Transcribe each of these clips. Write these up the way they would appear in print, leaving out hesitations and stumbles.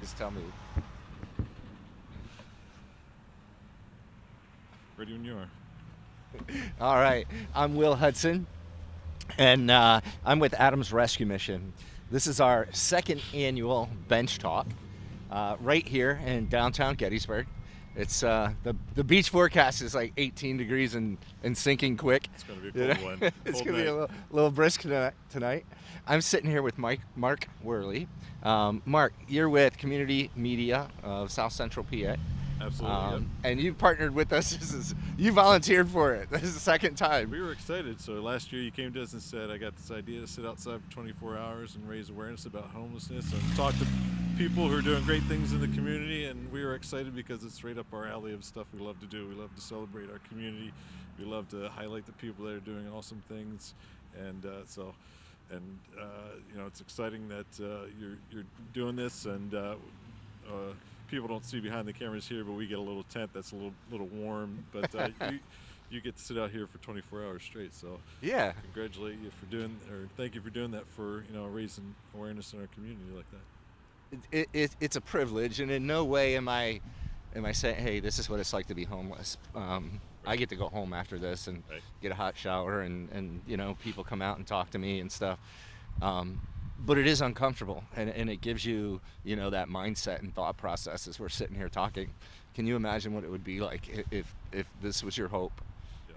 Just tell me. Ready when you are. All right. I'm Will Hudson, and I'm with Adams Rescue Mission. This is our second annual bench talk right here in downtown Gettysburg. It's the beach forecast is like 18 degrees and sinking quick. It's going to be a You know? cold one. It's Cold gonna be night. a little brisk tonight. I'm sitting here with Mark Worley. Mark, you're with Community Media of South Central PA. Absolutely. Yep. And you partnered with us. You volunteered for it. This is the second time. We were excited. So last year you came to us and said, I got this idea to sit outside for 24 hours and raise awareness about homelessness and talk to people who are doing great things in the community. And we were excited because it's right up our alley of stuff we love to do. We love to celebrate our community. We love to highlight the people that are doing awesome things. And it's exciting that you're doing this, and people don't see behind the cameras here, but we get a little tent that's a little warm. But you get to sit out here for 24 hours straight. So Yeah. congratulate you for thank you for doing that, for raising awareness in our community like that. It's a privilege, and in no way am I saying, hey, this is what it's like to be homeless. I get to go home after this and Right. get a hot shower, and people come out and talk to me and stuff. But it is uncomfortable, and it gives you that mindset and thought process as we're sitting here talking. Can you imagine what it would be like if this was your hope,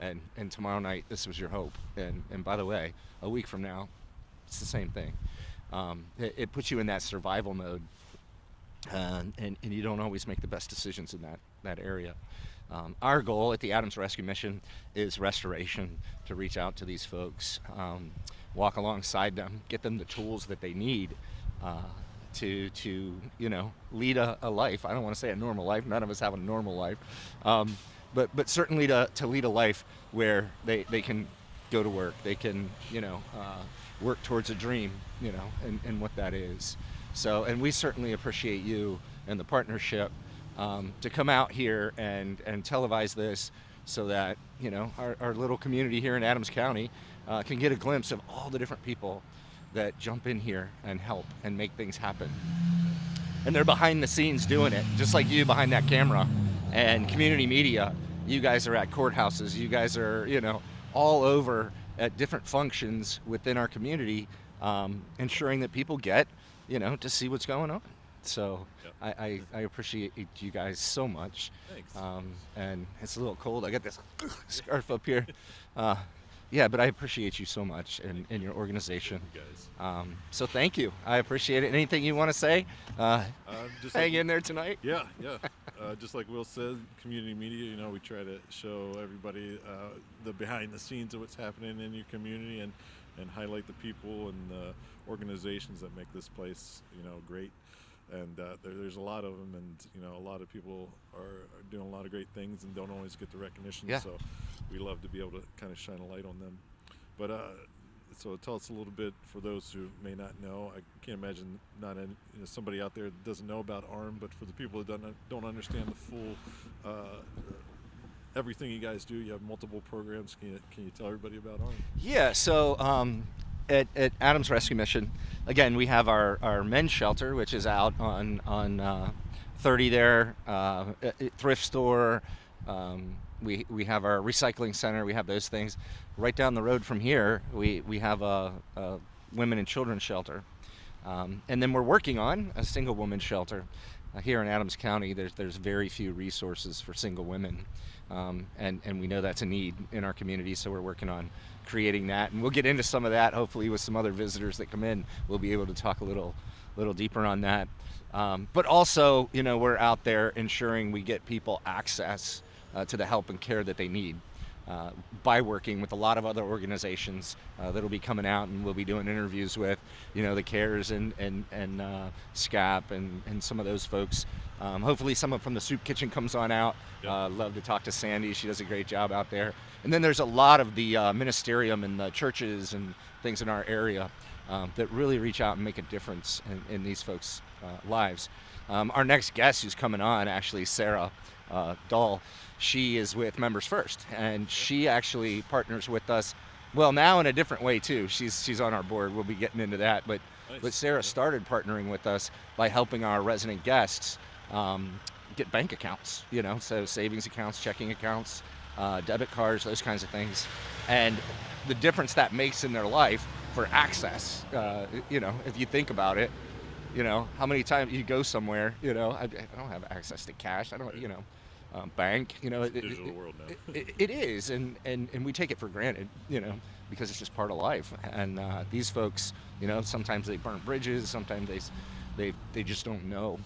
Yeah. and tomorrow night this was your hope, and by the way, a week from now, it's the same thing. It puts you in that survival mode, and you don't always make the best decisions in that area. Our goal at the Adams Rescue Mission is restoration, to reach out to these folks, walk alongside them, get them the tools that they need to lead a life. I don't want to say a normal life. None of us have a normal life, but certainly to lead a life where they can go to work. They can work towards a dream, and what that is. So, and we certainly appreciate you and the partnership to come out here and televise this, so that our little community here in Adams County can get a glimpse of all the different people that jump in here and help and make things happen. And they're behind the scenes doing it, just like you behind that camera. And community media, you guys are at courthouses, you guys are all over at different functions within our community, ensuring that people get to see what's going on. So Yep. I appreciate you guys so much. Thanks. And it's a little cold. I got this scarf up here. Yeah, but I appreciate you so much and your organization. You guys. So thank you. I appreciate it. Anything you want to say? Just Hang like, in there tonight. Yeah. Just like Will said, community media, we try to show everybody the behind the scenes of what's happening in your community, and highlight the people and the organizations that make this place, great. And there's a lot of them, and a lot of people are doing a lot of great things and don't always get the recognition. Yeah. So we love to be able to kind of shine a light on them. But so tell us a little bit, for those who may not know. I can't imagine somebody out there that doesn't know about ARM, but for the people that don't understand the full everything you guys do, you have multiple programs. Can you tell everybody about ARM? Yeah. So at Adams Rescue Mission, again, we have our men's shelter, which is out on 30 there, thrift store. We have our recycling center. We have those things. Right down the road from here, we have a women and children's shelter, and then we're working on a single woman shelter. Here in Adams County, there's very few resources for single women, and we know that's a need in our community. So we're working on creating that, and we'll get into some of that hopefully with some other visitors that come in. We'll be able to talk a little deeper on that. But also, we're out there ensuring we get people access to the help and care that they need by working with a lot of other organizations that'll be coming out, and we'll be doing interviews with, the CARES and SCAP and some of those folks. Hopefully someone from the soup kitchen comes on out. Yep. Love to talk to Sandy. She does a great job out there. And then there's a lot of the ministerium and the churches and things in our area that really reach out and make a difference in these folks' lives. Our next guest who's coming on, actually, Sarah Dahl, she is with Members First, and she actually partners with us, well, now in a different way too. She's on our board. We'll be getting into that, but Nice. But Sarah Yeah. started partnering with us by helping our resident guests get bank accounts, so savings accounts, checking accounts, debit cards, those kinds of things. And the difference that makes in their life for access, if you think about it, how many times you go somewhere, I don't have access to cash. I don't, Right. bank, It's a digital world now. it is, and we take it for granted, because it's just part of life. And these folks, sometimes they burn bridges, sometimes they just don't know.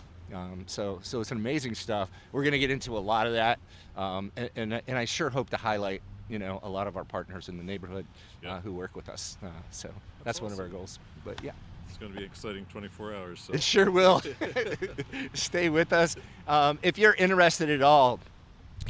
So it's an amazing stuff. We're going to get into a lot of that, and I sure hope to highlight, a lot of our partners in the neighborhood Yeah. who work with us. So that's one of our awesome. goals. But yeah. It's going to be exciting 24 hours. So. It sure will. Stay with us. If you're interested at all,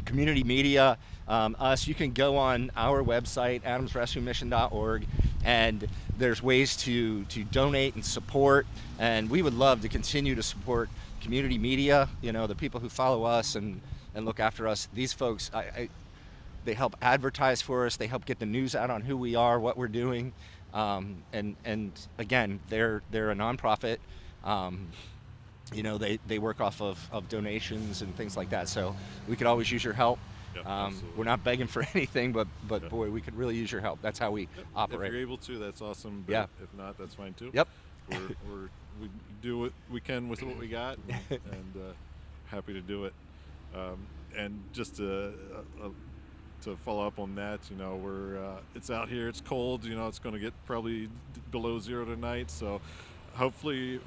community media, us, you can go on our website, adamsrescuemission.org, and there's ways to donate and support. And we would love to continue to support community media, the people who follow us and look after us. These folks, they help advertise for us. They help get the news out on who we are, what we're doing. And again, they're a nonprofit. They work off of donations and things like that. So we could always use your help. Yep, absolutely. We're not begging for anything, but Yep. boy, we could really use your help. That's how we operate. If you're able to, that's awesome. But Yeah. if not, that's fine too. Yep. We do what we can with what we got, and happy to do it. And just to follow up on that, it's out here, it's cold. It's going to get probably below 0 tonight. So hopefully,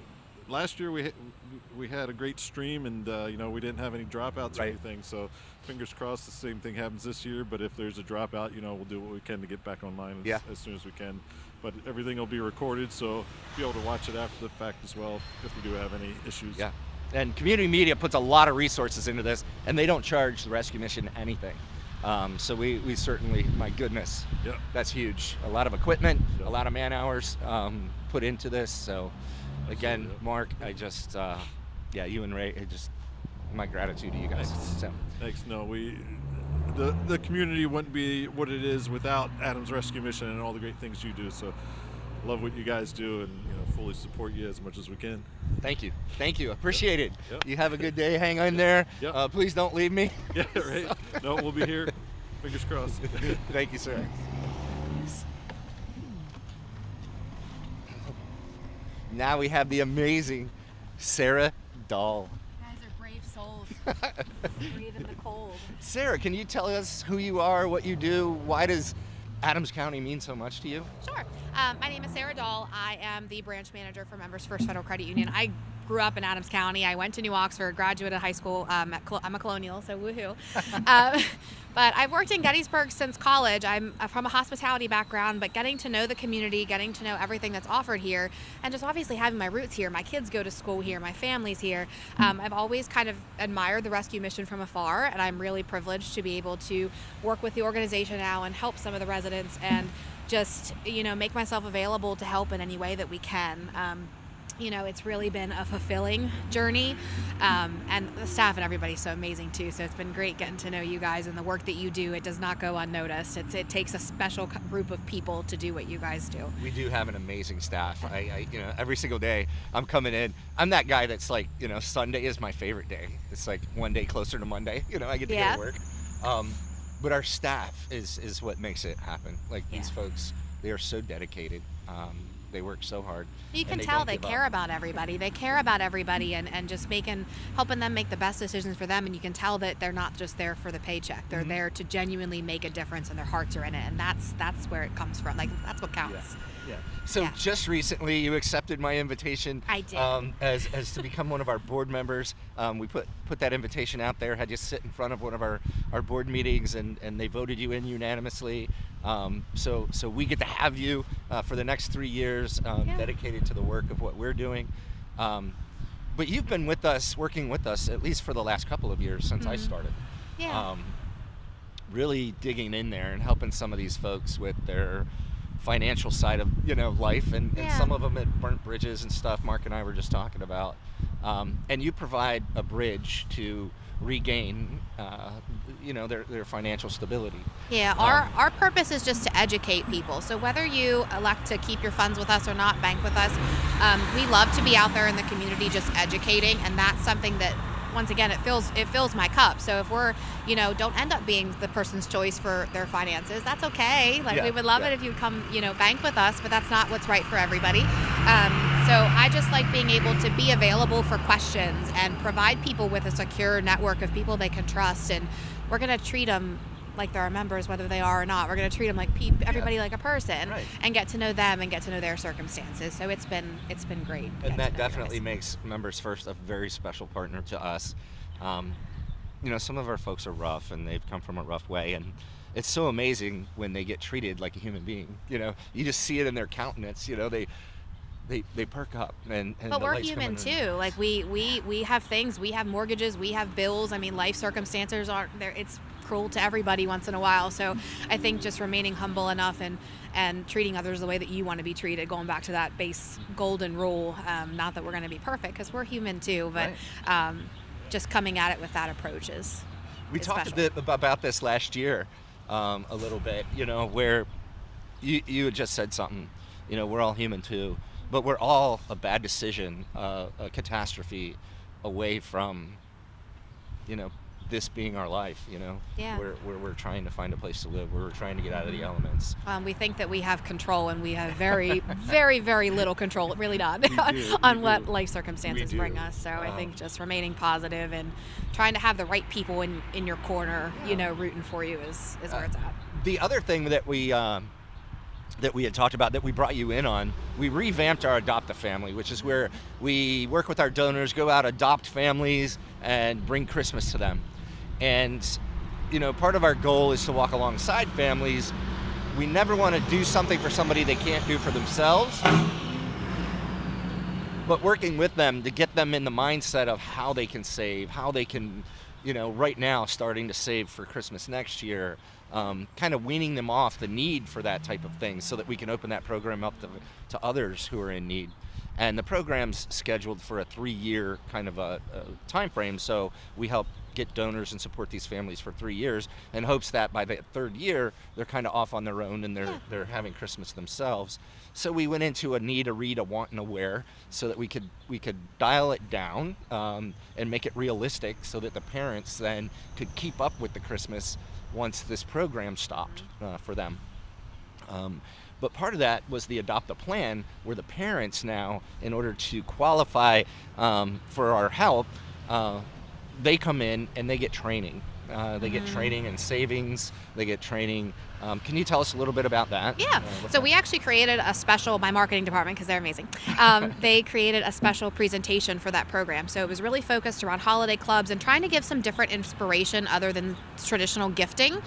last year we had a great stream, and we didn't have any dropouts or Right. anything. So fingers crossed the same thing happens this year. But if there's a dropout, we'll do what we can to get back online as soon as we can. But everything will be recorded, so be able to watch it after the fact as well if we do have any issues. Yeah. And community media puts a lot of resources into this, and they don't charge the rescue mission anything. So we certainly, my goodness, Yep. that's huge. A lot of equipment, Yep. a lot of man hours put into this. So again, Absolutely. Mark, I just, you and Ray, my gratitude to you guys. Thanks. So, Thanks. No, the community wouldn't be what it is without Adam's Rescue Mission and all the great things you do. So love what you guys do, and fully support you as much as we can. thank you. Appreciate it. Yep. You have a good day. Hang in there. Yep. Please don't leave me. Yeah, right. No, we'll be here. Fingers crossed. Thank you, sir. Now we have the amazing Sarah Dahl. You guys are brave souls. Brave in the cold. Sarah, can you tell us who you are, what you do? Why does Adams County mean so much to you? Sure. My name is Sarah Dahl. I am the branch manager for Members First Federal Credit Union. I grew up in Adams County. I went to New Oxford, graduated high school. I'm a colonial, so woohoo. But I've worked in Gettysburg since college. I'm from a hospitality background, but getting to know the community, getting to know everything that's offered here, and just obviously having my roots here. My kids go to school here. My family's here. I've always kind of admired the rescue mission from afar, and I'm really privileged to be able to work with the organization now and help some of the residents and just, make myself available to help in any way that we can. It's really been a fulfilling journey, and the staff and everybody's so amazing too. So it's been great getting to know you guys and the work that you do. It does not go unnoticed. It takes a special group of people to do what you guys do. We do have an amazing staff. I every single day I'm coming in. I'm that guy that's like, Sunday is my favorite day. It's like one day closer to Monday. I get to go to work. But our staff is what makes it happen. Like these folks, they are so dedicated. They work so hard. You can tell they care about everybody. They care about everybody and just helping them make the best decisions for them. And you can tell that they're not just there for the paycheck. They're there to genuinely make a difference, and their hearts are in it. And that's where it comes from. Like, that's what counts. Yeah. So just recently, you accepted my invitation. I did. As to become one of our board members. We put that invitation out there. Had you sit in front of one of our board meetings, and they voted you in unanimously. So we get to have you for the next 3 years, dedicated to the work of what we're doing. But you've been with us, working with us, at least for the last couple of years since I started. Yeah. Really digging in there and helping some of these folks with their financial side of life, and some of them had burnt bridges and stuff Mark and I were just talking about. and you provide a bridge to regain, their financial stability. Yeah, our purpose is just to educate people. So whether you elect to keep your funds with us or not, bank with us, we love to be out there in the community just educating, and that's something that, once again, it fills my cup. So if we're, don't end up being the person's choice for their finances, that's okay. Like, we would love it if you come, bank with us, but that's not what's right for everybody. So I just like being able to be available for questions and provide people with a secure network of people they can trust. And we're going to treat them like they're our members, whether they are or not. We're going to treat them like everybody like a person, and get to know them and get to know their circumstances. So it's been great. And that definitely makes Members First a very special partner to us. Some of our folks are rough, and they've come from a rough way, and it's so amazing when they get treated like a human being. You just see it in their countenance. They perk up, and but we're human too. Like we have things, we have mortgages, we have bills. I mean, life circumstances aren't there. It's cruel to everybody once in a while. So I think just remaining humble enough and treating others the way that you want to be treated, going back to that base golden rule. Not that we're going to be perfect, because we're human too, but just coming at it with that approach is. We talked a bit about this last year, a little bit. Where you had just said something. We're all human too. But we're all a bad decision, a catastrophe away from, this being our life, where we're trying to find a place to live, where we're trying to get out of the elements. We think that we have control, and we have very, very, very little control, really not, on what life circumstances bring us. So I think just remaining positive and trying to have the right people in your corner, rooting for you is where it's at. The other thing that we had talked about, that we brought you in on, we revamped our Adopt a Family, which is where we work with our donors, go out, adopt families, and bring Christmas to them. And, part of our goal is to walk alongside families. We never want to do something for somebody they can't do for themselves, but working with them to get them in the mindset of how they can save, how they can, right now starting to save for Christmas next year. Kind of weaning them off the need for that type of thing, so that we can open that program up to others who are in need. And the program's scheduled for a 3-year kind of a time frame, so we help get donors and support these families for 3 years, in hopes that by the 3rd year they're kind of off on their own, and they're having Christmas themselves. So we went into a need, a read, a want, and a where, so that we could dial it down and make it realistic, so that the parents then could keep up with the Christmas once this program stopped for them. But part of that was the Adopt a Plan, where the parents now, in order to qualify for our help, they come in and they get training. They get training in savings, they get training. Can you tell us a little bit about that? Yeah. So we actually created a special, my marketing department, because they're amazing. They created a special presentation for that program. So it was really focused around holiday clubs and trying to give some different inspiration other than traditional gifting.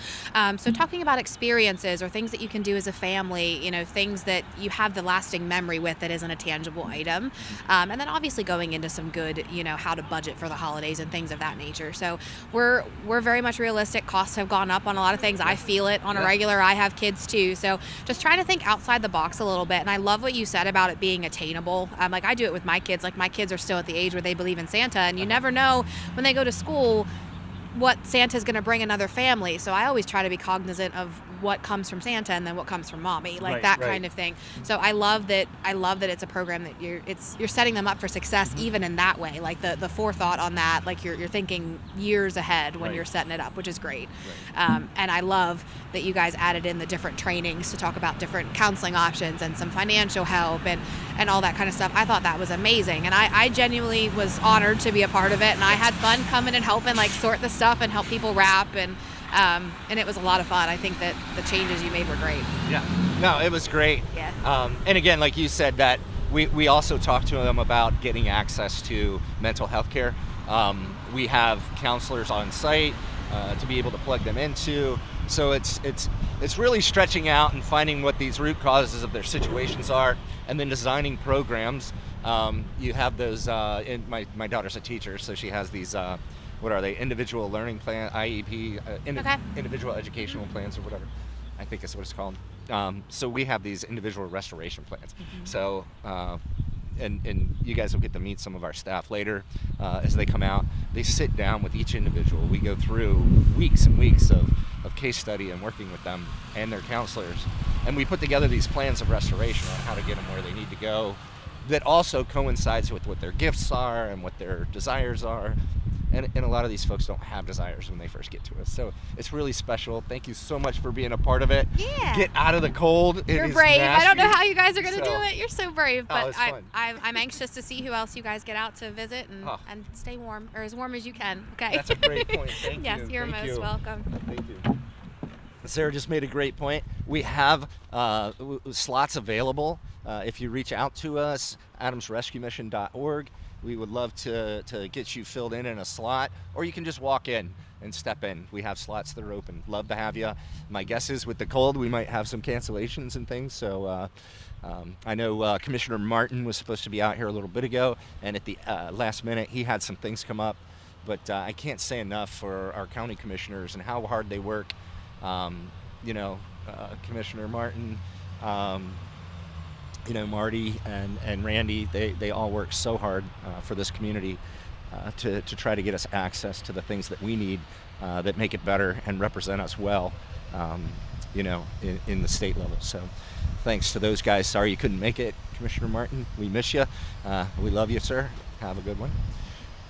So talking about experiences or things that you can do as a family, things that you have the lasting memory with that isn't a tangible item. And then obviously going into some good, how to budget for the holidays and things of that nature. So we're very much realistic. Costs have gone up on a lot of things. I feel it on a regular. I have kids too. So just trying to think outside the box a little bit. And I love what you said about it being attainable. Like I do it with my kids. Like my kids are still at the age where they believe in Santa, and you never know when they go to school what Santa's going to bring another family. So I always try to be cognizant of what comes from Santa and then what comes from mommy, like that kind of thing. So I love that it's a program that you're setting them up for success, even in that way. Like the forethought on that, like you're thinking years ahead when you're setting it up, which is great. And I love that you guys added in the different trainings to talk about different counseling options and some financial help and all that kind of stuff. I thought that was amazing, and I genuinely was honored to be a part of it, and I had fun coming and helping like sort the stuff and help people wrap, and it was a lot of fun. I think that the changes you made were great. Yeah, no, it was great. Yeah. And again, like you said, that we also talked to them about getting access to mental health care. We have counselors on site to be able to plug them into. So it's really stretching out and finding what these root causes of their situations are, and then designing programs. You have those. My daughter's a teacher, so she has these. What are they? Individual learning plan, IEP, individual educational plans, or whatever. I think that's what it's called. So we have these individual restoration plans. So and you guys will get to meet some of our staff later as they come out. They sit down with each individual. We go through weeks and weeks of case study and working with them and their counselors. And we put together these plans of restoration on how to get them where they need to go that also coincides with what their gifts are and what their desires are. And a lot of these folks don't have desires when they first get to us. So it's really special. Thank you so much for being a part of it. Yeah. Get out of the cold. You're It is brave. nasty. I don't know how you guys are going to do it. You're so brave. But it's fun. I'm anxious to see who else you guys get out to visit and stay warm, or as warm as you can. Okay. That's a great point. Thank you. Yes, you're Thank most you. welcome. Thank you. Sarah just made a great point. We have slots available. If you reach out to us, adamsrescuemission.org, we would love to get you filled in a slot, or you can just walk in and step in. We have slots that are open. Love to have you. My guess is with the cold, we might have some cancellations and things. So I know Commissioner Martin was supposed to be out here a little bit ago, and at the last minute, he had some things come up. But I can't say enough for our county commissioners and how hard they work. Commissioner Martin, Marty and Randy, they all work so hard for this community to try to get us access to the things that we need that make it better and represent us well, in the state level. So thanks to those guys. Sorry you couldn't make it, Commissioner Martin. We miss you. We love you, sir. Have a good one.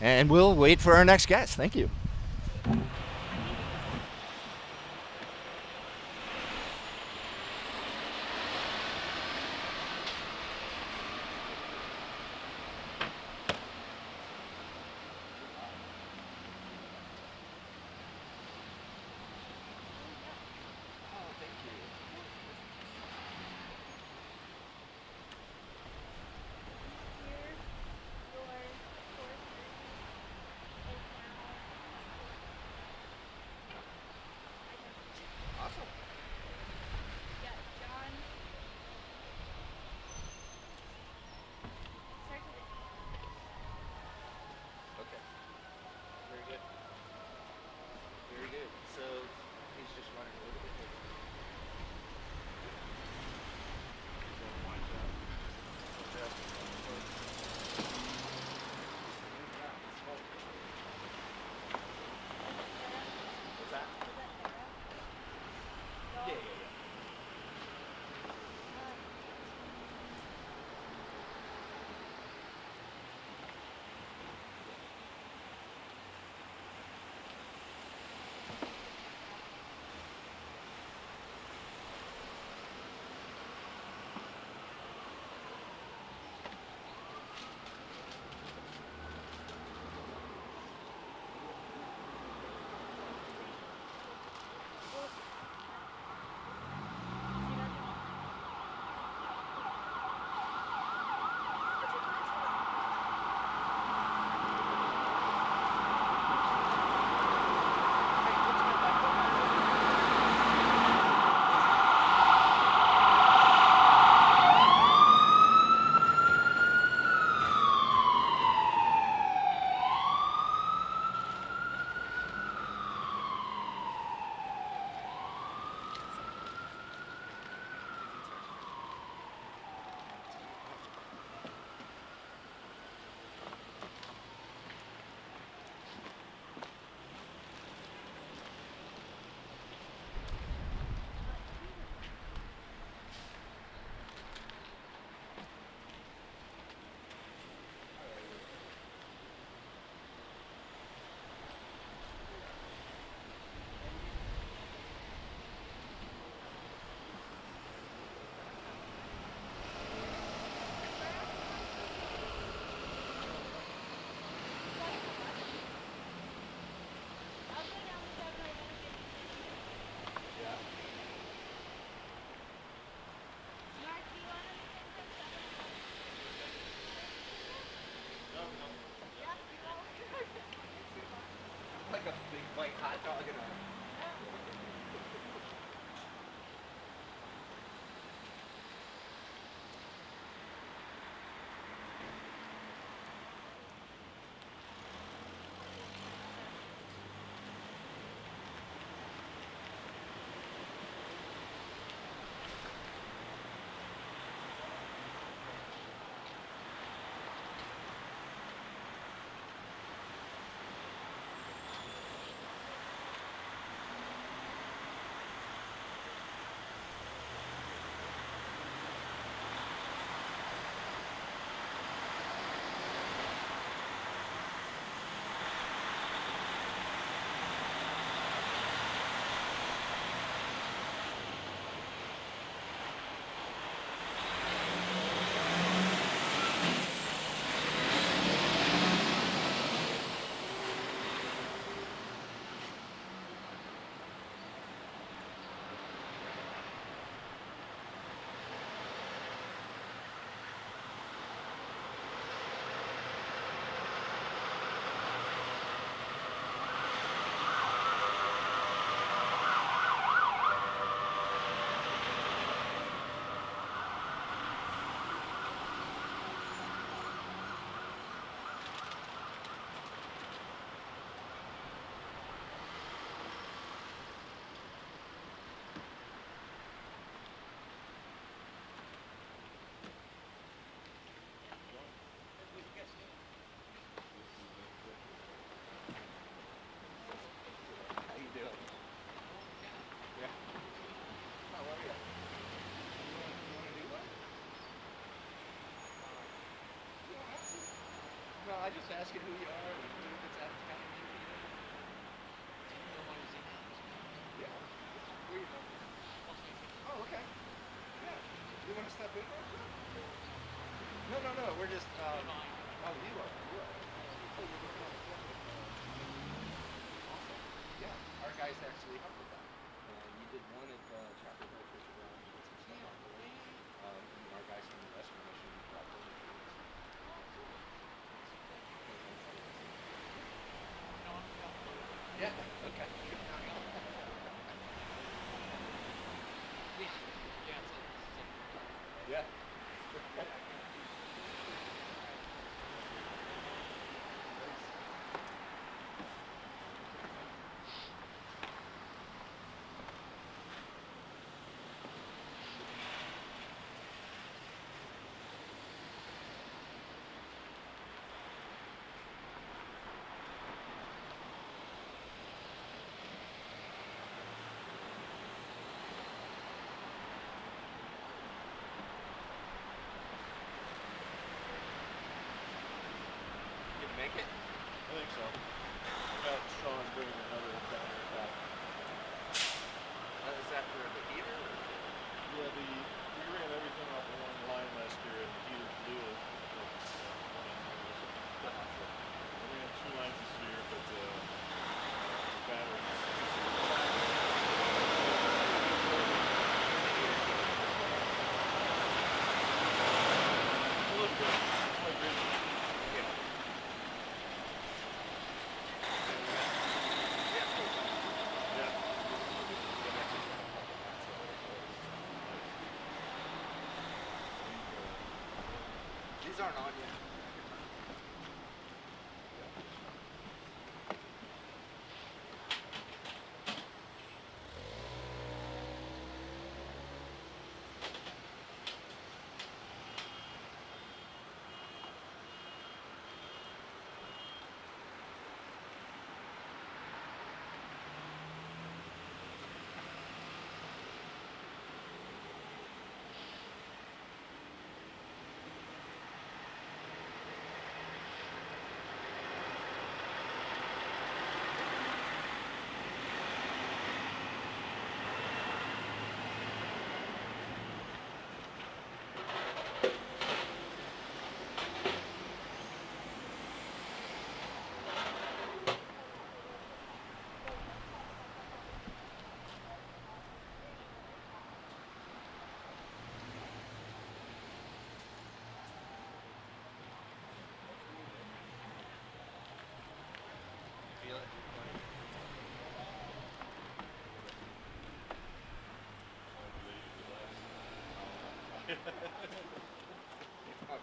And we'll wait for our next guest. Thank you. Like a big white hot dog in a... mind just asking who you are and who it's at the county meeting? Do you know my email? Yeah. Where you from? Oh, okay. Yeah. You want to step in? No. We're just. Oh, you are. You are. Oh, you're working on the film. Awesome. Yeah. Our guys actually helped with that. You did one at Chapel Hill Fisher Brown. You did some stuff out there. And our guys from the Rescue Mission brought them in. Yeah. Okay. Yeah. Make it? I think so. I got Sean bringing another battery back. Is that for the heater? Yeah, we ran everything off of one line last year and the heater blew it. We ran 2 lines this year, but the batteries. A little bit. It's like this. These aren't on yet. Feel it? I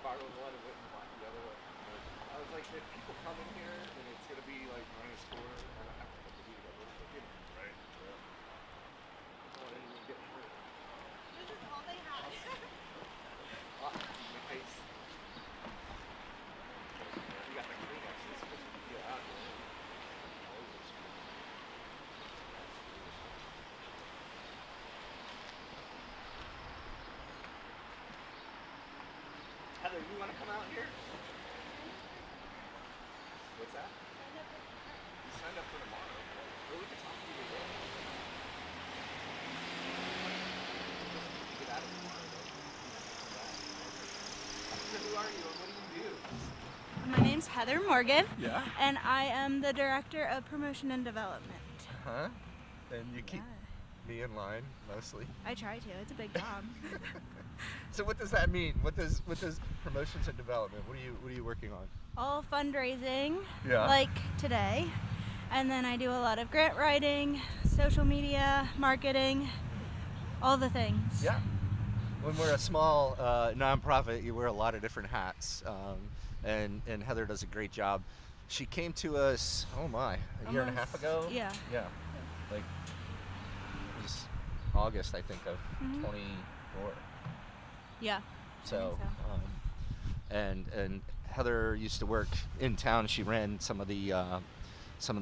borrowed one and went and bought the other one. I was like, if people come in here and it's gonna be like -4, I don't have to put the heat up. Right. I Yeah. don't want anyone getting hurt. This is all they had. My face. You got the Kleenexes because you can get out here. Heather, you want to come out here? What's that? You signed up for tomorrow. Well, we could talk to you today. You get out of tomorrow, though. So who are you and what do you do? My name's Heather Morgan, Yeah. and I am the Director of Promotion and Development. Huh? And you keep me in line mostly. I try to. It's a big job. So what does that mean? What does promotions and development? What are you working on? All fundraising, Yeah. like today, and then I do a lot of grant writing, social media, marketing, all the things. Yeah. When we're a small nonprofit, you wear a lot of different hats, and Heather does a great job. She came to us, oh my, a year and a half ago? Yeah. Yeah. Like, it was August, I think, of 24. Yeah. So, so. And Heather used to work in town. She ran some of the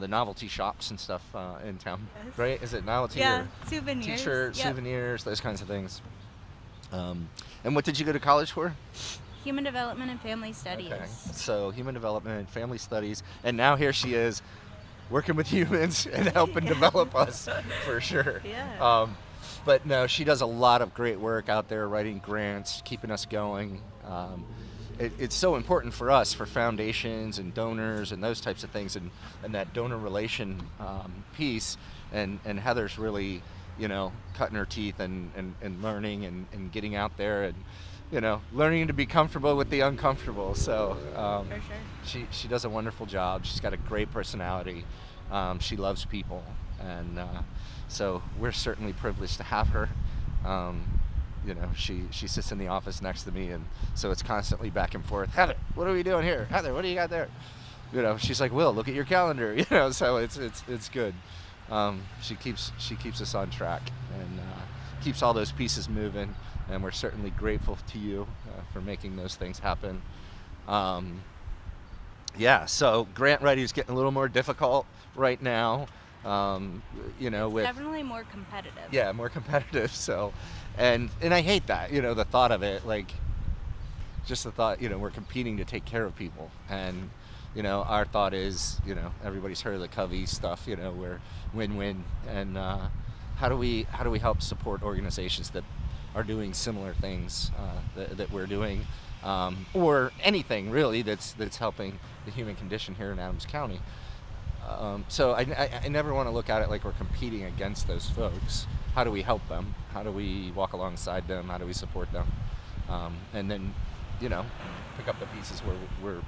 novelty shops and stuff in town. Yes. Right? Is it novelty? Yeah, or souvenirs. T-shirts, Yep. souvenirs, those kinds of things. And what did you go to college for? Human Development and Family Studies. Okay. So human development and family studies, and now here she is, working with humans and helping develop us for sure. Yeah. But no, she does a lot of great work out there, writing grants, keeping us going. It's so important for us, for foundations and donors and those types of things, and that donor relation piece. And Heather's really, cutting her teeth and learning and getting out there and, learning to be comfortable with the uncomfortable. So For sure. she does a wonderful job. She's got a great personality. She loves people, and so we're certainly privileged to have her. She sits in the office next to me, and so it's constantly back and forth. Heather, what are we doing here? Heather, what do you got there? She's like, Will, look at your calendar. So it's good. She keeps us on track and keeps all those pieces moving, and we're certainly grateful to you for making those things happen. So grant writing is getting a little more difficult right now. With Definitely more competitive. Yeah, more competitive. So, and I hate that. The thought of it, like, just the thought. We're competing to take care of people, and our thought is, everybody's heard of the Covey stuff. We're win-win, and how do we help support organizations that are doing similar things that we're doing, or anything really that's helping the human condition here in Adams County. So I never want to look at it like we're competing against those folks. How do we help them? How do we walk alongside them? How do we support them? And then, pick up the pieces where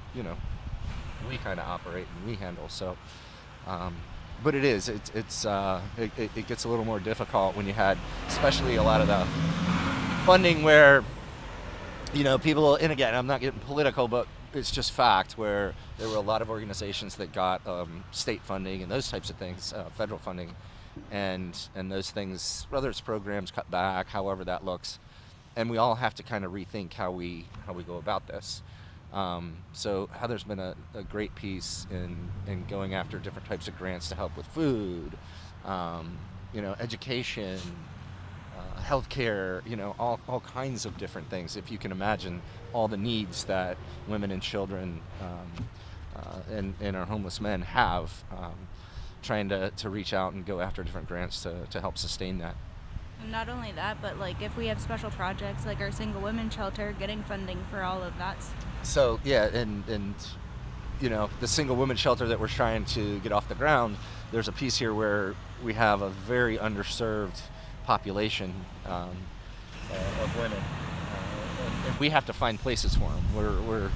we kind of operate and we handle. So, but it gets a little more difficult when you had, especially a lot of the funding where, people, and again, I'm not getting political, but it's just fact, where there were a lot of organizations that got state funding and those types of things, federal funding, and those things, whether it's programs cut back, however that looks, and we all have to kind of rethink how we go about this. So Heather's been a great piece in going after different types of grants to help with food, education, healthcare, all kinds of different things. If you can imagine all the needs that women and children and our homeless men have, trying to reach out and go after different grants to help sustain that. And not only that, but like if we have special projects like our single women shelter, getting funding for all of that. So yeah, and the single women shelter that we're trying to get off the ground, there's a piece here where we have a very underserved population of women, and we have to find places for them. We're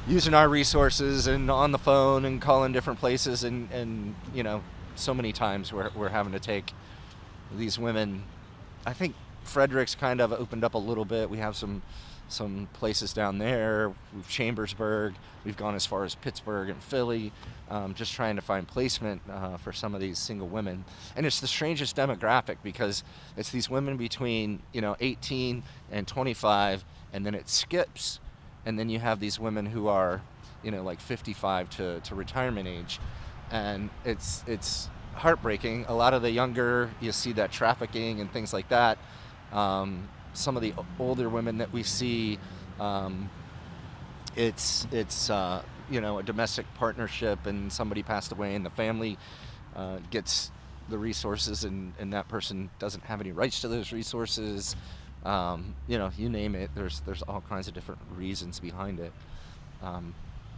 using our resources and on the phone and calling different places, and so many times we're having to take these women. I think Frederick's kind of opened up a little bit. We have some places down there. We've Chambersburg. We've gone as far as Pittsburgh and Philly, just trying to find placement for some of these single women. And it's the strangest demographic, because it's these women between 18 and 25, and then it skips, and then you have these women who are like 55 to retirement age, and it's heartbreaking. A lot of the younger, you see that trafficking and things like that. Some of the older women that we see, it's a domestic partnership, and somebody passed away and the family gets the resources, and that person doesn't have any rights to those resources. You name it. There's all kinds of different reasons behind it.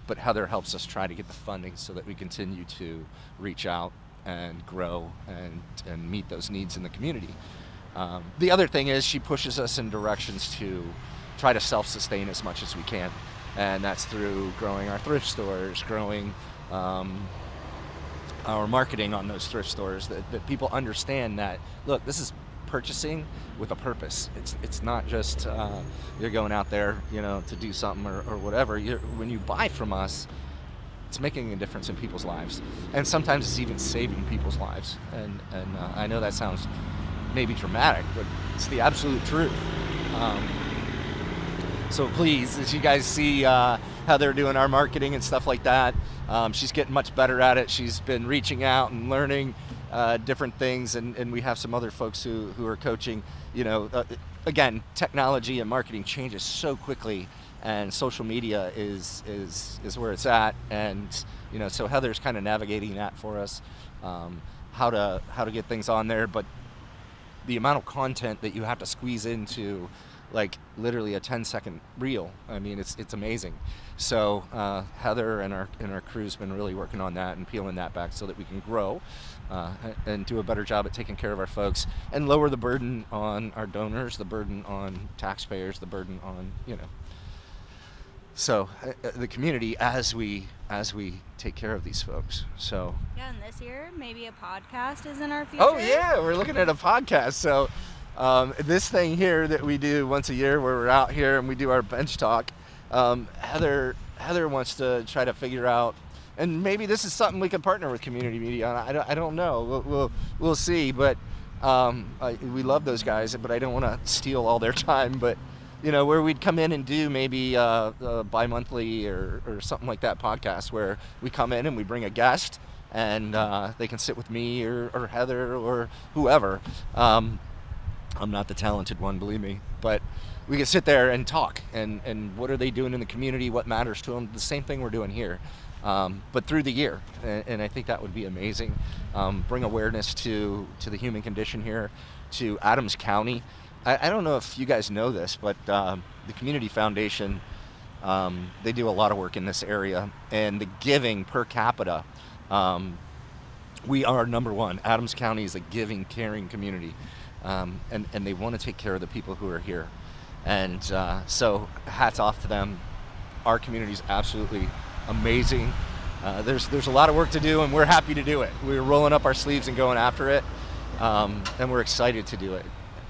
But Heather helps us try to get the funding so that we continue to reach out and grow and meet those needs in the community. The other thing is she pushes us in directions to try to self-sustain as much as we can, and that's through growing our thrift stores, growing our marketing on those thrift stores, that people understand that, look, this is purchasing with a purpose. It's not just you're going out there to do something or whatever. When you buy from us, it's making a difference in people's lives, and sometimes it's even saving people's lives. And I know that sounds maybe dramatic, but it's the absolute truth. So please, as you guys see how they're doing our marketing and stuff like that, she's getting much better at it. She's been reaching out and learning different things, and we have some other folks who are coaching. Again, technology and marketing changes so quickly, and social media is where it's at. And so Heather's kind of navigating that for us, how to get things on there. But the amount of content that you have to squeeze into, like literally a 10-second reel, I mean, it's amazing. So Heather and our crew's been really working on that and peeling that back so that we can grow and do a better job at taking care of our folks and lower the burden on our donors, the burden on taxpayers, the burden on so the community as we take care of these folks. So Yeah, and this year maybe a podcast is in our future. oh yeah, we're looking at a podcast. So this thing here that we do once a year, where we're out here and we do our bench talk, Heather wants to try to figure out, and maybe this is something we can partner with community media on. I don't know. We'll see. But we love those guys, but I don't want to steal all their time. But where we'd come in and do maybe a bi-monthly or something like that podcast, where we come in and we bring a guest and they can sit with me or Heather or whoever. I'm not the talented one, believe me, but we can sit there and talk and what are they doing in the community, what matters to them, the same thing we're doing here, but through the year. And I think that would be amazing. Bring awareness to the human condition here, to Adams County. I don't know if you guys know this, but the Community Foundation, they do a lot of work in this area, and the giving per capita, we are number one. Adams County is a giving, caring community, and they want to take care of the people who are here. And so hats off to them. Our community is absolutely amazing. There's a lot of work to do, and we're happy to do it. We're rolling up our sleeves and going after it, and we're excited to do it.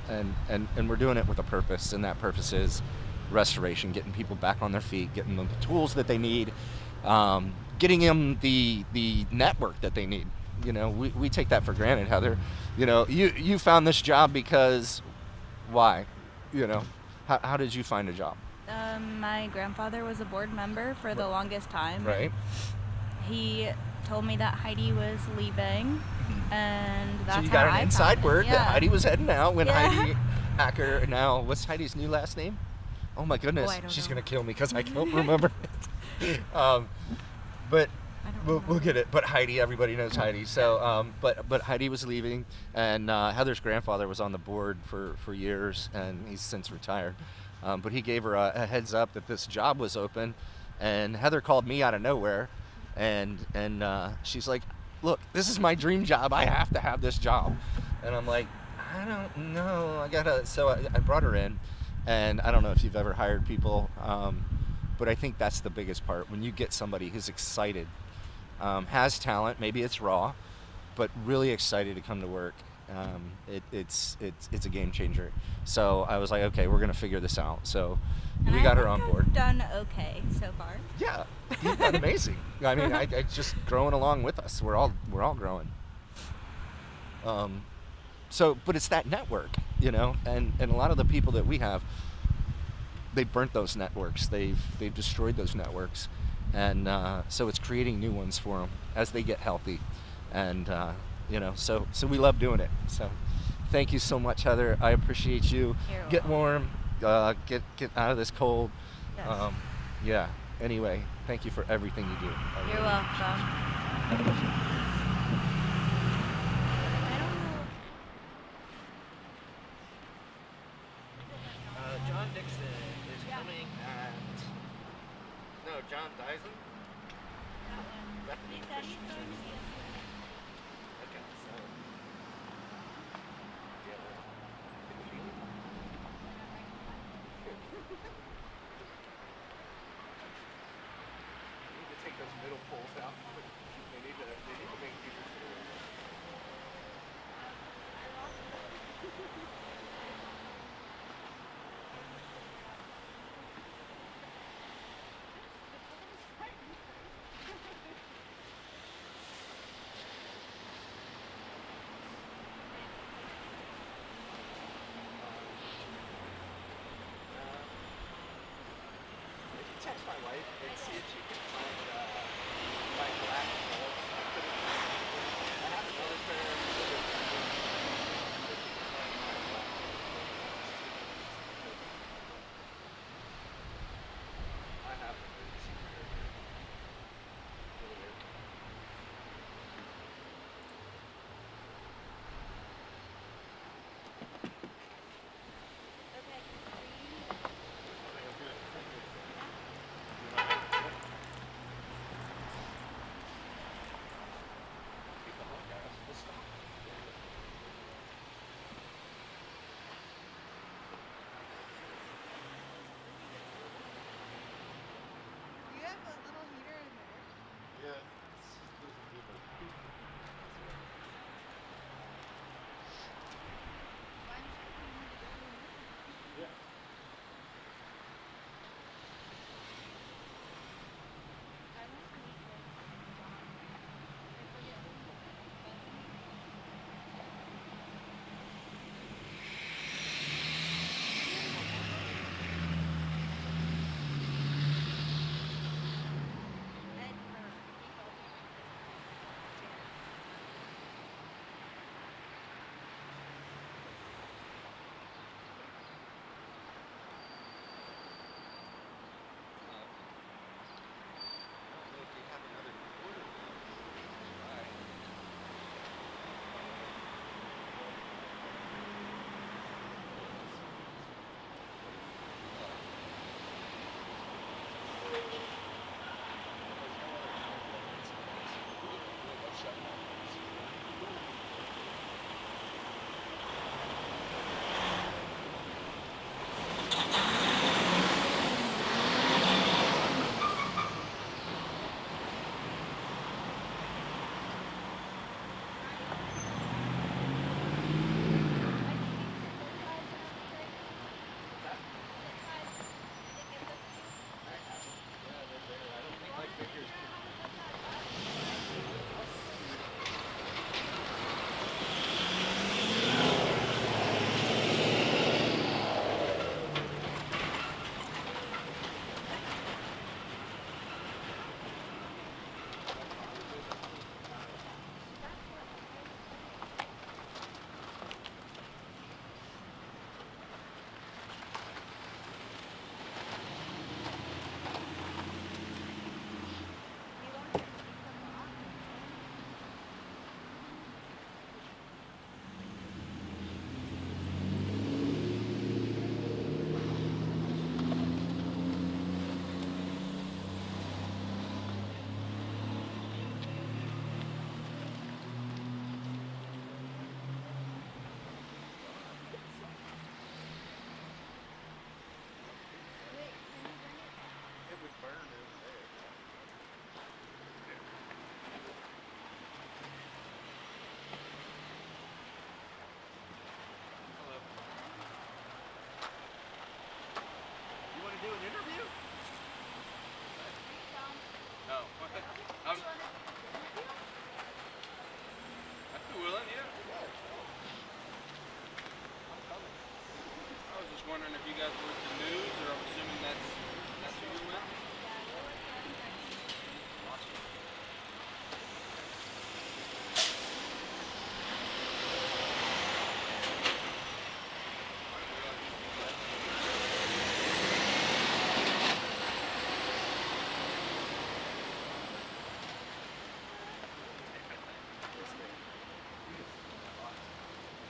And we're doing it with a purpose, and that purpose is restoration, getting people back on their feet, getting them the tools that they need, getting them the network that they need. We take that for granted, Heather. You found this job because why? How did you find a job? My grandfather was a board member for the longest time. Right. He told me that Heidi was leaving, and that's so you got how an I inside found word it. that Heidi was heading out when Yeah. Heidi Hacker. Now, what's Heidi's new last name? Oh my goodness, I don't she's know. gonna kill me because I can't remember it. But we'll get it. But Heidi, everybody knows Heidi. So, but Heidi was leaving, and Heather's grandfather was on the board for years, and he's since retired. But he gave her a heads up that this job was open, and Heather called me out of nowhere, and she's like, "Look, this is my dream job. I have to have this job." And I'm like, "I don't know. I gotta." So I brought her in, and I don't know if you've ever hired people, but I think that's the biggest part. When you get somebody who's excited, has talent, maybe it's raw, but really excited to come to work. It's a game changer. So I was like, okay, we're gonna figure this out. So And we I got her think on board. I've done okay so far. Yeah, you've done amazing. I mean, I just growing along with us. We're all growing. So, but it's that network, and a lot of the people that we have, they've burnt those networks. They've destroyed those networks, and so it's creating new ones for them as they get healthy, and so we love doing it. So, thank you so much, Heather. I appreciate you. You're Get welcome. warm. Get out of this cold. Yes. Yeah. Anyway, thank you for everything you do. I You're really welcome. I don't know. John Dixon is coming at. No, John Dyson? Bethany Christian Church. Okay, so. Yeah, can you feel it? Good. We need to take those middle poles out. They need to make people feel it. If you text my wife and see if she can find black bulbs, I haven't noticed her. If she can find black bulbs. wondering if you guys were with the news, or I'm assuming that's who you're with? Awesome.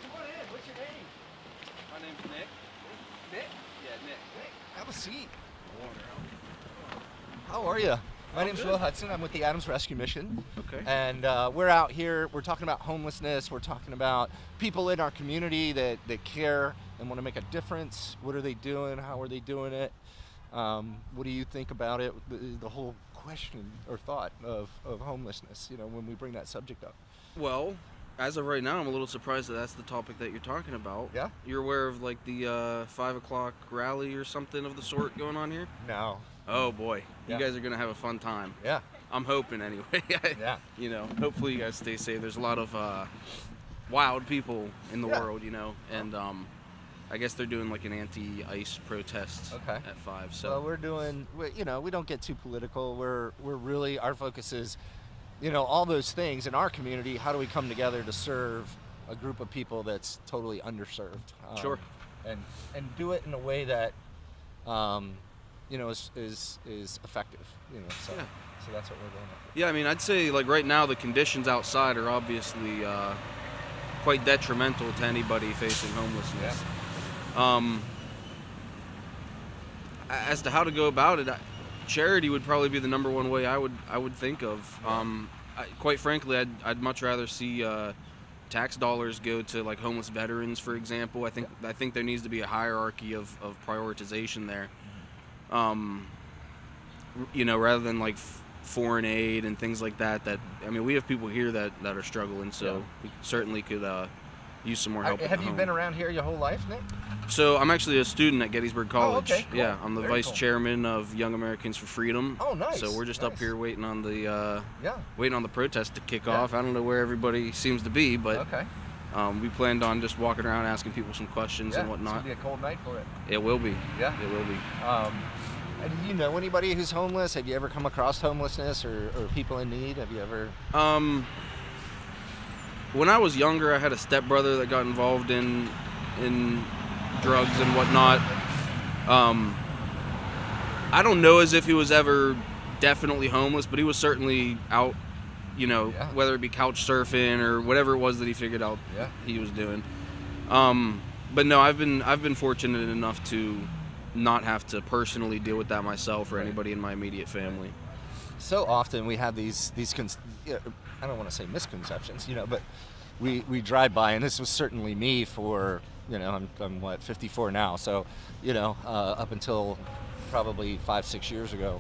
Come on in. What's your name? My name's Nick. Nick. Yeah, Nick. Have a seat. How are you? My name's Will Hudson. I'm with the Adams Rescue Mission. Okay. And we're out here. We're talking about homelessness. We're talking about people in our community that care and want to make a difference. What are they doing? How are they doing it? What do you think about it? The whole question or thought of homelessness, you know, when we bring that subject up. Well, as of right now, I'm a little surprised that that's the topic that you're talking about. Yeah? You're aware of like the 5 o'clock rally or something of the sort going on here? No. Oh boy, Yeah. you guys are gonna have a fun time. Yeah. I'm hoping anyway. Yeah. You know, hopefully you guys stay safe. There's a lot of wild people in the Yeah. world, you know, and I guess they're doing like an anti-ICE protest Okay. at 5. So Well, we're doing, you know, we don't get too political. We're really, our focus is, you know, all those things in our community. How do we come together to serve a group of people that's totally underserved? Sure. And do it in a way that, you know, is effective. You know, so Yeah. so that's what we're doing. yeah, I mean, I'd say like right now the conditions outside are obviously quite detrimental to anybody facing homelessness. As to how to go about it, charity would probably be the number one way I would think of. Quite frankly, I'd much rather see tax dollars go to like homeless veterans, for example. I think there needs to be a hierarchy of prioritization there. You know, rather than like foreign aid and things like that. I mean, we have people here that are struggling, so Yeah. we certainly could use some more help. Have you been around here your whole life, Nick? So I'm actually a student at Gettysburg College. okay, cool. Yeah, I'm the Very vice cool. chairman of Young Americans for Freedom. Oh, nice. So we're just up Nice. here waiting on the Yeah. protest to kick Yeah. off. I don't know where everybody seems to be, but Okay. we planned on just walking around asking people some questions Yeah. and It's whatnot. gonna be a cold night for it. It will be. Yeah. It will be. Do you know anybody who's homeless? Have you ever come across homelessness or people in need? Have you ever? When I was younger, I had a stepbrother that got involved in drugs and whatnot. I don't know as if he was ever definitely homeless, but he was certainly out, you know, Yeah. whether it be couch surfing or whatever it was that he figured out Yeah. he was doing. But no, I've been fortunate enough to not have to personally deal with that myself or Right. anybody in my immediate family. So often we have these I don't want to say misconceptions, you know, but we drive by, and this was certainly me for, you know, I'm what, 54 now, so, you know, up until probably 5-6 years ago,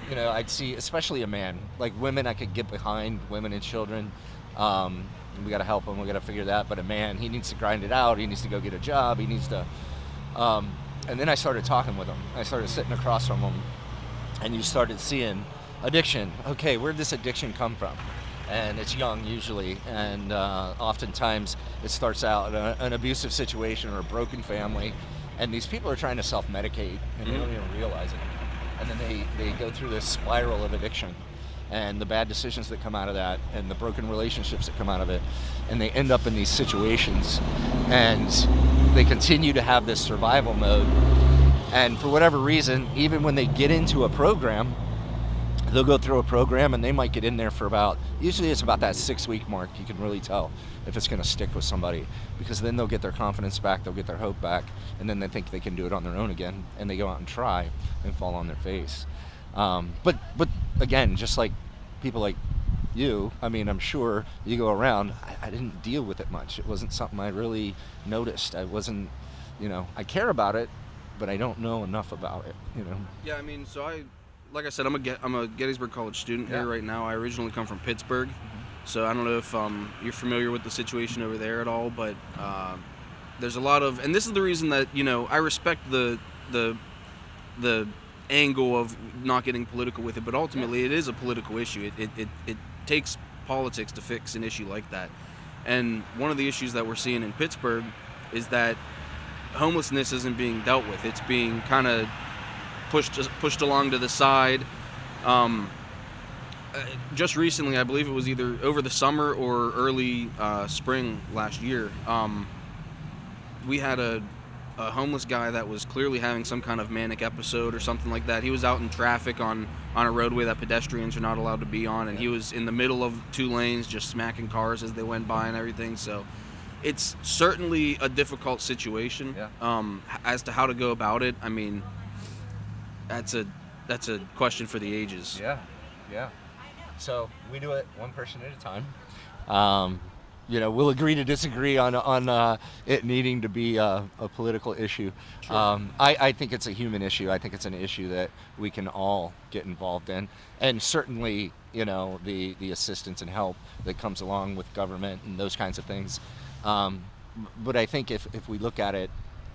you know, I'd see, especially a man, like women I could get behind, women and children, we got to help them, we got to figure that, but a man, he needs to grind it out, he needs to go get a job, he needs to, and then I started talking with him, I started sitting across from him, and you started seeing addiction. Okay, where'd this addiction come from? And it's young usually, and oftentimes it starts out in an abusive situation or a broken family, and these people are trying to self-medicate, and they don't even realize it. And then they go through this spiral of addiction, and the bad decisions that come out of that, and the broken relationships that come out of it, and they end up in these situations, and they continue to have this survival mode, and for whatever reason, even when they get into a program, they'll go through a program and they might get in there for usually it's about that 6-week mark. You can really tell if it's going to stick with somebody, because then they'll get their confidence back, they'll get their hope back, and then they think they can do it on their own again, and they go out and try and fall on their face. But again, just like people like you, I mean, I'm sure you go around, I didn't deal with it much. It wasn't something I really noticed. I wasn't, you know, I care about it, but I don't know enough about it, you know. Yeah, I mean, like I said, I'm a Gettysburg College student Yeah. here right now. I originally come from Pittsburgh, so I don't know if you're familiar with the situation over there at all, but there's a lot of, and this is the reason that, you know, I respect the angle of not getting political with it, but ultimately it is a political issue. It takes politics to fix an issue like that. And one of the issues that we're seeing in Pittsburgh is that homelessness isn't being dealt with. It's being kind of pushed along to the side. Just recently, I believe it was either over the summer or early spring last year, we had a homeless guy that was clearly having some kind of manic episode or something like that. He was out in traffic on a roadway that pedestrians are not allowed to be on, and he was in the middle of 2 lanes just smacking cars as they went by and everything. So it's certainly a difficult situation. As to how to go about it, I mean, that's a question for the ages. Yeah. So we do it one person at a time. We'll agree to disagree on it needing to be a political issue. Sure. I think it's a human issue. I think it's an issue that we can all get involved in, and certainly, the assistance and help that comes along with government and those kinds of things. But I think if we look at it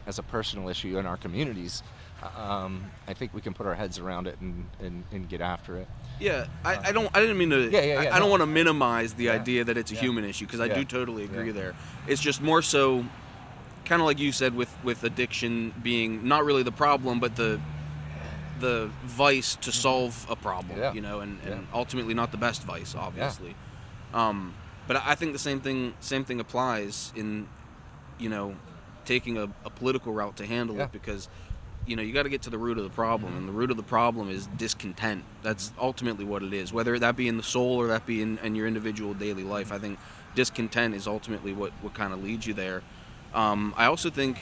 as a personal issue in our communities, I think we can put our heads around it and get after it. Yeah, I didn't mean to. I don't want to minimize the idea that it's a human issue, because I do totally agree there. It's just more so, kind of like you said, with addiction being not really the problem, but the vice to solve a problem. And ultimately not the best vice, obviously. But I think the same thing applies in, taking a political route to handle it, because you got to get to the root of the problem, and the root of the problem is discontent. That's ultimately what it is, whether that be in the soul or that be in your individual daily life. I think discontent is ultimately what kind of leads you there. I also think,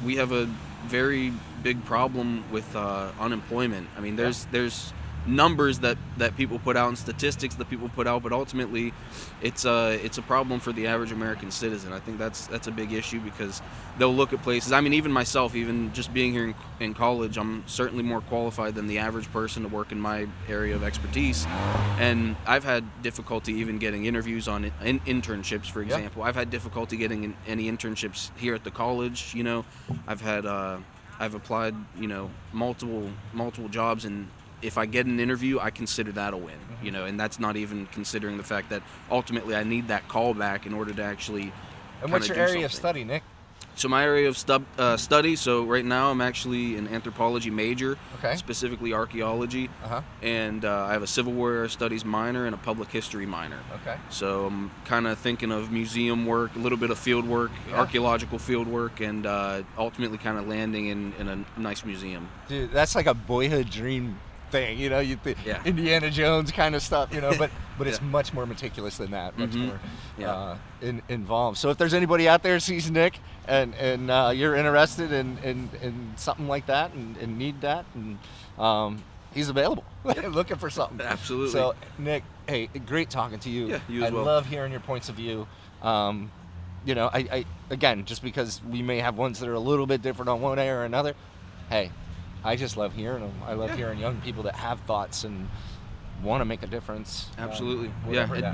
we have a very big problem with unemployment. There's numbers that people put out and statistics that people put out, but ultimately it's a problem for the average American citizen. I think that's a big issue, because they'll look at places. Even myself, even just being here in college, I'm certainly more qualified than the average person to work in my area of expertise, and I've had difficulty even getting interviews on internships, for example. I've had difficulty getting any internships here at the college. I've applied multiple jobs, and if I get an interview, I consider that a win, and that's not even considering the fact that ultimately I need that call back in order to actually. And what's your area of study, Nick? So my area of study, so right now I'm actually an anthropology major, specifically archaeology, and I have a Civil War studies minor and a public history minor. So I'm kind of thinking of museum work, a little bit of field work, archaeological field work, and ultimately kind of landing in a nice museum. Dude, that's like a boyhood dream thing, you think Indiana Jones kind of stuff, but it's much more meticulous than that, much more involved. So if there's anybody out there who sees Nick and you're interested in something like that and need that, and he's available, looking for something. Absolutely. So Nick, hey, great talking to you. Yeah, you as well. I love hearing your points of view. I again, just because we may have ones that are a little bit different on one area or another, hey, I just love hearing them. I love hearing young people that have thoughts and want to make a difference. Absolutely.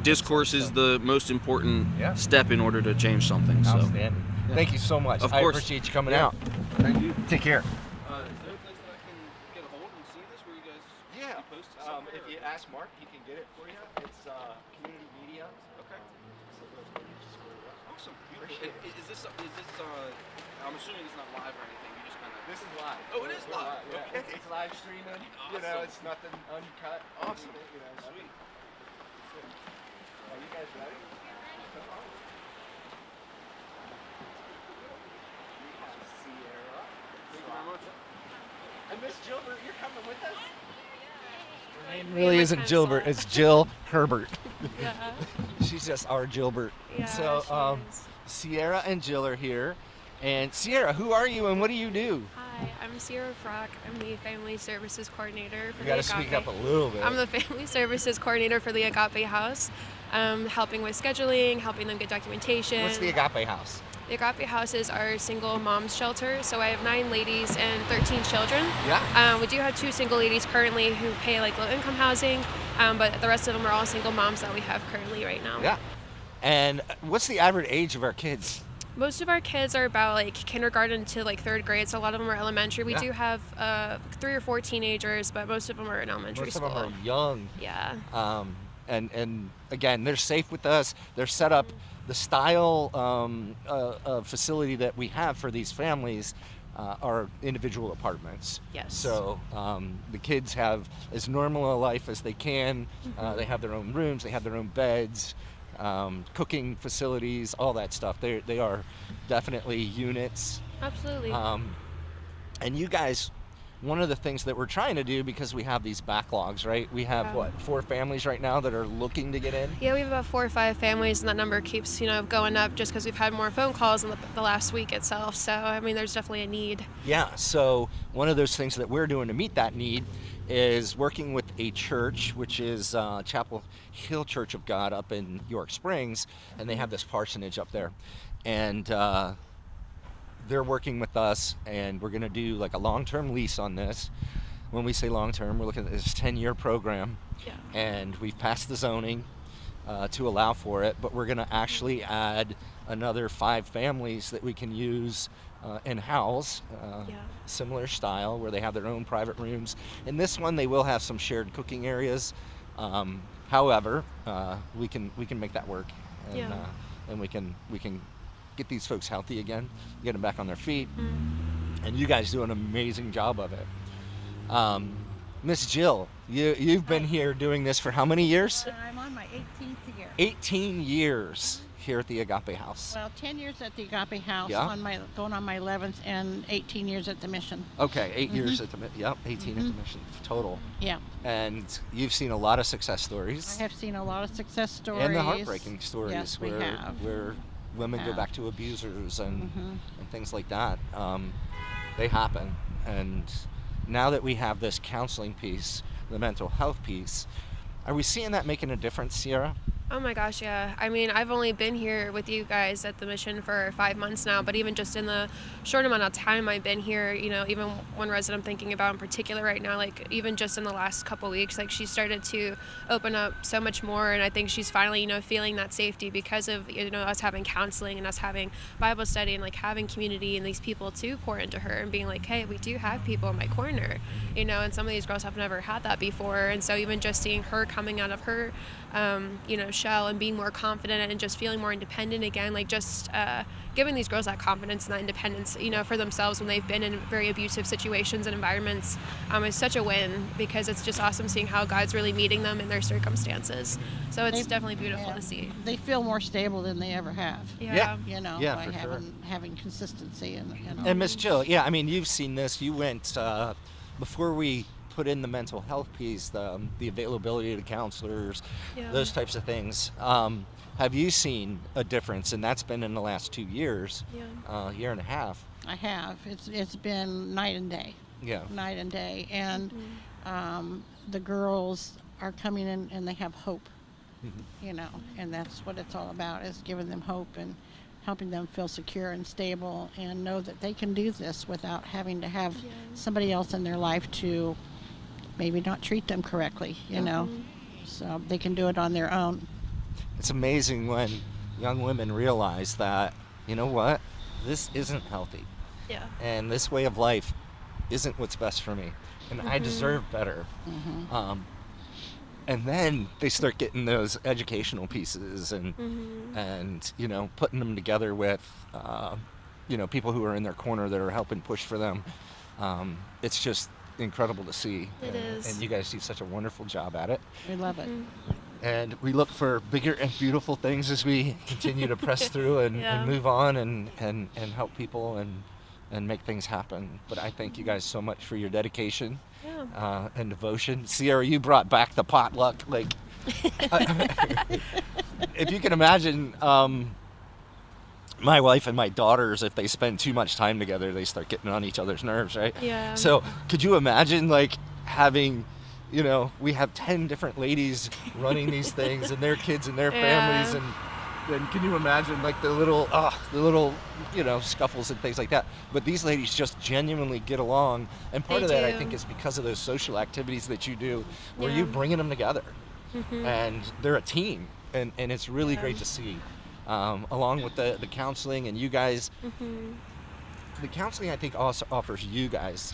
Discourse is the most important step in order to change something. So. Outstanding. Thank you so much. Of course. I appreciate you coming out. Thank you. Take care. Is there a place that I can get a hold and see this, where you guys post something? If you ask Mark, he can get it for you. It's community media. Okay. Awesome. Beautiful. Is this I'm assuming it's not live or anything. You just kind of. This is live. Oh, it is live. Yeah. Okay. It's live streaming. Awesome. It's nothing uncut. Awesome. Sweet. Are you guys ready? Come on. We have Sierra. Thank you very much. And Miss Gilbert, you're coming with us? Her name Me really and my isn't pencil. Gilbert. It's Jill Herbert. Yeah. She's just our Gilbert. Yeah, So she is. Sierra and Jill are here. And Sierra, who are you and what do you do? Hi, I'm Sierra Frock. I'm the Family Services Coordinator for You the got to Agape. speak up a little bit. I'm the Family Services Coordinator for the Agape House, helping with scheduling, helping them get documentation. What's the Agape House? The Agape House is our single mom's shelter, so I have 9 ladies and 13 children. Yeah. We do have 2 single ladies currently who pay like low-income housing, but the rest of them are all single moms that we have currently right now. Yeah. And what's the average age of our kids? Most of our kids are about like kindergarten to like 3rd grade, so a lot of them are elementary. We do have 3 or 4 teenagers, but most of them are in elementary Most school. of them are young. Yeah. and again, they're safe with us. They're set up the style facility that we have for these families. Are individual apartments. Yes. So the kids have as normal a life as they can. They have their own rooms. They have their own beds, cooking facilities, all that stuff. They are definitely units. Absolutely. And you guys, one of the things that we're trying to do, because we have these backlogs, right? We have, what, 4 families right now that are looking to get in? Yeah, we have about 4 or 5 families, and that number keeps, going up just because we've had more phone calls in the last week itself. So, I mean, there's definitely a need. Yeah, so one of those things that we're doing to meet that need is working with a church, which is Chapel Hill Church of God up in York Springs, and they have this parsonage up there. And they're working with us, and we're going to do like a long-term lease on this. When we say long-term, we're looking at this 10-year program. Yeah. And we've passed the zoning to allow for it, but we're going to actually add another 5 families that we can use and house, similar style, where they have their own private rooms. In this one, they will have some shared cooking areas. However, we can make that work, and we can get these folks healthy again, get them back on their feet, and you guys do an amazing job of it. Miss Jill, you've been here doing this for how many years? I'm on my 18th year. 18 years here at the Agape House. Well, 10 years at the Agape House, Yeah. going on my 11th, and 18 years at the Mission. Okay, 8 years at the 18 at the Mission total. Yeah. And you've seen a lot of success stories. I have seen a lot of success stories. And the heartbreaking stories Yes, we where have. where women go have. back to abusers and things like that. They happen. And now that we have this counseling piece, the mental health piece, are we seeing that making a difference, Sierra? Oh my gosh, yeah. I mean, I've only been here with you guys at the Mission for 5 months now, but even just in the short amount of time I've been here, even one resident I'm thinking about in particular right now, like even just in the last couple weeks, like she started to open up so much more, and I think she's finally, feeling that safety because of, us having counseling and us having Bible study and like having community and these people to pour into her and being like, hey, we do have people in my corner, and some of these girls have never had that before. And so even just seeing her coming out of her, shell and being more confident and just feeling more independent again, like just giving these girls that confidence and that independence, for themselves when they've been in very abusive situations and environments, is such a win, because it's just awesome seeing how God's really meeting them in their circumstances. So it's definitely beautiful to see. They feel more stable than they ever have. Yeah. Yeah, by for sure. having consistency and And Miss Jill, yeah, I mean, you've seen this. You went, before we put in the mental health piece, the availability to counselors, those types of things. Have you seen a difference? And that's been in the last 2 years, year and a half. I have. It's been night and day. Yeah. Night and day. And the girls are coming in and they have hope, and that's what it's all about, is giving them hope and helping them feel secure and stable and know that they can do this without having to have somebody else in their life to maybe not treat them correctly, so they can do it on their own. It's amazing when young women realize that, you know what, this isn't healthy. Yeah. And this way of life isn't what's best for me. And I deserve better. And then they start getting those educational pieces and putting them together with, people who are in their corner that are helping push for them. It's just incredible to see. It is. And you guys do such a wonderful job at it. We love it. And we look for bigger and beautiful things as we continue to press through and move on and help people and make things happen. But I thank you guys so much for your dedication and devotion. Sierra, you brought back the potluck. Like, if you can imagine, my wife and my daughters, if they spend too much time together, they start getting on each other's nerves, right? Yeah. So could you imagine, like, having, we have 10 different ladies running these things and their kids and their families, and then can you imagine, like, the little, scuffles and things like that? But these ladies just genuinely get along, and part They of that, I do. think, is because of those social activities that you do, where you're bringing them together, and they're a team, and it's really great to see. Along with the counseling and you guys, the counseling, I think, also offers you guys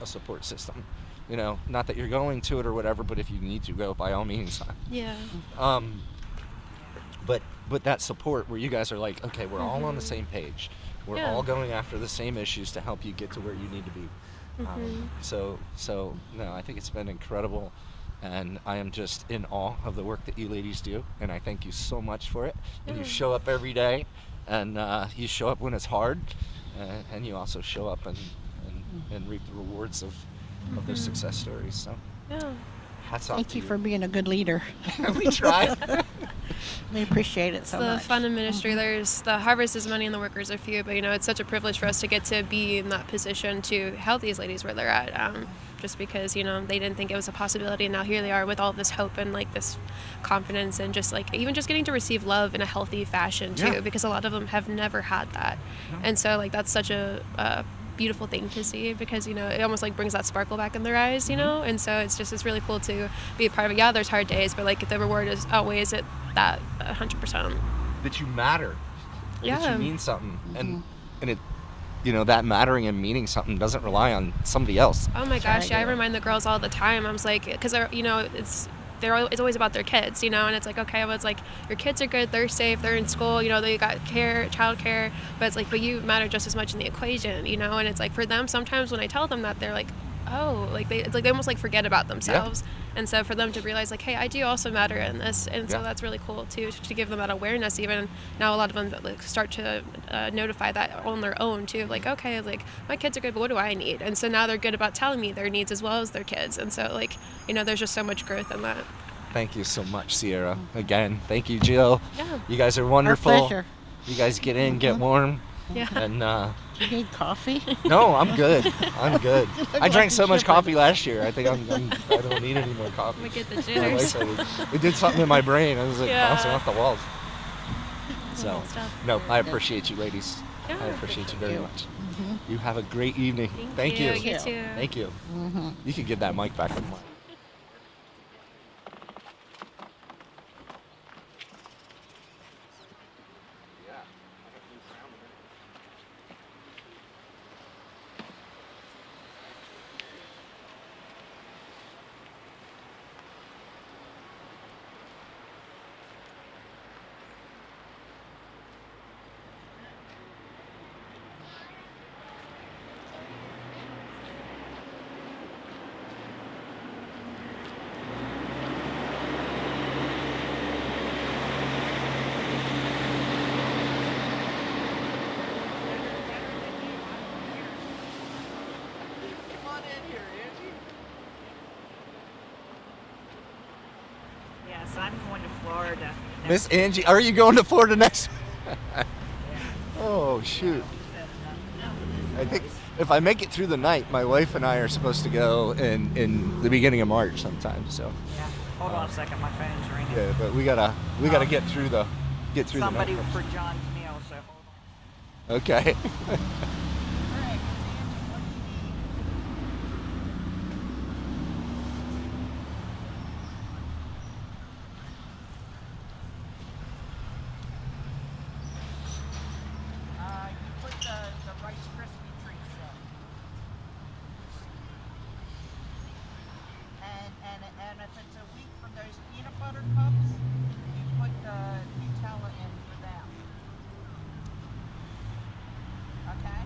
a support system. not that you're going to it or whatever, but if you need to go, by all means. Yeah. But that support where you guys are like, okay, we're all on the same page. We're Yeah. all going after the same issues to help you get to where you need to be. So no, I think it's been incredible, and I am just in awe of the work that you ladies do, and I thank you so much for it. And you show up every day, and you show up when it's hard, and you also show up and reap the rewards of those success stories. So Yeah. hats off Thank to you for being a good leader. we try. We appreciate it so The much. fun in ministry. There's the harvest is many and the workers are few, but it's such a privilege for us to get to be in that position to help these ladies where they're at. Just because they didn't think it was a possibility, and now here they are with all this hope and like this confidence, and just like even just getting to receive love in a healthy fashion too, Yeah. because a lot of them have never had that, and so like that's such a beautiful thing to see, because it almost like brings that sparkle back in their eyes, and so it's really cool to be a part of it. Yeah, there's hard days, but like the reward outweighs it that 100%. That you matter. That Yeah. you mean something, and it, that mattering and meaning something doesn't rely on somebody else. Oh my gosh, yeah, I remind the girls all the time. I was like, because it's always about their kids, and it's like, okay, well, it's like your kids are good, they're safe, they're in school, they got child care, but it's like, but you matter just as much in the equation, and it's like for them, sometimes when I tell them that, they're like, oh, like they almost like forget about themselves. And so for them to realize like, hey, I do also matter in this, and so that's really cool too, to give them that awareness. Even now, a lot of them like start to notify that on their own too, like, okay, like my kids are good, but what do I need? And so now they're good about telling me their needs as well as their kids, and so like there's just so much growth in that. Thank you so much, Sierra. Again, thank you, Jill. Yeah. You guys are Our wonderful. pleasure. You guys get in, get warm, Yeah. and Do you need coffee? no, I'm good. I'm good. I like drank so you're much shivering. coffee last year. I think I don't need any more coffee. We get the My jitters. wife said it did something in my brain. I was like Yeah. bouncing off the walls. So, Good stuff. no, I appreciate you, ladies. Yeah. I appreciate you very you. much. You have a great evening. Thank you. You too. Thank you. You can give that mic back to Mike. Yes, I'm going to Florida. Miss Angie, are you going to Florida next? Oh, shoot. I think if I make it through the night, my wife and I are supposed to go in the beginning of March sometime. So Yeah. Hold on a second, my phone's ringing. yeah, but we gotta get through the Somebody night. for John's meal, so hold on. Okay. You put the Rice Krispie treats in. And if it's a week from those peanut butter cups, you put the Nutella in for them. Okay?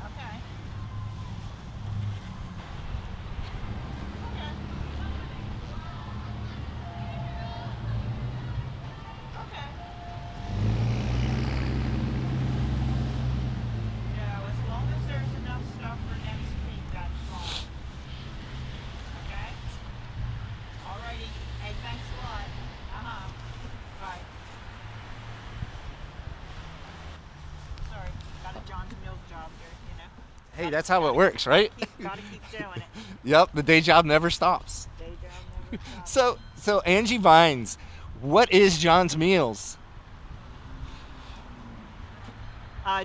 Okay. Okay. As long as there's enough stuff for next week, that's fine. Okay? Alrighty. Hey, thanks a lot. Bye. Sorry, got a John's Mills job here, Hey, that's how it works, right? Gotta keep doing it. Yep, the day job never stops. Day job never stops. So Angie Vines, what is John's Meals?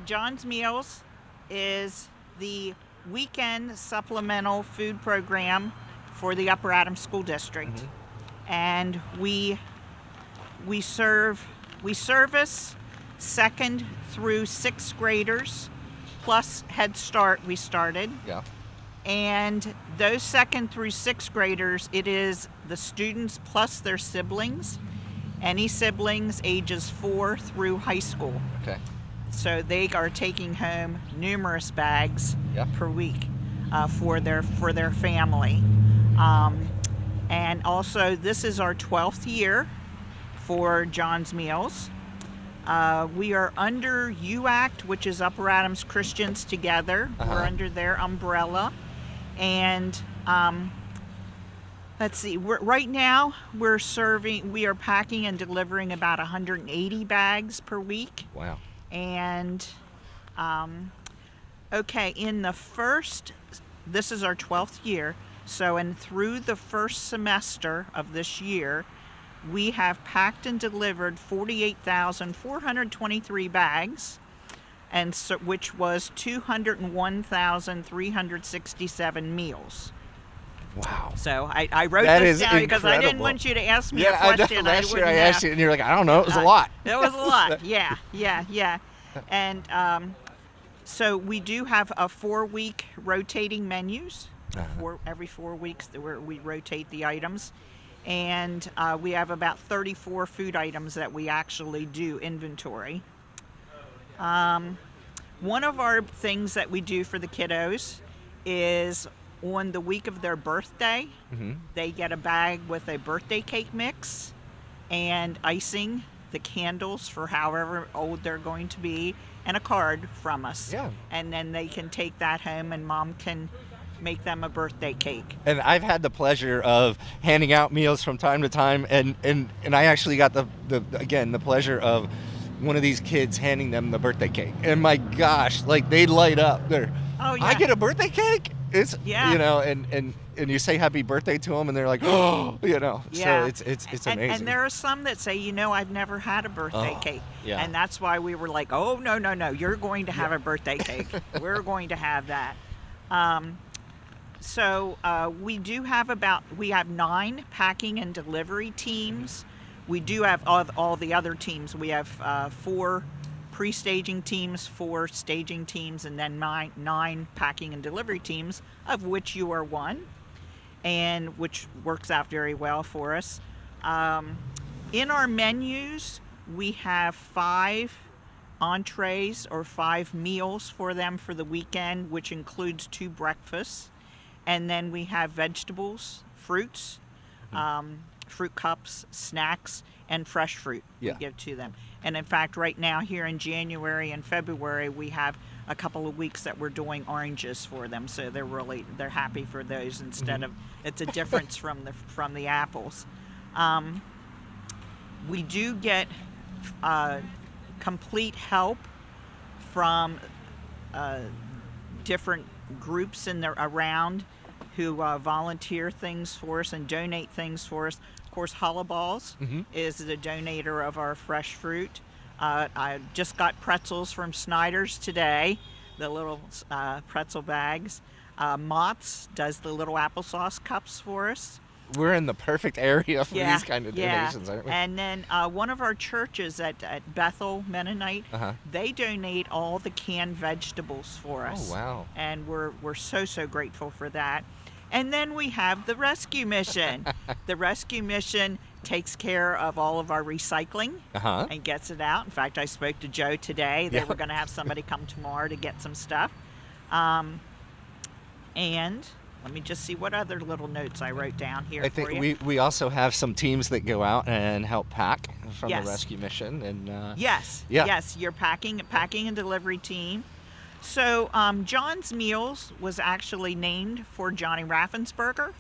John's Meals is the weekend supplemental food program for the Upper Adams School District, and we service 2nd through 6th graders plus Head Start we started. Yeah. And those 2nd through 6th graders, it is the students plus their siblings. Any siblings ages 4 through high school. Okay. So they are taking home numerous bags Yeah. per week for their family. And also, this is our 12th year for John's Meals. We are under UACT, which is Upper Adams Christians Together. We're under their umbrella. And let's see, right now we are packing and delivering about 180 bags per week. Wow. And okay, this is our 12th year, so through the first semester of this year, we have packed and delivered 48,423 bags, and so, which was 201,367 meals. Wow. So I wrote That this is down because I didn't incredible. want you to ask me Yeah, a I know. question. Last year I wouldn't asked know. you, and you're like, I don't know. It was a lot. It was a lot. Yeah. And so we do have a 4-week rotating menus. Every 4 weeks where we rotate the items. And we have about 34 food items that we actually do inventory. One of our things that we do for the kiddos is on the week of their birthday, they get a bag with a birthday cake mix and icing, the candles for however old they're going to be, and a card from us. Yeah. And then they can take that home and mom can make them a birthday cake. And I've had the pleasure of handing out meals from time to time, and I actually got the pleasure of one of these kids handing them the birthday cake. And my gosh, like they light up. They're, Oh, yeah. I get a birthday cake? It's Yeah. and you say happy birthday to them, and they're like, oh, Yeah. So it's amazing. And there are some that say, I've never had a birthday cake. yeah. And that's why we were like, oh, no, you're going to have a birthday cake. We're going to have that. So we have 9 packing and delivery teams. We do have all the other teams. We have 4 pre-staging teams, 4 staging teams, and then 9 packing and delivery teams, of which you are one, and which works out very well for us. In our menus, we have 5 entrees or 5 meals for them for the weekend, which includes 2 breakfasts. And then we have vegetables, fruits, fruit cups, snacks, and fresh fruit we give to them. And in fact, right now here in January and February, we have a couple of weeks that we're doing oranges for them. So they're happy for those instead of, it's a difference from the apples. We do get complete help from different groups around who volunteer things for us and donate things for us. Of course, Hollaballs is the donator of our fresh fruit. I just got pretzels from Snyder's today, the little pretzel bags. Mott's does the little applesauce cups for us. We're in the perfect area for these kind of donations, aren't we? And then one of our churches at Bethel Mennonite, they donate all the canned vegetables for us. Oh, wow. And we're so grateful for that. And then we have the Rescue Mission. The Rescue Mission takes care of all of our recycling and gets it out. In fact, I spoke to Joe today. They were going to have somebody come tomorrow to get some stuff. And let me just see what other little notes I wrote down here. I think we also have some teams that go out and help pack from the Rescue Mission. And yes, your packing and delivery team. So John's Meals was actually named for Johnny Raffensperger.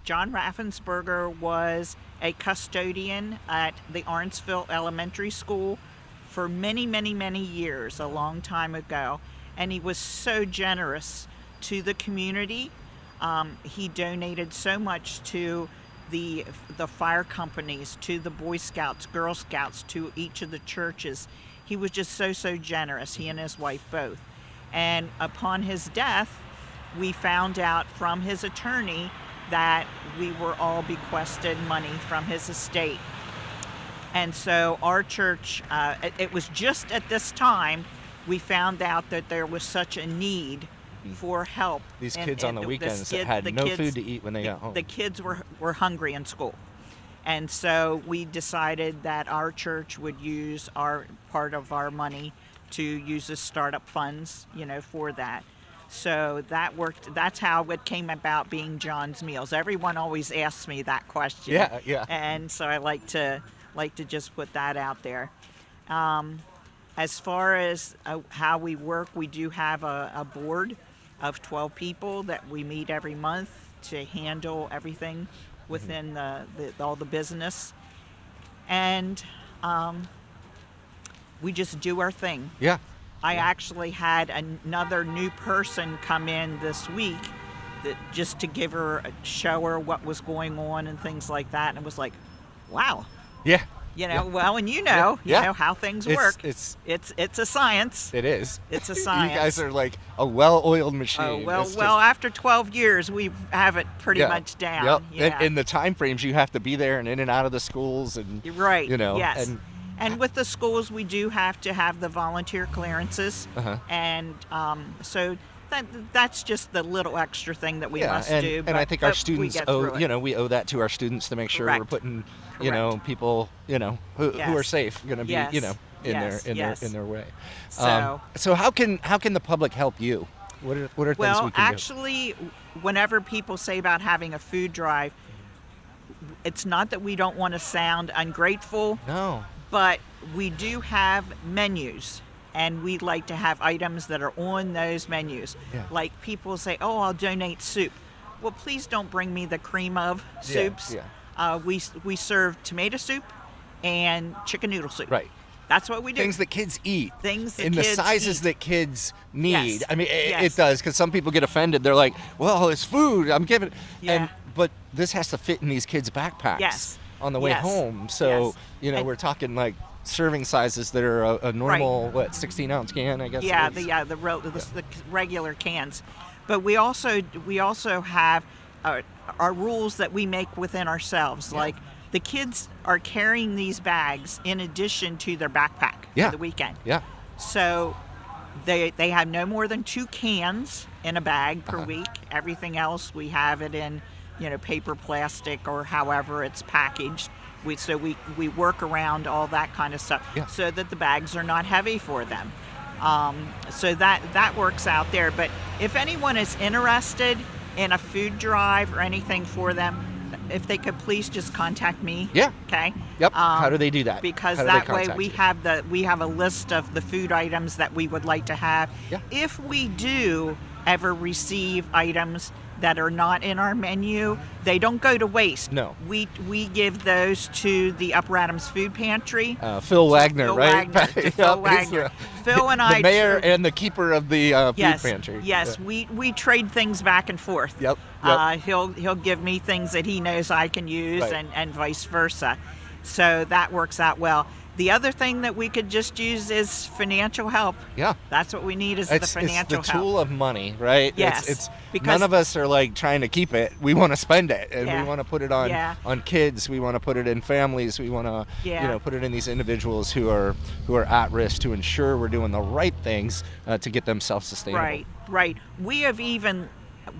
John Raffensperger was a custodian at the Arnsville Elementary School for many years, a long time ago. And he was so generous to the community. He donated so much to the fire companies, to the Boy Scouts, Girl Scouts, to each of the churches. He was just so generous, he and his wife both. And upon his death, we found out from his attorney that we were all bequested money from his estate. And so our church, it was just at this time we found out that there was such a need for help. These And- kids on and the weekends that had no food to eat when they got home. The kids were hungry in school. And so we decided that our church would use our part of our money to use as startup funds, for that. So that worked. That's how it came about being John's Meals. Everyone always asks me that question. Yeah, yeah. And so I like to just put that out there. As far as how we work, we do have a board of 12 people that we meet every month to handle everything within all the business. And we just do our thing. Yeah. I actually had another new person come in this week just to show her what was going on and things like that. And it was like, wow. Yeah. Well, and you know how things work. It's a science. It is. It's a science. You guys are like a well-oiled machine. Well, after 12 years, we have it pretty much down. Yep. Yeah. In the time frames you have to be there and in and out of the schools and You're right. Yes. And with the schools, we do have to have the volunteer clearances, and so that's just the little extra thing that we must do. And I think our students we owe that to our students to make sure we're putting people who are safe going to be in their way. So how can the public help you? What are things we can do? Actually, whenever people say about having a food drive, it's not that we don't want to sound ungrateful. No. But we do have menus, and we'd like to have items that are on those menus. Yeah. Like people say, oh, I'll donate soup. Well, please don't bring me the cream of soups. Yeah. We serve tomato soup and chicken noodle soup. Right. That's what we do. Things that kids eat. Things that in kids the sizes eat. that kids need. Yes. I mean, it does, because some people get offended. They're like, well, it's food. I'm giving. Yeah. But this has to fit in these kids' backpacks. Yes. On the way home. So, we're talking like serving sizes that are a normal, 16-ounce can, I guess. Yeah, the regular cans. But we also have our rules that we make within ourselves. Yeah. Like the kids are carrying these bags in addition to their backpack for the weekend. Yeah. So they have no more than 2 cans in a bag per week. Everything else we have it in paper, plastic, or however it's packaged. We work around all that kind of stuff so that the bags are not heavy for them. So that works out there. But if anyone is interested in a food drive or anything for them, if they could please just contact me. Yeah. Okay. Yep. How do they do that? Because How do that they way contact we have a list of the food items that we would like to have. Yeah. If we do ever receive items that are not in our menu, they don't go to waste. No. We give those to the Upper Adams Food Pantry. Phil Wagner, Phil right? Wagner, to Phil Wagner. Phil and I, the mayor and the keeper of the food pantry. Yes, Yeah. we trade things back and forth. Yep. He'll give me things that he knows I can use, Right. and vice versa. So that works out well. The other thing that we could just use is financial help. Yeah. That's what we need is the financial it's the help. tool of money, right? Yes, It's because- none of us are like trying to keep it. We want to spend it, and Yeah. we want to put it on kids. We want to put it in families. We want to put it in these individuals who are at risk, to ensure we're doing the right things to get them self-sustainable. Right.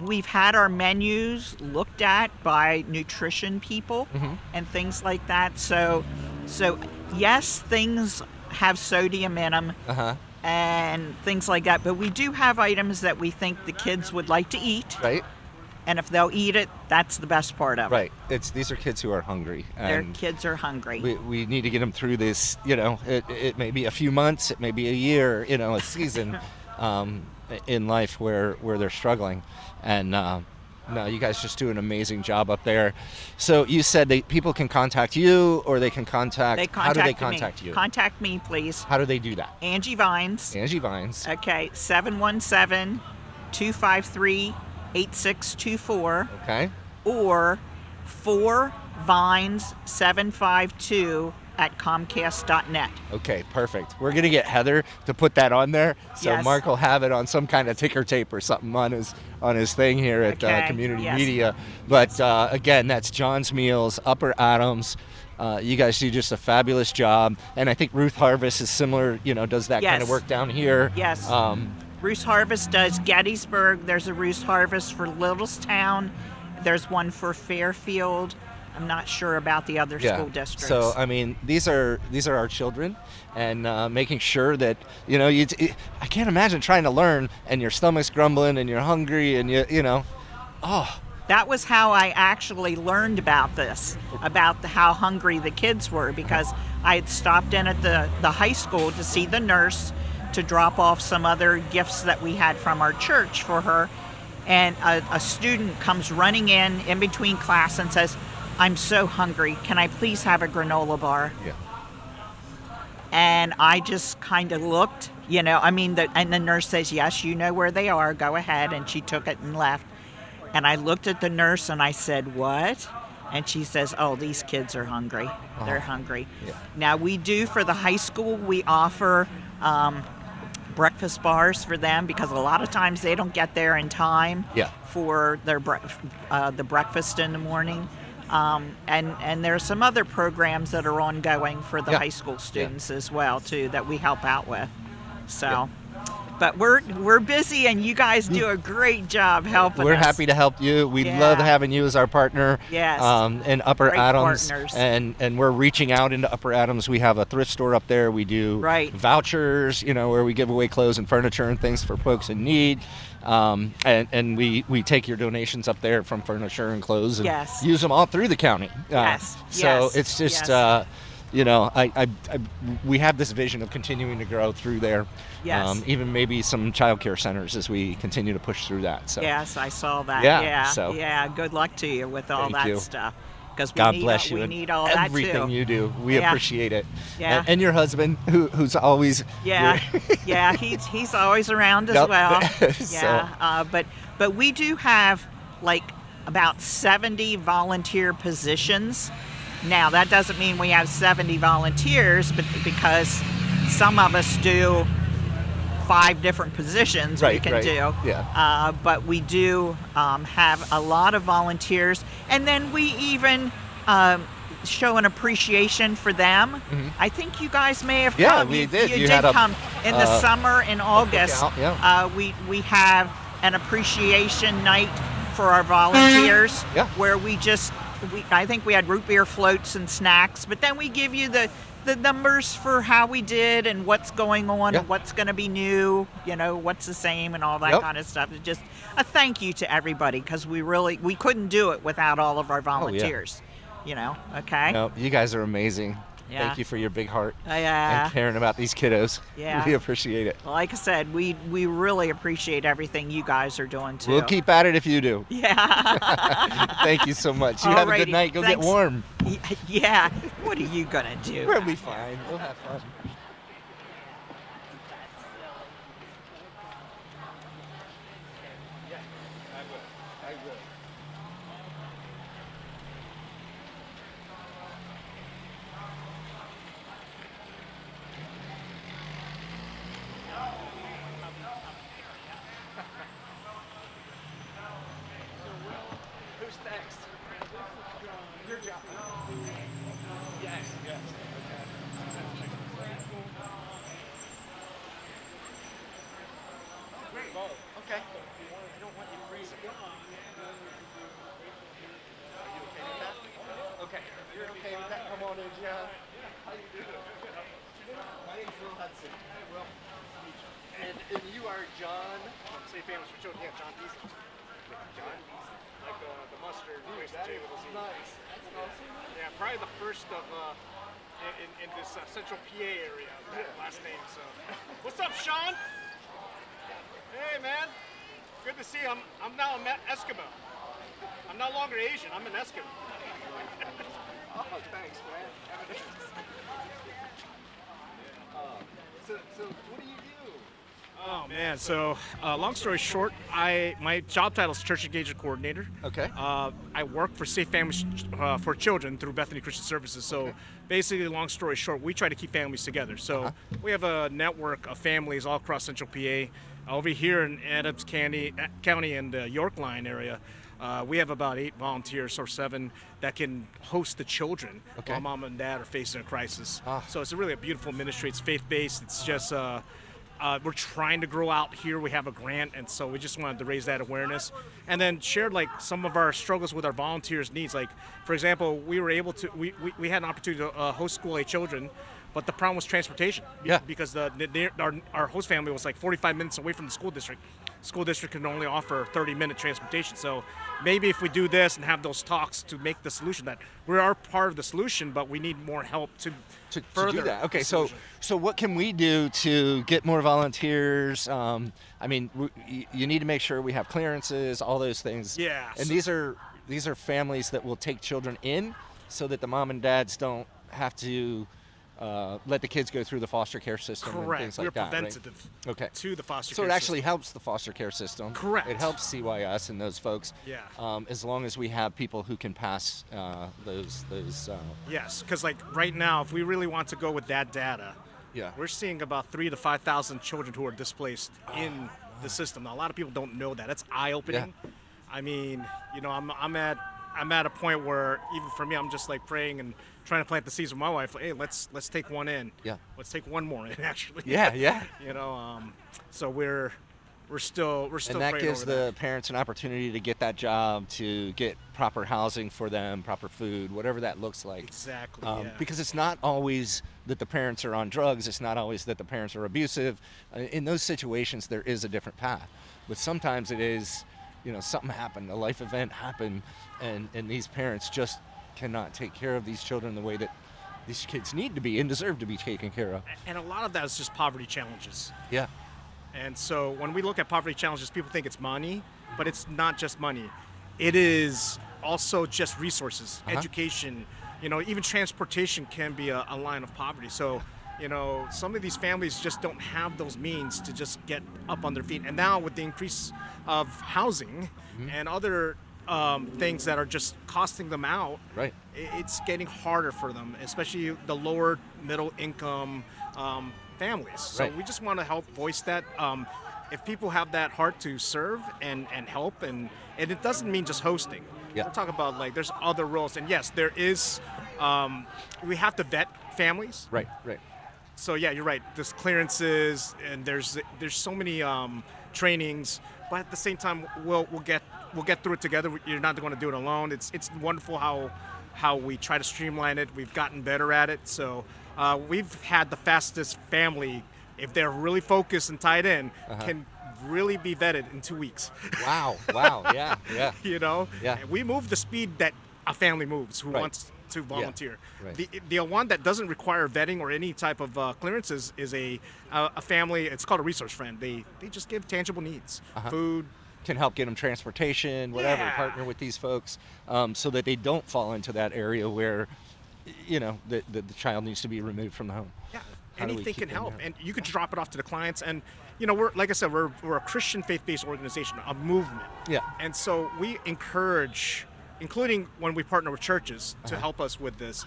We've had our menus looked at by nutrition people and things like that. So yes, things have sodium in them and things like that. But we do have items that we think the kids would like to eat. Right. And if they'll eat it, that's the best part of it. Right. These are kids who are hungry. Their And kids are hungry. we need to get them through this. It may be a few months, it may be a year, a season in life where they're struggling. And no, you guys just do an amazing job up there. So you said people can contact you, or they can contact. How do they contact you? Contact me, please. How do they do that? Angie Vines. Angie Vines. Okay, 717-253-8624. Okay. Or 4vines752@comcast.net. Okay, perfect. We're gonna get Heather to put that on there, so Yes. Mark will have it on some kind of ticker tape or something on his thing here at Okay, Community yes. Media. But again, that's John's Meals, Upper Adams. You guys do just a fabulous job, and I think Ruth Harvest is similar. Does that kind of Yes. work down here? Yes. Roos Harvest does Gettysburg. There's a Roos Harvest for Littlestown. There's one for Fairfield. I'm not sure about the other school districts. So I mean, these are our children, and making sure that I can't imagine trying to learn and your stomach's grumbling and you're hungry and that was how I actually learned about this, about how hungry the kids were, because I had stopped in at the high school to see the nurse to drop off some other gifts that we had from our church for her, and a student comes running in between class and says, "I'm so hungry. Can I please have a granola bar?" Yeah. And I just kind of looked, and the nurse says, "Yes, you know where they are. Go ahead." And she took it and left. And I looked at the nurse and I said, "What?" And she says, "Oh, these kids are hungry. They're hungry." Yeah. Now, we do for the high school, we offer breakfast bars for them, because a lot of times they don't get there in time for their the breakfast in the morning. And there are some other programs that are ongoing for the high school students as well, too, that we help out with. So, but we're busy, and you guys do a great job helping We're us. happy to help you. We love having you as our partner. Yes. In Upper Great Adams, partners. and we're reaching out into Upper Adams. We have a thrift store up there. We do vouchers, where we give away clothes and furniture and things for folks in need. And we take your donations up there from furniture and clothes and use them all through the county. So it's just we have this vision of continuing to grow through there. Yes. Even maybe some child care centers as we continue to push through that. So Yes, I saw that. Yeah. Good luck to you with all Thank that you. stuff. Because God bless you. We and need all that too. everything you do. We appreciate it. Yeah. And your husband, who's always he's always around as well. But we do have like about 70 volunteer positions. Now that doesn't mean we have 70 volunteers, but because some of us do 5 different positions we can do. Yeah. But we do have a lot of volunteers, and then we even show an appreciation for them. Mm-hmm. I think you guys may have come. Yeah, we did. You You did had a, come in the summer in August. cookout, We have an appreciation night for our volunteers, where I think we had root beer floats and snacks, but then we give you the numbers for how we did and what's going on and what's going to be new, what's the same and all that kind of stuff. It's just a thank you to everybody, because we couldn't do it without all of our volunteers. Okay? No, you guys are amazing. Yeah. Thank you for your big heart Yeah. and caring about these kiddos. Yeah. We appreciate it. Like I said, we really appreciate everything you guys are doing too. We'll keep at it if you do. Yeah. Thank you so much. You have a good Alrighty, night. Go thanks. get warm. Yeah. What are you gonna do? We'll be fine. We'll have fun. Who's next? Your job. Yes, yes. Great. Okay. I don't want you freezing. Are you okay with that? Okay. You're okay with that? Come on in, John. How you doing? My name's Will Hudson. Will. And you are John from Safe Families for Children. Yeah, John Beasley. John Beasley. Like the mustard place that Jay was nice. That's awesome. Yeah, probably the first of in this central PA area. That last name. So, what's up, Sean? Hey, man. Good to see you. I'm now an Eskimo. I'm no longer Asian. I'm an Eskimo. Oh, thanks, man. So what do you do? Oh man, so long story short, my job title is Church Engagement Coordinator. Okay. I work for Safe Families for Children through Bethany Christian Services. So basically, long story short, we try to keep families together. So we have a network of families all across Central PA. Over here in Adams County and York Line area, We have about 8 volunteers or 7 that can host the children Okay. while mom and dad are facing a crisis. Ah. So it's really a beautiful ministry. It's faith-based. It's just we're trying to grow out here. We have a grant, and so we just wanted to raise that awareness, and then shared like some of our struggles with our volunteers' needs. Like, for example, we were able to we had an opportunity to host school-age children, but the problem was transportation. Yeah. Because our host family was like 45 minutes away from the school district. School district can only offer 30-minute transportation. So maybe if we do this and have those talks to make the solution, that we are part of the solution, but we need more help to further do that. Okay, the so solution. what can we do to get more volunteers? I mean, you need to make sure we have clearances, all those things. Yeah, And so- these are families that will take children in, so that the mom and dads don't have to let the kids go through the foster care system and Correct. things like We're that. Right? preventative Okay. to the foster So care it actually system. helps the foster care system. Correct. It helps CYS and those folks. Yeah. As long as we have people who can pass those. Yes, because like right now, if we really want to go with that data, Yeah. we're seeing about 3,000 to 5,000 children who are displaced in the system. Now, a lot of people don't know that. That's eye-opening. Yeah. I mean, you know, I'm at a point where even for me, I'm just like praying and trying to plant the seeds with my wife. Hey, let's take one in. Yeah. Let's take one more in, actually. Yeah, yeah. You know, so we're still And that praying gives over the that. parents an opportunity to get that job, to get proper housing for them, proper food, whatever that looks like. Exactly. Yeah. Because it's not always that the parents are on drugs. It's not always that the parents are abusive. In those situations, there is a different path. But sometimes it is, you know, something happened, a life event happened, and these parents just cannot take care of these children the way that these kids need to be and deserve to be taken care of. And a lot of that is just poverty challenges. Yeah. And so when we look at poverty challenges, people think it's money, but it's not just money. It is also just resources, education, you know, even transportation can be a line of poverty. So, you know, some of these families just don't have those means to just get up on their feet. And now with the increase of housing and other things that are just costing them out, Right. it's getting harder for them, especially the lower middle income families. So Right. we just want to help voice that. If people have that heart to serve and help, and it doesn't mean just hosting. Yeah. We're talking about like there's other roles, and yes, there is. We have to vet families. Right, right. So yeah, you're right. There's clearances, and there's so many trainings, but at the same time, we'll get through it together. You're not going to do it alone. It's wonderful how we try to streamline it. We've gotten better at it. So we've had the fastest family, if they're really focused and tied in, can really be vetted in 2 weeks. Wow, yeah, yeah. You know, Yeah. And we move the speed that a family moves who Right. wants to volunteer. Right. The one that doesn't require vetting or any type of clearances is a family. It's called a resource friend. They just give tangible needs, food. Can help get them transportation, whatever, Yeah. partner with these folks, so that they don't fall into that area where, you know, the child needs to be removed from the home. Yeah, How do we anything keep can them help, there? and you could drop it off to the clients. And you know, we're like I said, we're a Christian faith-based organization, a movement. Yeah. And so we encourage, including when we partner with churches to help us with this,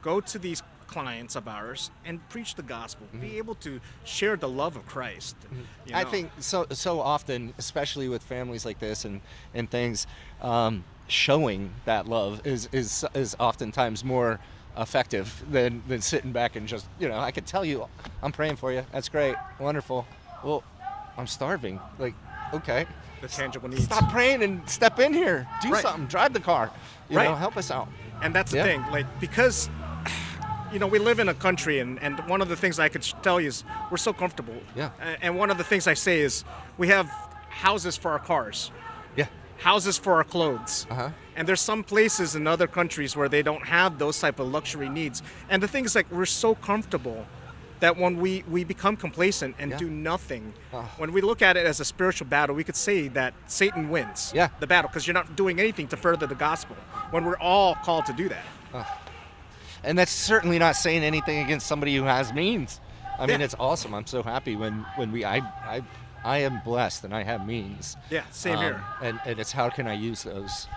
go to these clients of ours and preach the gospel. Be able to share the love of Christ. You I know. think so often, especially with families like this and things, showing that love is oftentimes more effective than sitting back and just, you know, I could tell you, I'm praying for you. That's great, wonderful. Well, I'm starving. Like, okay. the tangible needs. Stop praying and step in here. Do Right. something. Drive the car. You Right. know, help us out. And that's the Yeah. thing, like, because, you know, we live in a country, and one of the things I could tell you is we're so comfortable. Yeah. And one of the things I say is we have houses for our cars, Yeah. houses for our clothes. Uh-huh. And there's some places in other countries where they don't have those type of luxury needs. And the thing is, like, we're so comfortable that when we become complacent and Yeah. do nothing, Oh. when we look at it as a spiritual battle, we could say that Satan wins Yeah. the battle because you're not doing anything to further the gospel when we're all called to do that. And that's certainly not saying anything against somebody who has means. I mean, Yeah. it's awesome. I'm so happy when I am blessed and I have means. Yeah, same here. And it's how can I use those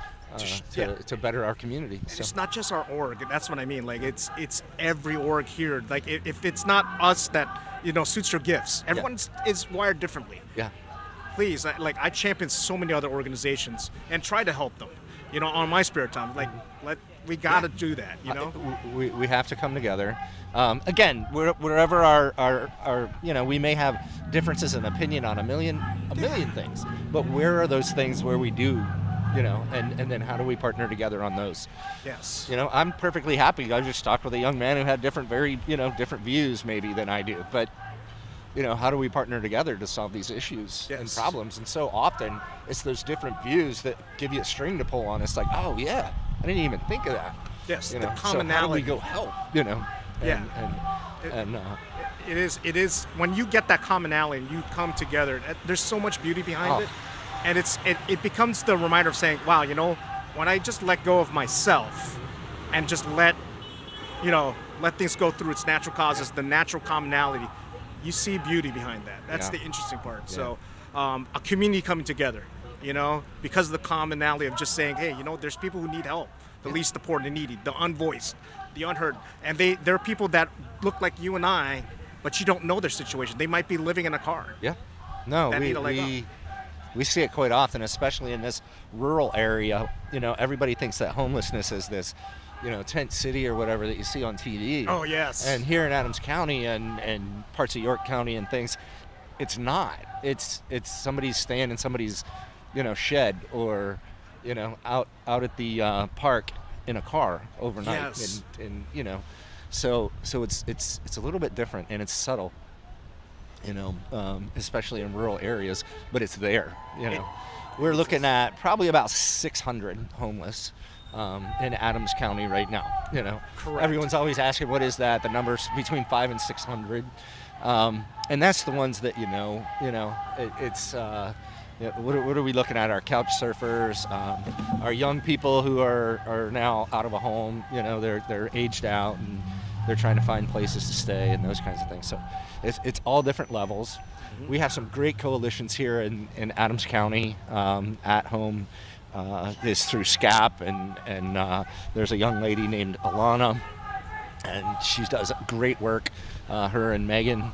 Yeah. to better our community. And So, it's not just our org. That's what I mean. Like it's every org here. Like if it's not us that, you know, suits your gifts. Everyone is wired differently. yeah. please, I champion so many other organizations and try to help them, on my spare time. We got to do that, We have to come together. Again, wherever our we may have differences in opinion on a million things, but where are those things where we do, and then how do we partner together on those? Yes. I'm perfectly happy. I just talked with a young man who had different views maybe than I do, but how do we partner together to solve these issues and problems? And so often it's those different views that give you a string to pull on. It's like, oh yeah, I didn't even think of that. Yes, the So commonality. how do we go help? It is when you get that commonality and you come together, there's so much beauty behind it. And it becomes the reminder of saying, wow, when I just let go of myself and just let things go through its natural causes, the natural commonality, you see beauty behind that. That's the interesting part. Yeah. So a community coming together, because of the commonality of just saying, hey, there's people who need help, the least, the poor, the needy, the unvoiced, the unheard. And there are people that look like you and I, but you don't know their situation. They might be living in a car. Yeah. No, we see it quite often, especially in this rural area. Everybody thinks that homelessness is this, tent city or whatever that you see on TV. Oh, yes. And here in Adams County and parts of York County and things, it's not. It's somebody's staying in somebody's, shed or, out at the park in a car overnight. Yes. And so it's a little bit different and it's subtle. Especially in rural areas, but it's there. We're looking at probably about 600 homeless in Adams County right now. Correct. Everyone's always asking, what is that? The number's between 500 and 600, and that's the ones that it's. What are we looking at? Our couch surfers, our young people who are now out of a home. They're aged out and they're trying to find places to stay and those kinds of things. So it's all different levels. Mm-hmm. We have some great coalitions here in Adams County. At Home is through SCAP, and there's a young lady named Alana, and she does great work. Her and Megan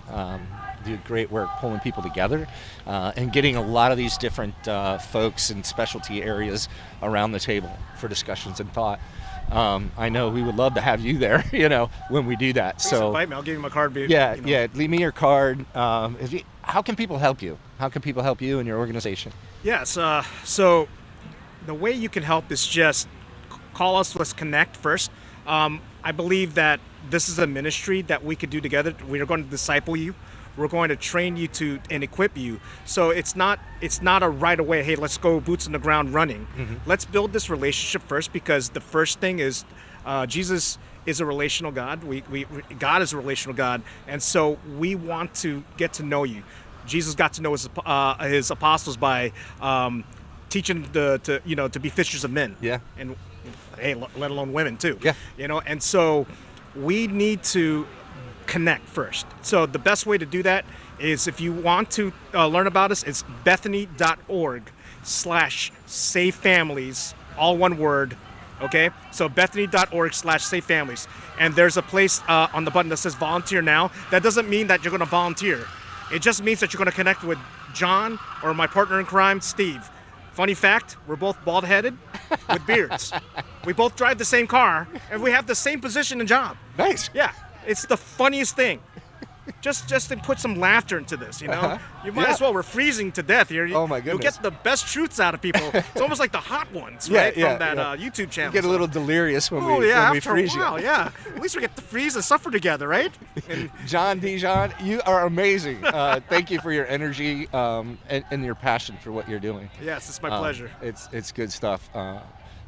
do great work pulling people together and getting a lot of these different folks in specialty areas around the table for discussions and thought. I know we would love to have you there, when we do that. Please so invite me. I'll give you my card. Yeah. Leave me your card. How can people help you? How can people help you and your organization? Yes. So the way you can help is just call us. Let's connect first. I believe that this is a ministry that we could do together. We are going to disciple you. We're going to train you and equip you. So it's not a right away, hey, let's go boots on the ground running. Mm-hmm. Let's build this relationship first, because the first thing is Jesus is a relational God. God is a relational God. And so we want to get to know you. Jesus got to know his apostles by teaching them to be fishers of men. Yeah. And hey, let alone women too. Yeah. And so we need to connect first. So the best way to do that is, if you want to learn about us, it's bethany.org/safefamilies, all one word. Okay, so bethany.org/safefamilies, and there's a place on the button that says volunteer now. That doesn't mean that you're going to volunteer. It just means that you're going to connect with John or my partner in crime, Steve. Funny fact, we're both bald-headed with beards. We both drive the same car, and we have the same position and job. Nice. Yeah. It's the funniest thing. Just to put some laughter into this, Uh-huh. You might as well. We're freezing to death here. Oh my goodness. You'll get the best truths out of people. It's almost like the hot ones, right? From that YouTube channel. You get a little delirious when we after freeze a while, you. yeah. At least we get to freeze and suffer together, right? And John Dijon, you are amazing. Thank you for your energy and your passion for what you're doing. yes, it's my pleasure. It's good stuff.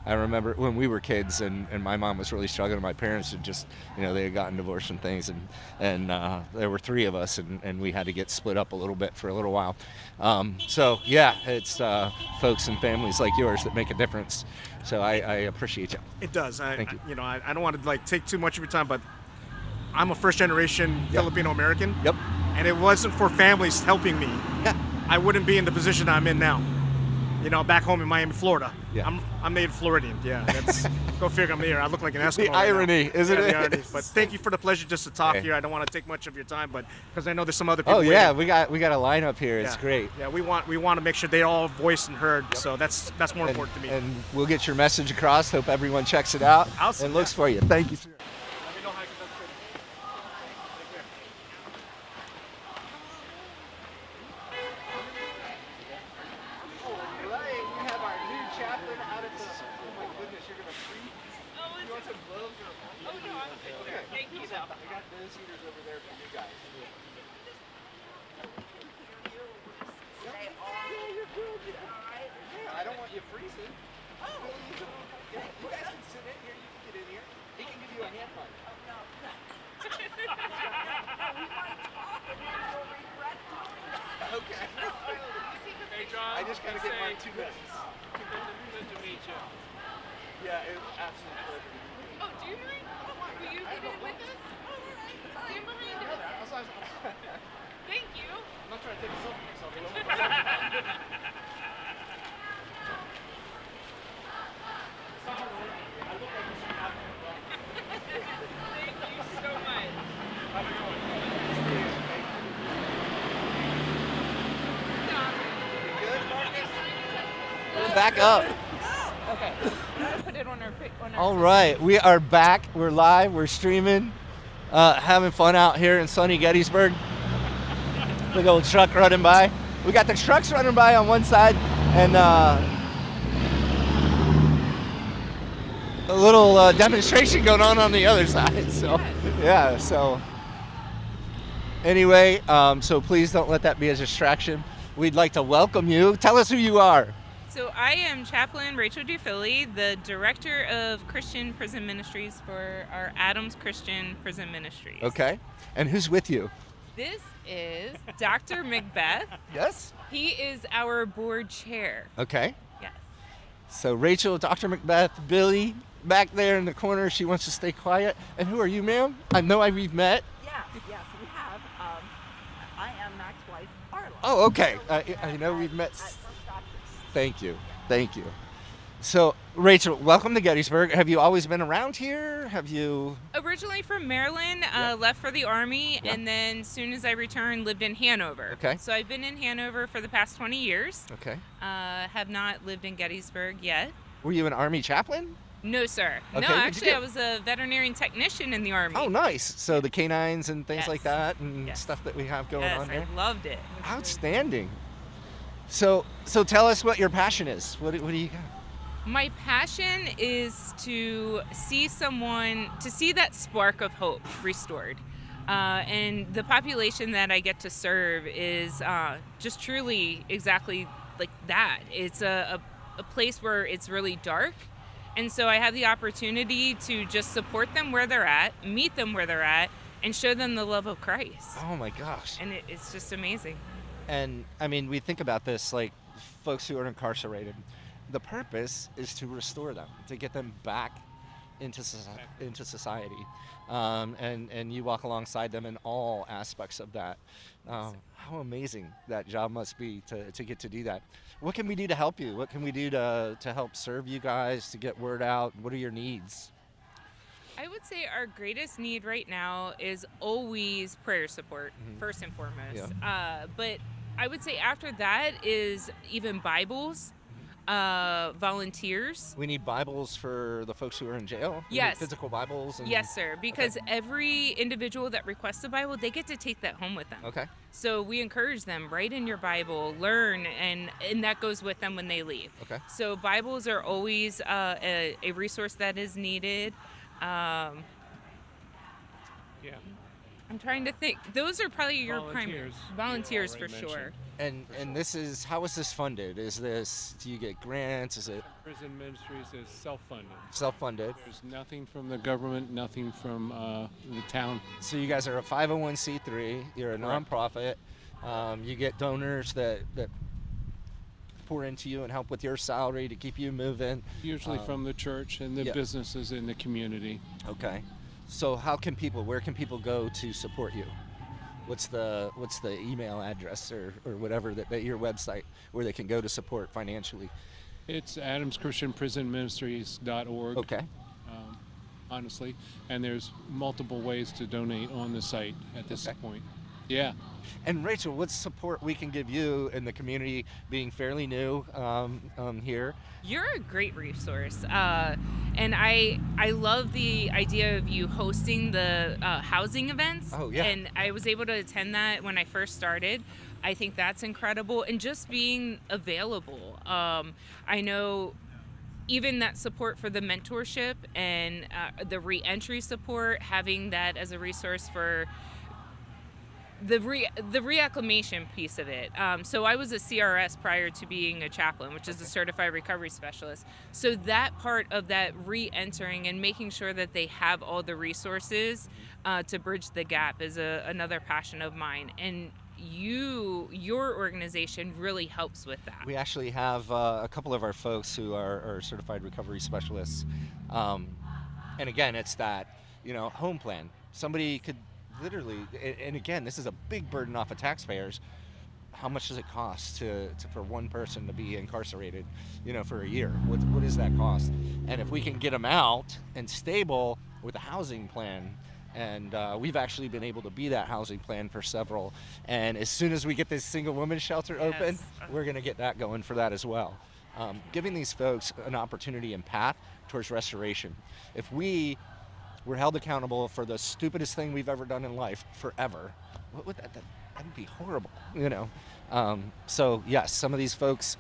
I remember when we were kids and my mom was really struggling. My parents had just, they had gotten divorced and things, and there were three of us, and we had to get split up a little bit for a little while. It's folks and families like yours that make a difference. So I appreciate you. It does. Thank you. I don't want to take too much of your time, but I'm a first-generation Filipino American. Yep. And it wasn't for families helping me, I wouldn't be in the position I'm in now. back home in Miami, Florida. Yeah. I'm native Floridian. Yeah, that's go figure. I'm here. I look like an Eskimo. The right now. irony, isn't Yeah, it? the irony. But thank you for the pleasure just to talk Hey. here. I don't want to take much of your time, but because I know there's some other people. Oh yeah, waiting. we got a lineup here. It's Yeah. great. Yeah, we want to make sure they all voiced and heard. So that's more And, important to me. and we'll get your message across. Hope everyone checks it out Awesome, and looks for you. Thank you, sir. Let me know how I can best fit in. Take care. We have our new chaplain out at the. Oh my goodness, you're gonna freeze. You want some gloves or? Oh no, I'm okay. Thank you. I got those heaters over there for you guys. Yeah, I don't want you freezing. Oh. Yeah, you guys can sit in here. You can get in here. He can give you a hand mic. Okay. Hey, John. I just gotta get my 2 minutes. Good to meet you. Yeah, it was absolutely pleasure. Oh, do you mind? Will you get in with us? Oh, all right. Stand behind us. Thank you. I'm not trying to take a selfie myself. But Thank you so much. back up. Okay. Put it on our All right, we are back. We're live. We're streaming, having fun out here in sunny Gettysburg. Big old truck running by. We got the trucks running by on one side, and a little demonstration going on the other side. So, yeah. So, anyway, so please don't let that be a distraction. We'd like to welcome you. Tell us who you are. So I am Chaplain Rachel DeFilly, the Director of Christian Prison Ministries for our Adams Christian Prison Ministries. Okay. And who's with you? This is Dr. Macbeth. Yes. He is our board chair. Okay. Yes. So Rachel, Dr. Macbeth, Billy, back there in the corner. She wants to stay quiet. And who are you, ma'am? I know we've met. Yes, we have. I am Mac's wife, Arla. Oh, okay. I know we've met. Thank you. Thank you. So, Rachel, welcome to Gettysburg. Have you always been around here? Have you? Originally from Maryland, left for the Army, and then as soon as I returned, lived in Hanover. Okay. So I've been in Hanover for the past 20 years. Okay. Have not lived in Gettysburg yet. Were you an Army chaplain? No, sir. Okay, No, what'd you actually, do? I was a veterinarian technician in the Army. Oh, nice. So the canines and things Yes. like that and Yes. stuff that we have going Yes, on there. I loved it. Outstanding. So tell us what your passion is. What do you got? My passion is to see that spark of hope restored. And the population that I get to serve is just truly exactly like that. It's a place where it's really dark. And so I have the opportunity to just support them where they're at, meet them where they're at, and show them the love of Christ. Oh my gosh. And it's just amazing. And I mean, we think about this like folks who are incarcerated. The purpose is to restore them, to get them back into society, and you walk alongside them in all aspects of that. How amazing that job must be to get to do that. What can we do to help you? What can we do to help serve you guys, to get word out? What are your needs? I would say our greatest need right now is always prayer support, first and foremost. Yeah. But I would say after that is even Bibles, volunteers. We need Bibles for the folks who are in jail. We need Yes. physical Bibles. And, Yes, sir. Because every individual that requests a Bible, they get to take that home with them. Okay. So we encourage them, write in your Bible, learn, and that goes with them when they leave. Okay. So Bibles are always a resource that is needed. Yeah. I'm trying to think. Those are probably your primary Volunteers. volunteers You for already sure. mentioned. And this is, how is this funded? Do you get grants? Is it Prison Ministries is self-funded. self-funded? There's nothing from the government, nothing from the town. So you guys are a 501c3. You're a Correct. nonprofit. You get donors that pour into you and help with your salary to keep you moving. Usually from the church and the yeah. businesses in the community. Okay. So where can people go to support you? what's the email address or whatever that your website where they can go to support financially? It's adamschristianprisonministries.org. Okay. Honestly, and there's multiple ways to donate on the site at this point. Yeah. And Rachel, what support we can give you in the community, being fairly new here? You're a great resource, and I love the idea of you hosting the housing events. Oh, yeah. And I was able to attend that when I first started. I think that's incredible, and just being available. I know even that support for the mentorship and the re-entry support, having that as a resource for the reacclimation piece of it. So I was a CRS prior to being a chaplain, which is a certified recovery specialist. So that part of that re-entering and making sure that they have all the resources to bridge the gap is another passion of mine. And your organization really helps with that. We actually have a couple of our folks who are certified recovery specialists. And again, it's that, home plan. Somebody could literally, and again, this is a big burden off of taxpayers. How much does it cost for one person to be incarcerated, for a year? What does that cost? And if we can get them out and stable with a housing plan, and we've actually been able to be that housing plan for several. And as soon as we get this single women's shelter open, we're going to get that going for that as well. Giving these folks an opportunity and path towards restoration. If we were held accountable for the stupidest thing we've ever done in life forever, what would that would be horrible, So yes, some of these folks,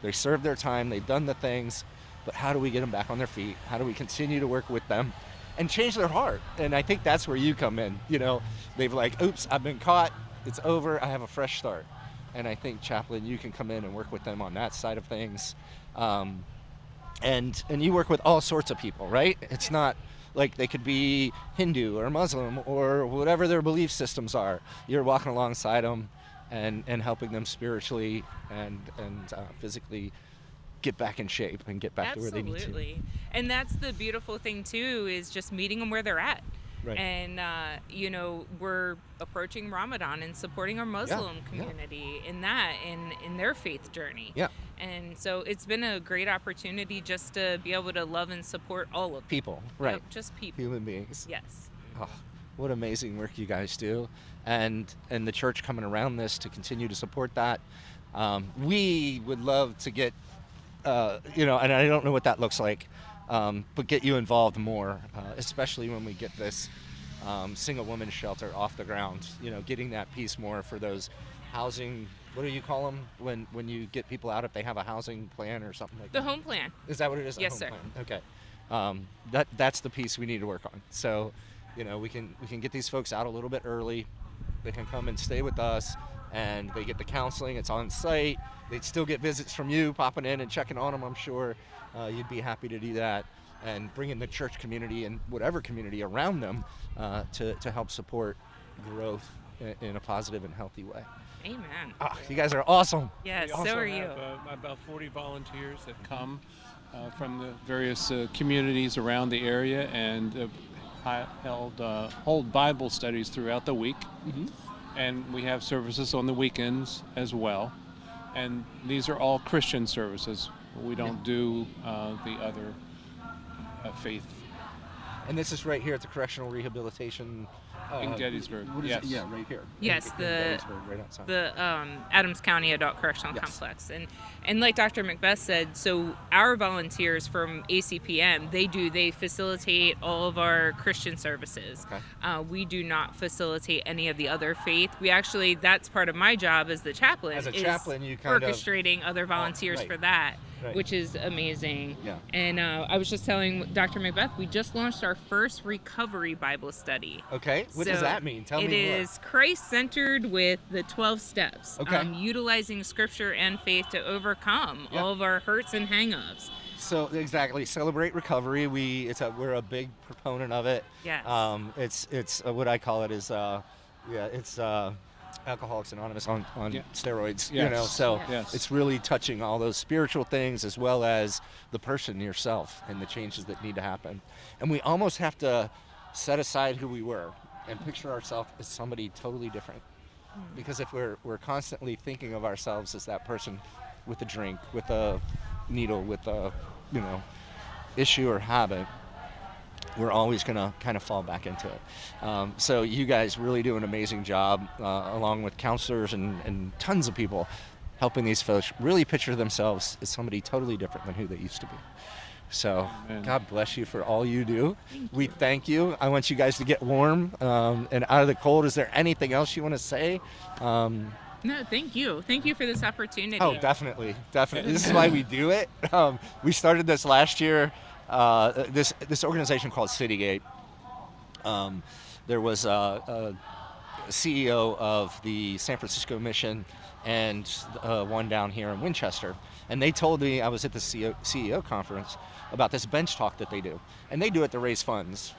they served their time, they've done the things, but how do we get them back on their feet? How do we continue to work with them and change their heart? And I think that's where you come in. They've like, oops, I've been caught, it's over, I have a fresh start. And I think, Chaplain, you can come in and work with them on that side of things. And you work with all sorts of people, right? It's not like they could be Hindu or Muslim or whatever their belief systems are. You're walking alongside them and helping them spiritually and physically get back in shape and get back to where they need to. Absolutely. And that's the beautiful thing too, is just meeting them where they're at. Right. And we're approaching Ramadan and supporting our Muslim community in that, in their faith journey. Yeah. And so it's been a great opportunity just to be able to love and support all of people. Right. Just people. Human beings. Yes. Oh, what amazing work you guys do, and the church coming around this to continue to support that. We would love to get, and I don't know what that looks like, but get you involved more, especially when we get this single woman shelter off the ground. Getting that piece more for those housing. What do you call them when you get people out if they have a housing plan or something like that? The home plan. Is that what it is? Yes, home sir. Plan. Okay. That's the piece we need to work on. So, we can get these folks out a little bit early. They can come and stay with us, and they get the counseling. It's on site. They'd still get visits from you, popping in and checking on them. I'm sure you'd be happy to do that, and bringing the church community and whatever community around them to help support growth in a positive and healthy way. Amen. You guys are awesome. Yes, We also so are you. have about 40 volunteers that come from the various communities around the area and hold Bible studies throughout the week. Mm-hmm. And we have services on the weekends as well. And these are all Christian services. We don't do the other faith. And this is right here at the Correctional Rehabilitation in Gettysburg. What is Yes. it? Yeah, right here. Yes, in Gettysburg, right outside. the Adams County Adult Correctional Complex, and like Dr. Macbeth said, so our volunteers from ACPM, they facilitate all of our Christian services. Okay. We do not facilitate any of the other faith. We actually, that's part of my job as the chaplain. As a is chaplain, you kind of orchestrating other volunteers right. for that. Right. Which is amazing. Yeah. And I was just telling Dr. Macbeth, we just launched our first recovery Bible study. Okay. What does that mean? Tell me more. It is Christ-centered with the 12 steps. Okay. Utilizing scripture and faith to overcome all of our hurts and hang-ups. So exactly, celebrate recovery. We're a big proponent of it. Yes. It's what I call it is it's Alcoholics Anonymous on steroids. Yes. So Yes. it's really touching all those spiritual things as well as the person yourself and the changes that need to happen. And we almost have to set aside who we were and picture ourselves as somebody totally different. Because if we're constantly thinking of ourselves as that person with a drink, with a needle, with a, you know, issue or habit, we're always going to kind of fall back into it. So you guys really do an amazing job, along with counselors and tons of people, helping these folks really picture themselves as somebody totally different than who they used to be. So God bless you for all you do. We thank you. I want you guys to get warm and out of the cold. Is there anything else you want to say? No, thank you. Thank you for this opportunity. Oh, definitely. This is why we do it. We started this last year. This organization called Citygate. There was a CEO of the San Francisco Mission and one down here in Winchester. And they told me, I was at the CEO conference, about this bench talk that they do. And they do it to raise funds.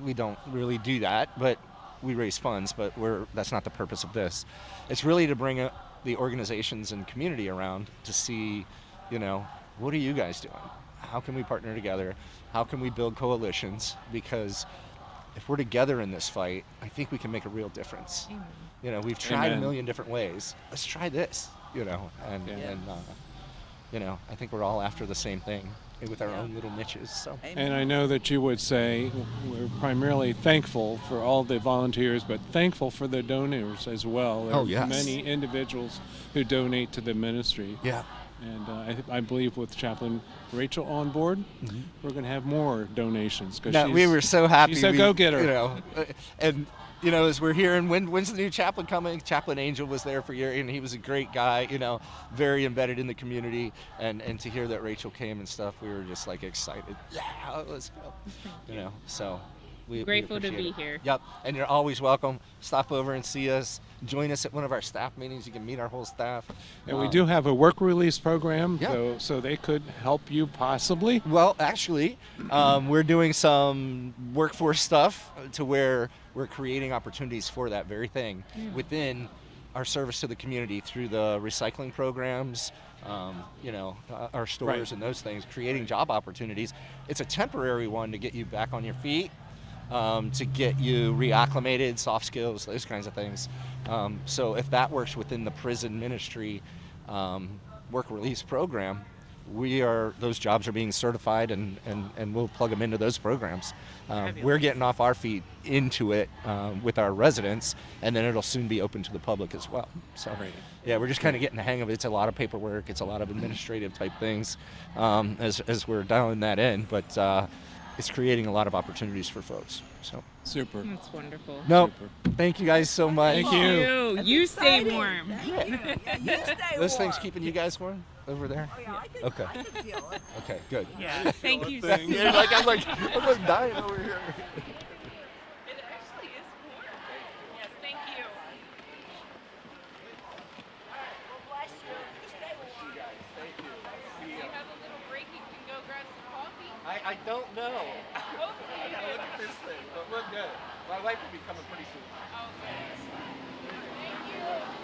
We don't really do that, but we raise funds, but that's not the purpose of this. It's really to bring the organizations and community around to see, you know, what are you guys doing? How can we partner together? How can we build coalitions? Because if we're together in this fight, I think we can make a real difference. Amen. You know, we've tried a million different ways. Let's try this, you know, and you know, I think we're all after the same thing with our own little niches. So. And I know that you would say we're primarily thankful for all the volunteers, but thankful for the donors as well. There are many individuals who donate to the ministry. Yeah. And I believe with Chaplain Rachel on board, we're going to have more donations. No, we were so happy. She's a go-getter. You know, and you know, as we're hearing, when's the new chaplain coming? Chaplain Angel was there for a year, and he was a great guy. You know, very embedded in the community. And to hear that Rachel came and stuff, we were just like excited. Yeah, let's go. You know, so. We grateful to be here. Yep, and you're always welcome. Stop over and see us. Join us at one of our staff meetings. You can meet our whole staff. And we do have a work release program, so they could help you possibly. Well, actually, we're doing some workforce stuff to where we're creating opportunities for that very thing within our service to the community through the recycling programs, you know, our stores and those things, creating job opportunities. It's a temporary one to get you back on your feet. To get you reacclimated, soft skills, those kinds of things. So if that works within the prison ministry work release program, those jobs are being certified and we'll plug them into those programs. We're getting off our feet into it with our residents, and then it'll soon be open to the public as well. So yeah, we're just kind of getting the hang of it. It's a lot of paperwork. It's a lot of administrative type things as we're dialing that in, but it's creating a lot of opportunities for folks. So super. That's wonderful. No, thank you guys so much. Thank you. You stay warm. Those things keeping you guys warm over there? Oh, yeah, Okay. I can feel it. Okay, good. Yeah. Thank you. I'm like dying over here. It actually is warm. Yes, thank you. Well, bless you. You stay warm. Thank you. Do you have a little break? You can go grab some coffee. I don't know. Hopefully I gotta look at this thing, but look good. My wife will be coming pretty soon. Okay. Thank you.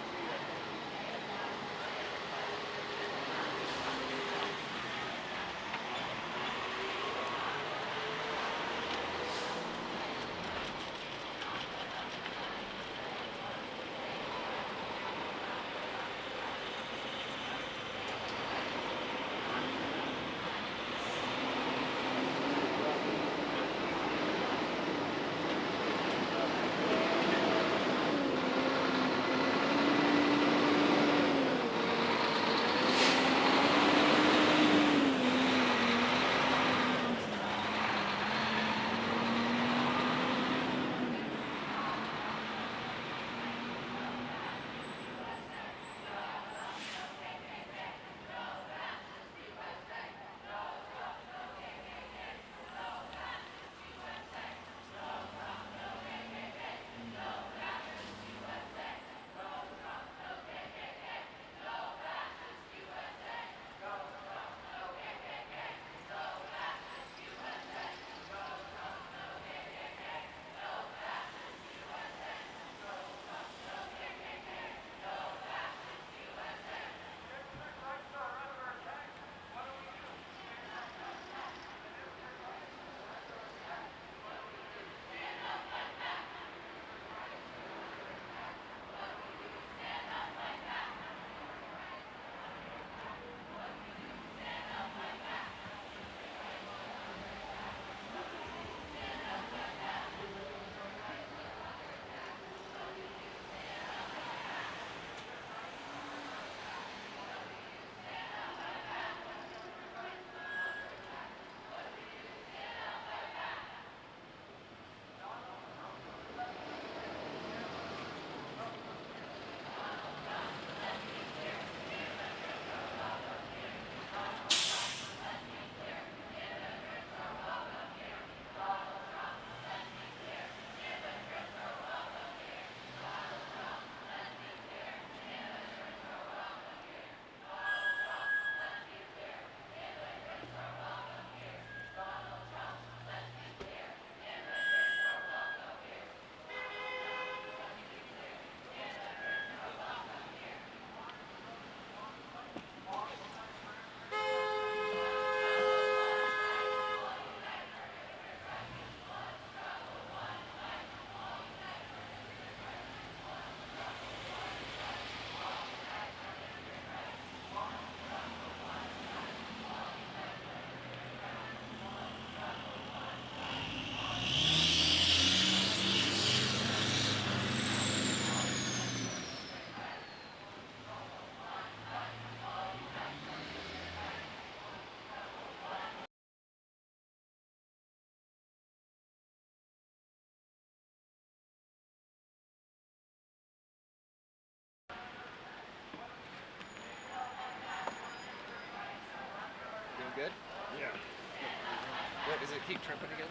keep tripping again?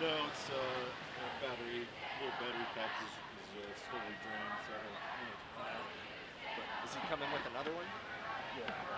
No, it's battery. Little battery pack is slowly drained, so I don't. But is he coming with another one? Yeah.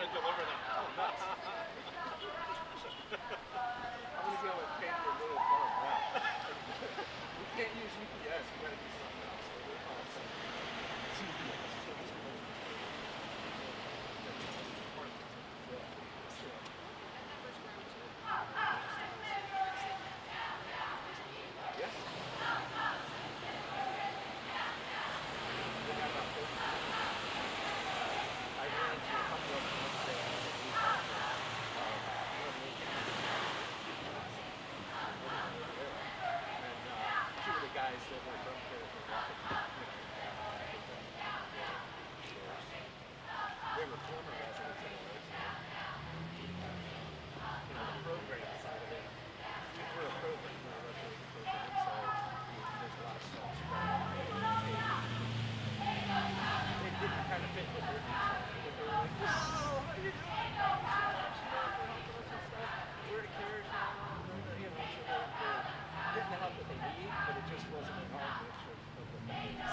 gonna deliver them. Oh, nuts. I'm gonna go and paint your little farm out. We can't use UPS. We gotta do something else. So we'll call it CPS. Yes. I ran into a couple of them yesterday. Two of the guys that were from here were walking. They were former residents anyways. You know, the program side of it. We're a program, we're a recreation program, so there's a lot of stuff. It didn't kind of fit with their needs. But they were like, "Whoa, how you doing? We're the carriers now." You know, so they're getting the help that they need, but it just wasn't in our niche of what that is.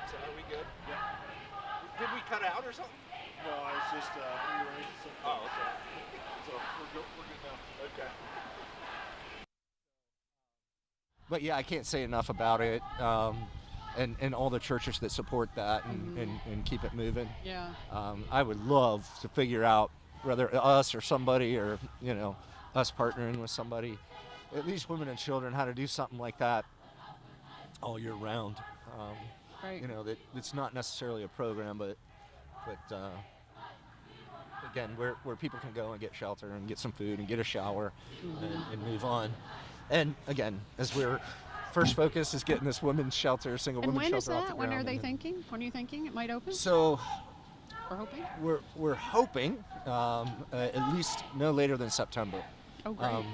So are we good? Yeah. Did we cut out or something? No, I was just rearranging some things. Oh, okay. So we're good now. Okay. But yeah, I can't say enough about it, and all the churches that support that and keep it moving. Yeah. I would love to figure out whether us or somebody, or you know, us partnering with somebody, at least women and children, how to do something like that all year round. Right. You know, that it's not necessarily a program, but again, where people can go and get shelter and get some food and get a shower and move on. And again, as we're first focus is getting this women's shelter, single And women's when is shelter off the that? When ground. are they And thinking? When are you thinking it might open? So We're hoping. we're hoping at least no later than September. Oh, great.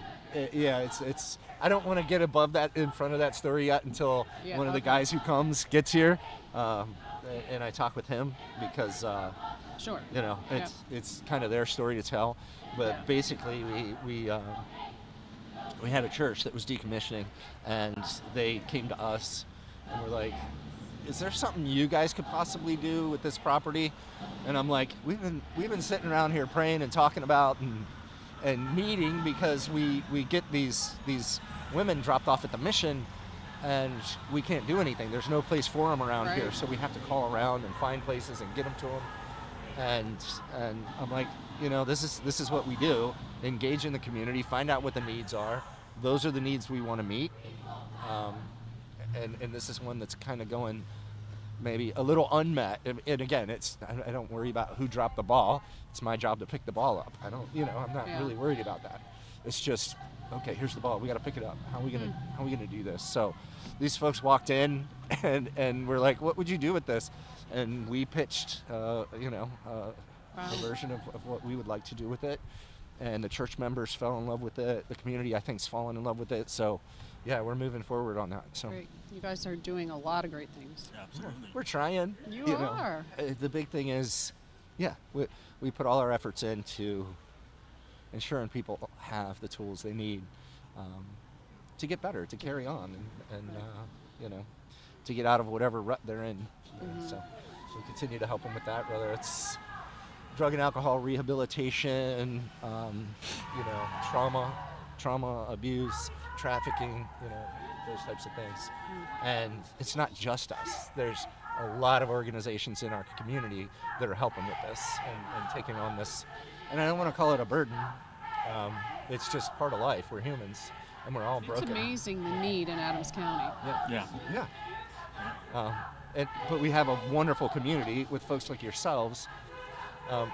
Yeah, it's. I don't want to get above that in front of that story yet until one of the guys who comes gets here, and I talk with him because Sure. you know it's kind of their story to tell. But basically, we had a church that was decommissioning, and they came to us and were like, "Is there something you guys could possibly do with this property?" And I'm like, "We've been sitting around here praying and talking about and meeting because we get these women dropped off at the mission, and we can't do anything. There's no place for them around here, so we have to call around and find places and get them to them." And I'm like, you know, this is what we do: engage in the community, find out what the needs are. Those are the needs we want to meet, and this is one that's kind of going maybe a little unmet. And again, I don't worry about who dropped the ball. It's my job to pick the ball up. I'm not really worried about that. It's just, okay, here's the ball. We got to pick it up. How are we gonna do this? So these folks walked in and we're like, what would you do with this? And we pitched, a version of what we would like to do with it. And the church members fell in love with it. The community, I think, is falling in love with it. So, yeah, we're moving forward on that. So Great. You guys are doing a lot of great things. Absolutely. we're trying. You know. are. The big thing is, we put all our efforts into ensuring people have the tools they need to get better, to carry on, and to get out of whatever rut they're in. So we continue to help them with that, whether it's drug and alcohol rehabilitation, trauma abuse, trafficking, those types of things. And it's not just us. There's a lot of organizations in our community that are helping with this and taking on this. And I don't want to call it a burden. It's just part of life. We're humans, and we're all broken. It's amazing the need in Adams County. Yeah. But we have a wonderful community with folks like yourselves.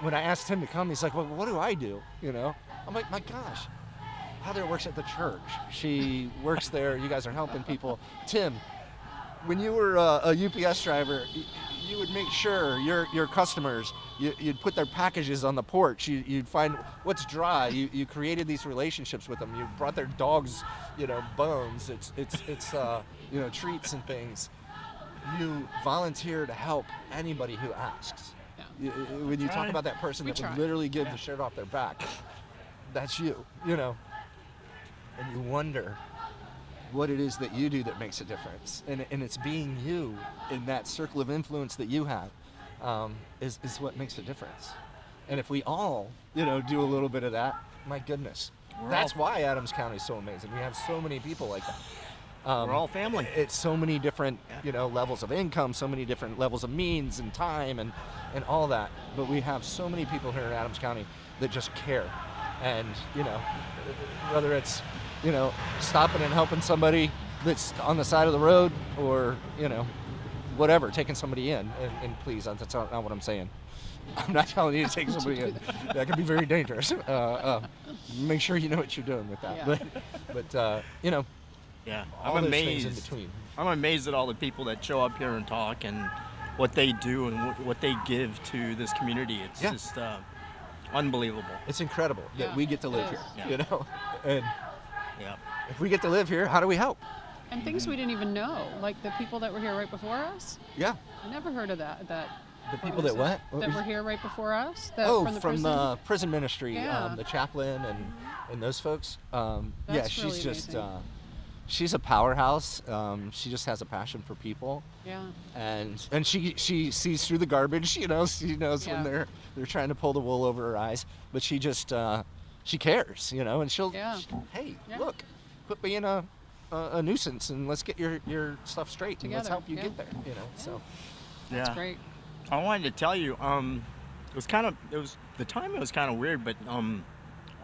When I asked him to come, he's like, "Well, what do I do?" I'm like, "My gosh, Heather works at the church. She works there. You guys are helping people." Tim, when you were a UPS driver, you would make sure your customers, you'd put their packages on the porch. You'd find what's dry. You created these relationships with them. You brought their dogs, bones. It's treats and things. You volunteer to help anybody who asks. When you talk about that person that would literally give the shirt off their back, that's you, and you wonder what it is that you do that makes a difference. And it's being you in that circle of influence that you have is what makes a difference. And if we all, do a little bit of that, my goodness. That's why Adams County is so amazing. We have so many people like that. We're all family. It's so many different, levels of income, so many different levels of means and time and all that. But we have so many people here in Adams County that just care. And, whether it's, stopping and helping somebody that's on the side of the road or, whatever, taking somebody in. And please, that's not what I'm saying. I'm not telling you to take somebody in. That could be very dangerous. Make sure you know what you're doing with that. Yeah. But yeah, all I'm those amazed. things in between. I'm amazed at all the people that show up here and talk and what they do and what they give to this community. It's just unbelievable. It's incredible that we get to live here. Yeah. And if we get to live here, how do we help? And things we didn't even know, like the people that were here right before us. Yeah. I never heard of that. The people that what? That were here right before us. From the prison ministry, Yeah. The chaplain and those folks. That's she's really just amazing. she's a powerhouse. She just has a passion for people. Yeah. And she sees through the garbage. She knows when they're trying to pull the wool over her eyes. But she just she cares, and she'll hey, look, quit being a nuisance and let's get your stuff straight and let's Together, help you get there. So That's great. I wanted to tell you, the timing was kind of weird, but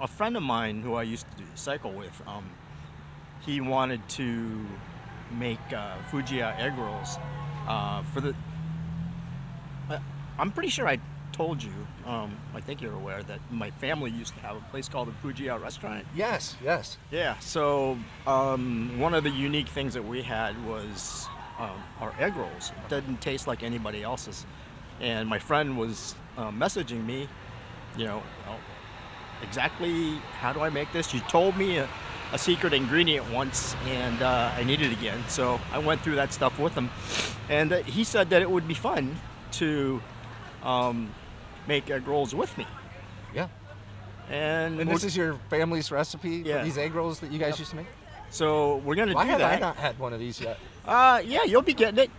a friend of mine who I used to cycle with, he wanted to make Fujiya egg rolls for the. I'm pretty sure I told you. I think you're aware that my family used to have a place called the Fujiya restaurant. Yes. Yeah. So one of the unique things that we had was our egg rolls. It didn't taste like anybody else's. And my friend was messaging me, exactly how do I make this? You told me a secret ingredient once, and I need it again. So I went through that stuff with him, and he said that it would be fun to make egg rolls with me. Yeah. And this is your family's recipe Yeah. for these egg rolls that you guys used to make? So we're gonna Why do have that. I not had one of these yet? Yeah, you'll be getting it.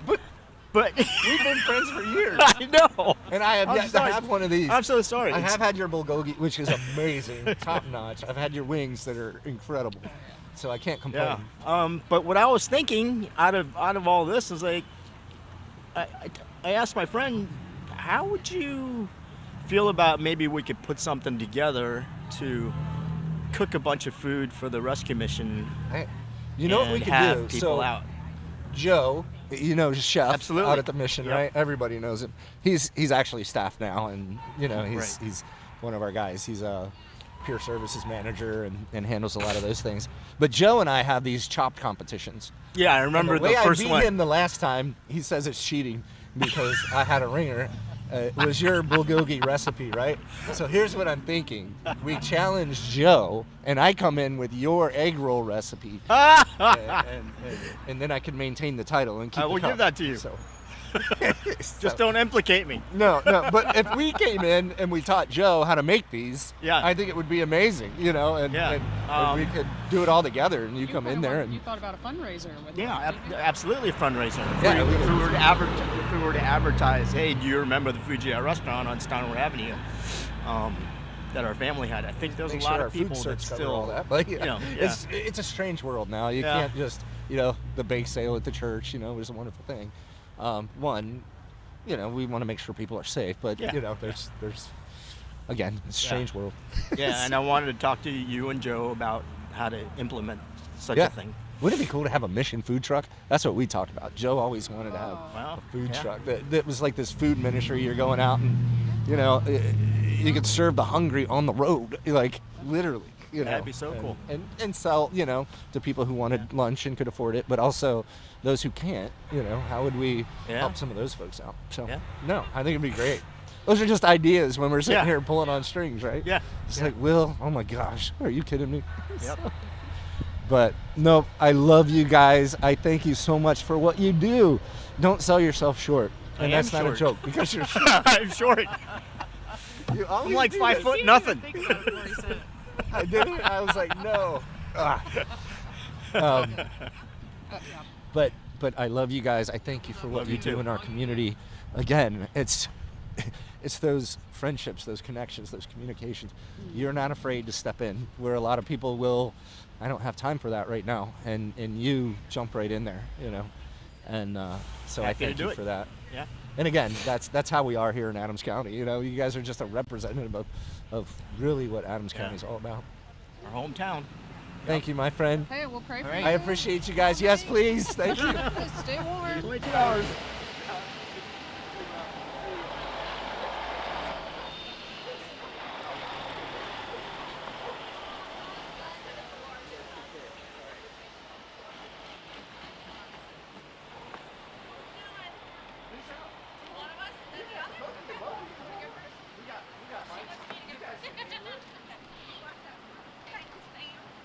But we've been friends for years. I know. And I have I'm yet to sorry. have one of these. I'm so sorry. I have had your bulgogi, which is amazing, top notch. I've had your wings that are incredible. So I can't complain. Yeah. But what I was thinking out of all this is like, I asked my friend, how would you feel about maybe we could put something together to cook a bunch of food for the rescue mission? Hey, you know what we and could have do? people So, out. Joe, chef Absolutely. out at the mission, Yep. right? Everybody knows him. He's actually staff now, and he's Right. he's one of our guys. He's a peer services manager and handles a lot of those things. But Joe and I have these chopped competitions. Yeah, I remember And the way the first I beat one. him the last time, he says it's cheating because I had a ringer. It was your bulgogi recipe, right? So here's what I'm thinking. We challenge Joe, and I come in with your egg roll recipe. and then I can maintain the title and keep I will the cup. give that to you. So. Just don't implicate me. No, but if we came in and we taught Joe how to make these, Yeah. I think it would be amazing, and we could do it all together, and you come in there and You thought about a fundraiser with Yeah, absolutely a fundraiser. Yeah, If we were to advertise, hey, do you remember the Fujiya restaurant on Steinway Avenue that our family had? I think there's make a lot sure of our people food that certs cover still, all that. But it's a strange world now. You Yeah. can't just the bake sale at the church. Is a wonderful thing. One, we want to make sure people are safe, but there's again, it's a strange world. Yeah, and I wanted to talk to you and Joe about how to implement such a thing. Wouldn't it be cool to have a mission food truck? That's what we talked about. Joe always wanted to have Wow. a food Yeah. truck. That was like this food ministry. You're going out and, you could serve the hungry on the road, like literally. That'd be so cool. And sell, to people who wanted lunch and could afford it, but also those who can't, how would we help some of those folks out? So, no, I think it'd be great. Those are just ideas when we're sitting here pulling on strings, right? Yeah. It's like, Will, oh my gosh, are you kidding me? Yep. But no, I love you guys. I thank you so much for what you do. Don't sell yourself short. I And am that's not short. a joke because you're short. I'm short. You I'm always like do 5 this. foot nothing. I didn't. I was like, no. But I love you guys. I thank you for what Love you you do too. in our community. Again, it's it's those friendships, those connections, those communications. You're not afraid to step in where a lot of people will. I don't have time for that right now, and you jump right in there, you know, and so I Happy to thank do you it. for that. Yeah. And again, that's how we are here in Adams County. You know, you guys are just a representative of really what Adams County is all about. Our hometown. Thank you, my friend. Hey, we'll pray for right. you. I appreciate you guys. Yes, please. Thank you. Stay warm. Wait 2 hours.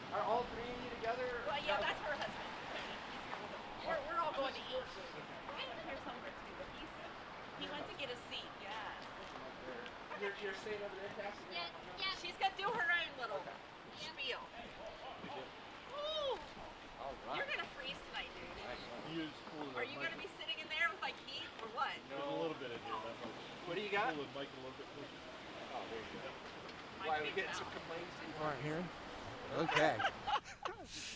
Are all three of you together? Well, yeah, that's her husband. We're all going to eat. Here's Humbert too, but he went to get a seat. Yes. You're staying over there, Cassie? Yeah. She's gonna do her own little spiel. Ooh, you're gonna freeze tonight, dude. Are you gonna be sitting in there with like heat or what? There's a little bit in here. That much. What do you got? Pull the mic a little bit closer. Oh, there you go. Why we getting some complaints people aren't hearing? Okay.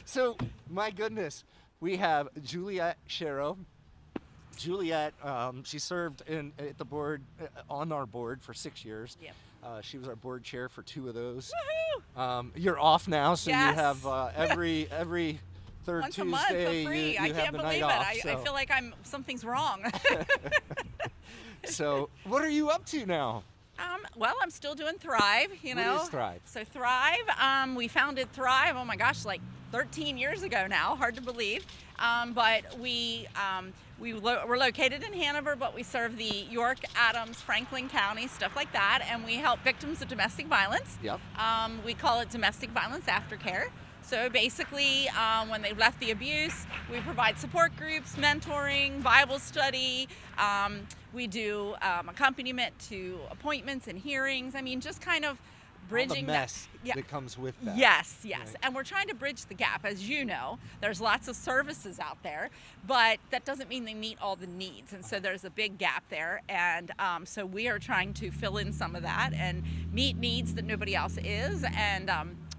So, my goodness, we have Juliet Sharrow. Juliet, she served at the board, on our board for 6 years. Yep. She was our board chair for 2 of those. You're off now, so Yes. you have every third Once Tuesday. a month for free. You I have can't the believe night it. off, I so. feel like something's wrong. So, what are you up to now? Well, I'm still doing Thrive, you know. What is Thrive? So Thrive, we founded Thrive, oh my gosh, like 13 years ago now, hard to believe. But we're located in Hanover, but we serve the York, Adams, Franklin County, stuff like that, and we help victims of domestic violence. Yep. We call it domestic violence aftercare. So basically, when they've left the abuse, we provide support groups, mentoring, Bible study. We do accompaniment to appointments and hearings. I mean, just kind of bridging All the mess that. that comes with that. Yes. Right. And we're trying to bridge the gap. As you know, there's lots of services out there, but that doesn't mean they meet all the needs. And so there's a big gap there. And so we are trying to fill in some of that and meet needs that nobody else is and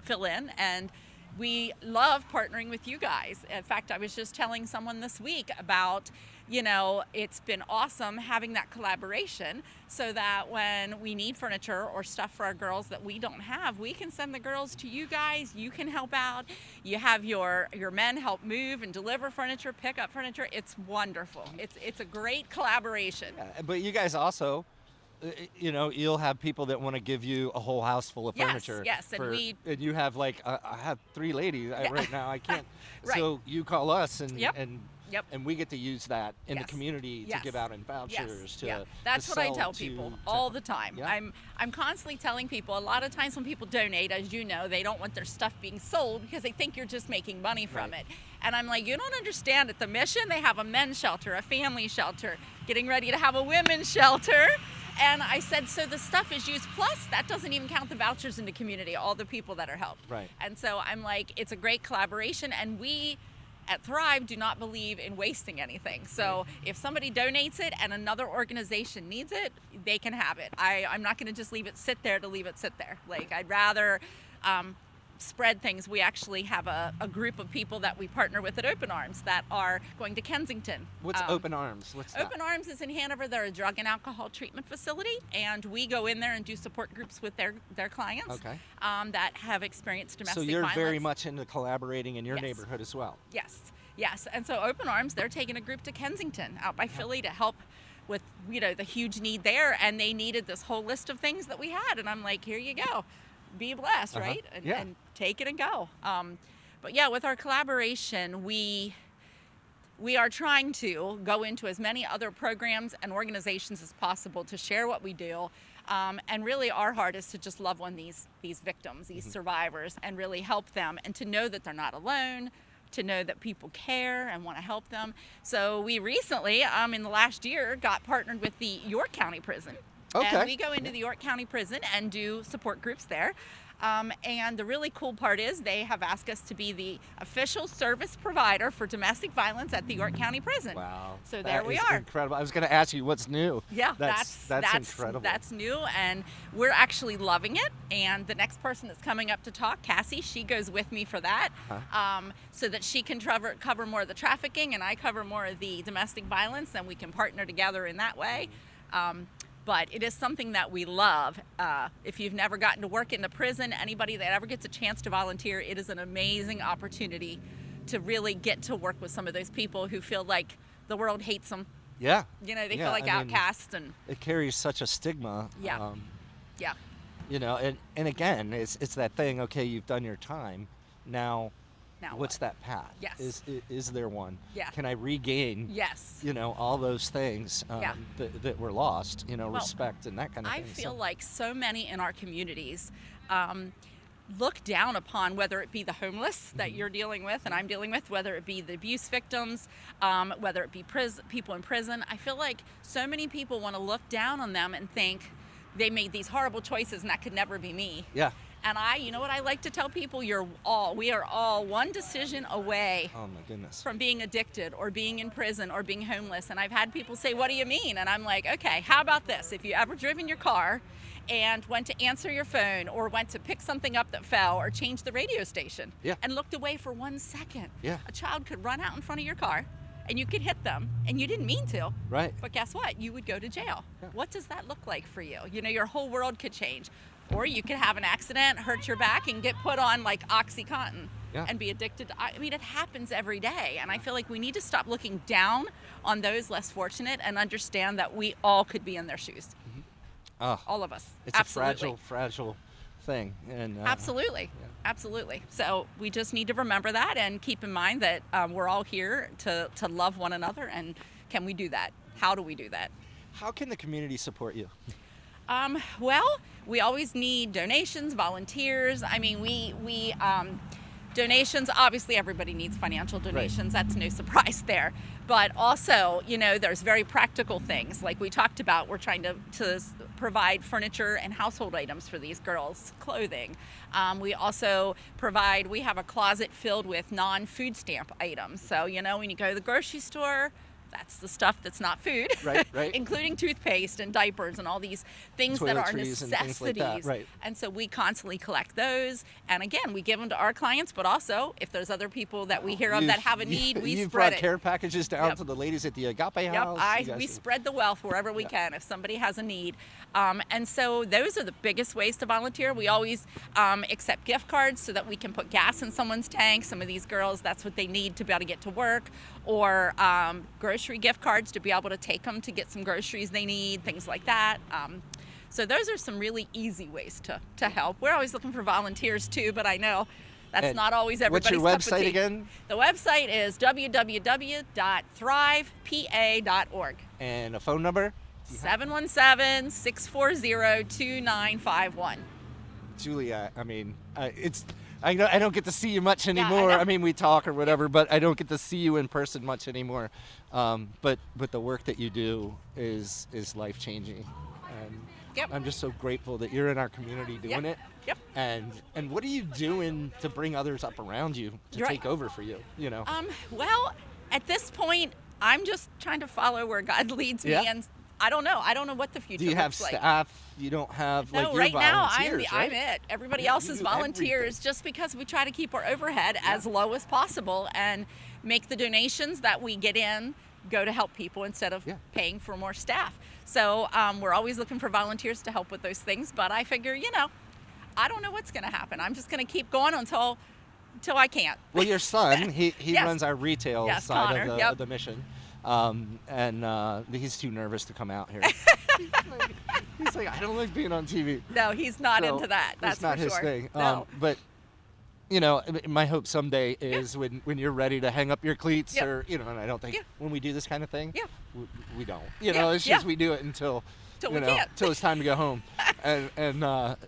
fill in. And we love partnering with you guys. In fact, I was just telling someone this week about, you know, it's been awesome having that collaboration so that when we need furniture or stuff for our girls that we don't have, we can send the girls to you guys. You can help out. You have your men help move and deliver furniture, pick up furniture. It's wonderful. It's a great collaboration. Yeah, but you guys also, you know, you'll have people that want to give you a whole house full of Yes, furniture. yes, and and you have like I have 3 ladies right now. I can't. Right. So you call us and Yep. and we get to use that in the Yes. community Yes. to give out in vouchers. Yes. To That's to what I sell tell to- people to- all the time. Yeah. I'm constantly telling people, a lot of times when people donate, as you know, they don't want their stuff being sold because they think you're just making money from Right. it. And I'm like, you don't understand. At the Mission, they have a men's shelter, a family shelter, getting ready to have a women's shelter. And I said, so the stuff is used, plus that doesn't even count the vouchers in the community, all the people that are helped. Right. And so I'm like, it's a great collaboration, and we at Thrive do not believe in wasting anything. So if somebody donates it and another organization needs it, they can have it. I'm not gonna just leave it sit there to leave it sit there. Like, I'd rather spread things. We actually have a group of people that we partner with at Open Arms that are going to Kensington. What's Open Arms? What's that? Open Arms is in Hanover. They're a drug and alcohol treatment facility, and we go in there and do support groups with their clients Okay. that have experienced domestic So you're violence. very much into collaborating in your Yes. neighborhood as well. Yes. And so Open Arms, they're taking a group to Kensington out by Philly to help with, you know, the huge need there, and they needed this whole list of things that we had, and I'm like, here you go. Be blessed, right? And take it and go. But yeah, with our collaboration, we are trying to go into as many other programs and organizations as possible to share what we do. And really our heart is to just love on these victims, these survivors, and really help them, and to know that they're not alone, to know that people care and want to help them. So we recently, in the last year, got partnered with the York County Prison. Okay. And we go into the York County Prison and do support groups there. And the really cool part is they have asked us to be the official service provider for domestic violence at the York County Prison. Wow. So That there we is are. incredible. I was going to ask you what's new. Yeah, that's incredible. That's new, and we're actually loving it. And the next person that's coming up to talk, Cassie, she goes with me for that, so that she can cover more of the trafficking, and I cover more of the domestic violence, and we can partner together in that way. But it is something that we love. If you've never gotten to work in the prison, anybody that ever gets a chance to volunteer, it is an amazing opportunity to really get to work with some of those people who feel like the world hates them. Yeah. You know, they Yeah, feel like I mean, outcasts, and it carries such a stigma. yeah. Yeah. You know, and again, it's that thing. Okay, you've done your time. Now what's what? that path? Yes. Is there one? Yeah. Can I regain? Yes. You know, all those things that were lost. You know, Well, respect and that kind of I thing. feel like so many in our communities look down upon, whether it be the homeless that you're dealing with and I'm dealing with, whether it be the abuse victims, whether it be people in prison. I feel like so many people want to look down on them and think they made these horrible choices and that could never be me. Yeah. And you know what I like to tell people? We are all one decision away Oh my goodness. from being addicted or being in prison or being homeless. And I've had people say, what do you mean? And I'm like, okay, how about this? If you ever driven your car and went to answer your phone or went to pick something up that fell or change the radio station and looked away for 1 second, a child could run out in front of your car and you could hit them and you didn't mean to. Right. But guess what? You would go to jail. What does that look like for you? You know, your whole world could change. Or you could have an accident, hurt your back, and get put on like OxyContin and be addicted to, I mean, it happens every day. And I feel like we need to stop looking down on those less fortunate and understand that we all could be in their shoes. All of us. It's Absolutely. a fragile thing. And Absolutely. Absolutely. So we just need to remember that and keep in mind that we're all here to love one another. And can we do that? How do we do that? How can the community support you? Well, we always need donations, volunteers. I mean, we donations, obviously everybody needs financial donations. That's no surprise there. But also, you know, there's very practical things. Like we talked about, we're trying to provide furniture and household items for these girls, clothing. We also we have a closet filled with non-food stamp items. So, you know, when you go to the grocery store, that's the stuff that's not food, right. including toothpaste and diapers and all these things that are necessities. And things like that. Right. And so we constantly collect those. And again, we give them to our clients, but also if there's other people that we hear of that have a need, we you've spread brought care packages down to the ladies at the Agape House. We spread the wealth wherever we can if somebody has a need. And so those are the biggest ways to volunteer. We always accept gift cards so that we can put gas in someone's tank. Some of these girls, that's what they need to be able to get to work. Or grocery gift cards to be able to take them to get some groceries they need, things like that. So those are some really easy ways to help. We're always looking for volunteers too, but I know that's not always everybody's cup of tea. What's your website again? The website is www.thrivepA.org. And a phone number? 717-640-2951. Julia, I mean, I don't get to see you much anymore. I mean, we talk or whatever, but I don't get to see you in person much anymore. But the work that you do is life changing. And I'm just so grateful that you're in our community doing it. Yep. And what are you doing to bring others up around you to take over for you? You know. Well, at this point, I'm just trying to follow where God leads me, and I don't know. I don't know what the future looks like. Do you have staff? You don't have no, you're right now volunteers, I'm it. Everybody else is volunteers just because we try to keep our overhead as low as possible and make the donations that we get in go to help people instead of paying for more staff. So we're always looking for volunteers to help with those things, but I figure, you know, I don't know what's going to happen. I'm just going to keep going until I can't. Well, your son, he runs our retail side Connor, of the mission. And he's too nervous to come out here. he's like, I don't like being on TV. No, he's not into that. That's not for his sure. thing. No. But you know, my hope someday is when you're ready to hang up your cleats, or you know, and I don't think when we do this kind of thing, we don't. You know, it's just we do it until it's time to go home, and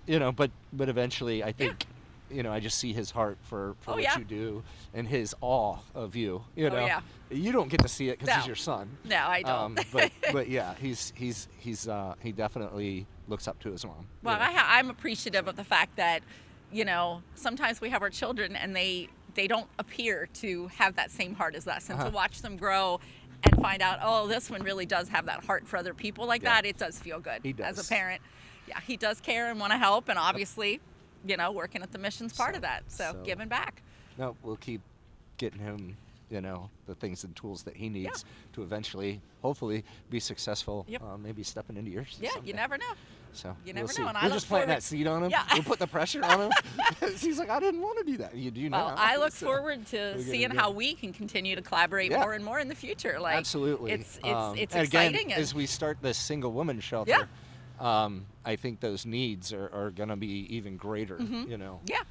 you know, but eventually, I think. You know, I just see his heart for what you do and his awe of you. You know, you don't get to see it because he's your son. No, I don't. But yeah, he definitely looks up to his mom. Well, I'm appreciative of the fact that, you know, sometimes we have our children and they don't appear to have that same heart as us. And to watch them grow and find out, oh, this one really does have that heart for other people like that, it does feel good. He does. As a parent. Yeah, he does care and want to help. And obviously, you know, working at the mission's part of that. So giving back. No, we'll keep getting him, you know, the things and tools that he needs to eventually, hopefully, be successful. Maybe stepping into yours. Yeah, you never know. So you never see. know. And We're I look just planting forward. that seed on him. Yeah. We'll put the pressure on him. He's like, I didn't want to do that. You do now. Well, I look So forward to we're gonna seeing go. how we can continue to collaborate more and more in the future. Like Absolutely. it's and exciting. Again, as we start this single woman shelter, I think those needs are going to be even greater. You know. Yeah.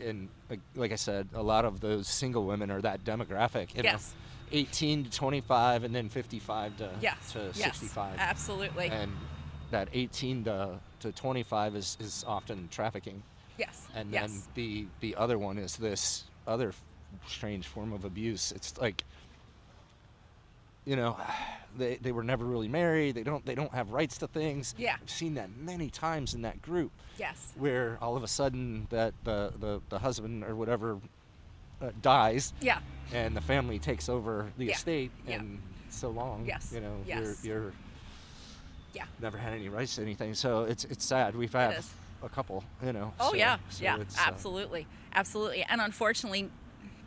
And like I said, a lot of those single women are that demographic. You know, 18 to 25, and then 55 to 65. Absolutely. And that 18 to 25 is often trafficking. Yes. And then the other one is this other strange form of abuse. It's like, you know, they were never really married. They don't have rights to things. Yeah. I've seen that many times in that group. Yes. Where all of a sudden that the husband or whatever dies. Yeah. And the family takes over the estate, and so long. Yes. You know, Yes. you're Yeah. never had any rights to anything. So it's sad. We've had a couple. You know. Oh so, yeah. so Yeah. it's, Absolutely. Absolutely. And unfortunately,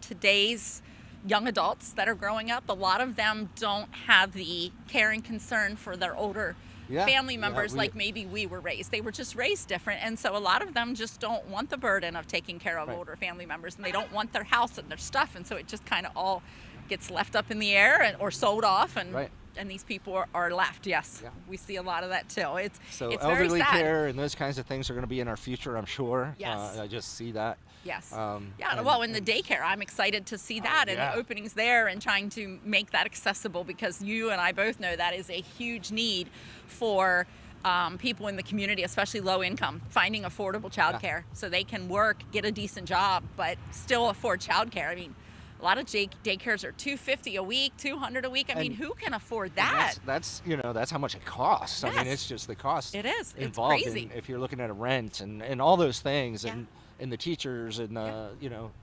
today's young adults that are growing up, a lot of them don't have the care and concern for their older family members like maybe we were raised. They were just raised different, and so a lot of them just don't want the burden of taking care of older family members, and they don't want their house and their stuff, and so it just kind of all gets left up in the air or sold off, and and these people are left. Yes, we see a lot of that too. It's elderly very sad. care and those kinds of things are going to be in our future, I'm sure. Yes. I just see that. Yes. And- well, in the daycare, I'm excited to see that and the openings there and trying to make that accessible, because you and I both know that is a huge need for people in the community, especially low income, finding affordable childcare so they can work, get a decent job, but still afford childcare. I mean, a lot of daycares are $250 a week, $200 a week. I mean, who can afford that? That's that's how much it costs. I mean, it's just the cost. It is. It's involved crazy. if you're looking at a rent and all those things and the teachers and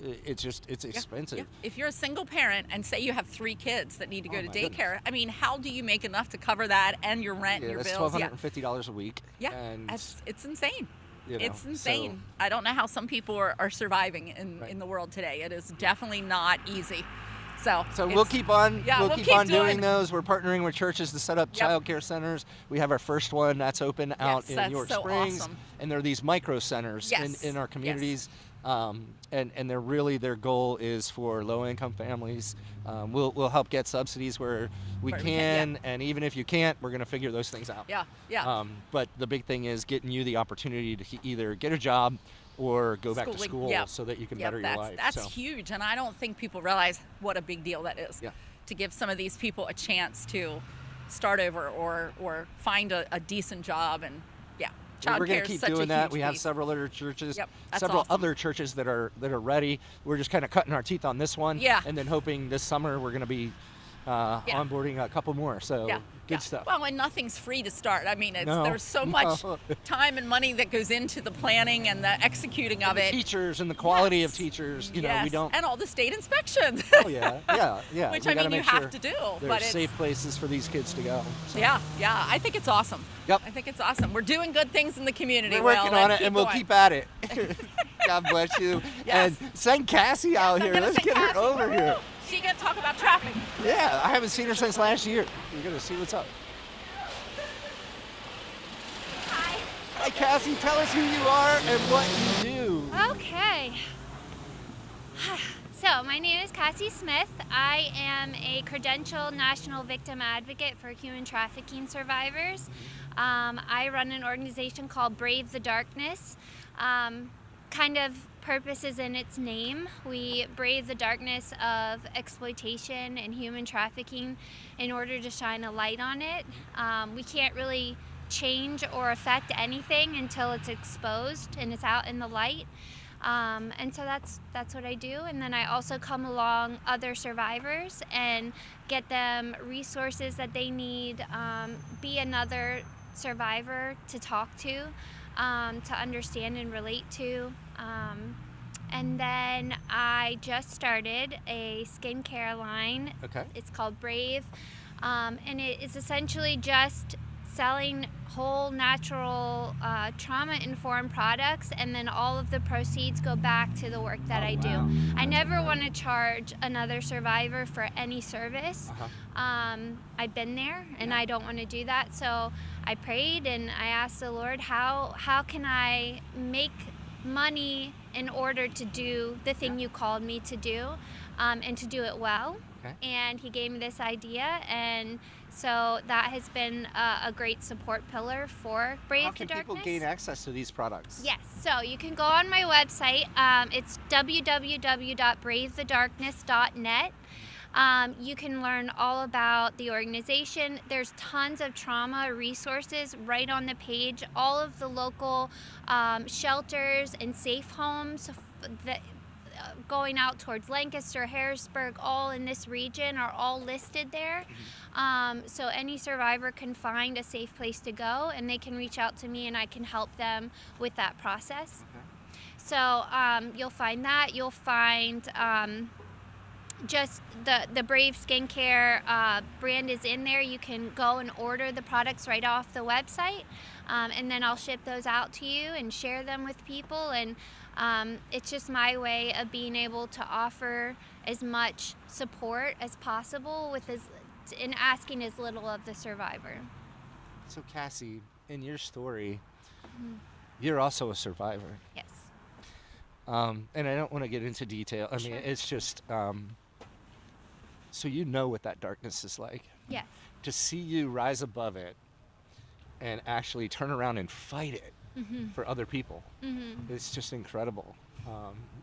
it's expensive. Yeah. If you're a single parent and say you have 3 kids that need to go to daycare, goodness. I mean, how do you make enough to cover that and your rent and your that's bills? $1,250 a week. Yeah, and it's insane. you know, It's insane. so- I don't know how some people are surviving in the world today. It is definitely not easy. So we'll keep on Yeah, we'll keep on doing those. We're partnering with churches to set up child care centers. We have our first one that's open out in that's York so Springs. awesome. And there are these micro centers in our communities. And they're really, their goal is for low income families. We'll help get subsidies where we can, and even if you can't, we're going to figure those things out. But the big thing is getting you the opportunity to either get a job or go back to school so that you can better your life. That's huge, and I don't think people realize what a big deal that is to give some of these people a chance to start over or find a decent job. And we're going childcare to keep is such a doing that. huge We have piece. several other churches, that's several awesome. other churches that are ready. We're just kind of cutting our teeth on this one, and then hoping this summer we're going to be onboarding a couple more. So good stuff. Well, and nothing's free to start. I mean, No, there's so much no. time and money that goes into the planning and the executing of And the it. teachers and the quality of teachers. You know, we don't. And all the state inspections. Oh yeah. Which We I gotta mean, you make have sure to do. There But are it's safe places for these kids to go. So. yeah. I think it's awesome. Yep. I think it's awesome. We're doing good things in the community. We're working on it, and we'll going. keep at it. God bless you. Yes. And send Cassie out here. gonna Let's send get her Cassie. over here. She gonna talk about traffic. Yeah, I haven't seen her since last year. We're gonna see what's up. Hi, Cassie. Tell us who you are and what you do. Okay. So, my name is Cassie Smith. I am a credentialed national victim advocate for human trafficking survivors. I run an organization called Brave the Darkness. Kind of purpose is in its name. We brave the darkness of exploitation and human trafficking in order to shine a light on it. We can't really change or affect anything until it's exposed and it's out in the light. And so that's what I do. And then I also come along other survivors and get them resources that they need, be another survivor to talk to. to understand and relate to. And then I just started a skincare line. Okay. It's called Brave. And it is essentially just selling whole, natural, trauma-informed products, and then all of the proceeds go back to the work that I do. I never want to charge another survivor for any service. I've been there, and I don't want to do that. So I prayed, and I asked the Lord, how can I make money in order to do the thing you called me to do, and to do it well. Okay. And he gave me this idea, and so that has been a great support pillar for Brave How the can Darkness. people gain access to these products? Yes, so you can go on my website. It's www.bravethedarkness.net. You can learn all about the organization. There's tons of trauma resources right on the page. All of the local shelters and safe homes that going out towards Lancaster, Harrisburg, all in this region are all listed there. So any survivor can find a safe place to go, and they can reach out to me, and I can help them with that process. So you'll find that. You'll find just the Brave Skincare brand is in there. You can go and order the products right off the website, and then I'll ship those out to you and share them with people. And it's just my way of being able to offer as much support as possible in asking as little of the survivor. So Cassie, in your story, you're also a survivor. Yes. And I don't want to get into detail. I mean, it's just, so you know what that darkness is like. Yes. To see you rise above it and actually turn around and fight it for other people, it's just incredible.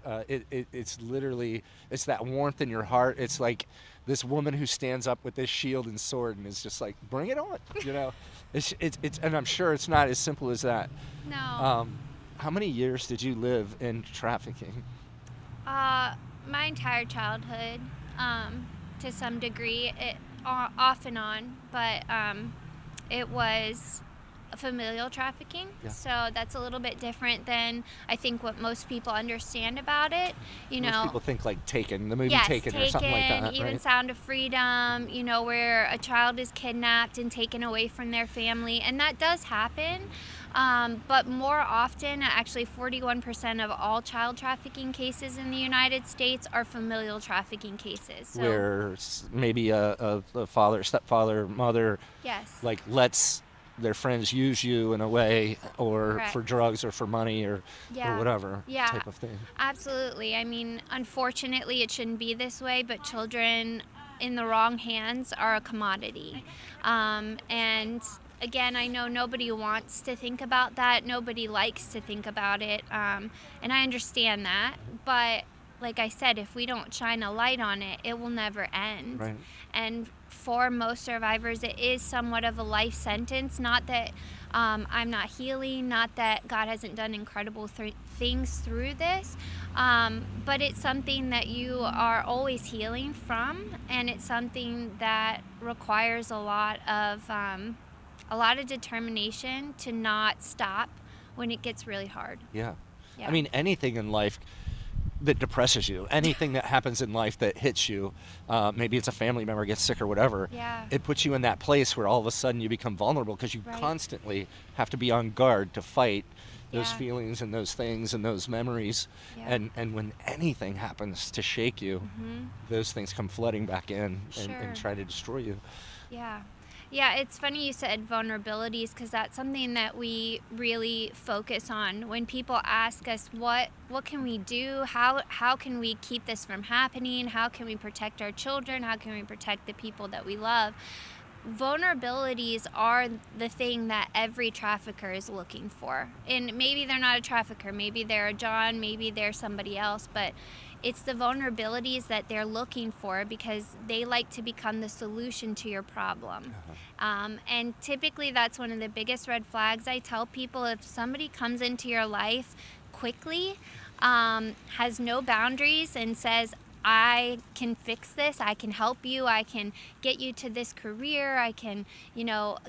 It's literally, it's that warmth in your heart. It's like this woman who stands up with this shield and sword and is just like, bring it on, you know. It's and I'm sure it's not as simple as that. No. How many years did you live in trafficking? My entire childhood, to some degree, off and on, but it was familial trafficking. Yeah. So that's a little bit different than I think what most people understand about it. You Most know, people think like Taken, the movie yes, Taken or something like that, even right? Sound of Freedom, you know, where a child is kidnapped and taken away from their family, and that does happen. But more often, actually 41% of all child trafficking cases in the United States are familial trafficking cases. So, Where maybe a father, stepfather, mother, yes. like lets their friends use you in a way, or Correct. for drugs or for money or whatever type of thing. Absolutely. I mean, unfortunately, it shouldn't be this way, but children in the wrong hands are a commodity. And again, I know nobody wants to think about that. Nobody likes to think about it. And I understand that. But like I said, if we don't shine a light on it, it will never end. Right. And for most survivors, it is somewhat of a life sentence. Not that I'm not healing, not that God hasn't done incredible things through this, but it's something that you are always healing from, and it's something that requires a lot of determination to not stop when it gets really hard. Yeah. Yeah. I mean, anything in life that depresses you, anything that happens in life that hits you, maybe it's a family member gets sick or whatever, Yeah. it puts you in that place where all of a sudden you become vulnerable because you Right. constantly have to be on guard to fight those Yeah. feelings and those things and those memories. Yeah. And when anything happens to shake you, those things come flooding back in and Sure. try to destroy you. Yeah. Yeah, it's funny you said vulnerabilities, because that's something that we really focus on. When people ask us, what can we do? How can we keep this from happening? How can we protect our children? How can we protect the people that we love? Vulnerabilities are the thing that every trafficker is looking for. And maybe they're not a trafficker, maybe they're a John, maybe they're somebody else, but it's the vulnerabilities that they're looking for because they like to become the solution to your problem. And typically that's one of the biggest red flags I tell people. If somebody comes into your life quickly, has no boundaries and says, I can fix this, I can help you, I can get you to this career, I can,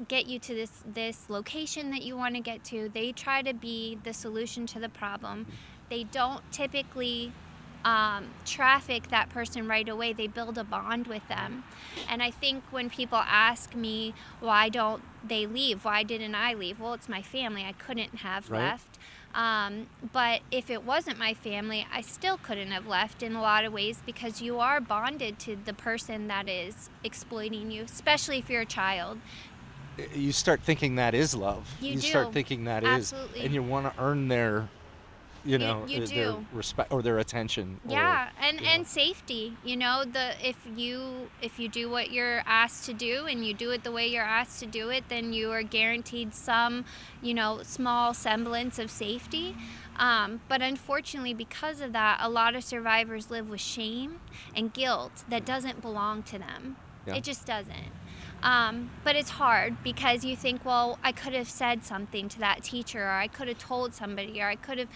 get you to this location that you want to get to. They try to be the solution to the problem. They don't typically traffic that person right away. They build a bond with them. And I think when people ask me, why don't they leave? Why didn't I leave? Well, it's my family. I couldn't have left. But if it wasn't my family, I still couldn't have left in a lot of ways, because you are bonded to the person that is exploiting you, especially if you're a child. You start thinking that is love. You do. Start thinking that Absolutely. is, and you want to earn their You their do. respect or their attention. Yeah, and safety. If you do what you're asked to do and you do it the way you're asked to do it, then you are guaranteed some, small semblance of safety. But unfortunately, because of that, a lot of survivors live with shame and guilt that doesn't belong to them. Yeah. It just doesn't. But it's hard because you think, well, I could have said something to that teacher, or I could have told somebody, or I could have,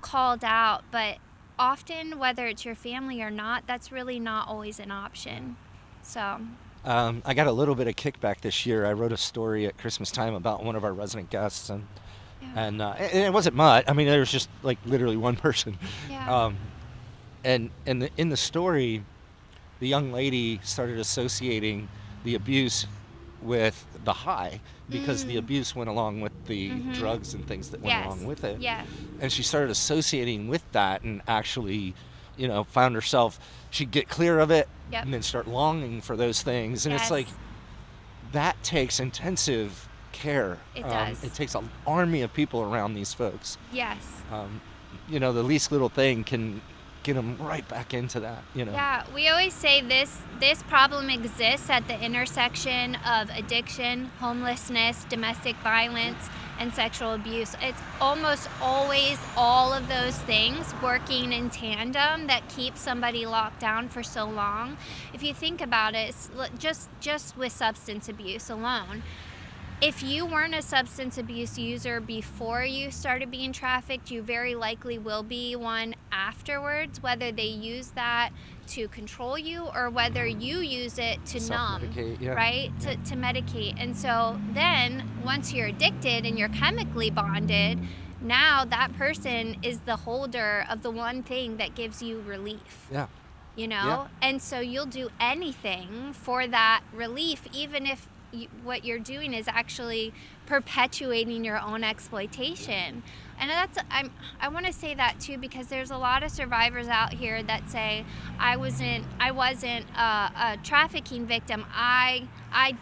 called out. But often, whether it's your family or not, that's really not always an option. So. I got a little bit of kickback this year. I wrote a story at Christmas time about one of our resident guests, and it wasn't much. I mean, there was just like literally one person. Yeah. And in the story, the young lady started associating the abuse with the high, because the abuse went along with the drugs and things that went along with it. Yeah. And she started associating with that, and actually, found herself, she'd get clear of it and then start longing for those things. And it's like, that takes intensive care. It does. It takes an army of people around these folks. Yes. The least little thing can get them right back into that, Yeah, we always say this problem exists at the intersection of addiction, homelessness, domestic violence, and sexual abuse. It's almost always all of those things working in tandem that keep somebody locked down for so long. If you think about it, just with substance abuse alone, if you weren't a substance abuse user before you started being trafficked, you very likely will be one afterwards, whether they use that to control you or whether you use it to numb, right? To medicate. And so then once you're addicted and you're chemically bonded, now that person is the holder of the one thing that gives you relief. Yeah. And so you'll do anything for that relief, even if what you're doing is actually perpetuating your own exploitation. And I want to say that too, because there's a lot of survivors out here that say, I wasn't a trafficking victim. I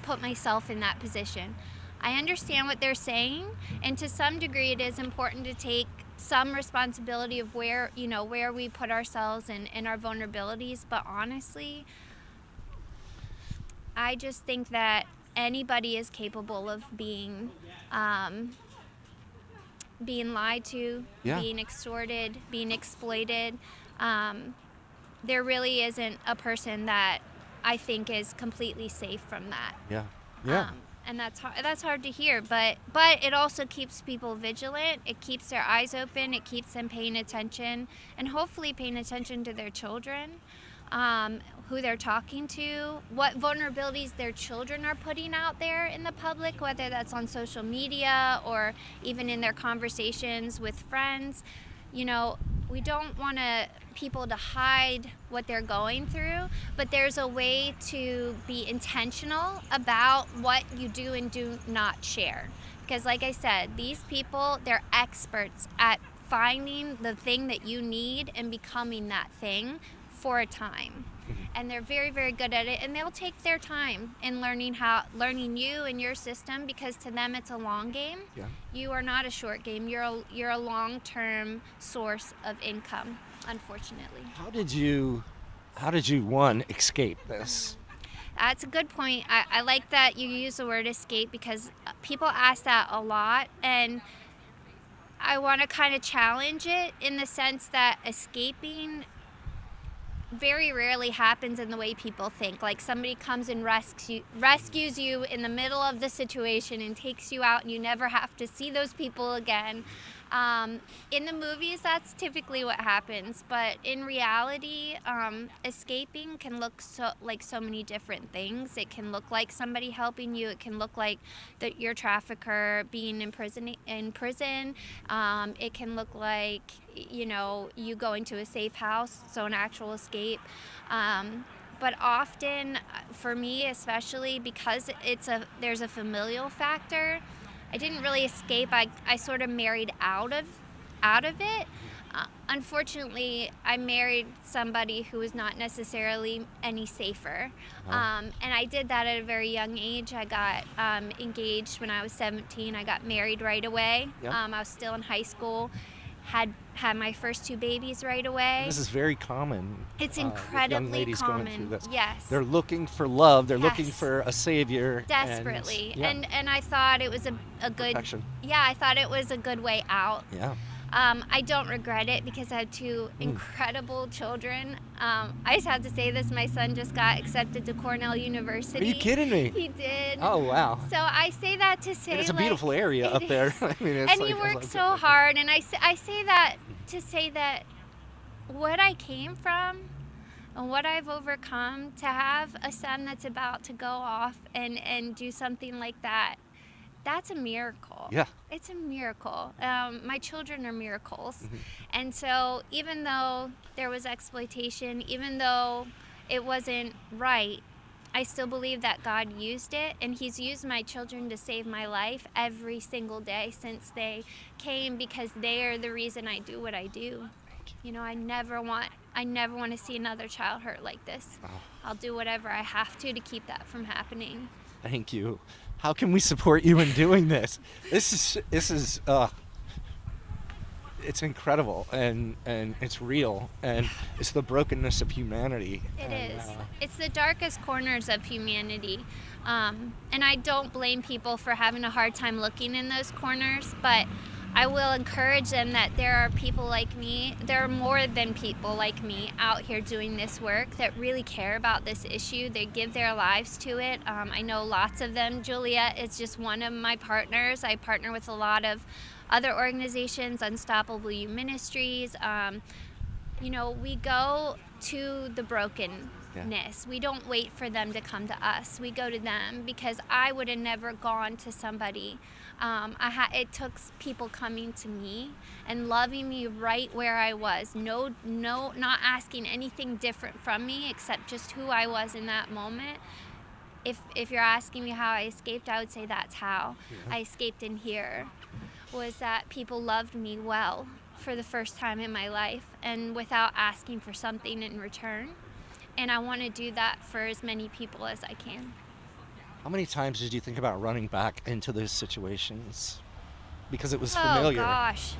put myself in that position. I understand what they're saying, and to some degree it is important to take some responsibility of where we put ourselves and our vulnerabilities. But honestly, I just think that anybody is capable of being lied to, being extorted, being exploited. There really isn't a person that I think is completely safe from that. Yeah. And that's hard to hear, but it also keeps people vigilant. It keeps their eyes open. It keeps them paying attention, and hopefully paying attention to their children. Who they're talking to, what vulnerabilities their children are putting out there in the public, whether that's on social media or even in their conversations with friends. We don't want people to hide what they're going through, but there's a way to be intentional about what you do and do not share. Because like I said, these people, they're experts at finding the thing that you need and becoming that thing for a time. And they're very, very good at it, and they'll take their time in learning you and your system, because to them it's a long game. Yeah. You are not a short game. You're a long-term source of income, unfortunately. How did you one escape this? That's a good point. I like that you use the word escape, because people ask that a lot, and I want to kind of challenge it in the sense that escaping very rarely happens in the way people think. Like somebody comes and rescues you in the middle of the situation and takes you out, and you never have to see those people again. In the movies, that's typically what happens, but in reality, escaping can look like so many different things. It can look like somebody helping you. It can look like your trafficker being in prison. It can look like, you going to a safe house, so an actual escape. But often, for me especially, because there's a familial factor, I didn't really escape. I sort of married out of it. Unfortunately, I married somebody who was not necessarily any safer. And I did that at a very young age. I got engaged when I was 17. I got married right away. Yep. I was still in high school. Had my first 2 babies right away. This is very common. It's with incredibly young ladies common. going through this. Yes. They're looking for love. They're looking Yes. for a savior. Desperately. And, And I thought it was a good protection. Yeah, I thought it was a good way out. Yeah. I don't regret it because I have 2 incredible children. I just have to say this, my son just got accepted to Cornell University. Are you kidding me? He did. Oh, wow. So I say that to say, And it's a beautiful area up there. I mean, it's and like, he I worked love so it. hard, and I say that to say that what I came from and what I've overcome, to have a son that's about to go off and do something like that, that's a miracle. Yeah. It's a miracle. My children are miracles. And so even though there was exploitation, even though it wasn't right, I still believe that God used it, and He's used my children to save my life every single day since they came, because they are the reason I do what I do. I never want to see another child hurt like this. Oh. I'll do whatever I have to keep that from happening. Thank you. How can we support you in doing this? This is it's incredible, and it's real, and it's the brokenness of humanity. It is. It's the darkest corners of humanity. And I don't blame people for having a hard time looking in those corners, but I will encourage them that there are people like me, there are more than people like me out here doing this work that really care about this issue. They give their lives to it. I know lots of them. Juliet is just one of my partners. I partner with a lot of other organizations, Unstoppable You Ministries. We go to the brokenness. We don't wait for them to come to us. We go to them, because I would have never gone to somebody. It took people coming to me and loving me right where I was. Not asking anything different from me except just who I was in that moment. If you're asking me how I escaped, I would say that's how I escaped in here, was that people loved me well for the first time in my life, and without asking for something in return. And I want to do that for as many people as I can. How many times did you think about running back into those situations? Because it was familiar. Oh, gosh.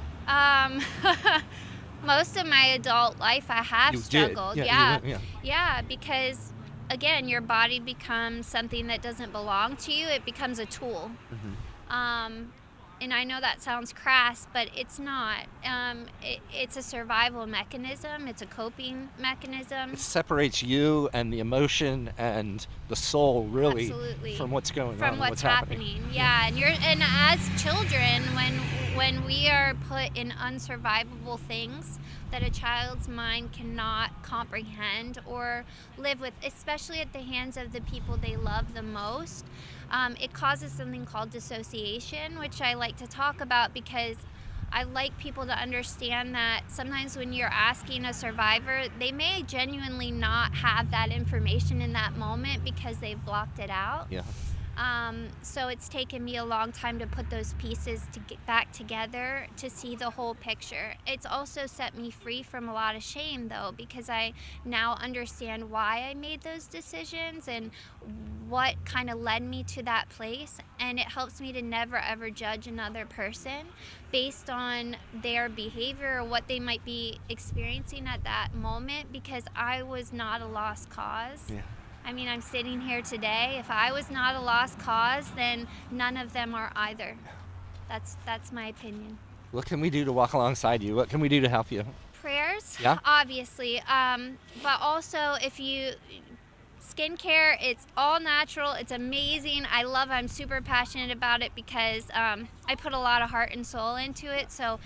Most of my adult life I have struggled. Yeah, because, again, your body becomes something that doesn't belong to you. It becomes a tool. And I know that sounds crass, but it's not. It's a survival mechanism. It's a coping mechanism. It separates you and the emotion and the soul, really, Absolutely. from what's going on. From what's happening. Yeah, and as children, when we are put in unsurvivable things that a child's mind cannot comprehend or live with, especially at the hands of the people they love the most, it causes something called dissociation, which I like to talk about, because I like people to understand that sometimes when you're asking a survivor, they may genuinely not have that information in that moment because they've blocked it out. Yeah. So it's taken me a long time to put those pieces to get back together to see the whole picture. It's also set me free from a lot of shame, though, because I now understand why I made those decisions and what kind of led me to that place. And it helps me to never ever judge another person based on their behavior or what they might be experiencing at that moment, because I was not a lost cause. Yeah. I mean, I'm sitting here today. If I was not a lost cause, then none of them are either. That's my opinion. What can we do to walk alongside you? What can we do to help you? Prayers, Yeah. obviously, but also if you skincare. It's all natural. It's amazing. I'm super passionate about it because I put a lot of heart and soul into it. So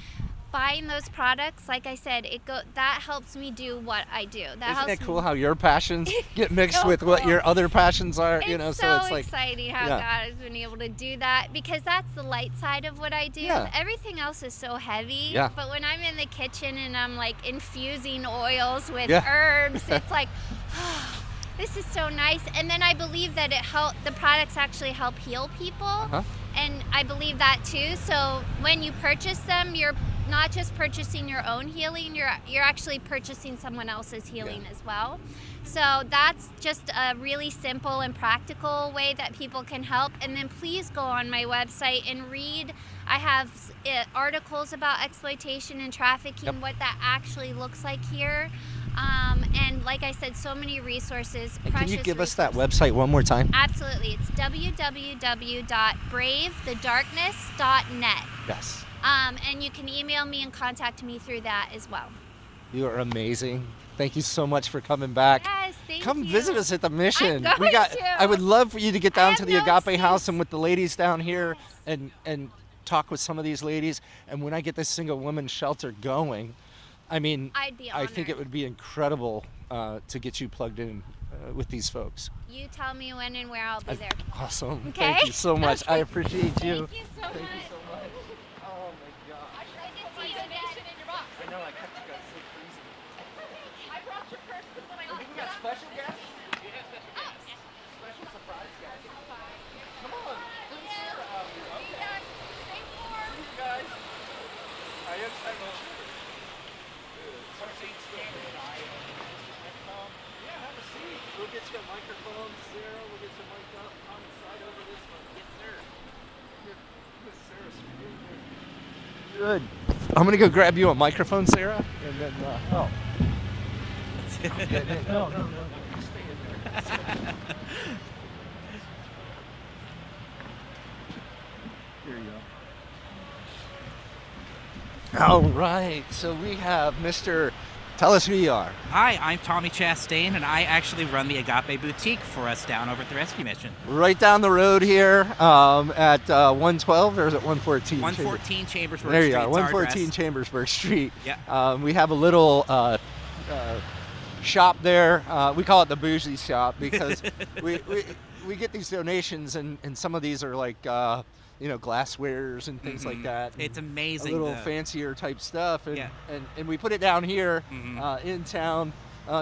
buying those products, like I said, that helps me do what I do. Isn't it cool how your passions get mixed with what your other passions are? It's so it's like exciting how God has been able to do that, because that's the light side of what I do. Yeah. Everything else is so heavy. Yeah. But when I'm in the kitchen and I'm like infusing oils with Yeah. herbs, it's like, this is so nice. And then I believe that the products actually help heal people. And I believe that too. So when you purchase them, you're not just purchasing your own healing, you're actually purchasing someone else's healing as well. So that's just a really simple and practical way that people can help. And then please go on my website and read. I have articles about exploitation and trafficking, what that actually looks like here. And like I said, so many resources. And can you give us that website one more time? Absolutely. It's www.bravethedarkness.net. Yes. And you can email me and contact me through that as well. You are amazing. Thank you so much for coming back. Yes, thank Come you. visit us at the mission. I'm going to. I would love for you to get down to the Agape House and with the ladies down here and talk with some of these ladies. And when I get this single woman shelter going, I mean, I think it would be incredible to get you plugged in with these folks. You tell me when and where, I'll be there. Awesome. Okay? Thank you so much. I appreciate you. Thank you so much. Oh my God. I did see you again. I know, I kept you guys so crazy. I brought your purse when I We got special guests? Special surprise guests. Come on. Bring Sarah out here. Okay. See you guys. I am excited. Some seats still. Yeah, have a seat. We'll get you a microphone, Sarah. We'll get you mic'd up on the side over this one. Yes, sir. Miss Sarah's good. I'm gonna go grab you a microphone, Sarah, and then. Oh. No. Stay in there. Here you go. All right. So we have Mr. Tell us who you are. Hi, I'm Tommy Chastain, and I actually run the Agape Boutique for us down over at the Rescue Mission. Right down the road here at 112, or is it 114? 114 Chambersburg there Street. You are, 114 Chambersburg Street. Yeah. We have a little shop there. We call it the bougie shop because we get these donations, and some of these are like glasswares and things like that. It's amazing. A little fancier type stuff, and we put it down here in town,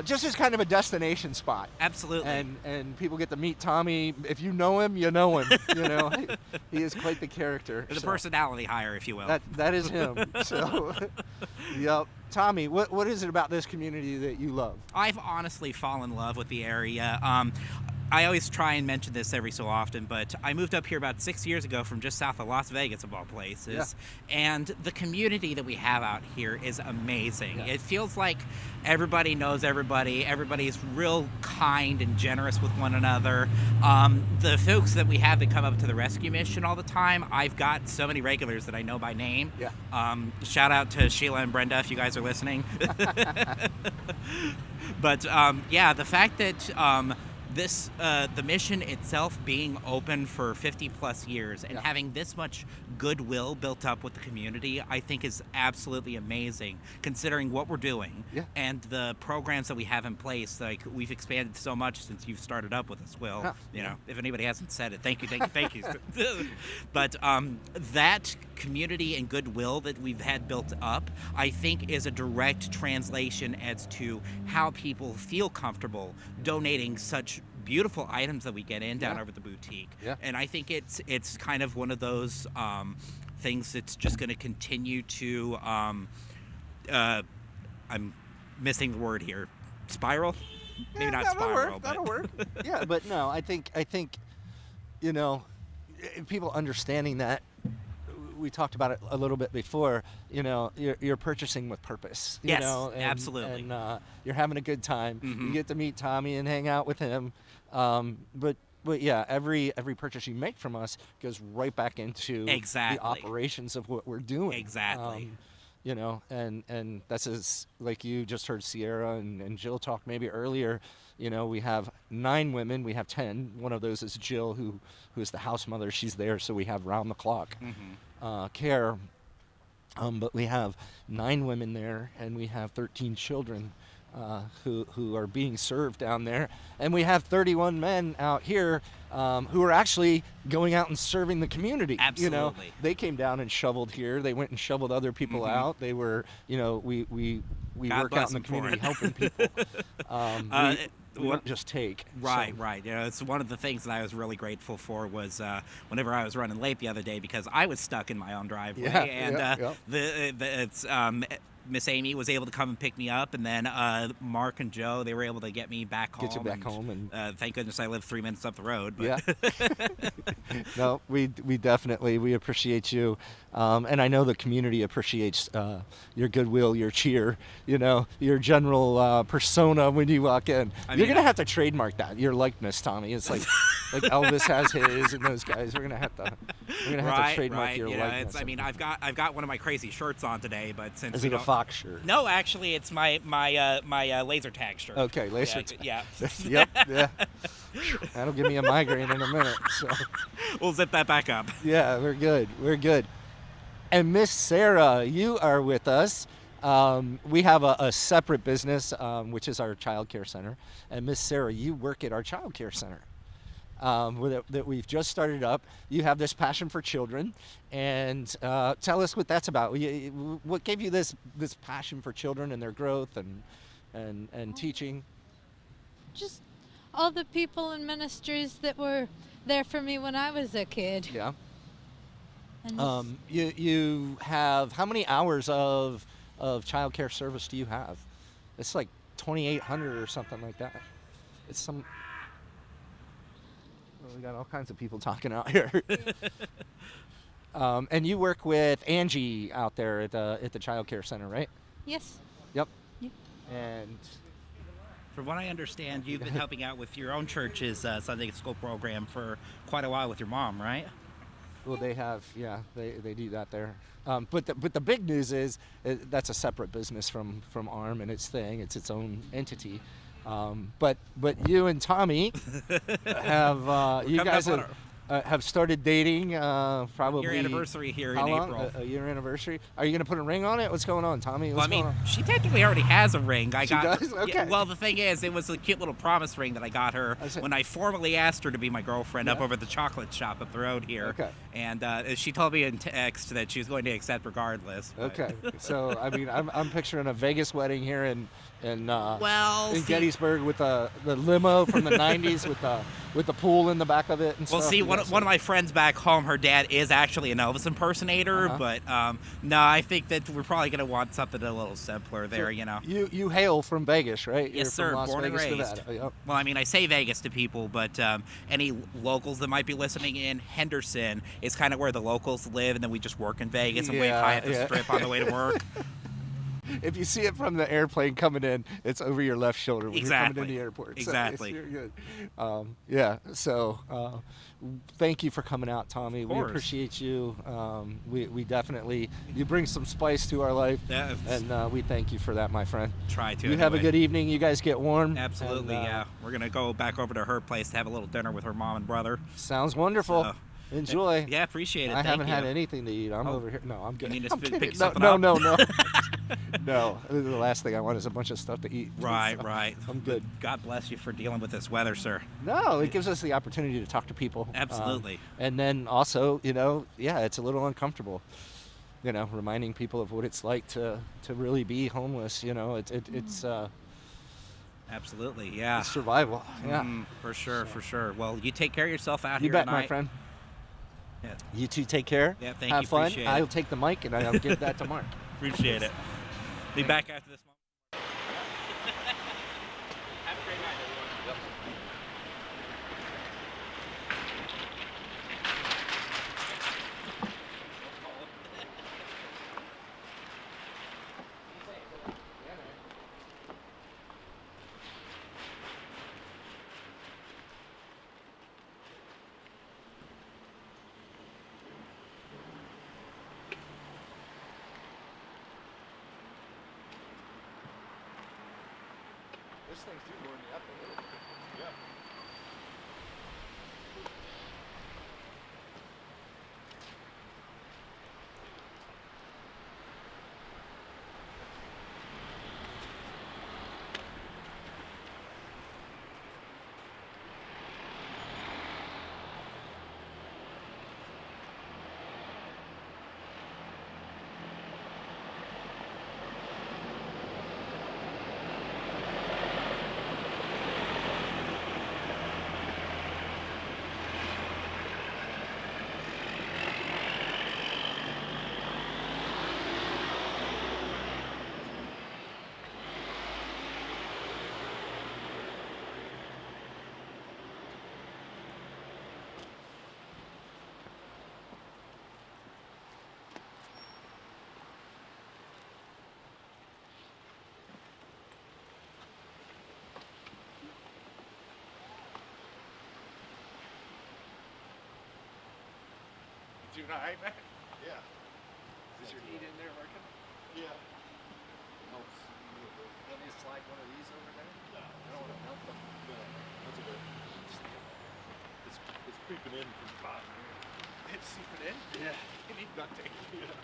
just as kind of a destination spot. Absolutely. And people get to meet Tommy. If you know him, you know him. He is quite the character. The personality hire, if you will. That is him. So, yep. Tommy, what is it about this community that you love? I've honestly fallen in love with the area. I always try and mention this every so often, but I moved up here about 6 years ago from just south of Las Vegas, of all places. Yeah. And the community that we have out here is amazing. Yeah. It feels like everybody knows everybody. Everybody's real kind and generous with one another. The folks that we have that come up to the rescue mission all the time, I've got so many regulars that I know by name. Yeah. Shout out to Sheila and Brenda if you guys are listening. But yeah, the fact that the mission itself being open for 50 plus years and having this much goodwill built up with the community, I think is absolutely amazing considering what we're doing and the programs that we have in place. Like, we've expanded so much since you've started up with us, Will. If anybody hasn't said it, thank you. But that community and goodwill that we've had built up, I think is a direct translation as to how people feel comfortable donating such beautiful items that we get in down over at the boutique. And I think it's kind of one of those things that's just going to continue to I'm missing the word here, spiral. Maybe not spiral, that'll work. Yeah, but no, I think people understanding that. We talked about it a little bit before. You're purchasing with purpose. Yes, absolutely. And you're having a good time. You get to meet Tommy and hang out with him. But yeah, every purchase you make from us goes right back into the operations of what we're doing. Exactly. and that's as like you just heard Sierra and Jill talk maybe earlier. We have 9 women. We have 10. One of those is Jill, who is the house mother. She's there, so we have round the clock care. But we have 9 women there, and we have 13 children who are being served down there, and we have 31 men out here who are actually going out and serving the community. Absolutely. They came down and shoveled here. They went and shoveled other people out. They were, we God work bless out in the them for community it. helping people. We don't just take. Right. It's one of the things that I was really grateful for was whenever I was running late the other day because I was stuck in my own driveway, and Miss Amy was able to come and pick me up, and then Mark and Joe, they were able to get me back home. Get you back home, and thank goodness I live 3 minutes up the road. But. Yeah. No, we definitely appreciate you, and I know the community appreciates your goodwill, your cheer, your general persona when you walk in. You're gonna have to trademark that, your likeness, Tommy. It's like Elvis has his, and those guys. We're gonna have to trademark your likeness. I've got one of my crazy shirts on today, but since is it a Fox shirt? No, actually, it's my laser tag shirt. Okay, laser tag. Yeah. Yep. Yeah. That'll give me a migraine in a minute. So we'll zip that back up. Yeah, we're good. And Miss Sarah, you are with us. We have a separate business, which is our child care center. And Miss Sarah, you work at our child care center that we've just started up. You have this passion for children, and tell us what that's about. What gave you this passion for children and their growth and teaching? Just all the people and ministries that were there for me when I was a kid. Yeah. You have how many hours of child care service do you have? It's like 2,800 or something like that. It's some. Well, we got all kinds of people talking out here. And you work with Angie out there at the child care center, right? Yes. Yep. Yep. And from what I understand, you've been helping out with your own church's Sunday school program for quite a while with your mom, right? Well, they have, yeah, they do that there. But the big news is that's a separate business from ARM and its thing. It's its own entity. But you and Tommy have started dating probably your anniversary here how in long? April. A year anniversary. Are you going to put a ring on it? What's going on, Tommy? What's going on? She technically already has a ring. She does? Okay. Yeah, well, the thing is, it was a cute little promise ring that I got her when I formally asked her to be my girlfriend up over at the chocolate shop up the road here. Okay. And she told me in text that she was going to accept regardless. But. Okay. So I mean, I'm picturing a Vegas wedding here in Gettysburg with the limo from the '90s with the pool in the back of it and stuff. Well, see, one of my friends back home, her dad is actually an Elvis impersonator, but no, I think that we're probably going to want something a little simpler there, You hail from Vegas, right? Yes, You're sir, from Las born Vegas, and raised. Nevada. Yep. Well, I mean, I say Vegas to people, but any locals that might be listening in, Henderson is kind of where the locals live, and then we just work in Vegas and wait high at the strip on the way to work. If you see it from the airplane coming in, it's over your left shoulder when you're coming in the airport. Exactly. So you're good. Yeah. So thank you for coming out, Tommy. We appreciate you. We definitely, you bring some spice to our life, and we thank you for that, my friend. Try to. You have a good evening. You guys get warm. Absolutely. Yeah. We're gonna go back over to her place to have a little dinner with her mom and brother. Sounds wonderful. So, enjoy. Yeah, appreciate it. I haven't had you. anything to eat. I'm over here. No, I'm good. You need to I'm pick kidding. something No. up? No, the last thing I want is a bunch of stuff to eat. Right, So, right. I'm good. God bless you for dealing with this weather, sir. No, it gives us the opportunity to talk to people. Absolutely. And then also, it's a little uncomfortable. Reminding people of what it's like to really be homeless. It's absolutely, yeah. It's survival. Yeah, for sure. Well, you take care of yourself out you here bet, tonight. my friend. Yeah. You two take care. Yeah, thank Have you. fun. Appreciate it. I'll take the mic and I'll give that to Mark. Appreciate it. Be back after this. This thing's too going up a little bit. Yeah. Doing all right, man? Yeah. Is your heat in there working? Yeah. Helps. Want me to slide one of these over there? No. I don't want to melt them. No, that's okay. It's creeping in from the bottom. It's seeping in? Yeah. You need duct tape. Yeah.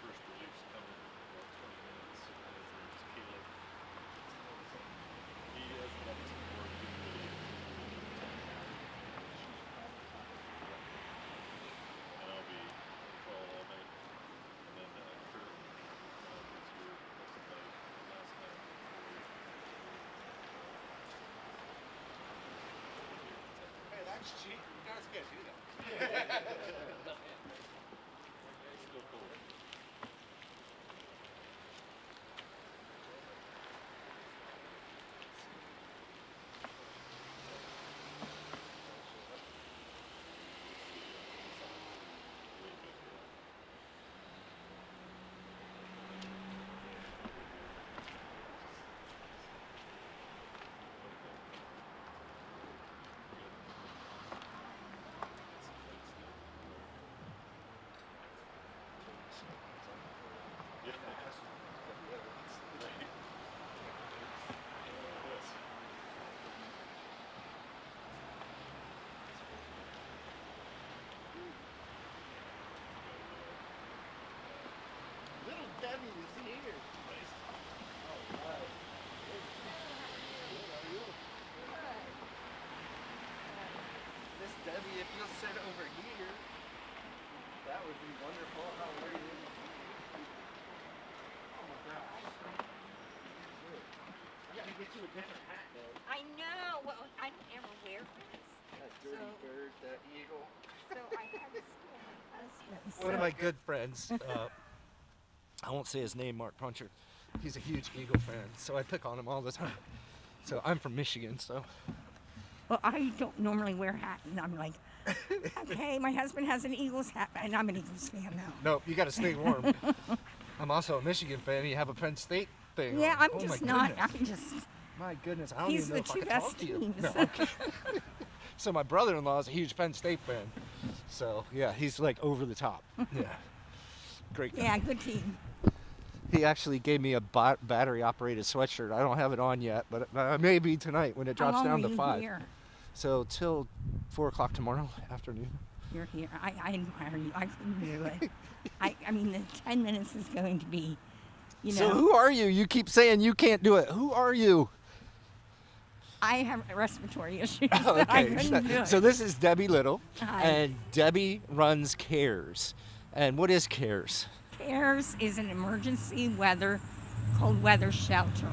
First relief's coming in about 20 minutes. His name's Caleb. He hasn't done this before. He's really and I'll be on call all night. And then Kurt was here most of the night last night. Hey, that's cheap. You guys can't do that. Still cold. Little Debbie is here. Oh, wow. Good, are you? Miss Debbie, if you'll sit over here, that would be wonderful. How are you? Oh my gosh. Good. I gotta get you a different hat, though. I know. Well, I don't ever wear hats. That dirty bird, that eagle. So I had to steal my husband's. One of my good friends, I won't say his name, Mark Puncher. He's a huge Eagle fan, so I pick on him all the time. So I'm from Michigan, so. Well, I don't normally wear hats, and I'm like, okay, my husband has an Eagles hat, and I'm an Eagles fan now. Nope, you got to stay warm. I'm also a Michigan fan. You have a Penn State thing. Yeah, on. I'm Oh just my not. goodness. I'm just. My goodness, I don't He's even know the if I two can best talk to you. teams. No, okay. So my brother-in-law is a huge Penn State fan. So yeah, he's like over the top. Yeah, great guy. Yeah, good team. He actually gave me a battery-operated sweatshirt. I don't have it on yet, but maybe tonight when it drops How long down were to you 5. here? So till 4 o'clock tomorrow afternoon. You're here. I admire you. I couldn't do it. I mean, the 10 minutes is going to be, you know. So who are you? You keep saying you can't do it. Who are you? I have respiratory issues. Oh, That I okay. couldn't do it. So this is Debbie Little, Hi. and Debbie runs CARES. And what is CARES? CARES is an emergency cold weather shelter.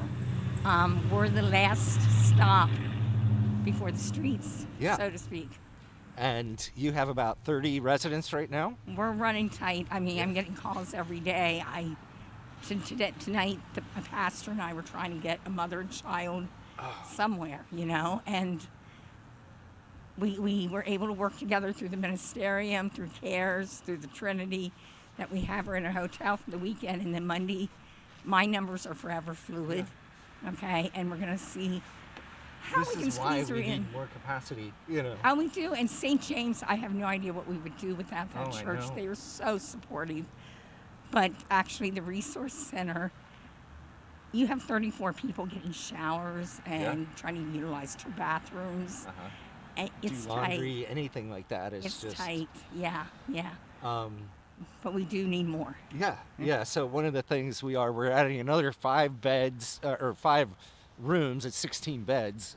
We're the last stop before the streets, so to speak. And you have about 30 residents right now? We're running tight. I mean, I'm getting calls every day. Tonight, a pastor and I were trying to get a mother and child somewhere, you know, and we were able to work together through the ministerium, through CARES, through the Trinity, that we have her in a hotel for the weekend, and then Monday, my numbers are forever fluid, okay, and we're going to see how we can squeeze her in. More capacity, you know. Oh, we do. And St. James, I have no idea what we would do without that I church. know. They are so supportive. But actually, the Resource Center, you have 34 people getting showers and trying to utilize 2 bathrooms. And it's Do laundry, tight. anything like that is It's just tight. Yeah. But we do need more. Yeah. So one of the things we're adding another 5 beds or 5 rooms at 16 beds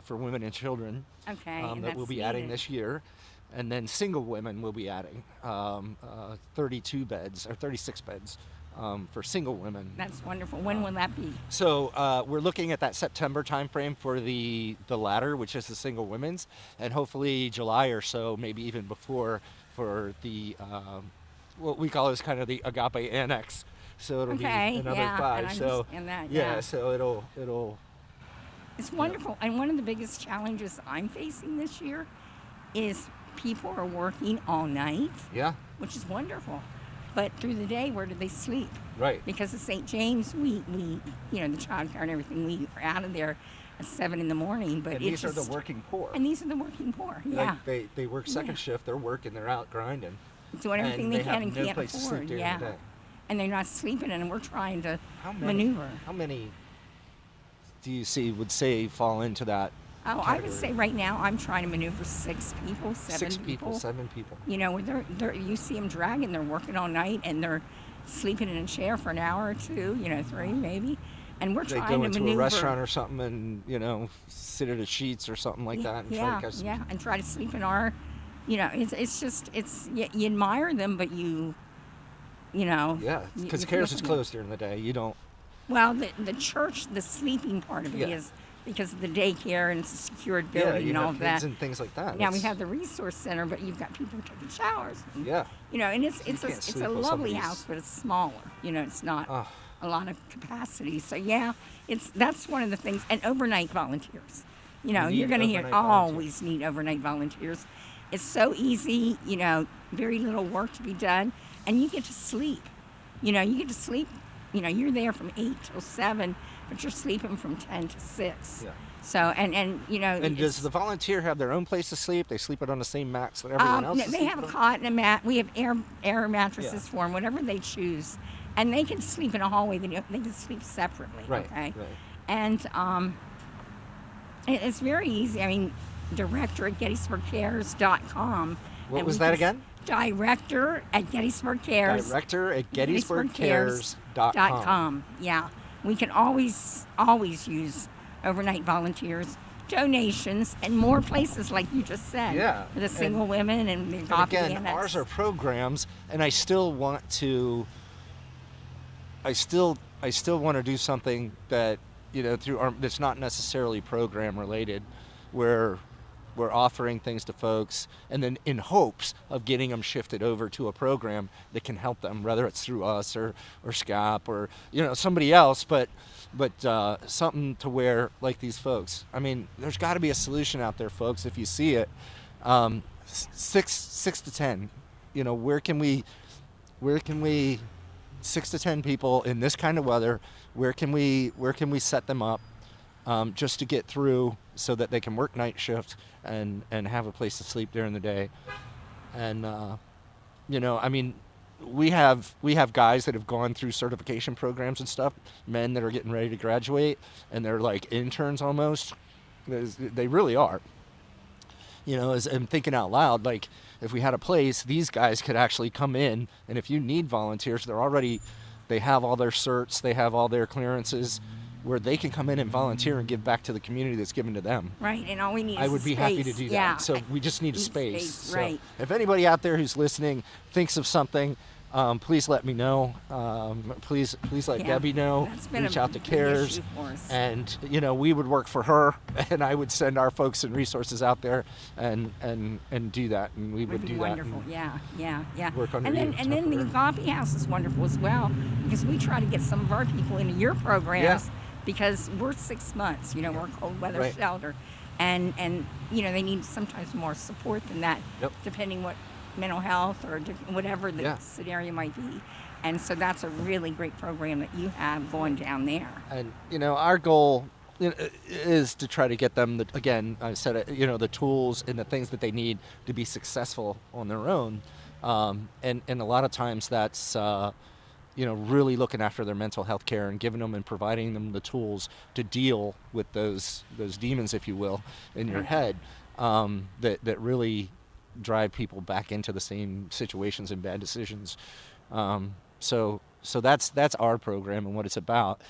for women and children. Okay. That and we'll that's be adding needed. this year, and then single women will be adding 32 beds or 36 beds for single women. That's wonderful. When will that be? So we're looking at that September timeframe for the latter, which is the single women's, and hopefully July or so, maybe even before, for the what we call is kind of the Agape Annex. So it'll be another 5. I So understand that, yeah, so it'll. It's wonderful. And one of the biggest challenges I'm facing this year is people are working all night. Yeah. Which is wonderful. But through the day, where do they sleep? Right. Because of St. James, we you know, the childcare and everything, we are out of there at 7 in the morning. But And these are the working poor. And these are the working poor. Yeah. Like they work second shift. They're working. They're out grinding. Doing everything they can and have no can't place to sleep afford. during Yeah. the day. And they're not sleeping, and we're trying to How many? maneuver. How many do you would say fall into that? Oh, I would category? say right now I'm trying to maneuver 6 people, 7 6 people, 7 people. You know, you see them dragging, they're working all night, and they're sleeping in a chair for an hour or 2, you know, 3 maybe. And we're They trying go to into maneuver. a restaurant or something and sit at the sheets or something like that and try to catch some. and try to sleep in our, you know, you admire them, but you know. Yeah, because CARES is closed during the day. You don't. Well, the church, the sleeping part of it is because of the daycare and it's a secured building you and all have of that. kids and things like that. Now we have the resource center, but you've got people taking showers. And, you know, and it's can't a sleep with lovely somebody's- house, but it's smaller. You know, it's not a lot of capacity. So yeah, that's one of the things. And overnight volunteers. You know, We you're need going to hear overnight always need overnight volunteers. It's so easy. You know, very little work to be done, and you get to sleep. You know, you get to sleep. You know, you're there from 8 till 7, but you're sleeping from 10 to 6. Yeah. So, and you know. And does the volunteer have their own place to sleep? They sleep it on the same mats that everyone else no, is they sleeping have a on? cot and a mat. We have air mattresses for them, whatever they choose. And they can sleep in a hallway. They can sleep separately. Right, Okay. right. And it's very easy. I mean, director at GettysburgCares.com. What was that again? Director at GettysburgCares. Director at GettysburgCares.com. Yeah. We can always use overnight volunteers, donations, and more places like you just said. Yeah. For the single women and the And Agape again, Annex. ours are programs, and I still want to. I still want to do something that through that's not necessarily program related, where we're offering things to folks, and then in hopes of getting them shifted over to a program that can help them, whether it's through us or SCAP or somebody else, but something to where, like these folks. I mean, there's got to be a solution out there, folks. If you see it, 6 to 10. Where can we 6 to 10 people in this kind of weather? Where can we set them up just to get through, so that they can work night shift and have a place to sleep during the day? And I mean, we have guys that have gone through certification programs and stuff, men that are getting ready to graduate, and they're like interns almost, They really are. You know, as I'm thinking out loud, like if we had a place, these guys could actually come in, and if you need volunteers, they have all their certs, they have all their clearances, where they can come in and volunteer and give back to the community that's given to them. Right, and all we need is I would be happy to do that. Yeah. So we just need a space. So right. if anybody out there who's listening thinks of something, please let me know. Please let Debbie know. That's been Reach a out to big CARES, issue for us. and we would work for her, and I would send our folks and resources out there and do that, and we would Would be do wonderful. that. Yeah. Work under and then you, and then the coffee house is wonderful as well, because we try to get some of our people into your programs because we're 6 months. We're a cold weather Right. shelter, and they need sometimes more support than that, depending what mental health or whatever the scenario might be. And so that's a really great program that you have going down there. And our goal is to try to get them again, I said it, the tools and the things that they need to be successful on their own. And a lot of times that's really looking after their mental health care and giving them and providing them the tools to deal with those demons, if you will, in your head, that really drive people back into the same situations and bad decisions. So that's our program and what it's about.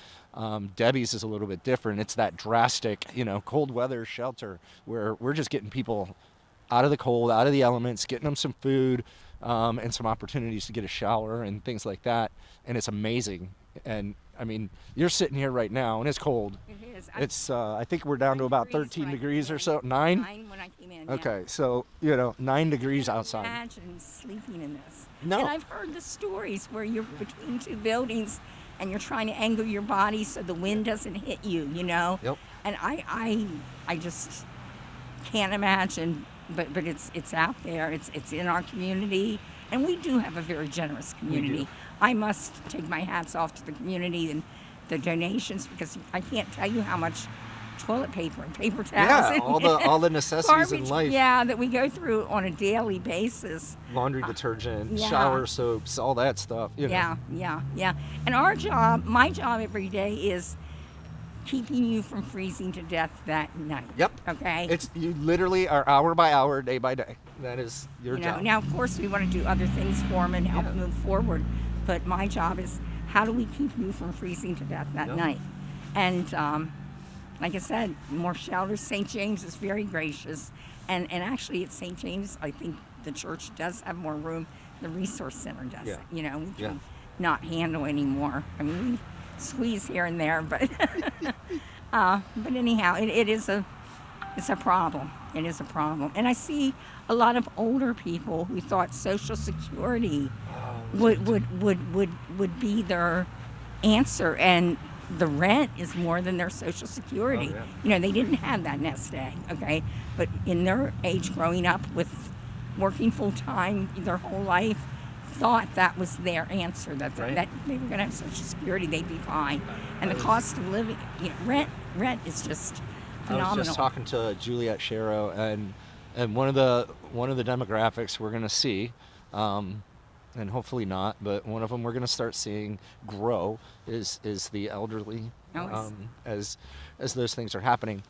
Debbie's is a little bit different. It's that drastic, cold weather shelter where we're just getting people out of the cold, out of the elements, getting them some food, and some opportunities to get a shower and things like that. And it's amazing. And I mean, you're sitting here right now and it's cold. It is. It's I think we're down to about 13 degrees or so. 9? 9 when I came in. Okay, so 9 degrees outside. Imagine sleeping in this. No. And I've heard the stories where you're between two buildings and you're trying to angle your body so the wind doesn't hit you, Yep. And I just can't imagine, but it's out there. It's in our community, and we do have a very generous community. We do. I must take my hats off to the community and the donations, because I can't tell you how much toilet paper and paper towels and all the necessities in garbage, life. that we go through on a daily basis. Laundry detergent, yeah. shower soaps, all that stuff. Yeah. And my job every day is keeping you from freezing to death that night. Yep. Okay. You literally are hour by hour, day by day. That is your job. Now, of course, we want to do other things for them and help move forward, but my job is how do we keep you from freezing to death that night? And like I said, more shelters. St. James is very gracious, and actually at St. James, I think the church does have more room. The resource center doesn't. We can not handle anymore. I mean, we squeeze here and there, but anyhow, it's a problem. It is a problem, and I see a lot of older people who thought Social Security would be their answer, and the rent is more than their Social Security. They didn't have that nest egg, okay? But in their age, growing up with working full time their whole life, thought that was their answer, that they were going to have Social Security, they'd be fine. And the cost of living, rent is just phenomenal. I was just talking to Juliet Sharrow, and one of the demographics we're going to see, and hopefully not, but one of them we're going to start seeing grow is the elderly, as those things are happening.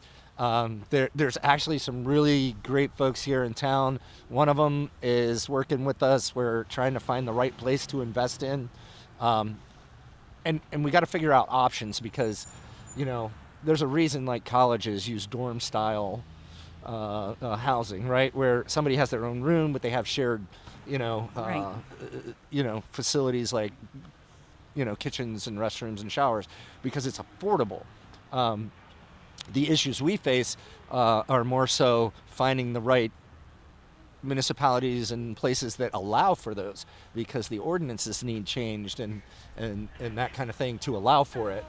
There's actually some really great folks here in town. One of them is working with us. We're trying to find the right place to invest in, and we got to figure out options, because there's a reason like colleges use dorm style housing, right, where somebody has their own room but they have shared facilities like kitchens and restrooms and showers, because it's affordable. The issues we face are more so finding the right municipalities and places that allow for those, because the ordinances need changed and that kind of thing to allow for it.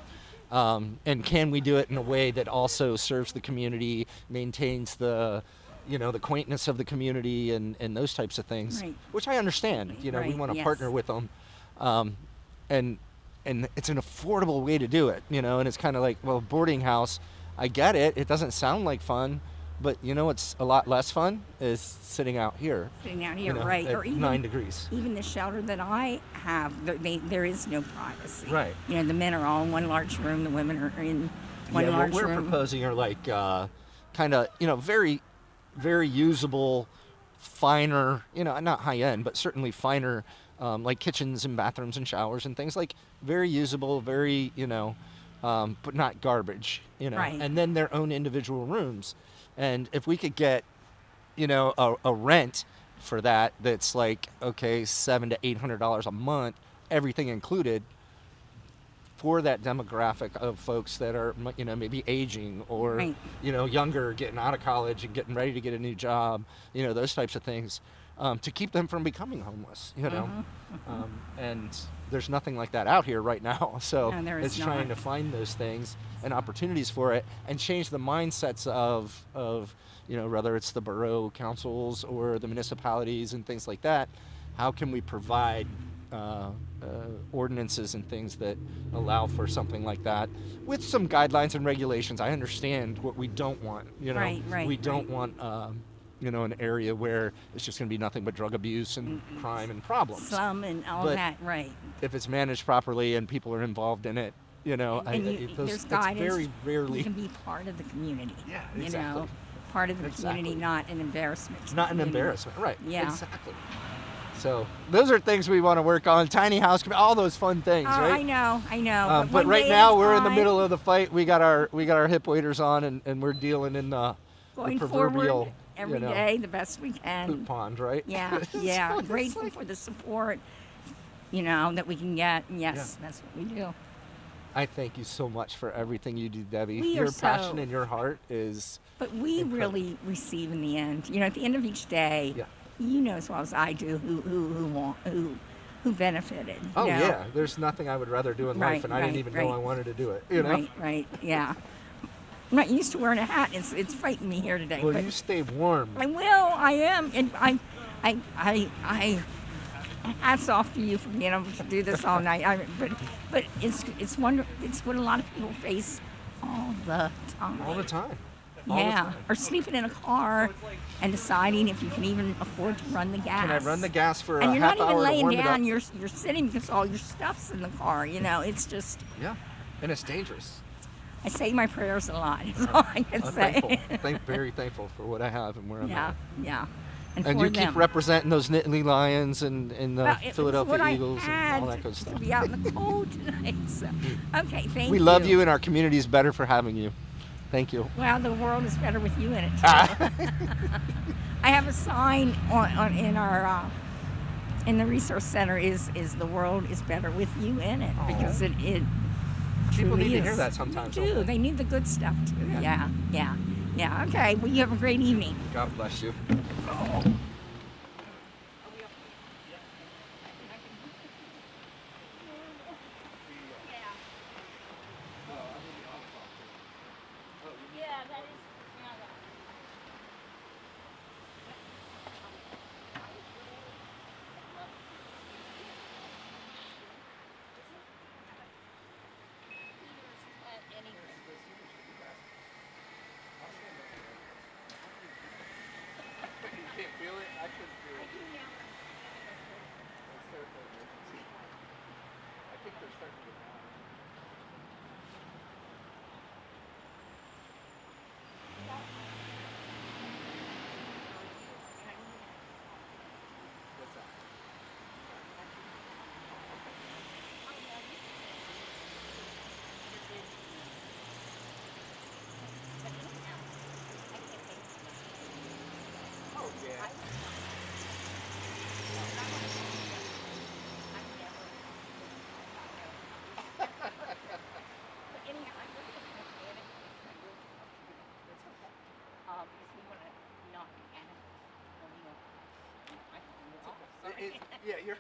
And can we do it in a way that also serves the community, maintains the the quaintness of the community and those types of things, which I understand. We want to partner with them, and it's an affordable way to do it. And it's kind of like, well, boarding house, I get it. It doesn't sound like fun, but it's a lot less fun is sitting out here. Right? At Or even 9 degrees. Even the shelter that I have, there is no privacy. Right. The men are all in one large room. The women are in one large what we're room. proposing are like kind of, very, very usable, finer, not high end, but certainly finer, like kitchens and bathrooms and showers and things, like very usable, very, but not garbage, Right. and then their own individual rooms. And if we could get, a rent for that's like, okay, $700 to $800 a month, everything included, for that demographic of folks that are, maybe aging or, Right. Younger, getting out of college and getting ready to get a new job, those types of things, to keep them from becoming homeless, and there's nothing like that out here right now. So No, there is it's trying not. to find those things and opportunities for it and change the mindsets of whether it's the borough councils or the municipalities and things like that. How can we provide ordinances and things that allow for something like that with some guidelines and regulations? I understand what we don't want. Right, we don't right. want an area where it's just going to be nothing but drug abuse and crime and problems. Slum and all But that, right. if it's managed properly and people are involved in it, There's that's guidance. very rarely. You can be part of the community. Yeah, You exactly. know, part of the Exactly. community, not an embarrassment. to Not the an community. embarrassment, right? Yeah. Exactly. So those are things we want to work on. Tiny house, all those fun things, Oh, right? I know. But one right day now at a we're in the time, middle of the fight. We got our hip waders on, and we're dealing in the going proverbial forward every day the best we can. poop pond, right? Yeah, yeah. Grateful for the support, that we can get. And yes, that's what we do. I thank you so much for everything you do, Debbie. We are Your passion so- and your heart is. But we incredible. really receive in the end. At the end of each day, you know as well as I do who benefited. Oh you know? yeah, there's nothing I would rather do in life, Right, and I didn't right, even know right. I wanted to do it. Right, yeah. I'm not used to wearing a hat. It's fighting me here today. Well, but you stay warm. I will. I am, and I hats off to you for being able to do this all night. But it's wonderful. It's what a lot of people face all the time. All the time. All the Yeah, time. or sleeping in a car and deciding if you can even afford to run the gas. Can I run the gas for and a you're half not hour even to laying warm it down. up? You're sitting because all your stuff's in the car. It's just. Yeah, and it's dangerous. I say my prayers a lot. Is all I can I'm say. thankful. Very thankful for what I have and where I'm Yeah, at. yeah. And for you keep them. representing those Nittany Lions and the Well, it was Philadelphia what Eagles I and had all that good stuff. to be out in the cold tonight. So, okay, thank you. We love you, and our community is better for having you. Thank you. Well, the world is better with you in it. Too. I have a sign on in our in the resource center is the world is better with you in it, because it People truly need to is. hear that sometimes, They don't do. they? They need the good stuff too. Yeah. Okay. Well, you have a great evening. God bless you. Yeah, you're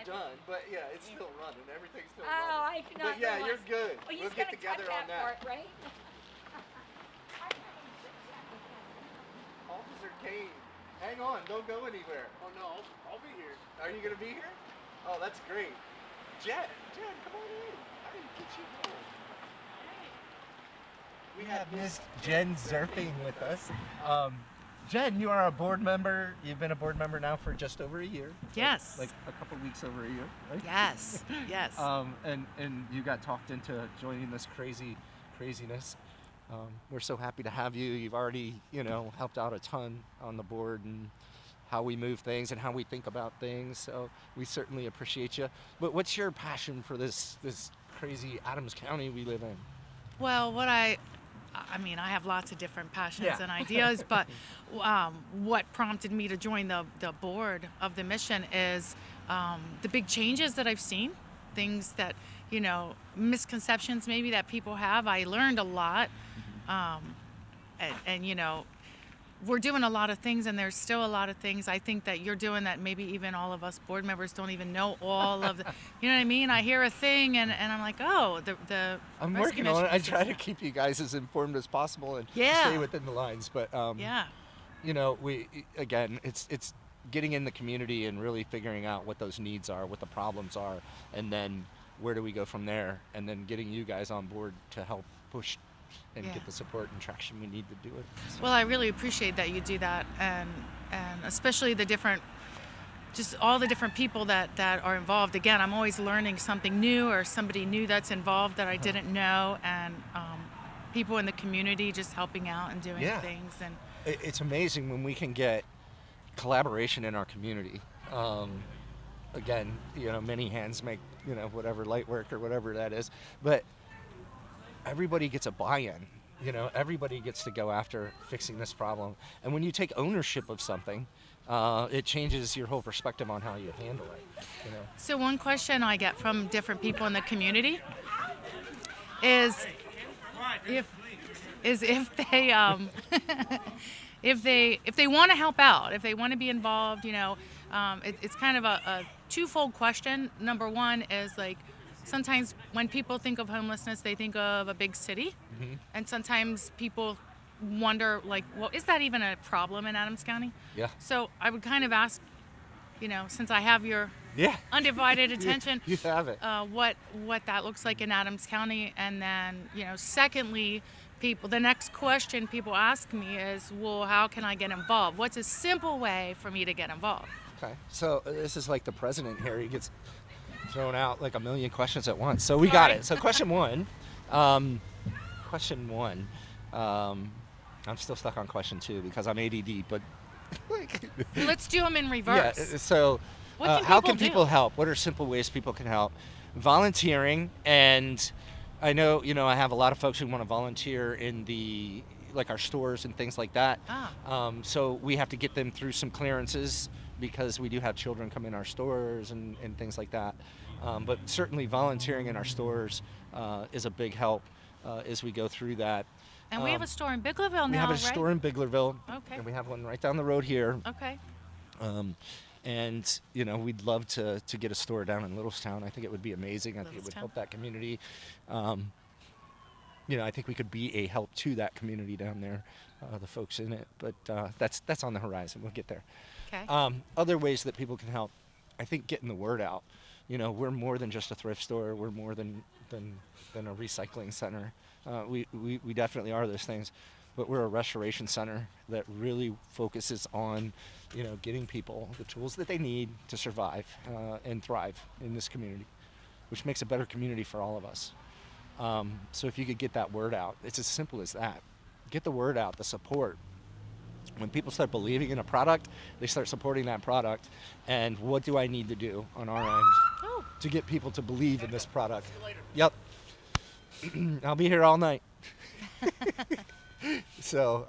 done, but yeah, it's still running. Everything's still running. Oh, I cannot. But yeah, you're realize- good. Well, We'll he's get gonna together cut on that. part, right? Officer Kane, hang on, don't go anywhere. Oh no, I'll be here. Are you gonna be here? Oh, that's great. Jen, come on in. I didn't get you home. We have Miss Jen Zerfing with us. Jen, you are a board member. You've been a board member now for just over a year. Yes. Like a couple weeks over a year, right? Yes, yes. And you got talked into joining this craziness. We're so happy to have you. You've already, helped out a ton on the board and how we move things and how we think about things. So we certainly appreciate you. But what's your passion for this crazy Adams County we live in? Well, I mean, I have lots of different passions Yeah. and ideas, but what prompted me to join the board of the mission is the big changes that I've seen, things that, misconceptions maybe that people have. I learned a lot. And we're doing a lot of things, and there's still a lot of things I think that you're doing that maybe even all of us board members don't even know all of the, you know what I mean? I hear a thing and I'm like, oh, the I'm rescue working on it. I missions. try to keep you guys as informed as possible and Yeah. stay within the lines. But Yeah. it's getting in the community and really figuring out what those needs are, what the problems are, and then where do we go from there, and then getting you guys on board to help push and Yeah. get the support and traction we need to do it. So. Well, I really appreciate that you do that, and especially just all the different people that are involved. Again, I'm always learning something new or somebody new that's involved that I didn't know, and people in the community just helping out and doing Yeah. things. And It's amazing when we can get collaboration in our community. Again, many hands make, whatever light work or whatever that is, but everybody gets a buy-in. Everybody gets to go after fixing this problem. And when you take ownership of something, it changes your whole perspective on how you handle it. So one question I get from different people in the community is if they if they want to help out, if they want to be involved, it's kind of a twofold question. Number one is like, sometimes when people think of homelessness, they think of a big city, and sometimes people wonder, like, well, is that even a problem in Adams County? Yeah. So I would kind of ask, since I have your undivided attention, You have it. what that looks like in Adams County, and then secondly, the next question people ask me is, well, how can I get involved? What's a simple way for me to get involved? Okay. So this is like the president here. He gets thrown out like a million questions at once. So we got it. So question one. I'm still stuck on question two because I'm ADD, but Let's do them in reverse. yeah. So What how can do? people help? What are simple ways people can help? Volunteering, and I know I have a lot of folks who want to volunteer in our stores and things like that. So we have to get them through some clearances because we do have children come in our stores and things like that. But certainly volunteering in our stores is a big help as we go through that. And we have a store in Biglerville now, We have a right? store in Biglerville. Okay. And we have one right down the road here. Okay. And we'd love to get a store down in Littlestown. I think it would be amazing. I think it would help that community. I think we could be a help to that community down there, the folks in it. But that's on the horizon. We'll get there. Okay. Other ways that people can help, I think getting the word out. We're more than just a thrift store. We're more than a recycling center. We definitely are those things. But we're a restoration center that really focuses on, getting people the tools that they need to survive and thrive in this community, which makes a better community for all of us. So if you could get that word out, it's as simple as that. Get the word out, the support. When people start believing in a product, they start supporting that product. And what do I need to do on our end to get people to believe in this product? Yep. I'll be here all night. So,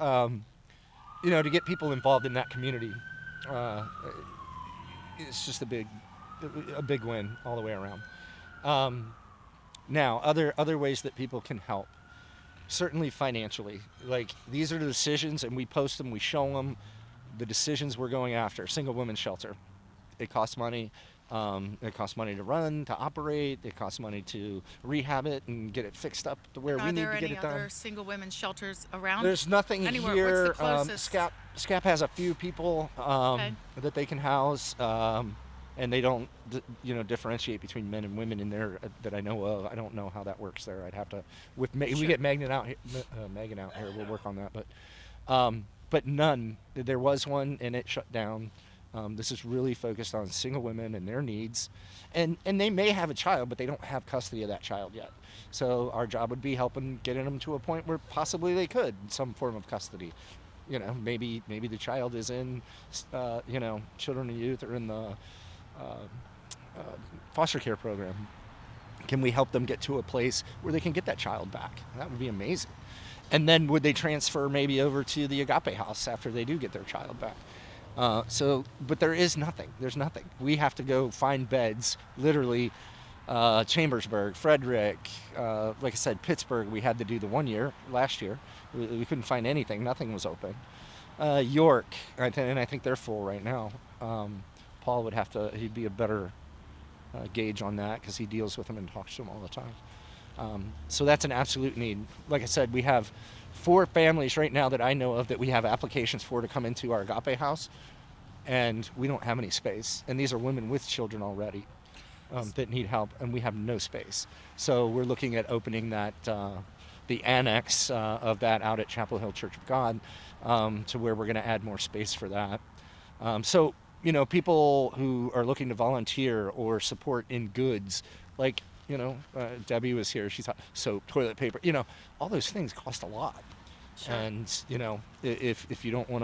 to get people involved in that community, it's just a big win all the way around. Now, other ways that people can help, certainly financially. Like, these are the decisions, and we post them, we show them the decisions we're going after. Single women's shelter. It costs money. It costs money to run, to operate. It costs money to rehab it and get it fixed up to where we need to get it done. Are there any other single women's shelters around? There's nothing anywhere. here. What's the closest? SCAP has a few people that they can house, and they don't, differentiate between men and women in there that I know of. I don't know how that works there. I'd have to. We get Megan out here. We'll work on that, but none. There was one and it shut down. This is really focused on single women and their needs, and they may have a child, but they don't have custody of that child yet. So our job would be helping getting them to a point where possibly they could some form of custody. You know, maybe the child is in, children and youth, or in the foster care program. Can we help them get to a place where they can get that child back? That would be amazing. And then would they transfer maybe over to the Agape House after they do get their child back? But there is nothing. There's nothing. We have to go find beds, literally. Chambersburg, Frederick, like I said, Pittsburgh, we had to do the 1 year last year. We couldn't find anything. Nothing was open. York, and I think they're full right now. Paul would have to, he'd be a better gauge on that because he deals with them and talks to them all the time. So that's an absolute need. Like I said, we have 4 families right now that I know of that we have applications for to come into our Agape House, and we don't have any space. And these are women with children already that need help, and we have no space. So we're looking at opening that, the annex of that out at Chapel Hill Church of God, to where we're going to add more space for that. So, you know, people who are looking to volunteer or support in goods, like, you know, Debbie was here, she thought soap, toilet paper, you know, all those things cost a lot. Sure. And, you know, if you don't want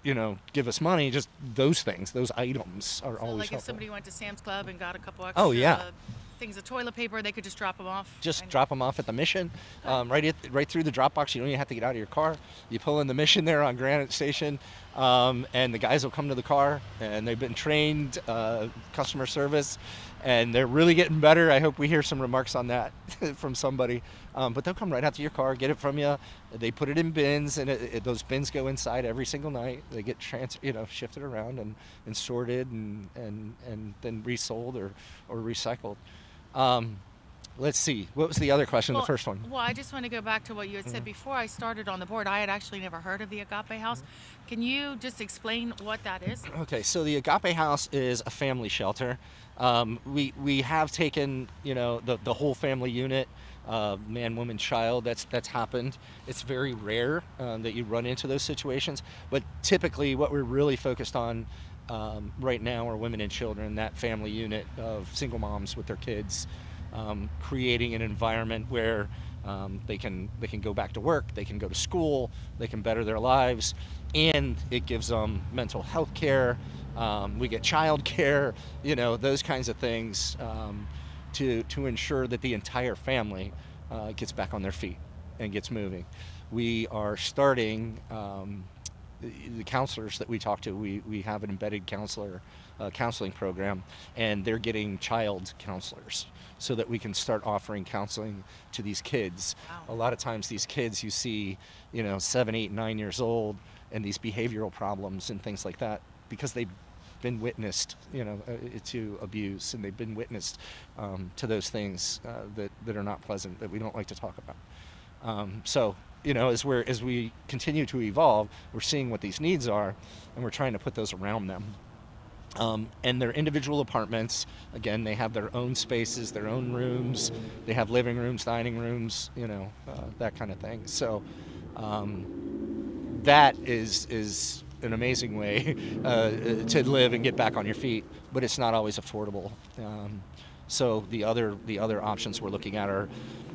to give us money, just those things, those items are always like helpful. if somebody went to Sam's Club and got a couple extra things of toilet paper, they could just drop them off. Drop them off at the Mission, right through the drop box. You don't even have to get out of your car. You pull in the Mission there on Granite Station, and the guys will come to the car, and they've been trained, customer service, and they're really getting better. I hope we hear some remarks on that from somebody. But they'll come right out to your car, get it from you. They put it in bins, and those bins go inside every single night. They get shifted around and sorted and then resold or recycled. Let's see. What was the other question? The first one. Well, I just want to go back to what you had said before I started on the board. I had actually never heard of the Agape House. Can you just explain what that is? Okay, so the Agape House is a family shelter. We have taken, you know, the whole family unit, man, woman, child. That's happened. It's very rare that you run into those situations, but typically what we're really focused on right now are women and children. That family unit of single moms with their kids, creating an environment where they can go back to work, they can go to school, they can better their lives, and it gives them mental health care. We get child care, you know, those kinds of things to ensure that the entire family gets back on their feet and gets moving. We are starting the counselors that we talk to. We have an embedded counseling program, and they're getting child counselors so that we can start offering counseling to these kids. Wow. A lot of times these kids you see, you know, 7, 8, 9 years old, and these behavioral problems and things like that because they've been witnessed, you know, to abuse, and they've been witnessed to those things that are not pleasant, that we don't like to talk about. So, you know, as we continue to evolve, we're seeing what these needs are, and we're trying to put those around them. And their individual apartments, again, they have their own spaces, their own rooms. They have living rooms, dining rooms, you know, that kind of thing. So that is an amazing way to live and get back on your feet, but it's not always affordable. So the other options we're looking at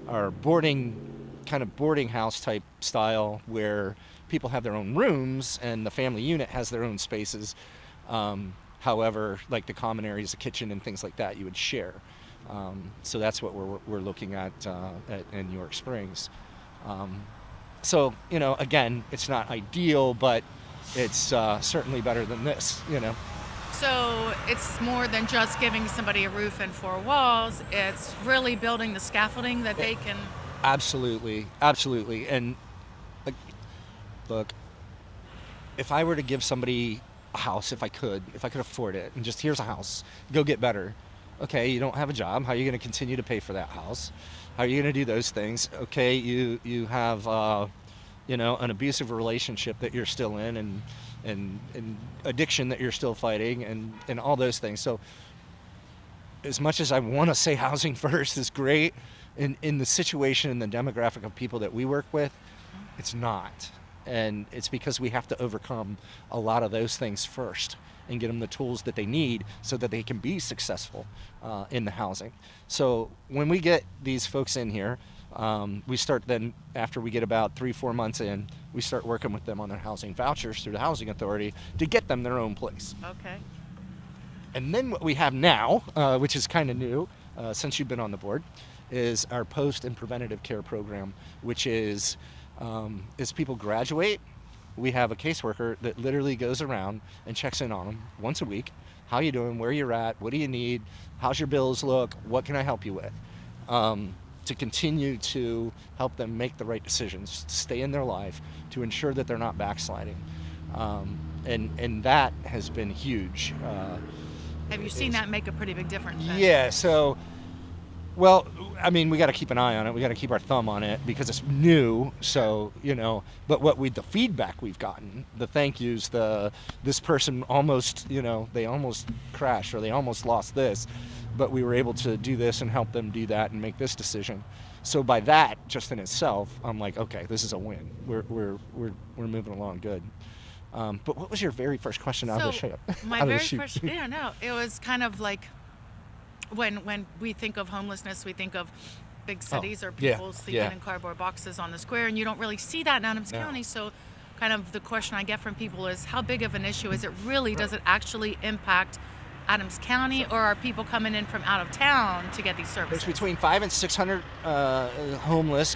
are boarding house type style, where people have their own rooms and the family unit has their own spaces. However, like the common areas, the kitchen and things like that, you would share. So that's what we're looking at in York Springs. So, you know, again, it's not ideal, but it's certainly better than this, you know. So it's more than just giving somebody a roof and 4 walls. It's really building the scaffolding that they can... Absolutely. And look, if I were to give somebody a house, if I could afford it, and just here's a house, go get better. Okay, you don't have a job. How are you going to continue to pay for that house? How are you going to do those things? Okay, you have you know, an abusive relationship that you're still in, and addiction that you're still fighting, and all those things. So as much as I want to say housing first is great, in the situation and the demographic of people that we work with, it's not. And it's because we have to overcome a lot of those things first and get them the tools that they need so that they can be successful in the housing. So when we get these folks in here, we start then, after we get about 3-4 months in, we start working with them on their housing vouchers through the Housing Authority to get them their own place. Okay. And then what we have now, which is kind of new since you've been on the board, is our post and preventative care program, which is as people graduate, we have a caseworker that literally goes around and checks in on them once a week. How you doing? Where you're at? What do you need? How's your bills look? What can I help you with? To continue to help them make the right decisions, to stay in their life, to ensure that they're not backsliding. And that has been huge. Have you seen that make a pretty big difference then? Yeah, so, well, I mean, we got to keep an eye on it. We got to keep our thumb on it because it's new. So, but the feedback we've gotten, the thank yous, this person almost, they almost crashed or they almost lost this, but we were able to do this and help them do that and make this decision. So by that, just in itself, I'm like, okay, this is a win. We're moving along good. But what was your very first question out of the show? My very first, it was kind of like when we think of homelessness, we think of big cities or people sleeping in cardboard boxes on the square, and you don't really see that in Adams County. So kind of the question I get from people is, how big of an issue is it really? Does it actually impact Adams County, or are people coming in from out of town to get these services? There's between 500 and 600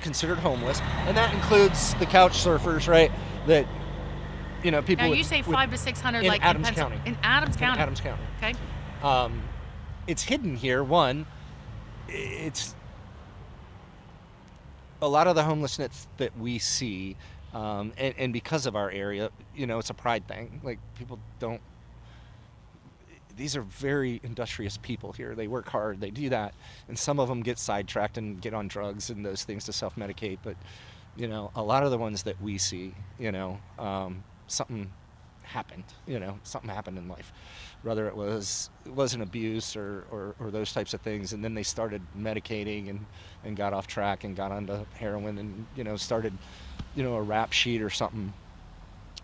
considered homeless, and that includes the couch surfers, right? That people. Now you say 500 to 600, in like Adams County. In Adams County. In Adams County. Okay. It's hidden here. One, it's a lot of the homelessness that we see, and because of our area, it's a pride thing. Like, people don't. These are very industrious people here. They work hard. They do that, and some of them get sidetracked and get on drugs and those things to self-medicate. But a lot of the ones that we see, something happened. Something happened in life, whether it was an abuse or those types of things, and then they started medicating and got off track and got onto heroin and started a rap sheet or something.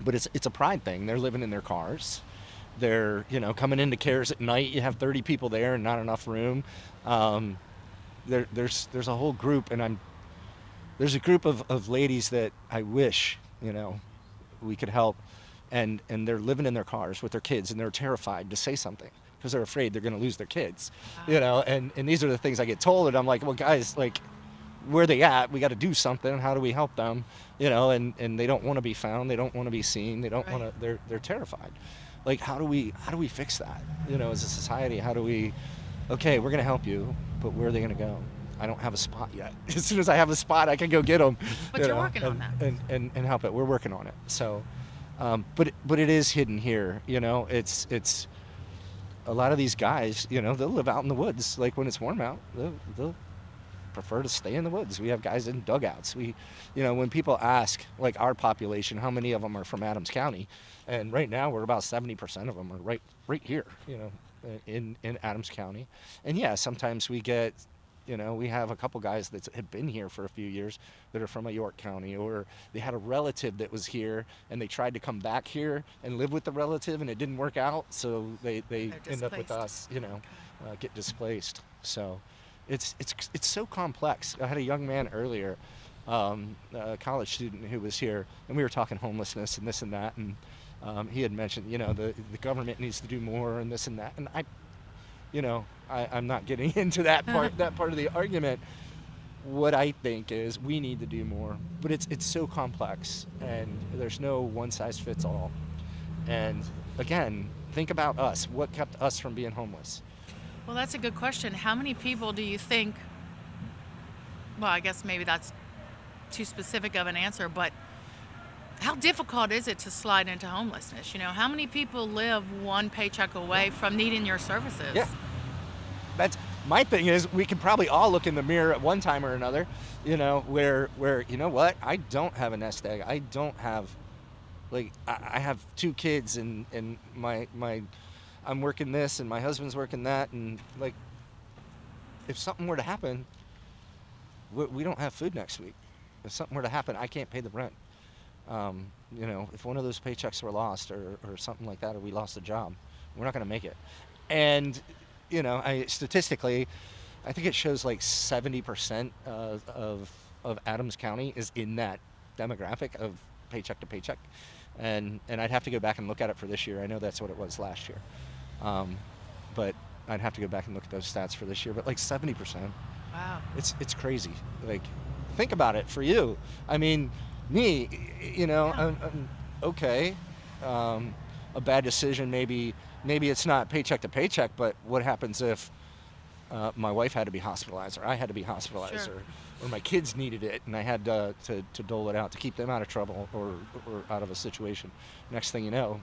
But it's a pride thing. They're living in their cars. They're coming into cares at night. You have 30 people there and not enough room. There's a whole group, and there's a group of ladies that I wish we could help, and they're living in their cars with their kids, and they're terrified to say something because they're afraid they're going to lose their kids. And these are the things I get told, and I'm like, well, guys, like, where are they at? We got to do something. How do we help them? And they don't want to be found. They don't want to be seen. They don't want to. They're terrified. Like, how do we fix that? As a society, how do we? Okay, we're gonna help you, but where are they gonna go? I don't have a spot yet. As soon as I have a spot, I can go get them. But you're working on that. And help it. We're working on it. So, but it is hidden here. It's a lot of these guys. They'll live out in the woods. Like, when it's warm out, they'll prefer to stay in the woods. We have guys in dugouts. When people ask, like, our population, how many of them are from Adams County, and right now we're about 70% of them are right here, in Adams County. And yeah, sometimes we get, we have a couple guys that have been here for a few years that are from a York County, or they had a relative that was here and they tried to come back here and live with the relative and it didn't work out, so they end up with us, get displaced. So it's so complex. I had a young man earlier, a college student who was here, and we were talking homelessness and this and that, and he had mentioned, the government needs to do more and this and that, and I'm not getting into that part of the argument. What I think is we need to do more, but it's so complex, and there's no one size fits all. And again, think about us. What kept us from being homeless? Well, that's a good question. How many people do you think, well, I guess maybe that's too specific of an answer, but how difficult is it to slide into homelessness? How many people live one paycheck away from needing your services? Yeah. That's my thing is, we could probably all look in the mirror at one time or another, where what? I don't have a nest egg. I don't have, I have 2 kids and my I'm working this and my husband's working that, and if something were to happen, we don't have food next week. If something were to happen, I can't pay the rent. You know, if one of those paychecks were lost or something like that, or we lost a job, we're not going to make it. And, you know, statistically, I think it shows like 70% of Adams County is in that demographic of paycheck to paycheck. And I'd have to go back and look at it for this year. I know that's what it was last year. But I'd have to go back and look at those stats for this year. But like 70%. Wow. It's crazy. Like, think about it for you. I mean, me, you know, I'm okay. A bad decision, maybe it's not paycheck to paycheck, but what happens if my wife had to be hospitalized, or I had to be hospitalized, Sure. or my kids needed it, and I had to dole it out to keep them out of trouble or out of a situation. Next thing you know,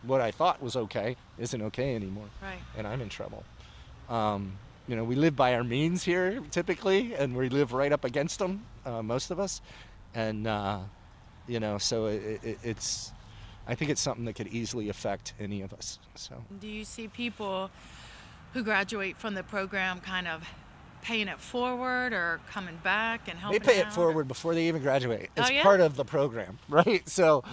what I thought was okay isn't okay anymore, Right. and I'm in trouble. You know, we live by our means here typically, and we live right up against them, most of us, and you know, so it's. I think it's something that could easily affect any of us. So. Do you see people who graduate from the program kind of paying it forward or coming back and helping They pay it out? forward before they even graduate. Oh, It's yeah? part of the program, right? So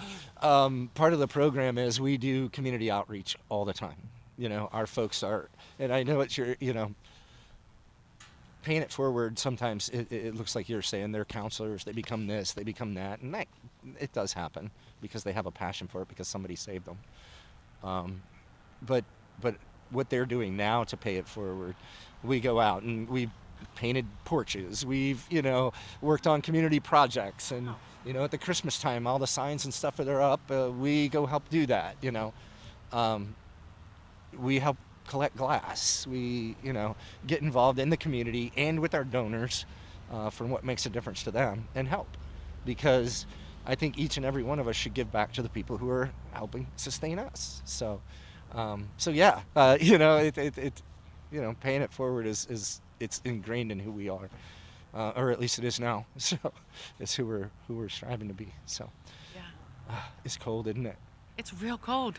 part of the program is we do community outreach all the time. You know, our folks are, and I know it's your, you know, paying it forward, sometimes it looks like you're saying they're counselors, they become this, they become that, and that, it does happen because they have a passion for it because somebody saved them. But what they're doing now to pay it forward, we go out and we painted porches, we've, you know, worked on community projects, and you know, at the Christmas time, all the signs and stuff that are up, we go help do that, you know. We help collect glass, we, you know, get involved in the community and with our donors for what makes a difference to them, and help, because I think each and every one of us should give back to the people who are helping sustain us. So yeah, you know, it you know, paying it forward is it's ingrained in who we are, or at least it is now. So it's who we're striving to be. So Yeah. It's cold, isn't it? It's real cold.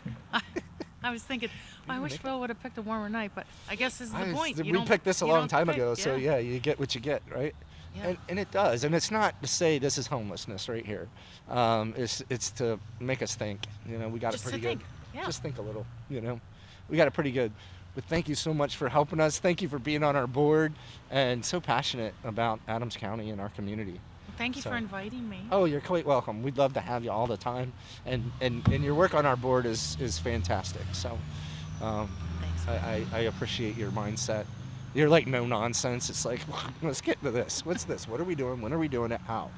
I was thinking, I wish Phil would have picked a warmer night, but I guess this is the point. We picked this a long time ago, so yeah. yeah, you get what you get, right? Yeah. And it does, and it's not to say this is homelessness right here. It's to make us think. You know, we got Just it pretty to good. think, yeah. Just think a little. You know, we got it pretty good. But thank you so much for helping us. Thank you for being on our board and so passionate about Adams County and our community. Thank you So- for inviting me. Oh, you're quite welcome. We'd love to have you all the time, and your work on our board is fantastic. So, I appreciate your mindset. You're like no nonsense. It's like, let's get into this. What's this? What are we doing? When are we doing it? How?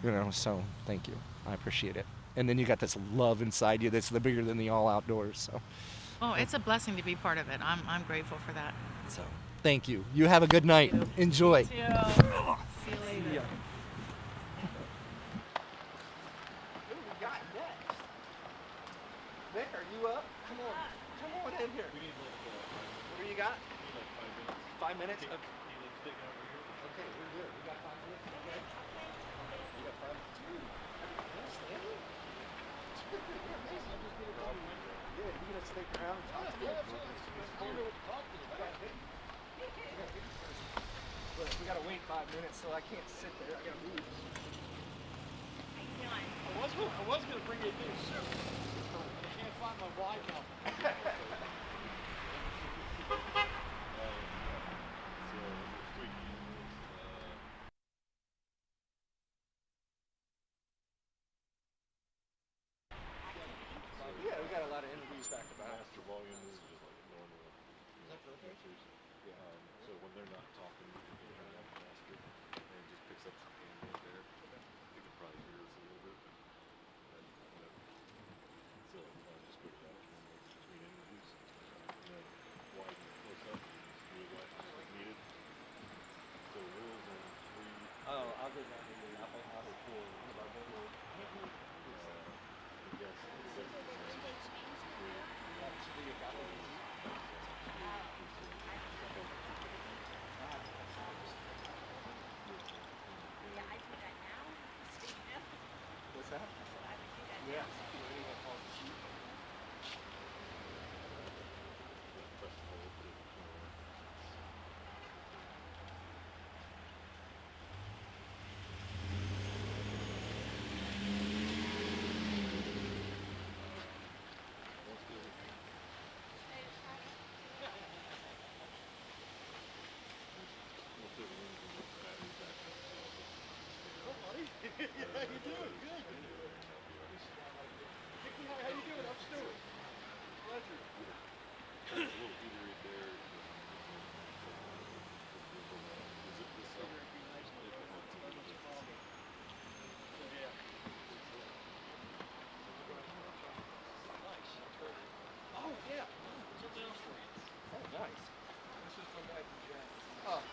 You know. So thank you. I appreciate it. And then you got this love inside you that's bigger than the all outdoors. So. Oh, it's a blessing to be part of it. I'm grateful for that. So thank you. You have a good night. Enjoy. See you later. Vic, are you up? Come on in here. What do you got? 5 minutes? Okay, we're good. We got 5 minutes. Okay. We got 5 minutes. Dude, Stanley? You're amazing. I'm just gonna tell you. Yeah, you gonna stick around and talk to me? Look, we gotta wait 5 minutes, so I can't sit there. I gotta move. I was gonna bring you a new suit. I can't find my wide now. Yeah, we got a lot of interviews back to back. Master volume is just like normal. Answers. So when they're not talking, you can turn on the master, and it just picks up some ambient there. You can probably hear us a little bit. So just go to that between interviews, and then widen it close up, and just do it like needed. So rules on 3. Oh, I'll go down to the Apple House for one of our board. Yes. What's that? Yeah. How you doing? Good. Dickie, how you doing? I'm Stuart. Pleasure. There's a little heater right there. Is it this up? Yeah. Oh, yeah. Something else for you. Oh, nice. This is from back in Japan. Oh.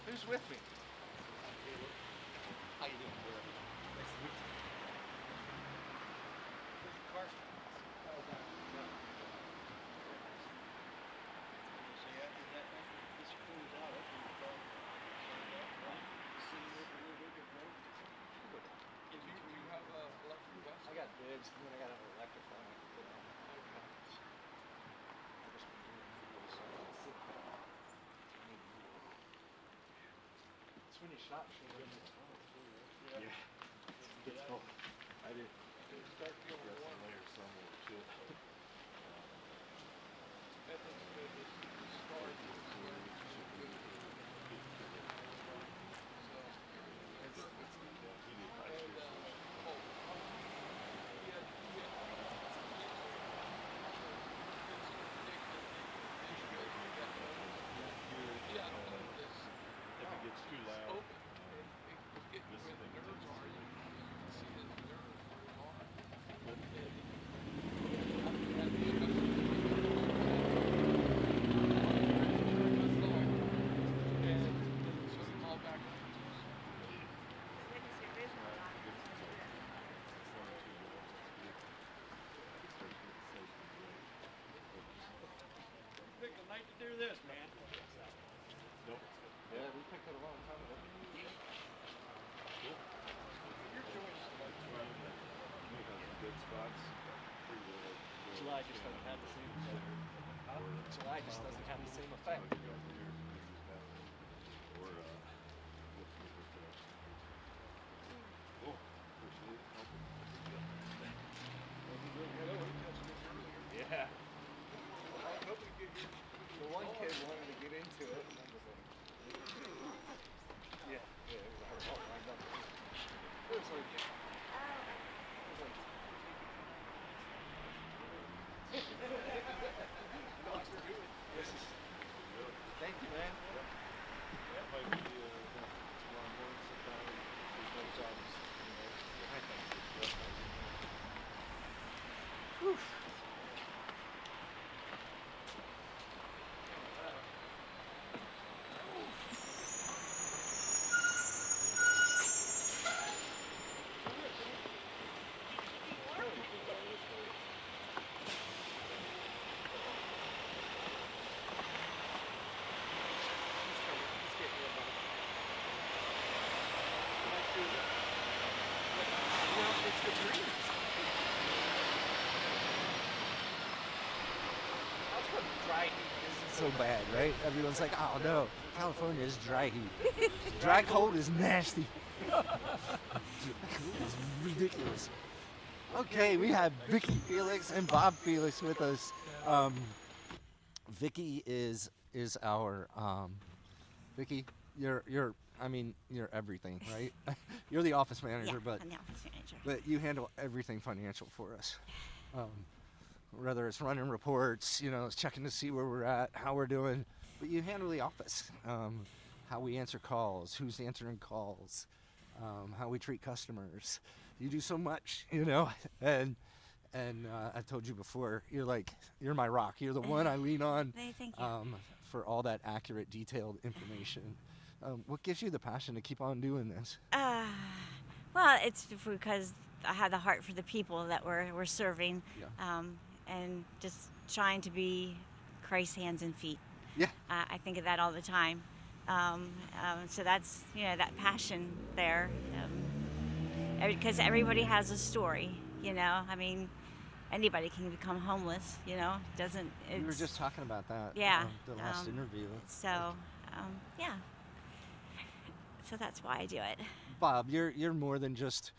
Who's with me? How you doing? Nice to meet you. This is Carson. Oh, no. So after that, this cools out. That's when you start sitting there for a little bit, get warm. Do you have electric bus? I got bids, and then I got an electric one I can put on. Okay. I've just been doing videos so I can sit down. It's when you shop, yeah. It's cool. I did. Start feeling Rest warm. and layer somewhere too. That thing's good. This start is if it gets too loud, this thing picked a night to do this, man. Nope. Yeah, we picked it a long time ago. Cool. Your choice. Good spots. July just doesn't have the same effect. July just doesn't have the same effect. Or, cool. Appreciate it. Yeah. The one kid wanted to get into it, and I was like, yeah, it was all lined up. It was like, thank you, man. That might be tomorrow morning sometime. There's no jobs, Whew. Dry heat isn't so bad, right? Everyone's like, oh no, California is dry heat. Dry cold is nasty. It's ridiculous. Okay, we have Vicky Felix and Bob Felix with us. Vicky is our Vicky. You're everything, right? You're the office manager, Yeah, I'm the office manager. but you handle everything financial for us. Whether it's running reports, it's checking to see where we're at, how we're doing, but you handle the office, how we answer calls, who's answering calls, how we treat customers. You do so much, and And I've told you before, you're my rock. You're the one I lean on Hey, thank you. for all that accurate, detailed information. What gives you the passion to keep on doing this? Well, it's because I have the heart for the people that we're serving, and just trying to be Christ's hands and feet. Yeah. I think of that all the time. So that's, that passion there. Because everybody has a story, I mean, anybody can become homeless, doesn't. We were just talking about that. Yeah. The last interview. So, yeah. So that's why I do it. Bob, you're more than just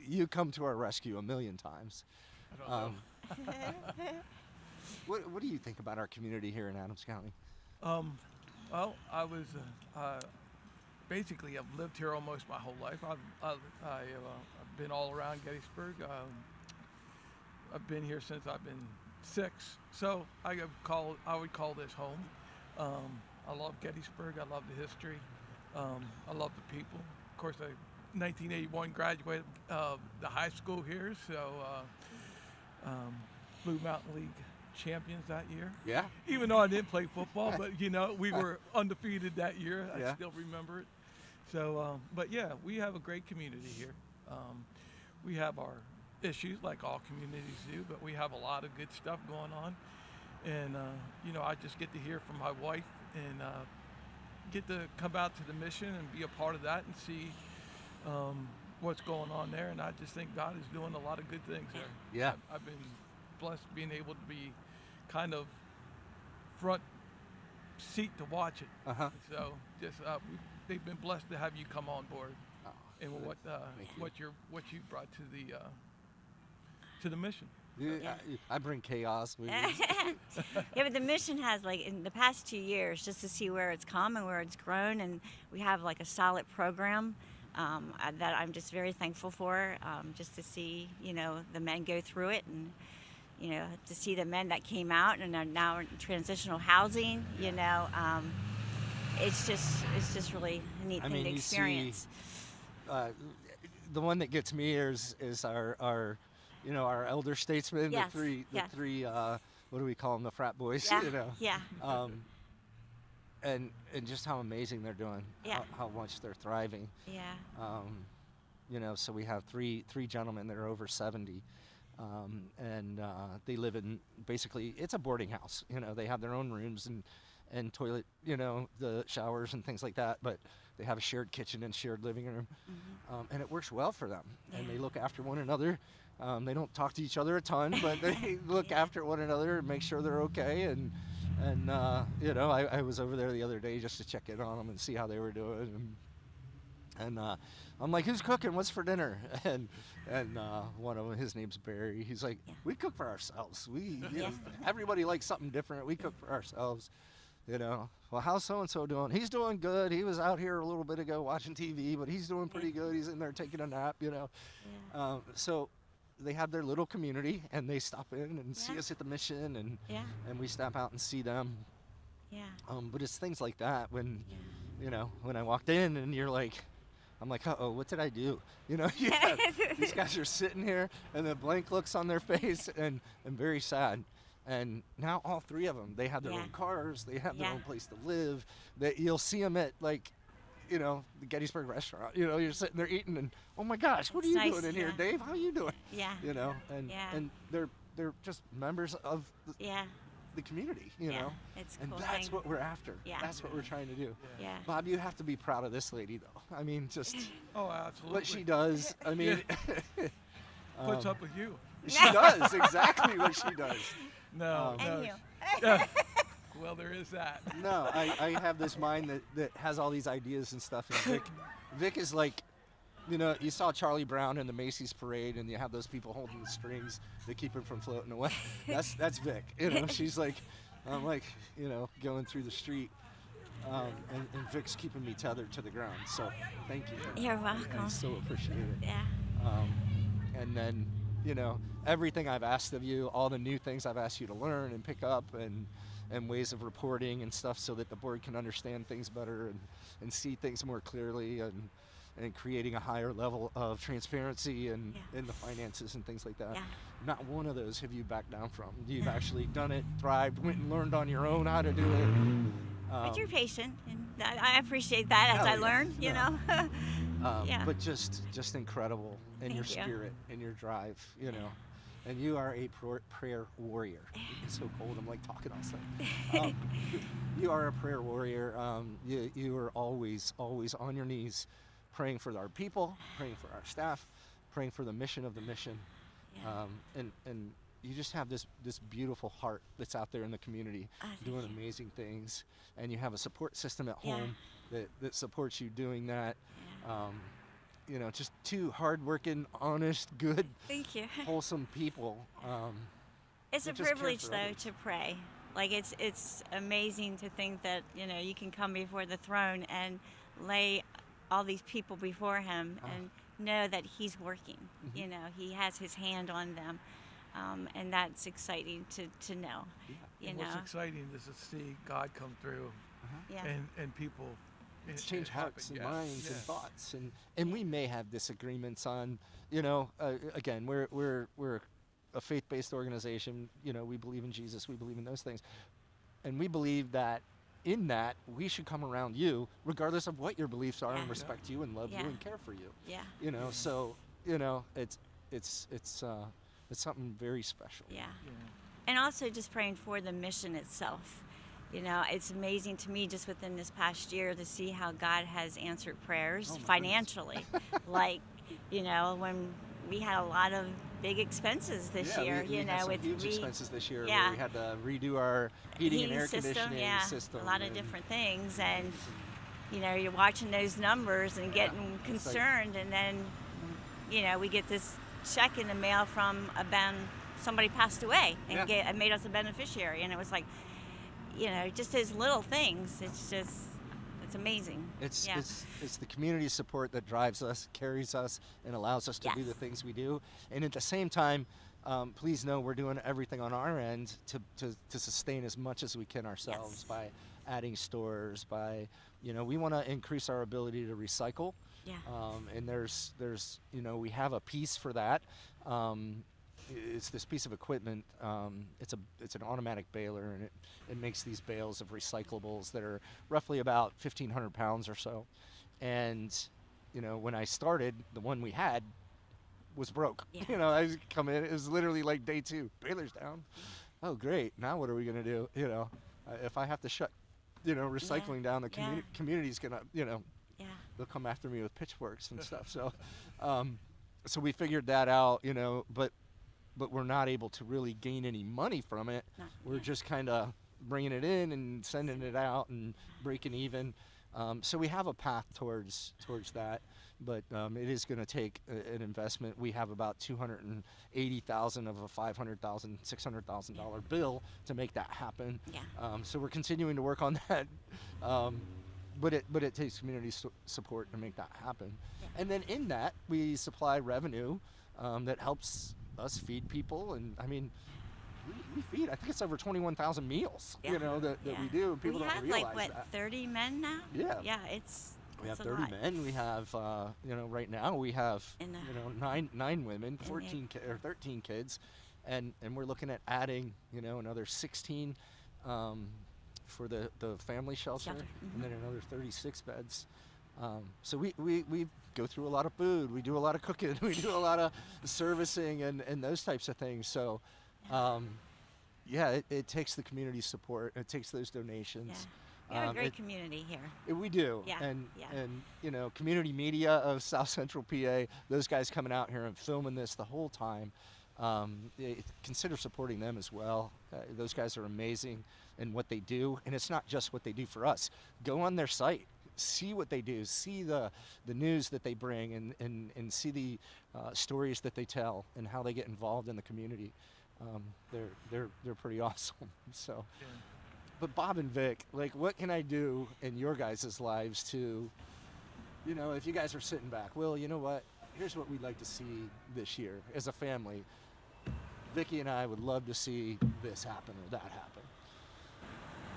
you come to our rescue a million times. I don't know. What do you think about our community here in Adams County? Well, I was basically I've lived here almost my whole life. I've been all around Gettysburg. I've been here since I've been 6, so I would call this home. I love Gettysburg. I love the history. I love the people. Of course, I 1981 graduated the high school here, so Blue Mountain League champions that year. Yeah. Even though I didn't play football, but we were undefeated that year. I still remember it. So, but yeah, we have a great community here. We have our issues like all communities do, but we have a lot of good stuff going on. And I just get to hear from my wife and get to come out to the mission and be a part of that and see what's going on there. And I just think God is doing a lot of good things there. Yeah. I've been blessed being able to be kind of front seat to watch it. So just they've been blessed to have you come on board, and what you brought to the mission. I bring chaos. Yeah, but the mission has, in the past 2 years, just to see where it's come and where it's grown, and we have a solid program that I'm just very thankful for, just to see, the men go through it, and, to see the men that came out and are now in transitional housing, it's just really a neat thing to experience. The one that gets me is our elder statesmen, Yes, the three what do we call them, the frat boys, Yeah. and just how amazing they're doing, how much they're thriving. Yeah. So we have three gentlemen that are over 70, and they live in, basically, it's a boarding house. They have their own rooms and toilet, the showers and things like that, but they have a shared kitchen and shared living room, and it works well for them. And they look after one another. They don't talk to each other a ton, but they look after one another and make sure they're okay. And I was over there the other day just to check in on them and see how they were doing. And I'm like, who's cooking? What's for dinner? And one of them, his name's Barry. He's like, we cook for ourselves. Everybody likes something different. We cook for ourselves. Well, how's so-and-so doing? He's doing good. He was out here a little bit ago watching TV, but he's doing pretty good. He's in there taking a nap, So they have their little community, and they stop in and see us at the mission, and we stop out and see them. Yeah. But it's things like that when, when I walked in and you're like, I'm like, uh-oh, what did I do? These guys are sitting here, and the blank looks on their face, and very sad. And now all three of them, they have their own cars, they have their own place to live. That you'll see them at the Gettysburg restaurant. You're sitting there eating, and oh my gosh, what are you doing in here, Dave? How are you doing? Yeah. And they're just members of the community. It's a and cool that's thing. what we're after. Yeah. That's what we're trying to do. Yeah. Bob, you have to be proud of this lady, though. I mean, just oh, absolutely. what she does. I mean, puts up with you. She does exactly what she does. No. And you. Well, there is that. No, I have this mind that has all these ideas and stuff. And Vic is like, you saw Charlie Brown in the Macy's parade, and you have those people holding the strings that keep him from floating away. That's Vic. She's like, I'm like, going through the street, and Vic's keeping me tethered to the ground. So thank you. You're welcome. I so appreciate it. Yeah. And then, everything I've asked of you, all the new things I've asked you to learn and pick up, and ways of reporting and stuff, so that the board can understand things better and see things more clearly. And and creating a higher level of transparency and in the finances and things like that. Yeah. Not one of those have you backed down from. You've actually done it, thrived, went and learned on your own how to do it. But you're patient, and I appreciate that as I learn, you know. Yeah. But just incredible in your Thank you. spirit, in your drive, you know. And you are a prayer warrior. It's so cold. I'm like talking outside. You are a prayer warrior. You are always on your knees, praying for our people, praying for our staff, praying for the mission of the mission, and you just have this beautiful heart that's out there in the community, doing amazing things, and you have a support system at home that supports you doing that. You know, just two hardworking, honest, good, Thank you. wholesome people. It's a that just care privilege, for though, others. to pray. Like, it's amazing to think that, you know, you can come before the throne and lay all these people before him and know that he's working. You know, he has his hand on them. And that's exciting to know. You And know. what's exciting is to see God come through and people Change it hearts happen, and yes, minds and yes. thoughts, and we may have disagreements on, you know, again, we're a faith-based organization. You know, we believe in Jesus, we believe in those things, and we believe that in that we should come around you regardless of what your beliefs are and respect you and love you and care for you. Yeah. You know, so you know, it's something very special. Yeah. And also just praying for the mission itself. You know, it's amazing to me just within this past year to see how God has answered prayers financially. Like, you know, when we had a lot of big expenses this year, we you know, had some with huge expenses this year. Yeah. Where we had to redo our heating and air system, conditioning system. a lot of different things, and you know, you're watching those numbers and getting concerned, and then, you know, we get this check in the mail from somebody passed away and made us a beneficiary, and it was like, you know, just those little things. It's amazing. It's the community support that drives us, carries us, and allows us to do the things we do. And at the same time, please know we're doing everything on our end to sustain as much as we can ourselves by adding stores, by, you know, we want to increase our ability to recycle. Yeah. And there's you know, we have a piece for that. It's this piece of equipment. It's an automatic baler, and it makes these bales of recyclables that are roughly about 1,500 pounds or so. And you know, when I started, the one we had was broke. You know, I come in, it was literally like day 2, baler's down. Oh great, now what are we gonna do? You know, if I have to shut, you know, recycling down, the community's gonna, you know, they'll come after me with pitchforks and stuff. So, so we figured that out, you know, but we're not able to really gain any money from it. We're just kind of bringing it in and sending it out and breaking even. So we have a path towards that, but it is going to take an investment. We have about $280,000 of a $500,000, $600,000 bill to make that happen. So we're continuing to work on that. But it takes community support to make that happen. And then in that, we supply revenue that helps us feed people. And I mean, we feed, I think it's over 21,000 meals, you know, that we do. People don't realize like, what, that. 30 men now? Yeah. Yeah, We have a 30 lot. men. We have, you know, right now we have, you know, nine women, 13 kids, and we're looking at adding, you know, another 16 for the family shelter, and then another 36 beds. So we go through a lot of food. We do a lot of cooking. We do a lot of servicing and those types of things. So, it takes the community support. It takes those donations. We have a great community here. We do. Yeah. And you know, community media of South Central PA, those guys coming out here and filming this the whole time, consider supporting them as well. Those guys are amazing in what they do, and it's not just what they do for us. Go on their site, see what they do, see the news that they bring, and see the stories that they tell and how they get involved in the community. They're pretty awesome. So. But Bob and Vic, like, what can I do in your guys' lives to, you know, if you guys are sitting back, Will, you know what? Here's what we'd like to see this year as a family. Vicki and I would love to see this happen or that happen.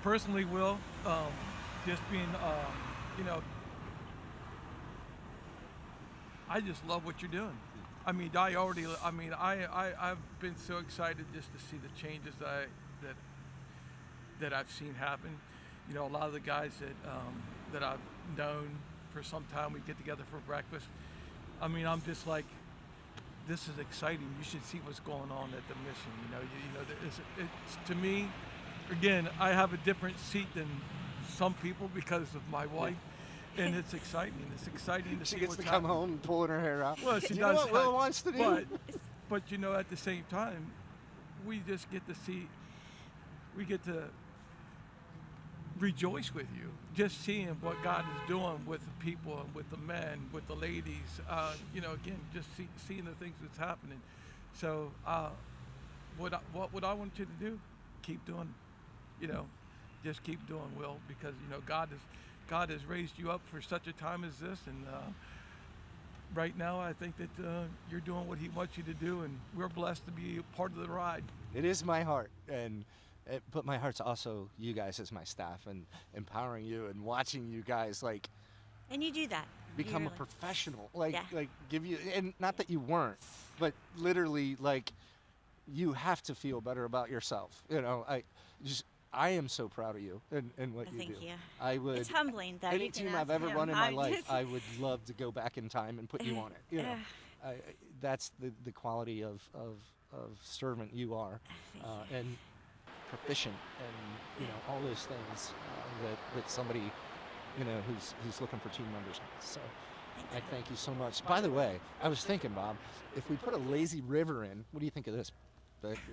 Personally, Will, just being, you know, I just love what you're doing. I mean, I've been so excited just to see the changes that I've seen happen. You know, a lot of the guys that I've known for some time, we get together for breakfast. I mean, I'm just like, this is exciting. You should see what's going on at the mission. You know, it's to me, again, I have a different seat than some people because of my wife. And it's exciting. It's exciting to see She gets what's to come happening. home and pulling her hair out. Well, she Do you does. know what Will wants to do? But you know, at the same time, we just get to see, we get to rejoice with you, just seeing what God is doing with the people and with the men, with the ladies. You know, again, just seeing the things that's happening. So, what I want you to do, keep doing. You know, just keep doing, Will, because you know God has raised you up for such a time as this, and right now I think that you're doing what He wants you to do, and we're blessed to be a part of the ride. It is my heart, but my heart's also you guys as my staff, and empowering you and watching you guys like. And you do that. Become You a really- professional, like Yeah. give you, and not that you weren't, but literally like you have to feel better about yourself. You know, I am so proud of you and what you Thank do. you. I would. It's humbling that any you can team I've ask ever him. run in my I'm life, just- I would love to go back in time and put you on it. You know, that's the quality of servant you are, and proficient, and you know all those things that somebody you know who's looking for team members has. So I thank you so much. By the way, I was thinking, Bob, if we put a lazy river in, what do you think of this?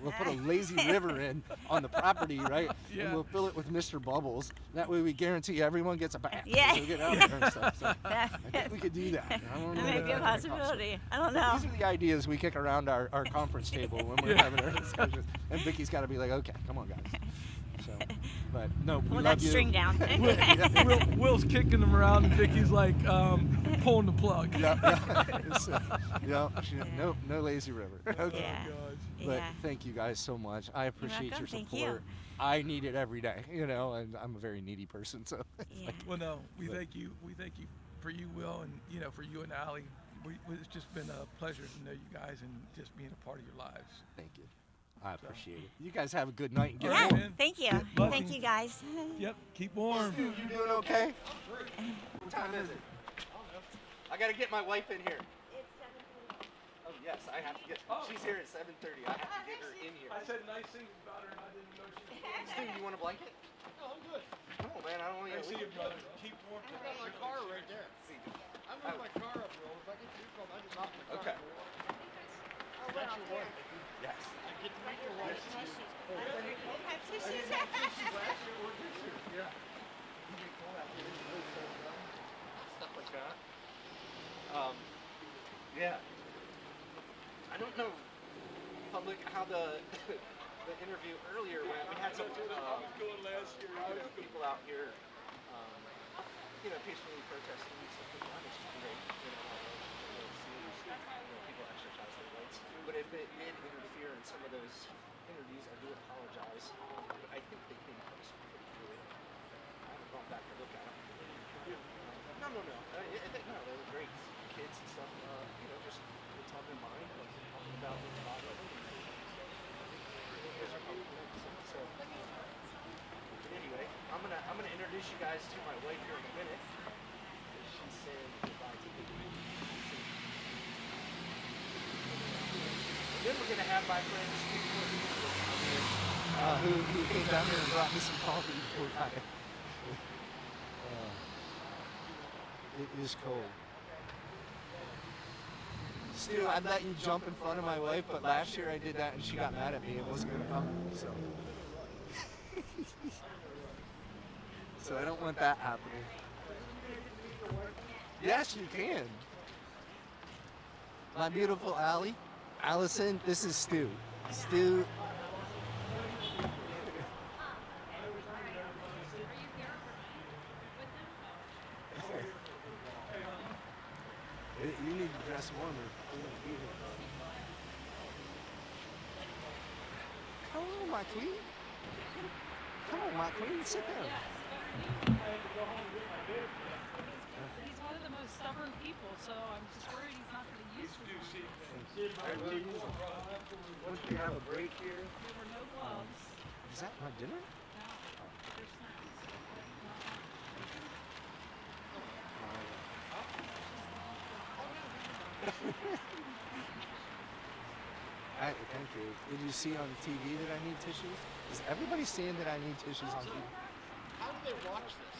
We'll put a lazy river in on the property, right? Yeah. And we'll fill it with Mr. Bubbles. That way we guarantee everyone gets a bath. Yeah. So we get out there and stuff. So I think we could do that. I don't know That may what be a that's gonna cost. possibility. I don't But know. These are the ideas we kick around our conference table when we're having our discussions. And Vicky's got to be like, okay, come on, guys. So, but no, we Pull love that you. string down. Will's kicking them around, and Vicky's like pulling the plug. No lazy river. Okay. Yeah. But Yeah. thank you guys so much. I appreciate welcome. your Thank support. you. I need it every day, you know, and I'm a very needy person, so. it's like- Well, no, we but- thank you. We thank you for you, Will, and you know for you and Allie. It's just been a pleasure to know you guys and just being a part of your lives. Thank you. I appreciate it. You guys have a good night and get Yeah, warm. thank you. Get Thank blessings. you, guys. Yep, keep warm. Stu, you doing okay? What time is it? I gotta get my wife in here. Oh yes, I have to get. She's here at 7:30. I have to get her in here. I said nice things about her, and I didn't know she was. Stu, you want a blanket? No, I'm good. No, man, I don't want I to. see you, brother. Keep warm. I've got my car right there. I'm moving my car up, Will. If I get too cold, I just knock my car. Okay. Is that your wife? Yes. I get to meet your wife. Tissues. Yeah. Stuff like that. Yeah. I don't know, public, how the the interview earlier went. We had some people out here, you know, peacefully protesting and stuff like that, which is great. You know, see people exercise their rights. But if it did interfere in some of those interviews, I do apologize. But I think they came across pretty good. I haven't gone back to look at them. No. No, they were great kids and stuff. You know, just what's on their mind, like talking about what's bothering them. Those are helpful things. So, anyway, I'm gonna introduce you guys to my wife here in a minute. She's saying goodbye to me. And then we're gonna have my friend Steve who came down here and brought me some coffee before I. It is cold. Stu, I'd let you jump in front of my wife, but last year I did that and she got mad at me and wasn't gonna come. So, so I don't want that happening. Yes, you can. My beautiful Allie, Allison, this is Stu. Stu. You need to dress warmer. Hello, my queen. Come on, my queen, sit down. He's one of the most stubborn people, so I'm just worried he's not going to use it. Once we have a break here. There were no gloves. Is that my dinner? No. There's snacks. Thank you. Did you see on TV that I need tissues? Is everybody seeing that I need tissues on TV? How do they watch this?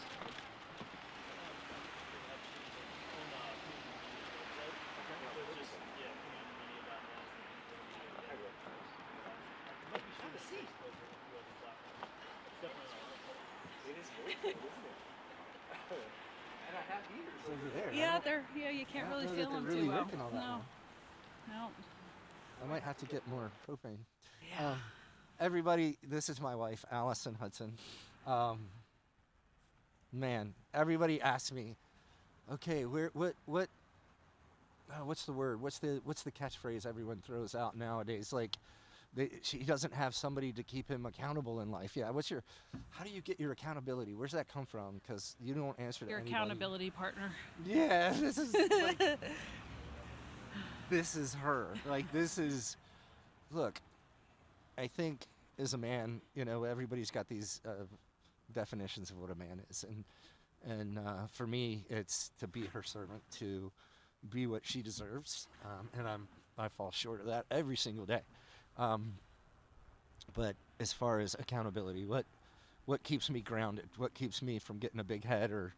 Have a seat. It is good, isn't it? And I have heaters over there. Yeah, you can't really know feel that them they're really too well. working all that well. No. I might have to get more propane. Yeah. Everybody, this is my wife, Allison Hudson. Man, everybody asks me, okay, what's the word? What's the catchphrase everyone throws out nowadays? Like, she doesn't have somebody to keep him accountable in life. Yeah, how do you get your accountability? Where's that come from? Because you don't answer to Your anybody. accountability partner. Yeah, this is like, this is her. Like, look, I think as a man, everybody's got these definitions of what a man is. And for me, it's to be her servant, to be what she deserves. And I fall short of that every single day. But as far as accountability, what keeps me grounded? What keeps me from getting a big head or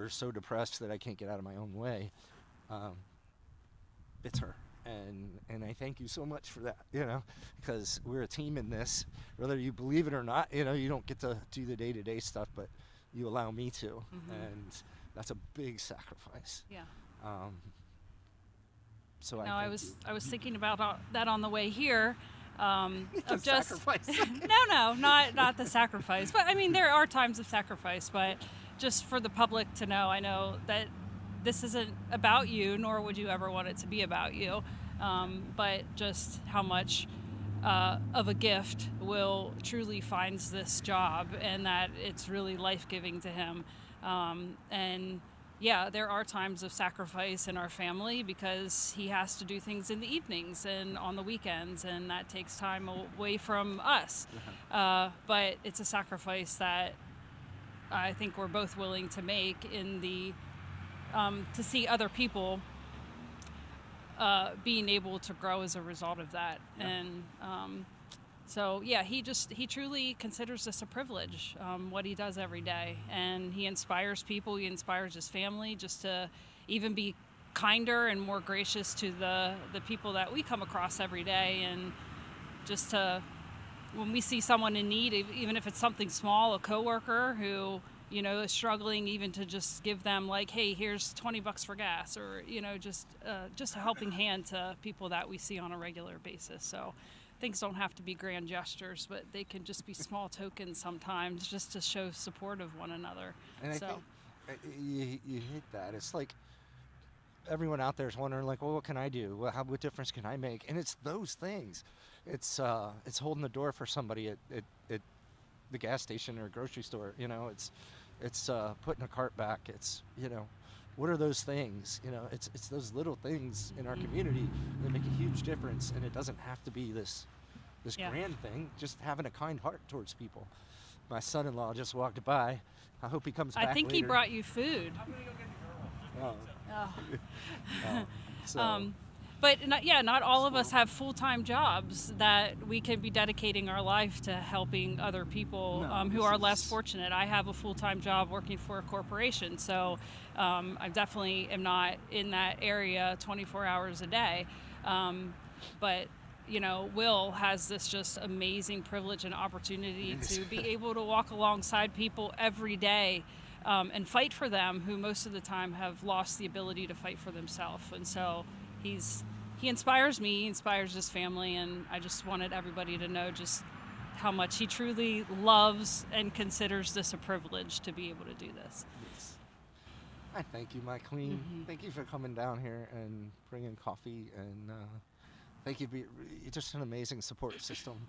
so depressed that I can't get out of my own way? It's her. And I thank you so much for that, because we're a team in this. Whether you believe it or not, you don't get to do the day-to-day stuff, but you allow me to, and that's a big sacrifice. Yeah. So I was thinking about that on the way here. The sacrifice. No, not the sacrifice. But I mean, there are times of sacrifice. But just for the public to know, I know that this isn't about you, nor would you ever want it to be about you. But just how much of a gift Will truly finds this job, and that it's really life-giving to him. And yeah, there are times of sacrifice in our family because he has to do things in the evenings and on the weekends, and that takes time away from us. But it's a sacrifice that I think we're both willing to make in the to see other people being able to grow as a result of that. And so yeah, he truly considers this a privilege, what he does every day, and he inspires people. He inspires his family just to even be kinder and more gracious to the people that we come across every day, and just to, when we see someone in need, even if it's something small, a coworker who is struggling, even to just give them like, hey, here's $20 for gas, or just a helping hand to people that we see on a regular basis. So things don't have to be grand gestures, but they can just be small tokens sometimes, just to show support of one another. And I think you hit that. It's like everyone out there is wondering, like, well, what can I do? Well, what difference can I make? And it's those things. It's holding the door for somebody at the gas station or grocery store. It's putting a cart back. It's what are those things? It's those little things in our community that make a huge difference, and it doesn't have to be this grand thing. Just having a kind heart towards people. My son-in-law just walked by. I hope he comes back I think later. he brought you food. I'm gonna go get the girl. But not all of us have full-time jobs that we can be dedicating our life to helping other people who are less fortunate. I have a full-time job working for a corporation, so I definitely am not in that area 24 hours a day. But Will has this just amazing privilege and opportunity to be able to walk alongside people every day and fight for them, who most of the time have lost the ability to fight for themselves. And so he inspires me, he inspires his family, and I just wanted everybody to know just how much he truly loves and considers this a privilege to be able to do this. Yes. I thank you, my queen. Thank you for coming down here and bringing coffee, and thank you. You're just an amazing support system,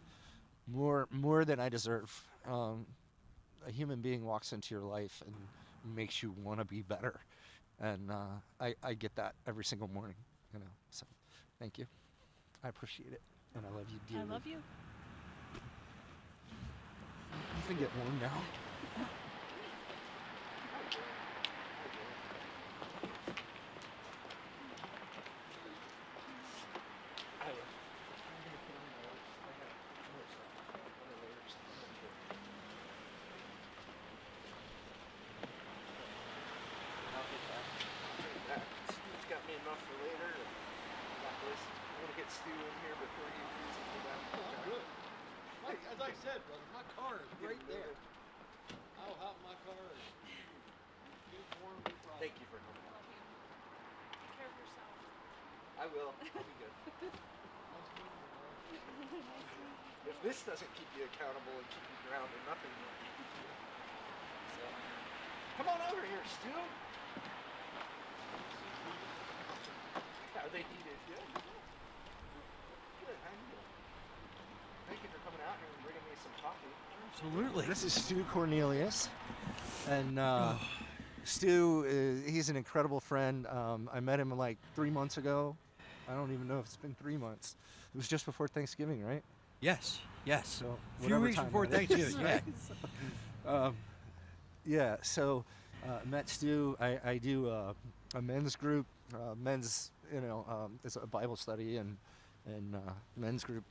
more than I deserve. A human being walks into your life and makes you want to be better. And I get that every single morning, you know. So thank you. I appreciate it, and I love you dearly. I love you. You can get warm now. Steve's got me enough for later. Got this. I'm gonna get Stu in here before he uses for that. Good. Like, as I said, brother, my car is right there. I'll hop in my car and get warm, no problem. Thank you for coming out. Take care of yourself. I will. I'll be good. If this doesn't keep you accountable and keep you grounded, nothing will. So, come on over here, Stu. Are they heated? Yeah. Good. How you doing? Thank you for coming out here and bringing me some coffee. Absolutely. This is Stu Cornelius, and Stu, he's an incredible friend. I met him like 3 months ago. I don't even know if it's been 3 months. It was just before Thanksgiving, right? Yes, yes. So a few weeks before Thanksgiving, yeah. Yeah, so met Stu. I do a men's group, men's, it's a Bible study and men's group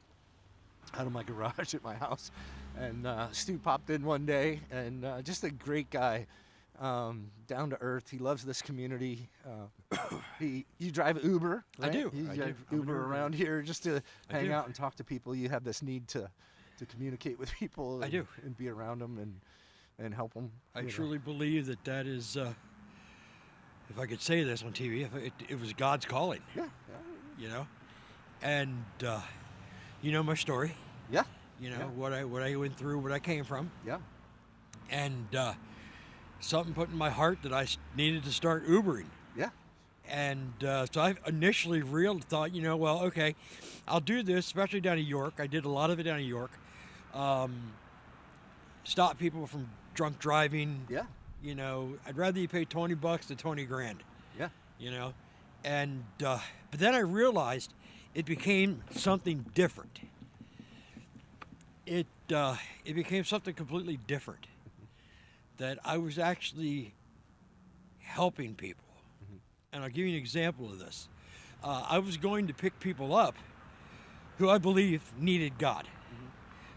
out of my garage at my house. And Stu popped in one day, and just a great guy, down to earth. He loves this community. You drive Uber, right? I do. You I drive do. Uber around here just to I hang do. out and talk to people. You have this need to communicate with people. I do. And be around them and help them. I truly believe that is, if I could say this on TV, it was God's calling. Yeah. You know, and you know my story. Yeah. You know what I went through, what I came from. Yeah. And something put in my heart that I needed to start Ubering. Yeah. And so I initially thought, well, okay, I'll do this, especially down in York. I did a lot of it down in York. Stop people from drunk driving. Yeah. I'd rather you pay $20 than 20 grand. Yeah. And but then I realized it became something different. It became something completely different. That I was actually helping people. And I'll give you an example of this. I was going to pick people up who I believe needed God.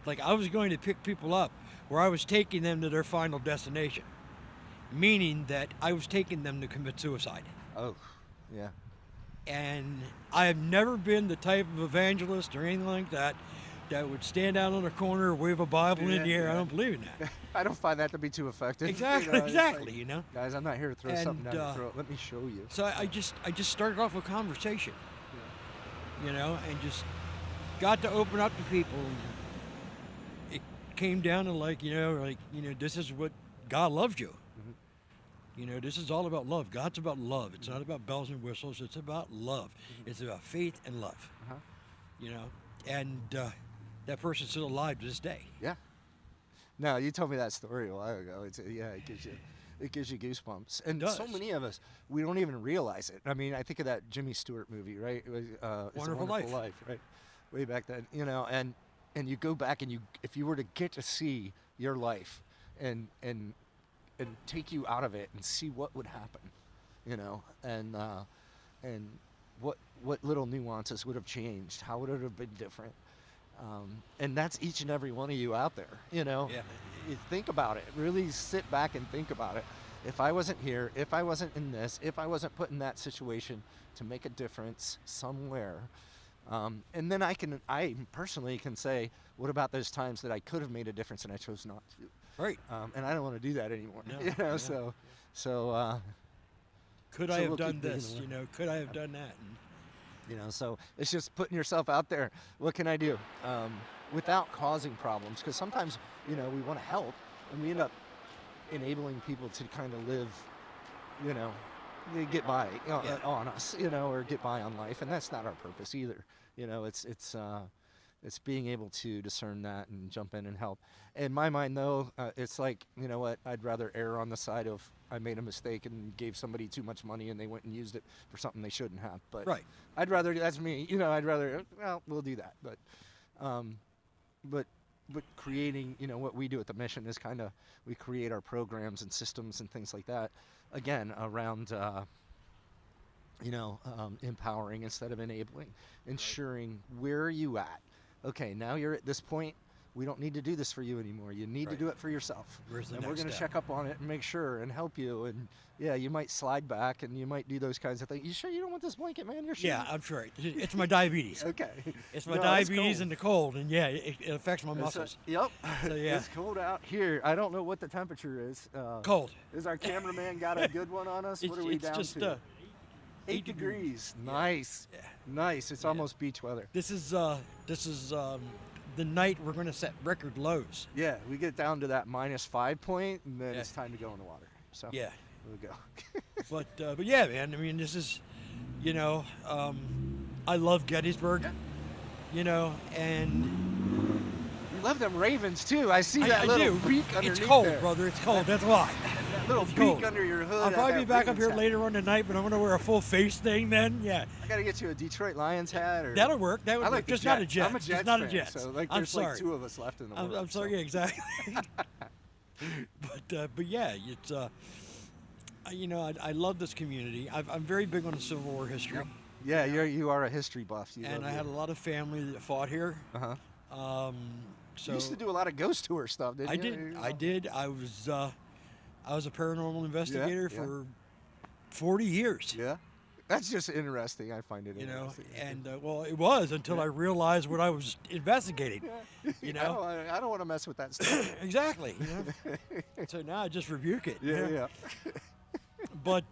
Like I was going to pick people up where I was taking them to their final destination. Meaning that I was taking them to commit suicide. Oh, yeah. And I have never been the type of evangelist or anything like that would stand out on a corner, wave a Bible in the air. I don't believe in that. I don't find that to be too effective. Exactly, exactly. Guys, I'm not here to throw something down your throat. Let me show you. So I just started off with conversation, and just got to open up to people. It came down to this is what God loves you. This is all about love. God's about love. It's not about bells and whistles. It's about love. It's about faith and love. And that person's still alive to this day. Yeah. No, you told me that story a while ago. It gives you goosebumps. And so many of us, we don't even realize it. I mean, I think of that Jimmy Stewart movie, right? It was It's a Wonderful Life, right? Way back then, and you go back and if you were to get to see your life and take you out of it and see what would happen, and what little nuances would have changed, how would it have been different. And that's each and every one of you out there, Yeah. You think about it, really sit back and think about it. If I wasn't here, if I wasn't in this, if I wasn't put in that situation to make a difference somewhere, and then I personally can say, what about those times that I could have made a difference and I chose not to? Right. And I don't want to do that anymore. No, So could I have done this? Could I have done that? So it's just putting yourself out there. What can I do without causing problems? Because sometimes, we want to help, and we end up enabling people to kind of live, they get by on us, or get by on life, and that's not our purpose either. It's It's being able to discern that and jump in and help. In my mind, though, it's like, you know what? I'd rather err on the side of I made a mistake and gave somebody too much money and they went and used it for something they shouldn't have. But Right. I'd rather, that's me. You know, I'd rather, well, we'll do that. But creating, you know, what we do at the mission is kind of, we create our programs and systems and things like that, again, around, empowering instead of enabling, ensuring where are you at? Okay, now you're at this point. We don't need to do this for you anymore. You need to do it for yourself. Where's the and we're next going to step? check up on it and make sure and help you. And yeah, you might slide back and you might do those kinds of things. You sure you don't want this blanket, man? You're sure? Yeah, I'm sure. It's my diabetes. Okay. It's my No, it's diabetes cold. and the cold, and yeah, it affects my It's, muscles. Yep. So, yeah. It's cold out here. I don't know what the temperature is. Cold. Is our cameraman got a good one on us? What are we It's down just, to? 8 degrees. Nice. Nice. It's almost beach weather. This is the night we're going to set record lows. Yeah, we get down to that -5 point, and then it's time to go in the water. So Yeah. we'll go. But yeah, man. I mean, this is, I love Gettysburg. You know, and you love them Ravens too. I see that I little do. beak underneath It's cold, there. brother. It's cold. That's why. That little It's beak cold. under your hood. I'll probably that be back up Ravens here hat. later on tonight, but I'm going to wear a full face thing then. Yeah. I got to get you a Detroit Lions hat. Or That'll work. That would I work. like the Just not a Jets. Jet. I'm a Just Jets not a fan, Jets. So like, I'm there's like sorry. 2 of us left in the world. I'm sorry. so. Yeah, exactly. but yeah, it's I love this community. I'm very big on the Civil War history. Yeah, you are a history buff. You And love I had a lot of family that fought here. Uh-huh. So you used to do a lot of ghost tour stuff, didn't you? I did. I was a paranormal investigator yeah. for 40 years. Yeah. That's just interesting. I find it You know, interesting. and well, it was until I realized what I was investigating. You I know, don't want to mess with that stuff. exactly. You know? So now I just rebuke it. you Yeah, know? yeah. But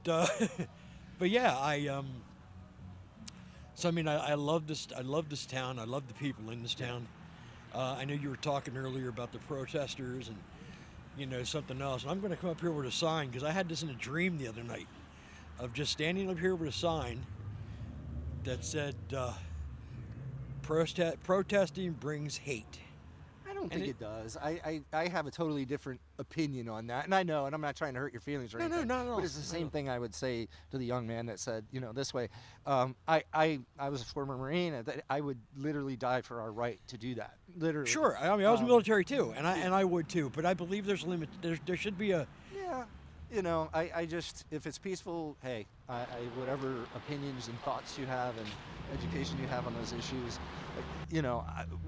yeah, So I mean, I love this. I love this town. I love the people in this town. I know you were talking earlier about the protesters and something else. And I'm going to come up here with a sign because I had this in a dream the other night of just standing up here with a sign that said, "Protesting brings hate." I don't think it does. I have a totally different opinion on that. And I know, and I'm not trying to hurt your feelings or No, anything. not at all. But it's the same thing I would say to the young man that said, this way. I was a former Marine. And I would literally die for our right to do that. Literally. Sure. I mean, I was military too, and I would too. But I believe there's a limit. There should be a. Yeah. I just, if it's peaceful, hey, whatever opinions and thoughts you have and education you have on those issues,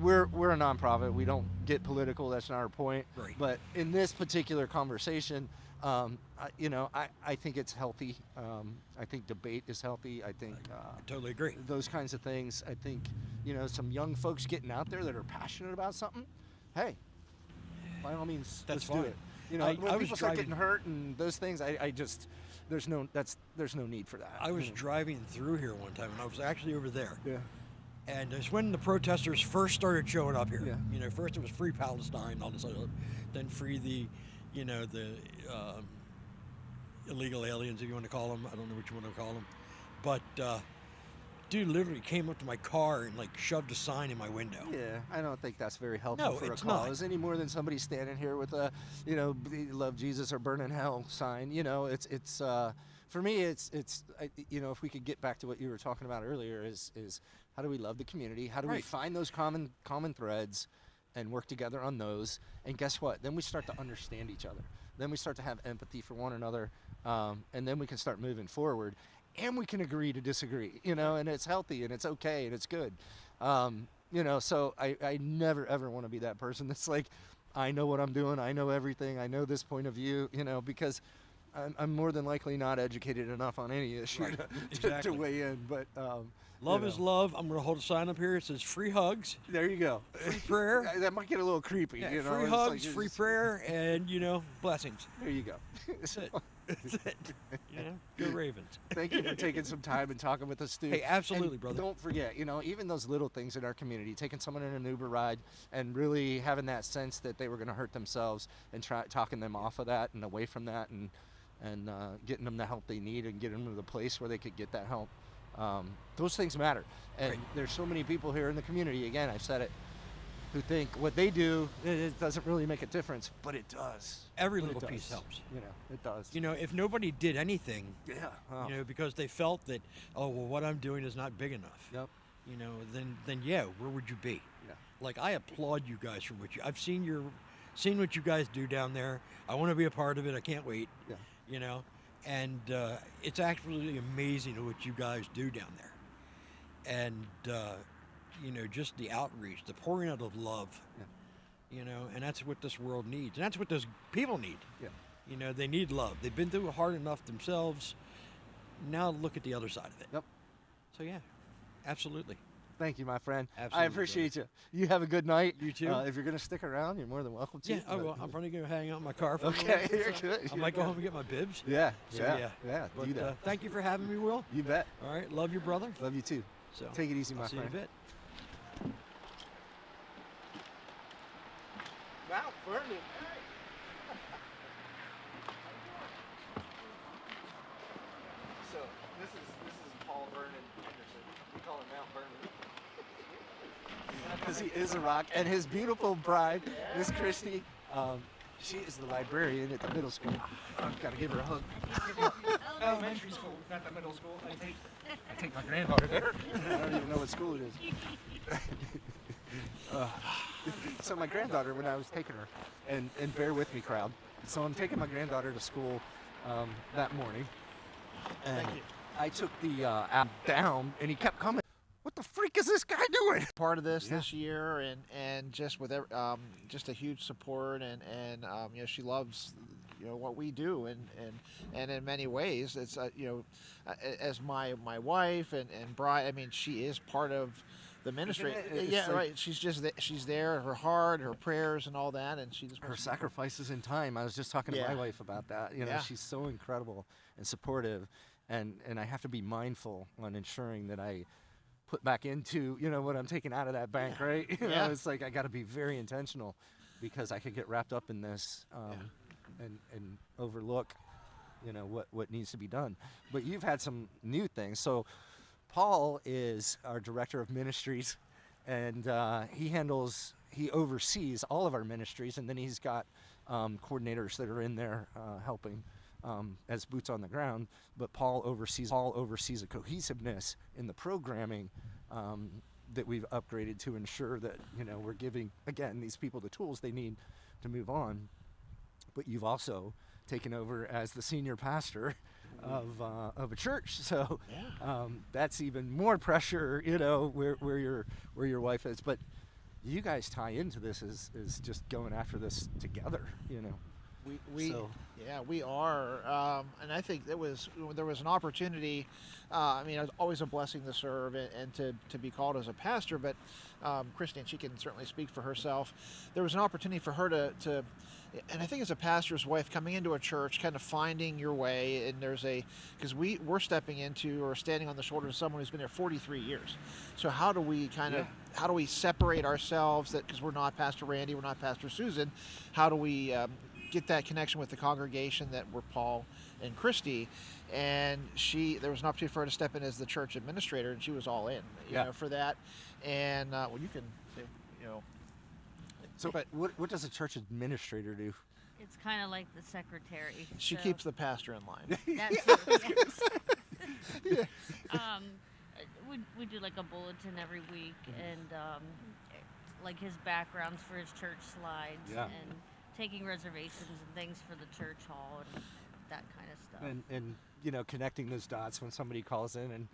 we're a nonprofit. We don't get political. That's not our point. Right. But in this particular conversation, I think it's healthy. I think debate is healthy. I think I totally agree. Those kinds of things. I think some young folks getting out there that are passionate about something. Hey, by all means, That's let's do fine. it. I When was people start driving- getting hurt and those things, I just there's no need for that. I was driving through here one time, and I was actually over there. Yeah. And it's when the protesters first started showing up here. Yeah. First it was Free Palestine, all this other, then free the illegal aliens, if you want to call them. I don't know what you want to call them. But dude literally came up to my car and shoved a sign in my window. Yeah, I don't think that's very helpful No, for a it's not. cause any more than somebody standing here with a, love Jesus or burn in hell sign. It's for me, it's if we could get back to what you were talking about earlier, is how do we love the community? How do we Right. find those common threads and work together on those? And guess what? Then we start to understand each other. Then we start to have empathy for one another, and then we can start moving forward. And we can agree to disagree, and it's healthy and it's okay and it's good. So I never ever want to be that person that's like, I know what I'm doing, I know everything, I know this point of view, because I'm more than likely not educated enough on any issue Right. to Exactly. weigh in. But Love is love. I'm going to hold a sign up here. It says free hugs. There you go. Free prayer. That might get a little creepy. Yeah, Free free hugs, free prayer, and blessings. There you go. That's it. That's it. Go Ravens. Thank you for taking some time and talking with us, Stu. Hey, absolutely, And brother. Don't forget, even those little things in our community, taking someone in an Uber ride and really having that sense that they were going to hurt themselves and talking them off of that and away from that and getting them the help they need and getting them to the place where they could get that help. Those things matter. And Right. there's so many people here in the community. Again, I've said it. who think what they do, it doesn't really make a difference, but it does. Every But little it piece does. helps. You know, it does. You know, if nobody did anything, Yeah. Oh. you know, because they felt that, oh well, what I'm doing is not big enough. Yep. You know, then yeah, where would you be? Yeah. Like I applaud you guys for what I've seen what you guys do down there. I want to be a part of it. I can't wait. Yeah. You know, and it's absolutely amazing what you guys do down there, and you know, just the outreach, the pouring out of love. Yeah. You know, and that's what this world needs, and that's what those people need. Yeah. You know, they need love. They've been through it hard enough themselves. Now look at the other side of it. Yep. So yeah, absolutely. Thank you, my friend. Absolutely, I appreciate you. You have a good night. You too. If you're going to stick around, you're more than welcome to. Yeah, I will. I'm probably going to hang out in my car for a Okay, little bit, you're so good. I You're might go good. home and get my bibs. Yeah, So, yeah. But, Do that. thank you for having me, Will. You bet. All right. Love you, brother. Love you too. So Take it easy, my I'll see friend. you in a bit. Mount Vernon. So this is Paul Vernon Henderson. We call him Mount Vernon. Because he is a rock, and his beautiful bride, Miss Christie, she is the librarian at the middle school. I've got to give her a hug. Elementary school, not the middle school. I take my granddaughter there. I don't even know what school it is. So my granddaughter, when I was taking her, and bear with me, crowd. So I'm taking my granddaughter to school that morning, and I took the app down, and he kept coming. What the freak is this guy doing? Part of this year, and just with just a huge support, and you know, she loves, you know, what we do, and in many ways it's you know, as my wife and bride. I mean, she is part of the ministry. Yeah, like, right. She's there. Her heart, her prayers, and all that, and she's her sacrifices in time. I was just talking to my wife about that. You know, she's so incredible and supportive, and I have to be mindful on ensuring that I put back into, you know, what I'm taking out of that bank, right? You know, it's like I got to be very intentional, because I could get wrapped up in this and overlook, you know, what needs to be done. But you've had some new things. So Paul is our director of ministries, and he oversees all of our ministries, and then he's got coordinators that are in there helping as boots on the ground. But Paul oversees a cohesiveness in the programming that we've upgraded to ensure that, you know, we're giving, again, these people the tools they need to move on. But you've also taken over as the senior pastor of a church, so that's even more pressure, you know, where your wife is. But you guys tie into this is just going after this together, you know. We are, and I think there was an opportunity. I mean, it was always a blessing to serve and to be called as a pastor. But Christine, she can certainly speak for herself. There was an opportunity for her to, and I think as a pastor's wife, coming into a church, kind of finding your way. And because we're stepping into or standing on the shoulders of someone who's been there 43 years. So how do we how do we separate ourselves? Because we're not Pastor Randy, we're not Pastor Susan. How do we get that connection with the congregation that were Paul and Christy? And there was an opportunity for her to step in as the church administrator, and she was all in, you know, for that. And well, you can say, you know. So, but what does a church administrator do? It's kind of like the secretary. She keeps the pastor in line. We do like a bulletin every week, and like his backgrounds for his church slides, and taking reservations and things for the church hall and that kind of stuff. And you know, connecting those dots when somebody calls in and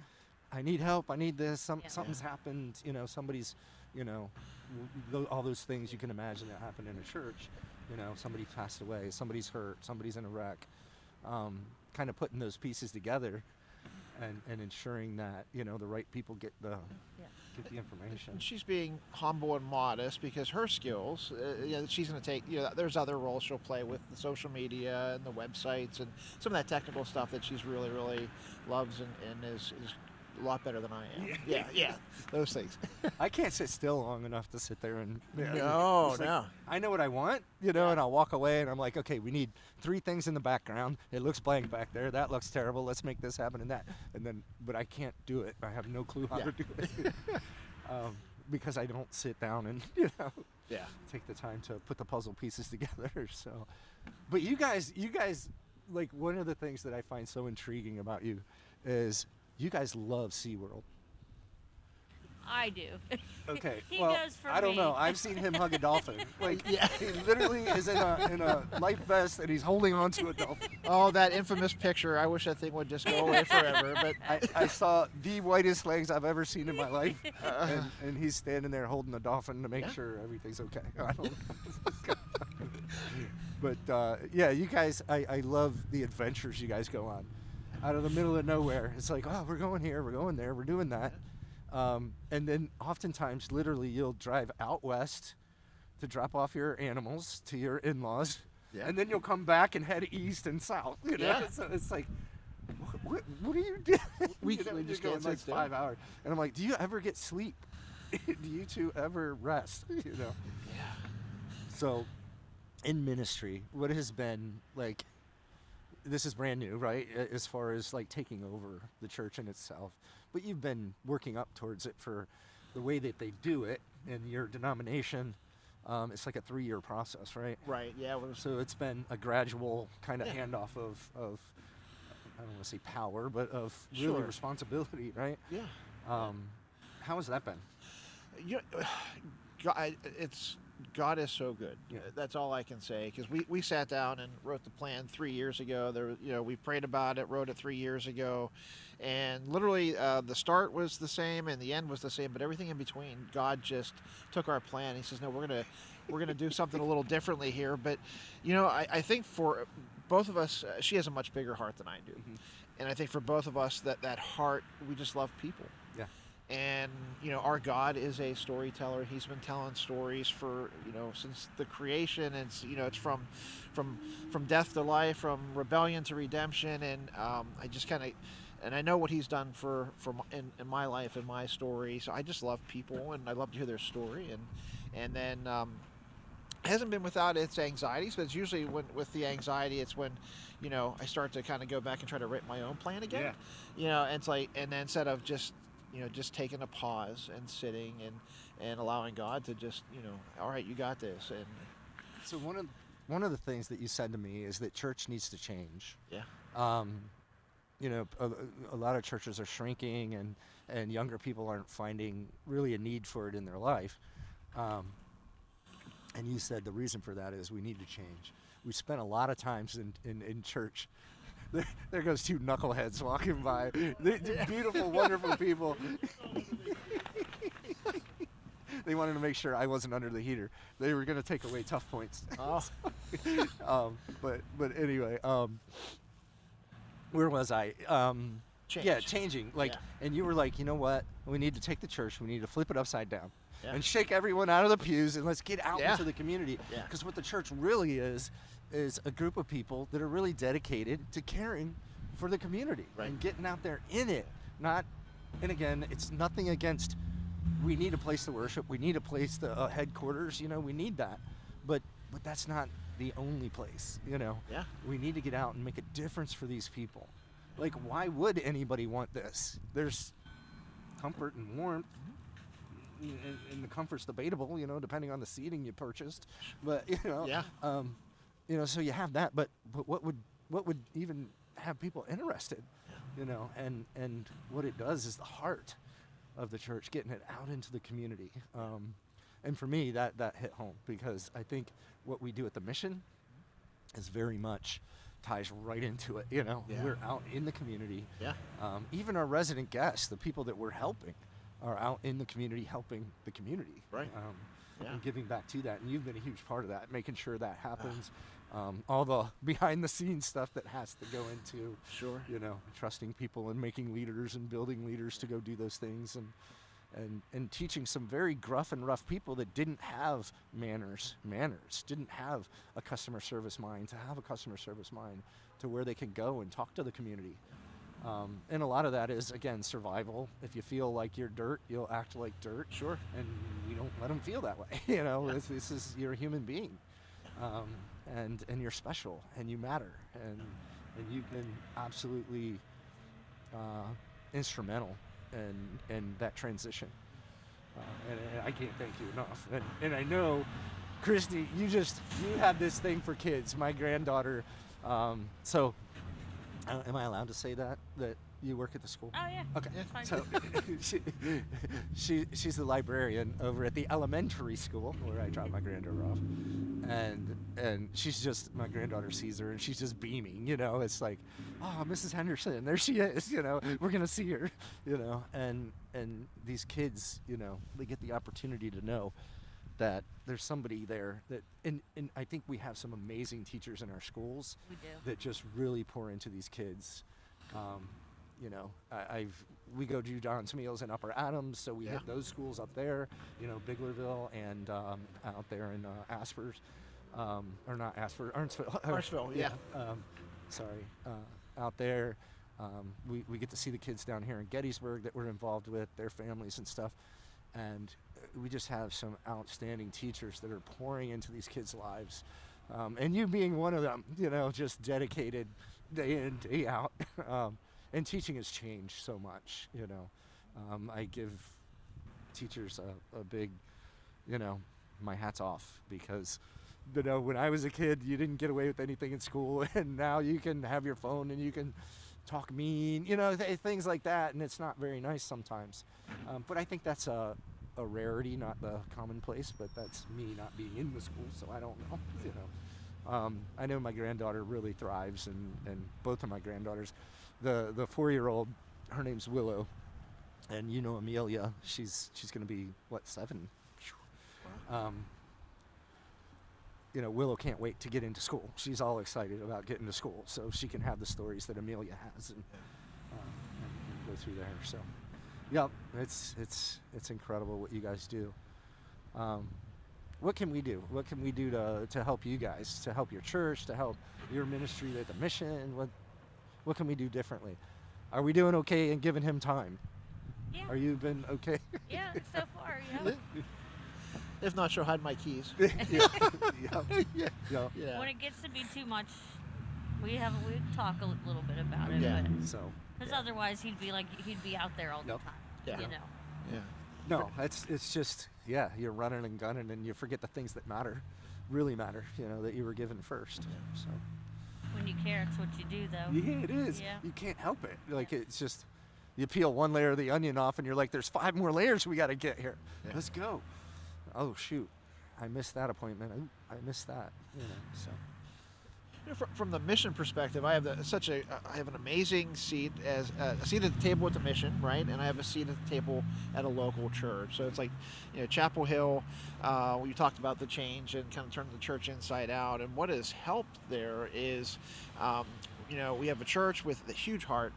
I need help, I need this, something's happened, you know, somebody's, you know, all those things you can imagine that happen in a church. You know, somebody passed away, somebody's hurt, somebody's in a wreck. Kind of putting those pieces together and ensuring that, you know, the right people get the information. And she's being humble and modest because her skills, you know, she's going to take, you know, there's other roles she'll play with the social media and the websites and some of that technical stuff that she's really, really loves and is a lot better than I am. Yeah, those things. I can't sit still long enough to sit there and no. I know what I want, you know, and I'll walk away and I'm like, okay, we need 3 things in the background. It looks blank back there. That looks terrible. Let's make this happen and that. And then, but I can't do it. I have no clue how to do it. because I don't sit down and take the time to put the puzzle pieces together. So, but you guys, like, one of the things that I find so intriguing about you is you guys love SeaWorld. I do. Okay, He well, goes for I don't me. know. I've seen him hug a dolphin. Like, he literally is in a life vest and he's holding on to a dolphin. Oh, that infamous picture. I wish that thing would just go away forever. But I saw the whitest legs I've ever seen in my life, and he's standing there holding the dolphin to make sure everything's okay. I don't know. But yeah, you guys, I love the adventures you guys go on. Out of the middle of nowhere, it's like, oh, we're going here, we're going there, we're doing that. And then oftentimes, literally, you'll drive out west to drop off your animals to your in-laws, and then you'll come back and head east and south. You know, so it's like, what are you doing? We You're just going can't like sit still. 5 hours, and I'm like, do you ever get sleep? Do you two ever rest? You know. Yeah. So, in ministry, what has been like? This is brand new, right? As far as like taking over the church in itself, but you've been working up towards it for the way that they do it in your denomination. It's like a 3-year process, right? Right. Yeah. So it's been a gradual kind of handoff of I don't want to say power, but of really Sure. responsibility, right? Yeah. How has that been? You know, God is so good. Yeah. That's all I can say, because we sat down and wrote the plan 3 years ago. We prayed about it, wrote it 3 years ago, and literally the start was the same and the end was the same, but everything in between, God just took our plan. He says, no, we're gonna do something a little differently here. But I think for both of us, she has a much bigger heart than I do, and I think for both of us that heart, we just love people. Yeah. And our God is a storyteller. He's been telling stories for since the creation, and it's from death to life, from rebellion to redemption, and I just I know what He's done in my life and my story. So I just love people, and I love to hear their story, and then it hasn't been without its anxieties, but it's usually with the anxiety, it's when I start to kind of go back and try to write my own plan again. And it's like, and then instead of just taking a pause and sitting and allowing God to just, all right, you got this. And so one of the things that you said to me is that church needs to change. Yeah. A lot of churches are shrinking, and younger people aren't finding really a need for it in their life. And you said the reason for that is we need to change. We spent a lot of times in church. There goes two knuckleheads walking by. They're beautiful, wonderful people. They wanted to make sure I wasn't under the heater. They were going to take away tough points. Oh. But anyway, where was I? Yeah, changing. And you were like, you know what? We need to take the church. We need to flip it upside down. Yeah. And shake everyone out of the pews, and let's get out Yeah. into the community. Yeah. Because what the church really is a group of people that are really dedicated to caring for the community and getting out there in it. And again, it's nothing against, we need a place to worship, we need a place to headquarters, we need that. But that's not the only place, Yeah. We need to get out and make a difference for these people. Like, why would anybody want this? There's comfort and warmth. And the comfort's debatable, depending on the seating you purchased. But Yeah. So you have that. But what would even have people interested? And what it does is the heart of the church, getting it out into the community. And for me, that hit home, because I think what we do at the mission is very much ties right into it. Yeah. We're out in the community. Yeah. Even our resident guests, the people that we're helping, are out in the community helping the community. Right. And giving back to that. And you've been a huge part of that, making sure that happens. All the behind the scenes stuff that has to go into, Sure. Trusting people and making leaders and building leaders to go do those things, and teaching some very gruff and rough people that didn't have manners, didn't have a customer service mind, to have a customer service mind to where they can go and talk to the community. And a lot of that is, again, survival. If you feel like you're dirt, you'll act like dirt. Sure. And we don't let them feel that way. This is, you're a human being, and you're special, and you matter, and you've been absolutely instrumental in that transition. and I can't thank you enough. And I know, Christy, you have this thing for kids. My granddaughter, so am I allowed to say that you work at the school? Oh yeah. Okay. Fine. So she's the librarian over at the elementary school where I drop my granddaughter off, and she's just, my granddaughter sees her and she's just beaming. It's like, oh, Mrs. Henderson, there she is. We're gonna see her. And these kids, they get the opportunity to know that there's somebody there and I think we have some amazing teachers in our schools. We do. That just really pour into these kids. We go do John's Meals in Upper Adams, so we hit those schools up there, Biglerville and out there in Aspers, or not Aspers, Arnsville. Arnsville, yeah. Out there. We get to see the kids down here in Gettysburg that we're involved with, their families and stuff. And we just have some outstanding teachers that are pouring into these kids' lives. And you being one of them, just dedicated day in, day out. And teaching has changed so much, I give teachers a big, my hat's off, because, when I was a kid, you didn't get away with anything in school, and now you can have your phone and you can talk mean, things like that, and it's not very nice sometimes. But I think that's a rarity, not the commonplace, but that's me not being in the school, so I don't know, I know my granddaughter really thrives, and both of my granddaughters. The 4-year-old, her name's Willow, and Amelia, she's gonna be 7. Willow can't wait to get into school. She's all excited about getting to school, so she can have the stories that Amelia has and go through there. So, yeah, it's incredible what you guys do. What can we do? What can we do to help you guys, to help your church, to help your ministry at the mission? What can we do differently? Are we doing okay in giving him time? Yeah. Are you been okay? Yeah, so far, yeah. If not, she'll hide my keys. Yeah. When it gets to be too much, we talk a little bit about it. Yeah. But, because otherwise he'd be out there all the time. Yeah. Yeah. No, it's just, you're running and gunning, and you forget the things that really matter, that you were given first. Yeah. So. When you care, it's what you do, though. Yeah, it is. Yeah. You can't help it. Like, it's just, you peel one layer of the onion off, and you're like, there's 5 more layers we got to get here. Yeah. Let's go. Oh, shoot. I missed that appointment. I missed that. So. From the mission perspective, I have I have an amazing seat as a seat at the table at the mission, right? And I have a seat at the table at a local church. So it's like, Chapel Hill. We talked about the change and kind of turning the church inside out. And what has helped there is, we have a church with a huge heart,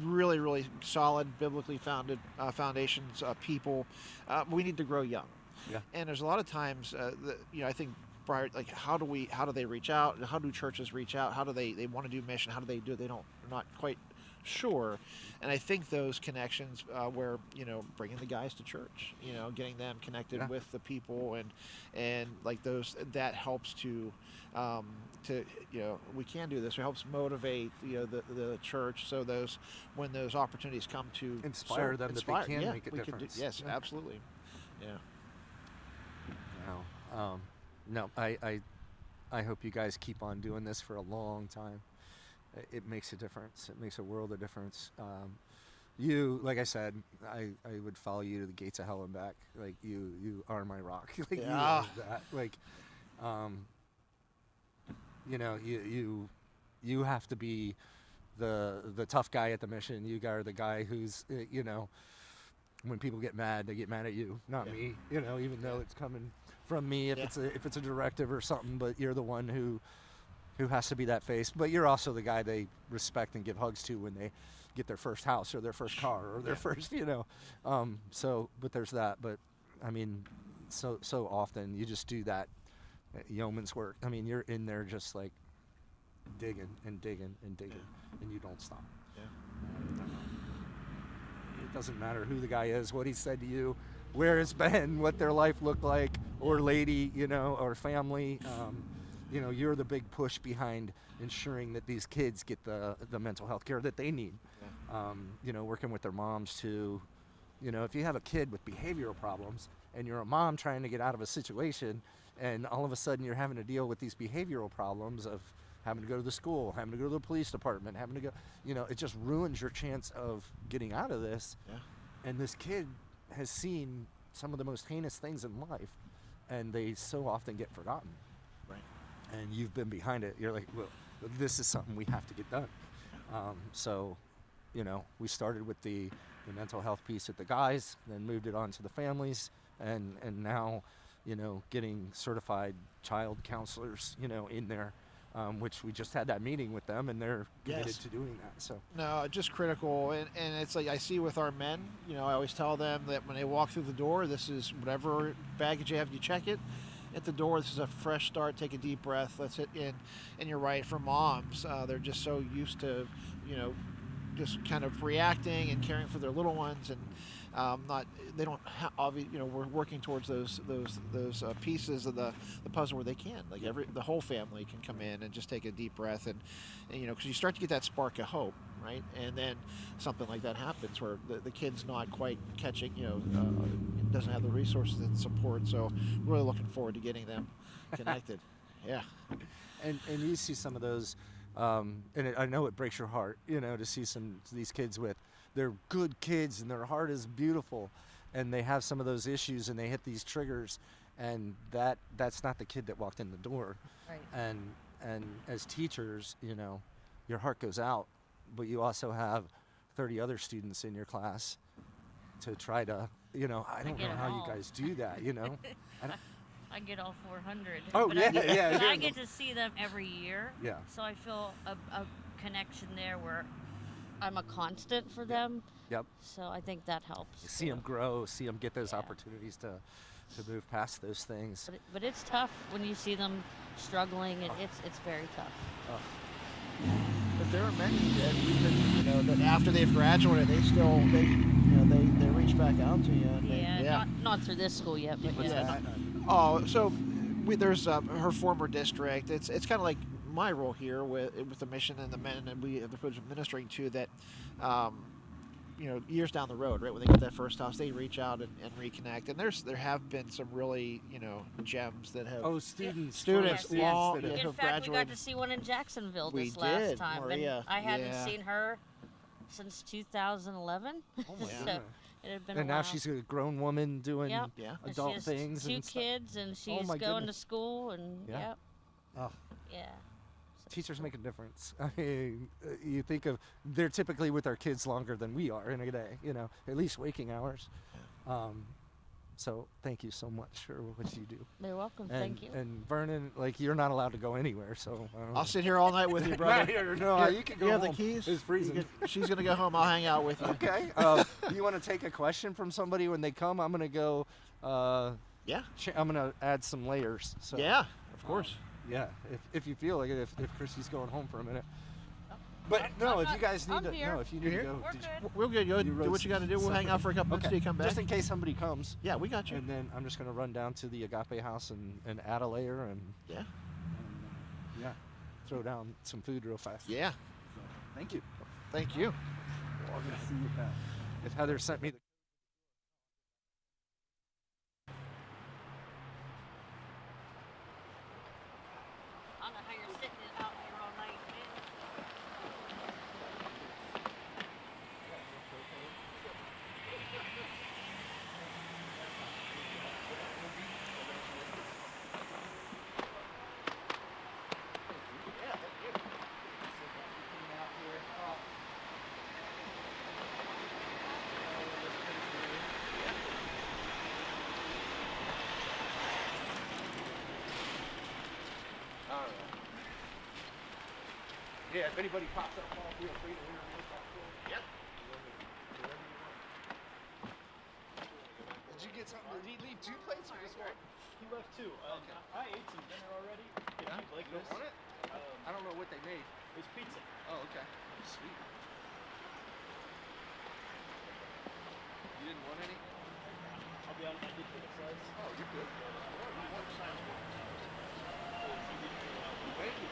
really, really solid, biblically founded foundations, people. We need to grow young. Yeah. And there's a lot of times, I think. Like how do they reach out? How do churches reach out? How do they want to do mission? How do they do it? They're not quite sure. And I think those connections where bringing the guys to church, getting them connected with the people and like those, that helps to we can do this. It helps motivate the church, so when those opportunities come to inspire them that they can make a difference. Yes, absolutely. Yeah. Wow. No, I hope you guys keep on doing this for a long time. It makes a difference. It makes a world of difference. You, like I said, I would follow you to the gates of hell and back. Like, you are my rock. Like, you are that. Like, you have to be the tough guy at the mission. You are the guy who's, when people get mad, they get mad at you, not me. Even though it's coming from me if it's a directive or something, but you're the one who has to be that face. But you're also the guy they respect and give hugs to when they get their first house or their first car or their first, but there's that. But I mean, so often you just do that yeoman's work. I mean, you're in there just like digging and digging and digging, and you don't stop. It doesn't matter who the guy is, what he said to you, where it's been, what their life looked like, or lady, or family. You're the big push behind ensuring that these kids get the mental health care that they need. Working with their moms to, You know, if you have a kid with behavioral problems and you're a mom trying to get out of a situation, and all of a sudden you're having to deal with these behavioral problems of having to go to the school, having to go to the police department, having to go, you know, it just ruins your chance of getting out of this. Yeah. And this kid has seen some of the most heinous things in life, and they so often get forgotten. Right. And you've been behind it. You're like, well, this is something we have to get done. So, you know, we started with the mental health piece at the guys, then moved it on to the families, and now, you know, getting certified child counselors, you know, in there, which we just had that meeting with them, and they're committed Yes. to doing that. So No, just critical, and it's like I see with our men. You know, I always tell them that when they walk through the door, this is whatever baggage you have, you check it at the door. This is a fresh start. Take a deep breath. Let's hit in. And you're right. For moms, they're just so used to, you know, just kind of reacting and caring for their little ones, and they don't you know, we're working towards those pieces of the puzzle where they can, like the whole family can come in and just take a deep breath, and you know, because you start to get that spark of hope, right? And then something like that happens where the kid's not quite catching, you know, doesn't have the resources and support. So really looking forward to getting them connected. Yeah. And you see some of those, and I know it breaks your heart, you know, to see these kids with, they're good kids and their heart is beautiful, and they have some of those issues and they hit these triggers, and that's not the kid that walked in the door. Right. And as teachers, you know, your heart goes out, but you also have 30 other students in your class to try to, you know, I don't know how you guys do that, you know. I get all 400. Oh, but yeah, but I yeah. get to see them every year. Yeah. So I feel a connection there where I'm a constant for them. Yep. So I think that helps. You see them grow, see them get those opportunities to move past those things. But it's tough when you see them struggling, and it's very tough. But there are many that even, you know, that after they've graduated, they reach back out to you. And Not through this school yet, but yeah. Oh, so there's her former district. It's kind of like my role here with the mission and the men, and we have the privilege of ministering to that. You know, years down the road, right, when they get that first house, they reach out and reconnect. And there have been some really, you know, gems that have students long, In have fact, graduated. we got to see one in Jacksonville We this last did, time, Maria. and I hadn't Yeah. seen her since 2011. Oh my So God. it had been And a now while. she's a grown woman doing Yep. And adult she has things. 2 and stuff. kids, and she's Oh my going goodness. to school, and Yeah. yep. Oh. Yeah. Teachers make a difference. I mean, you think of, they're typically with our kids longer than we are in a day, you know, at least waking hours. So thank you so much for what you do. You're welcome. And, Thank you. And Vernon, like, you're not allowed to go anywhere, so. I'll sit here all night with you, brother. No, you can go You have home. the keys. It's freezing. She's gonna go home. I'll hang out with you. Okay. You want to take a question from somebody when they come? I'm gonna go. Yeah. I'm gonna add some layers. So. Yeah, of course. Yeah, if you feel like it, if Christy's going home for a minute. But no, if you guys need to, no, if you need to go, We're good. Go do what you got to do. We'll hang out for a couple minutes till you come back. Just in case somebody comes. Yeah, we got you. And then I'm just gonna run down to the Agape house and add a layer and yeah, throw down some food real fast. Yeah. So, thank you. Thank you. Well, I'm gonna see you back. If Heather sent me the. I don't know how you're sitting out here all night, All right. Yeah, if anybody pops up, feel free to interview. Yep. Did you get something? Did he leave 2 plates or just 1? He left 2. I ate some dinner already. If Yeah? you'd like You this. want it? I don't know what they made. It's pizza. Oh, okay. Sweet. You didn't want any? I'll be honest, I did put a slice. Oh, you're good. Thank you.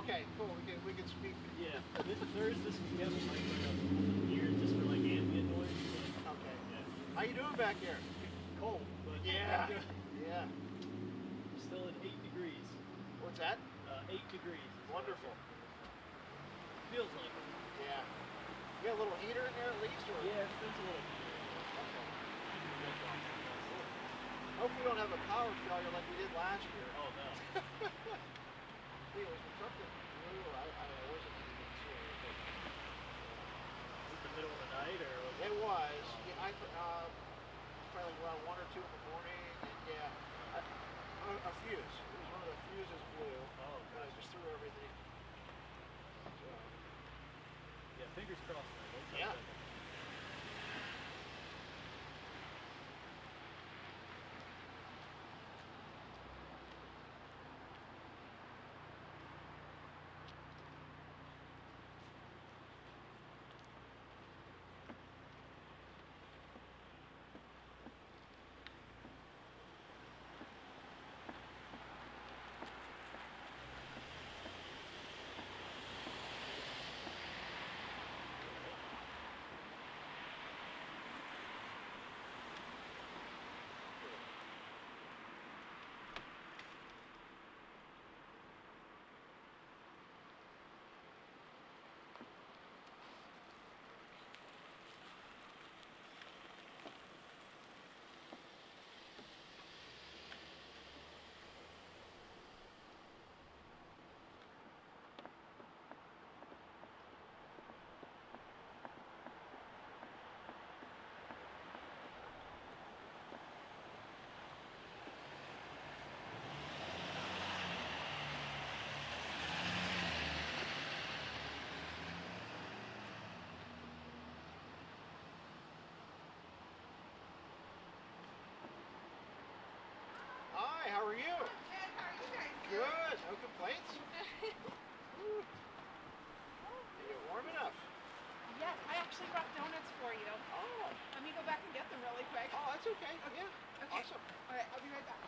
Okay, cool. We can speak. Yeah, there is this. We have a microphone up here just for like ambient noise. But, Okay. yeah. How you doing back here? Cold, but Yeah. Yeah. Still at 8 degrees. What's that? 8 degrees. Wonderful. Feels like it. Yeah. You got a little heater in there at least, or? Yeah, there's a little heater. Okay. Hope we don't have a power failure like we did last year. Oh no. It was something new. I wasn't even serious. Was it the middle of the night or? It was. Yeah, probably around 1 or 2 in the morning, and yeah, a fuse. It was one of the fuses blew. Oh, and I just threw everything. So, yeah, fingers crossed. Man. yeah. Hi, how are you? Good, how are you guys? Good, no complaints? Woo. Are you warm enough? Yes, I actually brought donuts for you. Oh. Let me go back and get them really quick. Oh, that's okay. Yeah. Okay. Awesome. All right, I'll be right back.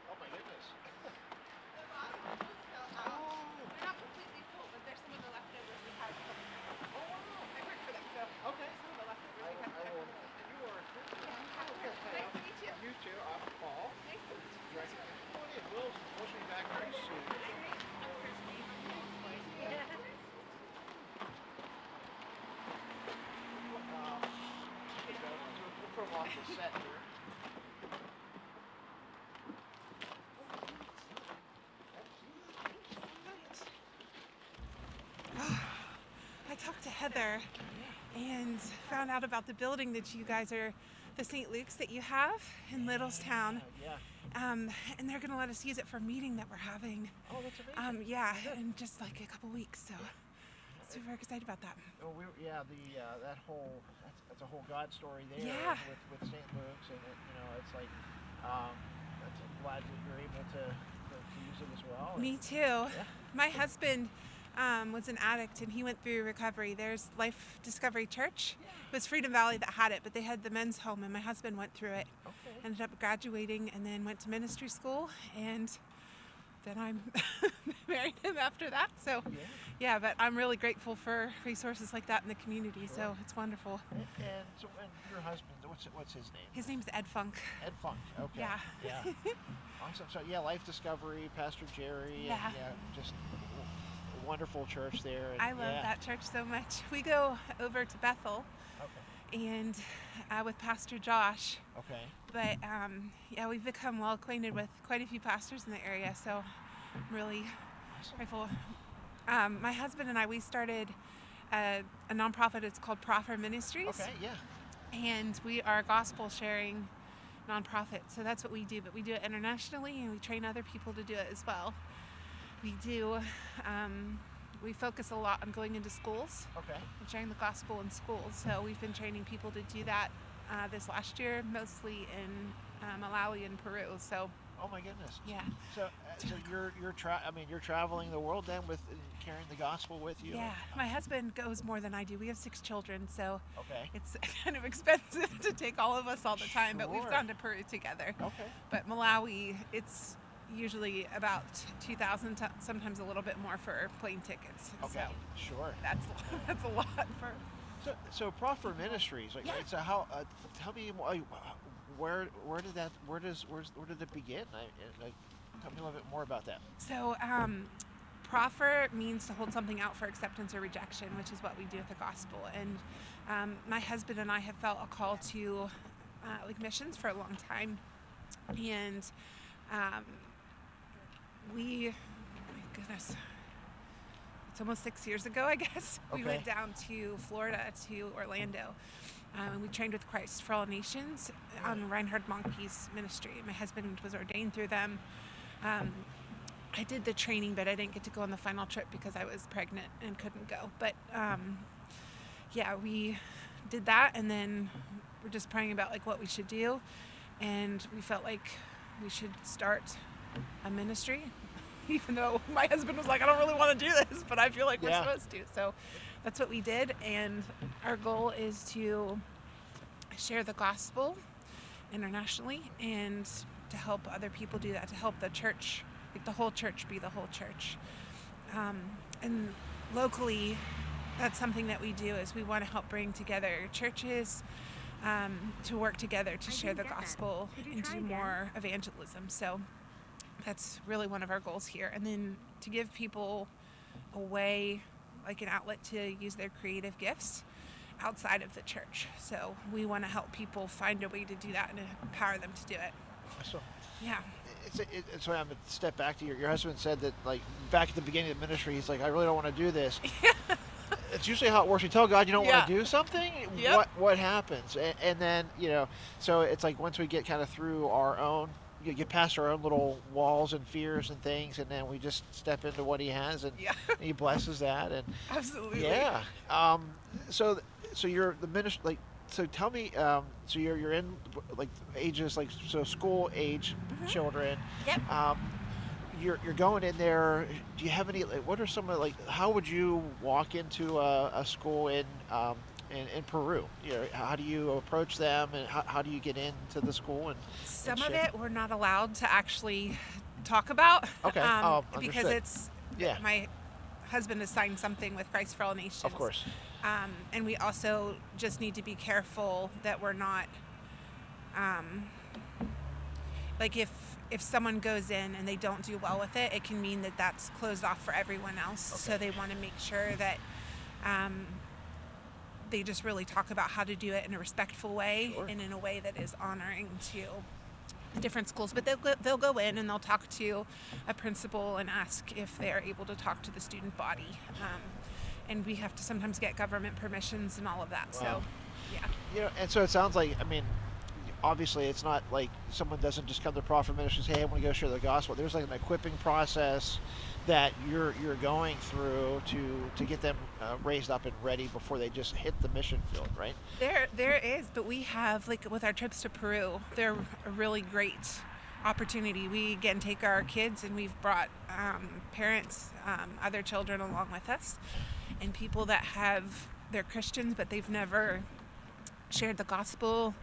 Oh my goodness. The bottom ones fell out. They're not completely full, but there's some of the leftovers we had. Oh, wow. I worked for them, so Okay. some of the leftovers we had. I will. You are a good Yeah. Okay. Nice to meet you. You too. I'm Paul. Nice to meet you. Right. Come on in. We'll be back very soon. We'll put them off the set here. I talked to Heather and found out about the building that you guys are, the St. Luke's that you have in Littlestown. Yeah. And they're going to let us use it for a meeting that we're having. Oh, that's amazing. Yeah, in just like a couple weeks. So super excited about that. Oh, that whole that's a whole God story there. Yeah. With St. Luke's, and I'm glad that you're able to use it as well. Me too. My husband was an addict and he went through recovery. There's Life Discovery Church. It was Freedom Valley that had it, but they had the men's home, and my husband went through it. Ended up graduating and then went to ministry school, and then I married him after that. So, yeah, but I'm really grateful for resources like that in the community. So it's wonderful. And your husband, what's his name? His name's Ed Funk. Ed Funk. Okay. Yeah. Awesome. So Life Discovery, Pastor Jerry. Yeah. Just a wonderful church there. And, I love that church so much. We go over to Bethel. And with Pastor Josh. Okay. But we've become well acquainted with quite a few pastors in the area, so I'm really grateful. My husband and I, we started a nonprofit. It's called Proffer Ministries. Okay, yeah. And we are a gospel sharing nonprofit, so that's what we do. But we do it internationally, and we train other people to do it as well. We do. We focus a lot on going into schools and sharing the gospel in schools. So we've been training people to do that this last year, mostly in Malawi and Peru. So. Oh my goodness. Yeah. So you're traveling the world then with carrying the gospel with you. Yeah. My husband goes more than I do. We have 6 children, so okay. It's kind of expensive to take all of us all the time. But we've gone to Peru together. Okay. But Malawi, it's usually about $2,000, sometimes a little bit more for plane tickets. Okay, so sure. That's a lot for. So Proffer Ministries, like, right, so how? Tell me more. Where did it begin? Tell me a little bit more about that. So proffer means to hold something out for acceptance or rejection, which is what we do with the gospel. And my husband and I have felt a call to missions for a long time, and. My goodness, it's almost 6 years ago, I guess. We went down to Florida, to Orlando, and we trained with Christ for All Nations on Reinhard Monkey's ministry. My husband was ordained through them. I did the training, but I didn't get to go on the final trip because I was pregnant and couldn't go. But we did that, and then we're just praying about what we should do, and we felt like we should start a ministry, even though my husband was like, I don't really want to do this, but I feel like we're supposed to. So that's what we did, and our goal is to share the gospel internationally and to help other people do that, to help the church, the whole church be the whole church. And locally, that's something that we do, is we want to help bring together churches to work together to share the gospel and do more evangelism. So that's really one of our goals here. And then to give people a way, like an outlet to use their creative gifts outside of the church. So we want to help people find a way to do that and empower them to do it. So, yeah. So I'm going to step back to your husband said that, like, back at the beginning of the ministry, he's like, I really don't want to do this. It's usually how it works. You tell God you don't want to do something, what happens? And then, so it's like once we get kind of through our own, you get past our own little walls and fears and things, and then we just step into what he has, and he blesses that. And absolutely. Yeah. So you're the ministry, like, so tell me, so you're in like ages, like, so school age children. Yep. You're going in there. Do you have any? Like, what are some of, like? How would you walk into a school in Peru? How do you approach them, and how do you get into the school? And some of it we're not allowed to actually talk about. Okay. Because it's my husband has signed something with Christ for All Nations. Of course. And we also just need to be careful that we're not like if someone goes in and they don't do well with it, it can mean that that's closed off for everyone else. Okay. So they want to make sure that they just really talk about how to do it in a respectful way and in a way that is honoring to the different schools. But they'll go in and they'll talk to a principal and ask if they're able to talk to the student body. And we have to sometimes get government permissions and all of that. Wow. So, yeah. And so it sounds like, I mean, obviously it's not like someone doesn't just come to Proffer Ministries and say, hey, I want to go share the gospel. There's like an equipping process that you're going through to get them raised up and ready before they just hit the mission field, right? There is, but we have, like, with our trips to Peru, they're a really great opportunity. We again take our kids, and we've brought parents, other children along with us, and people that they're Christians, but they've never shared the gospel.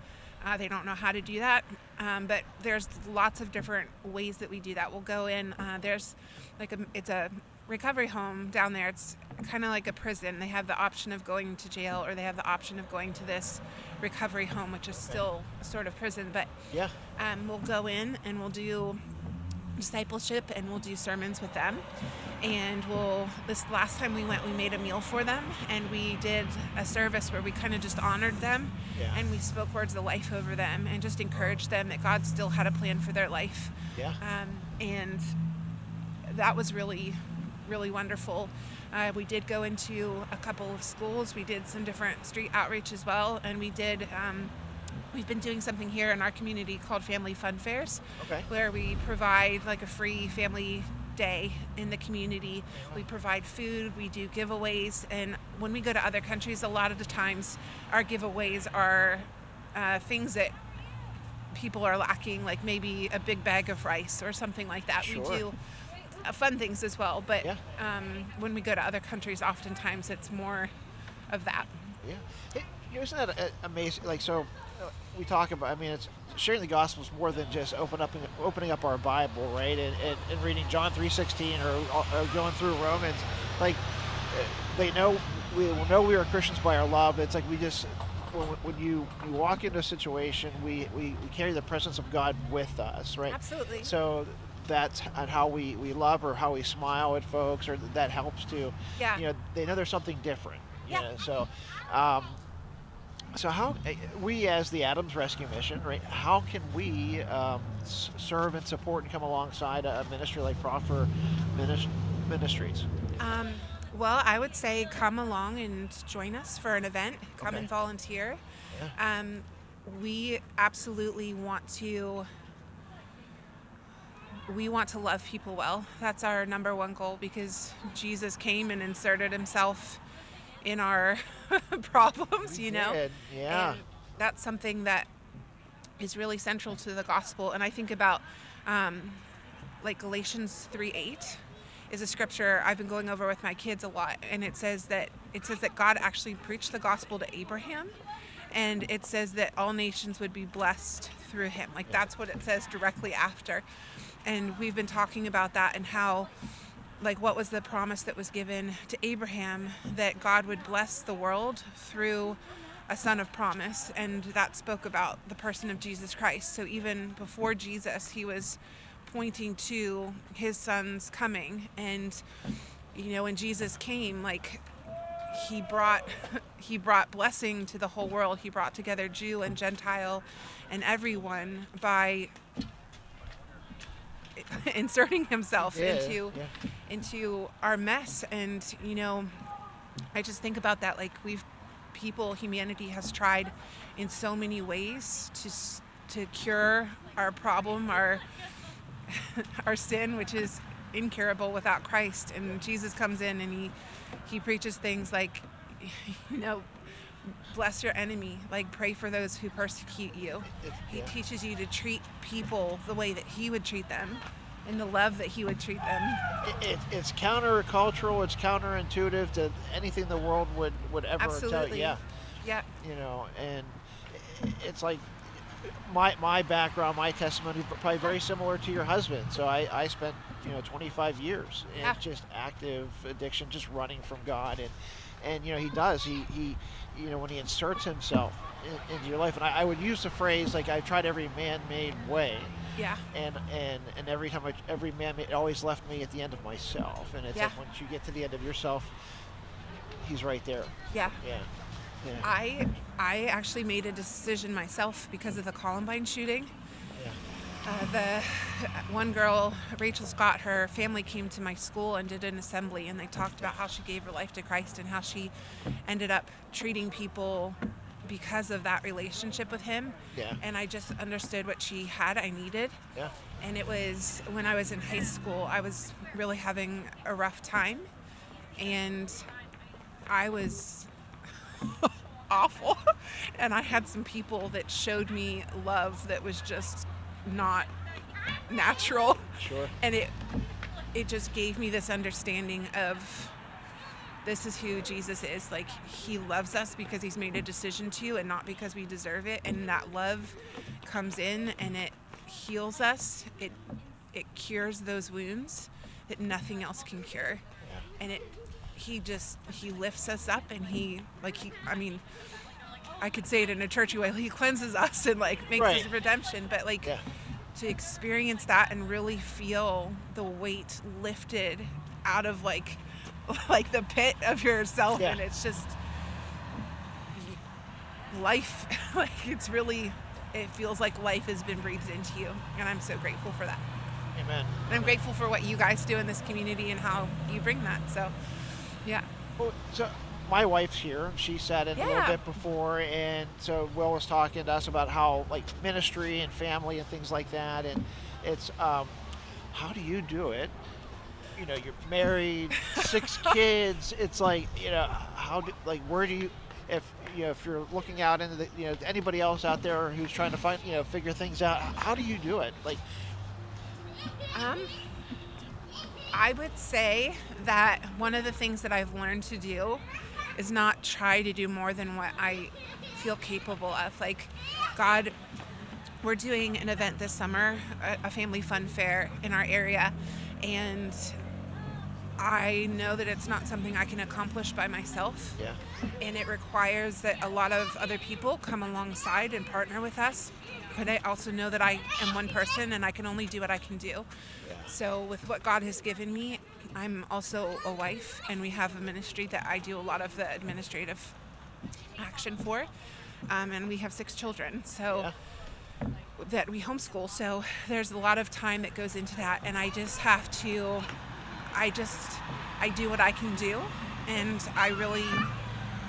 They don't know how to do that, but there's lots of different ways that we do that. We'll go in. There's it's a recovery home down there. It's kind of like a prison. They have the option of going to jail, or they have the option of going to this recovery home, which is still sort of prison. But yeah, we'll go in and we'll do discipleship, and we'll do sermons with them. And this last time we went, we made a meal for them, and we did a service where we kind of just honored them, and we spoke words of life over them and just encouraged them that God still had a plan for their life. Yeah. And that was really, really wonderful. We did go into a couple of schools. We did some different street outreach as well, and we've been doing something here in our community called Family Fun Fairs, where we provide like a free family day in the community. We provide food, we do giveaways, and when we go to other countries, a lot of the times our giveaways are things that people are lacking, like maybe a big bag of rice or something like that. Sure. We do fun things as well, but when we go to other countries, oftentimes it's more of that. Yeah. Hey, isn't that amazing? Like, so we talk about, I mean, it's sharing the gospel is more than just opening up our Bible, right? And reading John 3:16 or going through Romans. Like, we are Christians by our love. It's like we just, when you walk into a situation, we carry the presence of God with us, right? Absolutely. So that's how we love, or how we smile at folks, or that helps to, they know there's something different. Yeah. So how we, as the Adams Rescue Mission, right? How can we serve and support and come alongside a ministry like Proffer Ministries? Well, I would say come along and join us for an event. Come and volunteer. Yeah. We absolutely want to. We want to love people well. That's our number one goal, because Jesus came and inserted himself in our problems, We did, yeah. And that's something that is really central to the gospel. And I think about like Galatians 3:8 is a scripture I've been going over with my kids a lot, and it says that God actually preached the gospel to Abraham, and it says that all nations would be blessed through him. Like, that's what it says directly after. And we've been talking about that, and how, like, what was the promise that was given to Abraham, that God would bless the world through a son of promise, and that spoke about the person of Jesus Christ. So even before Jesus, he was pointing to his son's coming. And when Jesus came, like, he brought blessing to the whole world. He brought together Jew and Gentile and everyone by inserting himself into our mess. And I just think about that, like, humanity has tried in so many ways to cure our problem, our sin, which is incurable without Christ. And Jesus comes in and he preaches things like, bless your enemy, like, pray for those who persecute you. He teaches you to treat people the way that he would treat them, in the love that he would treat them. It's countercultural, it's counterintuitive to anything the world would ever Absolutely. tell you. Yeah. And it's like my background, my testimony, probably very similar to your husband. So I spent 25 years in just active addiction, just running from God, and he does. He when he inserts himself into your life, and I would use the phrase, like, I've tried every man-made way. Yeah. And every time every man-made, it always left me at the end of myself. And it's like, once you get to the end of yourself, he's right there. Yeah. Yeah. I actually made a decision myself because of the Columbine shooting. The one girl, Rachel Scott, her family came to my school and did an assembly, and they talked about how she gave her life to Christ and how she ended up treating people because of that relationship with him. Yeah. And I just understood what she I needed. Yeah. And it was when I was in high school, I was really having a rough time, and I was awful. And I had some people that showed me love that was just not natural. Sure. And it just gave me this understanding of this is who Jesus is. Like, he loves us because he's made a decision to, and not because we deserve it. And that love comes in and it heals us. It cures those wounds that nothing else can cure. And he lifts us up, and I could say it in a churchy way, he cleanses us and like makes Right. us redemption, but like to experience that and really feel the weight lifted out of like the pit of yourself, and it's just life. Like, it feels like life has been breathed into you, and I'm so grateful for that. Amen. And I'm grateful for what you guys do in this community and how you bring that. So, yeah. Well, so my wife's here. She sat in a little Yeah. bit before, and so Will was talking to us about how like ministry and family and things like that, and it's how do you do it? You know, you're married, 6 kids. It's like, you know, where do you, if you're looking out into the, anybody else out there who's trying to find, figure things out, how do you do it? Like, I would say that one of the things that I've learned to do is not try to do more than what I feel capable of. Like, God, we're doing an event this summer, a family fun fair in our area, and I know that it's not something I can accomplish by myself. Yeah. And it requires that a lot of other people come alongside and partner with us. But I also know that I am one person and I can only do what I can do. Yeah. So with what God has given me, I'm also a wife, and we have a ministry that I do a lot of the administrative action for. And we have 6 children. So that we homeschool. So there's a lot of time that goes into that, and I just have to I do what I can do, and I really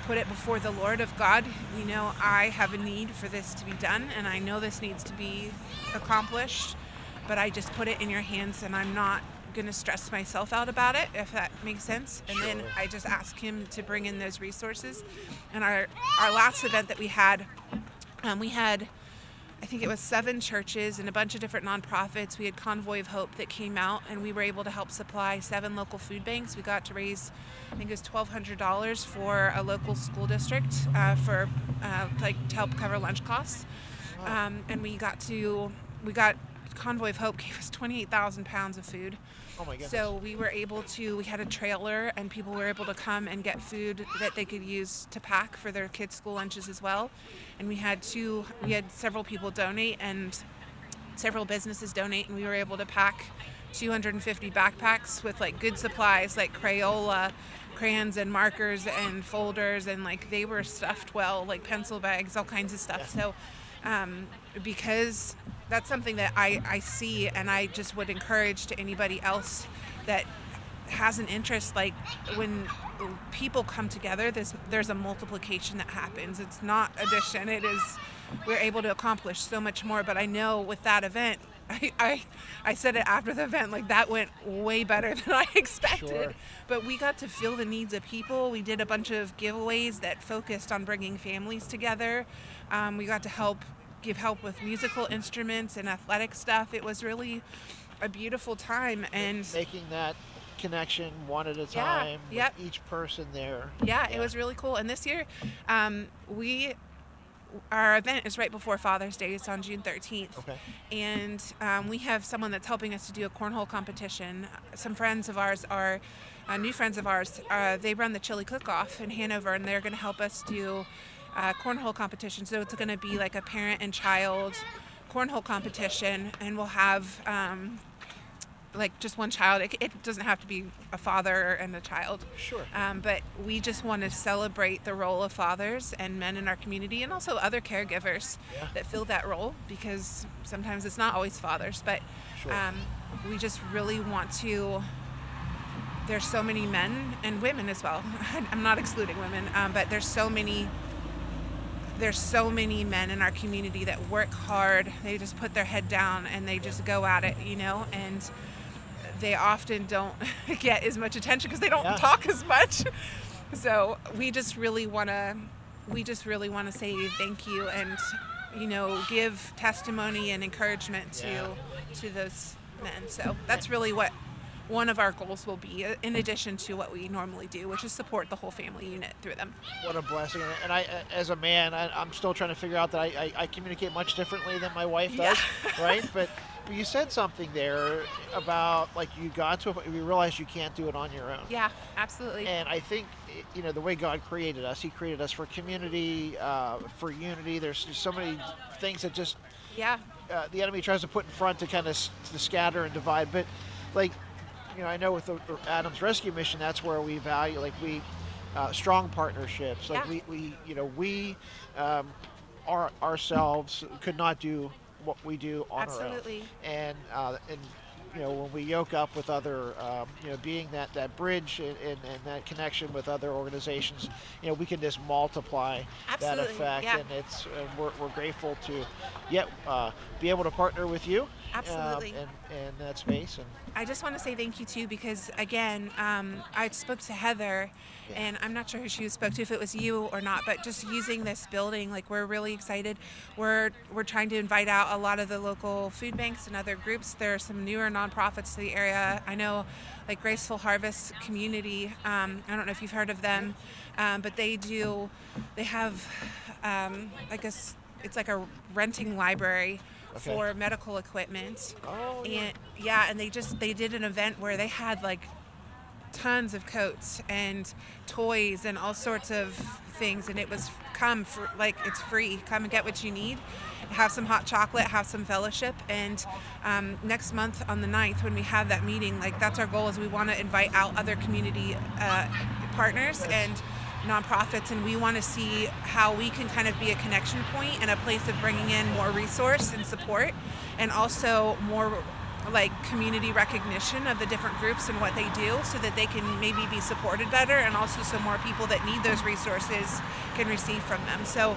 put it before the Lord of God. I have a need for this to be done, and I know this needs to be accomplished, but I just put it in your hands, and I'm not going to stress myself out about it, if that makes sense. And then I just ask him to bring in those resources. And our last event that we had, I think it was 7 churches and a bunch of different nonprofits. We had Convoy of Hope that came out, and we were able to help supply 7 local food banks. We got to raise, I think it was $1,200 for a local school district to help cover lunch costs. And we got Convoy of Hope gave us 28,000 pounds of food. Oh my goodness. So we had a trailer, and people were able to come and get food that they could use to pack for their kids' school lunches as well. And we had several people donate and several businesses donate, and we were able to pack 250 backpacks with like good supplies like Crayola, crayons and markers and folders, and like they were stuffed well, like pencil bags, all kinds of stuff. So because that's something that I see, and I just would encourage to anybody else that has an interest, like when people come together, there's a multiplication that happens. It's not addition. It is, we're able to accomplish so much more. But I know with that event, I said it after the event, like that went way better than I expected. Sure. But we got to feel the needs of people. We did a bunch of giveaways that focused on bringing families together. We got to give help with musical instruments and athletic stuff. It was really a beautiful time, and making that connection one at a time with each person there. Yeah, it was really cool. And this year, our event is right before Father's Day. It's on June 13th. Okay. And we have someone that's helping us to do a cornhole competition. Some friends of ours are new friends of ours. They run the Chili Cook-Off in Hanover, and they're going to help us do cornhole competition. So it's going to be like a parent and child cornhole competition, and we'll have like just one child. It doesn't have to be a father and a child. Sure. But we just want to celebrate the role of fathers and men in our community, and also other caregivers that fill that role, because sometimes it's not always fathers, but we just really want to. There's so many men and women as well. I'm not excluding women, but there's so many men in our community that work hard. They just put their head down and they just go at it, and they often don't get as much attention because they don't talk as much. So we just really want to say thank you, and give testimony and encouragement to those men. So that's really what one of our goals will be, in addition to what we normally do, which is support the whole family unit through them. What a blessing. And I, as a man, I'm still trying to figure out that I communicate much differently than my wife does, right? But you said something there about, like, you got to a point where you realized you can't do it on your own. Yeah, absolutely. And I think, the way God created us, he created us for community, for unity. There's just so many things that just the enemy tries to put in front to kind of to scatter and divide. But, like, I know with the Adams Rescue Mission, that's where we value, like, strong partnerships. Like, we ourselves could not do what we do on Absolutely. our own. And when we yoke up with other, being that bridge and that connection with other organizations, we can just multiply that effect. Yeah. And it's we're grateful to be able to partner with you. Absolutely. In that space. And I just want to say thank you too, because again, I spoke to Heather, and I'm not sure who she spoke to, if it was you or not, but just using this building, like, we're really excited. We're trying to invite out a lot of the local food banks and other groups. There are some newer nonprofits to the area. I know, like Graceful Harvest Community. I don't know if you've heard of them, but they have, I guess it's like a renting library for medical equipment. Oh, And they did an event where they had, like, tons of coats and toys and all sorts of things, and it was it's free. Come and get what you need. Have some hot chocolate, have some fellowship, and next month on the 9th, when we have that meeting, like, that's our goal, is we want to invite out other community partners and nonprofits, and we want to see how we can kind of be a connection point and a place of bringing in more resource and support, and also more, like, community recognition of the different groups and what they do, so that they can maybe be supported better, and also so more people that need those resources can receive from them. So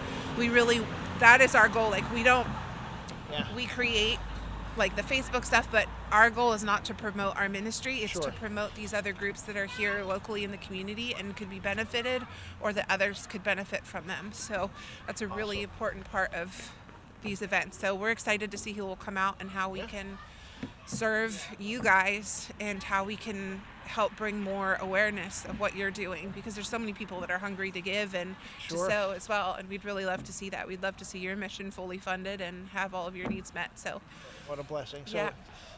that is our goal. Like, we create, like, the Facebook stuff, but our goal is not to promote our ministry. It's to promote these other groups that are here locally in the community and could be benefited, or that others could benefit from them. So that's a really important part of these events. So we're excited to see who will come out and how we can serve you guys, and how we can help bring more awareness of what you're doing, because there's so many people that are hungry to give and to sow as well, and we'd really love to see that. We'd love to see your mission fully funded and have all of your needs met. So what a blessing.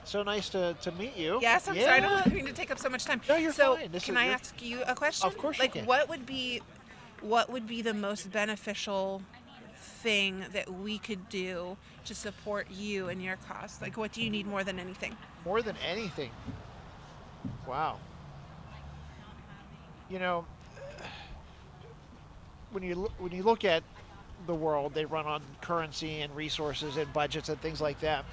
So nice to meet you. Yes, I'm sorry, I don't mean to take up so much time. No, you're fine. Can I ask you a question? Of course like, you can. what would be the most beneficial thing that we could do to support you and your cause? Like, what do you need more than anything? More than anything? Wow. When you look at the world, they run on currency and resources and budgets and things like that,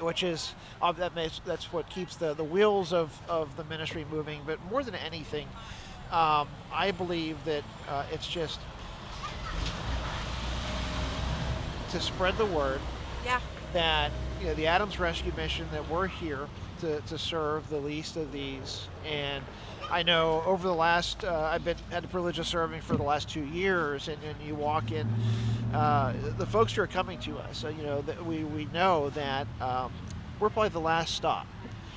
which is that's what keeps the wheels of the ministry moving. But more than anything, I believe that it's just to spread the word that the Adams Rescue Mission, that we're here to serve the least of these. And I know over the last I've had the privilege of serving for the last 2 years, and you walk in, the folks who are coming to us, that we know that we're probably the last stop.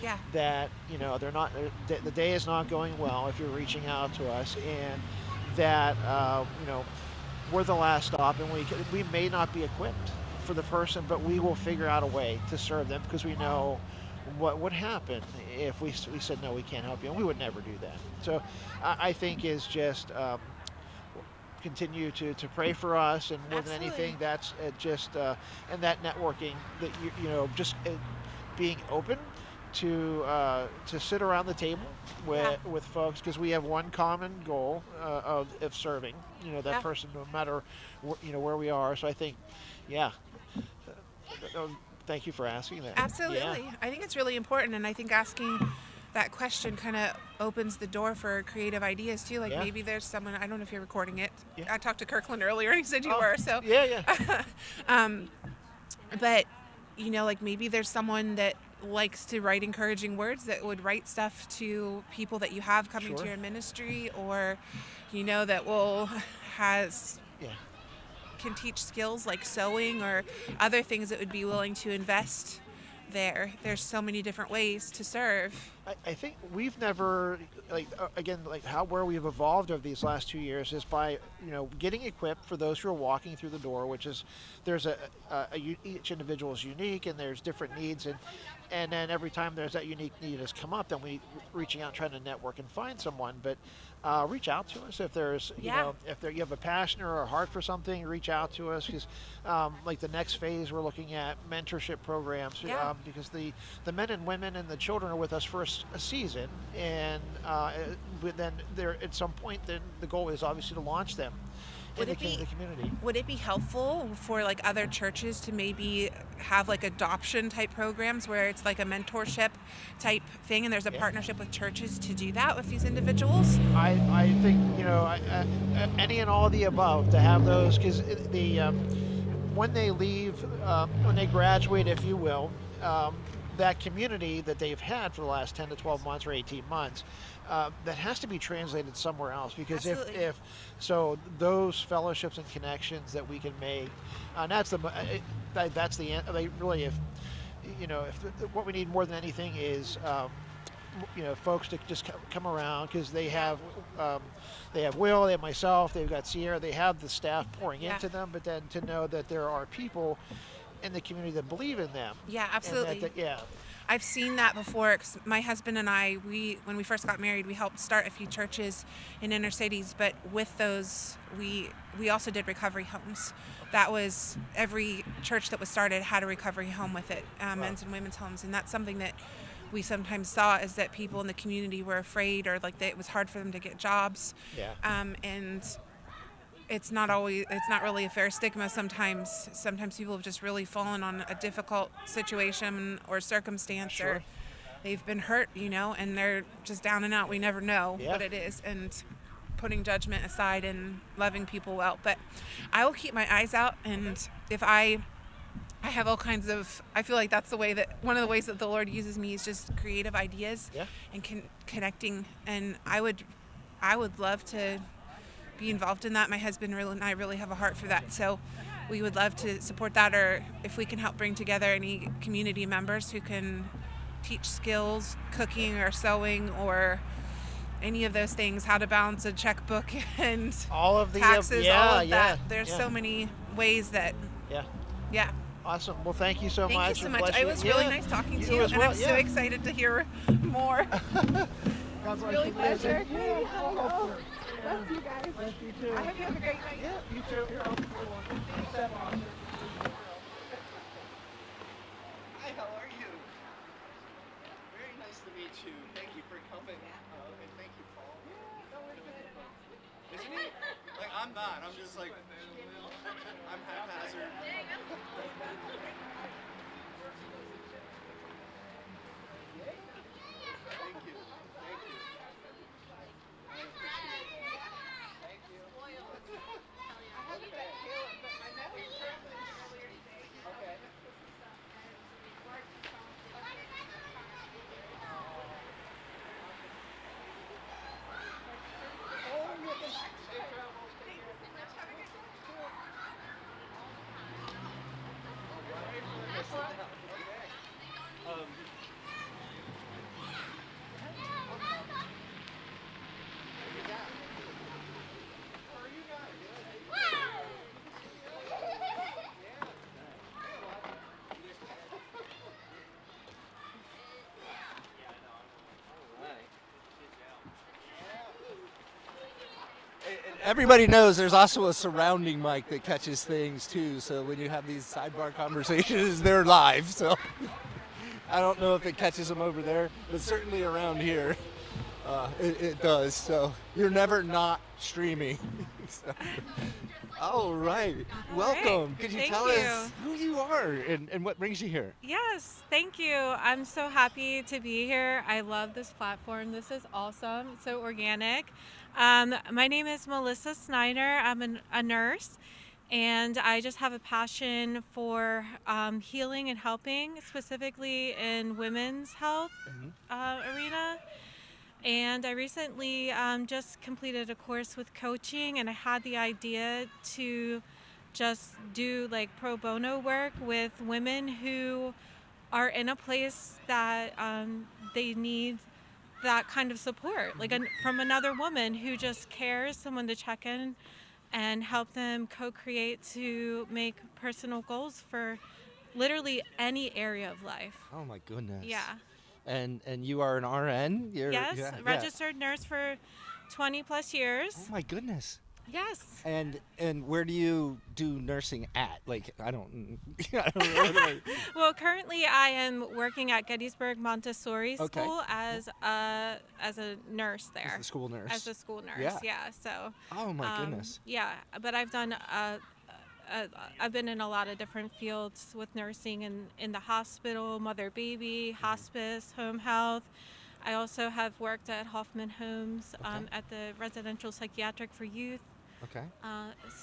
Yeah. That they're not, the day is not going well if you're reaching out to us, and that we're the last stop, and we may not be equipped for the person, but we will figure out a way to serve them, because we know what would happen if we said, no, we can't help you, and we would never do that. So I think is just continue to pray for us, and more than anything, that's just and that networking, that just being open to sit around the table with folks, because we have one common goal of serving that person, no matter where we are. So I think thank you for asking that. Absolutely. I think it's really important, and I think asking that question kind of opens the door for creative ideas too. Like maybe there's someone, I don't know if you're recording it. I talked to Kirkland earlier and he said you were, so. But like maybe there's someone that likes to write encouraging words, that would write stuff to people that you have coming to your ministry, or that has can teach skills like sewing or other things that would be willing to invest there. There's so many different ways to serve. I think we've never, where we've evolved over these last 2 years is by, getting equipped for those who are walking through the door, which is, each individual is unique and there's different needs, and then every time there's that unique need has come up, then we reaching out, trying to network and find someone. But reach out to us if there's, you have a passion or a heart for something. Reach out to us because, the next phase we're looking at mentorship programs because the men and women and the children are with us for a season, and but then at some point, then the goal is obviously to launch them. In the community. Would it be helpful for other churches to maybe have adoption type programs where it's a mentorship type thing, and there's a partnership with churches to do that with these individuals? I think any and all of the above, to have those, because when they leave, when they graduate, if you will, that community that they've had for the last 10 to 12 months or 18 months, that has to be translated somewhere else, because if those fellowships and connections that we can make, and that's the end. Really, if what we need more than anything is folks to just come around, because they have Will, they have myself, they've got Sierra, they have the staff pouring into them, but then to know that there are people in the community that believe in them. Yeah, absolutely. Yeah. I've seen that before. 'Cause my husband and I, when we first got married, we helped start a few churches in inner cities, but with those, we also did recovery homes. That was, every church that was started had a recovery home with it, men's and women's homes, and that's something that we sometimes saw, is that people in the community were afraid, or it was hard for them to get jobs. Yeah. And it's not really a fair stigma sometimes. Sometimes people have just really fallen on a difficult situation or circumstance, or they've been hurt, and they're just down and out. We never know what it is, and putting judgment aside and loving people well. But I will keep my eyes out, and if I have all kinds of, I feel like that's one of the ways that the Lord uses me is just creative ideas and connecting. And I would love to be involved in that. My husband and I really have a heart for that, so we would love to support that, or if we can help bring together any community members who can teach skills, cooking or sewing or any of those things, how to balance a checkbook and all of the taxes, all of that. There's so many ways that yeah. Awesome. Well, thank you so much. Thank you so much. It was really nice talking to you, and I'm so excited to hear more. God's really pleasure. Bless you guys. Bless you too. I hope you have a great night. Yeah, you too. Here, step on. Hi, how are you? Very nice to meet you. Thank you for coming. And thank you, Paul. Isn't he? I'm not. I'm just I'm haphazard. Thank you. Thank you. I appreciate it. Thank you. I haven't met Caleb, but I met him earlier today. Okay. Everybody knows there's also a surrounding mic that catches things too, so when you have these sidebar conversations, they're live, so I don't know if it catches them over there, but certainly around here it does, so you're never not streaming. So. All right, welcome. Could you tell us who you are and what brings you here? Yes, thank you. I'm so happy to be here. I love this platform. This is awesome, so organic. My name is Melissa Snyder. I'm a nurse, and I just have a passion for healing and helping, specifically in women's health arena. And I recently just completed a course with coaching, and I had the idea to just do like pro bono work with women who are in a place that they need that kind of support, like from another woman who just cares, someone to check in and help them co-create to make personal goals for literally any area of life. Oh my goodness. Yeah. And you are an RN? Yes, Yeah. registered nurse for 20 plus years. Oh my goodness. Yes. And where do you do nursing at? Like, I don't know. Well, currently I am working at Gettysburg Montessori Okay. School as a nurse there. As a school nurse. As a school nurse, yeah. So. Oh my goodness. Yeah, but I've done. I've been in a lot of different fields with nursing in the hospital, mother-baby, hospice, home health. I also have worked at Hoffman Homes at the residential psychiatric for youth. Okay.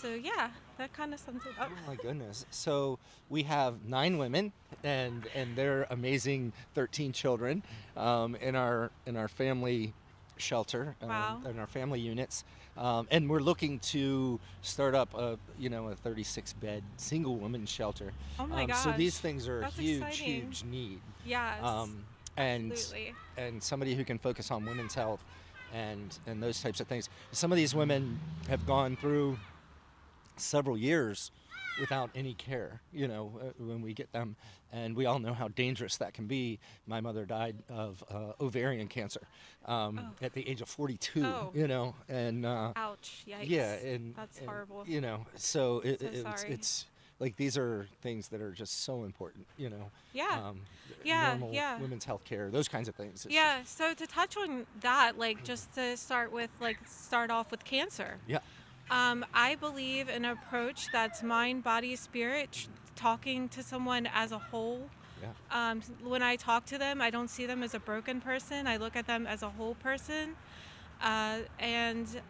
So yeah, that kind of sums it up. Oh my goodness. So we have 9 women and their amazing 13 children in our family shelter, Wow. in our family units. And we're looking to start up a 36-bed single woman shelter. Oh my So gosh, these things are that's huge, exciting. huge need. Yes. Absolutely. And somebody who can focus on women's health and those types of things. Some of these women have gone through several years without any care, when we get them. And we all know how dangerous that can be. My mother died of ovarian cancer at the age of 42, Oh. and Ouch, yikes. yeah, and That's and, horrible. So sorry. it's like these are things that are just so important, Yeah. normal Yeah. women's health care, those kinds of things. It's Yeah, so to touch on that, like just to start off with cancer. Yeah. I believe in an approach that's mind, body, spirit, talking to someone as a whole. Yeah. When I talk to them, I don't see them as a broken person. I look at them as a whole person. And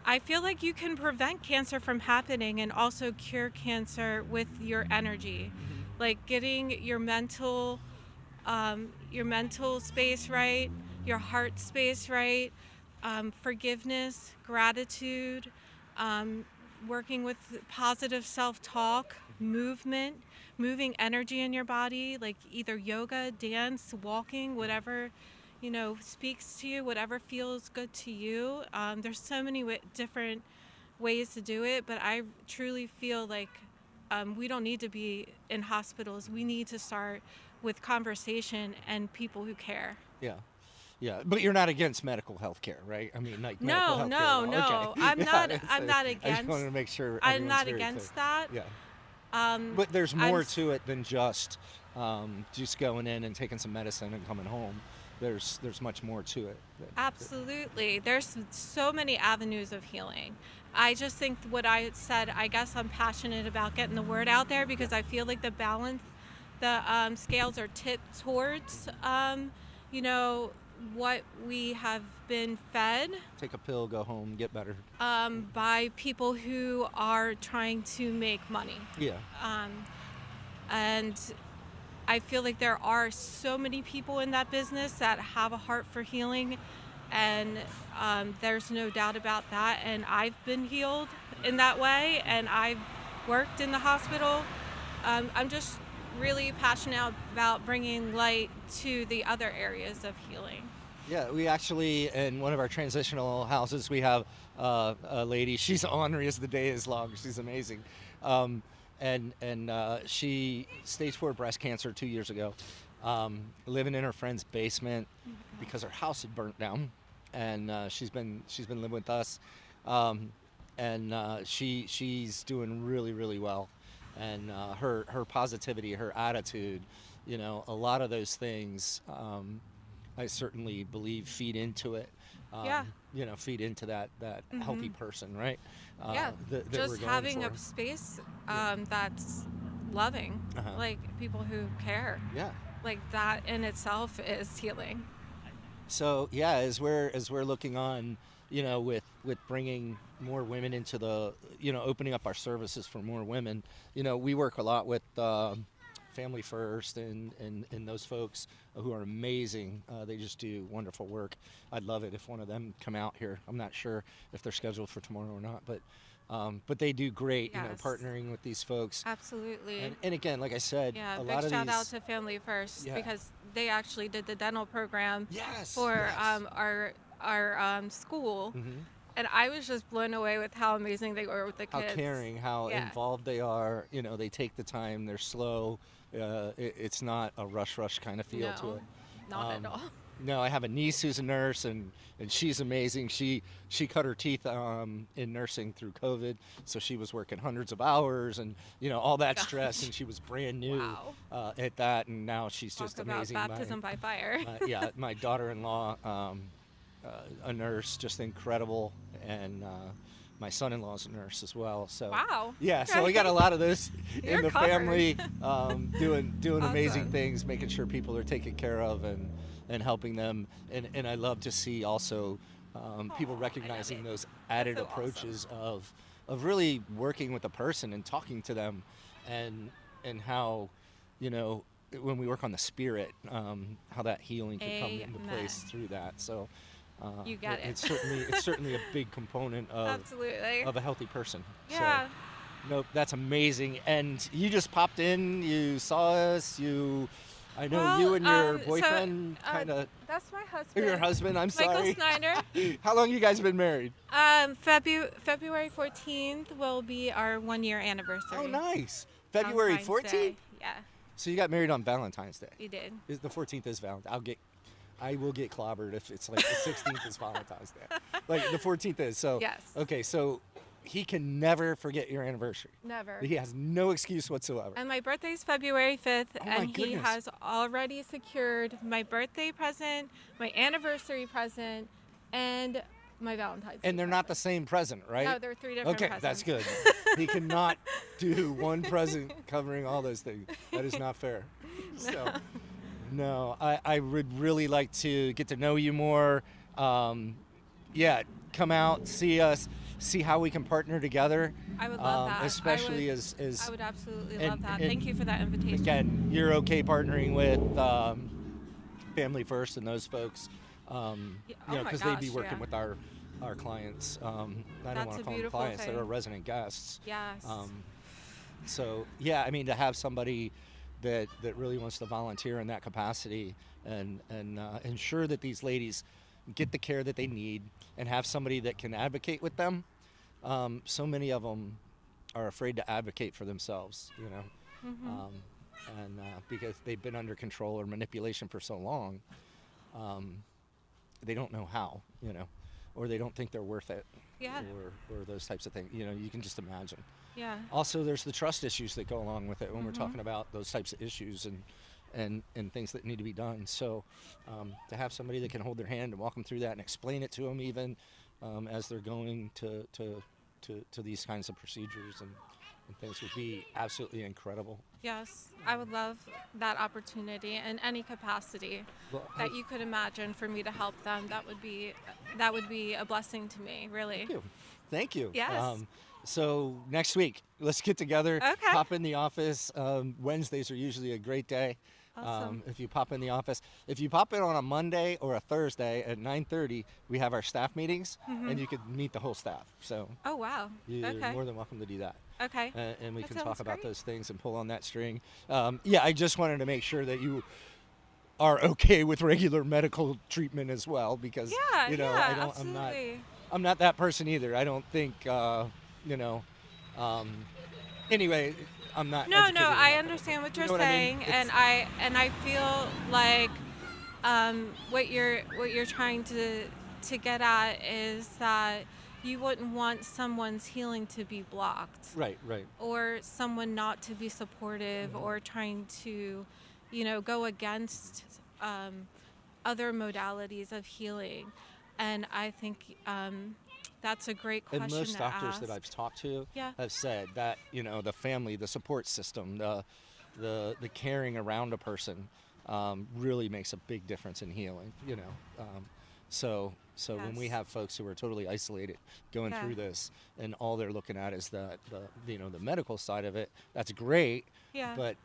I feel like you can prevent cancer from happening and also cure cancer with your energy. Like getting your mental space right, your heart space right, forgiveness, gratitude, working with positive self-talk, moving energy in your body, like either yoga, dance, walking, whatever, speaks to you, whatever feels good to you. There's so many different ways to do it, but I truly feel like we don't need to be in hospitals. We need to start with conversation and people who care. Yeah. Yeah, but you're not against medical health care, right? I mean, like No. medical health care. Okay. I'm not I against. just wanted to make sure. I'm not everyone's very against clear. that. Yeah. But there's more to it than just going in and taking some medicine and coming home. There's much more to it. Absolutely. There's so many avenues of healing. I just think what I said, I guess I'm passionate about getting the word out there because I feel like the scales are tipped towards, what we have been fed. Take a pill, go home, get better. By people who are trying to make money. Yeah. And I feel like there are so many people in that business that have a heart for healing, and there's no doubt about that. And I've been healed in that way, and I've worked in the hospital. I'm just really passionate about bringing light to the other areas of healing. Yeah, we actually, in one of our transitional houses, we have a lady. She's ornery as the day is long. She's amazing. And she stage 4 breast cancer 2 years ago, living in her friend's basement because her house had burnt down, and she's been living with us, and she's doing really, really well, and her positivity, her attitude, a lot of those things, I certainly believe feed into it. Feed into that healthy person, right? Yeah, that just we're going having for. a space that's loving, like people who care. Yeah. Like that in itself is healing. So yeah, as we're looking on, with bringing more women into the, opening up our services for more women, we work a lot with Family First and those folks who are amazing. They just do wonderful work. I'd love it if one of them come out here. I'm not sure if they're scheduled for tomorrow or not, but But they do great, Yes. partnering with these folks. Absolutely. And again, like I said, Yeah, a big lot of shout these. out to Family First Yeah. because they actually did the dental program Yes, for yes. our school, Mhm. and I was just blown away with how amazing they were with the How kids. caring, how Yeah. involved they are. They take the time. They're slow. It's not a rush kind of feel to No, it. not at all. No, I have a niece who's a nurse, and she's amazing. She cut her teeth in nursing through COVID, so she was working hundreds of hours, and all that stress, and she was brand new at that, and now she's Talk just about amazing. baptism by fire. My daughter-in-law, a nurse, just incredible, and my son-in-law's a nurse as well. So Wow. yeah, so we got a lot of this in You're the covered. family, doing amazing Awesome. things, making sure people are taken care of and helping them. And I love to see also people recognizing those added so approaches of really working with a person and talking to them, and how when we work on the spirit, how that healing can come into place Amen. through that. So You get it. It's certainly a big component of Absolutely. a healthy person. Yeah. So, nope, that's amazing. And you just popped in. You saw us. I know you and your boyfriend kind of. That's my husband. Your husband. I'm sorry. Michael Snyder. How long you guys been married? February 14th will be our 1-year anniversary. Oh, nice. February Valentine's 14th. Day. Yeah, So you got married on Valentine's Day. we did. The 14th is Valentine's. I will get clobbered if it's like the 16th is Valentine's Day. Like the 14th is. So Yes. Okay, so he can never forget your anniversary. Never. He has no excuse whatsoever. And my birthday's February 5th, Oh my and he goodness. has already secured my birthday present, my anniversary present, and my Valentine's Day And they're not the same present, right? No, they're 3 different Okay, presents. that's good. He cannot do one present covering all those things. That is not fair. So, no, I would really like to get to know you more. Yeah, come out, see us, see how we can partner together. I would love that. Especially I would absolutely love that. Thank you for that invitation. Again, you're okay partnering with Family First and those folks, oh my because they'd be gosh, working yeah. with our clients. I don't That's want a to call them beautiful clients; they're our thing. resident guests. Yes. So yeah, I mean, to have somebody that really wants to volunteer in that capacity and ensure that these ladies get the care that they need, and have somebody that can advocate with them. So many of them are afraid to advocate for themselves, and because they've been under control or manipulation for so long, they don't know how, or they don't think they're worth it, Yeah. or those types of things. You can just imagine. Yeah. Also, there's the trust issues that go along with it when we're Mhm. talking about those types of issues and things that need to be done. So to have somebody that can hold their hand and walk them through that and explain it to them even as they're going to these kinds of procedures and things would be absolutely incredible. Yes, I would love that opportunity in any capacity Well, that you could imagine for me to help them. That would be a blessing to me, really. Thank you. Yes. So next week, let's get together. Okay. Pop in the office. Wednesdays are usually a great day. Awesome. If you pop in the office, if you pop in on a Monday or a Thursday at 9:30, we have our staff meetings, Mhm. and you could meet the whole staff. So Oh wow. you're Okay. more than welcome to do that. Okay. And we That can talk sounds about great. those things and pull on that string. Yeah, I just wanted to make sure that you are okay with regular medical treatment as well, because Yeah, I don't. absolutely. I'm not that person either. I don't think. Anyway, I'm not. No, educated I enough. understand what you're You know what I mean? saying, and I feel like what you're trying to get at is that you wouldn't want someone's healing to be blocked, Right. or someone not to be supportive, or trying to, go against other modalities of healing, and I think that's a great question And most to doctors ask. that I've talked to Yeah. have said that the family, the support system, the caring around a person really makes a big difference in healing. So when we Yes. have folks who are totally isolated going Yeah. through this, and all they're looking at is the medical side of it, that's great. Yeah. But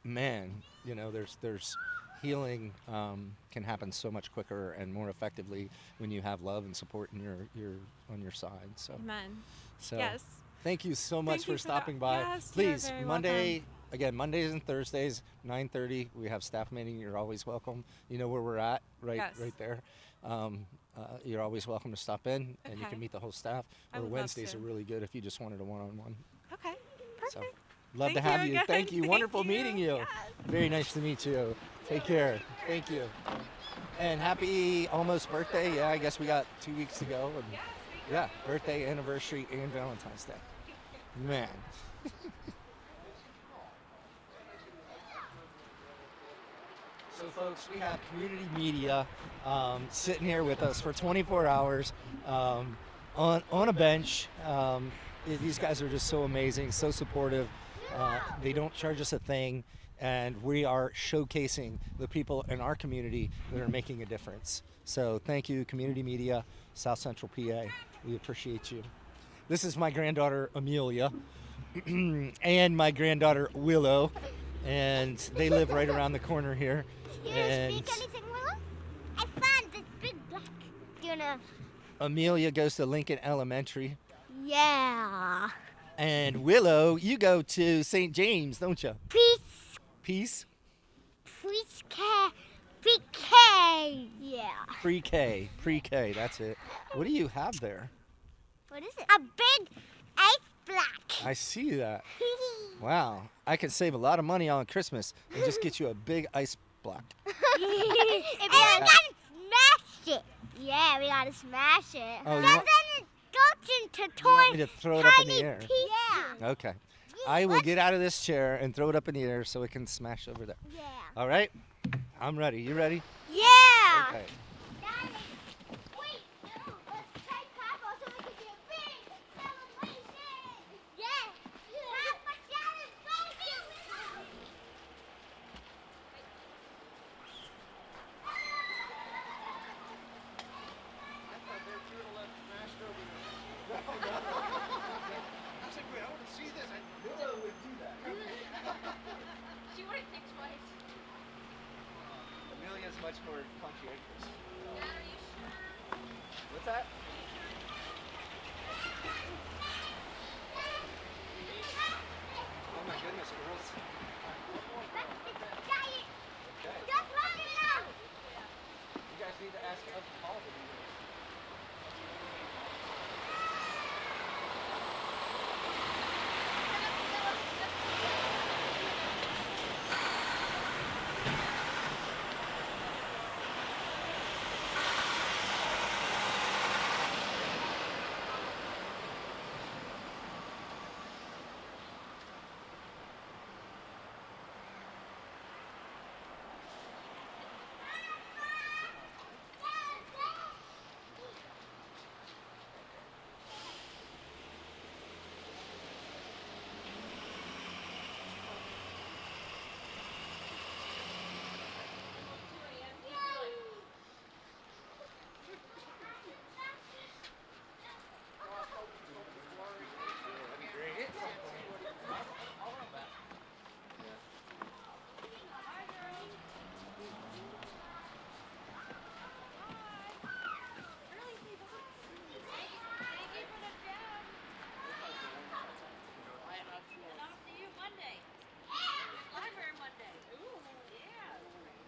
man, there's healing can happen so much quicker and more effectively when you have love and support in your on your side. So Amen. so Yes. thank you so much Thank you for stopping that. by. Yes, you're Please, very Monday, again, Mondays and Thursdays, 9:30, we have staff meeting. You're always welcome. You know where we're at, right Yes. there. You're always welcome to stop in, and you Okay. can meet the whole staff. I Or would love Wednesdays to. are really good if you just wanted a one-on-one. Okay. So, love Thank to have you you. again. Thank you. Thank Wonderful you. meeting you. Very nice to meet you. Take care. Thank you. And happy almost birthday. Yeah, I guess we got 2 weeks to go. And yeah, birthday, anniversary, and Valentine's Day. Man. So, folks, we have community media sitting here with us for 24 hours on a bench. These guys are just so amazing, so supportive. They don't charge us a thing, and we are showcasing the people in our community that are making a difference. So thank you, community media, South Central PA. We appreciate you. This is my granddaughter, Amelia, and my granddaughter, Willow, and they live right around the corner here. And Speak anything, Willow? I found this big black. Do you wanna? Amelia goes to Lincoln Elementary. Yeah. And Willow, you go to St. James, don't you? Peace. Peace? Pre-K. Pre-K. Yeah. Pre-K. Pre-K, that's it. What do you have there? What is it? A big ice block. I see that. Wow. I can save a lot of money on Christmas and just get you a big ice block. And we gotta smash it. Yeah, we gotta smash it. Oh, you so want- then it goes into toy. You want me to throw it up in the tiny air? pieces. Okay. I will get out of this chair and throw it up in the air so it can smash over there. Yeah. All right? I'm ready. You ready? Yeah. Okay. Daddy, wait, no, let's try Papa so we can do a big celebration. Yeah. Papa, celebrate. She wouldn't think twice. Amelia's much more conscientious. What's that? Oh my goodness, girls. Okay. You guys need to ask Paul to do this.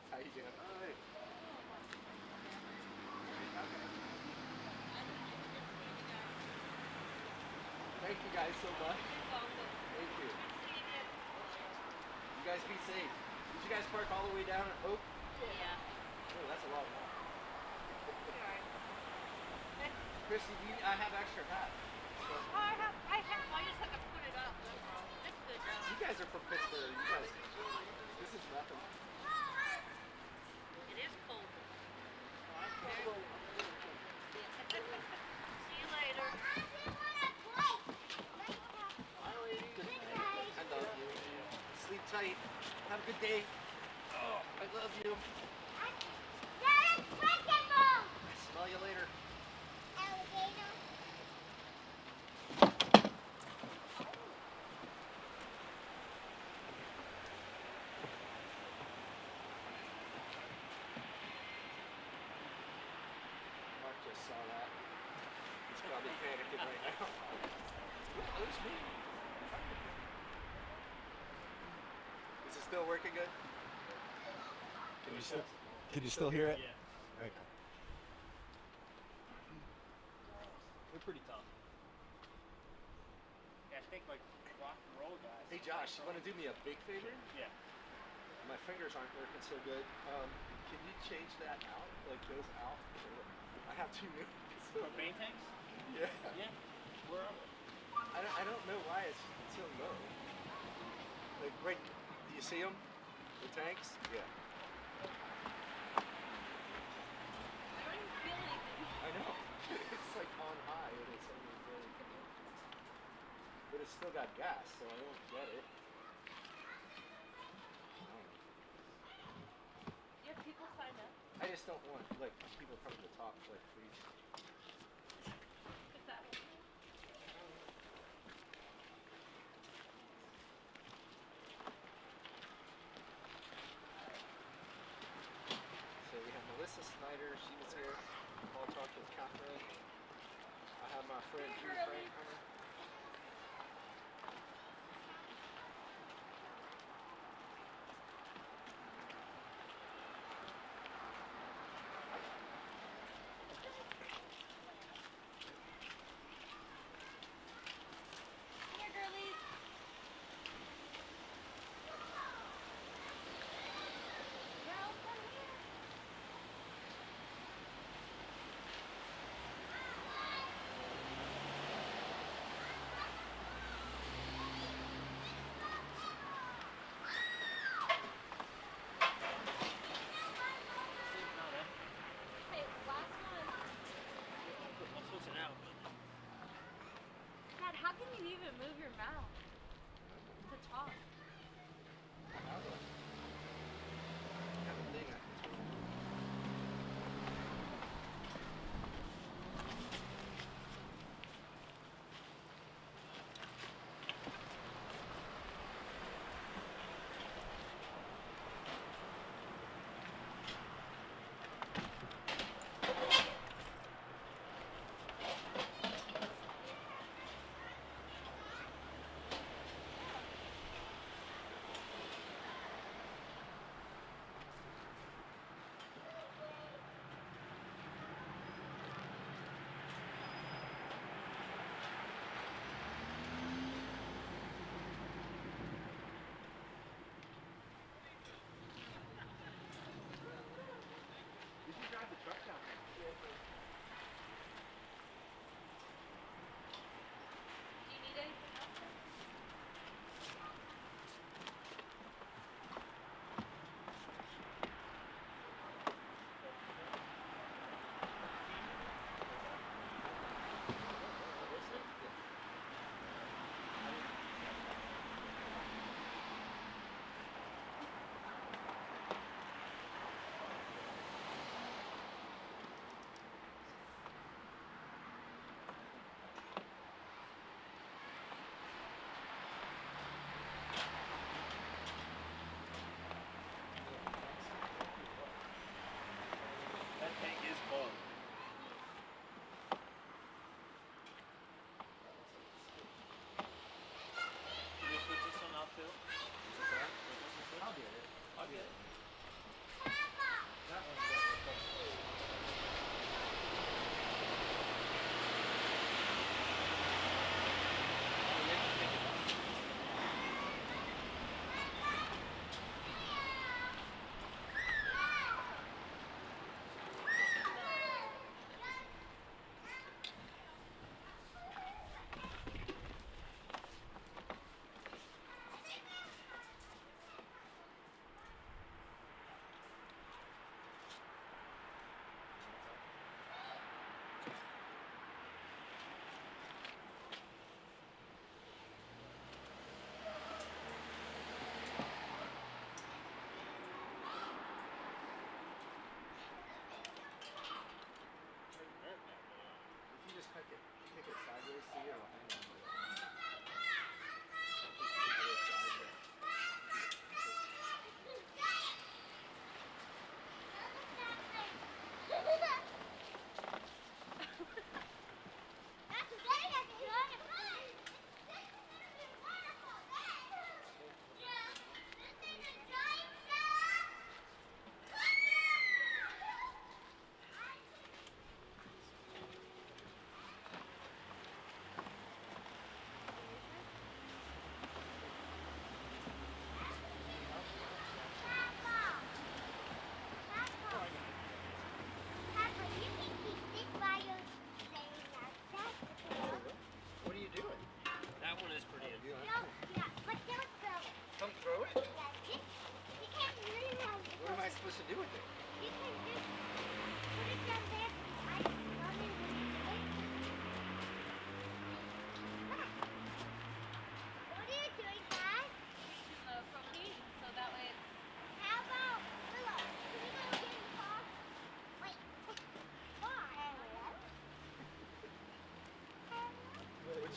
How you doing? Thank you guys so much. Thank you. You guys be safe. Did you guys park all the way down at Hope? Yeah. Oh, that's a lot of walk. Christy, I have extra hats. So. I just have to put it up. That's good, though. You guys are from Pittsburgh. You guys, this is nothing. It is cold. Okay. See you later. I love you. Sleep tight. Have a good day. Oh, I love you. Smell you later. Mark just saw that. He's probably panicking right now. Where's me? Is it still working good? Can you still hear it? Yeah. Okay. They're pretty tough. Yeah, I think like rock and roll guys. Hey Josh, you want to do me a big favor? Yeah. My fingers aren't working so good. Can you change that out? Like those out? I have two new. Propane tanks? Yeah. Yeah. Where are they? I don't know why it's so low. Like right, do you see them? The tanks? Yeah. I don't even feel anything. I know. It's like on high and it's only really but it's still got gas, so I don't get it. Yeah, people sign up. I just don't want like people coming to talk like free. Is that okay? So we have Melissa Snyder, she was here. Paul talked with Catherine. I have my friend Drew Frank coming. Here, girlies. Girls, come here. Hey, last one. I'm switching out. Dad, how can you even move your mouth to talk?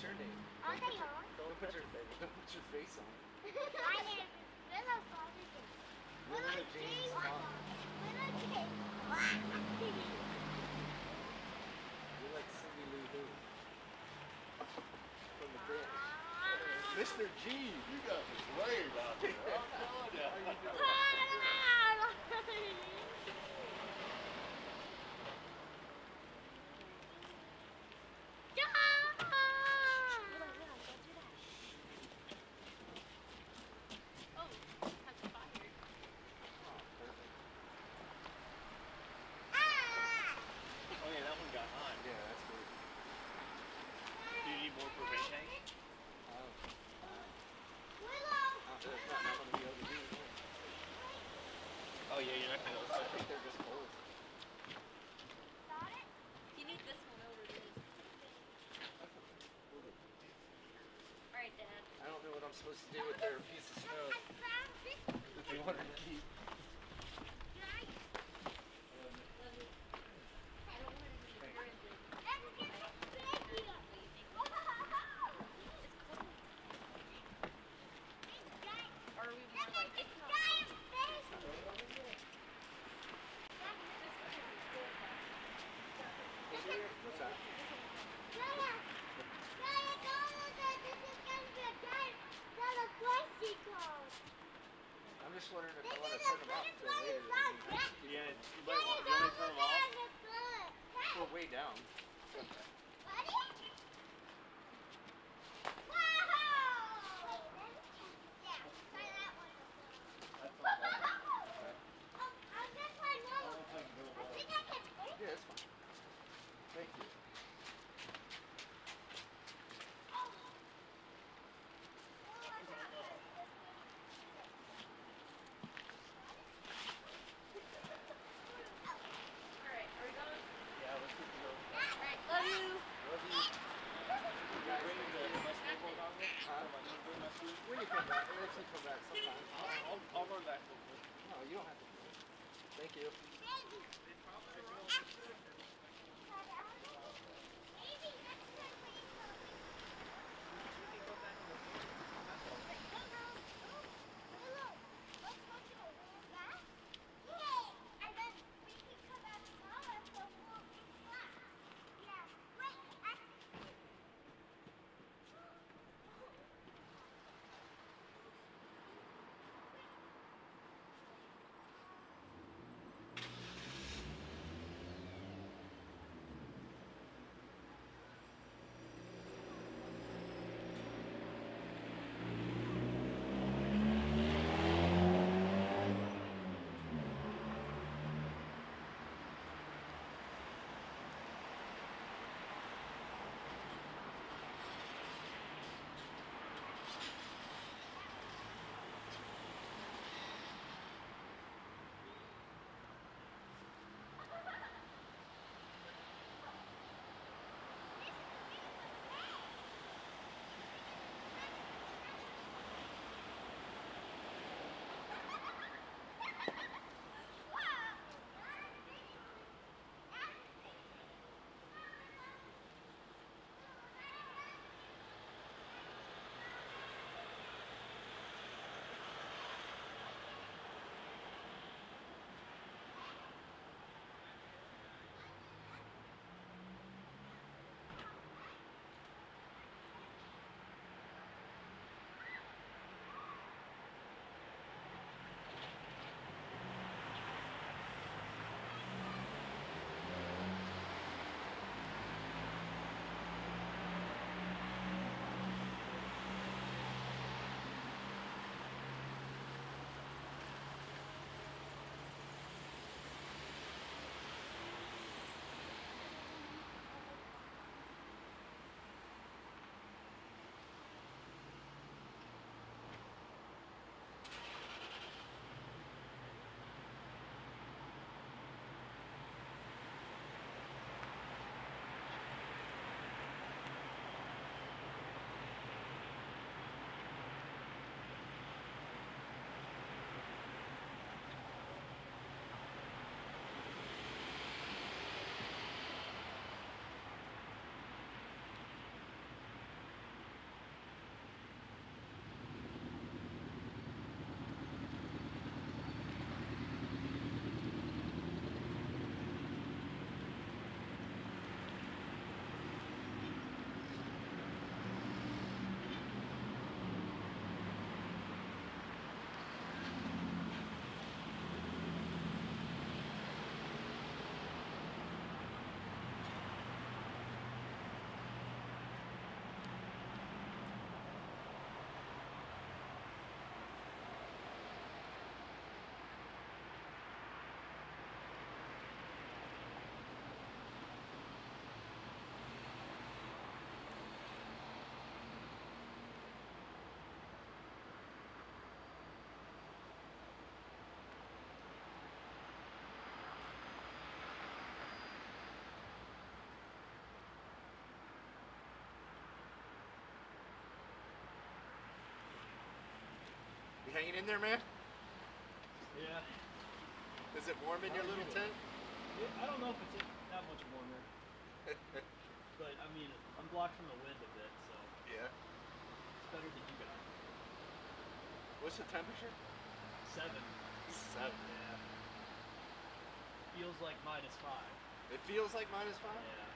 What's your name? Are they on? Don't put your face on. My name is Willow Foster. Willow James Foster. Willow James. You're like Cindy Lou Who. From the bridge. Mr. G. You guys are brave out there. I'm telling you. How you doing? Oh yeah, that one got hot. Yeah, that's good. Do you need more propane tank? There's not enough on the ODD. Oh yeah, you're not gonna. I think they're just cold. You need this one over this. Alright, Dad. I don't know what I'm supposed to do with their piece of snow. If you want her to keep. What's that? I'm just wondering if I want to put You hanging in there, man? Yeah. Is it warm in your little tent? I don't know if it's that much warmer. But I mean, I'm blocked from the wind a bit, so. Yeah. It's better than you got. What's the temperature? 7. 7. Yeah. Feels like -5. It feels like -5? Yeah.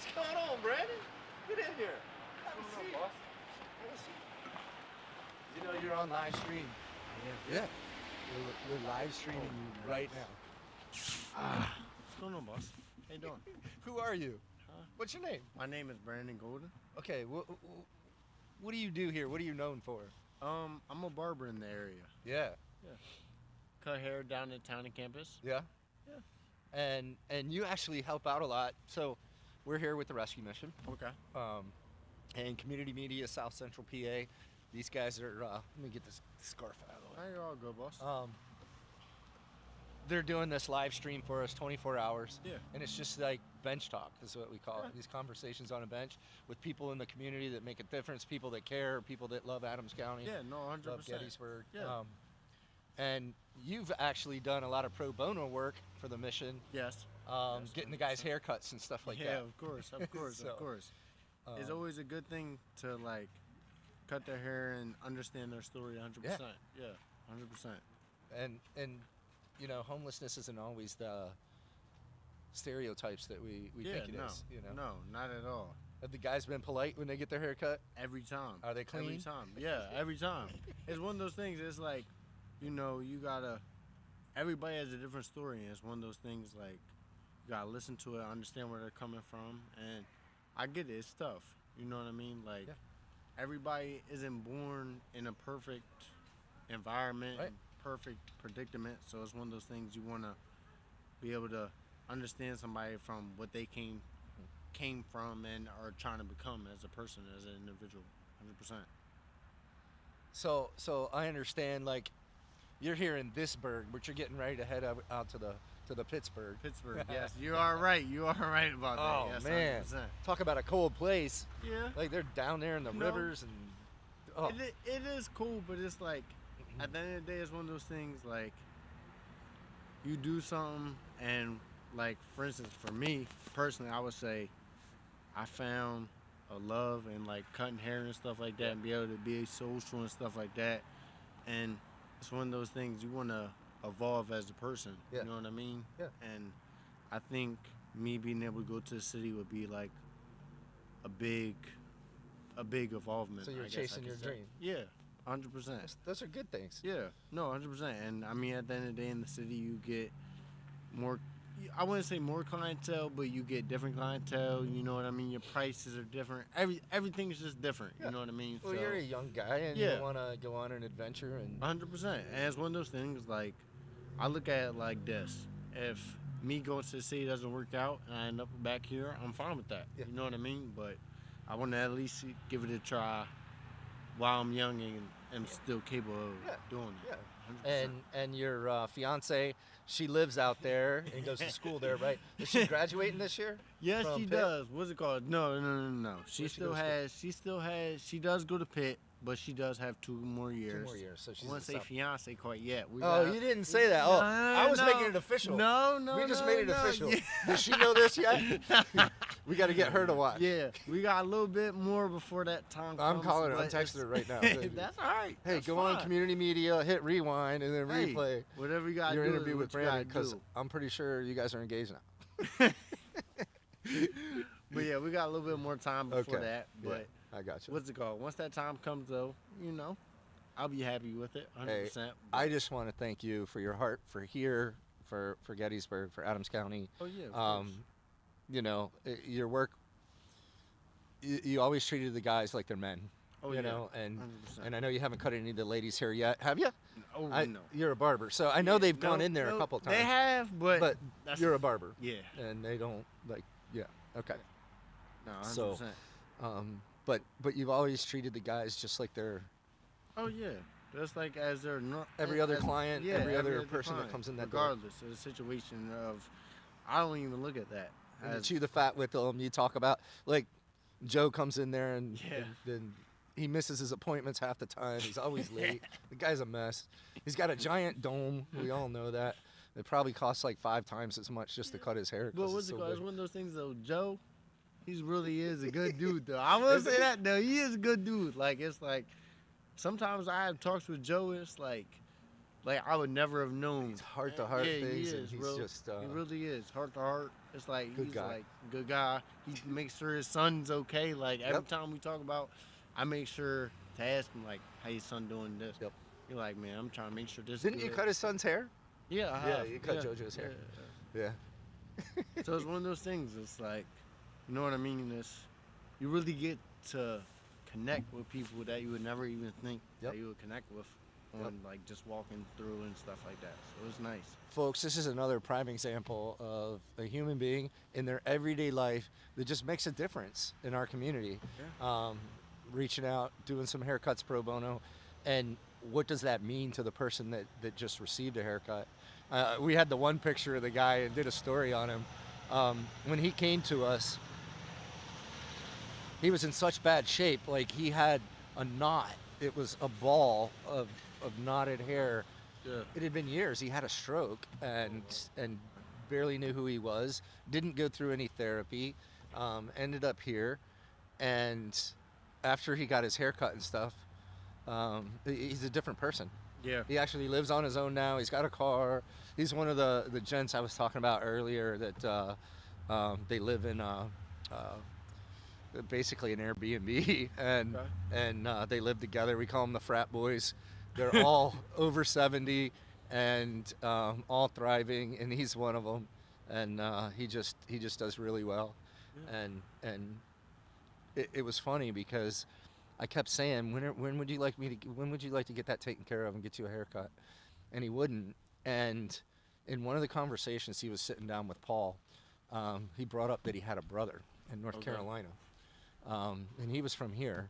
What's going on, Brandon? Get in here. Have a seat. Have a seat. You know you're on live stream. Yeah. We're live streaming you right now. What's going on, boss? How you doing? Who are you? Huh? What's your name? My name is Brandon Golden. Okay, what do you do here? What are you known for? I'm a barber in the area. Yeah. Yeah. Cut hair down at town and campus. Yeah. Yeah. And you actually help out a lot. So we're here with the rescue mission. Okay. And community media, South Central PA. These guys are. Let me get this scarf out of the way. Hey, you're all good, boss. They're doing this live stream for us 24 hours. Yeah. And it's just like bench talk is what we call Yeah. it. These conversations on a bench with people in the community that make a difference, people that care, people that love Adams County. Yeah, no, 100%. Love Gettysburg. Yeah. And you've actually done a lot of pro bono work for the mission. Yes. Getting the guys' haircuts and stuff like that. Yeah, of course, of course, So, of course. It's always a good thing to like cut their hair and understand their story 100%. Yeah, 100%. And you know, homelessness isn't always the stereotypes that we think it is. You know? No, not at all. Have the guys been polite when they get their hair cut? Every time. Are they clean? Every time. Yeah, every time. It's one of those things. It's like, you know, you gotta. Everybody has a different story, and it's one of those things like you gotta listen to it, understand where they're coming from, and I get it. It's tough. You know what I mean? Like everybody isn't born in a perfect environment, perfect predicament. So it's one of those things you want to be able to understand somebody from what they came from and are trying to become as a person, as an individual. 100%. So I understand, like, you're here in this burg, but you're getting ready to head out to the Pittsburgh. Pittsburgh, yes, you are right. You are right about that. Oh Yes, man, 100%. talk about a cold place. Yeah. Like they're down there in the No. rivers and. Oh. It is cool, but it's like at the end of the day, it's one of those things like you do something, and like for instance, for me personally, I would say I found a love in like cutting hair and stuff like that, and be able to be social and stuff like that, and it's one of those things you want to evolve as a person. Yeah. You know what I mean? Yeah. And I think me being able to go to the city would be like a big involvement. So you're I guess I chasing could your say. dream. Yeah, 100%. Those are good things. Yeah, no, 100%. And I mean, at the end of the day, in the city, you get more, I wouldn't say more clientele, but you get different clientele. You know what I mean? Your prices are different. Everything's just different. You know what I mean? Well, so, you're a young guy and you want to go on an adventure and 100%. And it's one of those things like I look at it like this: if me going to the city doesn't work out and I end up back here, I'm fine with that. You know what I mean? But I want to at least give it a try while I'm young and am still capable of doing it. 100%. And your fiance, she lives out there and goes to school there, right? Is she graduating this year? Yes, from she Pitt? does. What's it called? No. She Where she goes to? She does go to Pitt, but she does have 2 more years. 2 more years, so she's I wouldn't in say South- fiance quite yet. You didn't say that. Oh, I was making it official. No, We just made it official. Yeah. Does she know this yet? We got to get her to watch. Yeah, we got a little bit more before that time comes. I'm calling her. I'm but texting her right now. That's all right. Hey, That's go on fine. community media, hit rewind, and then Hey, replay whatever you gotta your do is interview with what you gotta Brandon, because do. I'm pretty sure you guys are engaged now. But yeah, we got a little bit more time before Okay. that. Yeah, But I got you. what's it called? Once that time comes, though, I'll be happy with it, 100%. Hey, I just want to thank you for your heart for here, for Gettysburg, for Adams County. Oh, yeah, of course. You know, your work. You always treated the guys like they're men. Oh, you yeah, know, 100%. and I know you haven't cut any of the ladies' hair yet, have you? Oh, no. You're a barber, so I know they've gone in there a couple times. They have, but that's- you're a barber. Yeah. And they don't okay. No, 100%. So, but you've always treated the guys just like they're Oh, yeah. Just like as they're not. Every other client, every other person that client, comes in that door. regardless of the situation of, I don't even look at that. And you as- chew the fat with them. You talk about, like, Joe comes in there and Yeah. then he misses his appointments half the time. He's always late. The guy's a mess. He's got a giant dome. We all know that. It probably costs like 5 times as much just to cut his hair. 'Cause But it's what's it so called? It's big. one of those things though. Joe, he really is a good dude though. I will say that though. He is a good dude. Like it's like sometimes I have talks with Joe. And it's like I would never have known. It's heart to heart yeah, things, He and is, he's bro. just, he really is heart to heart. It's like good he's guy. like a good guy. He makes sure his son's okay. Like every Yep. time we talk about, I make sure to ask him like, "How your son doing this?" Yep. You're like, man, I'm trying to make sure this. Didn't is you good." cut his son's hair? Yeah, I Yeah, have. you cut Yeah, JoJo's hair. yeah. Yeah. So it's one of those things. It's like, you know what I mean? You really get to connect with people that you would never even think that you would connect with on like just walking through and stuff like that. So it's nice. Folks, this is another prime example of a human being in their everyday life that just makes a difference in our community. Reaching out, doing some haircuts pro bono, and what does that mean to the person that just received a haircut? We had the one picture of the guy and did a story on him. When he came to us, he was in such bad shape, like he had a knot. It was a ball of knotted hair. Yeah. It had been years. He had a stroke and barely knew who he was. Didn't go through any therapy. Ended up here, and after he got his haircut and stuff, he's a different person. Yeah. He actually lives on his own now. He's got a car. He's one of the gents I was talking about earlier that they live in basically an Airbnb, and they live together. We call them the frat boys. They're all over 70 and all thriving, and he's one of them. And he just does really well. And it was funny because I kept saying, when would you like to get that taken care of and get you a haircut? And he wouldn't. And in one of the conversations, he was sitting down with Paul. He brought up that he had a brother in North Carolina. And he was from here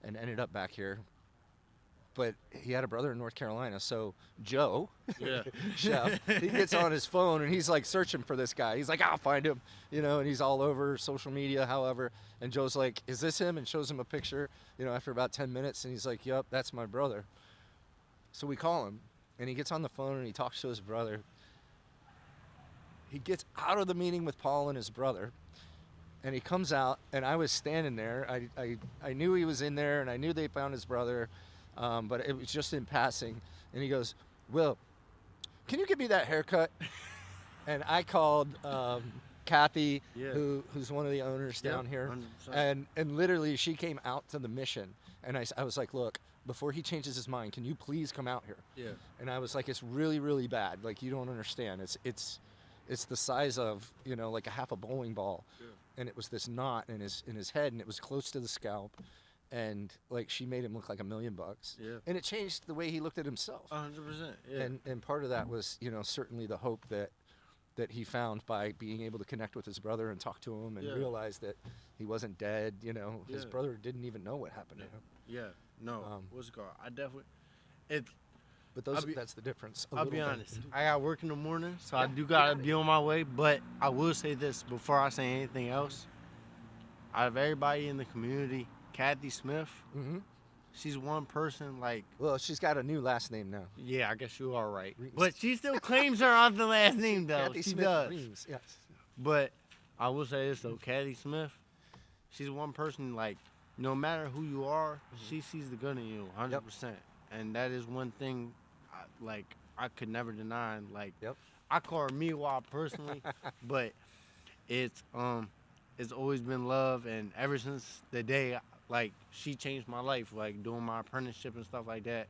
and ended up back here. But he had a brother in North Carolina. So Joe, chef, he gets on his phone and he's like searching for this guy. He's like, I'll find him, and he's all over social media, however. And Joe's like, is this him? And shows him a picture, after about 10 minutes. And he's like, yep, that's my brother. So we call him and he gets on the phone and he talks to his brother. He gets out of the meeting with Paul and his brother. And he comes out, and I was standing there. I knew he was in there, and I knew they found his brother, but it was just in passing. And he goes, Will, can you give me that haircut? And I called Kathy, who's one of the owners down here. 100%. And literally, she came out to the mission. And I was like, look, before he changes his mind, can you please come out here? Yeah. And I was like, it's really, really bad. Like, you don't understand. it's the size of, you know, like a half a bowling ball. Yeah. And it was this knot in his head, and it was close to the scalp. And like she made him look like $1 million. Yeah. And it changed the way he looked at himself. 100%. Yeah. And part of that was, you know, certainly the hope that he found by being able to connect with his brother and talk to him and Yeah. realize that he wasn't dead. You know, his Yeah. brother didn't even know what happened to him. Yeah. No. What's it called? I definitely. But that's the difference. I'll be honest. I got work in the morning, so I do gotta be on my way. But I will say this before I say anything else. Out of everybody in the community, Kathy Smith, she's one person like. Well, she's got a new last name now. Yeah, I guess you are right. But she still claims her other last name though. Kathy she Smith does. Reeves, yes. But I will say this though, Kathy Smith, she's one person like. No matter who you are, she sees the good in you, 100%, and that is one thing, I could never deny. Like, I call her Meanwhile personally, but it's always been love, and ever since the day like she changed my life, like doing my apprenticeship and stuff like that,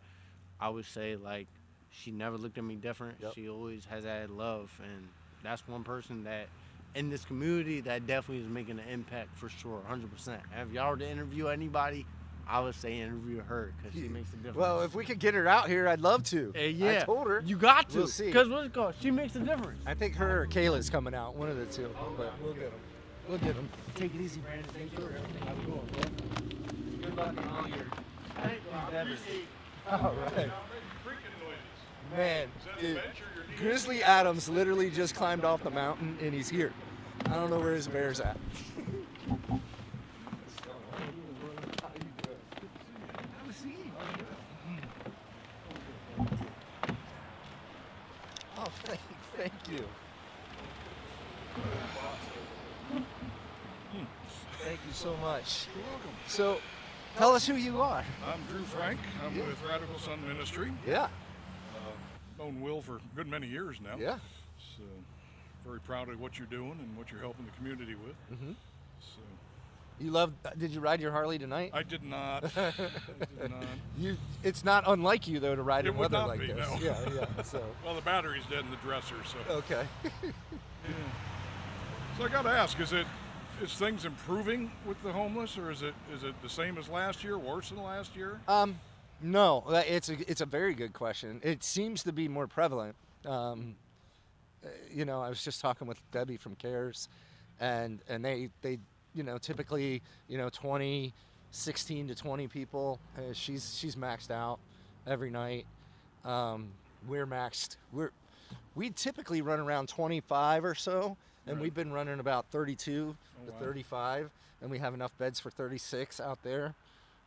I would say like she never looked at me different. She always has had love, and that's one person that. In this community, that definitely is making an impact for sure, 100%. And if y'all were to interview anybody, I would say interview her because she makes a difference. Well, if we could get her out here, I'd love to. Yeah, I told her. You got to. We'll see. Because what's it called? She makes a difference. I think her or Kayla's coming out, one of the two. But we'll get them. We'll get them. Take it easy, Brandon. Thank you for everything. Have a good one, man. Good luck in all your endeavors. All right. Man, dude, Grizzly Adams literally just climbed off the mountain and he's here. I don't know where his bear's at. Oh, thank you. Thank you so much. You're welcome. So, tell us who you are. I'm Drew Frank. I'm with Radical Son Ministry. Yeah. Known Will for a good many years now. Yeah. So, very proud of what you're doing and what you're helping the community with. So, You love? Did you ride your Harley tonight? I did not. I did not. It's not unlike you though to ride in It would weather not like be, this. no. Yeah. So. Well, the battery's dead in the dresser, so. Okay. Yeah. So I got to ask: is things improving with the homeless, or is it the same as last year, worse than last year? No, it's a very good question. It seems to be more prevalent. You know, I was just talking with Debbie from CARES, and they typically 16 to 20 people. She's maxed out every night. We're maxed. We typically run around 25 or so, and we've been running about 32 to 35, and we have enough beds for 36 out there.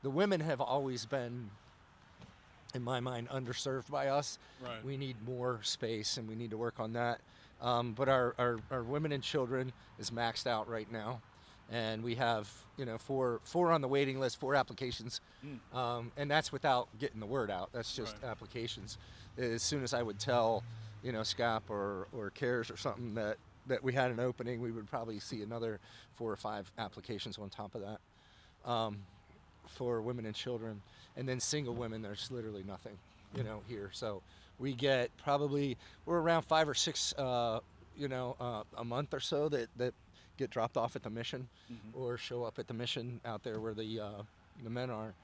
The women have always been, in my mind, underserved by us. Right. We need more space, and we need to work on that. But our women and children is maxed out right now, and we have four on the waiting list, 4 applications, and that's without getting the word out. That's just applications. As soon as I would tell, SCAP or CARES or something that we had an opening, we would probably see another 4 or 5 applications on top of that for women and children. And then single women, there's literally nothing, here. So we get we're around 5 or 6, a month or so that get dropped off at the mission or show up at the mission out there where the men are.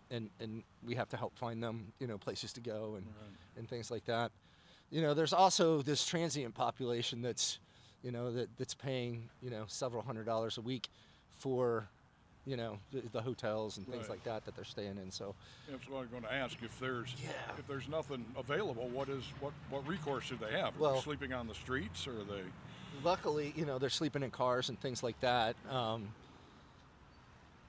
And we have to help find them, places to go and things like that. There's also this transient population that's, that's paying, several $100s a week for, the hotels and things like that they're staying in. So that's what I'm going to ask. If there's nothing available, what recourse do they have? Are they sleeping on the streets, or are they? Luckily, they're sleeping in cars and things like that.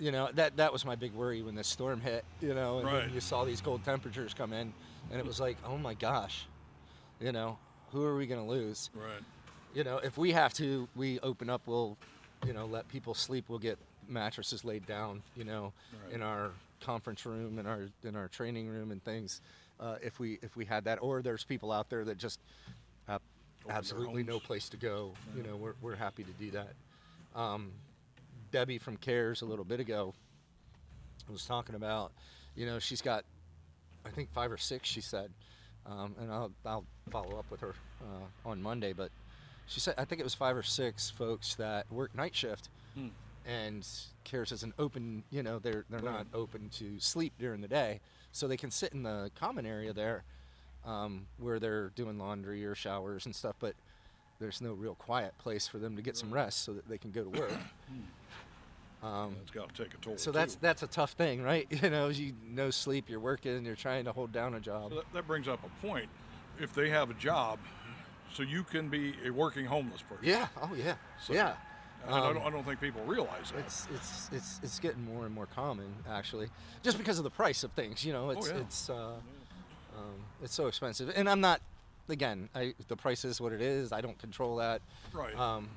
That was my big worry when the storm hit. And then you saw these cold temperatures come in, and it was like, oh my gosh, who are we going to lose? Right. If we have to, we open up. We'll, let people sleep. We'll get mattresses laid down, in our conference room, in our training room and things. If we had that, or there's people out there that just have absolutely no place to go. We're happy to do that. Debbie from CARES a little bit ago was talking about, she's got, I think 5 or 6, she said, and I'll follow up with her on Monday, but she said, I think it was 5 or 6 folks that work night shift, and cares as an open, they're not open to sleep during the day, so they can sit in the common area there, where they're doing laundry or showers and stuff, but there's no real quiet place for them to get some rest so that they can go to work. It's got to take a toll. So too. that's a tough thing, right? No sleep, you're working, you're trying to hold down a job. So that brings up a point. If they have a job, so you can be a working homeless person. Yeah. Oh yeah. So, yeah. and I don't think people realize that. It's getting more and more common, actually, just because of the price of things. It's so expensive, and I'm not. Again, the price is what it is. I don't control that. Right. I'm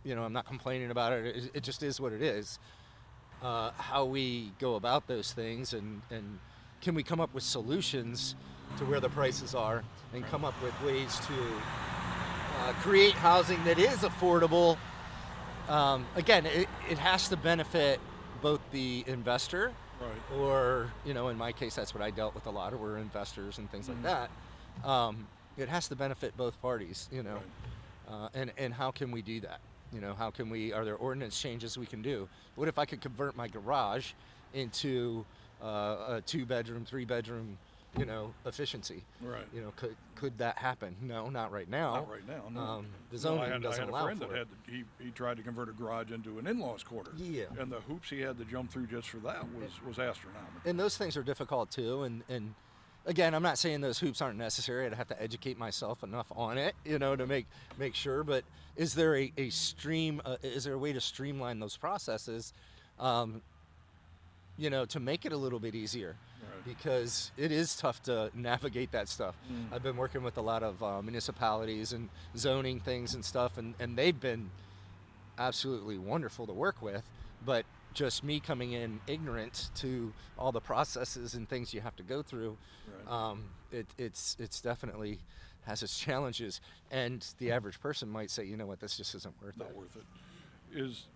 not complaining about it. It just is what it is. How we go about those things, and can we come up with solutions to where the prices are, and come up with ways to create housing that is affordable. Again, it has to benefit both the investor, or in my case, that's what I dealt with a lot, or we're investors and things like that. It has to benefit both parties, and how can we do that? How can we? Are there ordinance changes we can do? What if I could convert my garage into a 2-bedroom, 3-bedroom, efficiency? Right. Could that happen? No, not right now. Not right now. No. The zoning doesn't allow I had a friend for it. that he tried to convert a garage into an in-laws quarters. Yeah. And the hoops he had to jump through just for that was astronomical. And those things are difficult too. And again, I'm not saying those hoops aren't necessary. I'd have to educate myself enough on it, to make sure. But is there is there a way to streamline those processes, to make it a little bit easier? Right. Because it is tough to navigate that stuff. I've been working with a lot of municipalities and zoning things and stuff, and they've been absolutely wonderful to work with. But just me coming in ignorant to all the processes and things you have to go through, it's definitely has its challenges. And the average person might say, this just isn't worth it. Not worth it.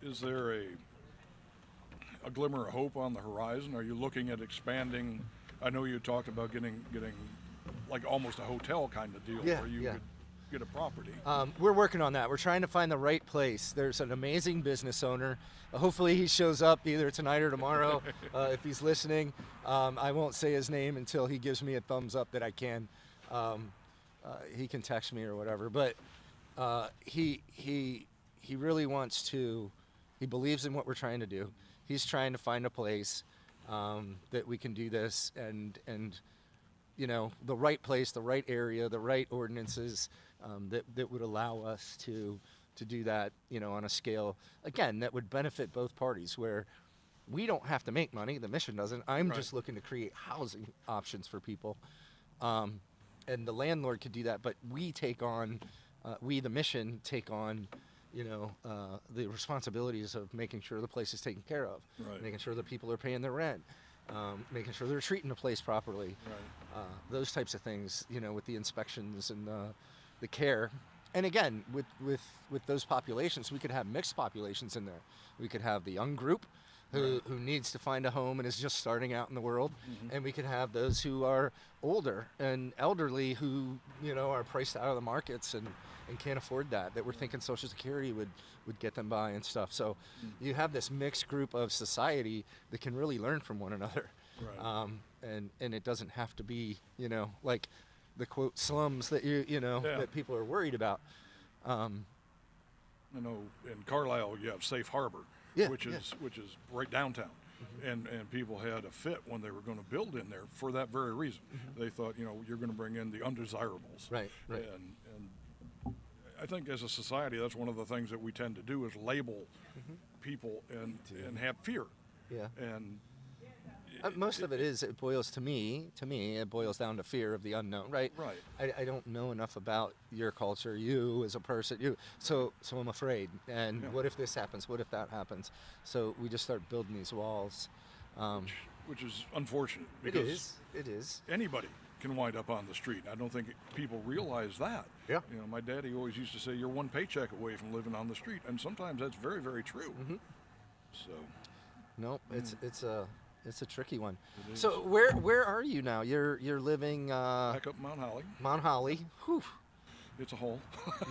Is there a glimmer of hope on the horizon? Are you looking at expanding? I know you talked about getting like almost a hotel kind of deal where you could get a property. We're working on that. We're trying to find the right place. There's an amazing business owner. Hopefully he shows up either tonight or tomorrow. If he's listening, I won't say his name until he gives me a thumbs up that I can. He can text me or whatever. But he really wants to. He believes in what we're trying to do. He's trying to find a place that we can do this, and the right place, the right area, the right ordinances that would allow us to do that, on a scale, again, that would benefit both parties, where we don't have to make money, the mission doesn't. I'm just looking to create housing options for people, and the landlord could do that, but we take on, the mission, take on the responsibilities of making sure the place is taken care of, making sure that people are paying their rent, making sure they're treating the place properly, those types of things, with the inspections and the care. And again, with those populations, we could have mixed populations in there. We could have the young group who needs to find a home and is just starting out in the world, and we could have those who are older and elderly who are priced out of the markets and can't afford that we're thinking Social Security would get them by and stuff. So you have this mixed group of society that can really learn from one another. And it doesn't have to be, like the quote slums that that people are worried about. In Carlisle you have Safe Harbor, which is right downtown. And people had a fit when they were going to build in there for that very reason. They thought, you're going to bring in the undesirables. Right. And I think as a society, that's one of the things that we tend to do is label people and have fear. Yeah. And most of it boils to me, it boils down to fear of the unknown, right? Right. I don't know enough about your culture, you as a person, so I'm afraid. And what if this happens? What if that happens? So we just start building these walls. Which is unfortunate. Because it is. Anybody can wind up on the street. I don't think people realize that. Yeah. My daddy always used to say, you're one paycheck away from living on the street. And sometimes that's very, very true. So. No, it's a tricky one. So where are you now? You're living back up Mount Holly. Mount Holly. Whew. It's a hole.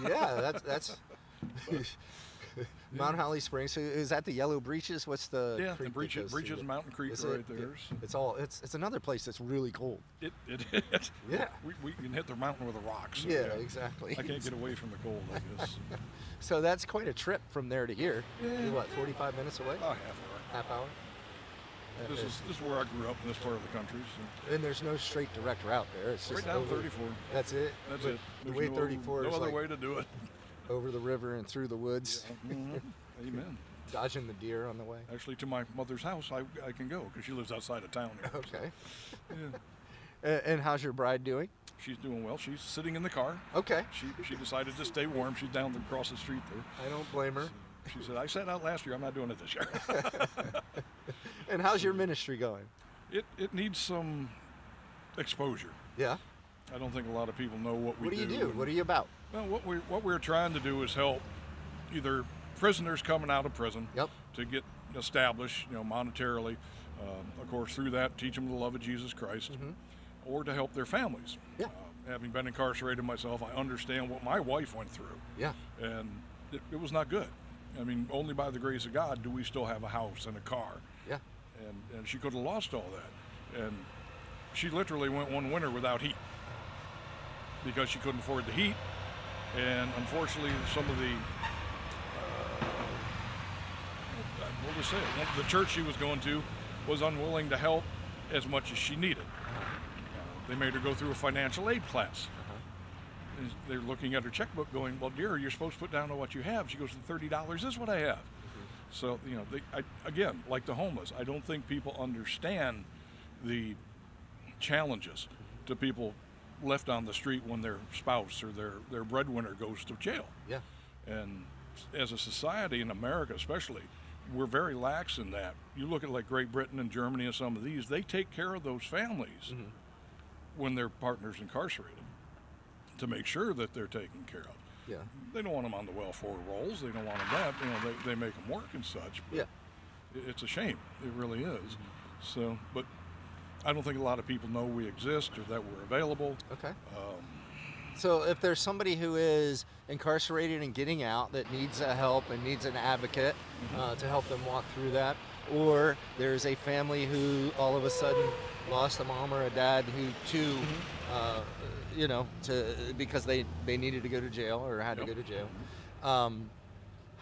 Yeah, that's Mount Holly Springs. So is that the Yellow Breeches? What's the Yeah, the creek that Breeches, goes through it? Mountain Creek Is right it- there. It's another place that's really cold. It is. Yeah. We can hit the mountain with a rock. So Yeah, exactly. I can't get away from the cold, I guess. So that's quite a trip from there to here. Yeah. You're what, 45 minutes away? Oh, half hour. Half hour? This is where I grew up in this part of the country. So. And there's no straight direct route there. It's just Right down over, 34. That's it. That's But it. The There's way no- 34 no is other like way to do it. over the river and through the woods. Yeah. Amen. Dodging the deer on the way. Actually, to my mother's house, I can go because she lives outside of town here. Okay. So, yeah. And how's your bride doing? She's doing well. She's sitting in the car. Okay. She decided to stay warm. She's down across the street there. I don't blame her. She said, I sat out last year. I'm not doing it this year. And how's your ministry going? It needs some exposure. Yeah. I don't think a lot of people know what we What do you do. do? What are you about? Well, what we're trying to do is help either prisoners coming out of prison to get established, monetarily. Of course, through that, teach them the love of Jesus Christ, or to help their families. Yeah. Having been incarcerated myself, I understand what my wife went through. Yeah. And it was not good. I mean, only by the grace of God do we still have a house and a car. Yeah. And she could have lost all that. And she literally went one winter without heat because she couldn't afford the heat. And unfortunately, some of the, what was it? The church she was going to was unwilling to help as much as she needed. They made her go through a financial aid class. And they're looking at her checkbook going, well, dear, you're supposed to put down on what you have. She goes, $30 is what I have. So, again, like the homeless, I don't think people understand the challenges to people left on the street when their spouse or their breadwinner goes to jail. Yeah. And as a society in America especially, we're very lax in that. You look at like Great Britain and Germany and some of these, they take care of those families when their partner's incarcerated to make sure that they're taken care of. Yeah. They don't want them on the welfare rolls. They don't want them that. They make them work and such. But yeah. It's a shame. It really is. So, but I don't think a lot of people know we exist or that we're available. Okay. So if there's somebody who is incarcerated and getting out that needs help and needs an advocate to help them walk through that, or there's a family who all of a sudden lost a mom or a dad who too, because they needed to go to jail or had to go to jail. How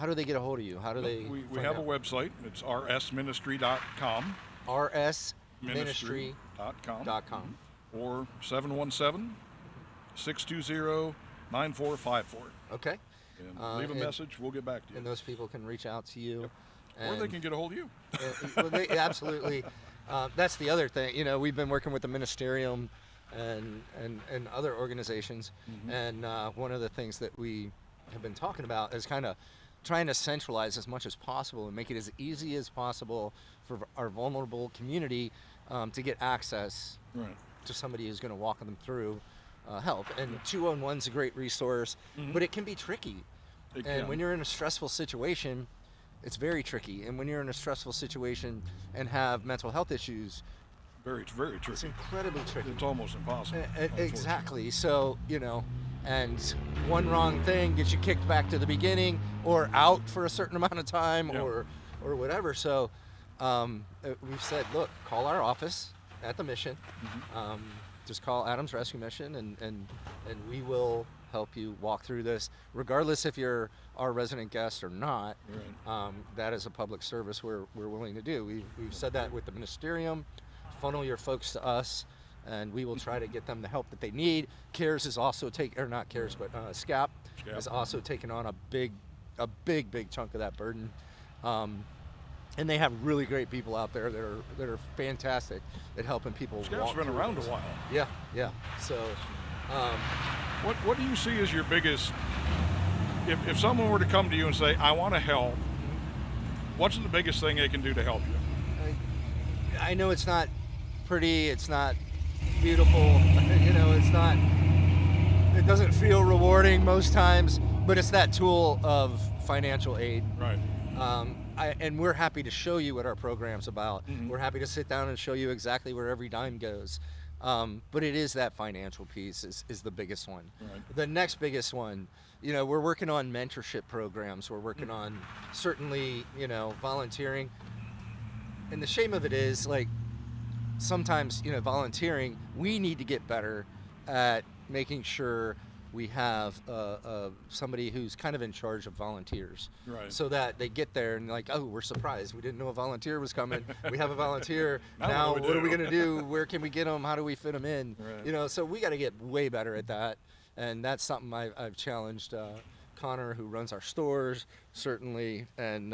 do they get a hold of you? How do they? We have a website. It's rsministry.com. rsministry.com. Or 717-620-9454. Okay. And leave a message. We'll get back to you. And those people can reach out to you. Or they can get a hold of you. Absolutely. That's the other thing. We've been working with the Ministerium and other organizations. And one of the things that we have been talking about is kind of trying to centralize as much as possible and make it as easy as possible for our vulnerable community to get access to somebody who's going to walk them through help. And 211's a great resource, but it can be tricky. And when you're in a stressful situation, it's very tricky. And when you're in a stressful situation and have mental health issues, it's very tricky. It's incredibly tricky. It's almost impossible. Exactly. So, and one wrong thing gets you kicked back to the beginning or out for a certain amount of time or whatever. So we've said, look, call our office at the mission. Just call Adams Rescue Mission and we will help you walk through this, regardless if you're our resident guest or not. That is a public service we're willing to do. We've said that with the Ministerium. Funnel your folks to us, and we will try to get them the help that they need. CARES is also SCAP has also taken on a big chunk of that burden. And they have really great people out there that are fantastic at helping people SCAP's walk been through around this. a while. Yeah. So, what do you see as your biggest? If someone were to come to you and say, "I want to help," what's the biggest thing they can do to help you? I know it's not pretty. It's not beautiful. It doesn't feel rewarding most times. But it's that tool of financial aid. Right. And we're happy to show you what our program's about. We're happy to sit down and show you exactly where every dime goes. But it is that financial piece is the biggest one. Right. The next biggest one, you know, we're working on mentorship programs. We're working on certainly, you know, volunteering. And the shame of it is, like, sometimes, you know, volunteering, we need to get better at making sure we have somebody who's kind of in charge of volunteers. Right. So that they get there and like, oh, we're surprised. We didn't know a volunteer was coming. We have a volunteer. Now Now what do we what are we do? going to do? Where can we get them? How do we fit them in? Right. You know, so we got to get way better at that. And that's something I've challenged Connor, who runs our stores, certainly, and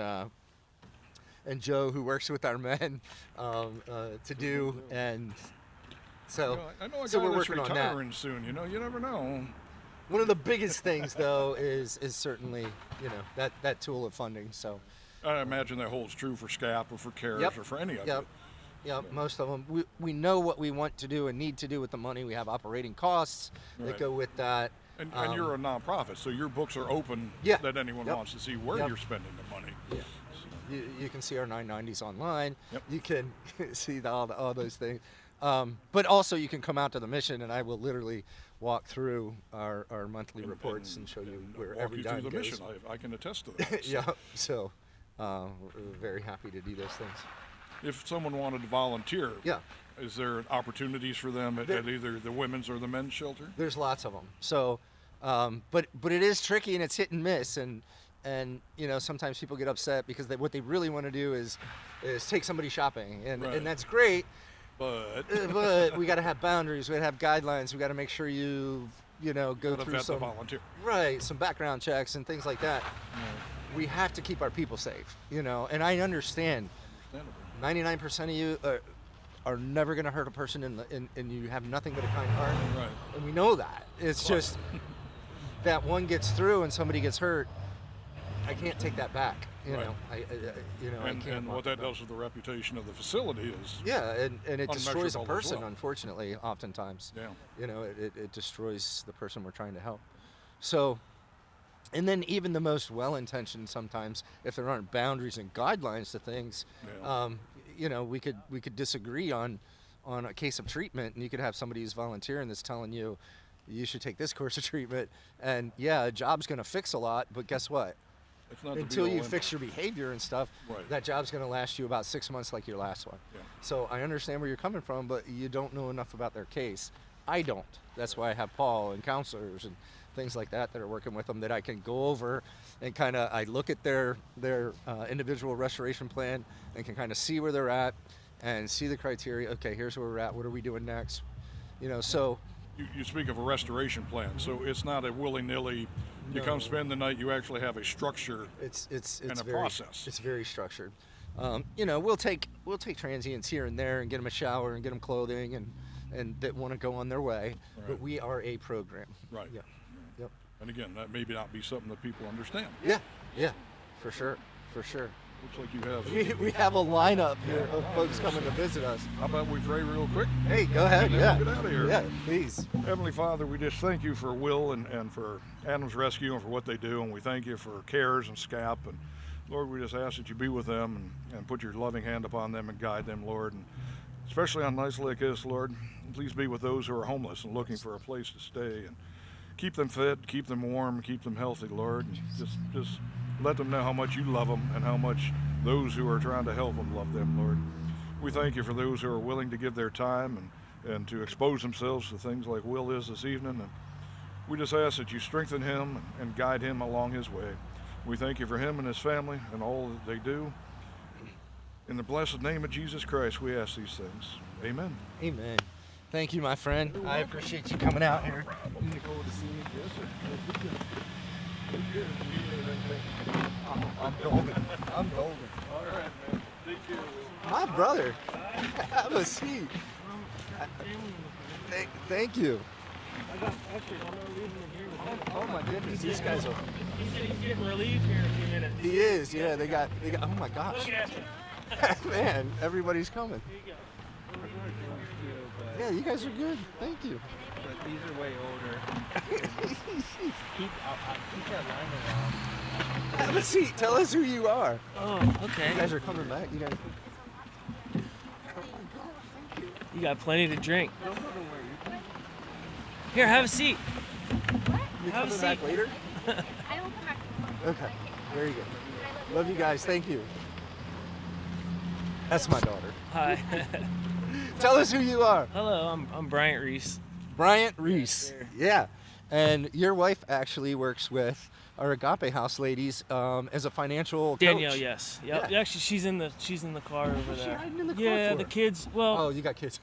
Joe, who works with our men, to do. And so, You know, I know a so guy we're that's working on that. retiring soon. You know, you never know. One of the biggest things, though, is certainly, you know, that tool of funding. So I imagine that holds true for SCAP or for CARES Yep. or for any of Yep. it. Yep, most of them. We know what we want to do and need to do with the money. We have operating costs that Right. go with that. And you're a nonprofit, so your books are open Yeah. that anyone Yep. wants to see where Yep. you're spending the money. Yeah. You can see our 990s online. Yep. You can see all those things. But also you can come out to the mission, and I will literally walk through our monthly reports and show you where Walk every you dime through the goes. mission. I can attest to that. Yeah. So we're very happy to do those things. If someone wanted to volunteer, Yeah. is there opportunities for them at either the women's or the men's shelter? There's lots of them. So, but it is tricky and it's hit and miss, and you know, sometimes people get upset because what they really want to do is take somebody shopping, and Right. that's great. But We got to have boundaries. We got to have guidelines. We got to make sure you know, go Gotta through vet the some volunteer. right, some background checks and things like that. We have to keep our people safe, you know. And I understand. 99% of you are never going to hurt a person, and you have nothing but a kind heart. Right. And we know that. It's just that one gets through and somebody gets hurt. I can't take that back. You Right. know, I and can't. what that does with the reputation of the facility is Yeah, and it destroys a unmeasurable as person, well. unfortunately, oftentimes. Yeah. You know, it destroys the person we're trying to help. So, and then even the most well-intentioned sometimes, if there aren't boundaries and guidelines to things, Yeah. you know, we could disagree on a case of treatment, and you could have somebody who's volunteering that's telling you, you should take this course of treatment, and yeah, a job's going to fix a lot, but guess what? It's not the Until be-all you end-all. fix your behavior and stuff, Right. that job's going to last you about 6 months like your last one. Yeah. So I understand where you're coming from, but you don't know enough about their case. I don't. That's why I have Paul and counselors and things like that are working with them that I can go over and kind of, I look at their individual restoration plan and can kind of see where they're at and see the criteria. Okay, here's where we're at. What are we doing next? You know, so You speak of a restoration plan, so it's not a willy-nilly. You come No. spend the night. You actually have a structure. It's and a very, process. It's very structured. You know, we'll take transients here and there and get them a shower and get them clothing and that want to go on their way. But Right. we are a program. Right. Yeah. Yep. And again, that may not be something that people understand. Yeah. Yeah. For sure. For sure. Looks like you have. We have a lineup here of folks coming to visit us. How about we pray real quick? Hey, go ahead. And then Yeah. we'll get out of here. Yeah, please. Heavenly Father, we just thank you for Will and for Adam's Rescue and for what they do, and we thank you for CARES and SCAP, and Lord, we just ask that you be with them and put your loving hand upon them and guide them, Lord, and especially on nights like this, Lord, please be with those who are homeless and looking for a place to stay, and keep them fed, keep them warm, keep them healthy, Lord, and just let them know how much you love them and how much those who are trying to help them love them, Lord. We thank you for those who are willing to give their time and to expose themselves to things like Will is this evening. And we just ask that you strengthen him and guide him along his way. We thank you for him and his family and all that they do. In the blessed name of Jesus Christ, we ask these things. Amen. Amen. Thank you, my friend. I appreciate you coming out here. I'm golden. I'm golden. All right, man. Take care. My brother. Have a seat. Thank you. Oh my goodness, these guys are. He said he's getting relieved here in a few minutes. He is, yeah. They got. Oh my gosh. Look at you. Man, everybody's coming. Here you go. Yeah, you guys are good. Thank you. But these are way older. keep that line around. Have a seat. Tell us who you are. Oh, okay. You guys are coming back. You guys. You got plenty to drink. Here, have a seat. You Have a coming back seat. later? I will come back. Okay, very good. Love you guys. Thank you. That's my daughter. Hi. Tell us who you are. Hello, I'm Bryant Reese. Bryant Reese. Yeah. And your wife actually works with our Agape House ladies as a financial coach. Danielle, yes. Yep. Yeah. Actually, she's in the car over What's she there. hiding in the car Yeah, for? the kids. Well, Oh, you got kids.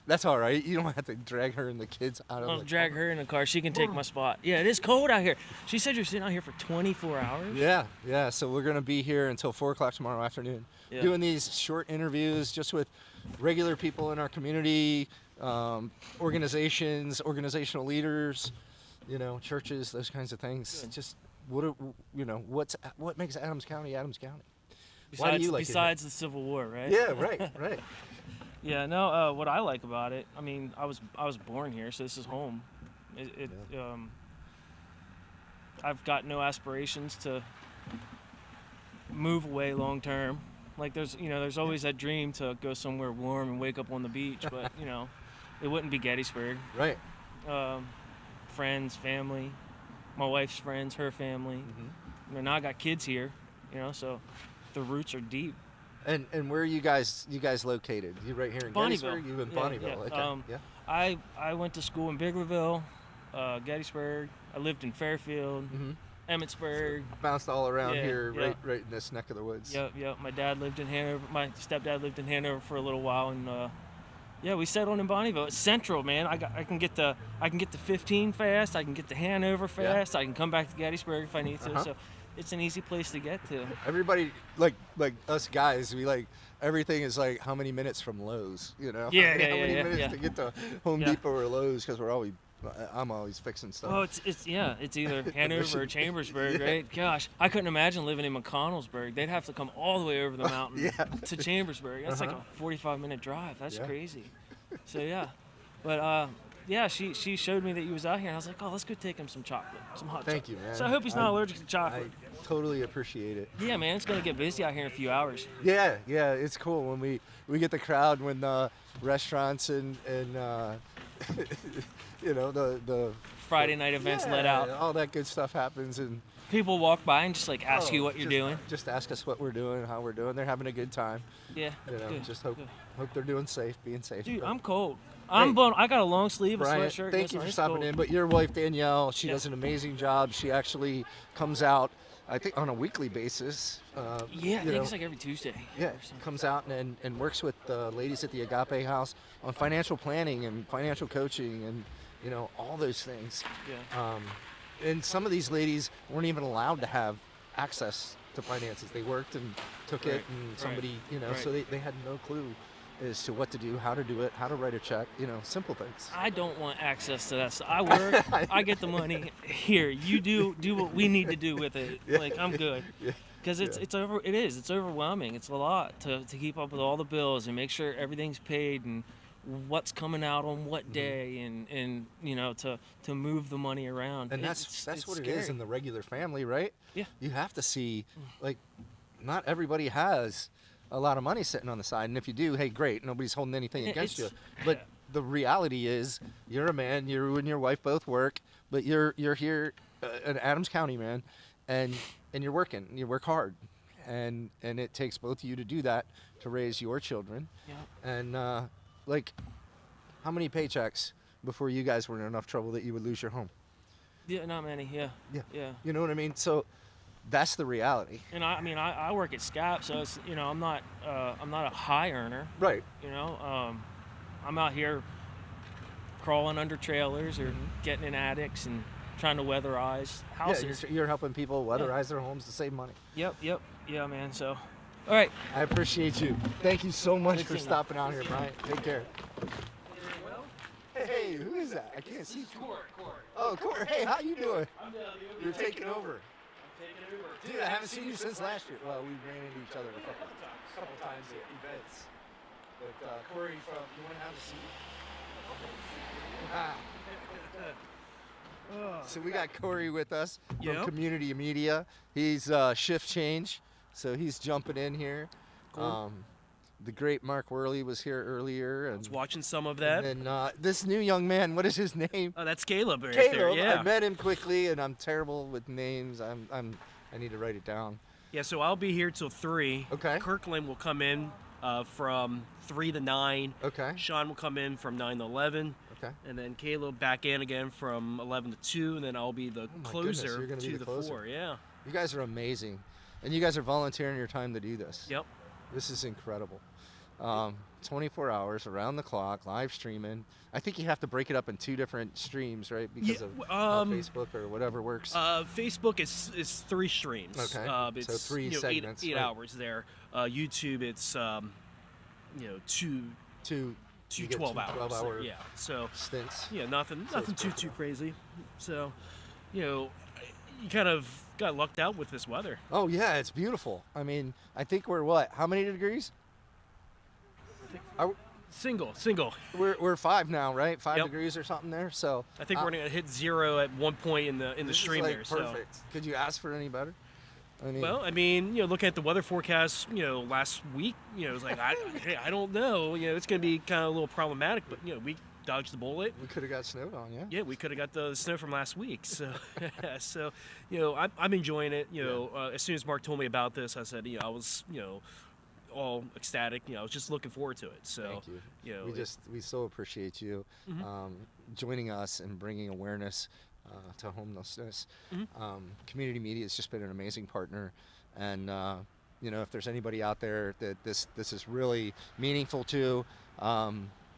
That's all right. You don't have to drag her and the kids out of I'll the drag her in the car. She can take my spot. Yeah, it is cold out here. She said you're sitting out here for 24 hours. Yeah, yeah. So we're gonna be here until 4 o'clock tomorrow afternoon, Yeah. doing these short interviews just with regular people in our community, organizations, organizational leaders, churches, those kinds of things. Just what makes Adams County Adams County? Why do you like it? Besides the Civil War, right? Yeah, right, right. Yeah, no. What I like about it, I mean, I was born here, so this is home. I've got no aspirations to move away long term. Like there's always that dream to go somewhere warm and wake up on the beach, but it wouldn't be Gettysburg. Right. Friends, family, my wife's friends, her family. Now I got kids here, so the roots are deep. And where are you guys located? You right here in Gettysburg? You in Bonnieville? Yeah. Okay. Yeah. I went to school in Biglerville, Gettysburg. I lived in Fairfield, Emmitsburg. Bounced all around here, yeah. right in this neck of the woods. Yep. My dad lived in Hanover. My stepdad lived in Hanover for a little while, and we settled in Bonnieville. It's central, man. I can get to 15 fast. I can get to Hanover fast. I can come back to Gettysburg if I need to. So it's an easy place to get to. Everybody, like us guys, we like everything is like how many minutes from Lowe's, Yeah, how yeah, many yeah, minutes yeah. to get to Home Depot or Lowe's because I'm always fixing stuff. Oh, it's either Hanover or Chambersburg, right? Gosh, I couldn't imagine living in McConnellsburg. They'd have to come all the way over the mountain to Chambersburg. That's like a 45-minute drive. That's crazy. So yeah, but she showed me that he was out here, and I was like, oh, let's go take him some chocolate, some hot chocolate. Thank you, man. So I hope he's not allergic to chocolate. I totally appreciate it. Yeah, man, it's gonna get busy out here in a few hours. Yeah, it's cool when we get the crowd when the restaurants and the Friday night events let out. All that good stuff happens, and people walk by and just like ask you what you're doing. Just ask us what we're doing, how we're doing. They're having a good time. Yeah. Good, just hope they're being safe. Dude, I'm cold. I got a long sleeve, a Brian, sweatshirt. thank you for stopping in. But your wife Danielle, she does an amazing job. She actually comes out, I think, on a weekly basis. I think it's like every Tuesday. Yeah, comes out and works with the ladies at the Agape House on financial planning and financial coaching and all those things. Yeah. And some of these ladies weren't even allowed to have access to finances. They worked and took it, and somebody, so they had no clue as to what to do, how to do it, how to write a check, simple things. I don't want access to that stuff. I work, I get the money. Here, you do what we need to do with it. Like, I'm good. Because it's overwhelming. It's a lot to keep up with all the bills and make sure everything's paid and what's coming out on what day and to move the money around. And that's what scary. it is in the regular family, right? Yeah. You have to see, like, not everybody has a lot of money sitting on the side, and if you do, hey, great, nobody's holding anything against you. But the reality is, you're a man, you and your wife both work, but you're here in Adams County, man, and you're working, you work hard, and it takes both of you to do that to raise your children. Yeah. And like, how many paychecks before you guys were in enough trouble that you would lose your home? Yeah, not many. Yeah. You know what I mean? So that's the reality. And I work at SCAP, so it's I'm not a high earner. Right. I'm out here crawling under trailers or getting in attics and trying to weatherize houses. Yeah, you're helping people weatherize their homes to save money. Yep. Yeah, man. So, all right. I appreciate you. Thank you so much for stopping out here, Brian. Take care. Hey, who is that? I can't see. Court. Oh, Court. Hey, how you doing? I'm good. You're taking over. I'm taking over. Dude, I haven't seen you since last year. Well, we ran into each other a couple times at events. But Corey, you want to have a seat? So we got Corey with us from Community Media. He's shift change, so he's jumping in here. Cool. the great Mark Worley was here earlier. And, I was watching some of that. And this new young man, what is his name? Oh, that's Caleb right Caleb. there. Yeah. I met him quickly, and I'm terrible with names. I need to write it down. Yeah, so I'll be here till 3. Okay. Kirkland will come in from 3 to 9. Okay. Sean will come in from 9 to 11. Okay. And then Caleb back in again from 11 to 2, and then I'll be the closer You're gonna be to the the closer. 4. Yeah. You guys are amazing, and you guys are volunteering your time to do this. Yep. This is incredible. 24 hours around the clock, live streaming. I think you have to break it up in 2 different streams, right? Because of how Facebook or whatever works. Facebook is 3 streams. Okay. It's, So 3 segments. 8 right. hours there. YouTube, it's 2 you get 12 2 hours. 12-hour Yeah. So stints. Yeah, nothing So it's too crazy. So, you kind of got lucked out with this weather. Oh yeah, it's beautiful. I mean, I think we're what? How many degrees? Single. We're 5 now, right? 5 Yep. degrees or something there. So I think we're gonna hit 0 at one point in the this stream is like there. So. perfect. Could you ask for any better? I mean, Well, I mean, looking at the weather forecast, last week, it's like I don't know. It's gonna be kind of a little problematic, but we dodged the bullet. we could have got snowed on, yeah. Yeah, we could have got the snow from last week. So, so I'm enjoying it. As soon as Mark told me about this, I said, I was, all ecstatic. I was just looking forward to it. So, Thank you. We so appreciate you joining us and bringing awareness to homelessness. Community media has just been an amazing partner, and if there's anybody out there that this is really meaningful to,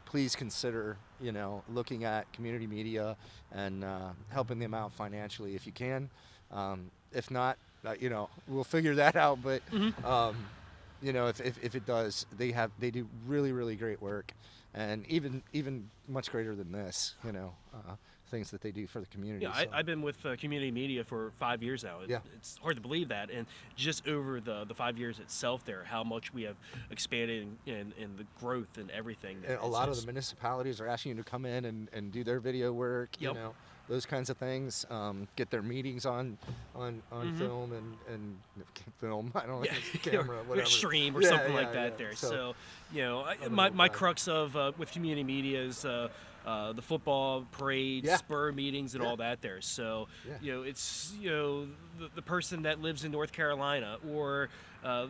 please consider looking at community media and helping them out financially if you can. If not, we'll figure that out. But if it does, they do really, really great work, and even much greater than this. Things that they do for the community. Yeah, so. I've been with community media for 5 years now. Yeah. It's hard to believe that. And just over the 5 years itself there, how much we have expanded in the growth and everything. And a lot of the municipalities are asking you to come in and do their video work, Yep. Those kinds of things. Get their meetings on film and film. I don't know, camera, or whatever. stream or Yeah, something yeah, like that yeah. there. So, My crux of with community media is the football parades, spur meetings, and all that there. So, it's the person that lives in North Carolina or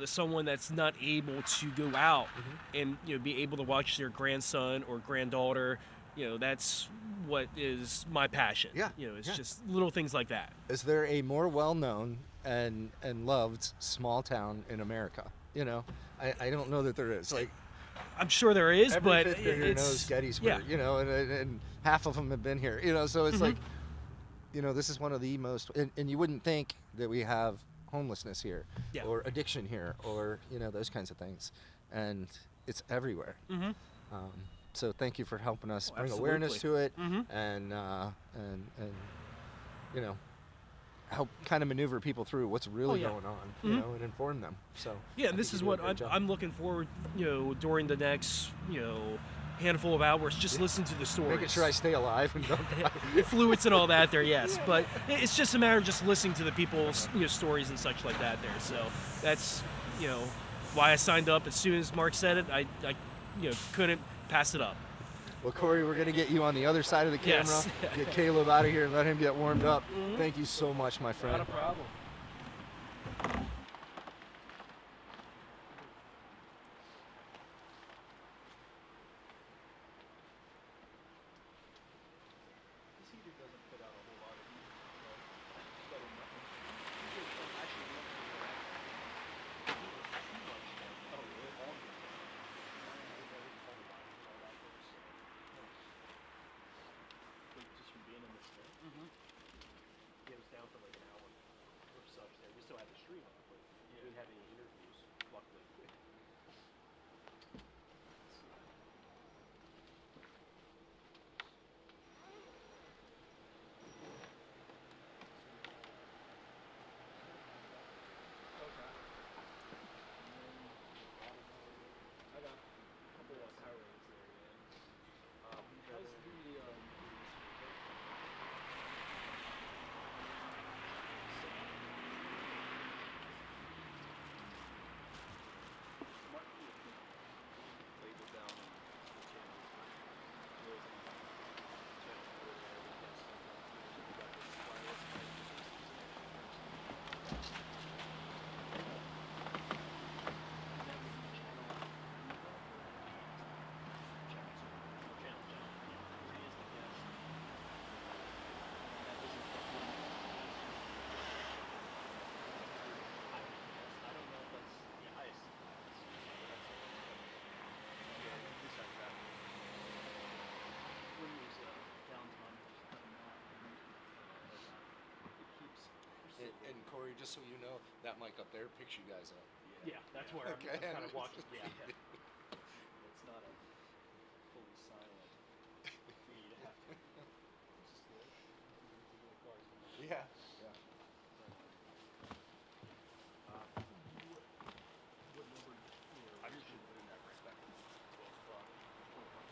someone that's not able to go out and be able to watch their grandson or granddaughter. That's what is my passion. Yeah. It's just little things like that. Is there a more well-known and loved small town in America? I don't know that there is. Like, I'm sure there is, every but fifth grader knows Gettysburg. And half of them have been here. So it's like, this is one of the most, and you wouldn't think that we have homelessness here, or addiction here, or those kinds of things, and it's everywhere. So thank you for helping us bring awareness to it, and help kind of maneuver people through what's really going on, and inform them. So yeah, and this is what I'm looking forward, during the next, handful of hours, just listen to the stories. Making sure I stay alive and don't die. Fluids and all that there, yes, but it's just a matter of just listening to the people's stories and such like that there. So that's why I signed up as soon as Mark said it. I couldn't pass it up. Well, Corey, we're going to get you on the other side of the camera, Yes. get Caleb out of here and let him get warmed up. Thank you so much, my friend. Not a problem. It was down for like an hour or such there. We still had the stream on, but we didn't have any interviews, luckily. I got a couple of Powerades there, yeah. How's the just so you know, that mic up there picks you guys up. Yeah, that's where I'm kind of walking. Yeah. It's not a fully silent feed after. Just the cars coming in. Yeah. Yeah. What number? I just should put in that perspective. 12 o'clock. 12 o'clock.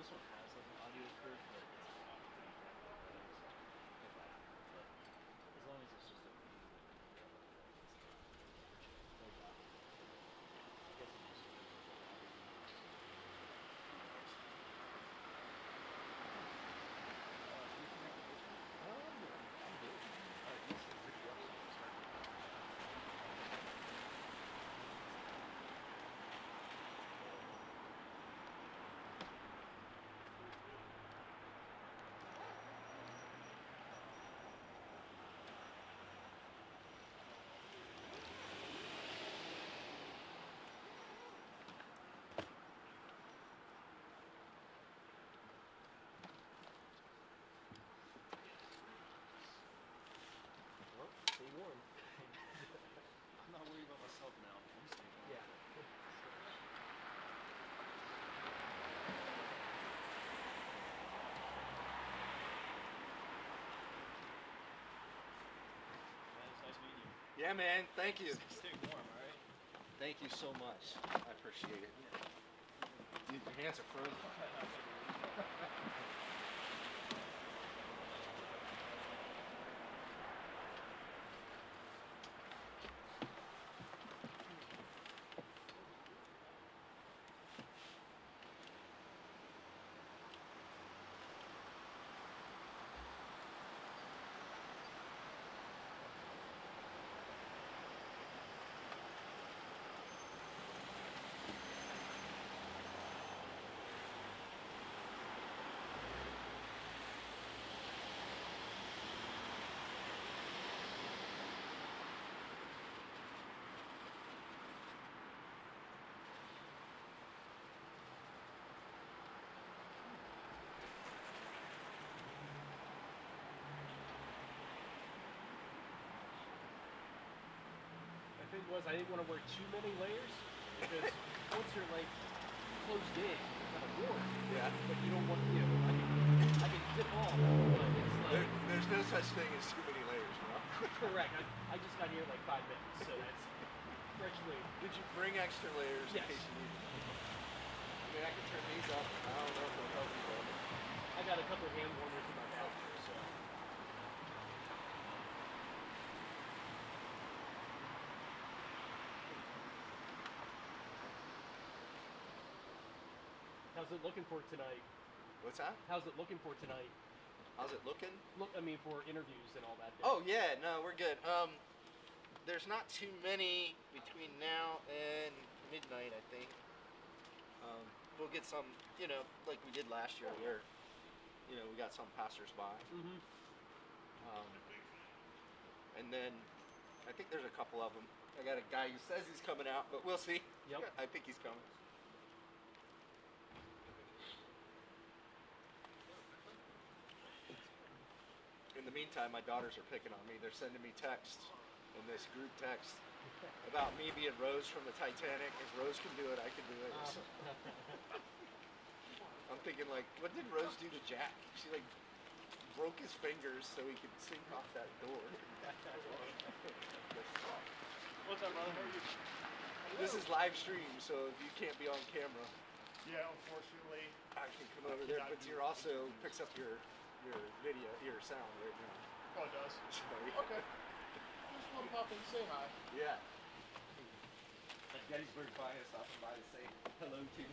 This one has like an audio curve, but it's not but as long as it's just a stay warm. I'm not worried about myself now. You stay warm. Yeah. It's nice meeting you. Yeah, man. Thank you. Stay warm, all right? Thank you so much. I appreciate it. Dude, your hands are frozen. The thing was, I didn't want to wear too many layers because once you're like closed in, you're kind of warm. Yeah. But you don't want, I can dip off, but it's like There's no such thing as too many layers, bro. correct. I just got here like 5 minutes, so that's fresh weight. Did you bring extra layers Yes. in case you need them? I mean, I can turn these up. I don't know if it'll help you, though. I got a couple of hand warmers in my bag here, so. How's it looking for tonight? What's that? How's it looking for tonight? How's it looking? I mean, for interviews and all that. Oh, yeah. No, we're good. There's not too many between now and midnight, I think. We'll get some, like we did last year where, we got some passersby. Mm-hmm. And then I think there's a couple of them. I got a guy who says he's coming out, but we'll see. Yep. I think he's coming. the meantime, my daughters are picking on me. They're sending me texts in this group text about me being Rose from the Titanic. If Rose can do it, I can do it. So I'm thinking, like, what did Rose do to Jack? She, like, broke his fingers so he could sink off that door. What's up, brother? How are you? This is live stream, so if you can't be on camera, Yeah, unfortunately. I can come over there. But you're also picks up your video, your sound right now. Oh, it does? So, Okay. Just want to pop in and say hi. Yeah. At Gettysburg by us, stopping by to say hello to you.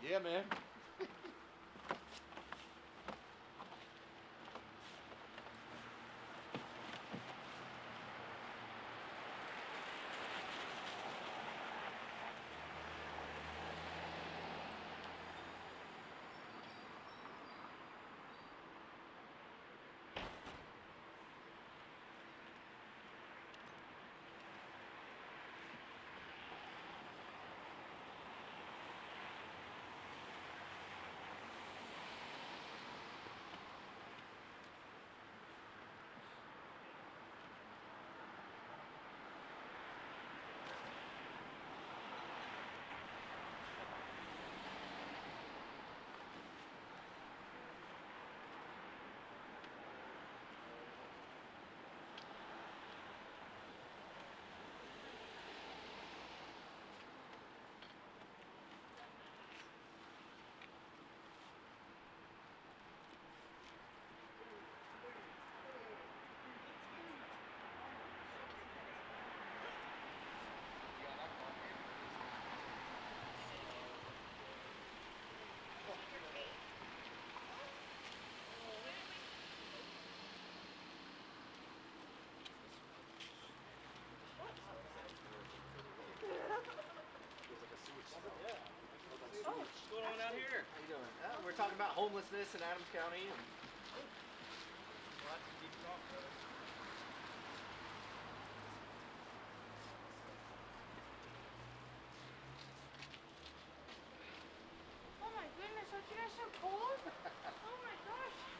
Yeah, man. homelessness in Adams County. And Lots of deep talk, brother. Oh my goodness, aren't you guys so cold? Oh my gosh.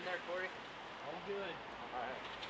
in there, Corey? All good. All right.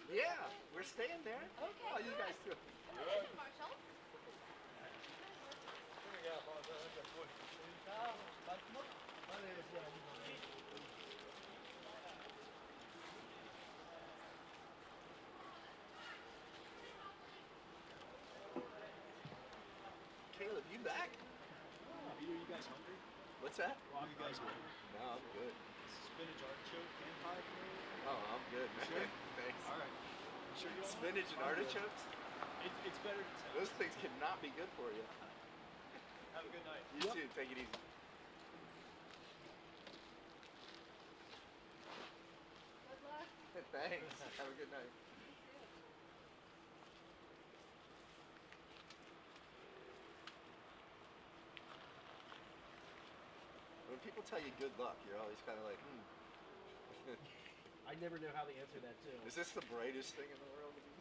Yeah, we're staying there. Okay. Oh, you guys too. Caleb, you back? Are you guys hungry? What's that? Are you guys hungry? No, I'm good. Spinach artichoke and pie. Oh, I'm good, man. Sure? Thanks. All right. Sure you Spinach and artichokes? It's better to tell. Those things cannot be good for you. Have a good night. You too. Take it easy. Good luck. Thanks. Have a good night. When people tell you good luck, you're always kind of like, I never know how to answer that too. Is this the brightest thing in the world to be?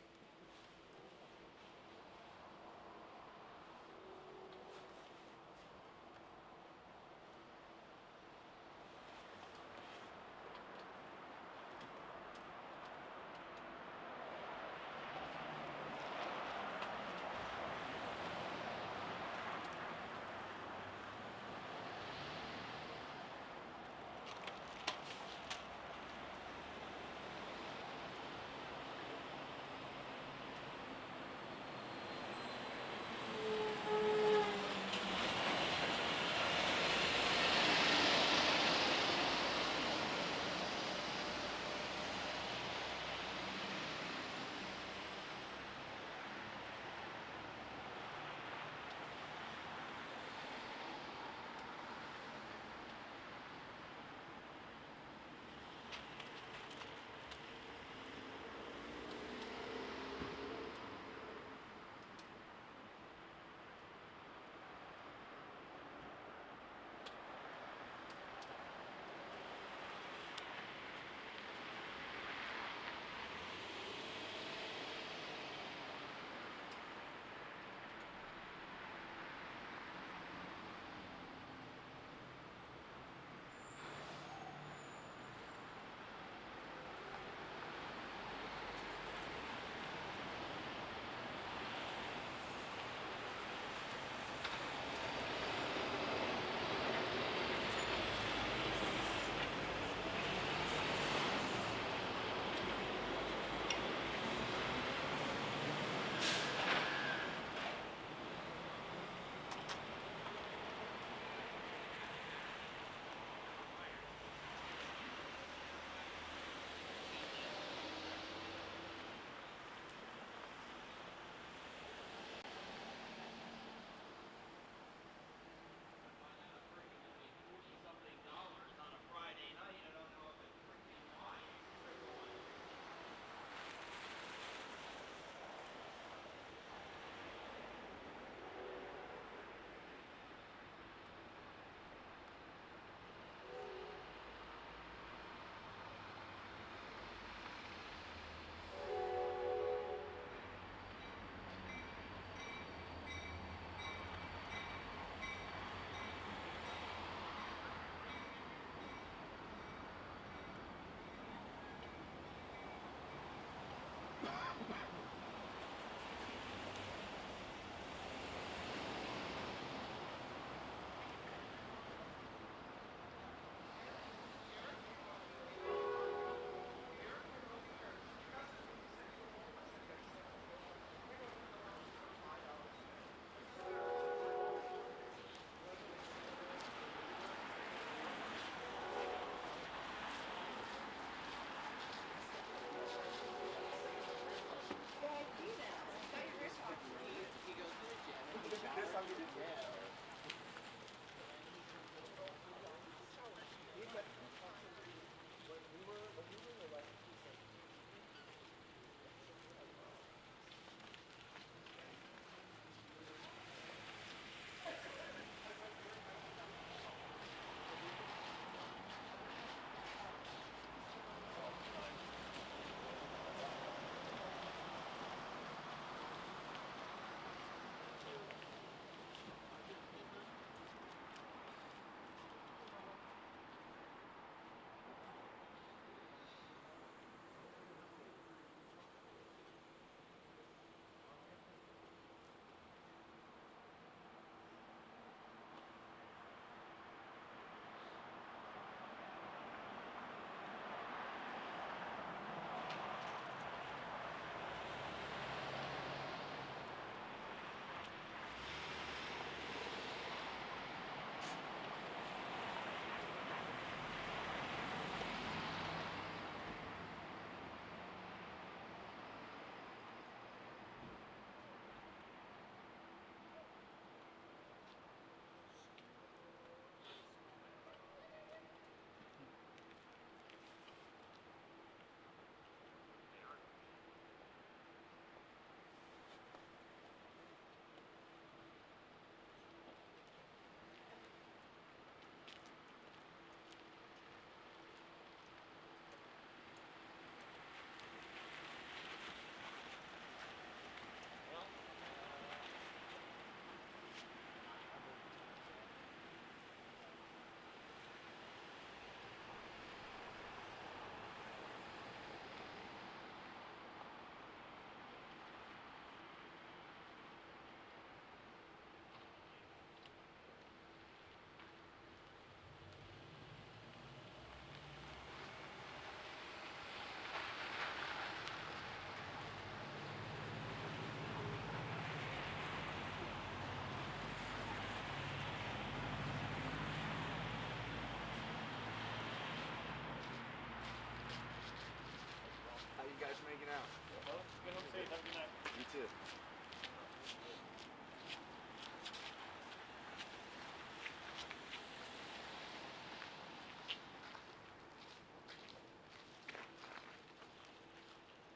too.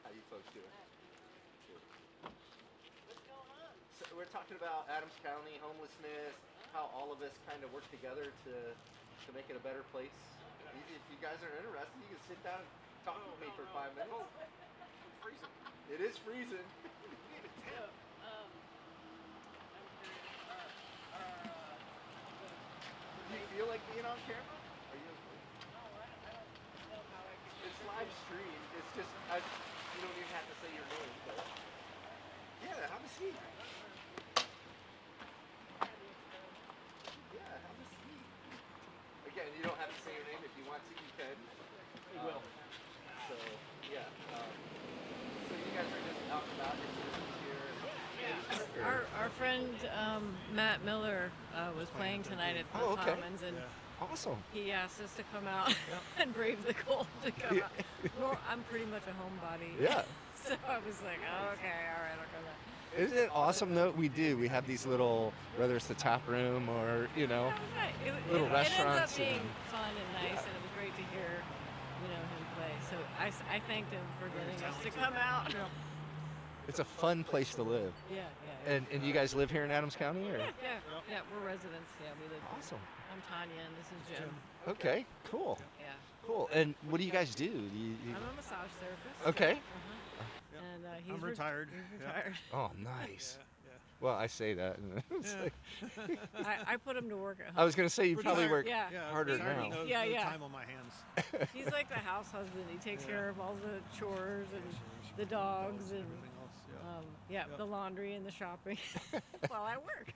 How you folks doing? Good. What's going on? So we're talking about Adams County homelessness, how all of us kind of work together to make it a better place. If you guys are interested, you can sit down and talk with me for 5 minutes. Oh, I'm freezing. It is freezing. We need a tent. Do you feel like being on camera? Are you? No, I don't know how I can. It's live stream. It's just you don't even have to say your name, but yeah, have a seat. Yeah, have a seat. Again, you don't have to say your name. If you want to, you can. We will. So yeah. So you guys are just out and about. Your citizens here. Our friend Matt Miller was playing tonight at the Commons, and awesome. he asked us to come out and brave the cold to come out. Well, I'm pretty much a homebody. Yeah. So I was like, oh, okay, all right, I'll come out. Isn't it awesome though? We have these little, whether it's the tap room or little restaurants. It ends up being fun and nice, and it was great to hear, him play. So I thanked him for getting us to come out. It's a fun place to live. Yeah. And you guys live here in Adams County, or? Yeah, we're residents. Yeah, we live. Awesome. I'm Tanya, and this is Jim. Okay, cool. Yeah. Cool. And what do you guys do? I'm a massage therapist. Okay. And he's I'm retired. He's retired. Oh, nice. Well, I say that. And it's like I put him to work at home. I was going to say you probably work harder retired, now. No time on my hands. He's like the house husband. He takes care of all the chores and the dogs and the laundry and the shopping while I work.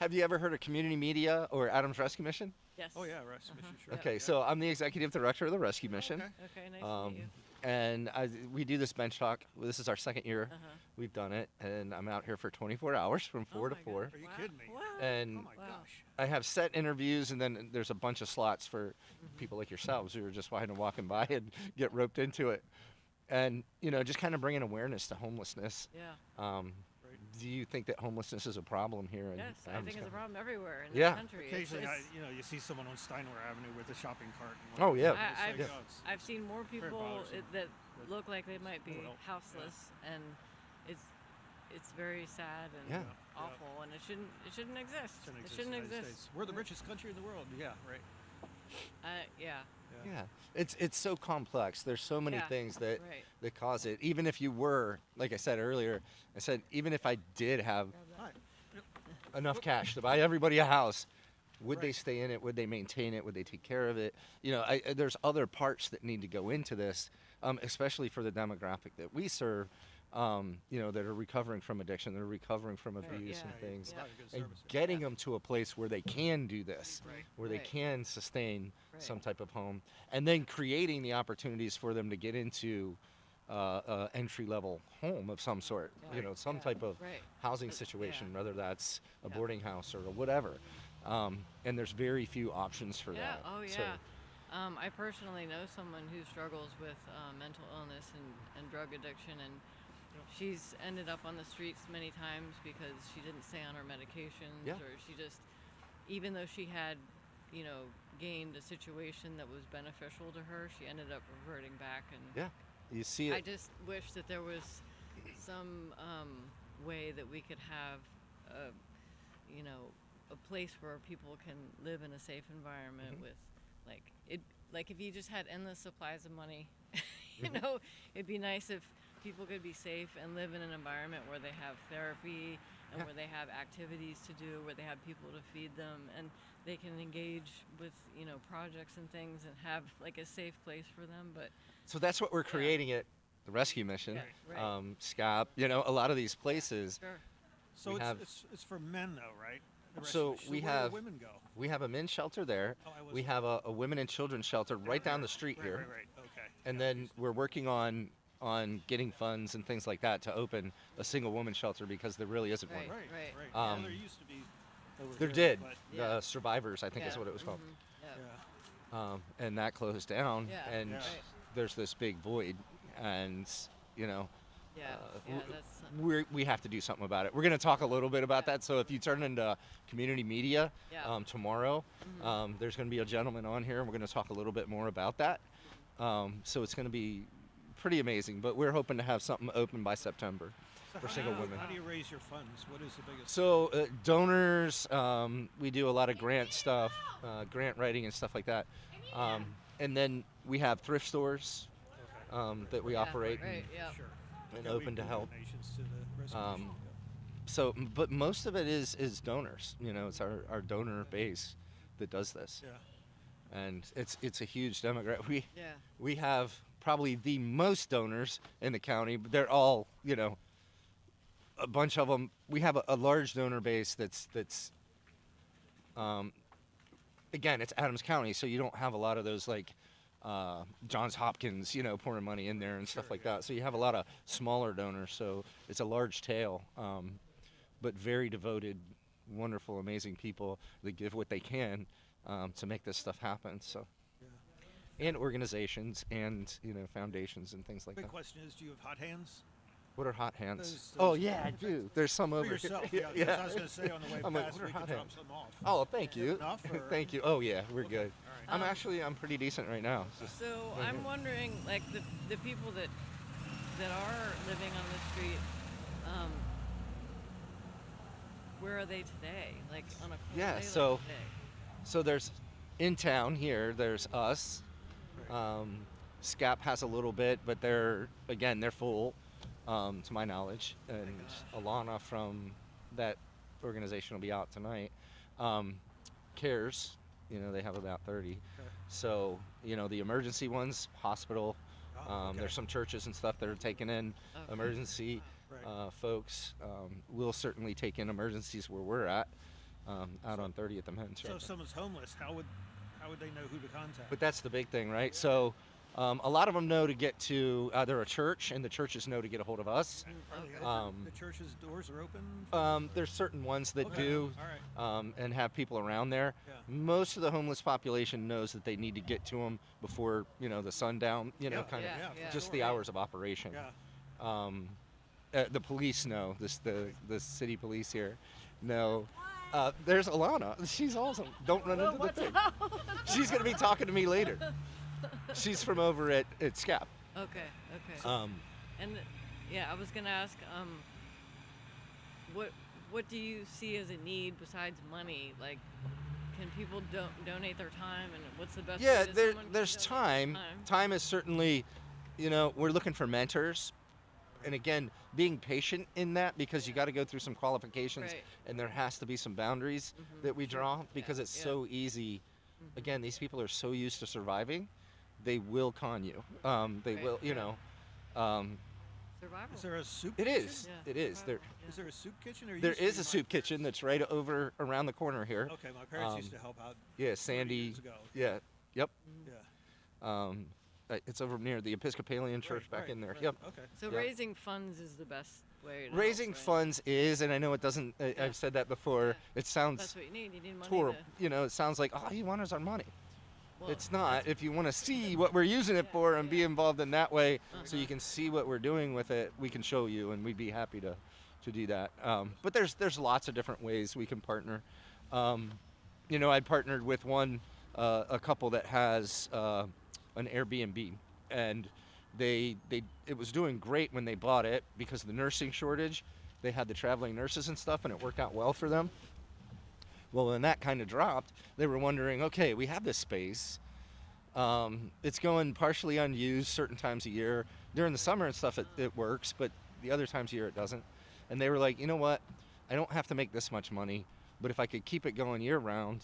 Have you ever heard of community media or Adams Rescue Mission? Yes. Oh yeah, Rescue Mission. Sure. Okay, so I'm the executive director of the Rescue Mission. Okay, nice to meet you. And we do this bench talk. This is our second year. We've done it, and I'm out here for 24 hours from 4 to 4. Are you kidding me? Wow. And oh my gosh. I have set interviews, and then there's a bunch of slots for people like yourselves who are just walking by and get roped into it. And, just kind of bringing awareness to homelessness. Yeah. Do you think that homelessness is a problem here in Yes, I think it's a problem everywhere in the country. Occasionally, you see someone on Steinway Avenue with a shopping cart. Oh, yeah. I've seen more people that look like they might be houseless, and it's very sad and awful, and it shouldn't exist. It shouldn't exist. We're the richest country in the world. Yeah, right. Yeah, it's so complex. There's so many things that cause it. Even if you were, like I said earlier, even if I did have enough cash to buy everybody a house, would they stay in it? Would they maintain it? Would they take care of it? There's other parts that need to go into this, especially for the demographic that we serve. That are recovering from addiction, that are recovering from abuse and things, and getting them to a place where they can do this, where they can sustain some type of home, and then creating the opportunities for them to get into entry-level home of some sort, some type of housing situation, whether that's a boarding house or whatever. And there's very few options for that. Oh, yeah. So, I personally know someone who struggles with mental illness and drug addiction, and she's ended up on the streets many times because she didn't stay on her medications, or she just, even though she had, gained a situation that was beneficial to her, she ended up reverting back. And you see it. I just wish that there was some way that we could have, a place where people can live in a safe environment with, like if you just had endless supplies of money, it'd be nice if people could be safe and live in an environment where they have therapy and where they have activities to do, where they have people to feed them, and they can engage with, projects and things and have like a safe place for them. But so that's what we're creating at the Rescue Mission, SCAP, a lot of these places. Sure. So it's for men though, right? So where do women go? We have a men's shelter there. We have a women and children's shelter right down the street here. Right. Okay. And then we're working on getting funds and things like that to open a single woman shelter because there really isn't one. Right. There used to be. There did. The Survivors, I think is what it was called. And that closed down, and there's this big void, and we have to do something about it. We're going to talk a little bit about that. So if you turn into community media tomorrow, there's going to be a gentleman on here, and we're going to talk a little bit more about that. So it's going to be pretty amazing. But we're hoping to have something open by September for single women. How do you raise your funds? What is the biggest? So donors, we do a lot of grant stuff, grant writing and stuff like that. And then we have thrift stores that we operate and open to help. So, but most of it is donors. You know, it's our donor base that does this. Yeah. And it's a huge demographic. We have probably the most donors in the county, but they're all, you know, a bunch of them. We have a large donor base that's again, it's Adams County, so you don't have a lot of those like Johns Hopkins, you know, pouring money in there and stuff like that. So you have a lot of smaller donors, so it's a large tail, but very devoted, wonderful, amazing people that give what they can to make this stuff happen. So, and organizations and, you know, foundations and things like that. Big question is, do you have hot hands? What are hot hands? Those Oh yeah, I do. There's some over yourself, here. yeah. 'Cause I was going to say on the way I'm like, past, what are we hot could drop hands? some off. Oh, thank you. Enough, or- Thank you. Oh yeah, we're good. All right. I'm pretty decent right now. Just So right I'm here. wondering, like the people that are living on the street, where are they today? Like on a cold Yeah, day so like today? so there's in town here. There's us. SCAP has a little bit, but they're full, to my knowledge. And Alana from that organization will be out tonight. CARES, you know, they have about 30. So, you know, the emergency ones, hospital. There's some churches and stuff that are taking in emergency folks. We'll certainly take in emergencies where we're at, out on 30th and Men's. So if someone's homeless, how would they know who to contact? But that's the big thing, right? So a lot of them know to get to either a church, and the churches know to get a hold of us. The church's doors are open? There's certain ones that Okay, do, all and have people around there. Yeah. Most of the homeless population knows that they need to get to them before, you know, the sundown, you know, kind of just the hours of operation. The police know, the city police here know. There's Alana. She's awesome. Don't run into the thing. She's going to be talking to me later. She's from over at SCAP. Okay. And yeah, I was gonna ask, what do you see as a need besides money? Like, can people donate their time, and what's the best? Yeah, way that someone can there's donate time. Time is certainly, you know, we're looking for mentors. And again, being patient in that, because you got to go through some qualifications, and there has to be some boundaries that we draw, because it's so easy. Again, these people are so used to surviving, they will con you. They will, you know. Survival. Is there a soup It kitchen? is. It is. Is there a soup kitchen? Or There used to is be a soup kitchen that's right over around the corner here. Okay, my parents used to help out. Yeah, 30 Sandy. years ago. Yeah. Yep. Yeah. It's over near the Episcopalian church back in there. Yep. Okay. So Yep. raising funds is the best way to Raising help, right? funds is, and I know it doesn't. I've said that before. It sounds. That's what you need. You need money horrible. to- You know, it sounds like all you want is our money. Well, It's not. If you want to see what we're using it for and be involved in that way, so you can see what we're doing with it, we can show you, and we'd be happy to do that. But there's lots of different ways we can partner. You know, I partnered with a couple that has an Airbnb, and it was doing great when they bought it because of the nursing shortage. They had the traveling nurses and stuff, and it worked out well for them. Well, when that kind of dropped, they were wondering, okay, we have this space. It's going partially unused certain times a year. During the summer and stuff, it works, but the other times a year it doesn't. And they were like, you know what? I don't have to make this much money, but if I could keep it going year round,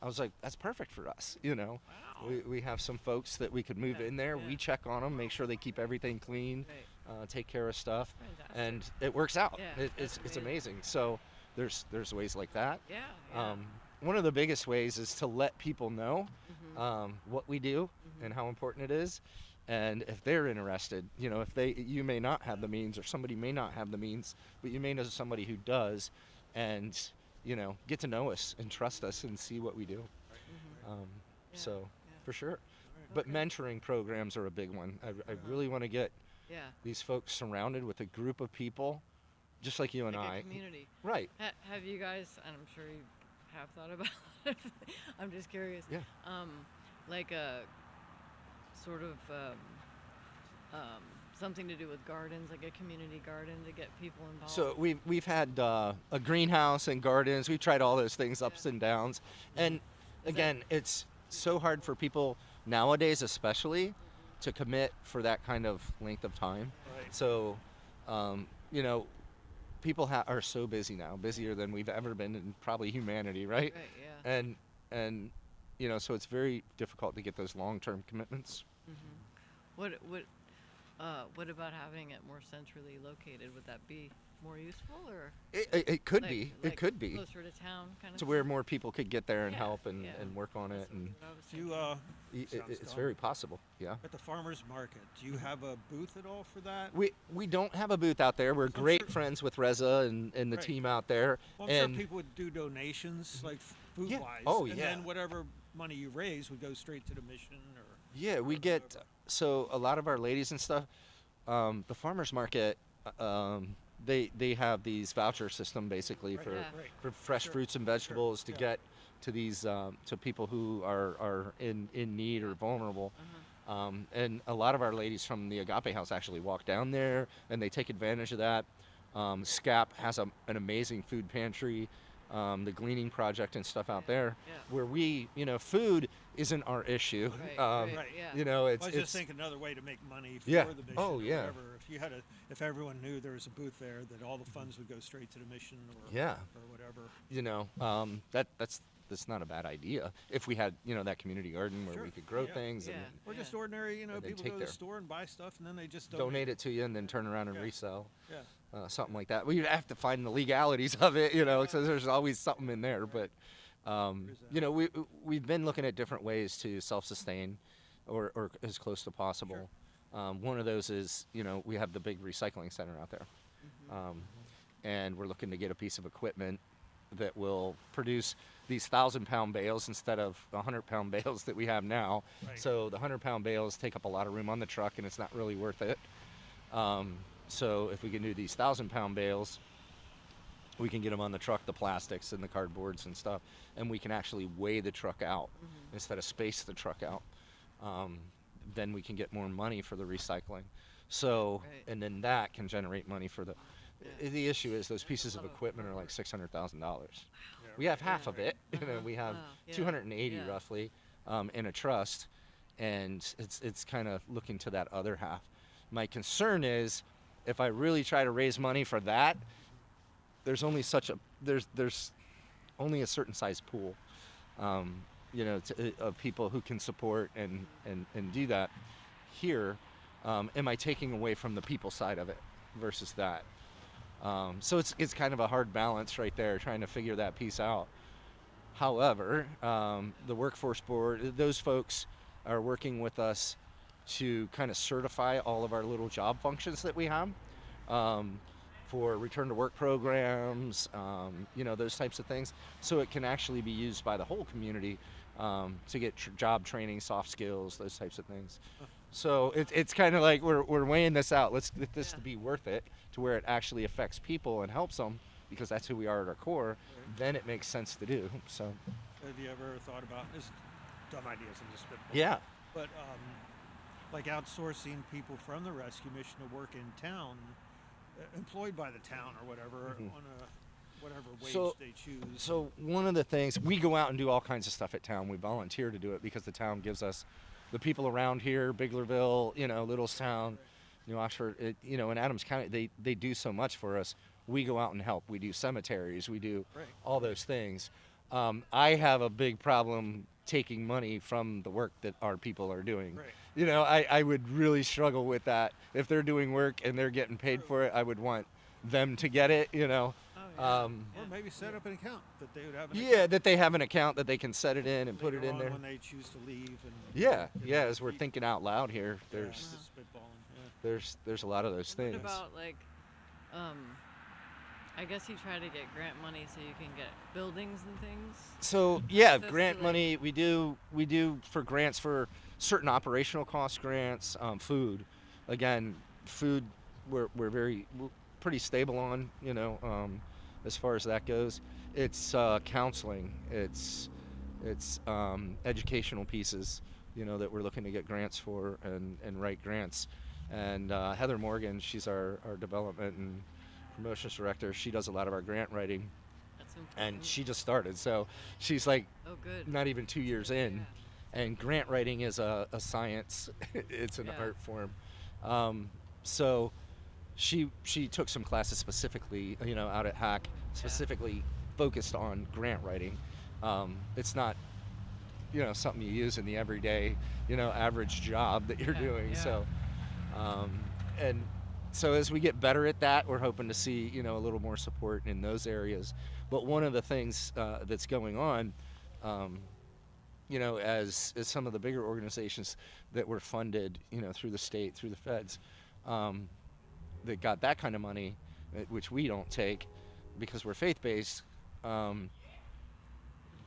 I was like, that's perfect for us. You know, we have some folks that we could move in there. We check on them, make sure they keep everything clean, take care of stuff, and it works out. It's amazing. So there's ways like that. One of the biggest ways is to let people know what we do and how important it is. And if they're interested, you know, you may not have the means, or somebody may not have the means, but you may know somebody who does, and, you know, get to know us and trust us and see what we do. So, for sure. But mentoring programs are a big one. I really want to get Yeah. These folks surrounded with a group of people, just like you and like I. a community. Right. Have you guys, and I'm sure you have thought about it, I'm just curious. Yeah. Like a sort of something to do with gardens, like a community garden to get people involved. So we've had a greenhouse and gardens. We've tried all those things, ups and downs. And again, it's so hard for people nowadays, especially, to commit for that kind of length of time. Right. So, you know, people are so busy now, busier than we've ever been in probably humanity, right? Right, yeah. And you know, so it's very difficult to get those long-term commitments. Mm-hmm. What about having it more centrally located? Would that be more useful, or It could like- be. like It could be. closer to town, kind of To thing? where more people could get there and Yeah, help and, yeah. and work on it. And Do you, it's very possible. Yeah. At the farmers market, do you have a booth at all for that? We don't have a booth out there. We're great sure- friends with Reza and the Right. team out there. Well, I'm and sure people would do donations, like food Yeah. wise. Oh, and yeah. then whatever money you raise would go straight to the mission or. yeah, we get so a lot of our ladies and stuff. The farmers market, they have these voucher system basically Right. for Yeah. Right. for fresh Sure. fruits and vegetables to Yeah. get to these to people who are in need or vulnerable. And a lot of our ladies from the Agape House actually walk down there and they take advantage of that. SCAP has an amazing food pantry, the Gleaning Project and stuff out there, where food isn't our issue. Right, yeah. You know, I was just thinking another way to make money for Yeah. the mission. Oh, or yeah. Whatever. If everyone knew there was a booth there, that all the funds would go straight to the mission or Yeah. or whatever. You know, that's not a bad idea. If we had, that community garden where we could grow things and Or just ordinary, and then people take go to their- the store and buy stuff and then they just donate it to you and then turn around and Yeah. resell. Yeah. Something like that. Well, you'd have to find the legalities of it, because there's always something in there. But, we've been looking at different ways to self-sustain or as close to possible. One of those is, we have the big recycling center out there. And we're looking to get a piece of equipment that will produce these 1,000-pound bales instead of the 100-pound bales that we have now. Right. So the 100-pound bales take up a lot of room on the truck, and it's not really worth it. So if we can do these 1,000-pound bales, we can get them on the truck, the plastics and the cardboards and stuff, and we can actually weigh the truck out instead of space the truck out. Then we can get more money for the recycling. So, and then that can generate money for the. The issue is those pieces of equipment are like $600,000. We have half of it. We have 280 roughly in a trust, and it's kind of looking to that other half. My concern is, if I really try to raise money for that, there's only there's only a certain size pool, of people who can support and do that. Here, am I taking away from the people side of it versus that? So it's kind of a hard balance right there, trying to figure that piece out. However, the workforce board, those folks are working with us to kind of certify all of our little job functions that we have for return to work programs, those types of things. So it can actually be used by the whole community to get job training, soft skills, those types of things. So it's kind of like we're weighing this out. Let's get this to be worth it, to where it actually affects people and helps them, because that's who we are at our core. Then it makes sense to do. So. Have you ever thought about this? Dumb ideas in this spitball. Yeah. But like outsourcing people from the rescue mission to work in town, employed by the town or whatever, on a whatever wage they choose. So one of the things, we go out and do all kinds of stuff at town. We volunteer to do it because the town gives us, the people around here, Biglerville, Littlestown, New Oxford, in Adams County, they do so much for us. We go out and help. We do cemeteries. We do all those things. I have a big problem taking money from the work that our people are doing. I would really struggle with that. If they're doing work and they're getting paid for it, I would want them to get it, Or maybe set up an account that they would have. That they have an account that they can set it in and put it in there. When they choose to leave. As we're thinking out loud here, there's a lot of those things. What about I guess you try to get grant money so you can get buildings and things? So grant money we do for grants for certain operational cost grants, food. Again, food, we're pretty stable on, as far as that goes. It's counseling. It's educational pieces, that we're looking to get grants for and write grants. And Heather Morgan, she's our development and promotions director. She does a lot of our grant writing. And she just started, so she's like not even 2 years in. And grant writing is a science. It's an art form. So she took some classes specifically, out at Hack, specifically focused on grant writing. It's not, something you use in the everyday, average job that you're doing. So, and so as we get better at that, we're hoping to see, a little more support in those areas. But one of the things that's going on, as some of the bigger organizations that were funded, through the state, through the feds, that got that kind of money, which we don't take because we're faith-based,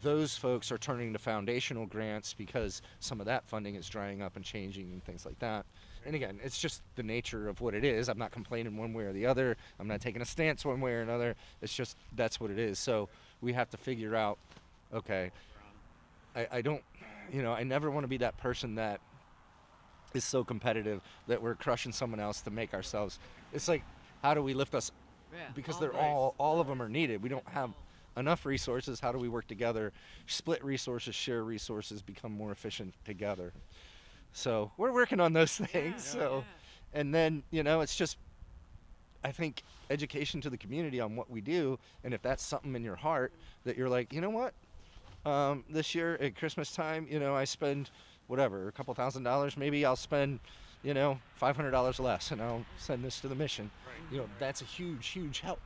those folks are turning to foundational grants because some of that funding is drying up and changing and things like that. And again, it's just the nature of what it is. I'm not complaining one way or the other. I'm not taking a stance one way or another. It's just that's what it is. So we have to figure out, okay, I don't, I never want to be that person that is so competitive that we're crushing someone else to make ourselves. It's like, how do we lift us? Because they're all of them are needed. We don't have enough resources. How do we work together, split resources, share resources, become more efficient together? So we're working on those things. And then, it's just, I think, education to the community on what we do. And if that's something in your heart that you're like, you know what, this year at Christmas time, I spend whatever, a couple $1,000, maybe I'll spend, $500 less and I'll send this to the mission. That's a huge help,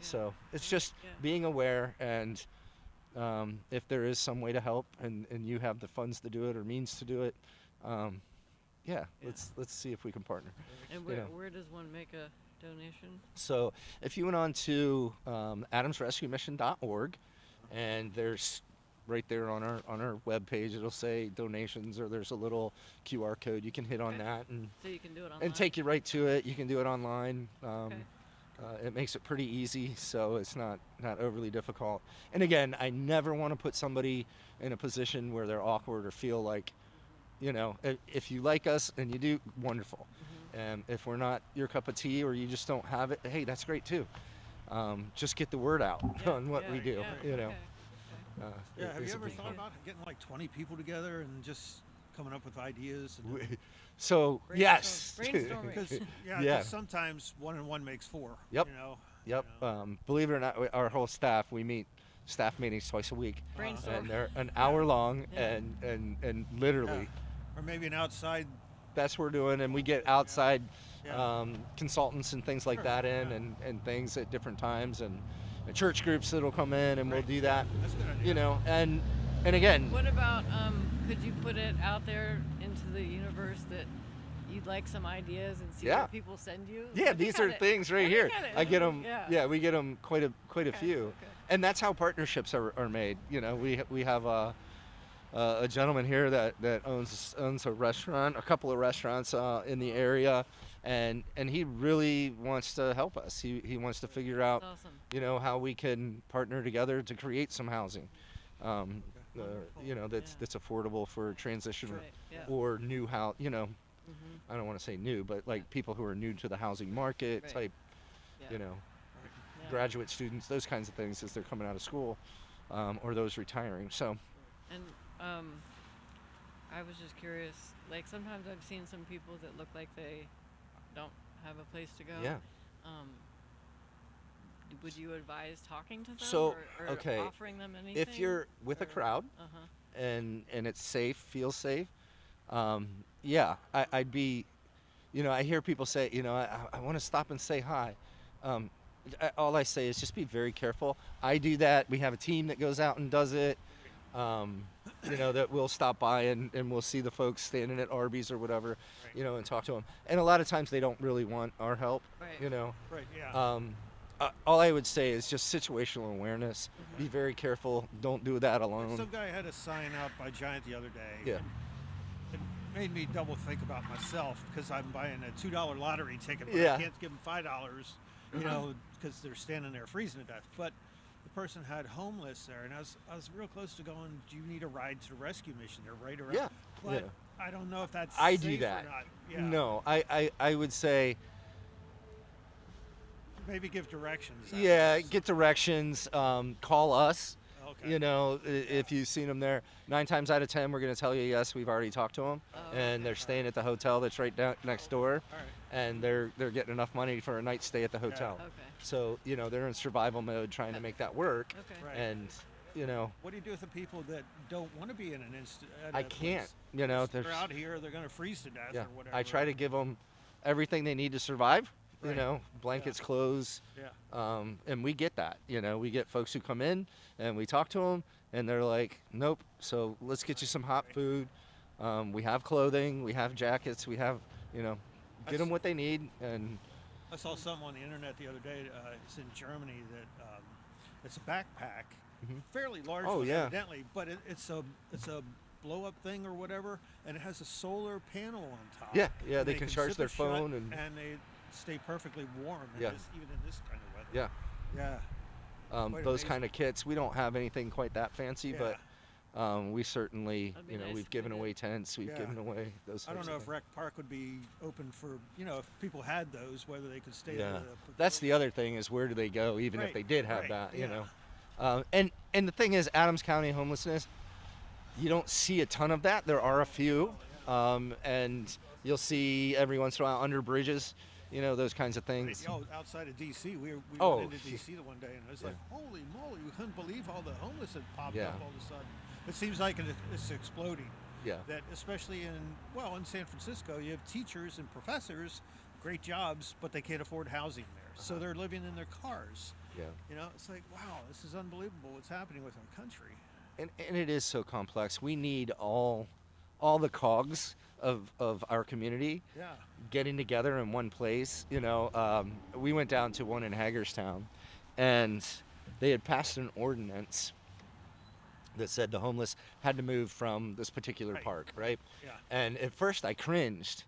So it's just being aware, and if there is some way to help and you have the funds to do it or means to do it, let's see if we can partner. And where does one make a donation? So if you went on to adamsrescuemission.org, and there's right there on our webpage, it'll say donations, or there's a little QR code. You can hit on that, and so you can do it online? And take you right to it. You can do it online. It makes it pretty easy, so it's not overly difficult. And again, I never want to put somebody in a position where they're awkward or feel like, if you like us and you do, wonderful. And if we're not your cup of tea, or you just don't have it, hey, that's great too. Just get the word out on what we do. Have you ever thought about getting like 20 people together and just coming up with ideas? So yes, because sometimes 1 and 1 makes 4. Yep. Believe it or not, our whole staff, we meet staff meetings twice a week, and they're an hour long, and literally, or maybe an outside. That's what we're doing, and we get outside consultants and things like that in, and things at different times, and church groups that'll come in, and we'll do that. That's a good idea. And again. What about could you put it out there into the universe that you'd like some ideas and see what people send you? Yeah, these are things right here. I get them. Yeah, we get them quite a few, and that's how partnerships are made. We have a gentleman here that owns a restaurant, a couple of restaurants in the area, and he really wants to help us. He wants to figure out, how we can partner together to create some housing, that's affordable for transition or new house. I don't want to say new, but like people who are new to the housing market type, graduate students, those kinds of things as they're coming out of school, or those retiring. So. And I was just curious, like sometimes I've seen some people that look like they don't have a place to go. Yeah. Would you advise talking to them or offering them anything? If you're with a crowd and it's safe, feels safe, I'd be, I hear people say, I want to stop and say hi. All I say is just be very careful. I do that. We have a team that goes out and does it. That we'll stop by and we'll see the folks standing at Arby's or whatever, and talk to them. And a lot of times they don't really want our help, all I would say is just situational awareness. Be very careful. Don't do that alone. Some guy had a sign out by Giant the other day. Yeah. made me double think about myself because I'm buying a $2 lottery ticket, but Yeah. I can't give them $5, you know, because they're standing there freezing to death. But the person had homeless there, and I was real close to going, do you need a ride to the rescue mission? They're right around. Yeah. But Yeah. I don't know if that's I safe do that. or not. Yeah. No, I would say, Maybe give directions. yeah, get directions. Call us. Okay. You know, if you've seen them there, 9 times out of 10, we're going to tell you yes. We've already talked to them, and they're staying at the hotel that's right down next door, and they're getting enough money for a night stay at the hotel. Okay. So you know, they're in survival mode, trying to make that work. Okay. Right. And you know, What do you do with the people that don't want to be in an instant? I can't. You know, they're there's- out here, they're going to freeze to death yeah, or whatever. I try to give them everything they need to survive. You Right. know, blankets, clothes. Yeah. And we get that. You know, we get folks who come in and we talk to them, and they're like, "Nope. So let's get you some hot food. We have clothing. We have jackets. We have, you know, get them what they need." And I saw something on the internet the other day. It's in Germany that it's a backpack, fairly large, Oh, one, yeah. evidently, but it's a blow up thing or whatever, and it has a solar panel on top. Yeah, yeah, And they can charge zip their it shut, phone and- they stay perfectly warm. In Yeah. this, even in this kind of weather. yeah. Yeah. Quite Those amazing. kind of kits. We don't have anything quite that fancy, Yeah. but we certainly, That'd be you know, nice we've if given they away did. tents. We've Yeah. given away those. I don't types know of if Rec Park would be open for, you know, if people had those, whether they could stay Yeah, at that's the other thing is where do they go, even if Right, they did have right, that, you yeah. know. And the thing is, Adams County homelessness, you don't see a ton of that. There are a few, and you'll see every once in a while under bridges, you know, those kinds of things. Oh, outside of D.C., we Oh, went into D.C. the one day, and it was like, holy moly, we couldn't believe all the homeless had popped Yeah. up all of a sudden. It seems like it's exploding. Yeah. That especially in San Francisco, you have teachers and professors, great jobs, but they can't afford housing there, so they're living in their cars. Yeah. You know, it's like, wow, this is unbelievable what's happening with our country. And it is so complex. We need all the cogs of our community Yeah. getting together in one place. You know, we went down to one in Hagerstown, and they had passed an ordinance that said the homeless had to move from this particular park, right? Yeah. And at first I cringed,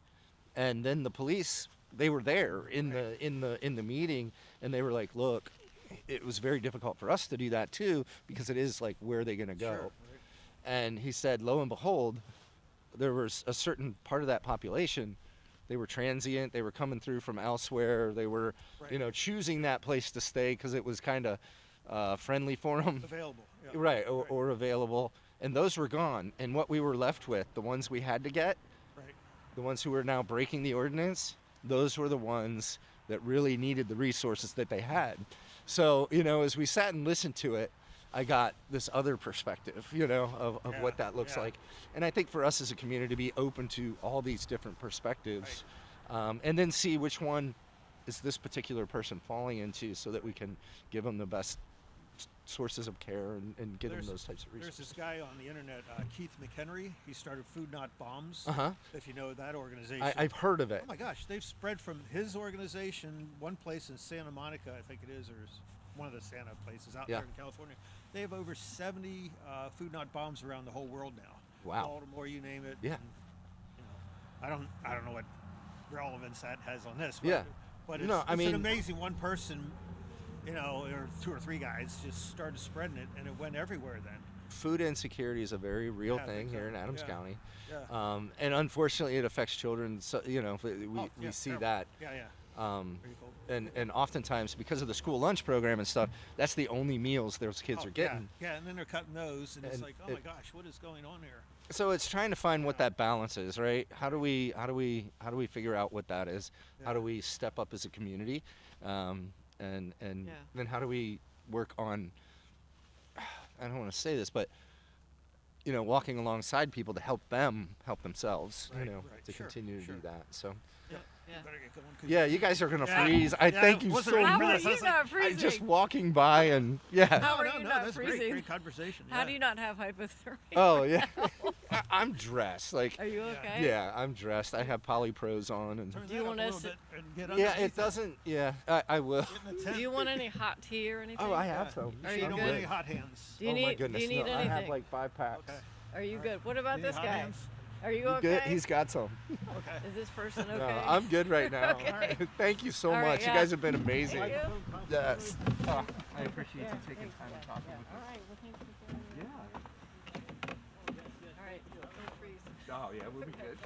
and then the police, they were there in the meeting, and they were like, "Look, it was very difficult for us to do that too, because it is like, where are they going to go?" Sure. And he said, lo and behold, there was a certain part of that population. They were transient. They were coming through from elsewhere. They were, you know, choosing that place to stay because it was kind of friendly for them. Available. Yeah. Right, or available. And those were gone. And what we were left with, the ones we had to get, Right. the ones who were now breaking the ordinance, those were the ones that really needed the resources that they had. So, you know, as we sat and listened to it, I got this other perspective, you know, of Yeah, what that looks yeah. like. And I think for us as a community to be open to all these different perspectives, and then see which one is this particular person falling into so that we can give them the best sources of care and give them those types of There's resources. this guy on the internet, Keith McHenry. He started Food Not Bombs. Uh-huh. If you know that organization. I've heard of it. Oh my gosh, they've spread from his organization, one place in Santa Monica, I think it is, or one of the Santa places out Yeah. there in California. They have over 70 Food Not Bombs around the whole world now. Wow. Baltimore, you name it. Yeah. And, you know, I don't know what relevance that has on this. But, Yeah. But No, it's I mean- an amazing one person, you know, or 2 or 3 guys just started spreading it, and it went everywhere then. Food insecurity is a very real Yeah, I thing think here so. in Adams Yeah. County. Yeah. And unfortunately it affects children. So, you know, we yeah, see terrible. that. Yeah, yeah. Pretty cool. And oftentimes because of the school lunch program and stuff, that's the only meals those kids Oh, are getting. Yeah, and then they're cutting those, and it's And like, oh my it- gosh, what is going on here? So it's trying to find what that balance is, right? How do we figure out what that is? How do we step up as a community? And then how do we work on, I don't want to say this, but you know, walking alongside people to help them help themselves, Right, you know, right, to sure, continue to sure. do that. So Yeah. Better get going, 'cause- yeah, you guys are gonna Yeah. freeze. I Yeah, thank you wasn't so ready for much. this. I was like, I just walking by and yeah. How are no, you no, not that's freezing? great conversation. How yeah. do you not have hypothermia? Oh yeah, I'm dressed. Like Are you okay? yeah, I'm dressed. I have polypros on and Turn Do you that want up a us little bit and get yeah, underneath it doesn't. Yeah, I will. Get in the tent. Do you want any hot tea or anything? Oh, I have some. Are You you don't good? want any hot hands. Do you Oh need? my goodness, do you need no, anything? I have like 5 packs. Okay. Are you good? What about Need this hot guy? hands? Are you You okay? good? He's got some. Okay. Is this person okay? No, I'm good right now. Okay. Thank you so All right, much. yeah. You guys have been amazing. Thank you. Yes. Oh, I appreciate you taking time to talk with us. All right. Well, thanks for joining me. Yeah. All right. Don't freeze. Oh, yeah, we'll be good.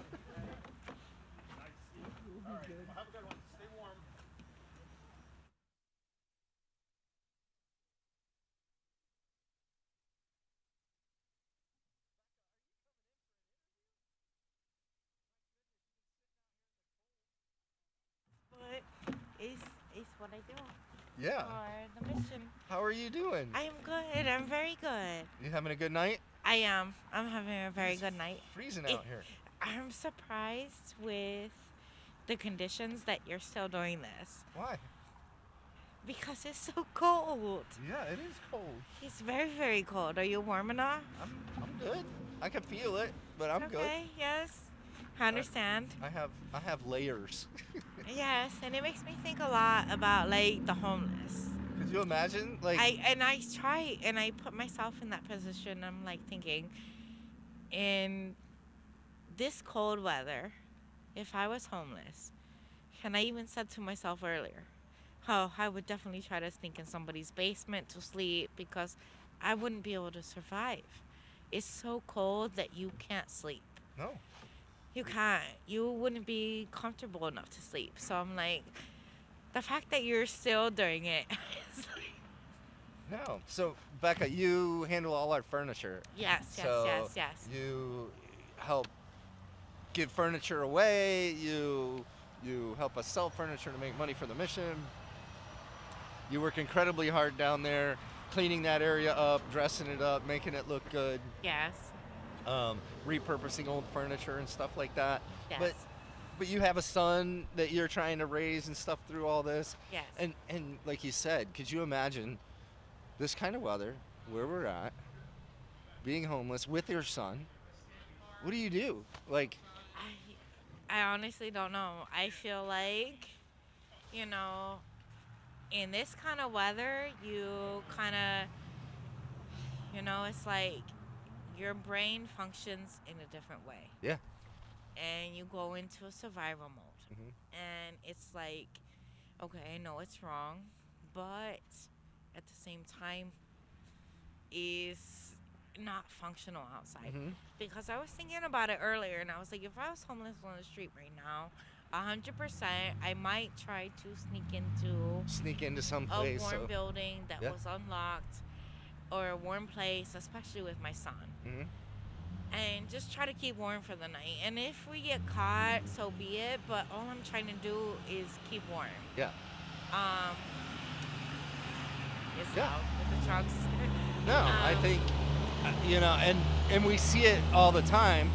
Have a good one. Stay warm. But it's what I do. Yeah. For the mission. How are you doing? I am good. I'm very good. You having a good night? I am. I'm having a very good night. Freezing out here. I'm surprised with the conditions that you're still doing this. Why? Because it's so cold. Yeah, it is cold. It's very, very cold. Are you warm enough? I'm good. I can feel it, but I'm good. Okay, yes. I understand. I have layers. Yes, and it makes me think a lot about like the homeless. Could you imagine? Like I try and I put myself in that position. I'm like thinking, in this cold weather, if I was homeless, and I even said to myself earlier, oh, I would definitely try to sneak in somebody's basement to sleep because I wouldn't be able to survive. It's so cold that you can't sleep. No. You can't. You wouldn't be comfortable enough to sleep. So I'm like, the fact that you're still doing it. Is like, No. So Becca, you handle all our furniture. Yes, So yes. You help give furniture away. You help us sell furniture to make money for the mission. You work incredibly hard down there, cleaning that area up, dressing it up, making it look good. Yes. Repurposing old furniture and stuff like that. Yes. But you have a son that you're trying to raise and stuff through all this. Yes. And like you said, could you imagine this kind of weather, where we're at, being homeless with your son? What do you do? Like, I honestly don't know. I feel like, you know, in this kind of weather, you kind of, you know, it's like your brain functions in a different way. yeah. And you go into a survival mode. Mhm. And it's like, okay, I know it's wrong, but at the same time, is not functional outside. Mhm. Because I was thinking about it earlier, and I was like, if I was homeless on the street right now, 100%, I might try to Sneak into some a place. warm so- building that Yeah. was unlocked, or a warm place, especially with my son. Mhm. And just try to keep warm for the night. And if we get caught, so be it. But all I'm trying to do is keep warm. Yeah. It's Yeah. loud with the trucks. No, I think, and we see it all the time.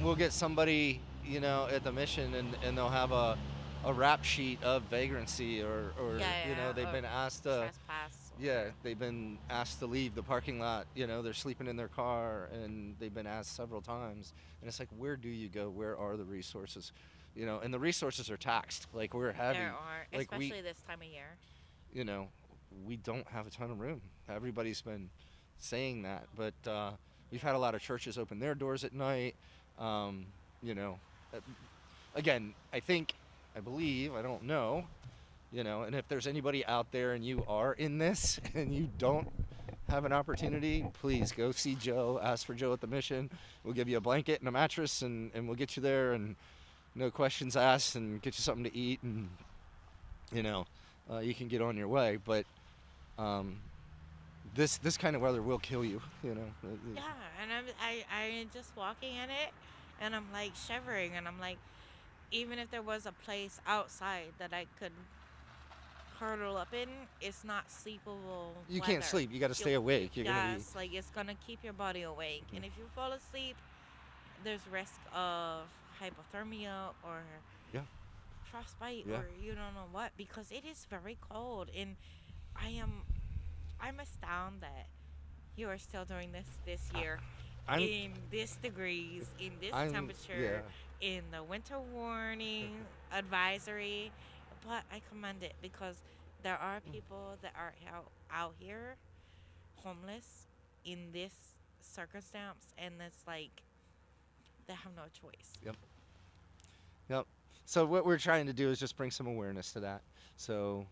We'll get somebody, at the mission and they'll have a rap sheet of vagrancy or they've been asked to, trespass. they've been asked to leave the parking lot. They're sleeping in their car and they've been asked several times. And it's like, where do you go? Where are the resources? And the resources are taxed. Like, we're heavy. There are, like especially this time of year. We don't have a ton of room. Everybody's been saying that, but we've had a lot of churches open their doors at night. Again, I believe, I don't know, and if there's anybody out there and you are in this and you don't have an opportunity, please go see Joe, ask for Joe at the mission. We'll give you a blanket and a mattress and we'll get you there and no questions asked and get you something to eat and, you can get on your way. But this kind of weather will kill you, Yeah, and I'm just walking in it, and I'm like shivering, and I'm like, even if there was a place outside that I could hurdle up in, it's not sleepable. You can't sleep. You got to stay awake. You're gonna be. Like it's gonna keep your body awake, and if you fall asleep, there's risk of hypothermia or Yeah. frostbite Yeah. or you don't know what, because it is very cold, and I'm astounded that you are still doing this year in this degrees, in this temperature, in the winter warning advisory. But I commend it because there are people that are out here homeless in this circumstance, and it's like they have no choice. Yep. Yep. So what we're trying to do is just bring some awareness to that. So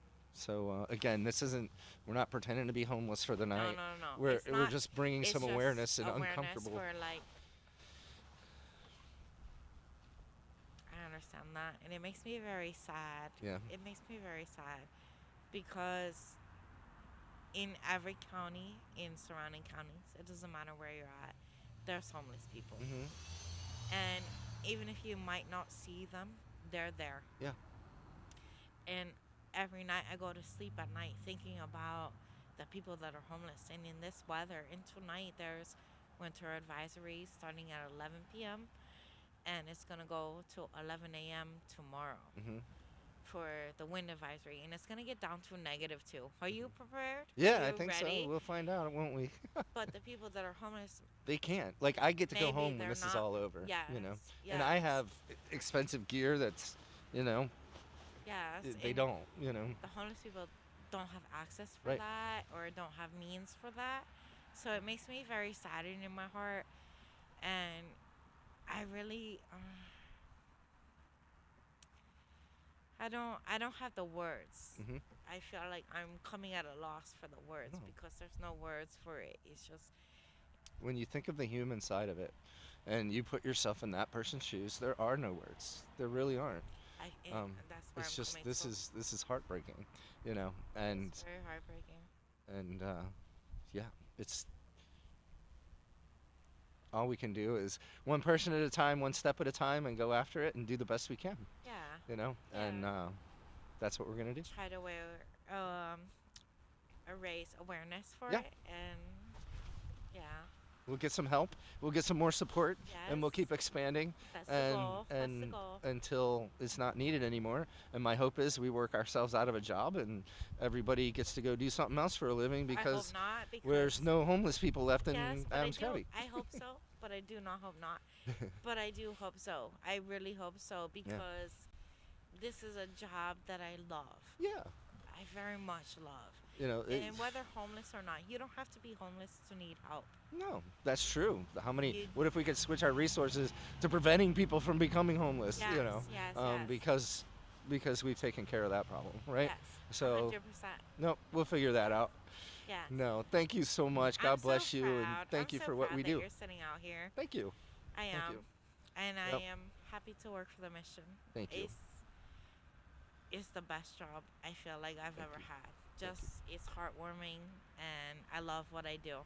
again, this isn't. We're not pretending to be homeless for the night. No. We're just bringing some awareness and uncomfortable. For like. I understand that, and it makes me very sad. Yeah. It makes me very sad because in every county, in surrounding counties, it doesn't matter where you're at, there's homeless people. And even if you might not see them, they're there. Yeah. And every night I go to sleep at night thinking about the people that are homeless. And in this weather, and tonight there's winter advisories starting at 11 p.m. and it's going to go to 11 a.m. tomorrow for the wind advisory. And it's going to get down to -2. Are you prepared? Yeah, Are I you think ready? so. We'll find out, won't we? But the people that are homeless, They can't. Like, I get to go Maybe home when they're this is not- all over. yes, You know. And I yes. have expensive gear that's, you know, yes, they and don't. You know. the homeless people don't have access for Right. that or don't have means for that. So it makes me very saddened in my heart. And I really, I don't have the words. I feel like I'm coming at a loss for the words No. because there's no words for it. It's just, When you think of the human side of it, and you put yourself in that person's shoes, there are no words. There really aren't. that's where It's I'm just coming this from. is heartbreaking, you know, and It's very heartbreaking. and yeah, it's all we can do is one person at a time, one step at a time, and go after it and do the best we can. Yeah. You know, and that's what we're gonna do. Try to raise awareness for Yeah. it, and yeah. We'll get some help. We'll get some more support, and we'll keep expanding. That's the and goal. That's the and goal. until it's not needed anymore. And my hope is we work ourselves out of a job, and everybody gets to go do something else for a living because, not, there's no homeless people left in Yes, but Adams County. I hope so, but I do not hope not. But I do hope so. I really hope so because this is a job that I love. Yeah. I very much love. You know, And whether homeless or not, you don't have to be homeless to need help. No, that's true. How many? You- What if we could switch our resources to preventing people from becoming homeless? You know, yes. because we've taken care of that problem, right? Yes, So 100%. no, we'll figure that out. Yes. No, thank you so much. God I'm so bless you, and proud. thank I'm you so for what proud we that do. You're sitting out here. Thank you. I am. Thank you. And I Yep. am happy to work for the mission. Thank you. It's the best job I feel like I've ever had. Just it's heartwarming, and I love what I do.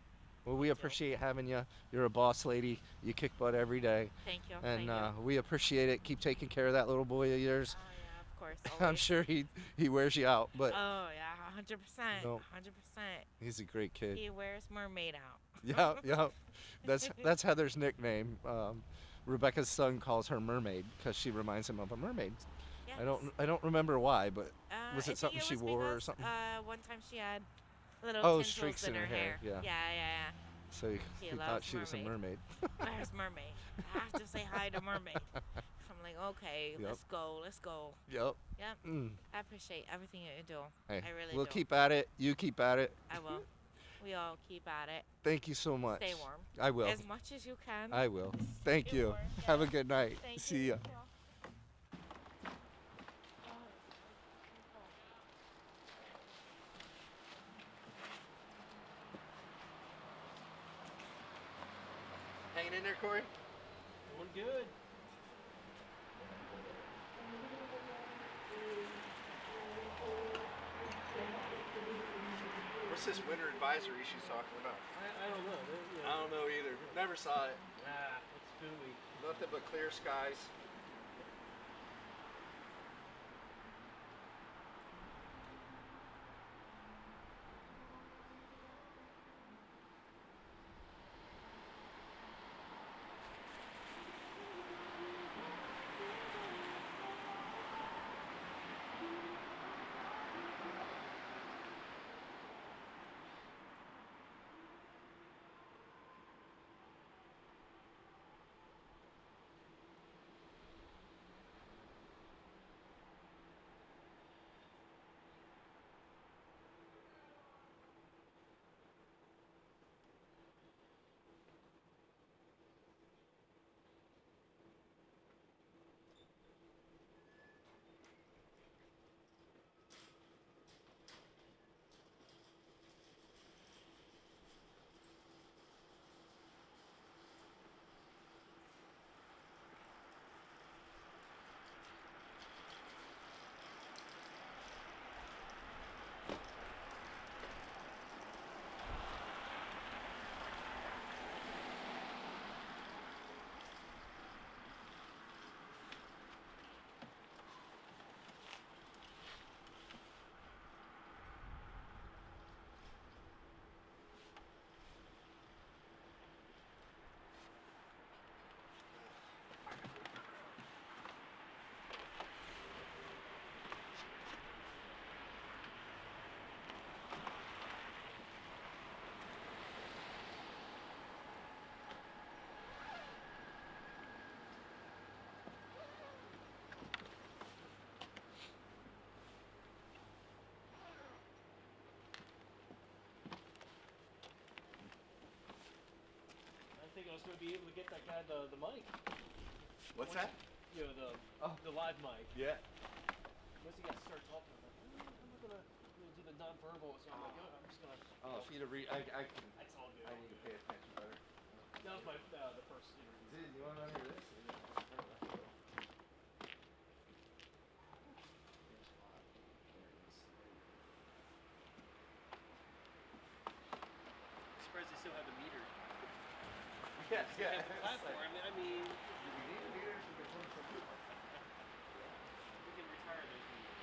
Well, we appreciate having you. You're a boss lady. You kick butt every day. Thank you. And Thank you. we appreciate it. Keep taking care of that little boy of yours. Oh yeah, of course. I'm always. sure he wears you out, but Oh yeah, 100%. No. 100%. he's a great kid. He wears mermaid out. Yeah, yeah. That's Heather's nickname. Rebecca's son calls her Mermaid because she reminds him of a mermaid. I don't remember why, but was I it think something she was wore or because, something? One time she had little Oh, tinsels streaks in her hair, yeah. Yeah. So he He thought loves she was a mermaid. Where's mermaid? I have to say hi to mermaid. So I'm like, okay, Yep. let's go. Yep. Yep. Mm. I appreciate everything you do. Hey, I really we'll do. keep at it. You keep at it. I will. We all keep at it. Thank you so much. Stay warm. I will. As much as you can. I will. Thank Stay you. warm, Have a yeah. good night. Thank See you. ya. Hanging in there, Corey? Doing good. What's this winter advisory she's talking about? I don't know. I don't know either. Never saw it. Nah, it's gooey. Nothing but clear skies. I was going to be able to get that guy the mic. What's Once that? You know, the live mic. Yeah. Once he got to start talking, I'm like, I'm not going to do the nonverbal, so I'm like, oh, I'm just going to. Oh, if you'd have I can. That's all good. I need to pay attention better. That was my the first interview. Dude, you want to hear this? I'm surprised they still have the meter. Yes, They yeah. have the platform. I mean, Do we need meters? We can put some people. we can retire those meters.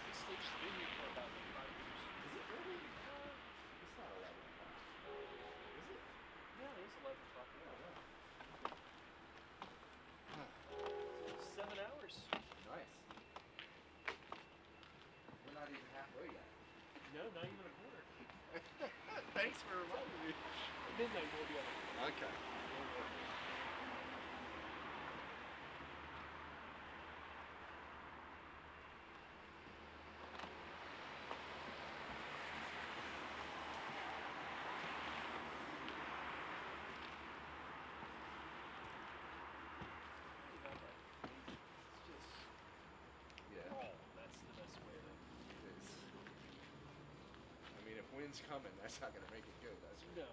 This station's been here for about 5 years. Is it really? It's not 11 o'clock. Is it? Yeah, it's 11 o'clock. Oh, wow. So 7 hours. Nice. We're not even halfway yet. No, not even a quarter. Thanks for reminding me. Midnight will be on. Okay. Yeah. Oh, that's the best way to. It is. I mean, if wind's coming, that's not going to make it good, that's for No.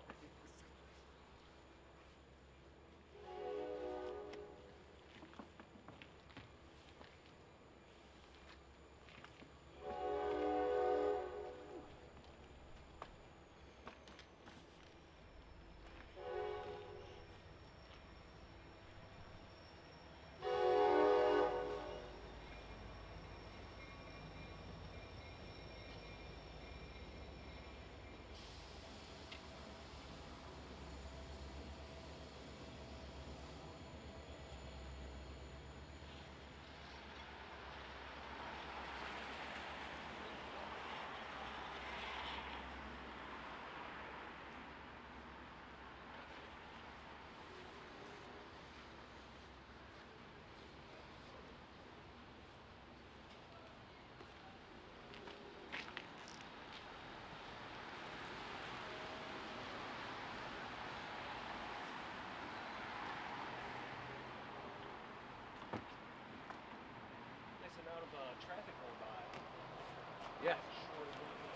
Nice amount of traffic going by. Yeah. Sure is really good.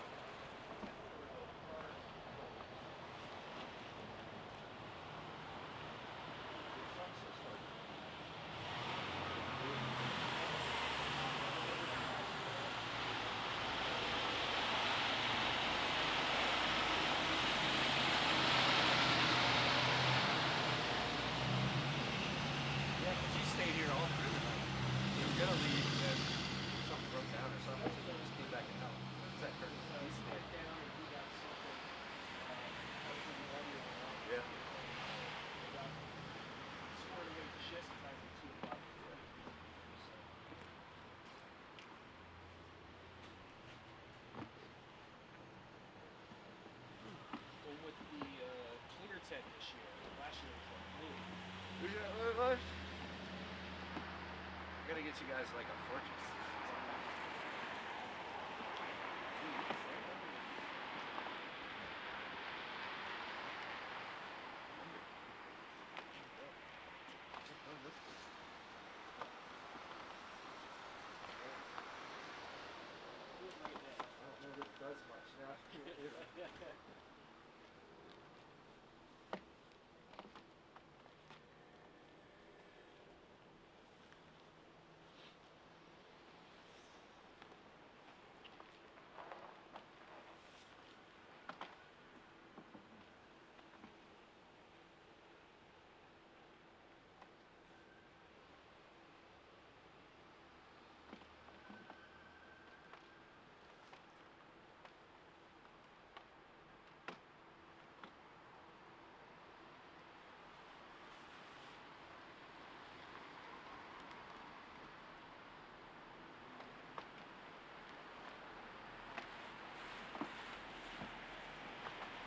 Yeah, but you stayed here all through the night. You were going to leave and then something broke down or something, so you just came back and helped. Is that correct? He stayed down and he got something. Yeah. They got squared away the shift time at 2 o'clock. Well, with the cleaner tent this year, last year was like blue. I gotta get you guys like a fortress. I don't know that it does much now.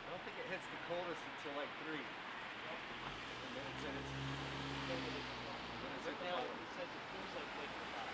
I don't think it hits the coldest until like 3. And then it's in its. Then it's at the Now, cold. he says it feels like winter time.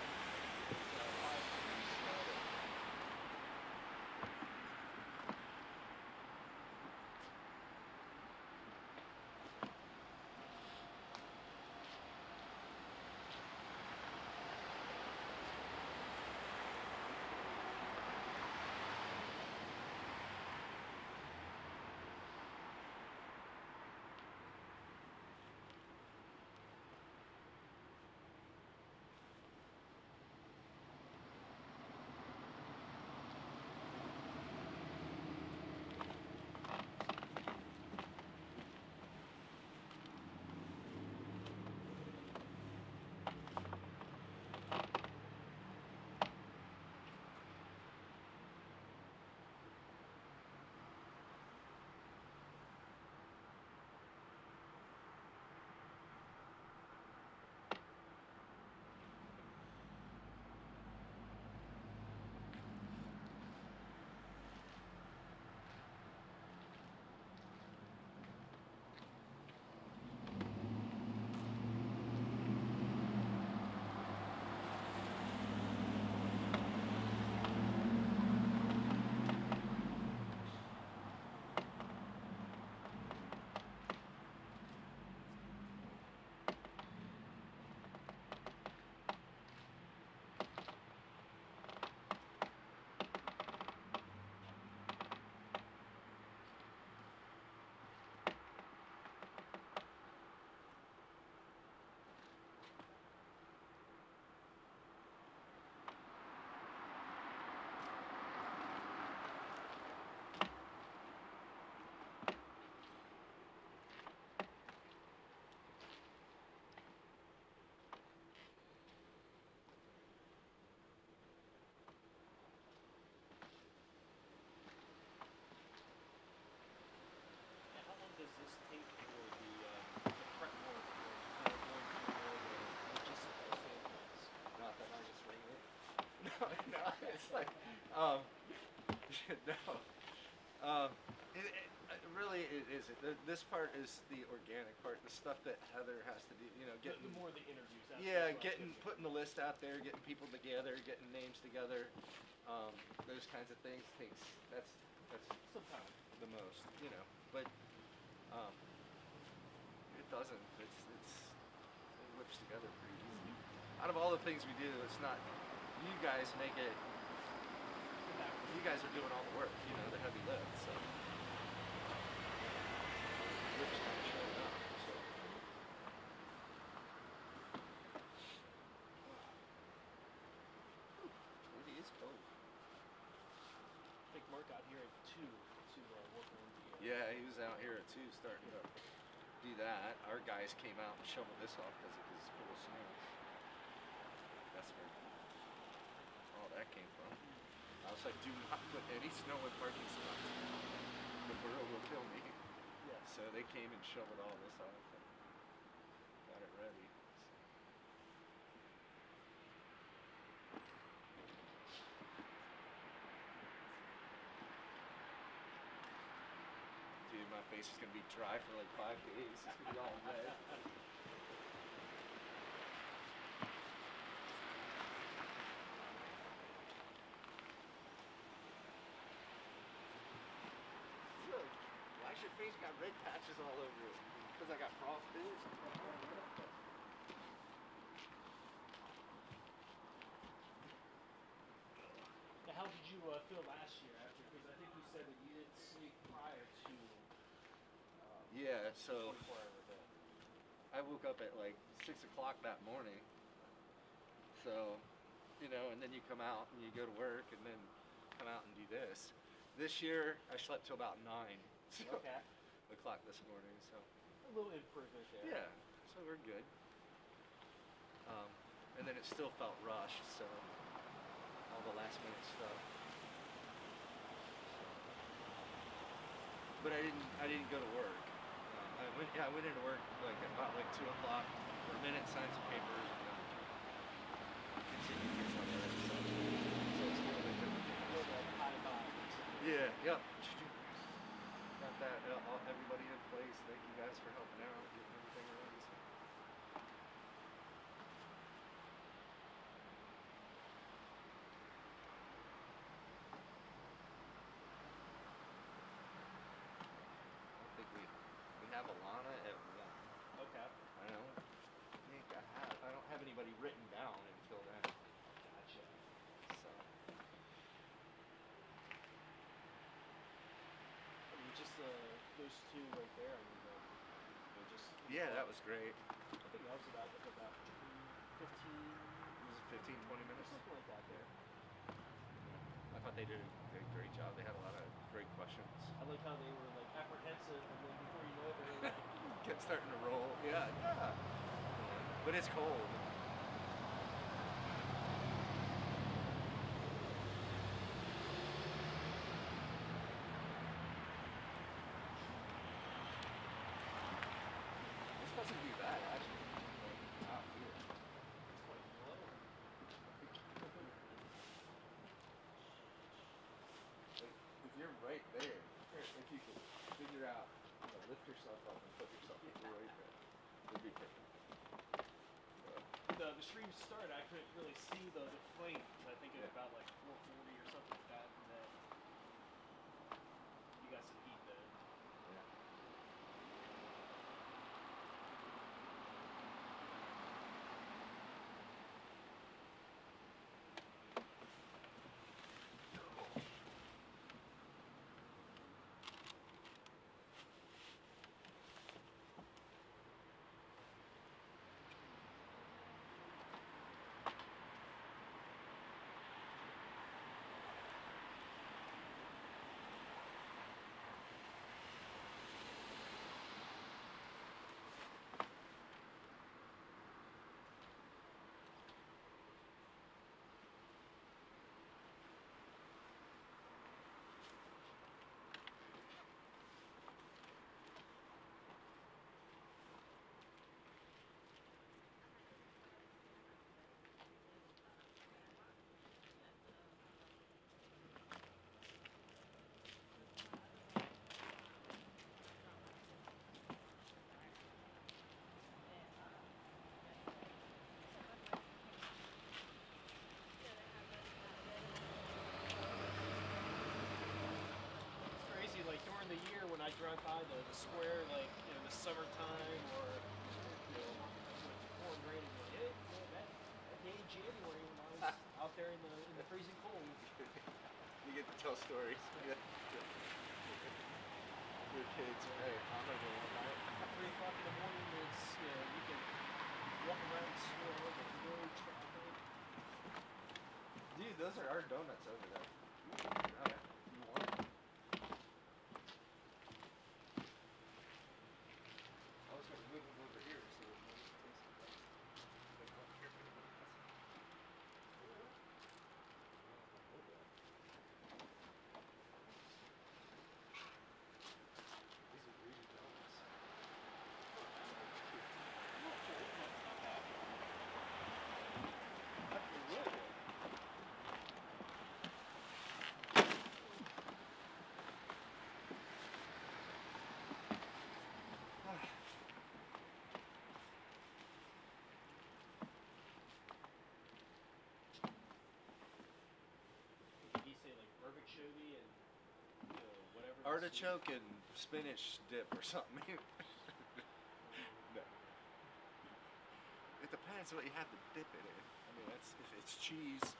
No. Really, it isn't. This part is the organic part, the stuff that Heather has to do. You know, getting The more the interviews. That's yeah, what I was getting getting. putting the list out there, getting people together, getting names together, those kinds of things that's Some time. the most, you know. But it doesn't. It whips together pretty easily. Out of all the things we do, it's not. You guys make it. You guys are doing all the work, you know, the heavy lift. So. Which kind of showing up. So. It is cold. I think Mark got here at 2 to work on the. Yeah, he was out here at 2 starting to do that. Our guys came out and shoveled this off because it was full of snow. That's where all that came from. I was like, do not put any snow in parking spots. The borough will kill me. Yeah. So they came and shoveled all this off and got it ready. Dude, my face is gonna be dry for like 5 days. It's gonna be all red. Really? Why's your face got red patches all over it? Because I got frostbite? Now, how did you feel last year after? Because I think you said that you didn't sleep prior to. Yeah, so 24-hour day. I woke up at like 6 o'clock that morning. So, you know, and then you come out and you go to work and then come out and do this. This year, I slept till about 9 Okay. o'clock this morning, so. A little improvement there. Yeah, so we're good. And then it still felt rushed, so all the last minute stuff. But I didn't go to work. I went into work like about 2 o'clock for a minute, signed some papers, and then continued to get stuff ready. So it's a little bit different. Yeah, yep. Got that, everybody in place. Thank you guys for helping out, getting everything ready. So. I think we have Alana at 1. Okay. I don't think I don't have anybody written down until then. Gotcha. So. I mean, just those two right there. I mean, they're just. Yeah, that was great. I think that was about 15. Was it 15, 20 minutes? Something like that there. I thought they did a great job. They had a lot of great questions. I like how they were like apprehensive, and then before you know it, they were like. Kept starting to roll. Yeah. But it's cold. This doesn't do that actually. Like, out here. It's quite low. Like, if you're right there, if you could figure out, lift yourself up and put yourself right there, it'd be perfect. The stream started, I couldn't really see the flames. I think it was about like 440 or something like that, and then you got some heat there. Yeah. drive by the square, like, you know, the summertime or, you know, when it's pouring rain, and you're like, hey, you know, that day in January when I was out there in the freezing cold. You get to tell stories. Yeah. Your kids. Hey, I remember one night. 3 o'clock in the morning, it's, you know, you can walk around the snow, there's no traffic. Dude, those are our donuts over there. You want them? I was going to move them over here so it wouldn't taste so bad. They come here. These are greedy donuts. Did he say like artichoke and, you know, whatever? Artichoke and spinach dip or something. No. It depends what you have to dip it in. I mean, that's if it's cheese.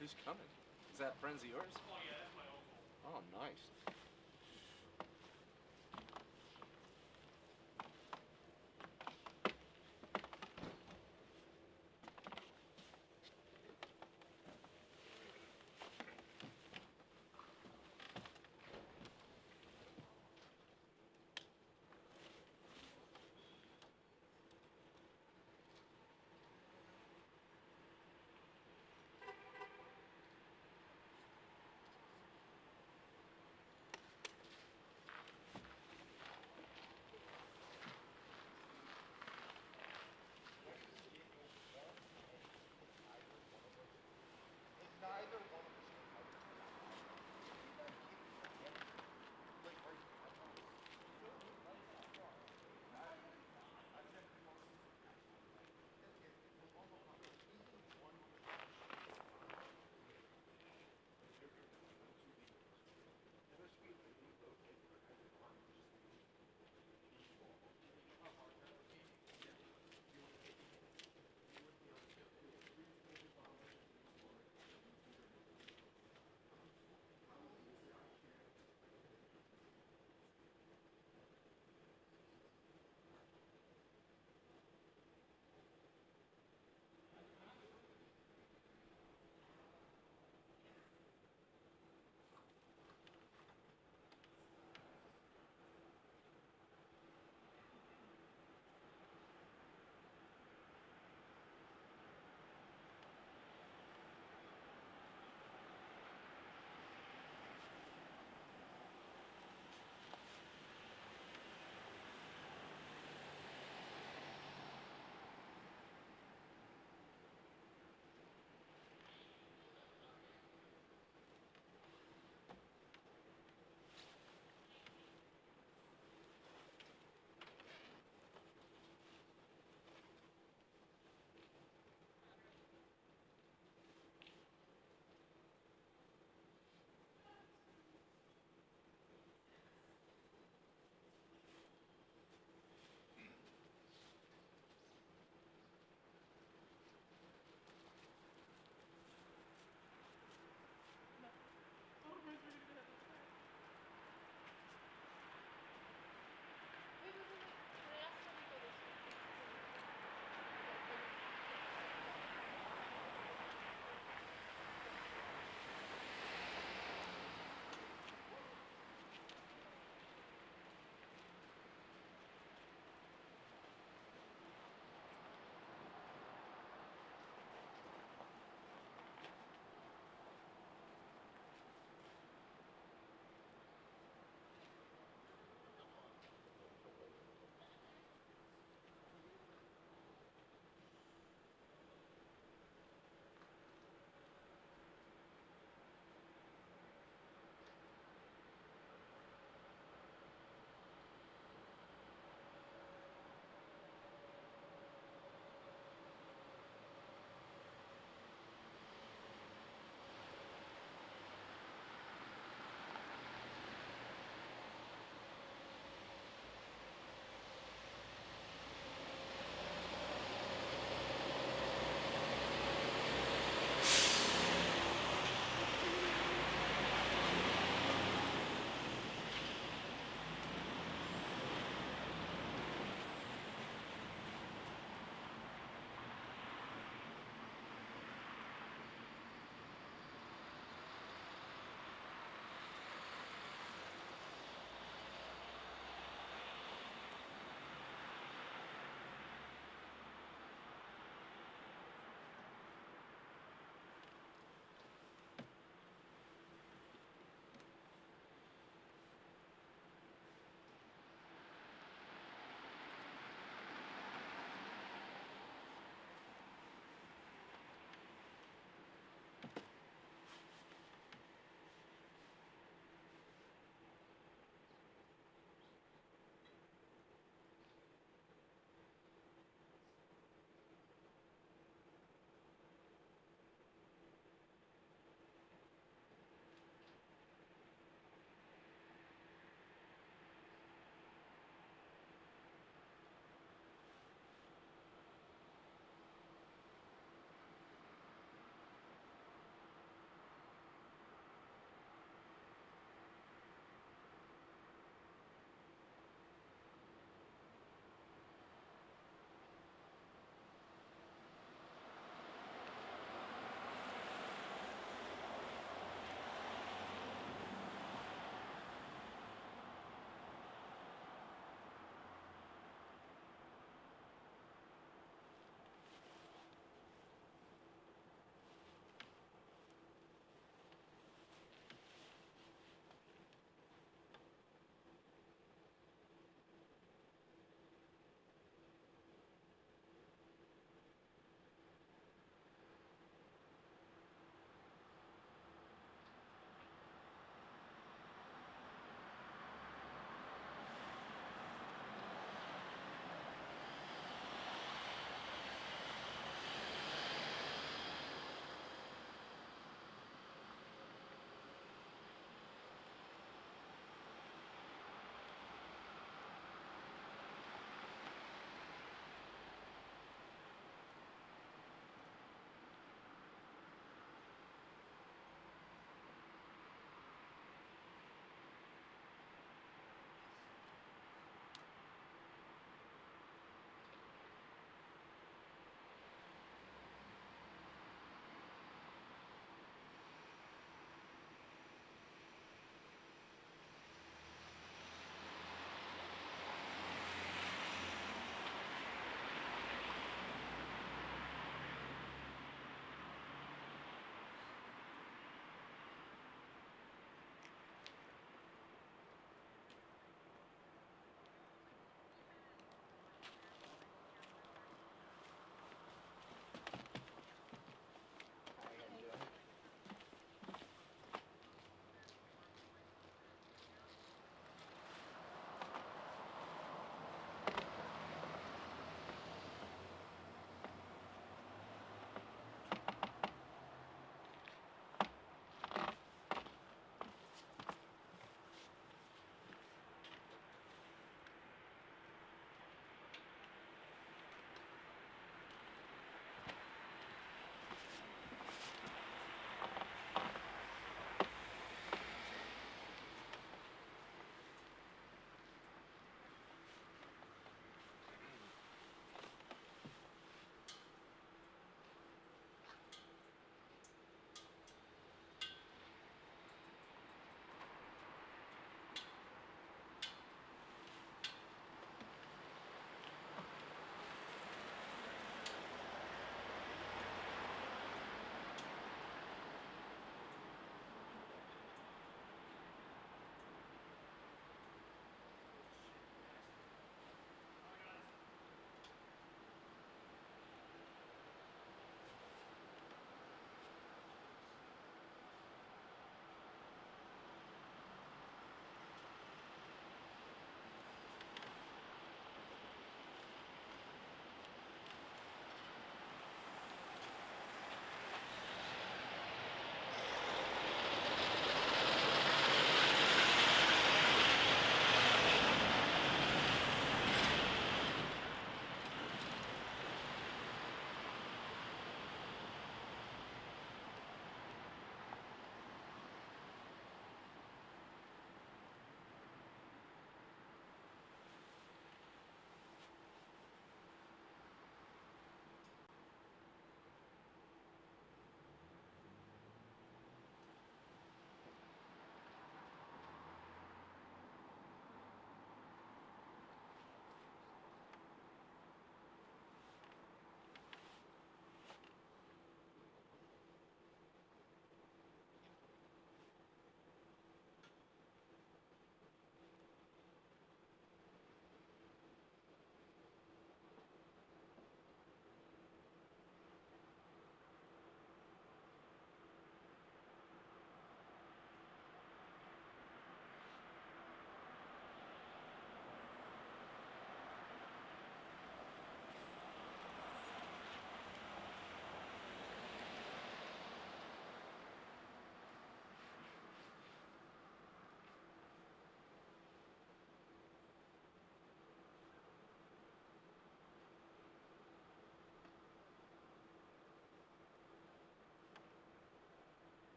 Who's coming? Is that friends of yours? Oh yeah, that's my uncle. Oh, nice.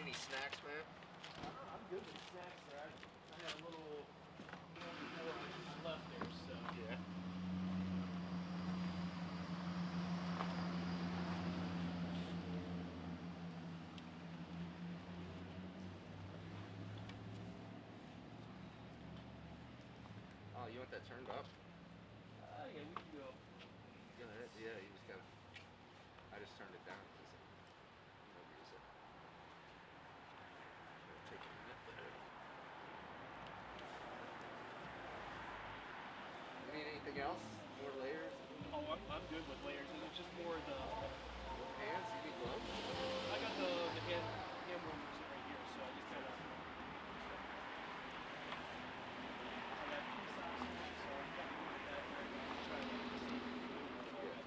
any snacks, man? I'm good with snacks there. I had a little more left there, so. Yeah. Oh, you want that turned up? Yeah, we can go. Go ahead. Yeah, you just gotta. I just turned it down because nobody use it. It'll take a minute there. You need anything else? More layers? Oh, I'm good with layers. It's just more the hands. You need gloves? I got the hand warmers right here, so I just kind of. I got 2 socks on, so I've got that right now. Try to Yeah.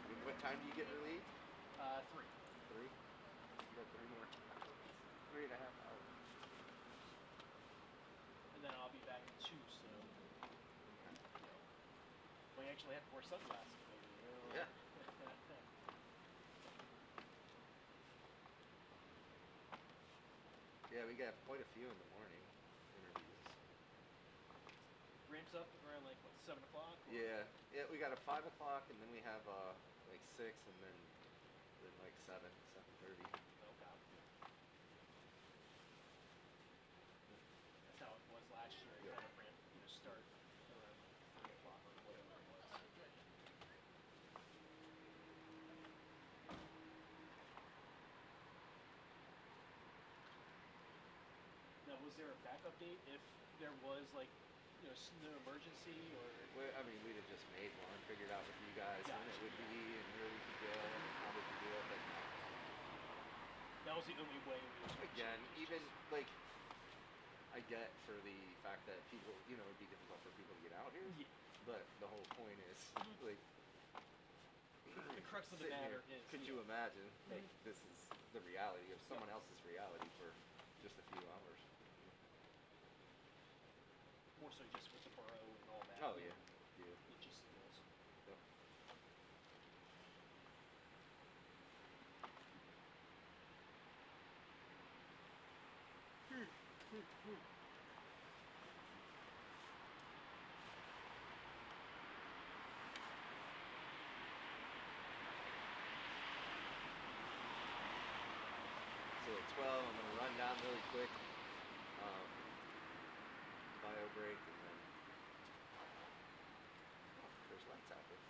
And what time do you get relieved? 3. 3? You got 3 more. 3.5 hours. And then I'll be back at 2, so. We actually have to wear sunglasses, maybe. You know? Yeah. Yeah, we got quite a few in the morning interviews. Ramps up around like what, 7 o'clock? Yeah, we got a 5 o'clock, and then we have like 6, and then like 7:30. Okay. That's how it was last year. It kind of ran, start around 3 o'clock or whatever it was. Now, was there a backup date if there was like, no emergency or? Well, I mean, we'd have just made one, figured out with you guys when it would be and where we could go and how we could do it. But that was the only way we would again, even like I get for the fact that people, it'd be difficult for people to get out here. Yeah. But the whole point is like. The crux of the matter is. Could you imagine? Like, this is the reality of someone else's reality for just a few hours. More so just with the borough and all that. Oh, yeah. Yeah. It just was. Yep. So at 12, I'm going to run down really quick, bio break, and then there's lights out there.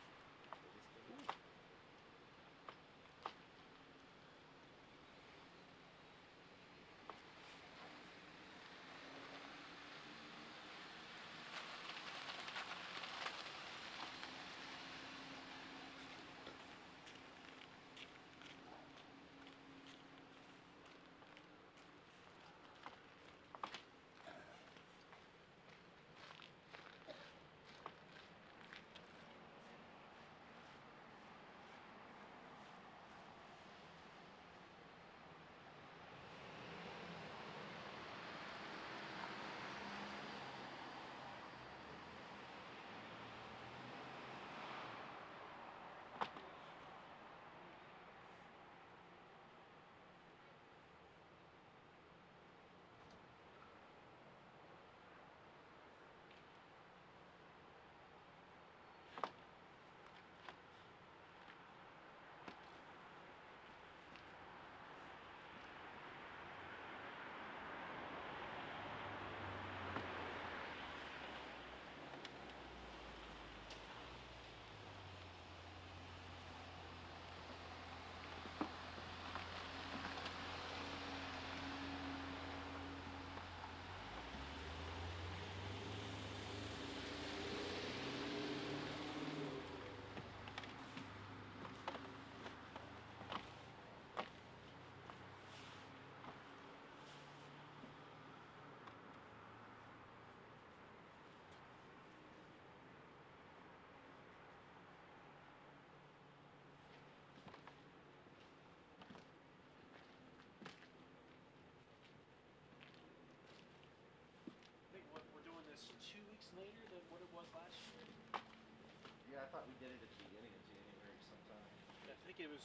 This 2 weeks later than what it was last year? Yeah, I thought we did it at the beginning of January sometime. I think it was.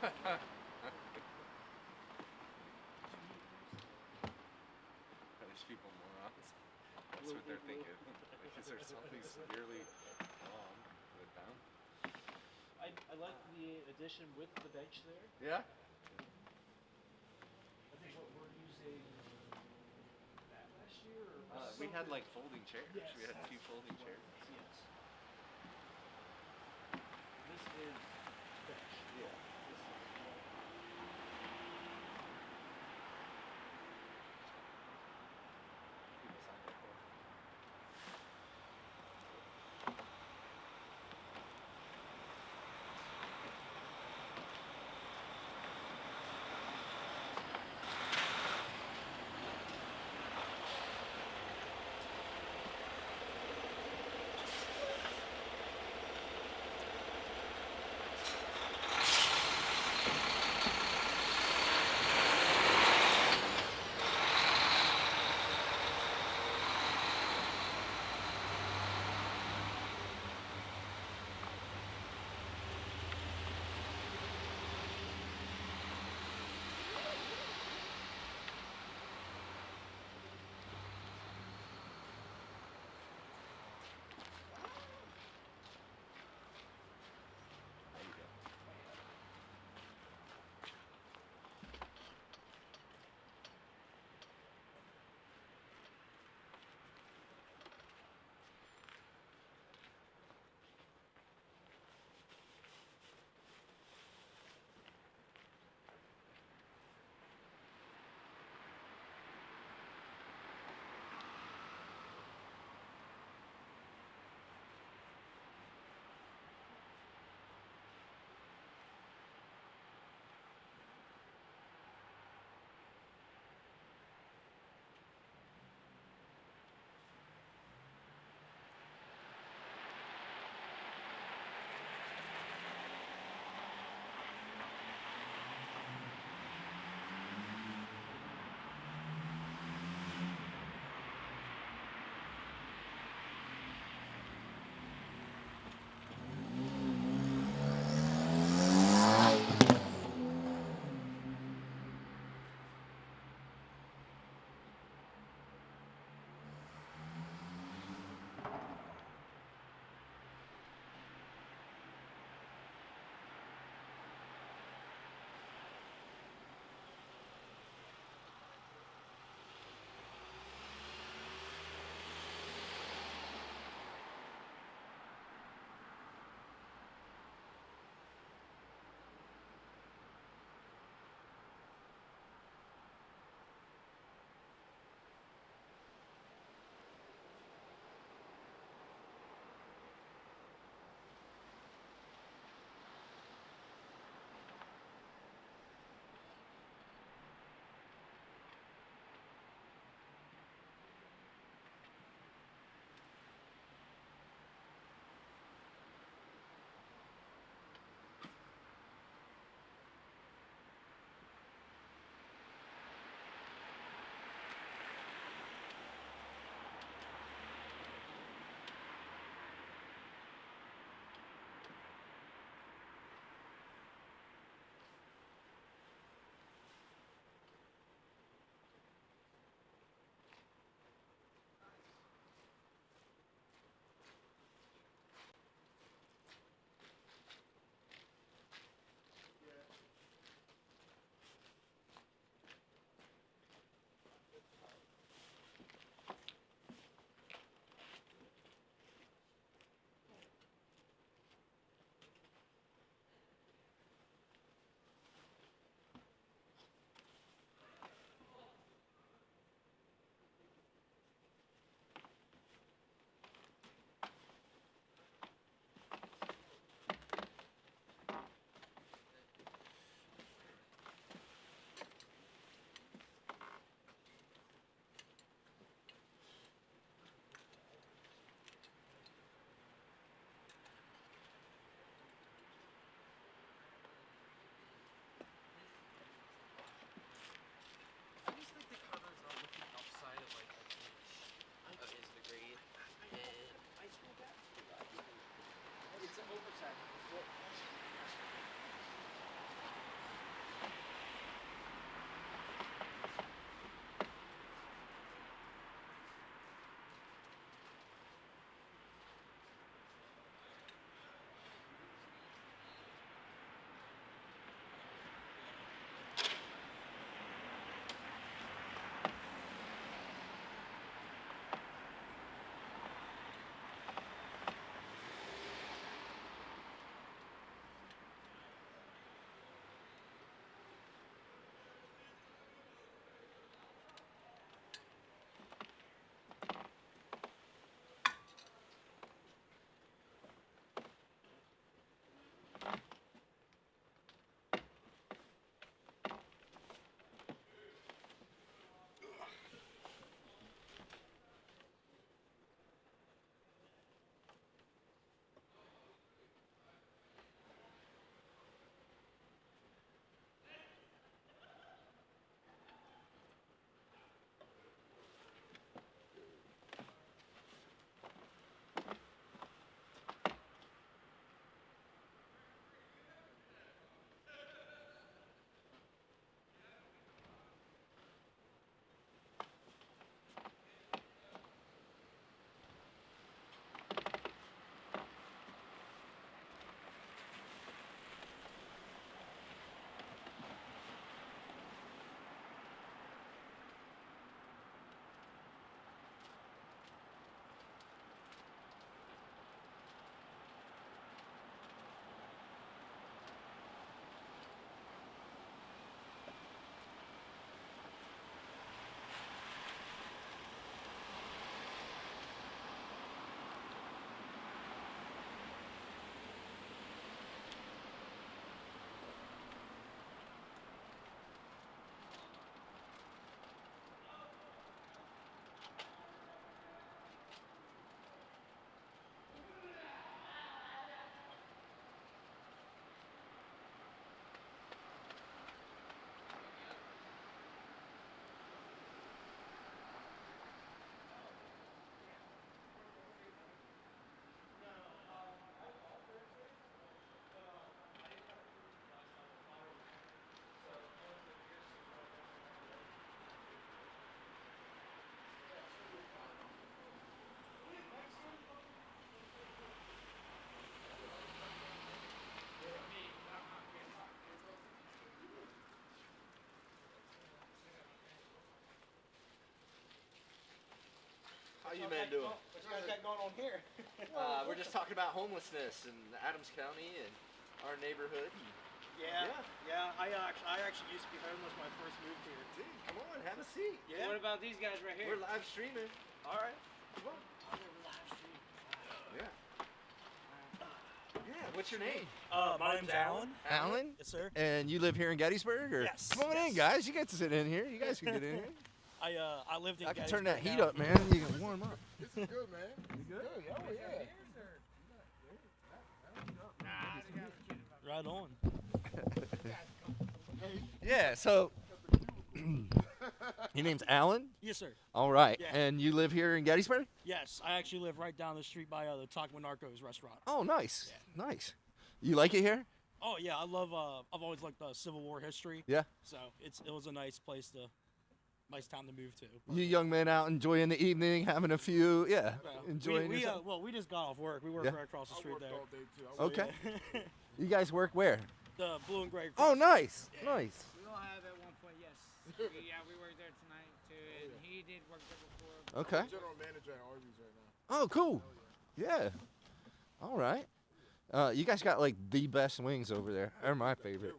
Punish people morons. That's what they're thinking. Like, is there something severely wrong with them? I like the addition with the bench there. Yeah? I think what we're using that last year or We had like folding chairs. Yes, We had that's 2 folding what- chairs. Yes. This is bench. Yeah. This is People sign up for it. How you men doing? What you guys got going on here? We're just talking about homelessness in Adams County and our neighborhood. Yeah. I actually used to be homeless when I first moved here. Dude, come on, have a seat. Yeah. What about these guys right here? We're live streaming. All right. Come on. Oh, they're live streaming. Yeah. Yeah. What's your name? My name's Alan. Alan? Yes, sir. And you live here in Gettysburg? Or? Yes. Come on in, guys. You get to sit in here. You guys can get in here. I lived in I can turn that heat now. up, man. You can warm up. This is good, man. You good? Oh, yeah. Right on. Yeah, so your name's Alan? Yes, sir. All right. Yeah. And you live here in Gettysburg? Yes, I actually live right down the street by the Taco Narcos restaurant. Oh, nice. Nice. You like it here? Oh yeah, I love. I've always liked the Civil War history. Yeah. So it was a nice place nice town to move to. You young men out enjoying the evening, having a few, yeah, enjoying we yourself? we just got off work. We work Yeah. right across the street there. Okay. Yeah. You guys work where? The Blue and Gray. Oh, nice. Nice. We all have at one point, yes. we worked there tonight too, and he did work there before. Okay. General manager at Arby's right now. Oh, cool. Yeah. All right. You guys got like the best wings over there. They're my favorite.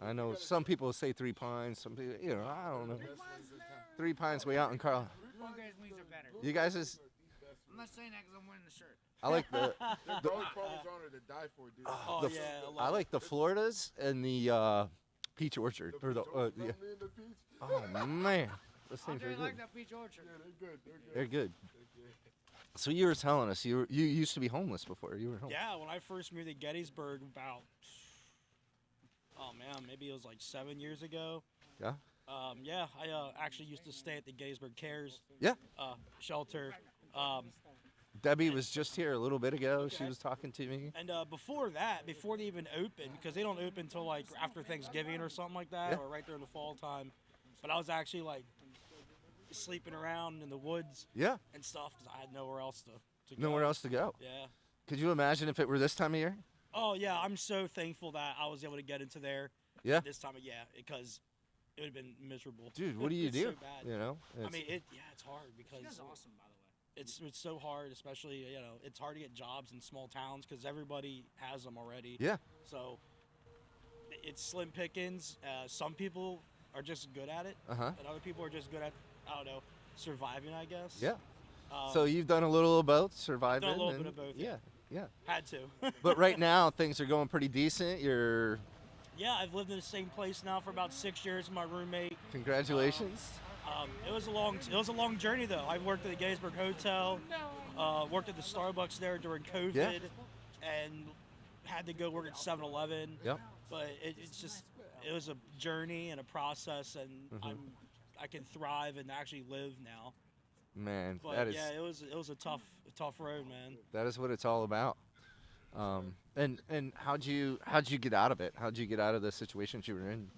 I know some people say 3 Pines. Some people, I don't know. 3 Pines way out in Carl. Blue and Gray's wings are better. You guys is. I'm not saying that because I'm wearing the shirt. I like the. They're dog Parmesan to die for, dude. I like the Floridas and the peach orchard. Or the, yeah. Oh man, those things are I good. like that peach orchard. Yeah, they're good. They're good. So you were telling us you used to be homeless before. You were homeless. Yeah, when I first moved to Gettysburg about, maybe it was like 7 years ago. Yeah. I actually used to stay at the Gettysburg Cares. Yeah. Shelter. Debbie was just here a little bit ago. She was talking to me. And before they even open, because they don't open until like after Thanksgiving or something like that, Yeah. or right there in the fall time. But I was actually like sleeping around in the woods. Yeah. And stuff because I had nowhere else to go. Nowhere else to go. Yeah. Could you imagine if it were this time of year? Oh yeah, I'm so thankful that I was able to get into there. Yeah. This time, because it would have been miserable. Dude, what do you It's do? So bad. You know, I it's- mean, it's hard because You guys are awesome, by the way. it's so hard, especially it's hard to get jobs in small towns because everybody has them already. Yeah. So it's slim pickings. Some people are just good at it, Uh-huh. and other people are just good at surviving, I guess. Yeah. So you've done a little of both, surviving. Done a little and, bit of both. Yeah. Yeah. Had to. But right now things are going pretty decent. You're. Yeah, I've lived in the same place now for about 6 years with my roommate. Congratulations. It was a long journey though. I worked at the Gettysburg Hotel, worked at the Starbucks there during COVID, Yeah. and had to go work at 7-Eleven. Yep. But it was a journey and a process, and Mhm. I can thrive and actually live now. Man, But that is. yeah, it was a tough road, man. That is what it's all about. And how'd you get out of it? How'd you get out of the situations you were in?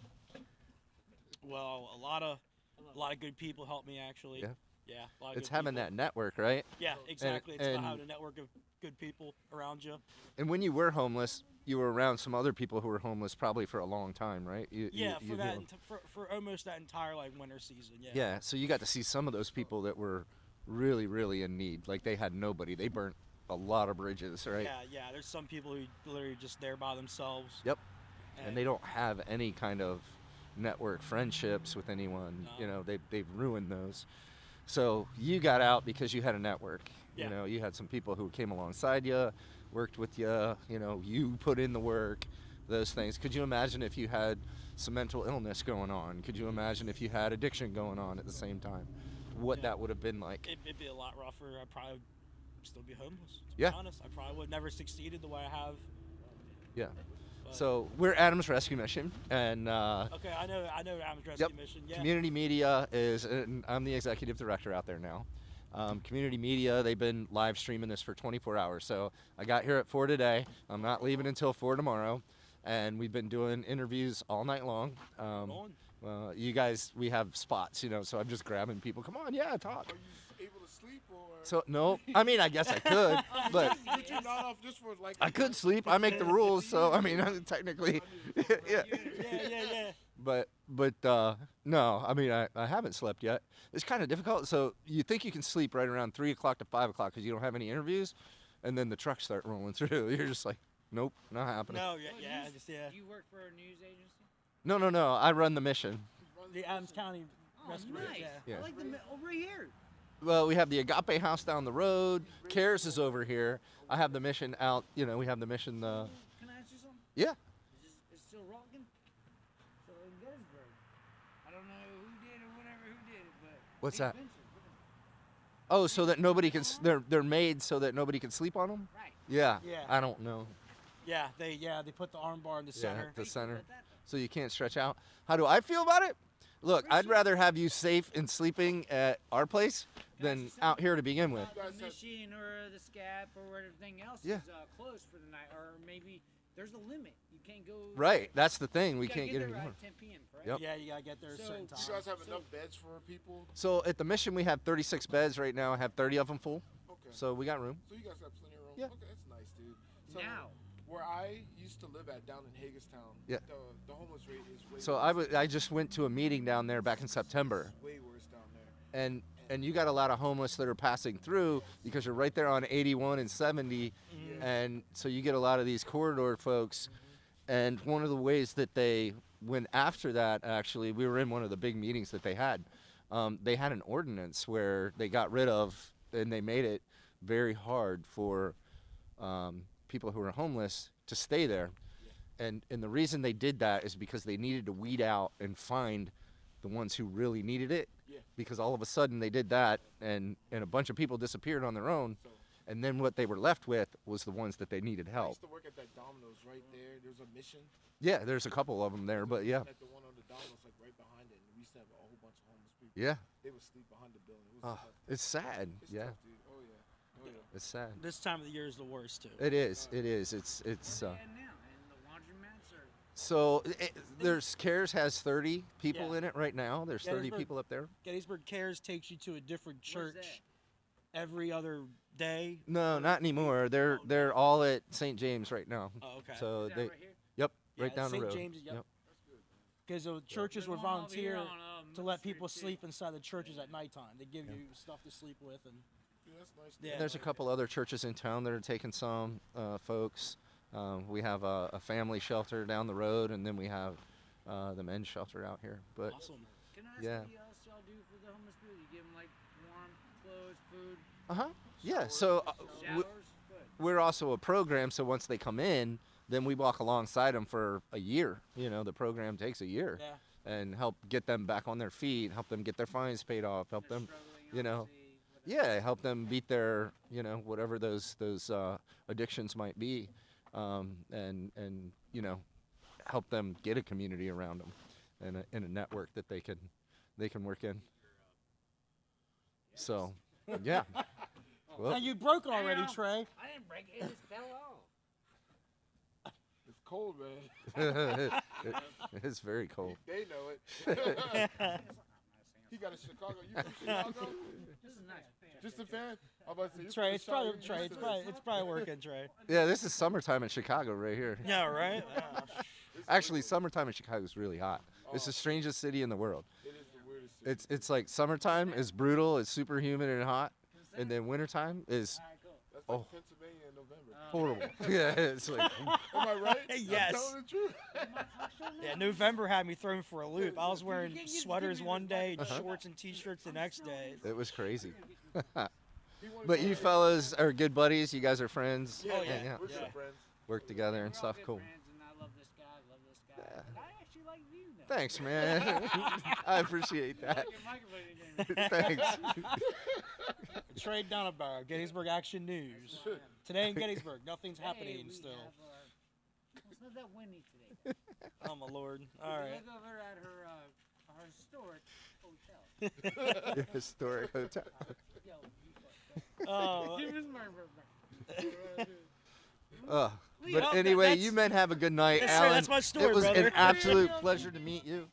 Well, a lot of good people helped me actually. Yeah. Yeah. A lot of It's good having people. that network, right? Yeah, exactly. It's and, about having a network of good people around you. and when you were homeless, you were around some other people who were homeless probably for a long time, right? Yeah, you knew- for almost that entire winter season. Yeah. Yeah, so you got to see some of those people that were really, really in need. Like they had nobody. They burnt a lot of bridges, right? Yeah. There's some people who literally just there by themselves. Yep. And they don't have any kind of network friendships with anyone. You know, they've ruined those. So you got out because you had a network. Yeah. You know, you had some people who came alongside you, worked with you. You know, you put in the work, those things. Could you imagine if you had some mental illness going on? Could you imagine if you had addiction going on at the same time? What that would have been like? It'd be a lot rougher. I'd probably still be homeless. To Yeah. be honest, I probably would never succeeded the way I have. Yeah. But- So we're Adams Rescue Mission, and Okay, I know Adams Rescue Mission. Yeah. Community Media is, and I'm the executive director out there now. Community Media, they've been live streaming this for 24 hours. So I got here at 4 today. I'm not leaving until 4 tomorrow, and we've been doing interviews all night long. You guys, we have spots, so I'm just grabbing people. Come on, yeah, talk. Able to sleep or? So no, I mean I guess I could, but Did you nod off just for like? I could sleep. I make the rules, so I mean technically, yeah. Yeah. no, I mean I haven't slept yet. It's kind of difficult. So you think you can sleep right around 3 o'clock to 5 o'clock because you don't have any interviews, and then the trucks start rolling through. You're just like, nope, not happening. No, yeah, just yeah. Do you work for a news agency? No. I run the mission. The Adams County Oh, Rescue. nice. Yeah. I like the over here. Well, we have the Agape House down the road. CARES is over here. I have the mission out. You know, we have the mission. Can I ask you something? Yeah. It's still rocking. So in Gettysburg, I don't know who did or whatever who did it, but What's they that? mentioned- Oh, so that nobody can. They're made so that nobody can sleep on them. Right. Yeah. Yeah. I don't know. Yeah, they put the arm bar in the center. Yeah, the center. So you can't stretch out. How do I feel about it? Look, I'd rather have you safe and sleeping at our place than out here to begin with. The mission or the SCAP or everything else Yeah. is closed for the night, or maybe there's a limit. You can't go. Right. That's the thing. We You gotta can't get there any more. at 10 p.m. Correct? Yep. Yeah, you gotta get there at a certain time. You guys have enough beds for people? So at the mission we have 36 beds right now. I have 30 of them full. Okay. So we got room. So you guys have plenty of room? Yeah. Okay, that's nice, dude. So Now. where I used to live at down in Hagerstown, Yeah. the homeless rate is way So worse. I just went to a meeting down there back in September. It's way worse down there. And you got a lot of homeless that are passing through because you're right there on 81 and 70, and so you get a lot of these corridor folks. And one of the ways that they went after that, actually, we were in one of the big meetings that they had. They had an ordinance where they got rid of, and they made it very hard for people who are homeless to stay there. And the reason they did that is because they needed to weed out and find the ones who really needed it. Yeah. Because all of a sudden they did that, and a bunch of people disappeared on their own. And then what they were left with was the ones that they needed I help. used to work at that Domino's right there. There's a mission. Yeah, there's a couple of them there, but yeah. At the one on the Domino's, like right behind it, and we used to have a whole bunch of homeless people. Yeah. They would sleep behind the building. It was Oh, tough. it's sad. It's Yeah. tough, dude. Oh yeah. Oh yeah. It's sad. This time of the year is the worst too. It is. It is. It's. And now, and the laundromats are. So there's CARES has 30 people Yeah. in it right now. There's 30 Gettysburg- people up there. Gettysburg Cares takes you to a different Where's church every other day. No, not anymore. They're all at St. James right now. Oh, okay. So Is that they. right here? Yep. Yeah, Right down the St. road. James, yep. Because the churches There's will one over here volunteer on, to Mill let Street, people too. sleep inside the churches at nighttime. They give you stuff to sleep with, and Dude, that's nice. yeah. There's a couple other churches in town that are taking some folks. We have a family shelter down the road, and then we have the men's shelter out here. But Awesome. Can I ask Yeah. what else y'all do for the homeless people? You give them like warm clothes, food, yeah, so showers. Good. we're also a program. So once they come in, then we walk alongside them for a year. You know, the program takes a year, Yeah. and help get them back on their feet, help them get their fines paid off, help them, Struggling, you know, obviously, whatever. yeah, help them beat their, you know, whatever those addictions might be, and you know, help them get a community around them, and a network that they can work in. So, yeah. Now Well, you broke it already, Ow. Trey. I didn't break it. It just fell off. It's cold, man. it's very cold. They know it. He got a Chicago. You from Chicago? This is nice. Just a fan? I'm about to say, you Trey, from it's probably Chicago, you Trey. used It's to probably this. it's probably working, Trey. Yeah, this is summertime in Chicago right here. Yeah, right. Actually, summertime in Chicago is really hot. It's the strangest city in the world. It is the weirdest city. It's like summertime is brutal, it's super humid and hot, and then wintertime is That's like oh. Pennsylvania in November. horrible. Yeah, it's like Am I right? Yes. I'm telling the truth. Yeah, November had me thrown for a loop. I was wearing sweaters one day, shorts and t-shirts the next day. it was crazy. But you fellas are good buddies. You guys are friends. Yeah, hang out, we're good so friends. work together and We're all stuff. good Cool. friends, and I love this guy. I love this guy. But I actually like you now. Thanks, man. I appreciate that. Your microphone again. Thanks. Trey Donabar, Gettysburg Action News. Today in Gettysburg, nothing's happening we still. have it's not that windy today. Oh my lord. All We right. look over at her historic hotel. Your historic hotel. Yo, you fucked up. Oh. Give us my But Oh, anyway, that's- you men have a good night, Yes, sir, Alan. that's my story, it was brother. an absolute pleasure to meet you.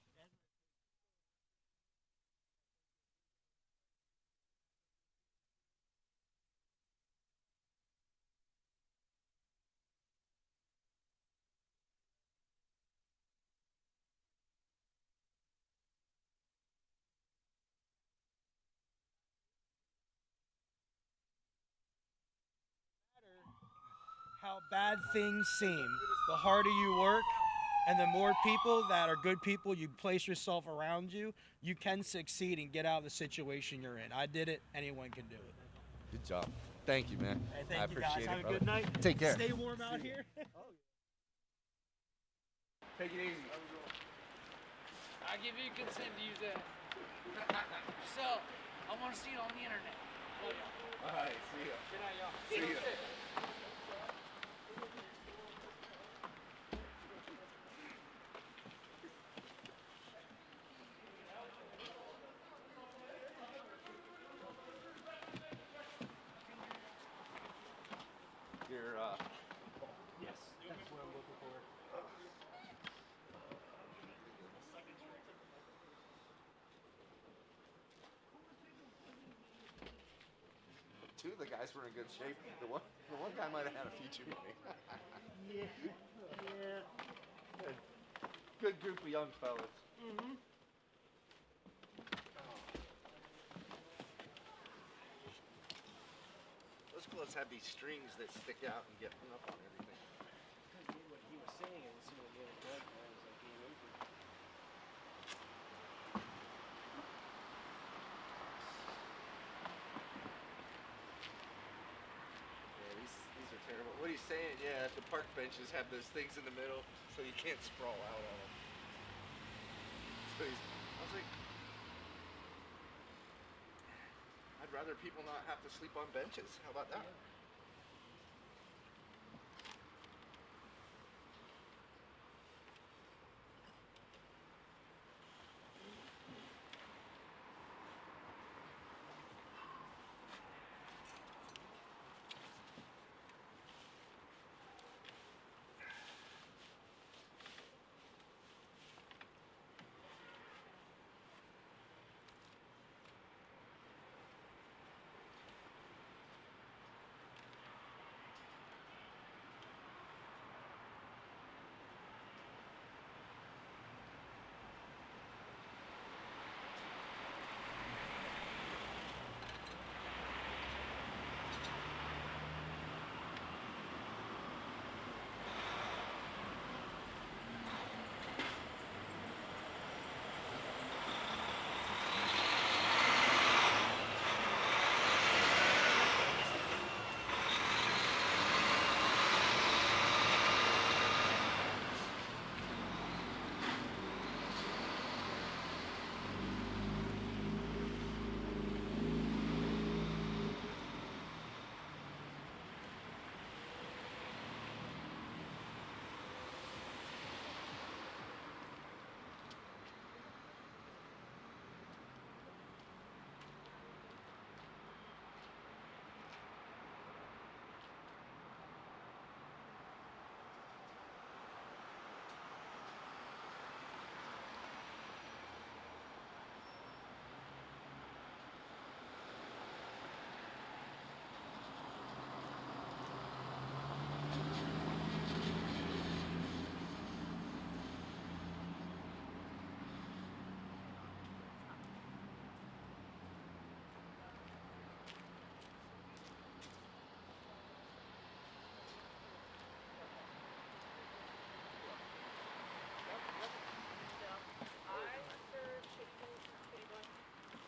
how bad things seem, the harder you work, and the more people that are good people you place yourself around you, you can succeed and get out of the situation you're in. I did it. Anyone can do it. Good job. Thank you, man. Hey, thank I you appreciate guys. it, Have a brother. good night. Take care. Stay warm out here. Take it easy. I give you consent to use that. So, I want to see it on the internet. All right, see ya. Good night, y'all. See ya. You're, Yes, that's what I'm looking for. two of the guys were in good shape. The one guy might have had a few too many. Yeah. Good group of young fellas. Mm-hmm. Those clothes have these strings that stick out and get hung up on everything. What he was saying and see what the other guy was like game over. Yeah, these are terrible. What he's saying, yeah, the park benches have those things in the middle so you can't sprawl out on them. So I was like, I'd rather people not have to sleep on benches. How about that?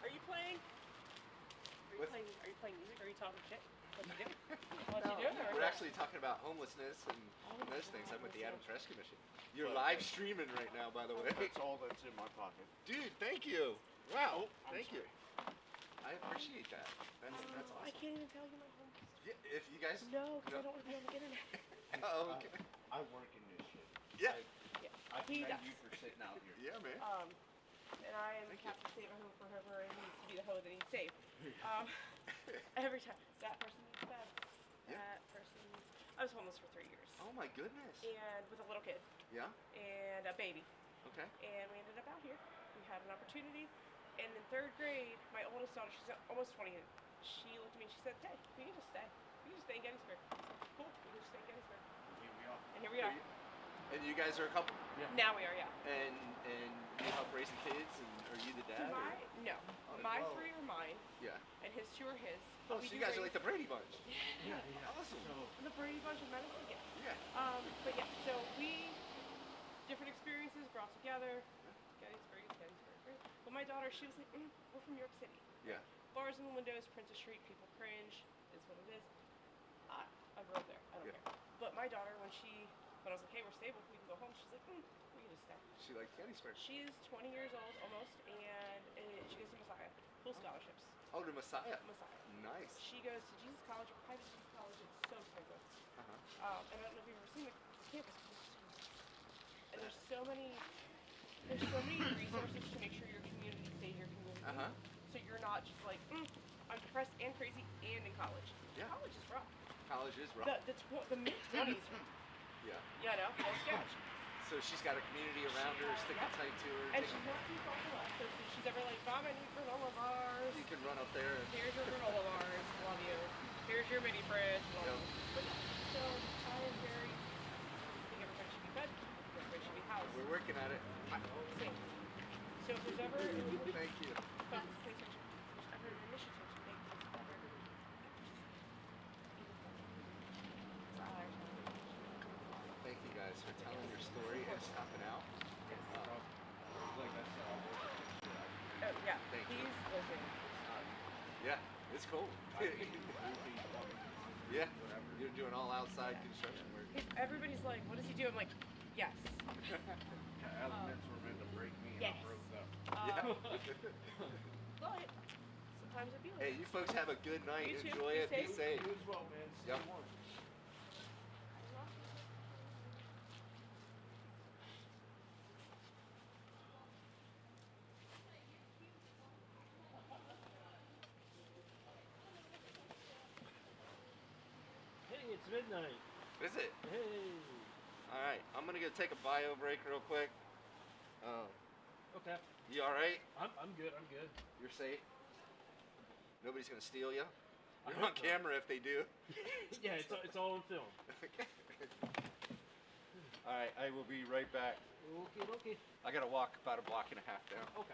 Are you playing? Are you playing music? Are you talking shit? What you doing? What No, you doing? we're actually talking about homelessness and those things. I'm with the Adams Rescue Mission. You're live streaming right now, by the way. That's all that's in my pocket. Dude, thank you. Wow, thank you. I appreciate that. That's awesome. I can't even tell you my home. Yeah, if you guys... No, because I don't want to be on the internet. Oh, okay. I work in this shit. Yeah. I He commend does. you for sitting out here. Yeah, man. And I am Captain Save a Hoe for whoever needs to be the hoe that needs saved. Every time. That person needs fed. Yeah. That person. I was homeless for 3 years. Oh my goodness. And with a little kid. Yeah. And a baby. Okay. And we ended up out here. We had an opportunity. And in 3rd grade, my oldest daughter, she's almost 20, she looked at me and she said, "Hey, we can just stay. We can just stay in Gettysburg." I said, "Cool, we can just stay in Gettysburg." Here we are. And here we are. And you guys are a couple? Yeah. Now we are, yeah. And you help raise the kids, and are you the dad? or- No. Oh, My oh. 3 are mine, Yeah. and his 2 are his. Oh, We so do you guys are raise- like the Brady Bunch. Yeah. Awesome. The Brady Bunch of medicine, all together. Gettysburg is Gettysburg, right? But my daughter, she was like, we're from New York City. Yeah. Bars in the windows, Princess Street, people cringe. It's what it is. I grew up there. I don't care. But my daughter, when I was like, hey, we're stable, we can go home, she's like, we can just stay. She likes Gettysburg. She is 20 years old almost, and she goes to Messiah. Full scholarships. Oh, to Messiah. Messiah. Nice. She goes to Jesus College, private Jesus College. It's so expensive. And I don't know if you've ever seen the campus. And there's so many resources to make sure your community stays your community. So you're not just like, I'm depressed and crazy and in college. Yeah. College is rough. College is rough. The mid 20s. Yeah. You know, no sketch. So she's got a community around her, sticking tight to her. And she's not too far from us. So if she's ever like, Mom, I need granola bars. You can run up there. Here's your granola bars. Love you. Here's your mini fridge. Love you. But so I am very. I think everybody should be fed. Everybody should be housed. We're working at it. Same. So if there's ever Thank you. Ever an initiative to make this better. That's all I was Thank you guys for telling your story and stopping out. Like I said, Oh, yeah. Thank you. Please listen. Yeah, it's cool. Yeah, you're doing all outside construction work. Everybody's like, what does he do? I'm like, yes. Elements were meant to break me and Yes. I broke them. But sometimes it be like Hey, you folks have a good night. You too. Enjoy Be it. Be safe. safe. You as well, man. See Yep. you tomorrow. Hey, it's midnight. Is it? Hey. All right, I'm gonna go take a bio break real quick. Okay. You all right? I'm good. I'm good. You're safe. Nobody's gonna steal you. I You're hope on not. camera if they do. Yeah, it's all on film. All right, I will be right back. Okay. I gotta walk about a block and a half down. Okay.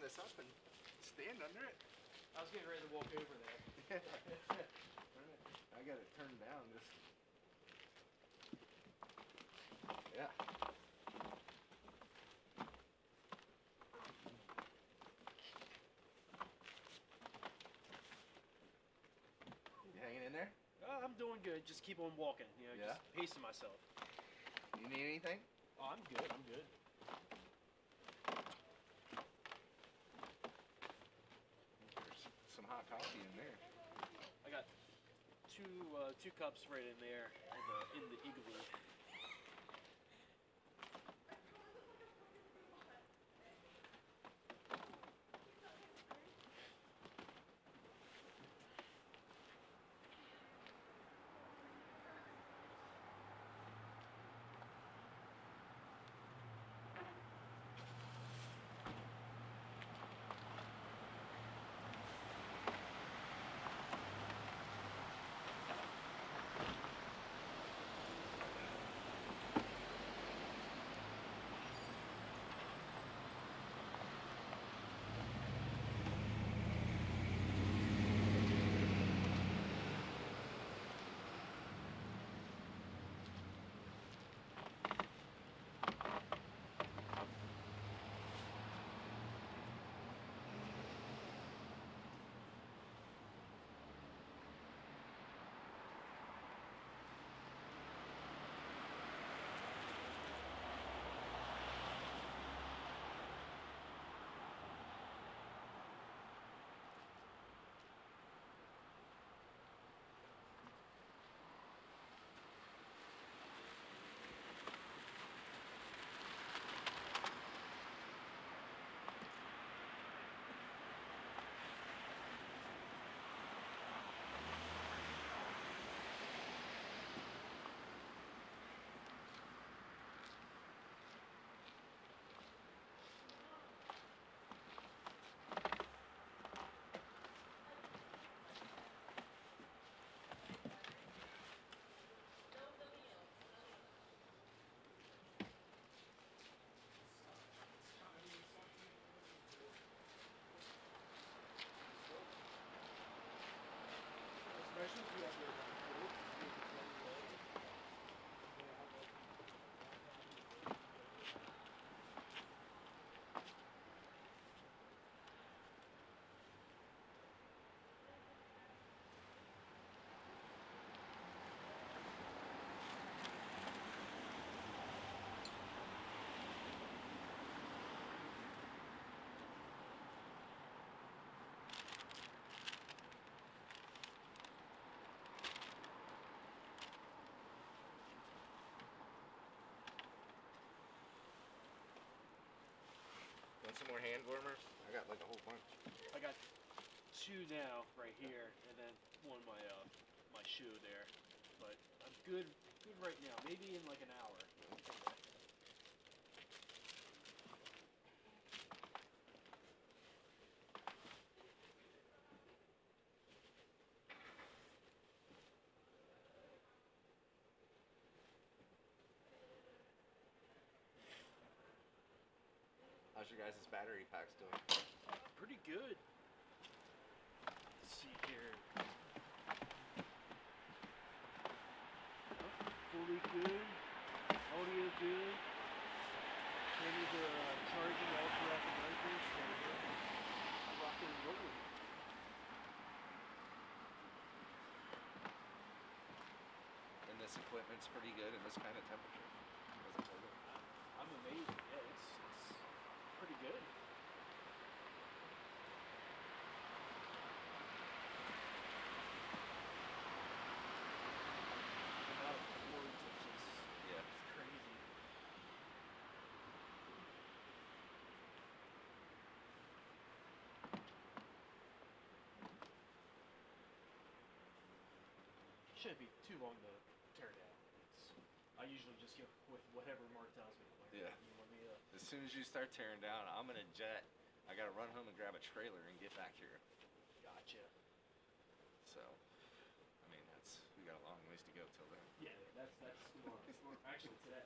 this up and stand under it. I was getting ready to walk over there. I got it turned down just. Yeah. You hanging in there? I'm doing good. Just keep on walking. You know, Yeah? just pacing myself. You need anything? Oh, I'm good. I'm good. There's some hot coffee in there. I got two cups right in there in the igloo. Especially if you have your Want some more hand warmers? I got like a whole bunch. I got two now right here, and then one my my shoe there. But I'm good right now. Maybe in like an hour. How's your guys' battery packs doing? Pretty good. Let's see here. Fully good. Audio good. Maybe the charging all throughout the breakers. So I'm rocking and rolling. And this equipment's pretty good in this kind of temperature. Doesn't hold it. I'm amazed. Yeah, it's pretty good. About 4 inches. Yeah. It's crazy. Shouldn't be too long to tear down. I usually just go with whatever Mark tells me. Like, Yeah. You want me to... As soon as you start tearing down, I'm gonna jet. I gotta run home and grab a trailer and get back here. Gotcha. So, I mean, we got a long ways to go till then. Yeah, that's tomorrow. Actually today.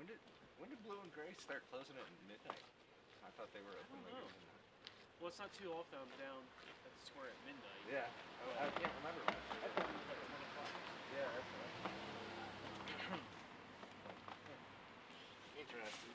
When did Blue and Gray start closing at midnight? I thought they were open later than that. Well, it's not too often I'm down at the square at midnight. Yeah, I can't remember when. I thought it was like 10 o'clock. Yeah, that's right. Interesting.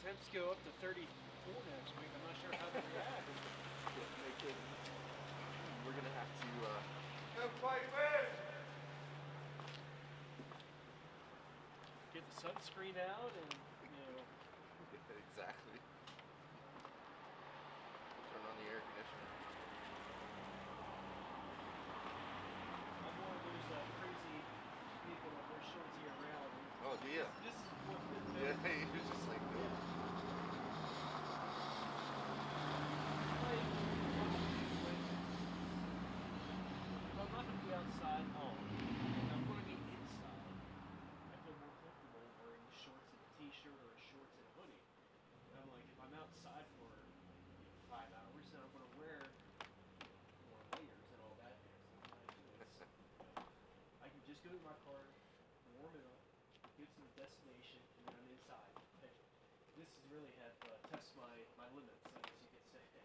Temps go up to 34 next week. I'm not sure how to react. We're gonna have to. Get the sunscreen out and, Exactly. Turn on the air conditioner. I'm one of those crazy people that wear shorts year round. Oh, do you? This is what Yeah, you're just like, no. If I'm not going to be outside long, and I'm going to be inside, I feel more comfortable wearing shorts and a t-shirt or shorts and a hoodie. And I'm like, if I'm outside for 5 hours, then I'm going to wear more layers and all that. I can just go to my car, warm it up, get to the destination, and then I'm inside. This has really had tested my limits, I guess you could say.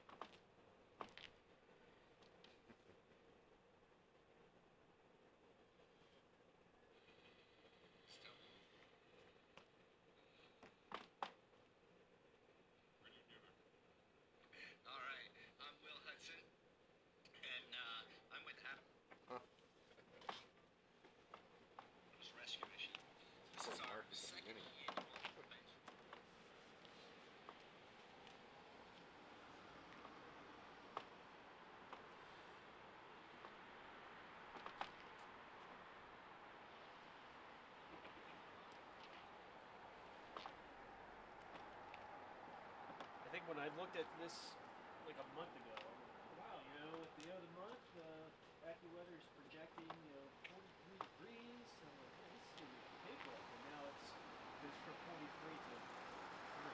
when I looked at this like a month ago, I'm like, wow, you know, at the end of the month, AccuWeather is projecting, you know, 43 degrees. So I'm like, man, this is gonna be a takeoff, and now it's from 43 to 3.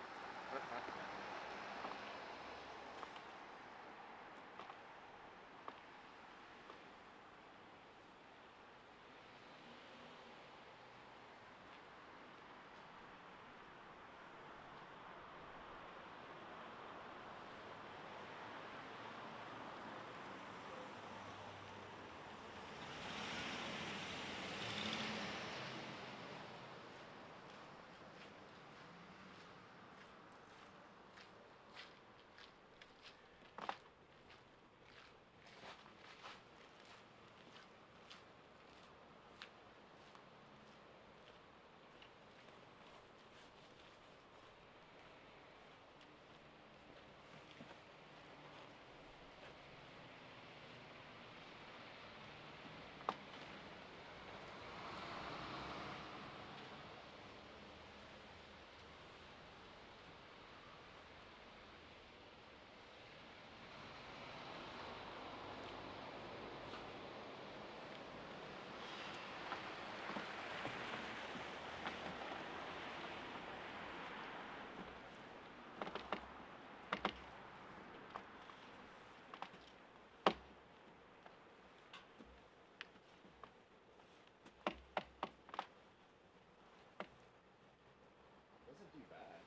Doesn't do bad.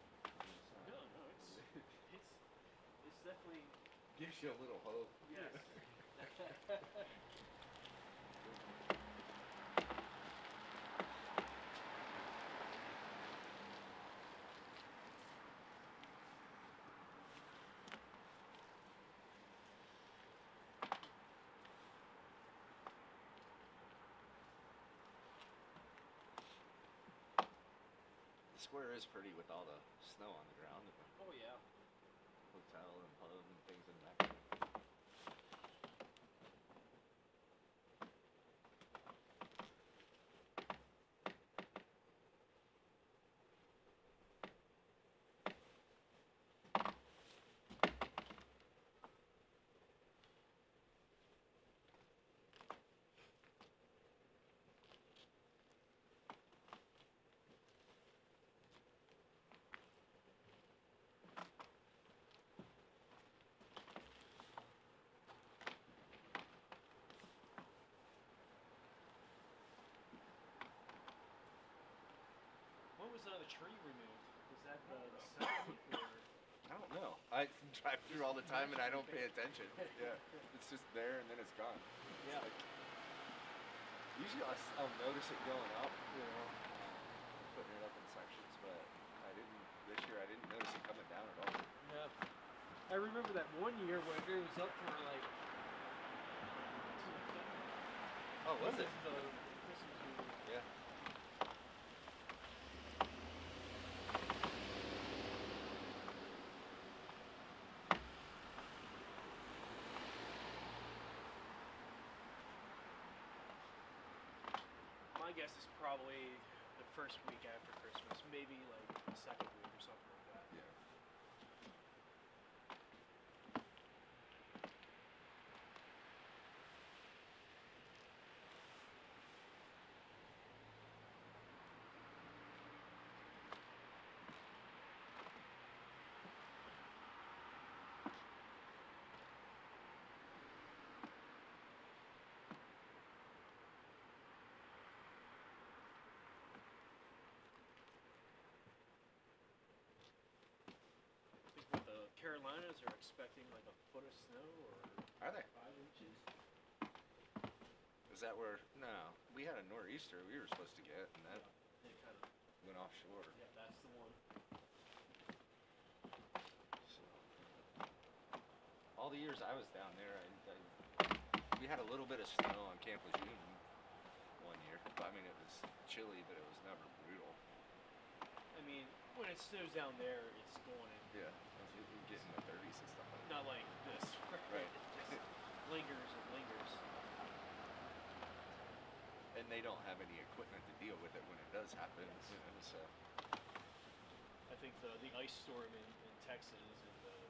No, it's definitely Gives you a little hope. yes. The square is pretty with all the snow on the ground and the Oh yeah. hotel and pub and things in the back. When was the tree removed? Was that the second week or? I don't know. I drive through all the time and I don't pay attention. Yeah, it's just there and then it's gone. It's Yeah. like, usually I'll notice it going up, you know, putting it up in sections, but this year I didn't notice it coming down at all. Yeah. I remember that one year where it was up for like. Oh, was it? The Christmas movie. Yeah. My guess is probably the first week after Christmas, maybe like the second week or something like that. Yeah. I think what the Carolinas are expecting like a foot of snow or Are they? 5 inches. Is that where? No, we had a nor'easter we were supposed to get, and that They kind of. went offshore. Yeah, that's the one. So, all the years I was down there, we had a little bit of snow on Camp Lejeune one year. I mean, it was chilly, but it was never brutal. I mean, when it snows down there, it's going in. Yeah, you get in the 30s and stuff like that. Not like this. Right. It just lingers and lingers. And they don't have any equipment to deal with it when it does happen. Yes. You know, so. I think the ice storm in Texas and the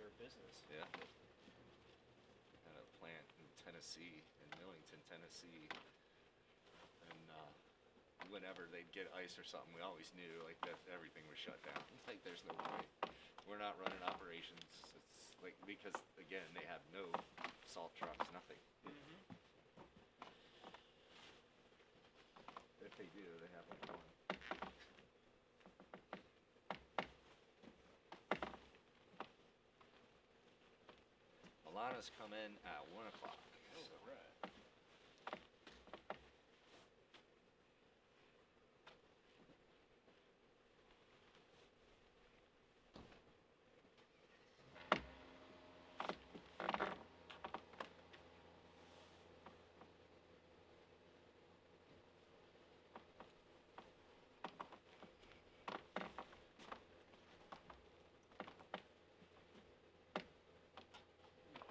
their business. Yeah. At a plant in Tennessee, in Millington, Tennessee, and whenever they'd get ice or something, we always knew like that everything was shut down. Like there's no way. We're not running operations. It's like because again they have no salt trucks, nothing. If they do, they have like one. Alana's come in at 1 o'clock. Oh, So. right.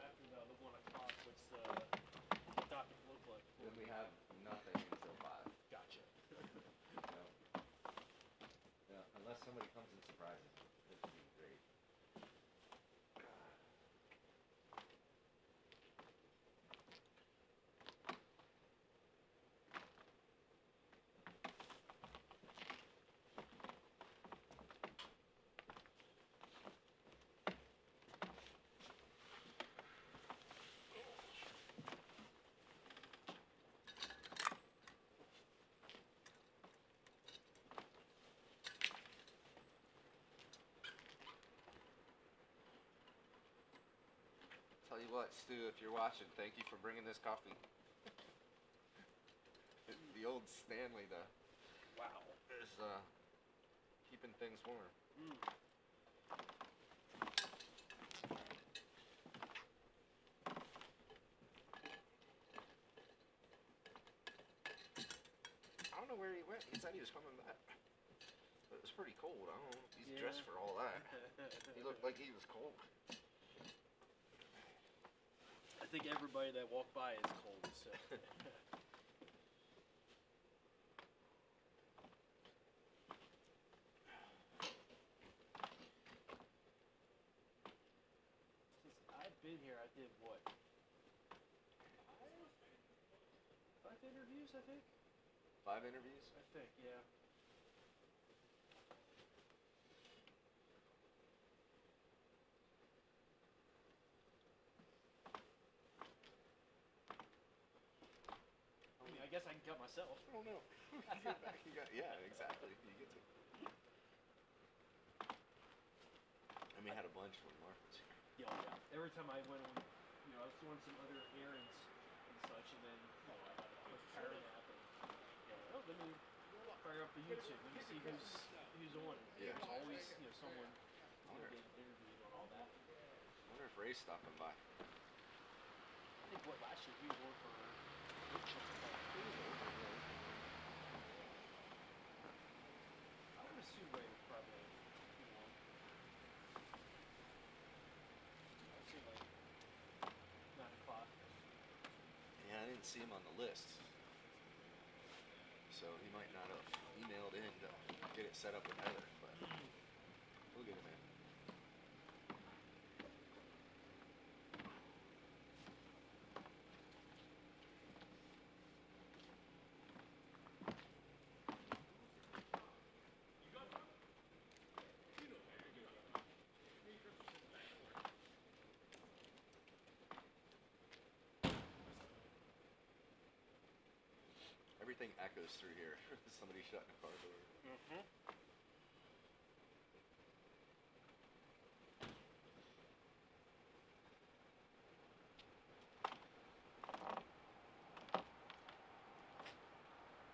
After the 1 o'clock, what's the docket look like? Then we have nothing until 5. Gotcha. Yeah, unless somebody comes and surprises me, it would be great. Tell you what, Stu, if you're watching, thank you for bringing this coffee. The old Stanley, Wow. is keeping things warm. I don't know where he went. He said he was coming back. But it was pretty cold. I don't know if he's dressed for all that. He looked like he was cold. I think everybody that walked by is cold, so. Since I've been here, I did what? 5 interviews, I think? 5 interviews? I think, yeah. I mean, I guess I can cut myself. I don't know. Yeah, exactly. You get to. I mean, I had a bunch when Mark was here. Yeah. Every time I went on, I was doing some other errands and such, and then, I had a quick power nap, and, let me fire up the YouTube, let me see who's on. Yeah. There's always, someone Wonder- getting interviewed on all that. I wonder if Ray's stopping by. I think, last year he was on for I would assume Ray would probably be on. I would say like 9 o'clock. Yeah, I didn't see him on the list. So he might not have emailed in to get it set up with Heather, but we'll get him in. Everything echoes through here. Somebody shutting a car door.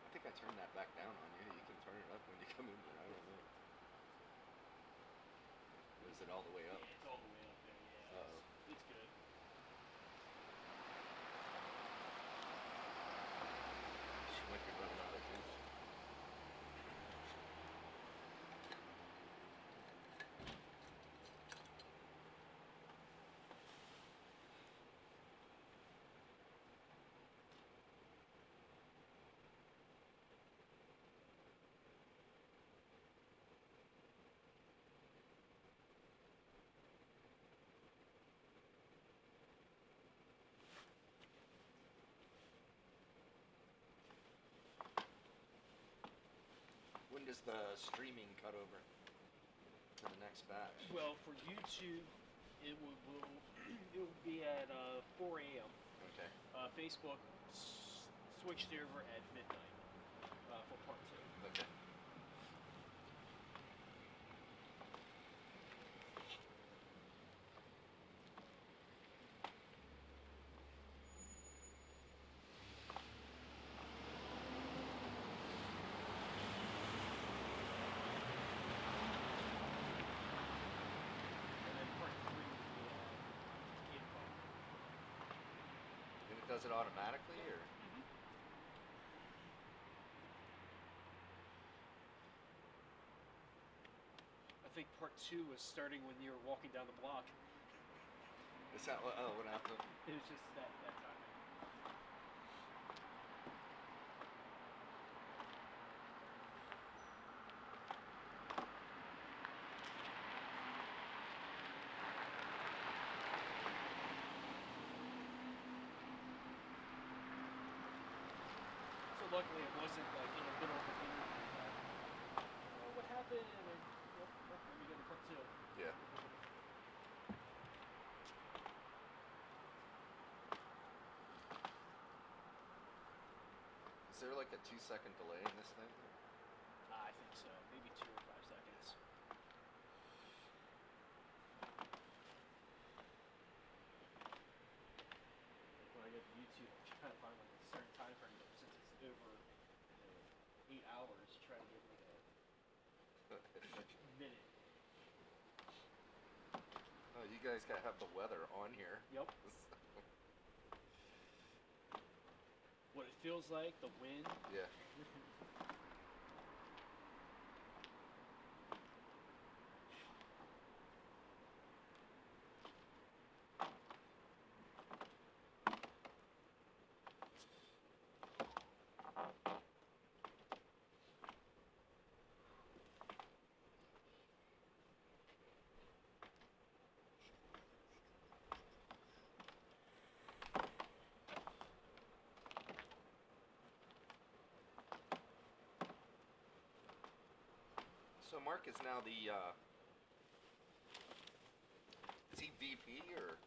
I think I turned that back down on you. You can turn it up when you come in, but I don't know. Is it all the way up? It's all the way up there, yeah. Uh-oh. It's good. She might be running out of juice. When does the streaming cut over to the next batch? Well, for YouTube, it it will be at 4 a.m. Okay. Facebook switched over at midnight for part 2. Okay. And then part 3 will be at 8 o'clock. And it does it automatically, or? I think part 2 was starting when you were walking down the block. Is that what happened? It was just that time. So luckily it wasn't like in the middle of the interview. Oh, what happened? And then, let me go to part 2. Yeah. Is there like a 2-second delay in this thing? I think so. Maybe 2 or 5 seconds. When I go to YouTube, I try to find like a certain time frame, but since it's over 8 hours, try to get like a minute. Oh, you guys gotta have the weather on here. Yep. What it feels like, the wind. Yeah. So Mark is now the, is he VP or?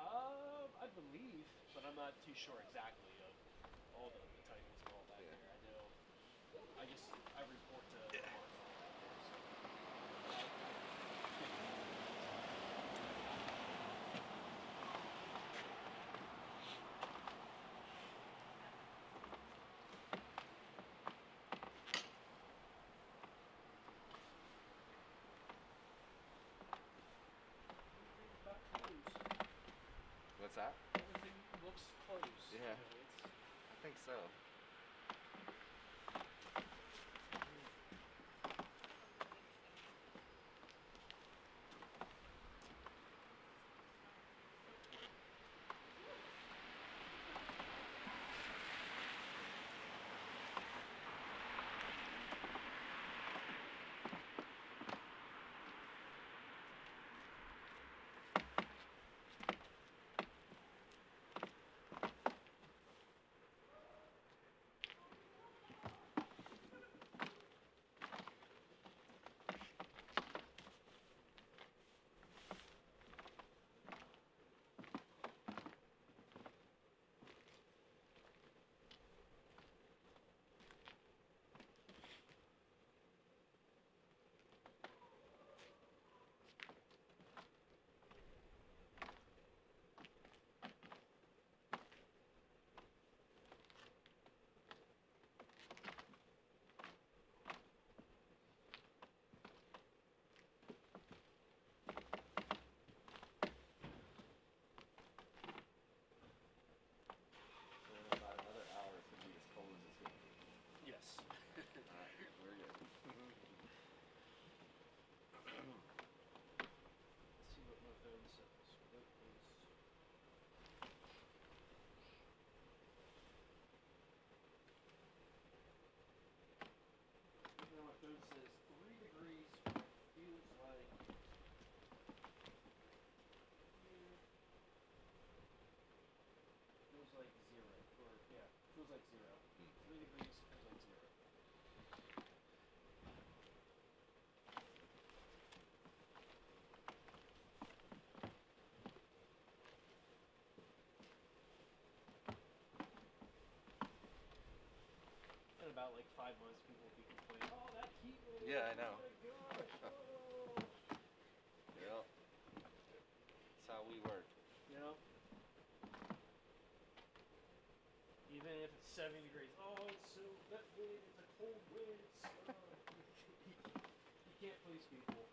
I believe, but I'm not too sure exactly of all the titles and all that there. I know, I report to Mark and all that there, so. What's that? Everything looks closed. Yeah. You know, I think so. about like 5 months, people will be complaining, oh, that heat wave, Yeah, I oh know. my gosh, oh. Yeah. That's how we work. You know? Even if it's 70 degrees, oh, it's so that wind, it's a cold wind, it's you can't please people.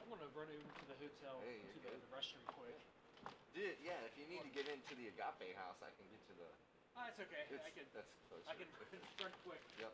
I'm gonna run over to the hotel Hey, to you're the restroom quick. Dude, yeah, if you need to get into the Agape house, I can get to the... Ah, it's okay. That's closer. I can run quick. Yep.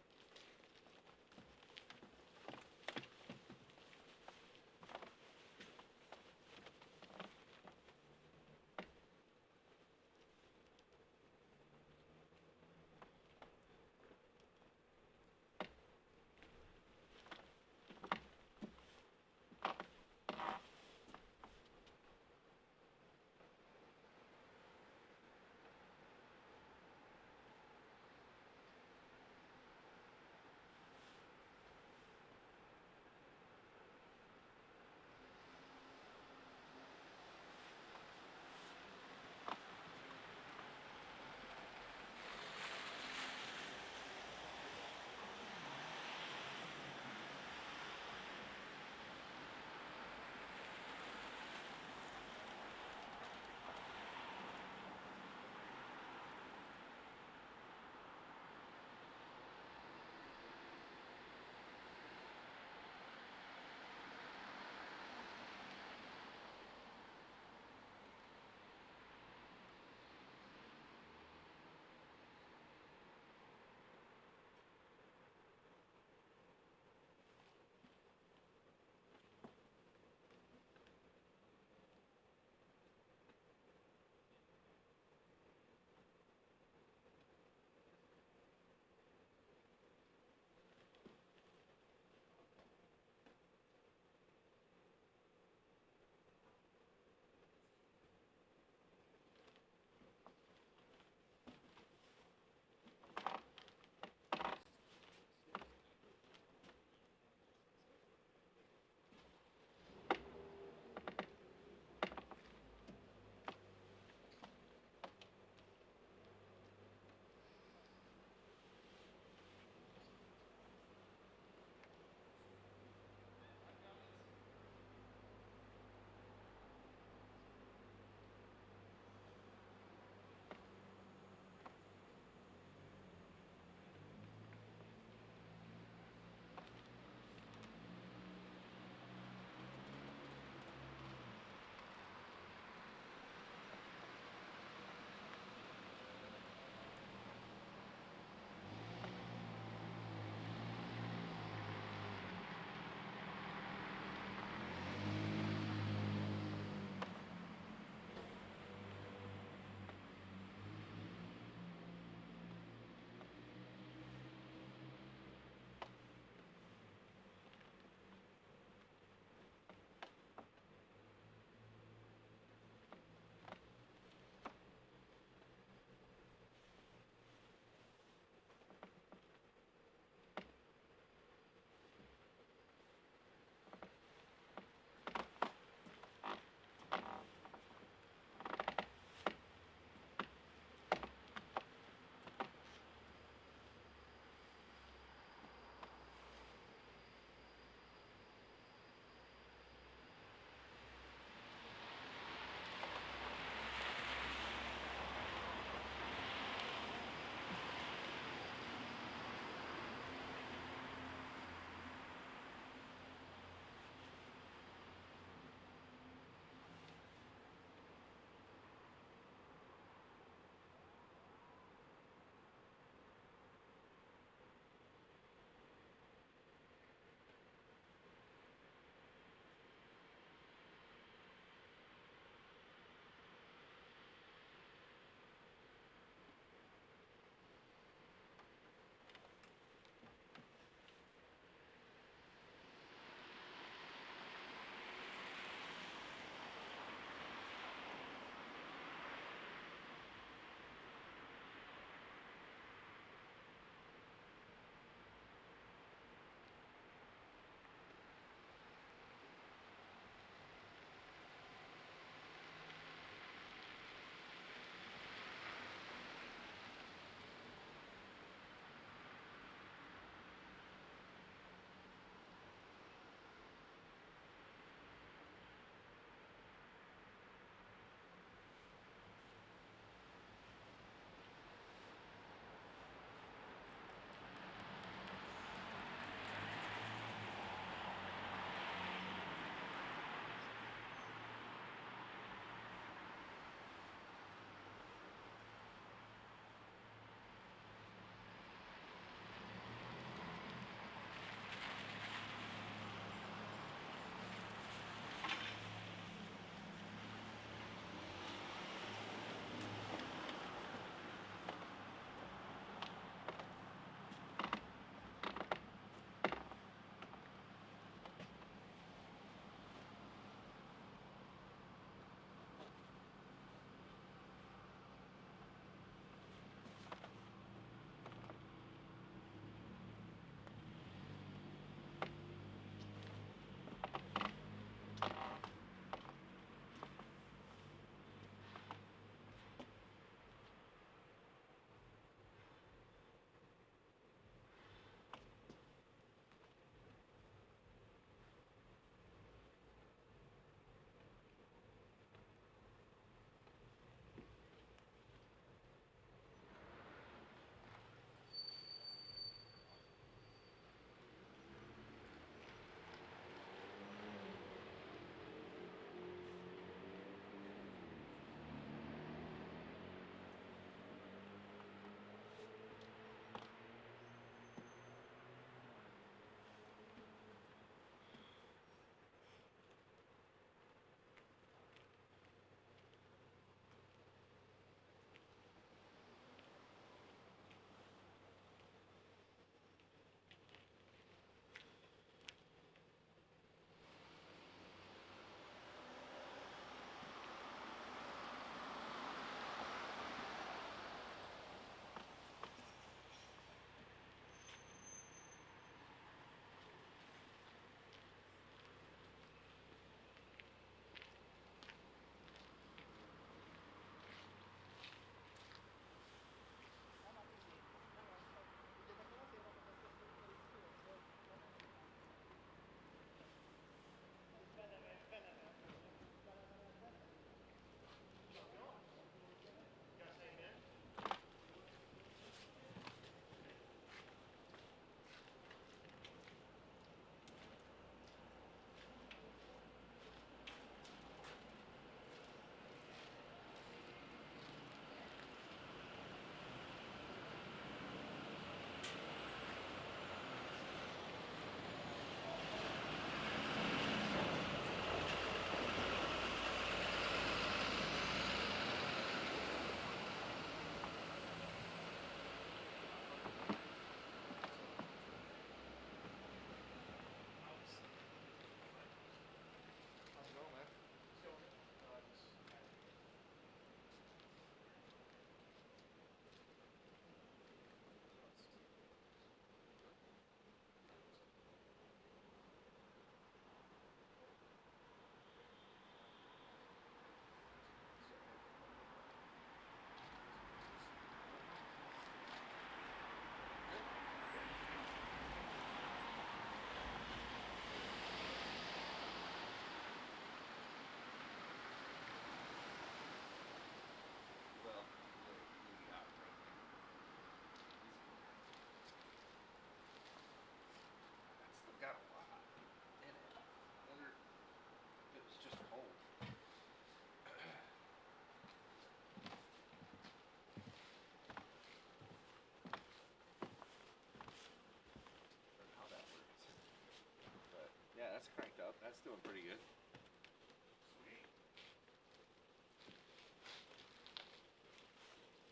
That's doing pretty good.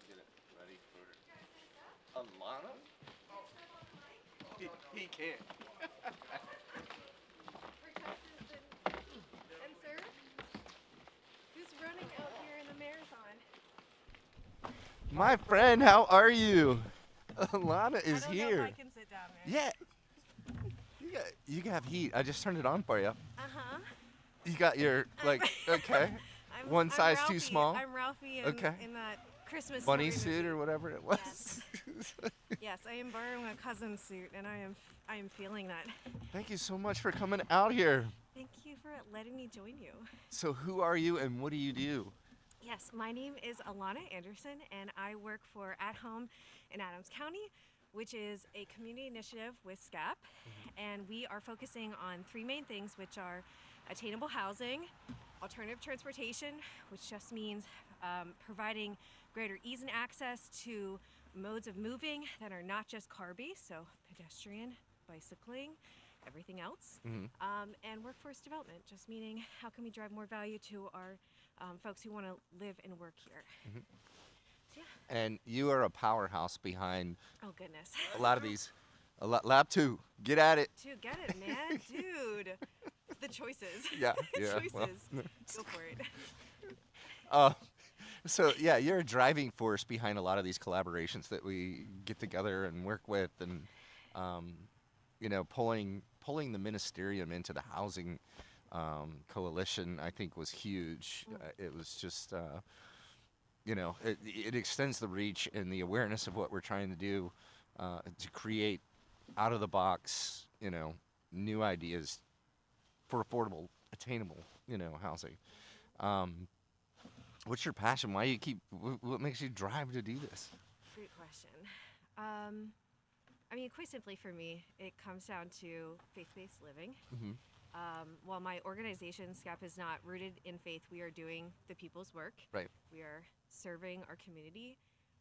Get it ready for Alana? He can't. And sir, who's running out here in the marathon? My friend, how are you? Alana is I don't here. know if I can sit down there. Yeah. You have heat. I just turned it on for you. Uh-huh. You got your, like, okay. One I'm size Ralphie. too small? I'm Ralphie Okay. in that Christmas Bunny story suit movie. or whatever it was. Yes. Yes, I am borrowing a cousin's suit, and I am feeling that. Thank you so much for coming out here. Thank you for letting me join you. So who are you and what do you do? Yes, my name is Alana Anderson, and I work for At Home in Adams County, which is a community initiative with SCAP, and we are focusing on three main things, which are attainable housing, alternative transportation, which just means providing greater ease and access to modes of moving that are not just car-based, so pedestrian, bicycling, everything else, and workforce development, just meaning how can we drive more value to our folks who want to live and work here. So, yeah. And you are a powerhouse behind Oh, goodness. a lot of these. Lab 2, get at it. Dude, get it, man. Dude. The choices. Yeah, yeah, Choices. well. Go for it. So yeah, you're a driving force behind a lot of these collaborations that we get together and work with, and you know, pulling the ministerium into the housing coalition, I think, was huge. It was just, you know, it extends the reach and the awareness of what we're trying to do to create out of the box, you know, new ideas for affordable, attainable, you know, housing. What's your passion? Why do you keep? What makes you drive to do this? Great question. I mean, quite simply for me, it comes down to faith-based living. While my organization, SCAP, is not rooted in faith, we are doing the people's work. Right. We are serving our community.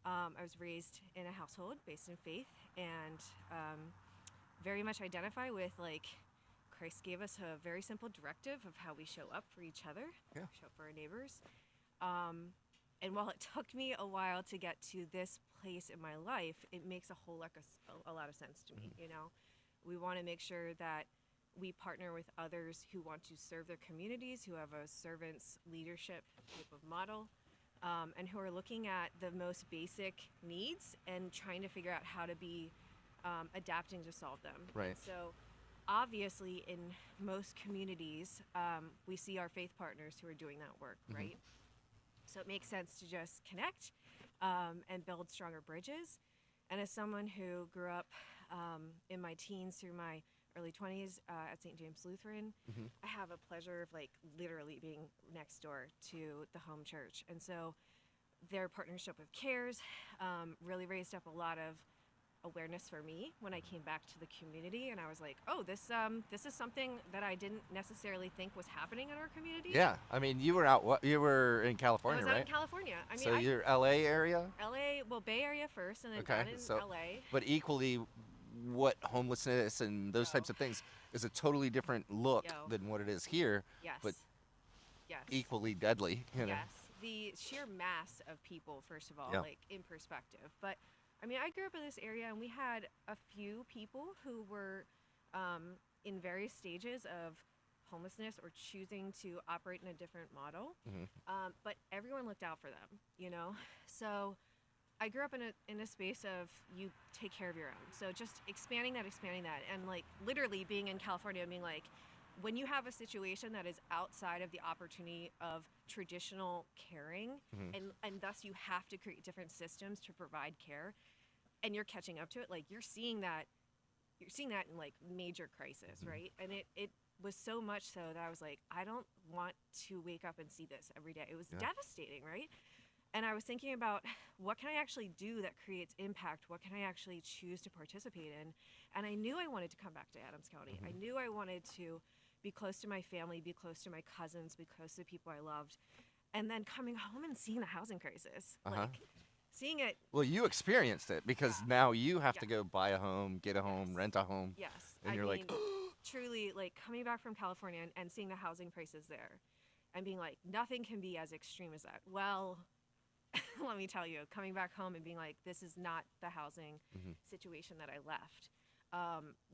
I was raised in a household based in faith, and very much identify with, like, Christ gave us a very simple directive of how we show up for each other, show up for our neighbors. And while it took me a while to get to this place in my life, it makes a lot of sense to me. You know, we want to make sure that we partner with others who want to serve their communities, who have a servant's leadership type of model, and who are looking at the most basic needs and trying to figure out how to be adapting to solve them. Right. So obviously in most communities, we see our faith partners who are doing that work, right? So it makes sense to just connect and build stronger bridges. And as someone who grew up in my teens through my early 20s at St. James Lutheran, I have a pleasure of, like, literally being next door to the home church. And so their partnership with CARES really raised up a lot of awareness for me when I came back to the community, and I was like, oh, this is something that I didn't necessarily think was happening in our community. Yeah, I mean, you were out. You were in California, I was right? out in California. I mean, so you're LA area. LA, well, Bay Area first, and then Okay, down in so LA. but equally, what homelessness and those types of things is a totally different look than what it is here. Yes. But yes. equally deadly. You know. Yes, the sheer mass of people, first of all, Yeah. like, in perspective. But I mean, I grew up in this area, and we had a few people who were in various stages of homelessness or choosing to operate in a different model. But everyone looked out for them, you know? So I grew up in a space of you take care of your own. So just expanding that, and, like, literally being in California and being like, when you have a situation that is outside of the opportunity of traditional caring, and thus you have to create different systems to provide care, and you're catching up to it, like, you're seeing that in, like, major crisis, right? And it was so much so that I was like, I don't want to wake up and see this every day. It was devastating, right? And I was thinking about, what can I actually do that creates impact? What can I actually choose to participate in? And I knew I wanted to come back to Adams County. I knew I wanted to be close to my family, be close to my cousins, be close to the people I loved. And then coming home and seeing the housing crisis, like, seeing it. Well, you experienced it because now you have to go buy a home, get a home, rent a home. Yes. And I you're mean, like, truly, like, coming back from California and seeing the housing prices there and being like, nothing can be as extreme as that. Well, let me tell you, coming back home and being like, this is not the housing situation that I left,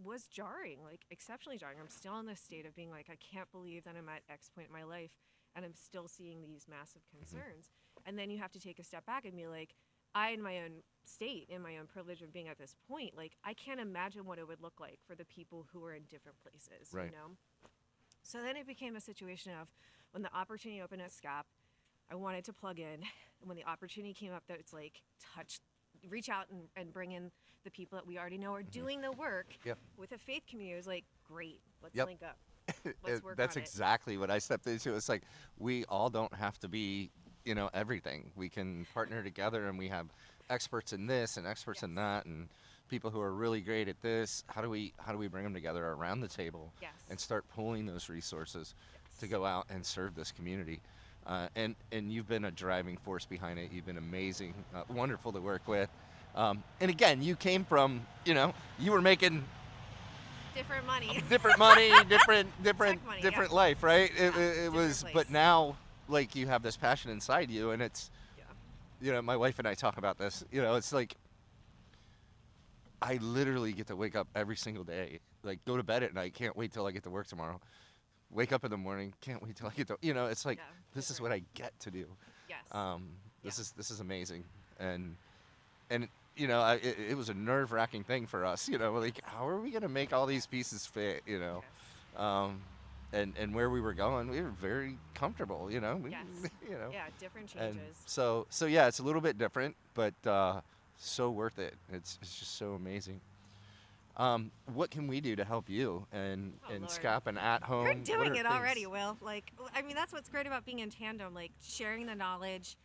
was jarring, like exceptionally jarring. I'm still in this state of being like, I can't believe that I'm at X point in my life and I'm still seeing these massive concerns. And then you have to take a step back and be like, I, in my own state, in my own privilege of being at this point, like, I can't imagine what it would look like for the people who are in different places, Right. you know? So then it became a situation of when the opportunity opened at SCAP, I wanted to plug in. And when the opportunity came up that it's like, reach out and bring in the people that we already know are doing the work Yep. with a faith community, it was like, great, let's Yep. link up. Let's work That's on it. exactly what I stepped into. It's like, we all don't have to be, you know, everything. We can partner together, and we have experts in this and experts in that, and people who are really great at this. How do we bring them together around the table and start pulling those resources to go out and serve this community? And you've been a driving force behind it. You've been amazing, wonderful to work with. And again, you came from, you know, you were making different money, different money, different money, life, right? It was, but now, like, you have this passion inside you, and it's, you know, my wife and I talk about this. You know, it's like, I literally get to wake up every single day, like, go to bed at night, can't wait till I get to work tomorrow. Wake up in the morning, can't wait till I get to, you know, it's like, this is what I get to do. Yes. This is amazing, and you know, it was a nerve-wracking thing for us. You know, like, how are we gonna make all these pieces fit? You know, and where we were going, we were very comfortable. You know, you know, yeah, different and changes. so yeah, it's a little bit different, but so worth it. It's just so amazing. What can we do to help you and SCAP and at home? You're What doing are it things- already, Will. Like, I mean, that's what's great about being in tandem. Like, sharing the knowledge,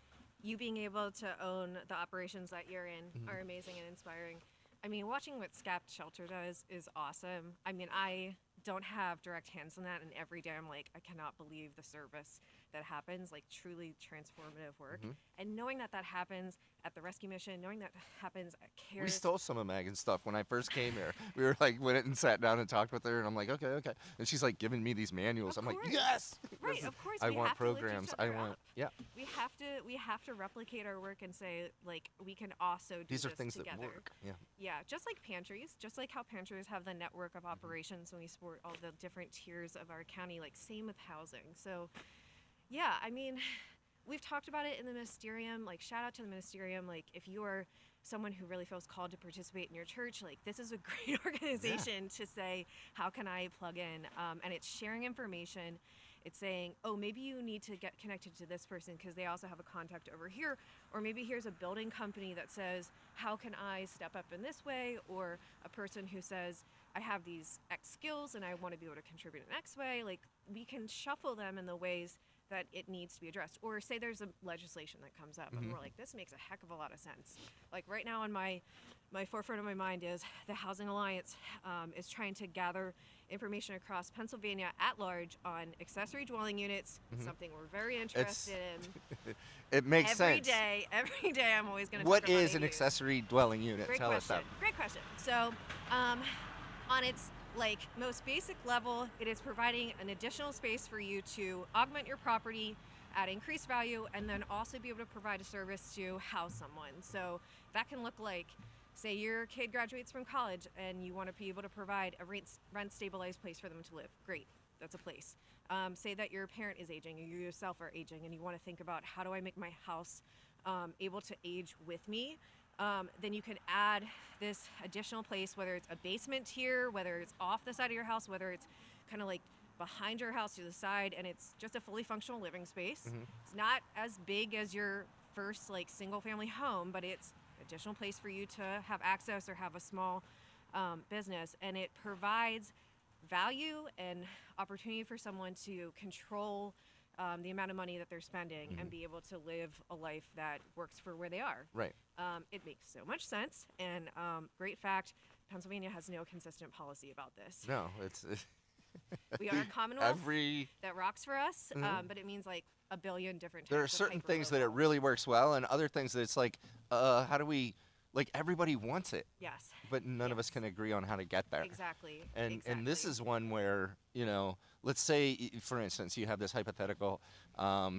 you being able to own the operations that you're in are amazing and inspiring. I mean, watching what SCAP Shelter does is awesome. I mean, I don't have direct hands on that, and every day I'm like, I cannot believe the service that happens, like, truly transformative work. And knowing that that happens at the rescue mission, knowing that happens at CARES. We stole some of Megan's stuff when I first came here. We were like, went and sat down and talked with her, and I'm like, okay. And she's like giving me these manuals. I'm like, yes! Right, of course. I we want have to lift each programs. I other want, up. yeah. We have to replicate our work and say, like, we can also do These are this things together. that work. Yeah. Yeah, just like pantries, just like how pantries have the network of operations when we support all the different tiers of our county, like, same with housing. So, yeah, I mean, we've talked about it in the ministerium. Like, shout out to the ministerium. Like, if you are someone who really feels called to participate in your church, like, this is a great organization to say, how can I plug in? And it's sharing information. It's saying, oh, maybe you need to get connected to this person because they also have a contact over here. Or maybe here's a building company that says, how can I step up in this way? Or a person who says, I have these X skills and I want to be able to contribute in X way. Like, we can shuffle them in the ways that it needs to be addressed. Or say there's a legislation that comes up and we're like, this makes a heck of a lot of sense. Like, right now on my forefront of my mind is the Housing Alliance is trying to gather information across Pennsylvania at large on accessory dwelling units, something we're very interested in. It makes Every sense. every day I'm always going to What is an accessory dwelling unit? Great Tell question. us that. Great question. So, on its like most basic level, it is providing an additional space for you to augment your property at increased value, and then also be able to provide a service to house someone. So that can look like, say your kid graduates from college and you want to be able to provide a rent stabilized place for them to live. Great, that's a place. Say that your parent is aging or you yourself are aging and you want to think about, how do I make my house able to age with me? Then you can add this additional place, whether it's a basement tier, whether it's off the side of your house, whether it's kind of like behind your house to the side, and it's just a fully functional living space. It's not as big as your first like single family home, but it's additional place for you to have access or have a small business, and it provides value and opportunity for someone to control the amount of money that they're spending and be able to live a life that works for where they are. Right. It makes so much sense, and great fact, Pennsylvania has no consistent policy about this. No, it's we are a commonwealth every that rocks for us, but it means like a billion different types there are of certain hyper things that it really works well, and other things that it's like, how do we like everybody wants it. Yes. But none of us can agree on how to get there. Exactly. And this is one where, you know, let's say, for instance, you have this hypothetical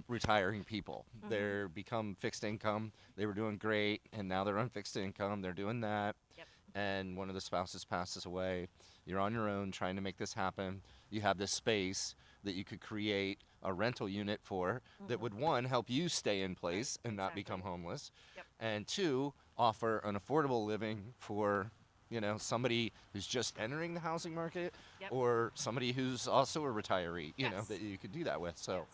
retiring people. Mhm. They're become fixed income. They were doing great, and now they're on fixed income. They're doing that. Yep. And one of the spouses passes away. You're on your own trying to make this happen. You have this space that you could create a rental unit for that would, one, help you stay in place and not become homeless, Yep. and two, offer an affordable living for, you know, somebody who's just entering the housing market, Yep. or somebody who's also a retiree, you know, Yes. that you could do that with. So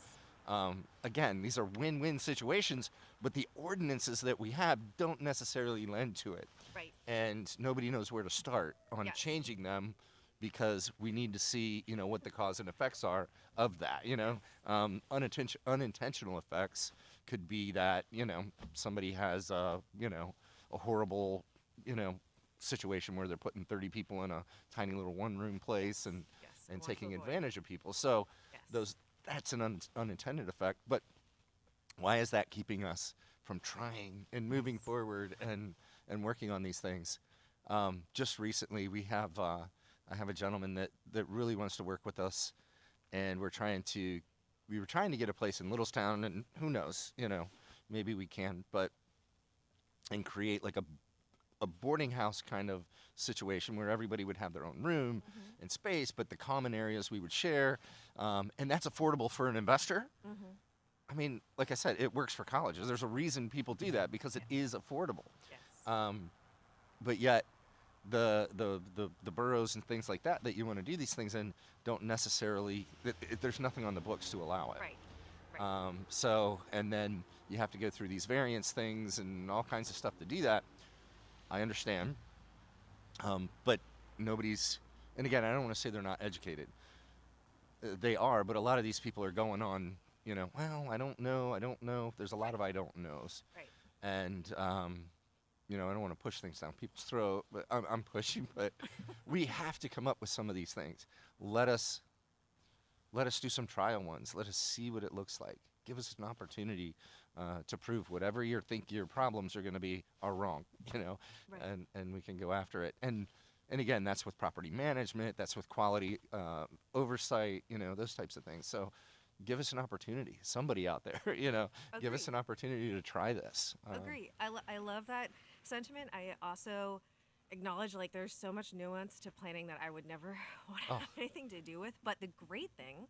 again, these are win-win situations, but the ordinances that we have don't necessarily lend to it. Right. And nobody knows where to start on Yes. changing them, because we need to see, you know, what the cause and effects are of that, you know. Unintentional effects could be that, you know, somebody has, you know, a horrible, you know, situation where they're putting 30 people in a tiny little one-room place and taking advantage of people. So that's an unintended effect. But why is that keeping us from trying and moving forward and working on these things? Just recently, we have I have a gentleman that really wants to work with us, and we were trying to get a place in Littlestown, and who knows, you know, maybe we can, and create like a boarding house kind of situation where everybody would have their own room and space, but the common areas we would share, and that's affordable for an investor. I mean, like I said, it works for colleges. There's a reason people do that, because it is affordable. But yet, the boroughs and things like that you want to do these things in don't necessarily. There's nothing on the books to allow it. Right. So, and then you have to go through these variance things and all kinds of stuff to do that. I understand, but nobody's. And again, I don't want to say they're not educated. They are, but a lot of these people are going on. You know, well, I don't know. There's a lot of I don't knows. Right. And you know, I don't want to push things down people's throat, but I'm pushing. But we have to come up with some of these things. Let us do some trial ones. Let us see what it looks like. Give us an opportunity to prove whatever you think your problems are going to be are wrong. You know, Right. and we can go after it. And again, that's with property management. That's with quality oversight. You know, those types of things. So. Give us an opportunity. Somebody out there, you know, give us an opportunity to try this. Agree. I love that sentiment. I also acknowledge, like, there's so much nuance to planning that I would never want to have anything to do with. But the great thing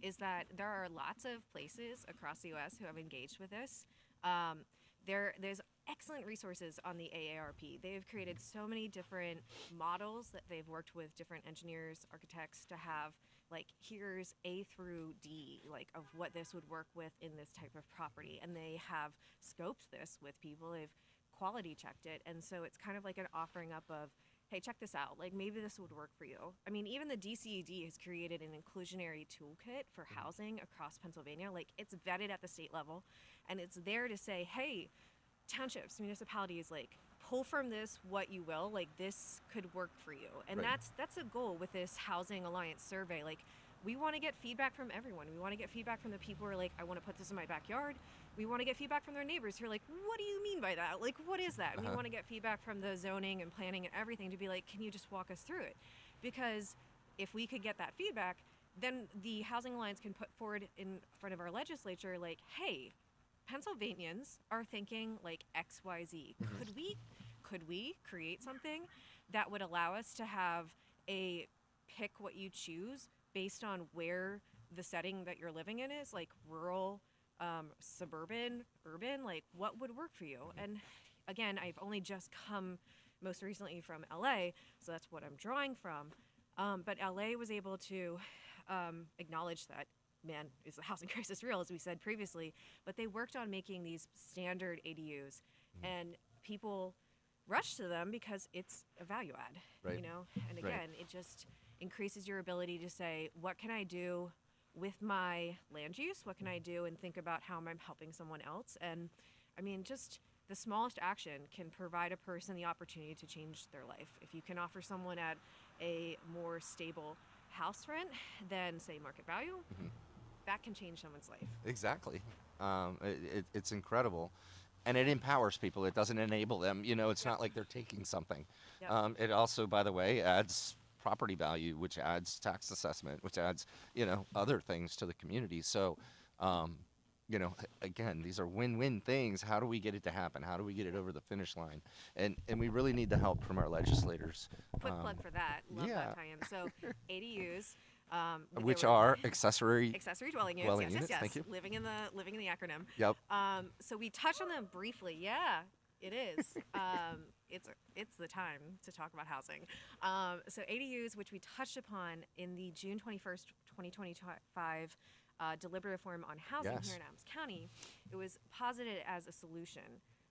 is that there are lots of places across the U.S. who have engaged with this. There's excellent resources on the AARP. They've created so many different models that they've worked with different engineers, architects to have, like, here's A through D, like, of what this would work with in this type of property. And they have scoped this with people. They've quality checked it. And so it's kind of like an offering up of, hey, check this out. Like, maybe this would work for you. I mean, even the DCED has created an inclusionary toolkit for housing across Pennsylvania. Like, it's vetted at the state level, and it's there to say, hey, townships, municipalities, like, pull from this what you will. Like, this could work for you. And Right. that's a goal with this Housing Alliance survey. Like, we want to get feedback from everyone. We want to get feedback from the people who are like, I want to put this in my backyard. We want to get feedback from their neighbors who are like, what do you mean by that? Like, what is that? We want to get feedback from the zoning and planning and everything to be like, can you just walk us through it? Because if we could get that feedback, then the Housing Alliance can put forward in front of our legislature, like, hey, Pennsylvanians are thinking like XYZ. Could we create something that would allow us to have a pick what you choose based on where the setting that you're living in is, like rural, suburban, urban, like what would work for you? And again, I've only just come most recently from LA, so that's what I'm drawing from. But LA was able to acknowledge that, man, is the housing crisis real, as we said previously, but they worked on making these standard ADUs, and people rush to them because it's a value add, Right. you know? And Right. again, it just increases your ability to say, what can I do with my land use? What can I do and think about how I'm helping someone else? And I mean, just the smallest action can provide a person the opportunity to change their life. If you can offer someone at a more stable house rent than, say, market value, that can change someone's life. Exactly. It's incredible. And it empowers people. It doesn't enable them. You know, it's not like they're taking something. It also, by the way, adds property value, which adds tax assessment, which adds, you know, other things to the community. So, you know, again, these are win-win things. How do we get it to happen? How do we get it over the finish line? And we really need the help from our legislators. Quick plug for that. Love that tie-in. So ADUs. Which are accessory dwelling units. Yes. Thank you. Living in the acronym. Yep. So we touched on them briefly. Yeah, it is. It's the time to talk about housing. So ADUs, which we touched upon in the June 21st, 2025 deliberative forum on housing here in Adams County, it was posited as a solution.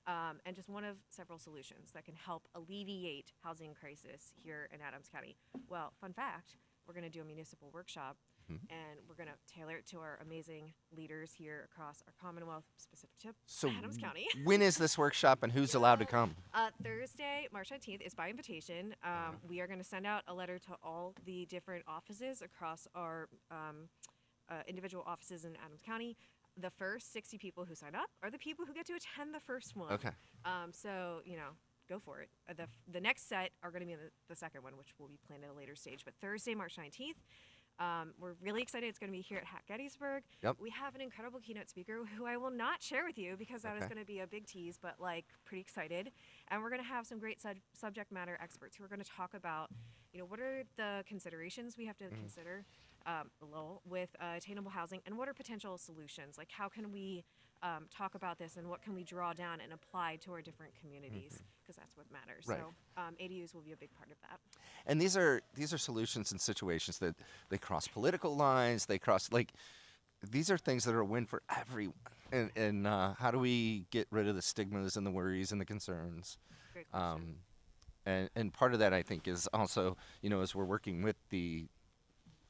And just one of several solutions that can help alleviate housing crisis here in Adams County. Well, fun fact, we're going to do a municipal workshop, and we're going to tailor it to our amazing leaders here across our Commonwealth, specific to Adams County. When is this workshop, and who's allowed to come? Thursday, March 19th is by invitation. We are going to send out a letter to all the different offices across our individual offices in Adams County. The first 60 people who sign up are the people who get to attend the first one. Okay. So, you know, go for it. The next set are going to be in the second one, which will be planned at a later stage. But Thursday, March 19th, we're really excited. It's going to be here at Gettysburg. Yep. We have an incredible keynote speaker who I will not share with you because that is going to be a big tease, but like pretty excited. And we're going to have some great subject matter experts who are going to talk about, you know, what are the considerations we have to consider with attainable housing, and what are potential solutions? Like, how can we talk about this, and what can we draw down and apply to our different communities? Because that's what matters. Right. So ADUs will be a big part of that. And these are solutions and situations that they cross political lines. They cross, like, these are things that are a win for everyone. And how do we get rid of the stigmas and the worries and the concerns? Great question. And part of that, I think, is also, you know, as we're working with the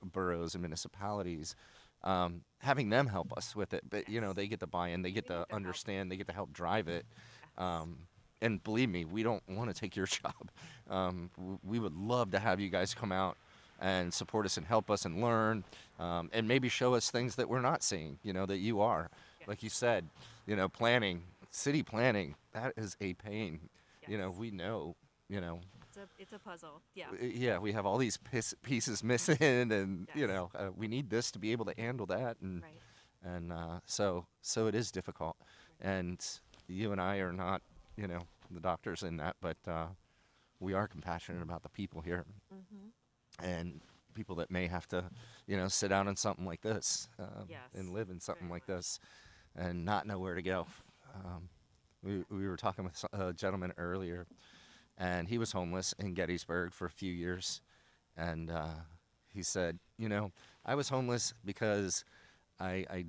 boroughs and municipalities, having them help us with it. But, you know, they get to buy in, they get to understand, they get to help drive it. And believe me, we don't want to take your job. We would love to have you guys come out and support us and help us and learn, and maybe show us things that we're not seeing, you know, that you are. Like you said, you know, planning, city planning, that is a pain. You know, we know, you know. It's a puzzle, yeah. Yeah, we have all these pieces missing, and you know, we need this to be able to handle that, and so it is difficult. And you and I are not, you know, the doctors in that, but we are compassionate about the people here, and people that may have to, you know, sit down in something like this, and live in something like this, and not know where to go. We were talking with a gentleman earlier, and he was homeless in Gettysburg for a few years, and he said, you know, I was homeless because I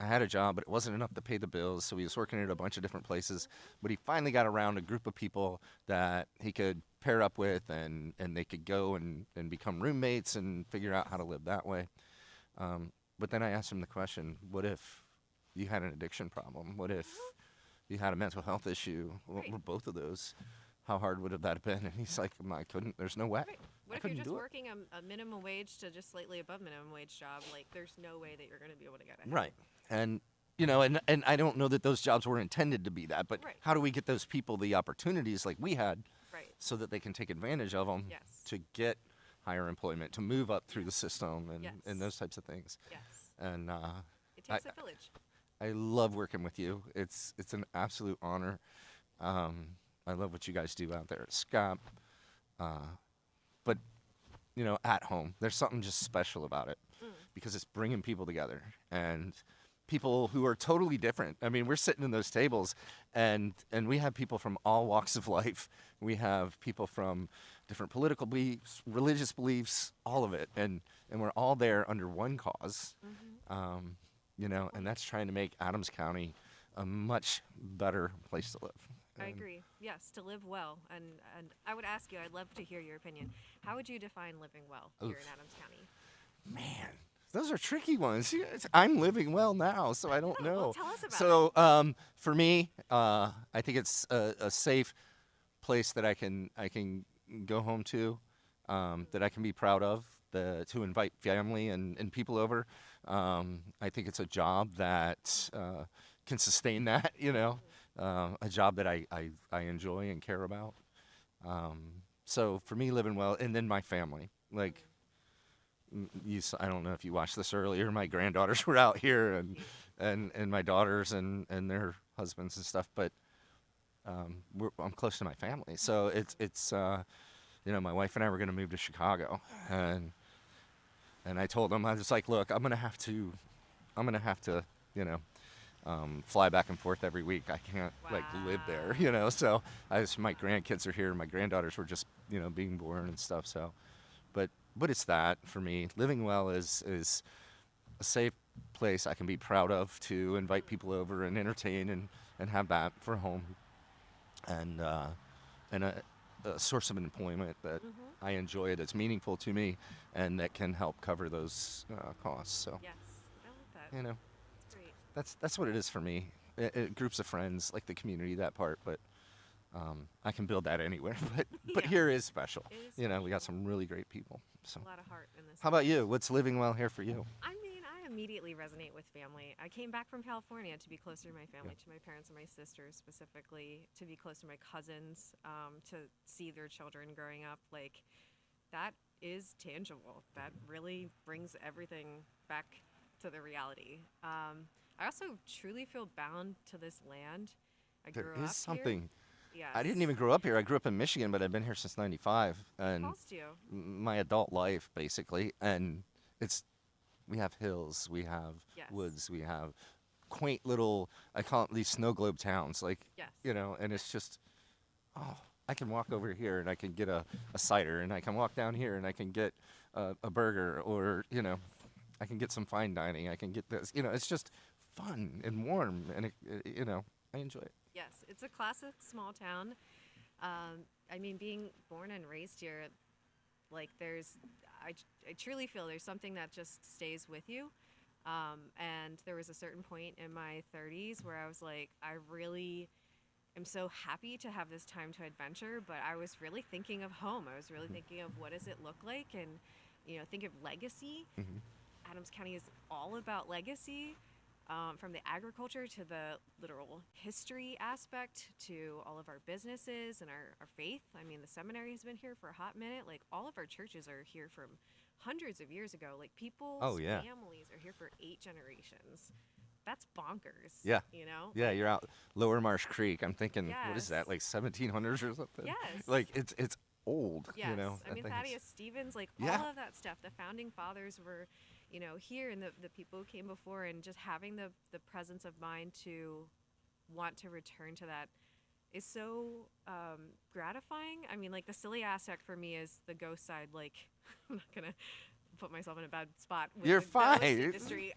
had a job, but it wasn't enough to pay the bills, so he was working at a bunch of different places, but he finally got around a group of people that he could pair up with, and they could go and become roommates and figure out how to live that way. But then I asked him the question, what if you had an addiction problem? What if you had a mental health issue? Or both of those? How hard would that have been? And he's like, I couldn't, there's no way. What if you're just working a minimum wage to just slightly above minimum wage job? Like, there's no way that you're going to be able to get ahead. Right. And, you know, and I don't know that those jobs were intended to be that, but how do we get those people the opportunities like we had so that they can take advantage of them to get higher employment, to move up through the system, and those types of things. And it takes a village. I love working with you. It's an absolute honor. I love what you guys do out there at SCOP. But, you know, at home, there's something just special about it because it's bringing people together, and people who are totally different. I mean, we're sitting in those tables, and we have people from all walks of life. We have people from different political beliefs, religious beliefs, all of it. And we're all there under one cause, you know, and that's trying to make Adams County a much better place to live. I agree. Yes, to live well. And I would ask you, I'd love to hear your opinion. How would you define living well here in Adams County? Man, those are tricky ones. I'm living well now, so I don't know. Well, tell us about so for me, I think it's a safe place that I can go home to, that I can be proud of, to invite family and people over. I think it's a job that can sustain that, you know. a job that I enjoy and care about. So for me, living well, and then my family, like I don't know if you watched this earlier. My granddaughters were out here, and my daughters and their husbands and stuff. But I'm close to my family, so it's my wife and I were going to move to Chicago, and I told them, I was like, look, I'm gonna have to fly back and forth every week. I can't live there, So my grandkids are here. My granddaughters were just being born and stuff. So, but it's that for me. Living well is a safe place I can be proud of to invite people over and entertain and have that for home, and a source of employment that I enjoy, that's meaningful to me, and that can help cover those costs. So yes, I like that. That's great. That's what it is for me. Groups of friends, like the community, that part, but I can build that anywhere. But here is special. It is We got some really great people. So a lot of heart in this. How about you? What's living well here for you? I mean, I immediately resonate with family. I came back from California to be closer to my family, to my parents and my sisters specifically, to be close to my cousins, to see their children growing up. Like, that is tangible. That really brings everything back to the reality. I also truly feel bound to this land. I grew There up is something. Here. Yes. I didn't even grow up here. I grew up in Michigan, but I've been here since '95, and Cost you? my adult life basically. And we have hills, we have woods, we have quaint little, I call it these snow globe towns, like and it's just, I can walk over here and I can get a cider, and I can walk down here and I can get a burger, or I can get some fine dining. I can get this. It's just fun and warm, and I enjoy it. Yes, it's a classic small town. I mean, being born and raised here, like I truly feel there's something that just stays with you. And there was a certain point in my 30s where I was like, I really am so happy to have this time to adventure, but I was really thinking of home. I was really thinking of what does it look like, and think of legacy. Adams County is all about legacy. From the agriculture to the literal history aspect to all of our businesses and our faith. I mean, the seminary has been here for a hot minute. Like, all of our churches are here from hundreds of years ago. Like, people's families are here for 8 generations. That's bonkers. Yeah. Yeah, Like, you're out Lower Marsh Creek. I'm thinking, what is Yes. that, like 1700s or something? Yes. Like, it's old, Yes. I that mean, thing is- Thaddeus Stevens, like, Yeah. all of that stuff. The founding fathers were, here, and the people who came before, and just having the presence of mind to want to return to that is so gratifying. I mean, like, the silly aspect for me is the ghost side. Like, I'm not going to put myself in a bad spot with You're the ghost fine. industry.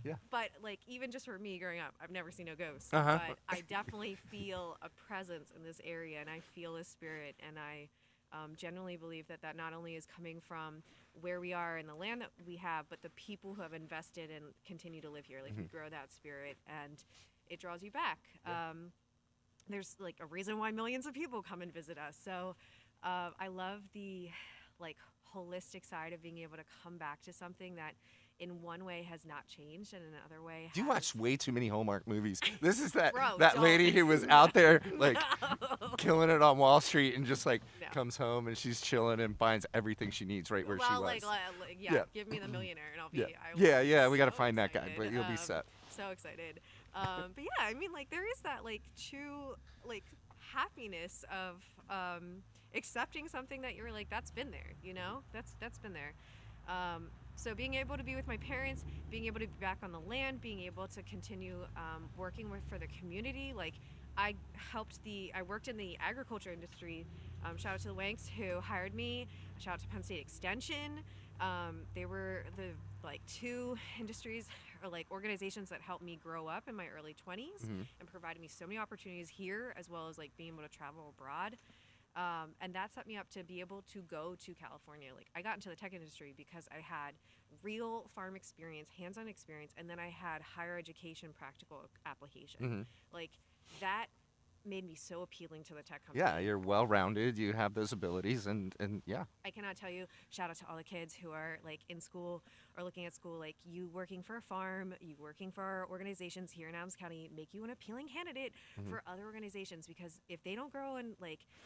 Yeah. But, like, even just for me growing up, I've never seen no ghosts. Uh-huh. But I definitely feel a presence in this area, and I feel a spirit, and I genuinely believe that not only is coming from where we are and the land that we have, but the people who have invested and continue to live here. Like, we grow that spirit, and it draws you back. There's, like, a reason why millions of people come and visit us. So I love the, like, holistic side of being able to come back to something that in one way has not changed, and in another way Do you watch way too many Hallmark movies? This is that Bro, that don't. lady who was out there like No. killing it on Wall Street, and just like No. comes home and she's chilling and finds everything she needs right where she was. Like, give me the millionaire, and I'll be. Yeah, I will yeah, be yeah. We got to so find that guy, excited. but you'll be set. So excited. But yeah, I mean, like, there is that, like, true, like, happiness of accepting something that you're like, that's been there, that's been there. So being able to be with my parents, being able to be back on the land, being able to continue working for the community. Like, I worked in the agriculture industry. Shout out to the Wanks who hired me. Shout out to Penn State Extension. They were the, like, 2 industries or, like, organizations that helped me grow up in my early 20s and provided me so many opportunities here, as well as, like, being able to travel abroad. And that set me up to be able to go to California. Like, I got into the tech industry because I had real farm experience, hands-on experience, and then I had higher education practical application. Like, that made me so appealing to the tech company. Yeah, you're well-rounded. You have those abilities, and yeah. I cannot tell you, shout out to all the kids who are like in school or looking at school, like you working for a farm, you working for our organizations here in Adams County, make you an appealing candidate for other organizations, because if they don't grow in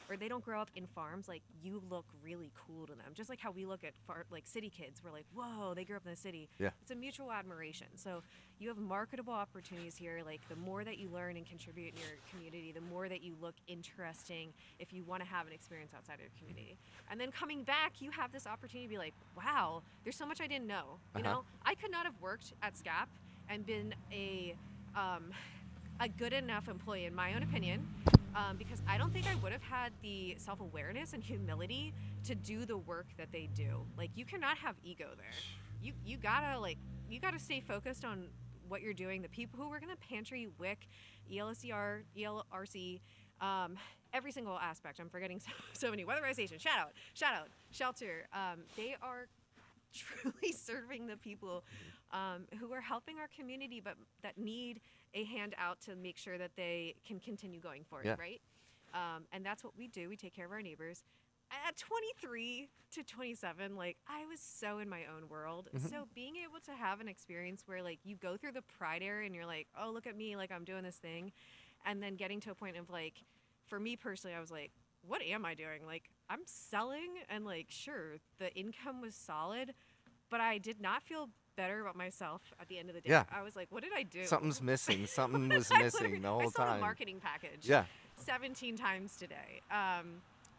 or they don't grow up in farms, like you look really cool to them. Just like how we look at like city kids, we're like, whoa, they grew up in the city. Yeah. It's a mutual admiration. So you have marketable opportunities here. Like the more that you learn and contribute in your community, the more that you look interesting if you want to have an experience outside of your community. And then coming back, you have this opportunity to be like, wow, there's so much I didn't know. You know, I could not have worked at SCAP and been a good enough employee, in my own opinion, because I don't think I would have had the self-awareness and humility to do the work that they do. Like, you cannot have ego there. You gotta stay focused on what you're doing. The people who work in the pantry, WIC, ELSCR, ELRC, every single aspect. I'm forgetting so many. Weatherization, shout out, shelter. They are truly serving the people who are helping our community, but that need a hand out to make sure that they can continue going forward, right? And that's what we do. We take care of our neighbors. At 23 to 27, like, I was so in my own world. So being able to have an experience where, like, you go through the pride area and you're like, oh, look at me, like, I'm doing this thing. And then getting to a point of, like, for me personally, I was like, what am I doing? Like, I'm selling, and, like, sure, the income was solid, but I did not feel better about myself at the end of the day. Yeah. I was like, what did I do? Something's missing. Something was missing the whole I sold time. a marketing package 17 times today.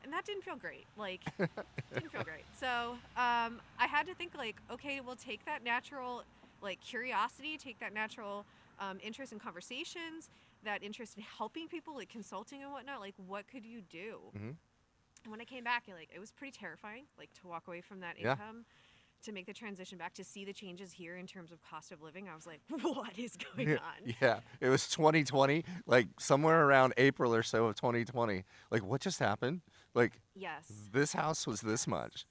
And that didn't feel great. Like, didn't feel great. So I had to think, like, okay, we'll take that natural, like, curiosity, take that natural interest in conversations, that interest in helping people, like consulting and whatnot. Like, what could you do? And when I came back, like, it was pretty terrifying, like, to walk away from that income, to make the transition back, to see the changes here in terms of cost of living. I was like, what is going on? Yeah, it was 2020, like somewhere around April or so of 2020. Like, what just happened? Like, this house was this much.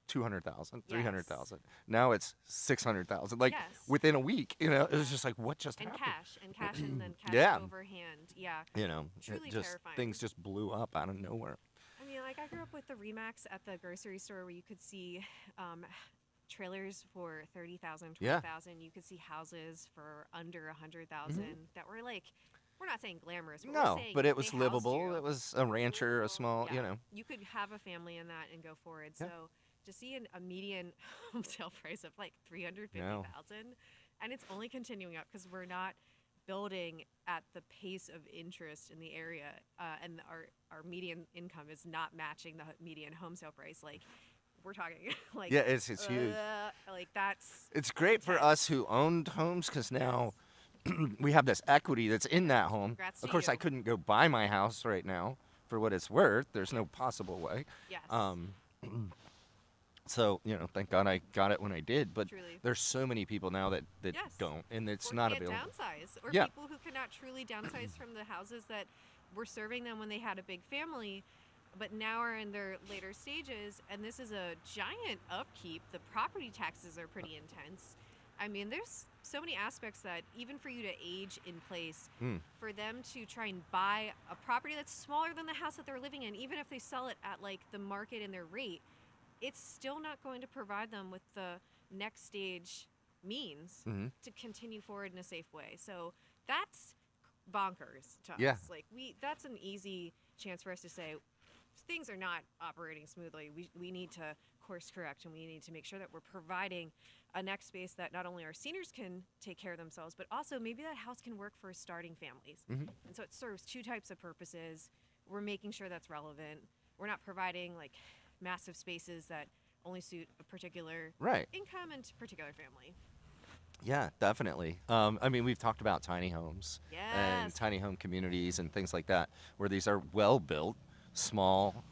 200,000, 300,000. Now it's 600,000. Like, within a week, you know, it was just like, what just happened? And cash, and then cash overhand. Yeah. You know, truly it just, terrifying. things just blew up out of nowhere. I mean, like, I grew up with the Remax at the grocery store, where you could see trailers for 30,000, 20,000. You could see houses for under 100,000 that were, like, we're not saying glamorous, but we're saying but it was they housed livable. you. It was a rancher, a small, you know. You could have a family in that and go forward. So to see a median home sale price of like 350,000, and it's only continuing up because we're not building at the pace of interest in the area, and our median income is not matching the median home sale price. Like, we're talking like it's huge. Like, that's it's great for us who owned homes, because now we have this equity that's in that home. Congrats Of to course, you. I couldn't go buy my house right now for what it's worth. There's no possible way. So, you know, thank God I got it when I did. But there's so many people now that don't, and it's not can't available. downsize, or people who cannot truly downsize from the houses that were serving them when they had a big family, but now are in their later stages, and this is a giant upkeep. The property taxes are pretty intense. I mean, there's so many aspects that even for you to age in place, for them to try and buy a property that's smaller than the house that they're living in, even if they sell it at like the market and their rate, it's still not going to provide them with the next stage means to continue forward in a safe way. So that's bonkers to us. Like, that's an easy chance for us to say things are not operating smoothly. We need to course correct, and we need to make sure that we're providing a next space that not only our seniors can take care of themselves, but also maybe that house can work for starting families. And so it serves two types of purposes. We're making sure that's relevant. We're not providing like massive spaces that only suit a particular income and particular family. Yeah, definitely. I mean, we've talked about tiny homes and tiny home communities and things like that, where these are well-built, small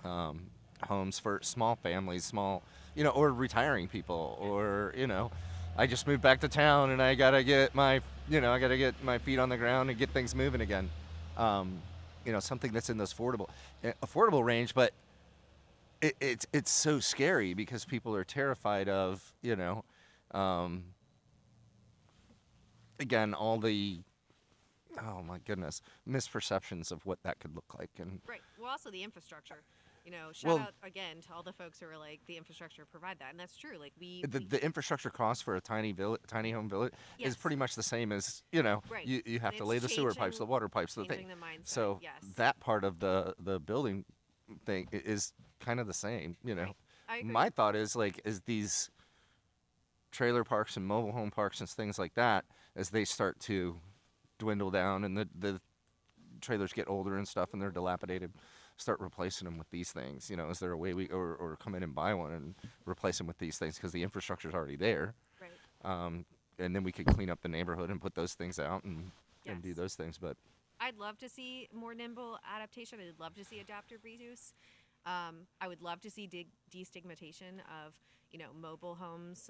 homes for small families, small, you know, or retiring people, or, you know, I just moved back to town and I gotta get my, you know, I gotta get my feet on the ground and get things moving again. You know, something that's in this affordable range, but it's so scary because people are terrified of, you know, again, all the, oh my goodness, misperceptions of what that could look like. And Right. Well, also the infrastructure. You know, shout Well- out again to all the folks who are like the infrastructure provide that, and that's true. Like the infrastructure cost for a tiny home village Yes. is pretty much the same as, you know, Right. you have And to lay it's the sewer pipes, changing- the water pipes, the changing thing. the mindset, So yes. that part of the building thing is kind of the same, you know. I agree. My thought is like, is these trailer parks and mobile home parks and things like that, as they start to dwindle down and the trailers get older and stuff and they're dilapidated, start replacing them with these things. You know, is there a way or come in and buy one and replace them with these things because the infrastructure's already there? Right. And then we could clean up the neighborhood and put those things out and do those things. But I'd love to see more nimble adaptation. I'd love to see adaptive reuse. I would love to see destigmatization of, you know, mobile homes,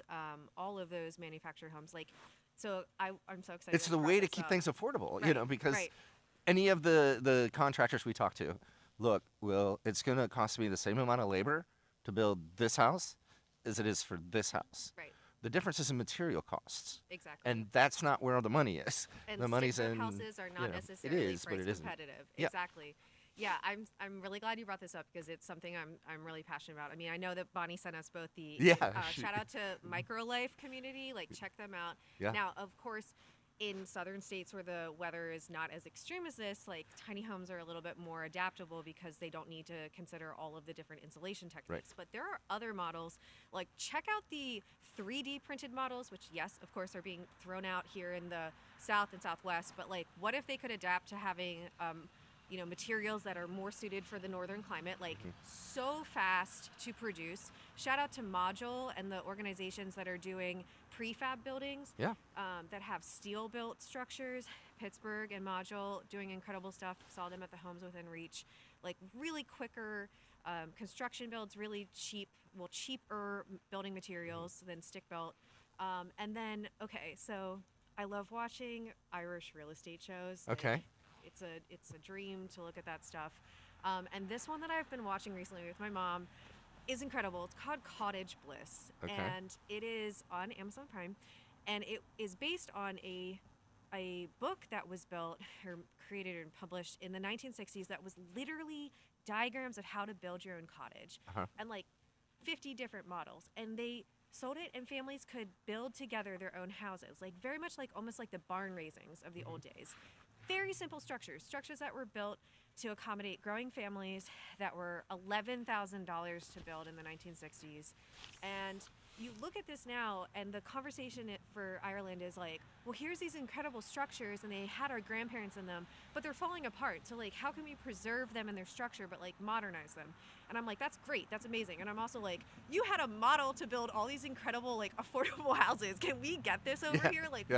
all of those manufactured homes. Like, so I'm so excited. it's the brought way to this keep up. things affordable, you Right, know, because right. any of the contractors we talk to, look, Will, it's going to cost me the same amount of labor to build this house as it is for this house. Right. The difference is in material costs. Exactly. And that's not where the money is. And the money's stick-built in houses are not you know, necessarily it is, but price it isn't. competitive. Yeah. Exactly. Yeah, I'm really glad you brought this up because it's something I'm really passionate about. I mean, I know that Bonnie sent us both the Yeah. shout out to Microlife community, like check them out. Yeah. Now, of course, in southern states where the weather is not as extreme as this, like tiny homes are a little bit more adaptable because they don't need to consider all of the different insulation techniques. But there are other models, like check out the 3D printed models, which yes, of course, are being thrown out here in the South and Southwest. But like, what if they could adapt to having you know, materials that are more suited for the northern climate, like so fast to produce. Shout out to Module and the organizations that are doing prefab buildings that have steel built structures. Pittsburgh and Module doing incredible stuff. Saw them at the Homes Within Reach. Like really quicker construction builds, really cheaper building materials than stick built. And then, okay, so I love watching Irish real estate shows. Okay. It's a dream to look at that stuff. And this one that I've been watching recently with my mom is incredible. It's called Cottage Bliss. Okay. And it is on Amazon Prime. And it is based on a book that was built or created and published in the 1960s that was literally diagrams of how to build your own cottage. And like 50 different models. And they sold it and families could build together their own houses. Like very much like almost like the barn raisings of the old days. Very simple structures that were built to accommodate growing families that were $11,000 to build in the 1960s. And you look at this now, and the conversation for Ireland is like, well, here's these incredible structures, and they had our grandparents in them, but they're falling apart. So, like, how can we preserve them in their structure, but, like, modernize them? And I'm like, that's great. That's amazing. And I'm also like, you had a model to build all these incredible, like, affordable houses. Can we get this over here? Like,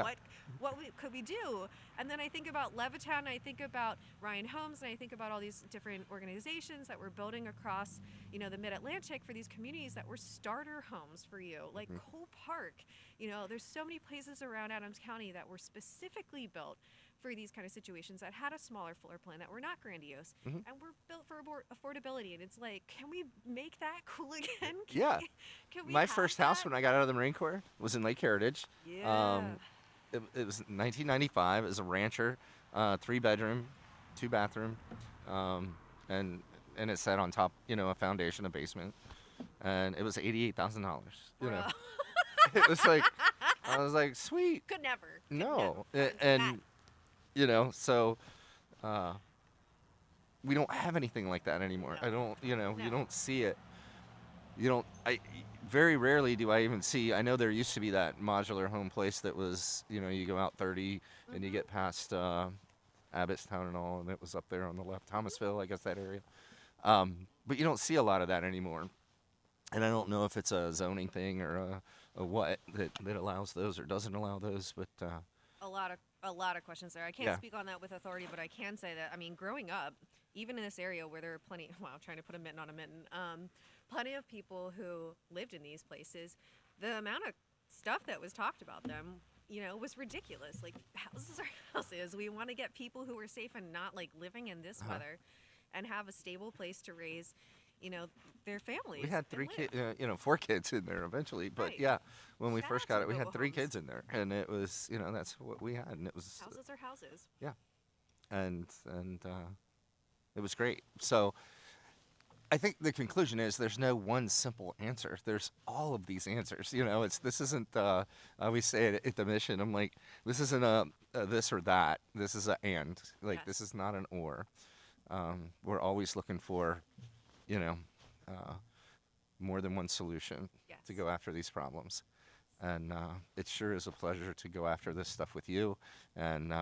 what could we do? And then I think about Levittown, and I think about Ryan Homes, and I think about all these different organizations that we're building across, you know, the Mid-Atlantic for these communities that were starter homes for you, like Cole Park. You know, there's so many places around Adams County that were specifically built for these kind of situations that had a smaller floor plan, that were not grandiose, and were built for affordability. And it's like, can we make that cool again? Can we My have first that? house when I got out of the Marine Corps was in Lake Heritage. Yeah. It was 1995. It was a rancher, 3-bedroom, 2-bathroom, and it sat on top, you know, a foundation, a basement, and it was $88,000. You know, it was like, I was like, sweet. Could never. No, and you know, so we don't have anything like that anymore. I don't, you know, you don't see it. You don't. Very rarely do I even see. I know there used to be that modular home place that was, you know, you go out 30 and you get past Abbottstown and all, and it was up there on the left, Thomasville, I guess that area. But you don't see a lot of that anymore. And I don't know if it's a zoning thing or a what that allows those or doesn't allow those, but A lot of questions there. I can't speak on that with authority, but I can say that, I mean, growing up, even in this area where there are plenty, wow, trying to put a mitten on a mitten, plenty of people who lived in these places, the amount of stuff that was talked about them, you know, was ridiculous. Like, houses are houses. We want to get people who are safe and not, like, living in this weather and have a stable place to raise, you know, their families. we had 4 kids in there eventually. But yeah, when we first got it, we had 3 kids in there, and it was, you know, that's what we had, and it was houses are houses. Yeah. and it was great. So I think the conclusion is there's no one simple answer. There's all of these answers. This isn't. I always say it at the mission. I'm like, this isn't a this or that. This is a and. Like, this is not an or. We're always looking for, more than one solution to go after these problems, and it sure is a pleasure to go after this stuff with you. And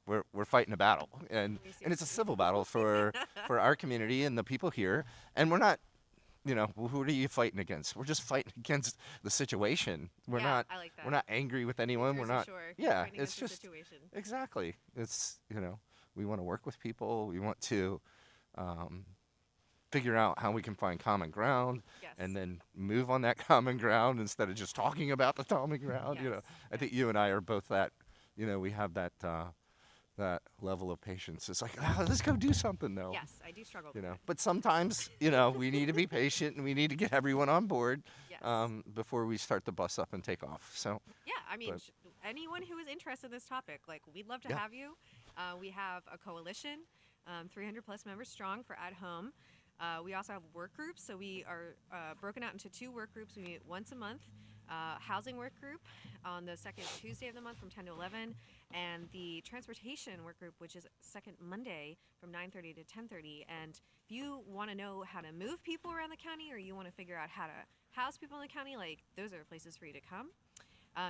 we're fighting a battle, and it's a civil battle for our community and the people here. And we're not, who are you fighting against? We're just fighting against the situation. We're not. I like that. We're not angry with anyone. We're not. Sure. Yeah, Fighting it's against the just situation. exactly. It's we want to work with people. We want to figure out how we can find common ground, and then move on that common ground instead of just talking about the common ground. I think you and I are both that. We have that that level of patience. It's like, let's go do something, though. Yes, I do struggle with that. But sometimes, we need to be patient, and we need to get everyone on board before we start the bus up and take off. So yeah, I mean, anyone who is interested in this topic, like, we'd love to have you. We have a coalition, 300 plus members strong for At Home. We also have work groups, so we are broken out into 2 work groups. We meet once a month. Housing work group on the second Tuesday of the month from 10 to 11, and the transportation work group, which is second Monday from 9:30 to 10:30. And if you want to know how to move people around the county, or you want to figure out how to house people in the county, like, those are places for you to come.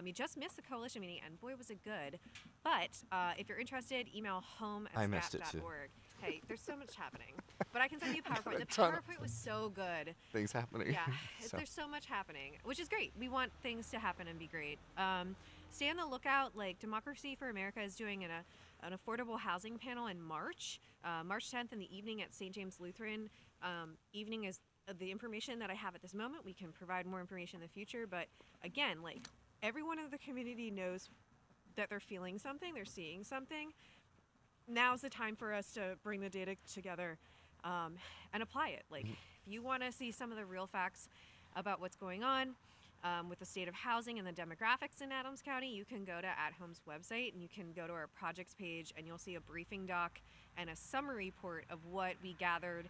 You just missed the coalition meeting, and boy, was it good. But if you're interested, email home@scap.org. Hey, there's so much happening. But I can send you a PowerPoint. The PowerPoint was so good. Things happening. Yeah, there's so much happening, which is great. We want things to happen and be great. Stay on the lookout. Like, Democracy for America is doing an affordable housing panel in March. March 10th in the evening at St. James Lutheran. Evening is the information that I have at this moment. We can provide more information in the future. But again, like, everyone in the community knows that they're feeling something, they're seeing something. Now's the time for us to bring the data together and apply it. Like, if you want to see some of the real facts about what's going on with the state of housing and the demographics in Adams County, you can go to At Home's website, and you can go to our projects page, and you'll see a briefing doc and a summary report of what we gathered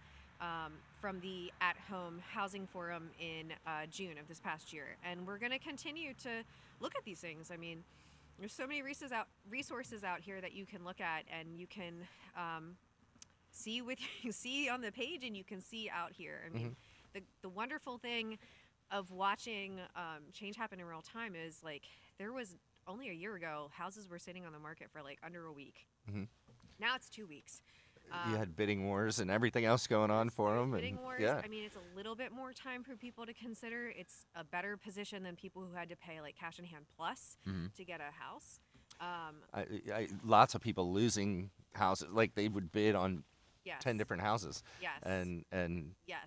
from the At Home Housing Forum in June of this past year. And we're going to continue to look at these things. I mean, there's so many resources out here that you can look at, and you can see on the page, and you can see out here. I mean, the wonderful thing of watching change happen in real time is, like, there was only a year ago, houses were sitting on the market for like under a week. Now it's 2 weeks. You had bidding wars and everything else going on for them. Bidding wars. Yeah. I mean, it's a little bit more time for people to consider. It's a better position than people who had to pay like cash in hand plus to get a house. Lots of people losing houses, like they would bid on 10 different houses. Yes. And yes.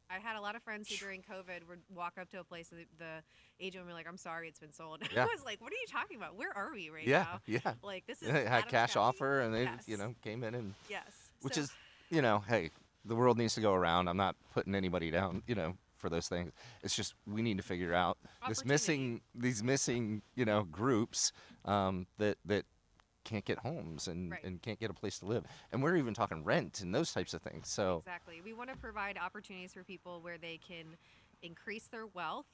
I had a lot of friends who during COVID would walk up to a place and the agent would be like, "I'm sorry, it's been sold." Yeah. I was like, "What are you talking about? Where are we right now?" Yeah. Like, this is They had Adams cash County. offer, and they Yes. came in and which So- is hey, the world needs to go around. I'm not putting anybody down for those things. It's just we need to figure out these missing groups that can't get homes and can't get a place to live. And we're even talking rent and those types of things. So Exactly. We want to provide opportunities for people where they can increase their wealth.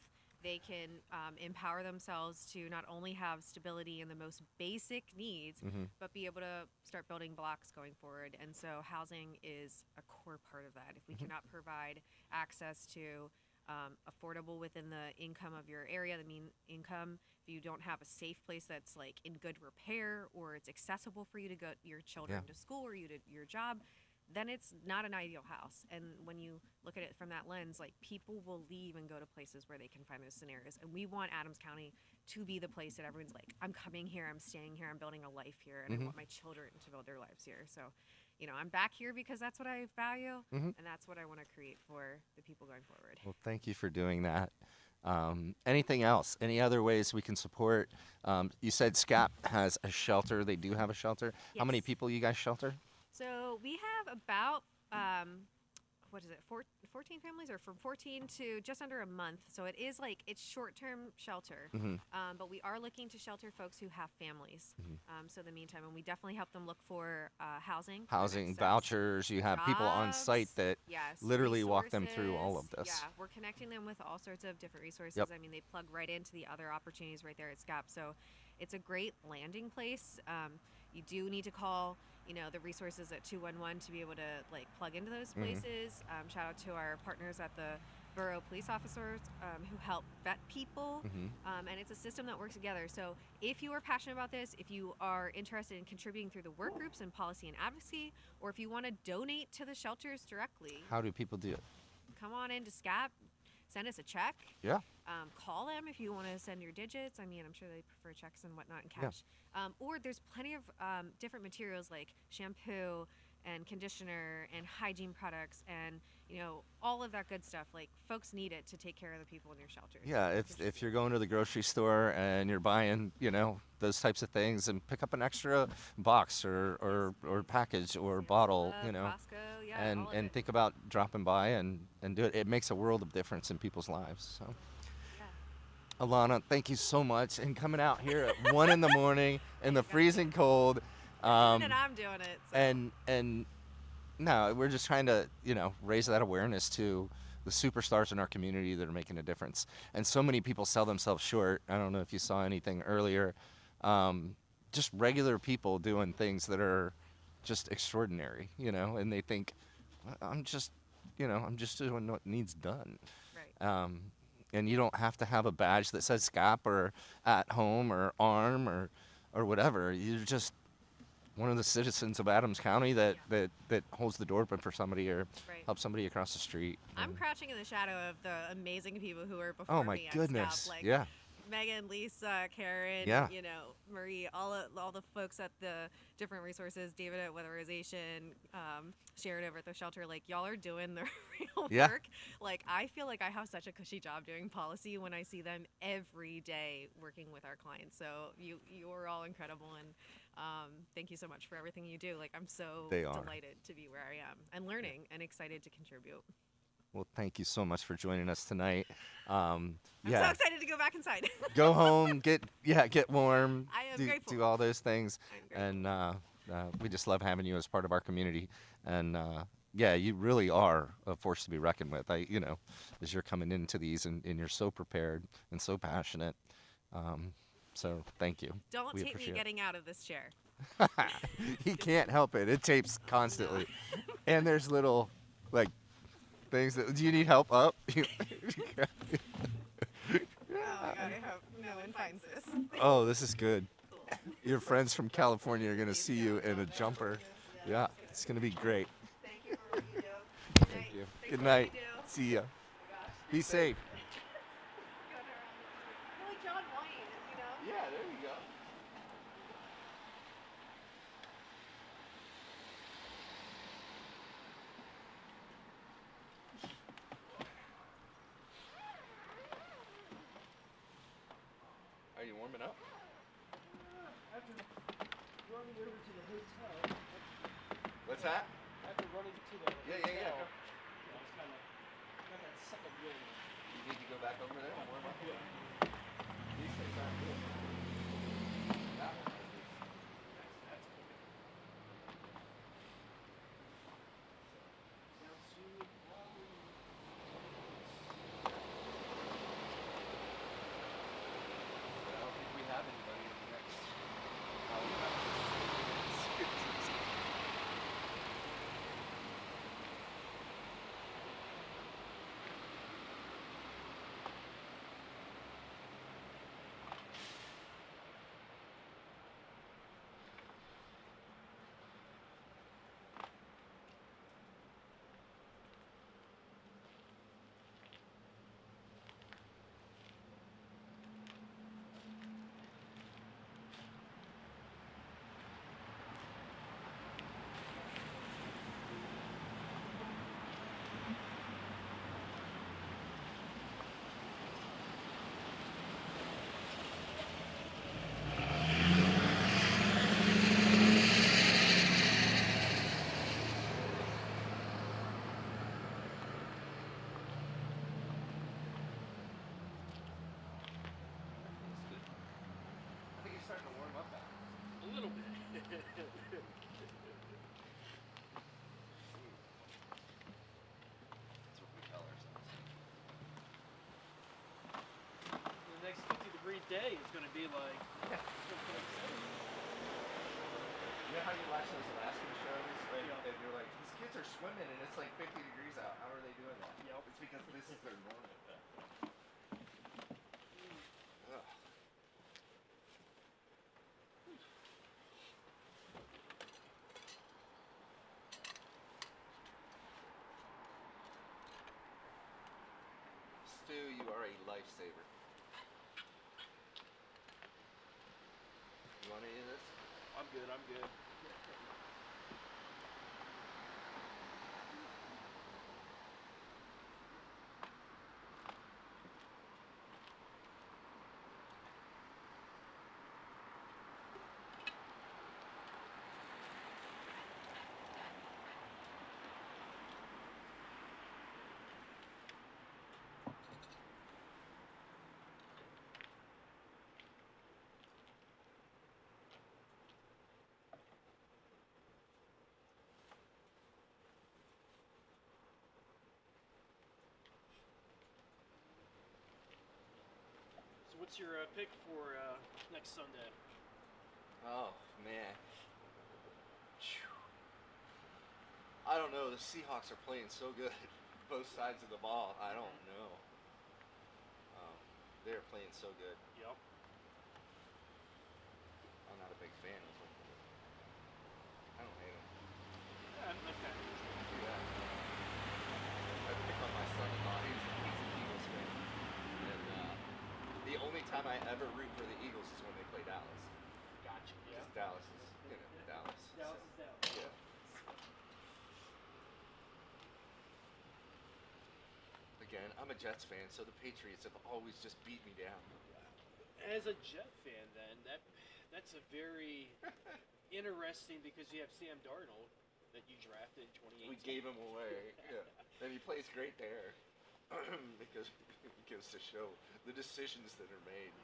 They can empower themselves to not only have stability in the most basic needs, but be able to start building blocks going forward. And so housing is a core part of that. If we cannot provide access to affordable within the income of your area, the mean income, if you don't have a safe place that's like in good repair, or it's accessible for you to go your children to school or you to your job, then it's not an ideal house. And when you look at it from that lens, like, people will leave and go to places where they can find those scenarios. And we want Adams County to be the place that everyone's like, I'm coming here, I'm staying here, I'm building a life here, and I want my children to build their lives here. So, I'm back here because that's what I value, and that's what I want to create for the people going forward. well, thank you for doing that. Anything else? Any other ways we can support? You said SCAP has a shelter. They do have a shelter. How many Yes. people you guys shelter? So we have about what is it, 14 families, or from 14 to just under a month. So it is like, it's short-term shelter. But we are looking to shelter folks who have families. So in the meantime, and we definitely help them look for housing. Housing, vouchers, you have people on site that Yes, literally walk them through all of resources. this. Yeah, we're connecting them with all sorts of different resources. Yep. I mean, they plug right into the other opportunities right there at SCAP. So it's a great landing place. You do need to call, you know, the resources at 211 to be able to like plug into those places. Shout out to our partners at the borough police officers who help vet people. And it's a system that works together. So if you are passionate about this, if you are interested in contributing through the work groups and policy and advocacy, or if you want to donate to the shelters directly, How do people do it? come on into SCAP, send us a check. Yeah. Call them if you want to send your digits. I mean, I'm sure they prefer checks and whatnot in Yeah. cash. Or there's plenty of different materials like shampoo and conditioner and hygiene products and, you know, all of that good stuff. Like, folks need it to take care of the people in your shelters. Yeah, if you're going to the grocery store and you're buying, you know, those types of things, and pick up an extra box or package or bottle, you know, Costco, yeah, all of and it. think about dropping by and do it. It makes a world of difference in people's lives. So, Alana, thank you so much, and coming out here at 1 in the morning in the freezing cold. And I'm doing it. So. And no, we're just trying to, you know, raise that awareness to the superstars in our community that are making a difference. And so many people sell themselves short. I don't know if you saw anything earlier. Just regular people doing things that are just extraordinary, you know, and they think, I'm just doing what needs done. Right. And you don't have to have a badge that says SCAP or at home or ARM or whatever. You're just one of the citizens of Adams County that holds the door open for somebody or helps somebody across the street. I'm crouching in the shadow of the amazing people who were before Oh my me at goodness! SCAP, like Yeah. Megan, Lisa, Karen, Yeah. you know, Marie, all the folks at the different resources, David at Weatherization, Sharon over at the shelter, like, y'all are doing the real Yeah. work. Like, I feel like I have such a cushy job doing policy when I see them every day working with our clients. So you're all incredible, and thank you so much for everything you do. Like, I'm so They are. delighted to be where I am and learning and excited to contribute. Well, thank you so much for joining us tonight. I'm yeah. so excited to go back inside. Go home, get warm, I am do grateful. all those things, and we just love having you as part of our community. And yeah, you really are a force to be reckoned with. As you're coming into these, and you're so prepared and so passionate. So thank you. Don't We tape me appreciate it. getting out of this chair. He can't help it. It tapes constantly, and there's little like things that. Do you need help up? Oh, God, I hope no one finds this. Oh, this is good. Your friends from California are going to see you in a jumper. Yeah, it's going to be great. Thank you for what you do. Thank you. Good night. See ya. Be safe. Like John Wayne, you know? Yeah, there you go. Are you warming up? After running over to the hotel. What's that? After running to the Yeah. hotel. It's kind of got that second wind. You need to go back over there and warm up? Yeah. These things aren't good. That one might be. That's good. Sounds smooth. I don't think we have anybody in the next day is going to be like. You know how you watch those Alaskan shows and you're like, these kids are swimming and it's like 50 degrees out. How are they doing that? Yep. It's because this is their normal. Ugh. Stu, you are a lifesaver. You want any of this? I'm good. I'm good. So what's your pick for next Sunday? Oh, man. Phew. I don't know. The Seahawks are playing so good. Both sides of the ball. I don't know. They're playing so good. Yep. I'm not a big fan of them. I don't hate them. Okay. Yeah. I pick on my son-in-law. He's an Eagles fan. And the only time I ever root for the Eagles is when they play Dallas. Gotcha. Yeah. Because Dallas is, Dallas. Dallas is Dallas. Yeah. Again, I'm a Jets fan, so the Patriots have always just beat me down. As a Jet fan, then that's a very interesting because you have Sam Darnold that you drafted in 2018. We gave him away, yeah, and he plays great there because it goes to show the decisions that are made.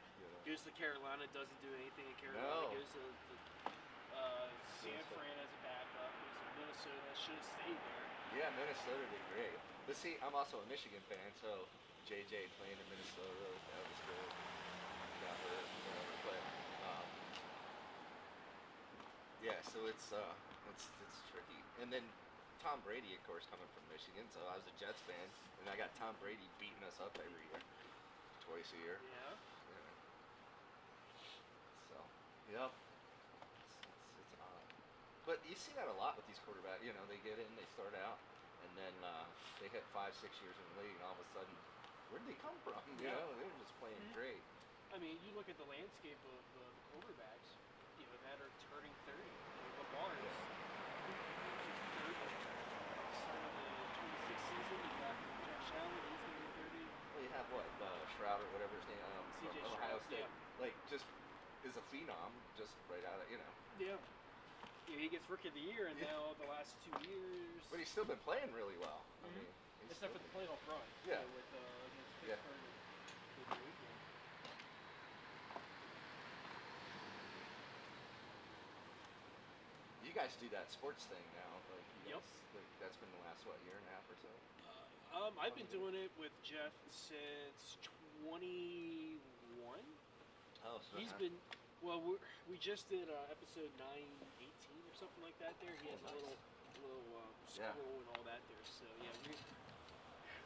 Goes to Carolina, doesn't do anything in Carolina. No. Goes to San Fran as a backup. Goes to Minnesota, should have stayed there. Yeah, Minnesota did great. But see, I'm also a Michigan fan, so JJ playing in Minnesota, that was good. Got hurt, whatever. But yeah, so it's tricky. And then Tom Brady, of course, coming from Michigan, so I was a Jets fan, and I got Tom Brady beating us up every year, twice a year. Yeah. So, yep. It's odd. But you see that a lot with these quarterbacks. They get in, they start out, and then they hit 5-6 years in the league, and all of a sudden, where'd they come from? You know, they're just playing great. I mean, you look at the landscape of the quarterbacks, that are turning 30. Lamar is 30. Starting the 26th season, you got Josh Allen, he's going to be 30. Well, you have what? Shroud or whatever his name, from CJ Ohio Stroud, State. yeah. Like, just is a phenom, just right out of, Yeah. Yeah, he gets Rookie of the Year, and now the last 2 years. But he's still been playing really well. I mean, except for the playoff run. Yeah. With against Yeah. Pittsburgh and with New England. You guys do that sports thing now. Like, you Yep. guys, like, that's been the last, year and a half or so? I've been doing it with Jeff since 21. Oh, so He's been, well, we just did episode 918 or something like that there. He has a little scroll and all that there. So, yeah,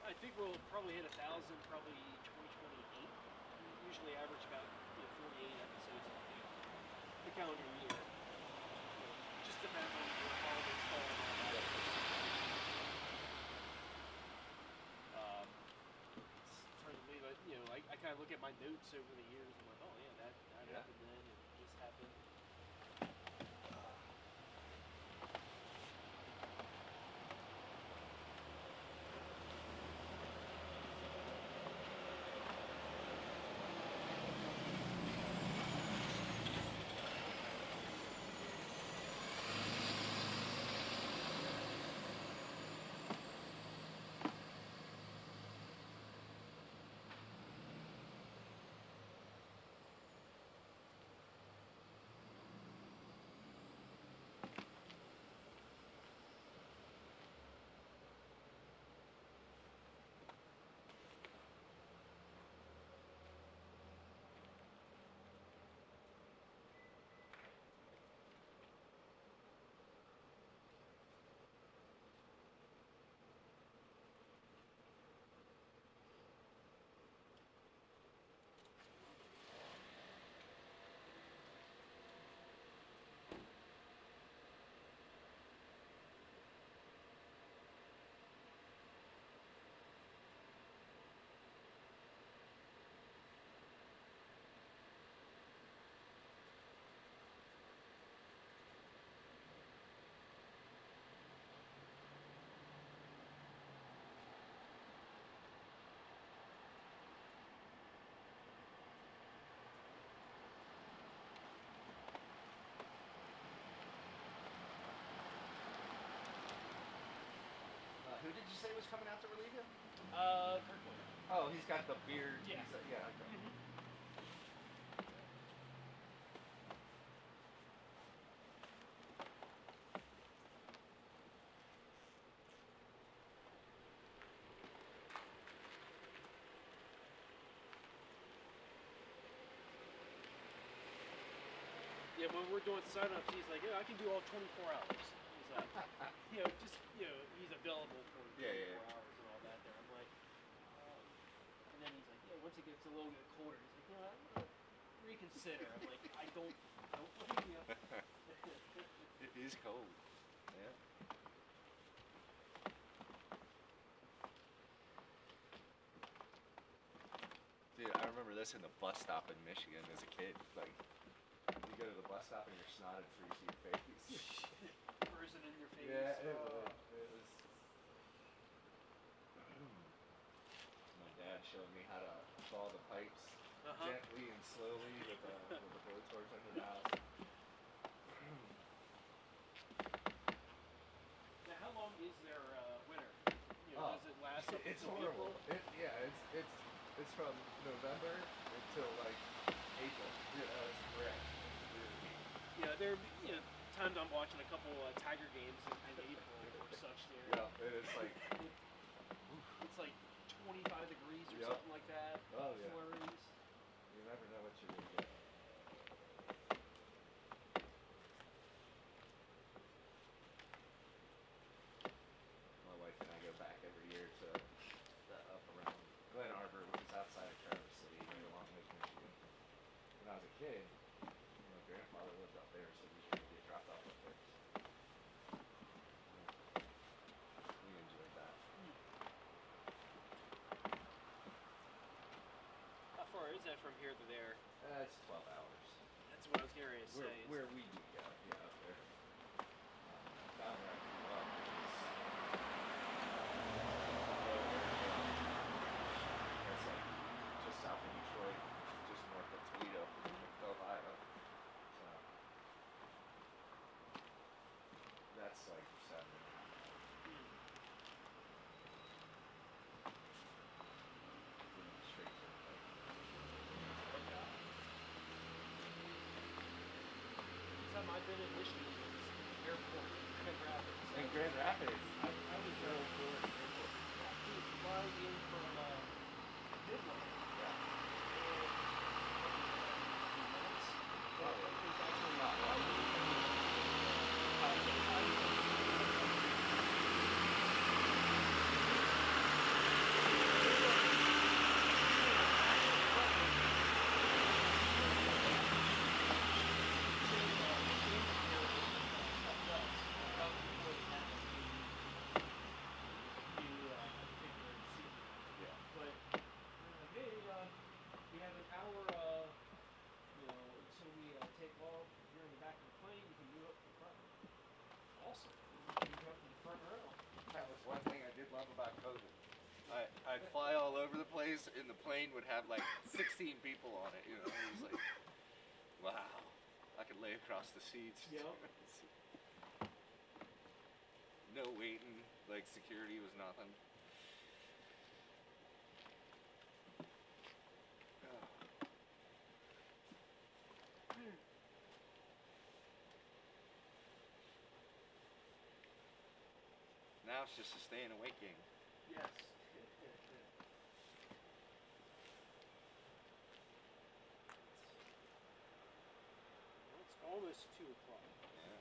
I think we'll probably hit 1,000 probably 2028. We usually average about 48 episodes in the calendar year. Just depends on the holidays fall and all that. It's hard to believe, but I kind of look at my notes over the years and I'm like, oh yeah, that happened then and this happened. Oh, he's got the beard. Yeah. Yeah. Okay. Yeah, when we're doing signups, he's like, yeah, I can do all 24 hours. He's like, just he's available for 24 hours and all that. There, I'm like, and then he's like, yeah, once it gets a little bit colder, he's like, I'm gonna reconsider. I'm like, I don't blame you. It is cold. Yeah. Dude, I remember this in the bus stop in Michigan as a kid. Like, you go to the bus stop and your snot would freeze to your face. Frozen in your face. Yeah, it was. My dad showed me how to thaw the pipes gently and slowly with the blowtorch under the house. Now, how long is their winter? Does it last up It's until horrible. April? It's from November until like April. It's correct. Yeah, there times I'm watching a couple Tiger games in April or such there. Yeah, and it's like it's like 25 degrees or something like that. Oh yeah. Flurries. You never know what you're gonna get. My wife and I go back every year to up around Glen Arbor, which is outside of Traverse City, right along Lake Michigan. When I was a kid, my grandfather lived up there, so we used to get dropped off up there. We enjoyed that. How far is that from here to there? It's 12 hours. That's what I was getting ready to say. Where we go, yeah, up there. Down where I grew up is that's like just south of Detroit, just north of Toledo, Ohio. So that's like 7.5 hours. Straight to the lake. Time I've been in Michigan is the airport in Grand Rapids. In Grand Rapids? I was there for an airport. He was flying in from Midland. Yeah. But it was actually not we have an hour, until we take off. If you're in the back of the plane, you can move up to the front. Awesome. You can move up to the front row. That was one thing I did love about COVID. I'd fly all over the place, and the plane would have like 16 people on it. It was like, wow, I could lay across the seats. Yep. No waiting, like security was nothing. Now it's just a staying awake game. Yes. It's almost 2 o'clock. Yeah.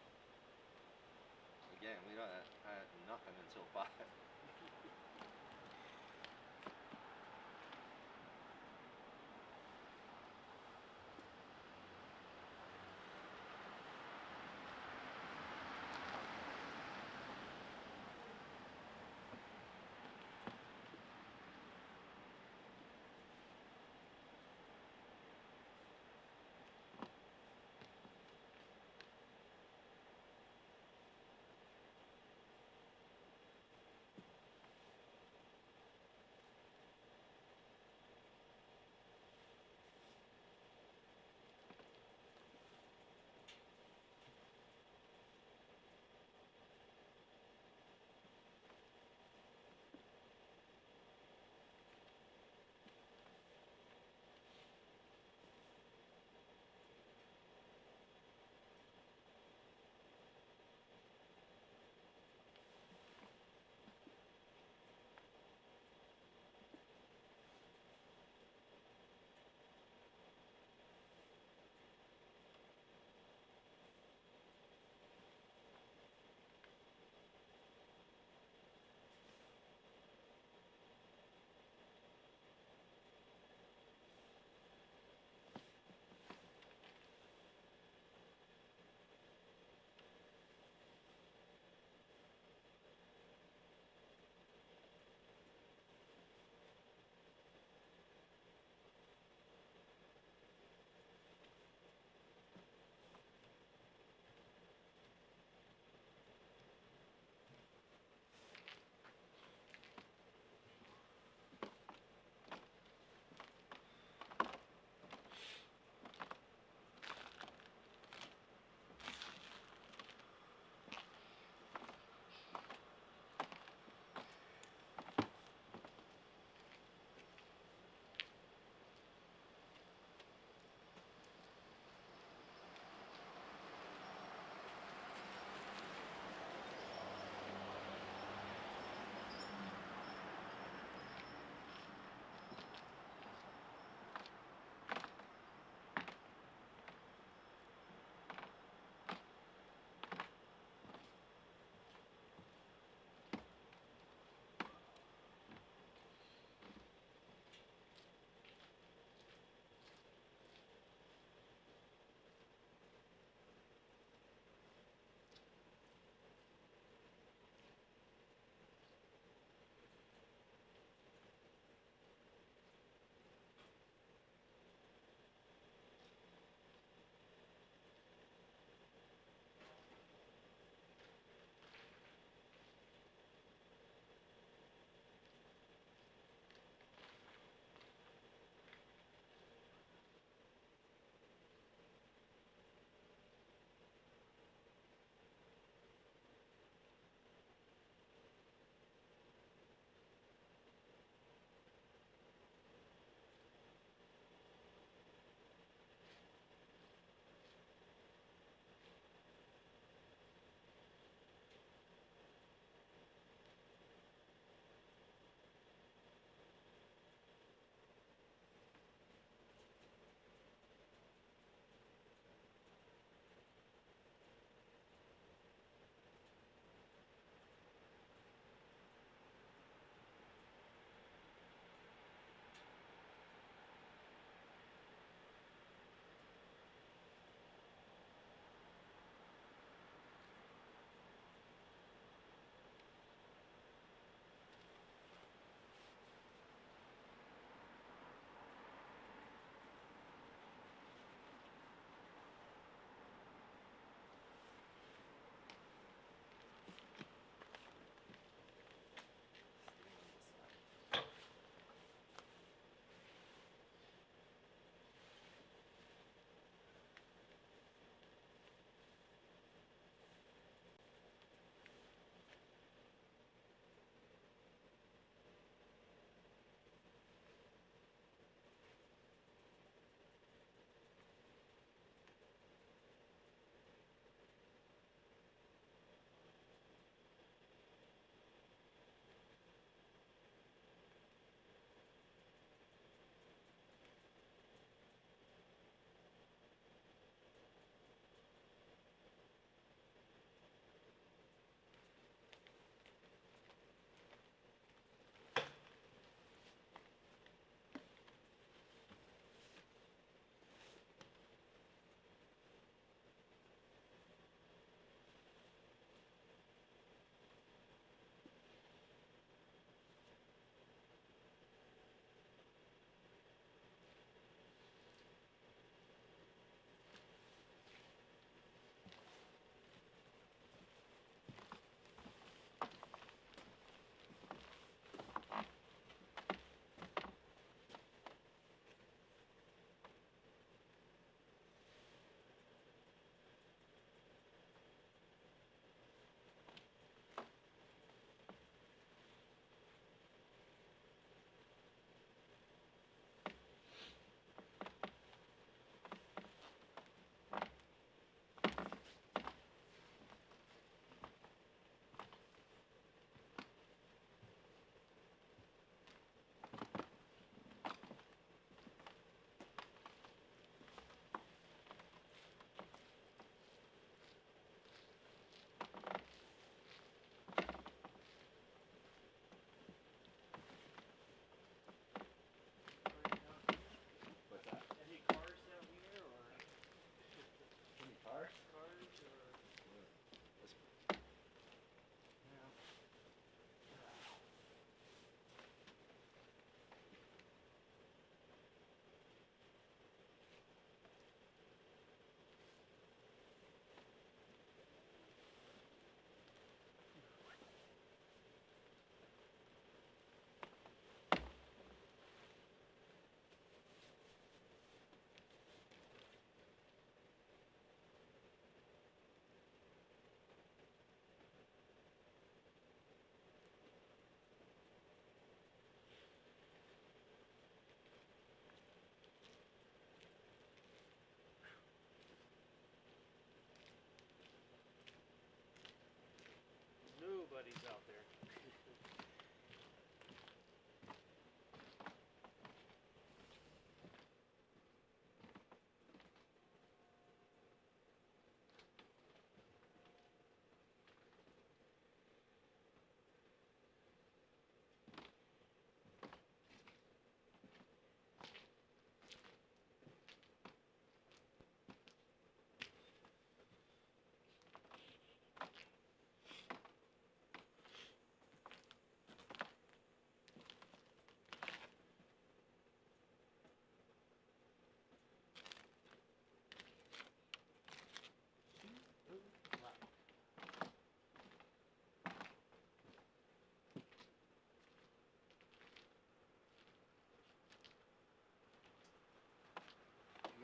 Again, we don't have nothing until 5.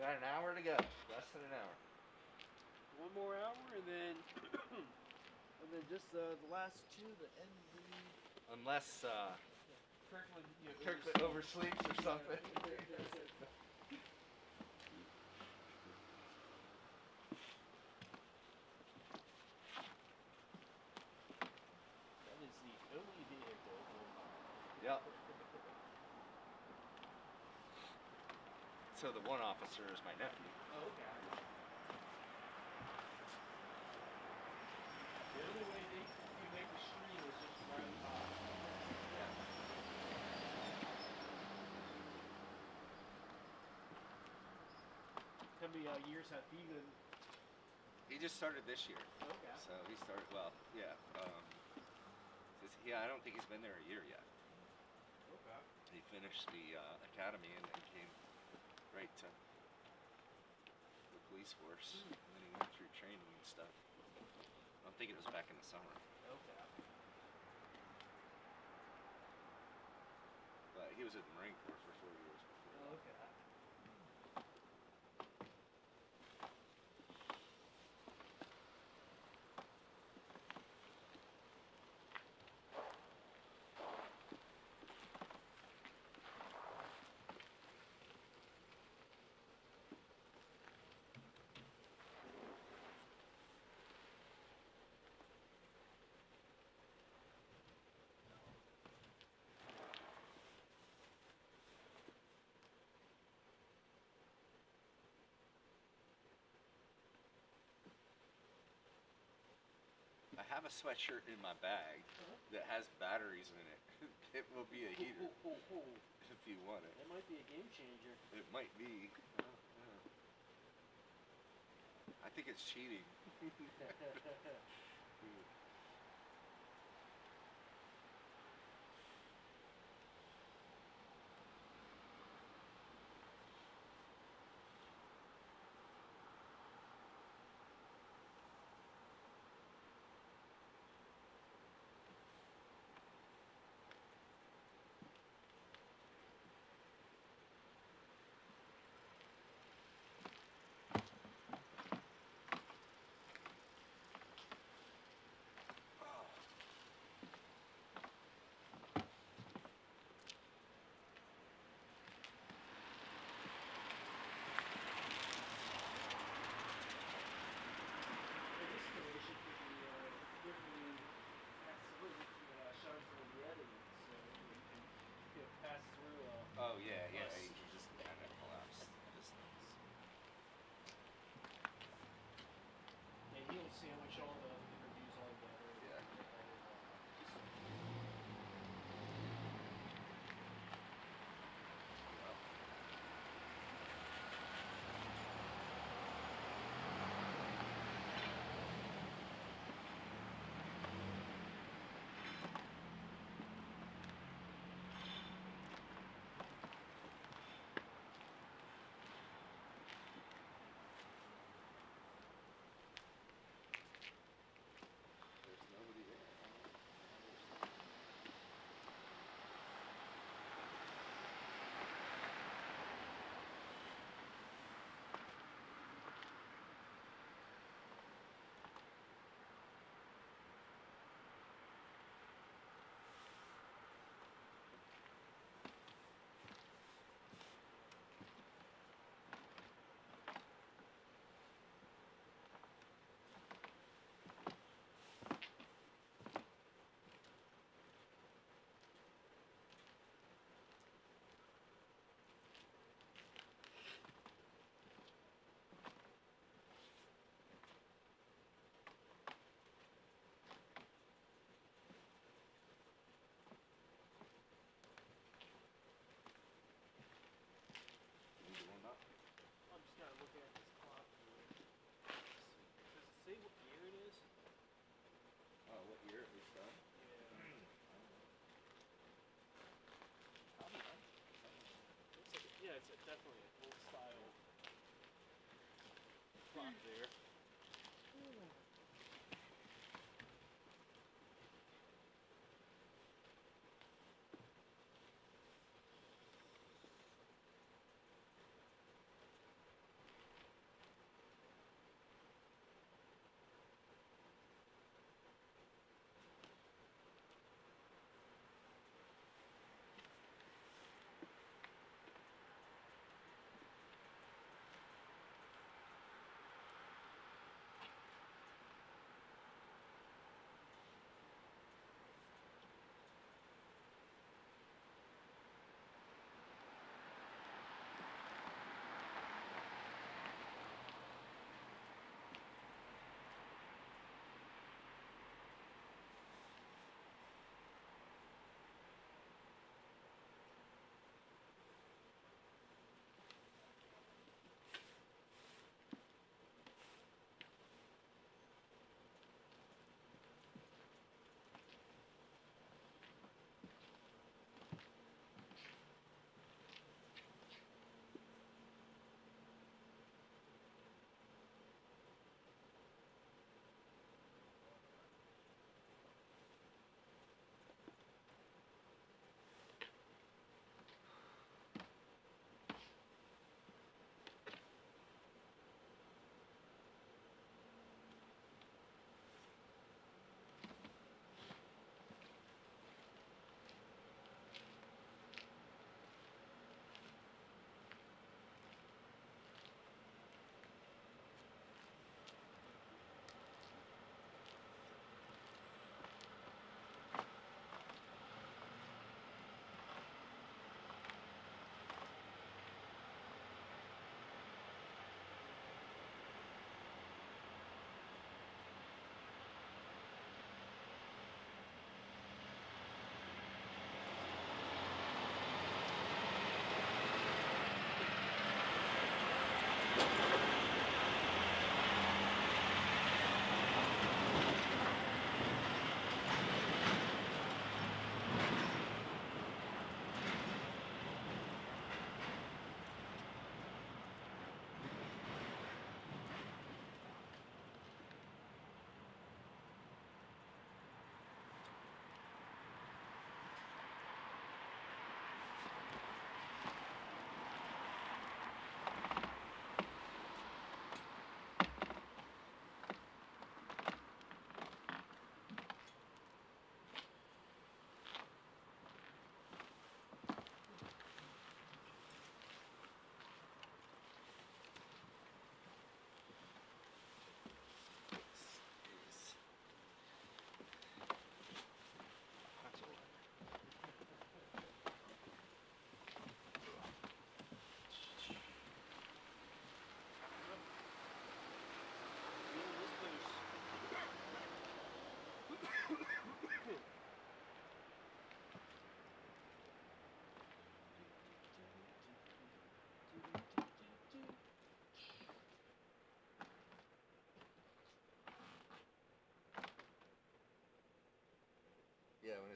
Got an hour to go. Less than an hour. One more hour, and then and then just the last two, the end of the. Unless Kirkland, Kirkland oversleeps or something. That is the only vehicle. Yep. So the one officer is my nephew. Oh, okay. The only way you make the stream is just right by. Yeah. How many years have you been? He just started this year. Okay. So he started, well, yeah. I don't think he's been there a year yet. Okay. He finished the academy and then came right to the police force. And then he went through training and stuff. I'm thinking it was back in the summer. Okay. But he was in the Marine Corps for 4 years before. Okay. I have a sweatshirt in my bag that has batteries in it. It will be a heater if you want it. It might be a game changer. It might be. I think it's cheating. Oh yeah, yeah. You can just kind of collapse distance. And he'll sandwich all the interviews all together. Yeah. There's nobody there. I'm just kind of looking at this clock here. Does it say what year it is? Oh, what year it was done? Yeah. Looks like yeah, it's definitely an old style clock there.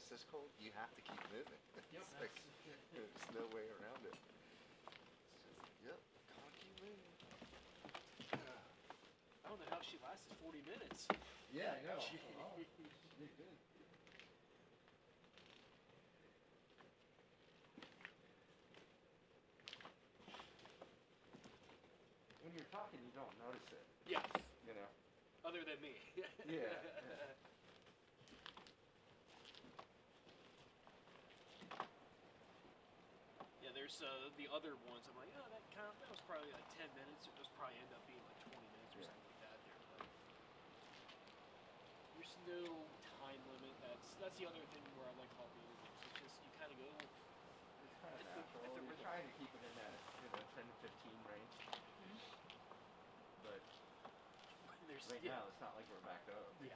it's this cold, you have to keep moving. Yep. It's like, there's no way around it. It's just, yep, gotta keep moving. I don't know how she lasted 40 minutes. Yeah, I know. When you're talking, you don't notice it. Yes. You know? Other than me. Yeah. Yeah, there's the other ones. I'm like, oh, that was probably like 10 minutes. It was probably end up being like 20 minutes or something like that there. But there's no time limit. That's the other thing where I like about video games. It's just you kind of go. It's kind of natural. We're trying to keep it in that 10 to 15 range. But right now, it's not like we're backed up. Yeah.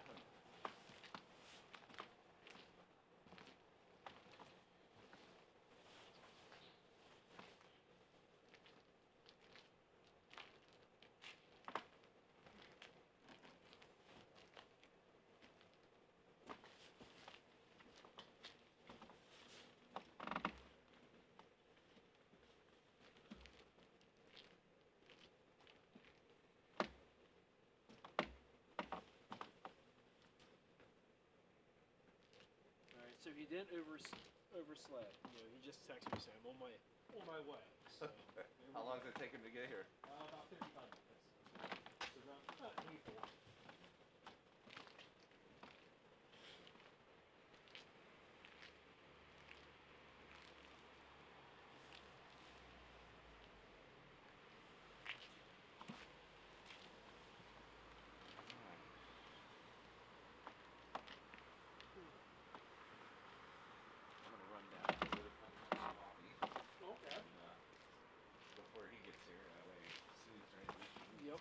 Alright, so he didn't overslap. You know, he just texted me saying, I'm on my way. So, How long does it take him to get here? about 55 minutes. So not painful. I'm gonna run down to the coffee. Okay. Before he gets here, that way as soon as Yep.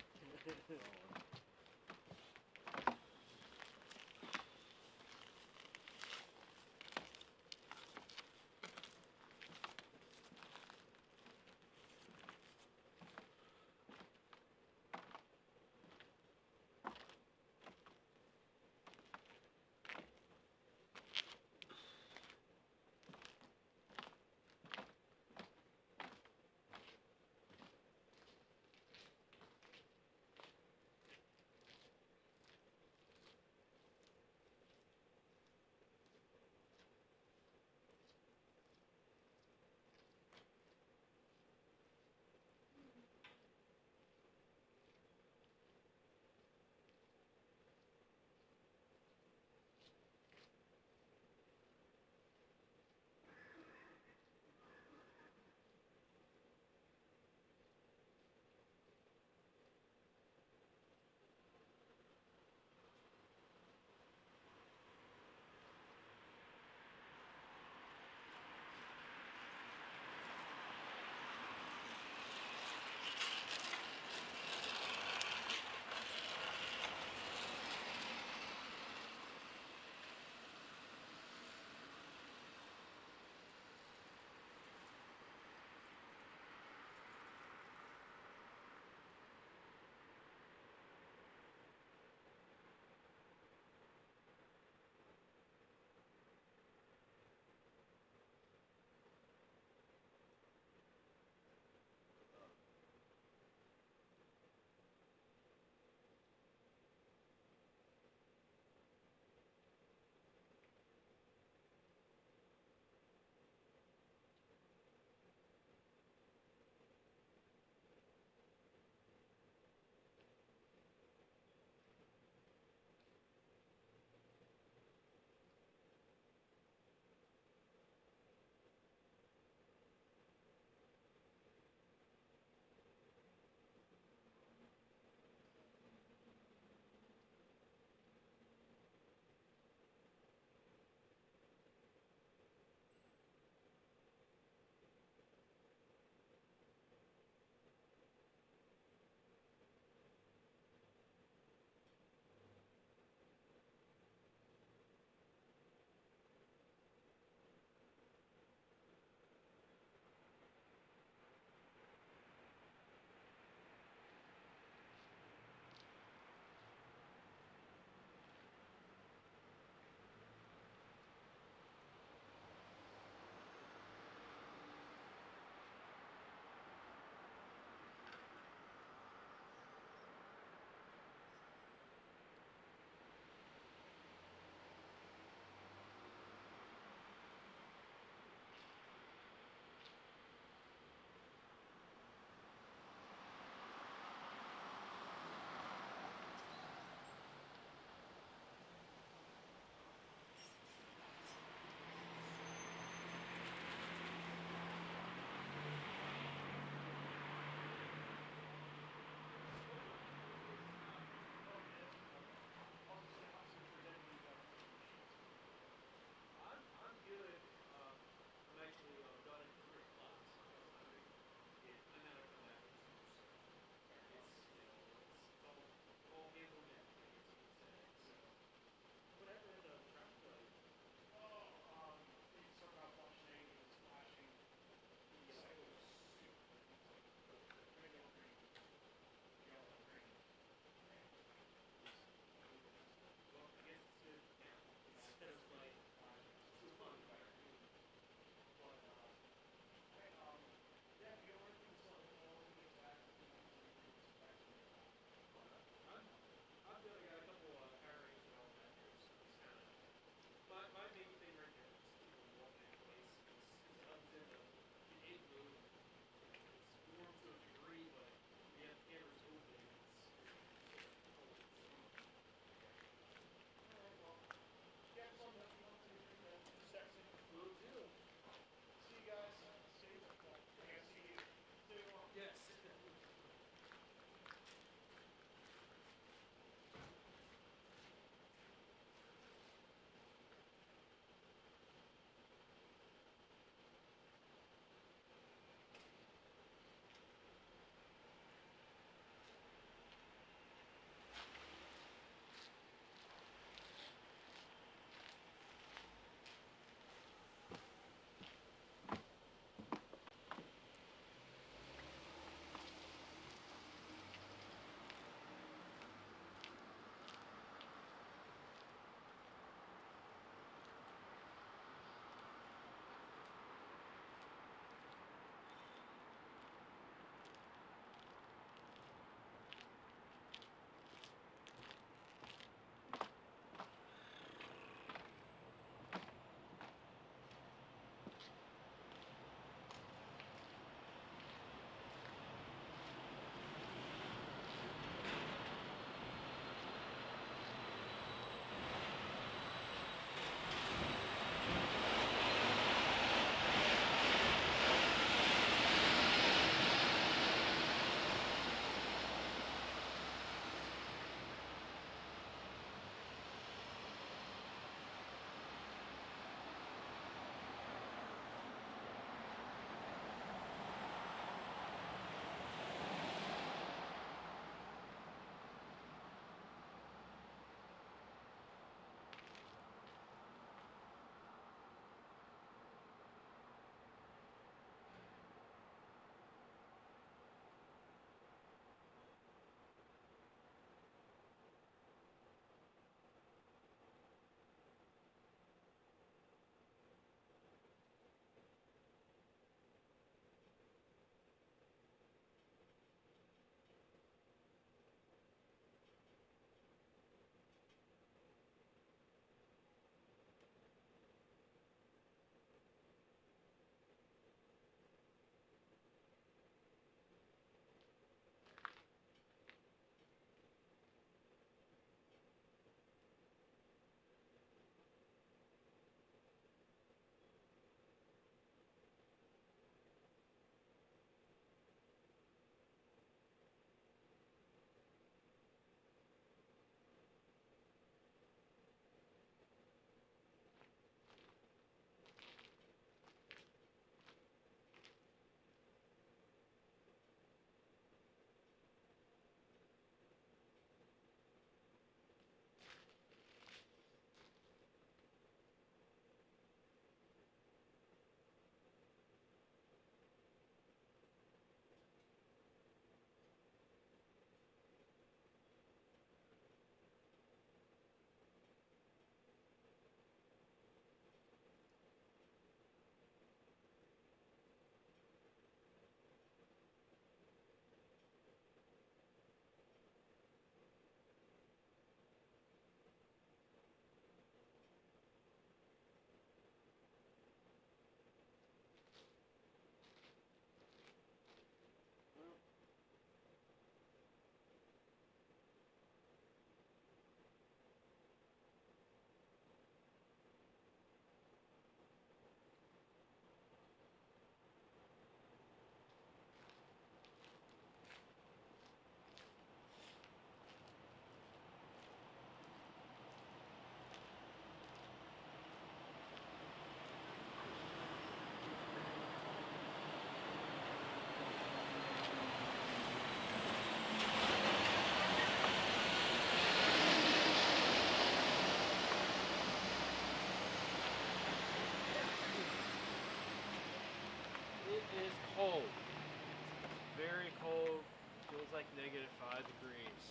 like -5 degrees.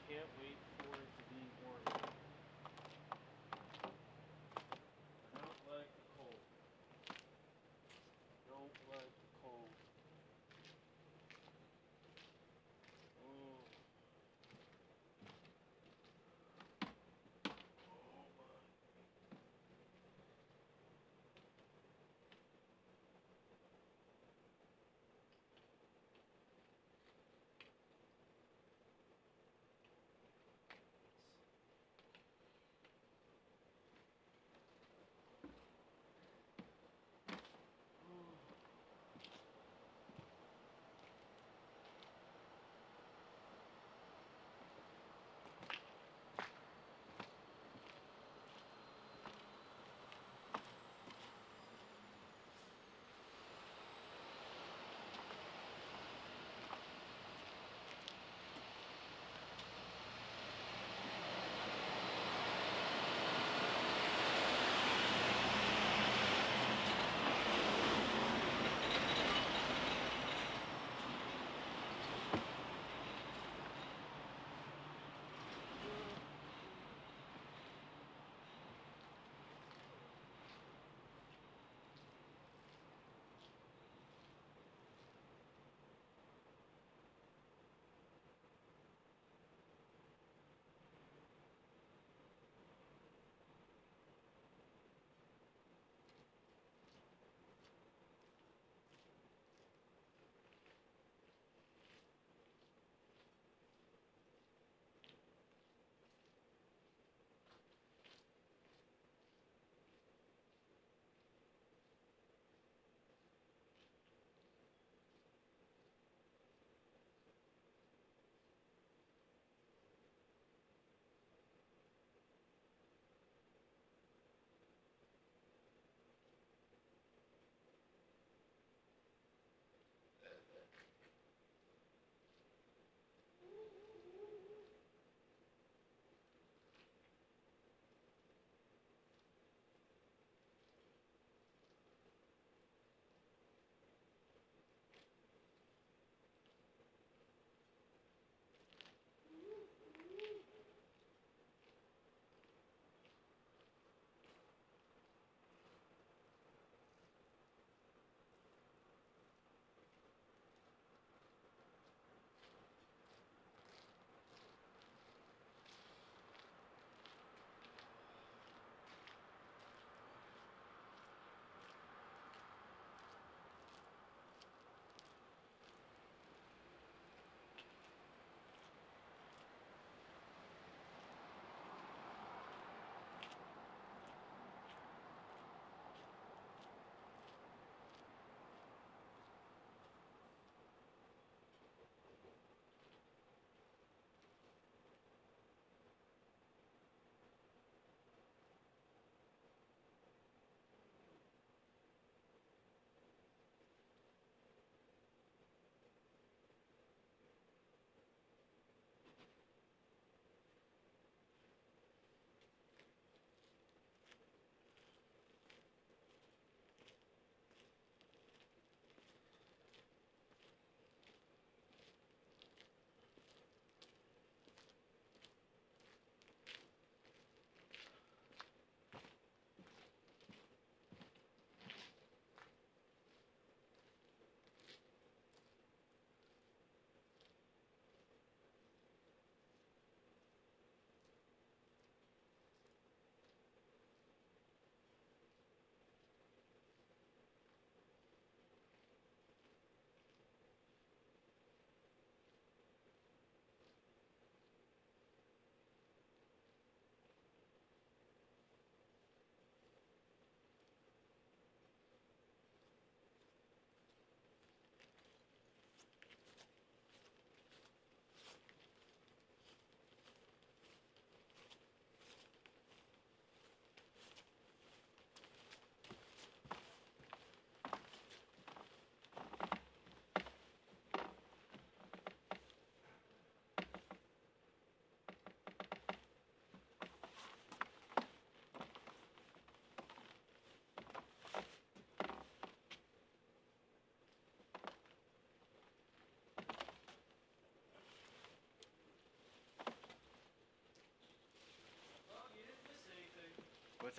Can't wait for it to be warm. I don't like the cold. Don't like the cold. Oh.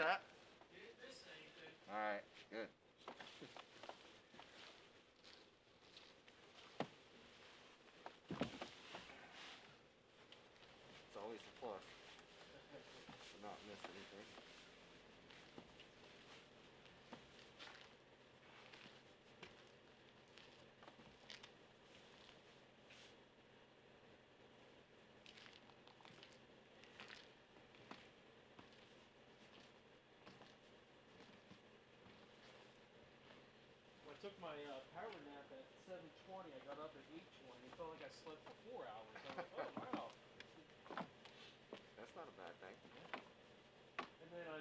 that? All right, good. It's always a plus to not miss anything. When I took my power nap at 7:20, I got up at 8:20. It felt like I slept for 4 hours. I was like, oh wow. That's not a bad thing. And then I,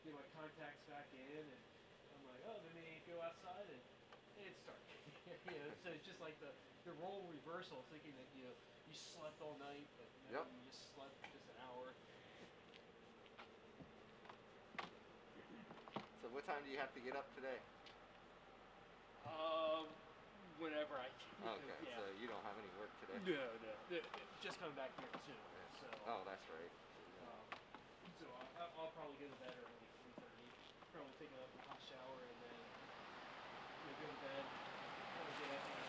get my contacts back in, and I'm like, oh, let me go outside, and it's dark. So it's just like the role reversal, thinking that you slept all night, but no, you just slept just an hour. So what time do you have to get up today? Whenever I can. Okay, Yeah. so you don't have any work today? No. Just coming back here too. So. Oh, that's right. So I'll probably go to bed early, 3:30. Probably take a hot shower and then go to bed. Probably get up at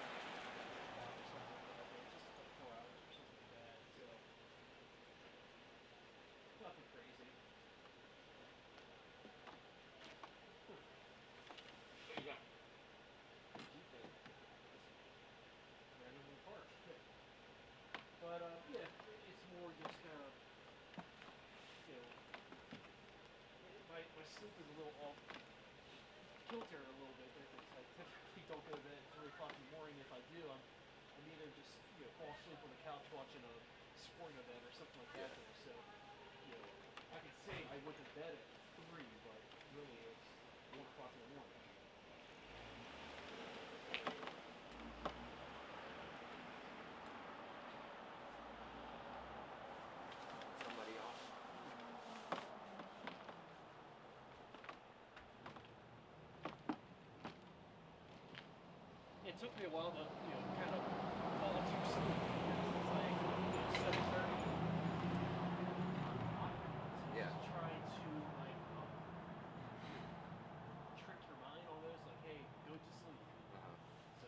5 or something like that. Just like 4 hours or something like that. So nothing crazy. What you got? Randomly parked. But it's more just kind of my sleep is a little off kilter a little bit because I typically don't go to bed at 3 o'clock in the morning. If I do, I'm either just fall asleep on the couch watching a sporting event or something like that. There. So I could say I went to bed at 3, but really it's 1 o'clock in the morning. Somebody off. It took me a while to kind of fall into sleep. It's like 7:30. Yeah. Trying to trick your mind almost, like, hey, go to sleep. So.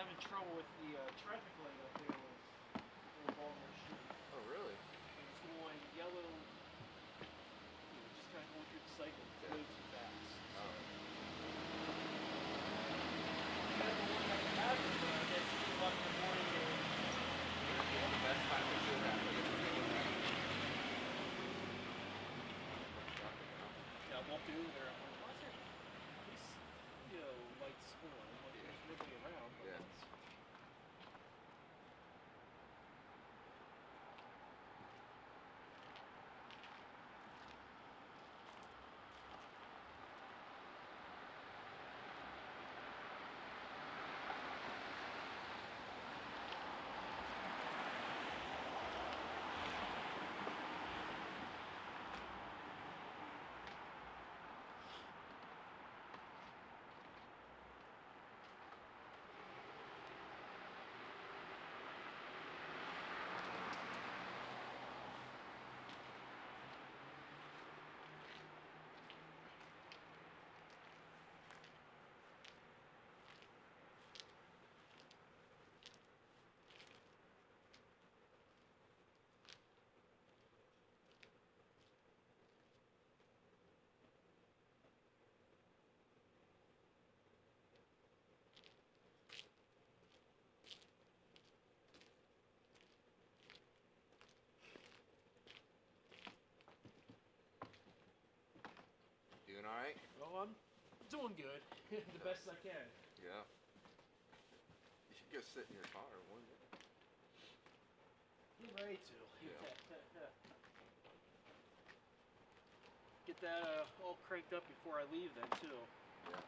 having trouble with the traffic light up there with Baltimore Street. Oh, really? It's going yellow, just kind of going through the cycle, way too fast. So. The one that we have is that's 8 o'clock in the morning. It's the best time to do that. Yeah, I walked over there. I'm like, why is there at least, lights on? Like, there's nobody around. But Yeah. Doing all right? Oh, I'm doing good. The best I can. Yeah. You should go sit in your car, wouldn't you? Get ready to. Yeah. Get that all cranked up before I leave then, too. Yeah.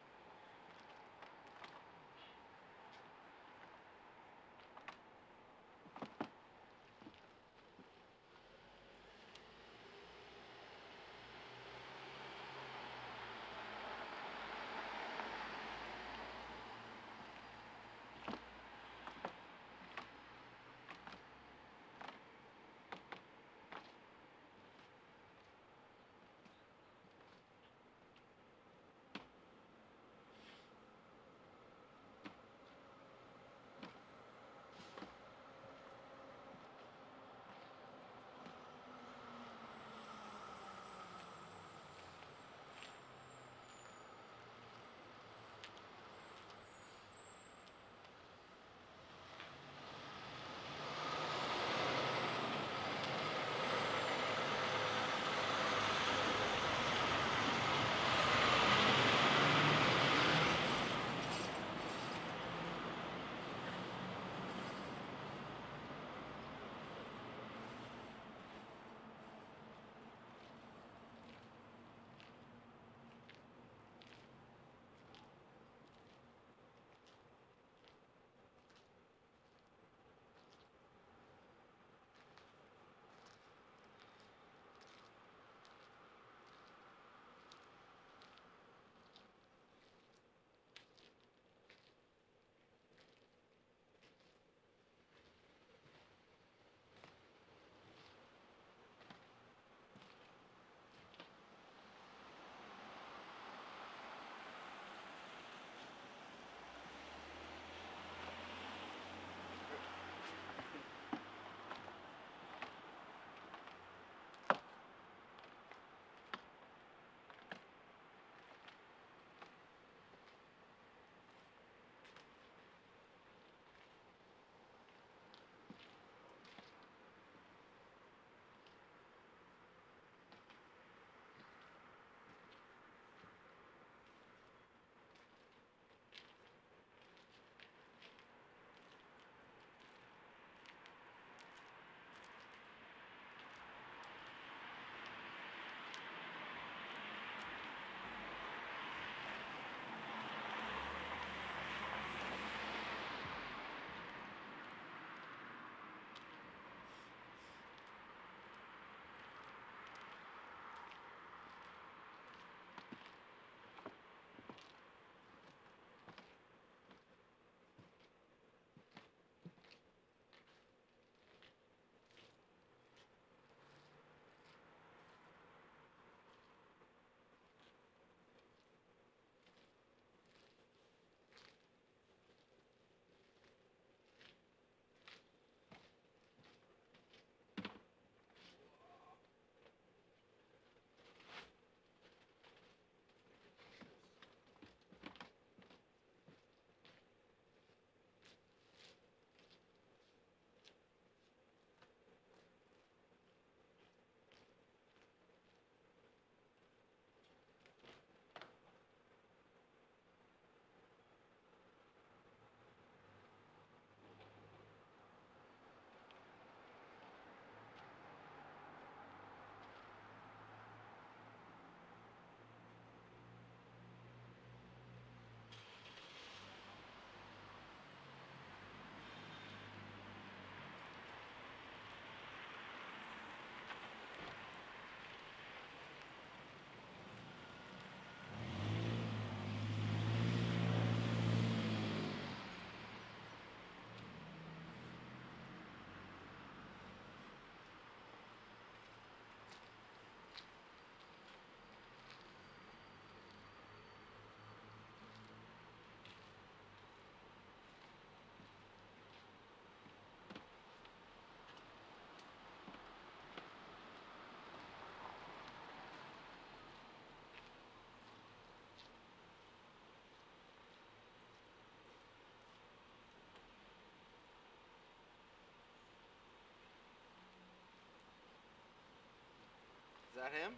that him?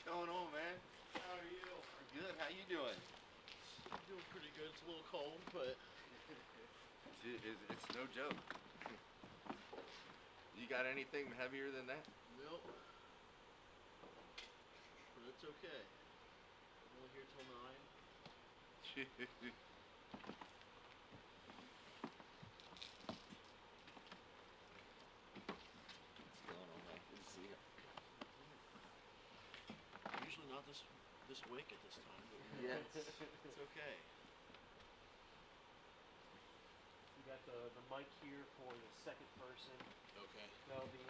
What's going on, man? How are you? Good. How you doing? I'm doing pretty good. It's a little cold, but It's no joke. You got anything heavier than that? nope. But it's okay. I'm only here till 9. What's going on, man? Good to see you. Usually not this awake at this time, but Yeah. it's okay. the mic here for the second person. Okay. That'll be,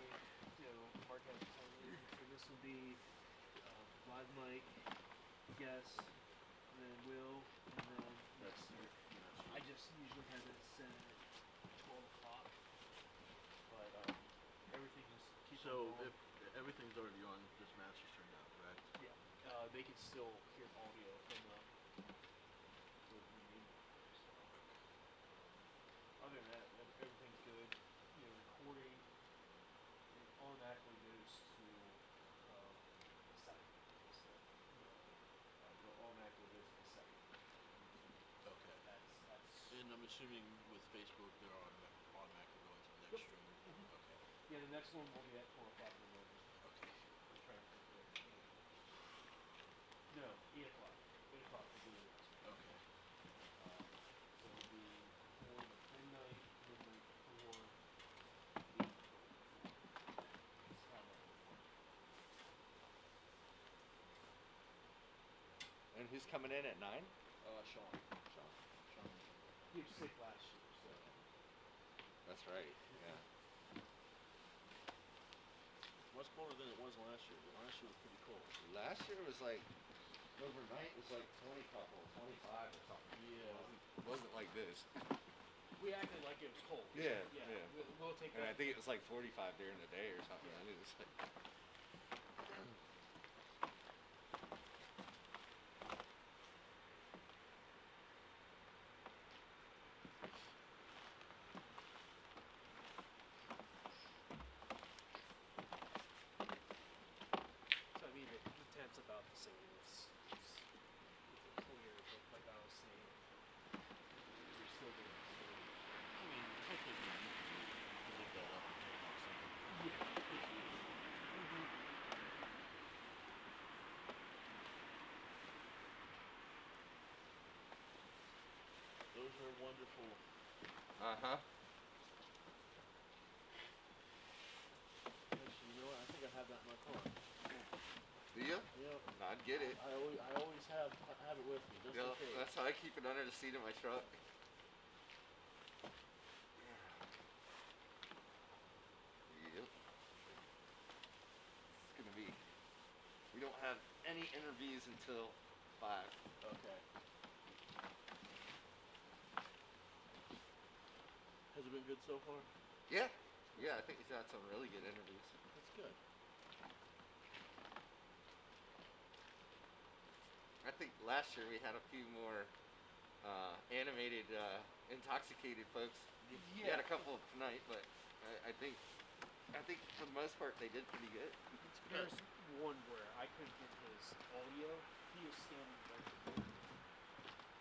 Mark has to tell me. So this will be live mic, guest, and then Will, and then next year. I just usually have it set at 12 o'clock, but everything just keeps on So going. if everything's already on this master stream now, correct? Yeah. They can still hear audio from the meeting. So, other than that, everything's good. Recording it automatically goes to the second. So, it automatically goes to the second. Okay. That's. And I'm assuming with Facebook, they're automatically going to the next Yep. stream. Mhm. Okay. Yeah, the next one will be at 4 o'clock in the morning. Okay. I'm trying to think of it. No, 8 o'clock. 8 o'clock will be the next one. Okay. So it'll be before midnight, midnight before 8. That's how that will work. And who's coming in at 9? Sean. He was sick last year, so. That's right. Yeah. Much colder than it was last year. Last year was pretty cold. Last year was like overnight was like 25 or something. Yeah. It wasn't like this. We acted like it was cold. Yeah. We'll take And that. I think it was like 45 during the day or something. Yeah. And it was like, So I mean, the temp's about the same. It's clear, but like I was saying, we're still getting cold. I mean, hopefully you can look that up and check out something. Those are wonderful. uh-huh. Actually, you know what? I think I have that in my car. Do you? Yep. I'd get it. I always have it with me, just in Yeah, case. that's how I keep it under the seat of my truck. Yep. It's gonna be. We don't have any interviews until 5. Okay. Has it been good so far? Yeah. Yeah, I think he's had some really good interviews. That's good. I think last year we had a few more animated, intoxicated folks. We had a couple tonight, but I think for the most part they did pretty good. There's one where I couldn't get his audio. He was standing right there.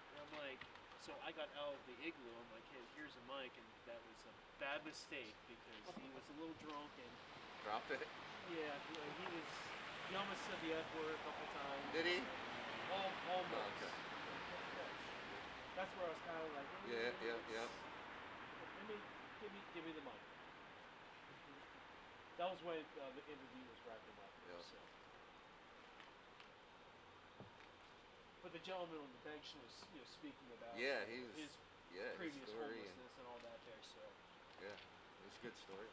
And I'm like, so I got out of the igloo. I'm like, hey, here's a mic, and that was a bad mistake because he was a little drunk and Dropped it. yeah, he almost said the F word a couple times. Did he? Almost. Oh, okay. That's where I was kind of like, Yeah. give me the mic. That was when the interview was wrapping up. Yep. So. But the gentleman on the bench was, speaking about Yeah, he was. his Yeah, his previous story homelessness and all that there. So. Yeah, it was a good story.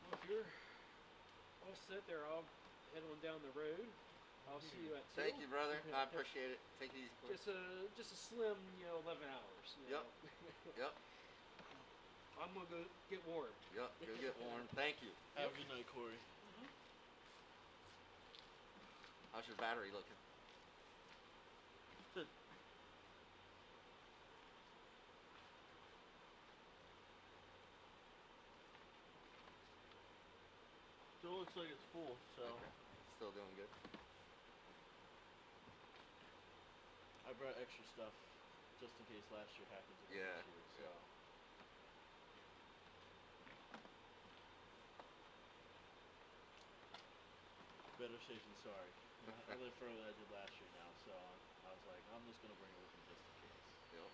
Well, if you're all set there, I'll head on down the road. I'll see you at 2. Thank you, brother. I appreciate it. Take it easy. Just a slim, 11 hours. Yep. Yep. I'm gonna go get warm. Yep. Go get warm. Thank you. Have a good night, Corey. How's your battery looking? Good. Still looks like it's full, so. Okay. Still doing good. I brought extra stuff just in case last year happens again Yeah. this year, so. Better safe than sorry. I live further than I did last year now, so I was like, I'm just gonna bring it with me just in case. Yep.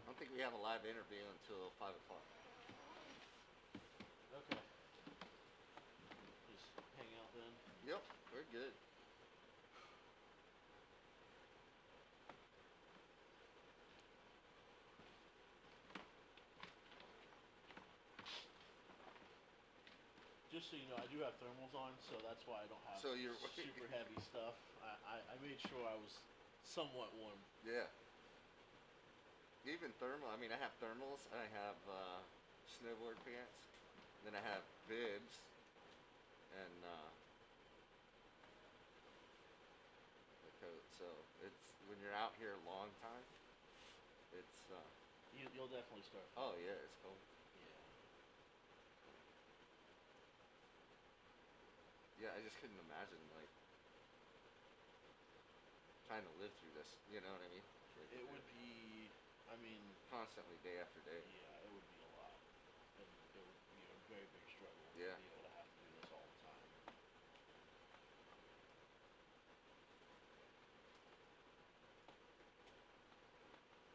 I don't think we have a live interview until 5 o'clock. Okay. Just hang out then? Yep, we're good. Just so you know, I do have thermals on, so that's why I don't have So you're super heavy stuff. I made sure I was somewhat warm. Yeah. Even thermal. I mean, I have thermals. I have snowboard pants. Then I have bibs, and the coat. So it's when you're out here a long time, it's. You'll definitely start. Oh yeah, it's cold. Yeah, I just couldn't imagine like trying to live through this. You know what I mean? It would be. I mean, constantly day after day. Yeah, it would be a lot, and it would be a very big struggle Yeah. to be able to have to do this all the time.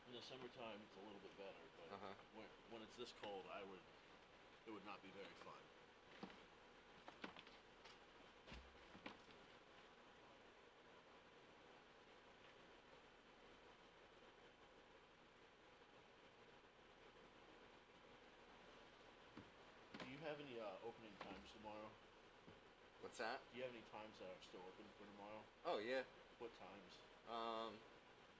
In the summertime, it's a little bit better, but when it's this cold, it would not be very fun. Do you have any opening times tomorrow? What's that? Do you have any times that are still open for tomorrow? Oh yeah. What times? I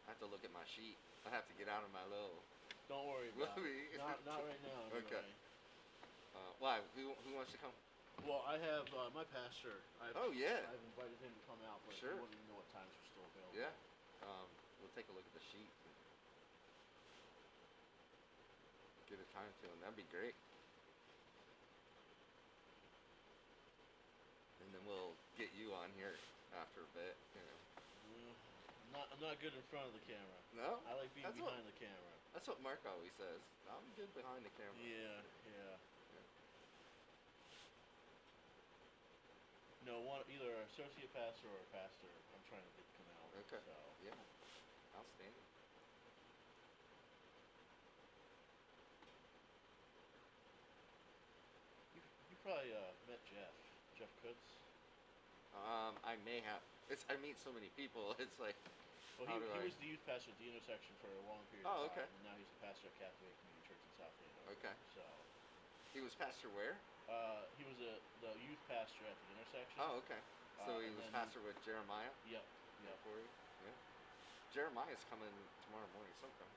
have to look at my sheet. I have to get out of my little. Don't worry about it. Not right now. Okay. Anyway. Why? Who wants to come? Well, I have my pastor. Oh yeah. I've invited him to come out, but Sure. I wouldn't even know what times are still available. Yeah. We'll take a look at the sheet. And give a time to him. That'd be great. And then we'll get you on here after a bit. You know. I'm not good in front of the camera. No. I like being behind the camera. That's what Mark always says. I'm good behind the camera. Yeah. No, either an associate pastor or a pastor. I'm trying to get to come out. Okay. So. Yeah. Outstanding. You probably met Jeff Kutz. I may have. I meet so many people. It's like. Well, he was the youth pastor at the intersection for a long period of time. Okay. And now he's the pastor at Catholic Community Church in South Hanover. Okay. So. He was pastor where? He was the youth pastor at the intersection. Oh, okay. So he and was then pastor with Jeremiah? Yep. Yep. For you? Yeah. Jeremiah's coming tomorrow morning sometime.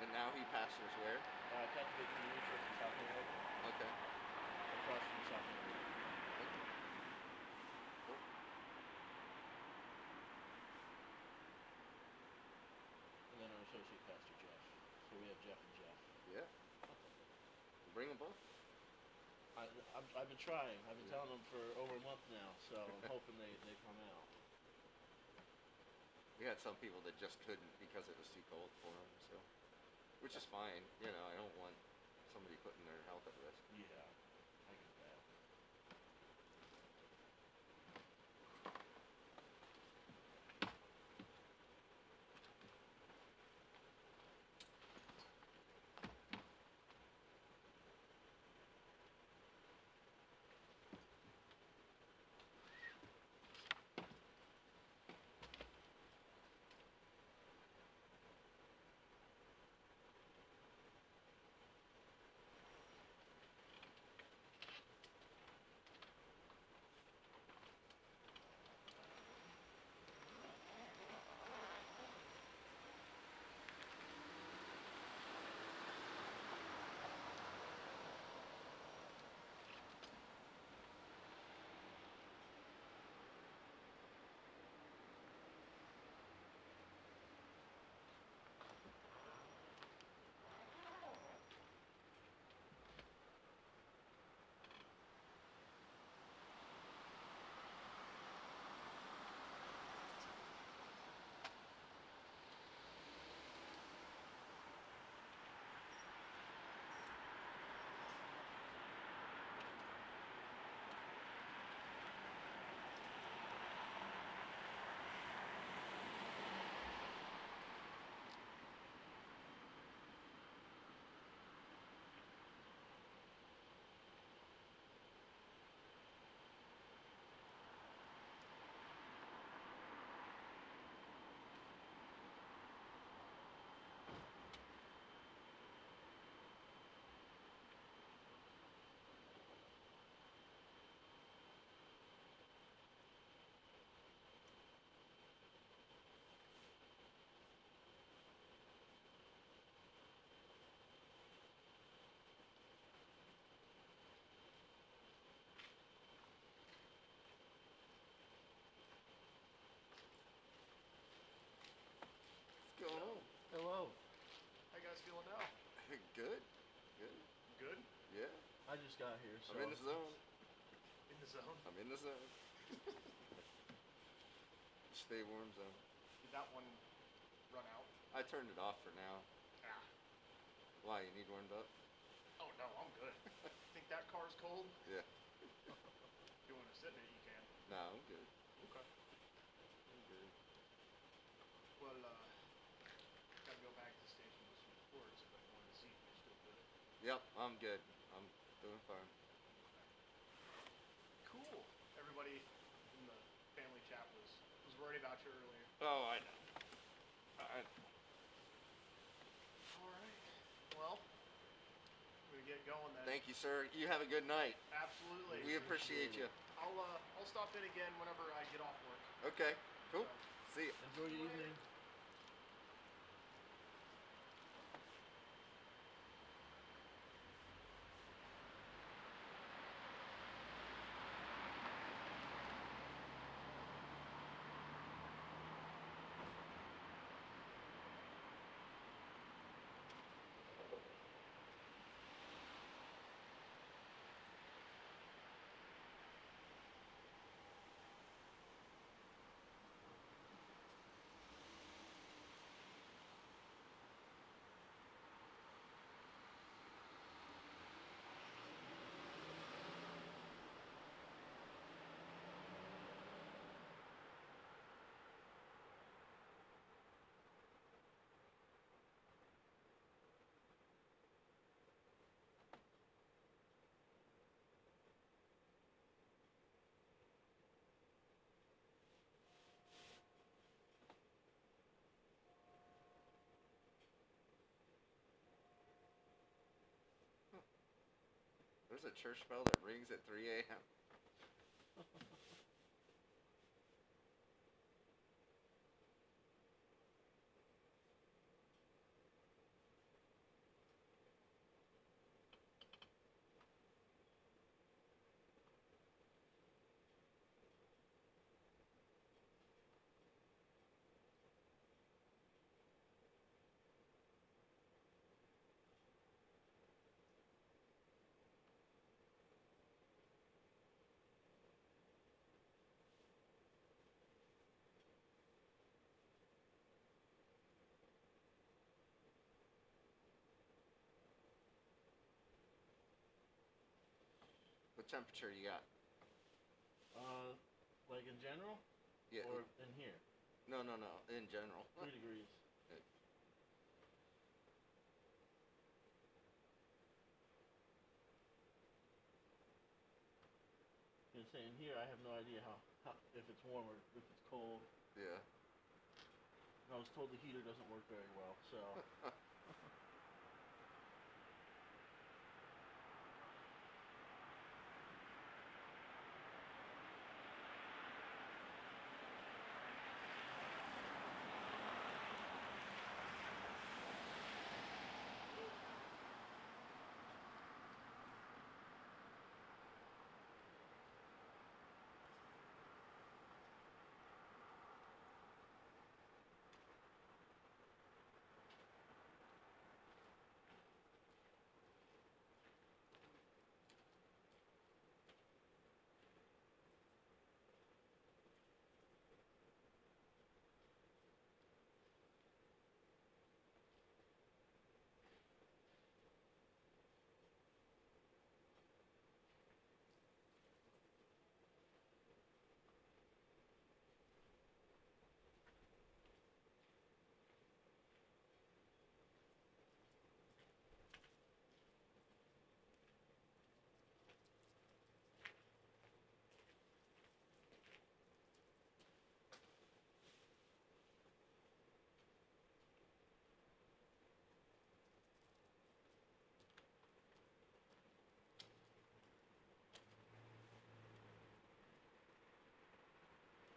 And now he pastors where? Captivate Community Church in South America. Okay. Across from South America. Cool. And then our associate pastor, Jeff. So we have Jeff and Jeff. Yeah. Bring them both. I've been trying. I've been telling them for over a month now, so I'm hoping they come out. We had some people that just couldn't because it was too cold for them, so, which is fine. You know, I don't want somebody putting their health at risk. Yeah, I get that. What's going on? Hello. How you guys feeling now? Good. Good. Good? Yeah. I just got here, so. I'm in the zone. In the zone? I'm in the zone. Stay warm zone. Did that one run out? I turned it off for now. Ah. Why, you need warmed up? Oh no, I'm good. Think that car's cold? Yeah. You want to sit in it, you can. No, I'm good. Okay. I'm good. Well, gotta go back to the station with some reports, but I wanted to see if you're still good. Yep, I'm good. I'm doing fine. Cool. Everybody in the family chat was worried about you earlier. Oh, I know. All right. Well, we get going then. Thank you, sir. You have a good night. Absolutely. We appreciate you. I'll stop in again whenever I get off work. Okay, cool. See you. Enjoy your evening. There's a church bell that rings at 3 a.m. What temperature you got? Like in general? Yeah. Or in here? No, in general. 3 degrees. Good. You know, saying here, I have no idea how if it's warm or if it's cold. Yeah. And I was told the heater doesn't work very well, so.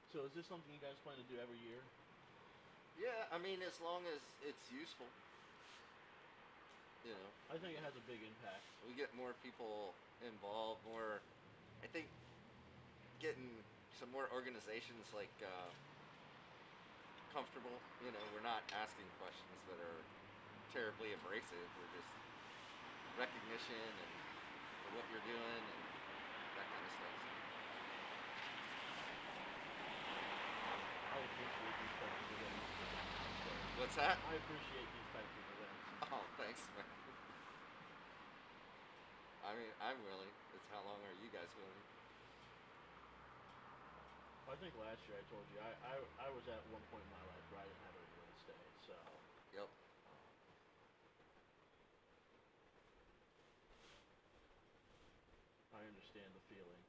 So is this something you guys plan to do every year? Yeah, I mean, as long as it's useful. You know. I think it has a big impact. We get more people involved, I think getting some more organizations like comfortable. You know, we're not asking questions that are terribly abrasive. We're just recognition and for what you're doing and that kind of stuff. I appreciate these types of events. What's that? I appreciate these types of events. Oh, thanks, man. I mean, I'm willing. It's how long are you guys willing? I think last year I told you I was at one point in my life where I didn't have anywhere to stay, so. Yep. I understand the feeling.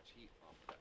much heat off that.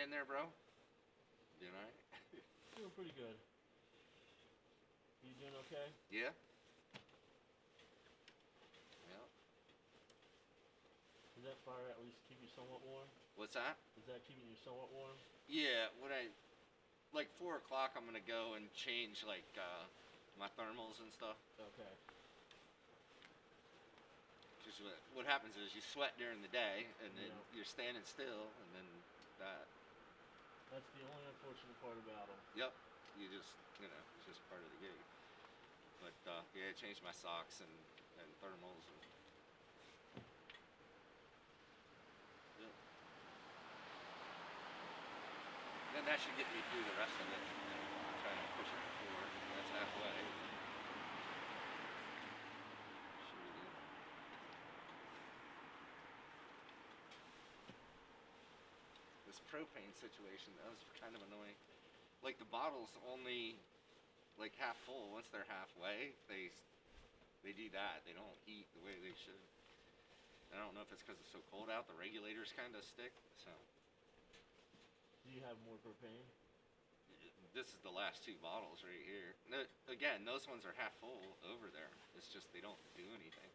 in there, bro? Doing all right? Doing pretty good. You doing okay? Yeah. Yeah. Does that fire at least keep you somewhat warm? What's that? Is that keeping you somewhat warm? Yeah. When like 4 o'clock, I'm gonna go and change like my thermals and stuff. Okay. Just what happens is you sweat during the day, and then Yeah. you're standing still, and then that. That's the only unfortunate part about them. Yep. You just, it's just part of the gig. But yeah, I changed my socks and thermals and. Yep. Then that should get me through the rest of it. I'm trying to push it before that's halfway. Should be good. This propane situation, that was kind of annoying. Like the bottle's only like half full. Once they're halfway, they do that. They don't heat the way they should. And I don't know if it's because it's so cold out. The regulators kind of stick. So. Do you have more propane? This is the last 2 bottles right here. No, again, those ones are half full over there. It's just they don't do anything.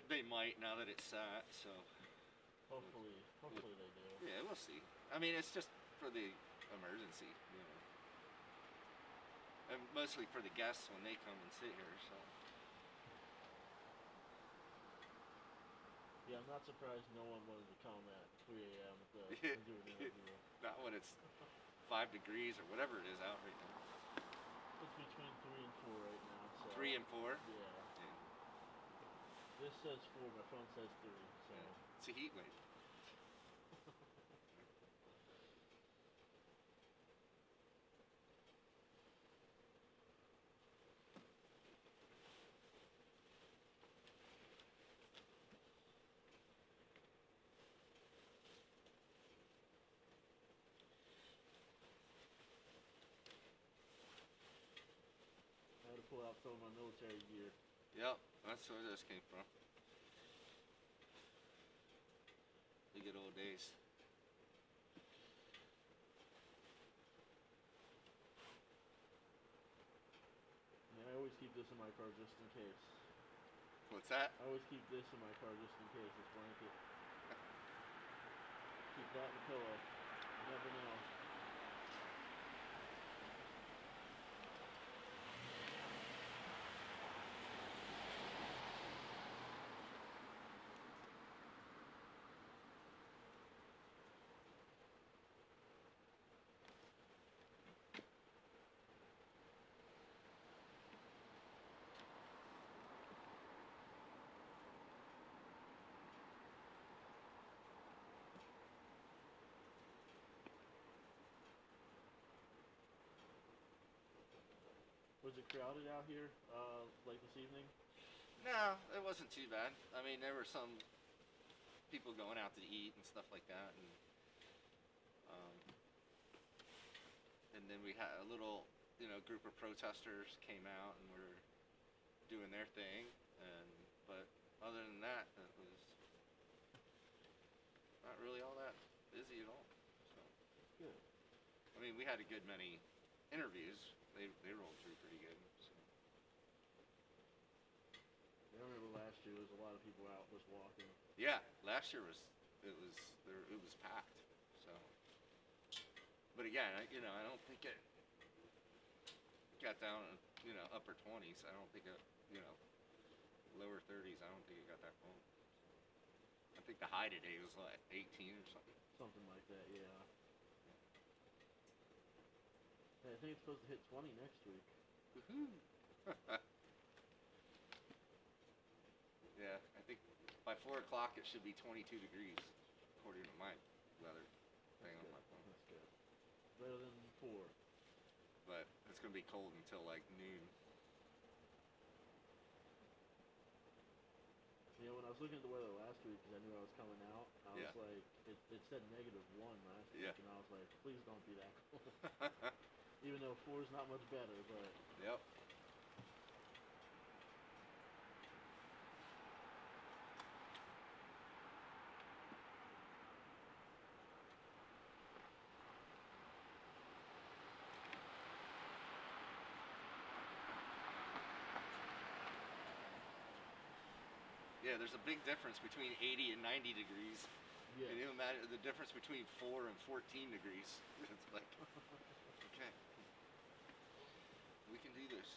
They might now that it's sat. So. Hopefully they do. Yeah, we'll see. I mean, it's just for the emergency, and mostly for the guests when they come and sit here. So. Yeah, I'm not surprised no one wanted to come at 3 a.m. and do an interview. Not when it's 5 degrees or whatever it is out right now. It's between 3 and 4 right now. So 3 and 4? Yeah. This says 4, my phone says 3, so. It's a heat wave. I had to pull out some of my military gear. Yep, that's where this came from. The good old days. Yeah, I always keep this in my car just in case. What's that? I always keep this in my car just in case, this blanket. Keep that in the pillow. You never know. Was it crowded out here, like this evening? No, it wasn't too bad. I mean, there were some people going out to eat and stuff like that, and then we had a little, group of protesters came out and were doing their thing, but other than that, it was not really all that busy at all. So good. I mean, we had a good many interviews. They rolled through pretty good. So. I remember last year there was a lot of people out just walking. Yeah, last year it was packed. So, but again, I don't think it got down upper 20s. I don't think it lower 30s. I don't think it got that cold. I think the high today was like 18 or something. Something like that, yeah. Hey, I think it's supposed to hit 20 next week. Woohoo! Yeah, I think by 4 o'clock it should be 22 degrees, according to my weather thing on my phone. That's good. Better than 4. But it's going to be cold until like noon. Yeah, when I was looking at the weather last week, because I knew I was coming out, I was Yeah. like, it said -1 last week, Yeah. and I was like, please don't be that cold. Even though 4 is not much better, but. Yep. Yeah, there's a big difference between 80 and 90 degrees. Yeah. Can you imagine the difference between 4 and 14 degrees? It's like, okay, we can do this.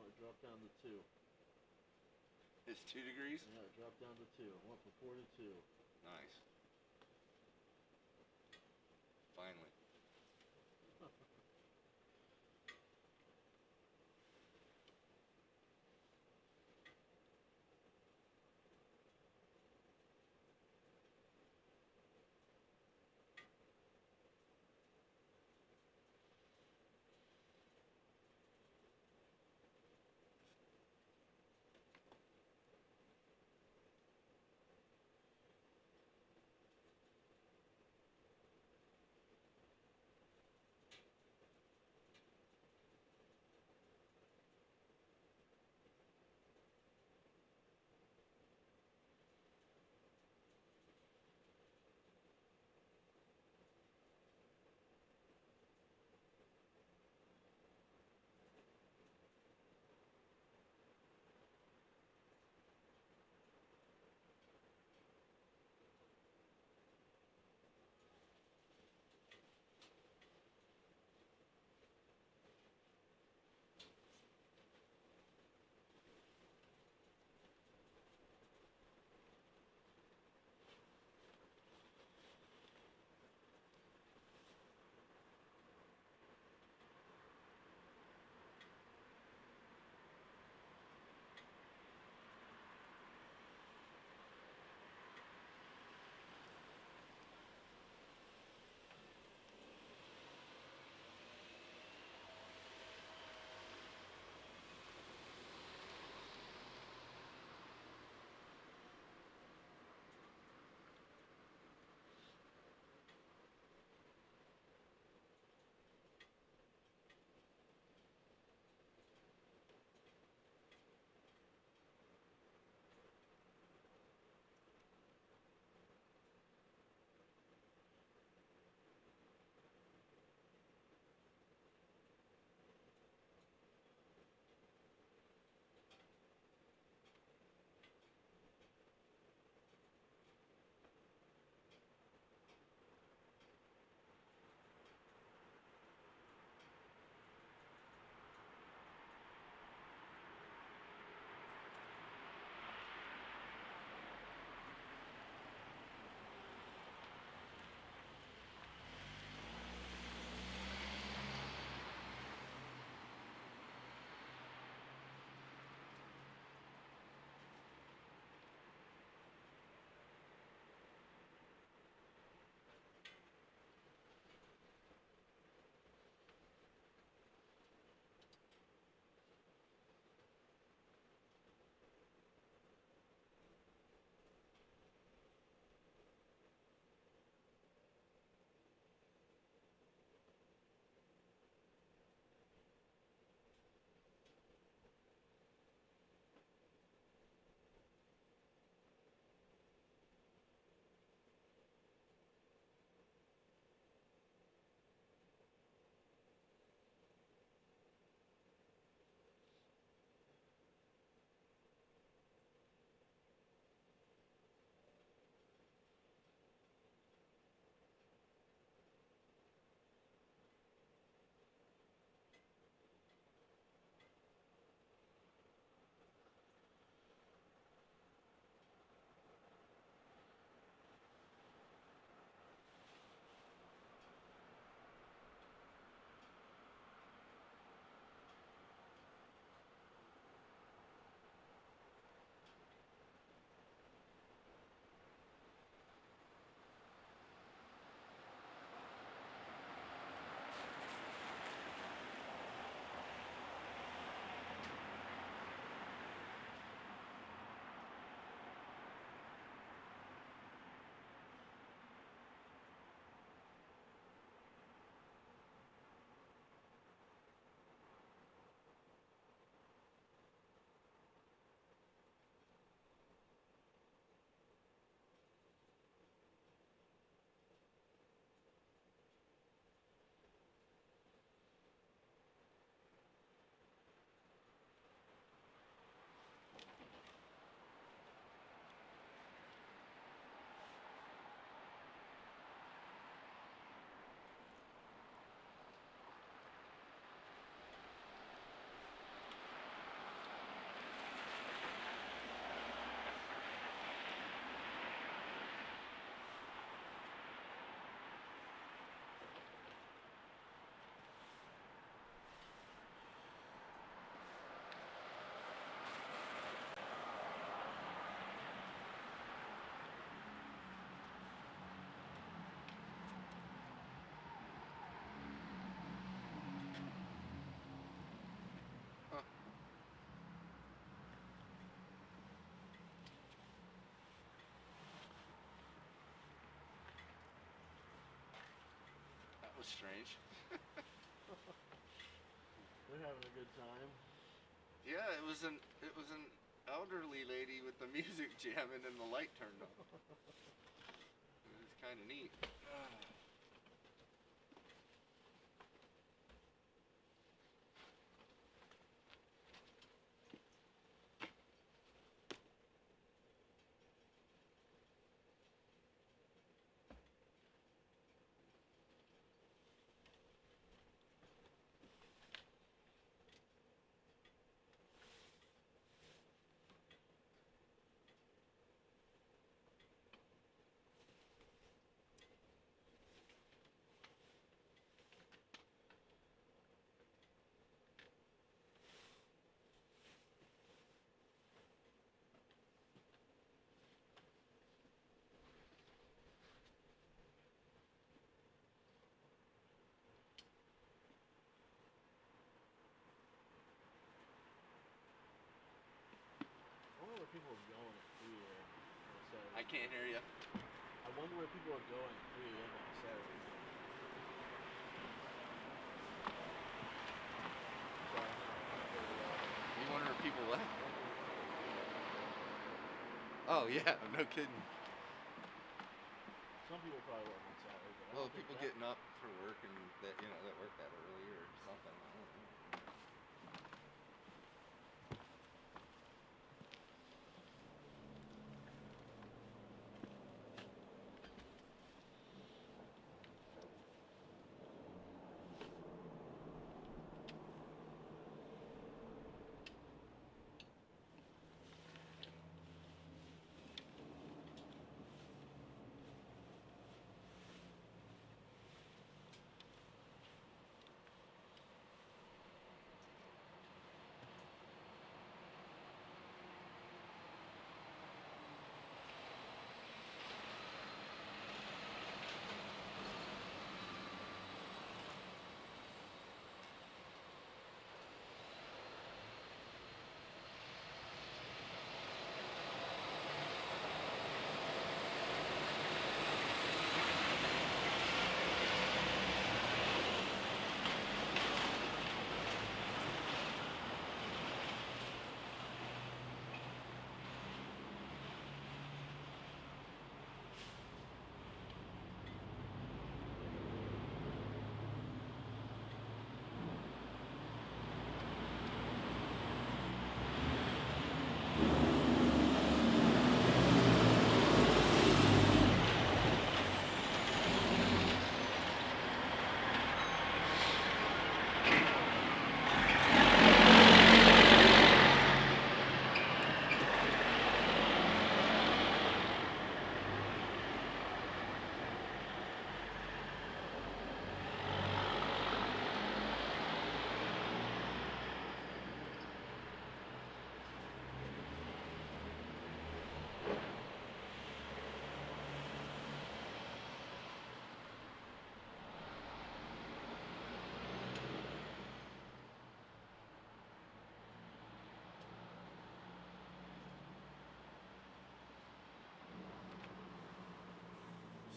Oh, it dropped down to 2. It's 2 degrees? Yeah, it dropped down to 2. It went from 4 to 2. Nice. Finally. was strange. They're having a good time. Yeah, it was an elderly lady with the music jamming and the light turned on. It was kind of neat. I wonder where people are going at 3 a.m. on a Saturday. I can't hear you. I wonder where people are going at 3 a.m. on a Saturday. You wonder if people what? Oh yeah, no kidding. Some people probably work on Saturday, but I Well, don't think people that- getting up for work and that that work that early or something. I don't know.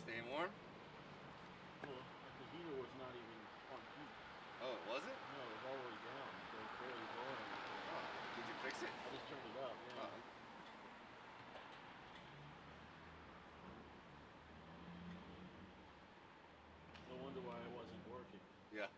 Staying warm? Well, the heater was not even on heat. Oh, it wasn't? No, it was all the way down, so it was barely blowing. Oh, did you fix it? I just turned it up, yeah. Oh. No wonder why it wasn't working. Yeah.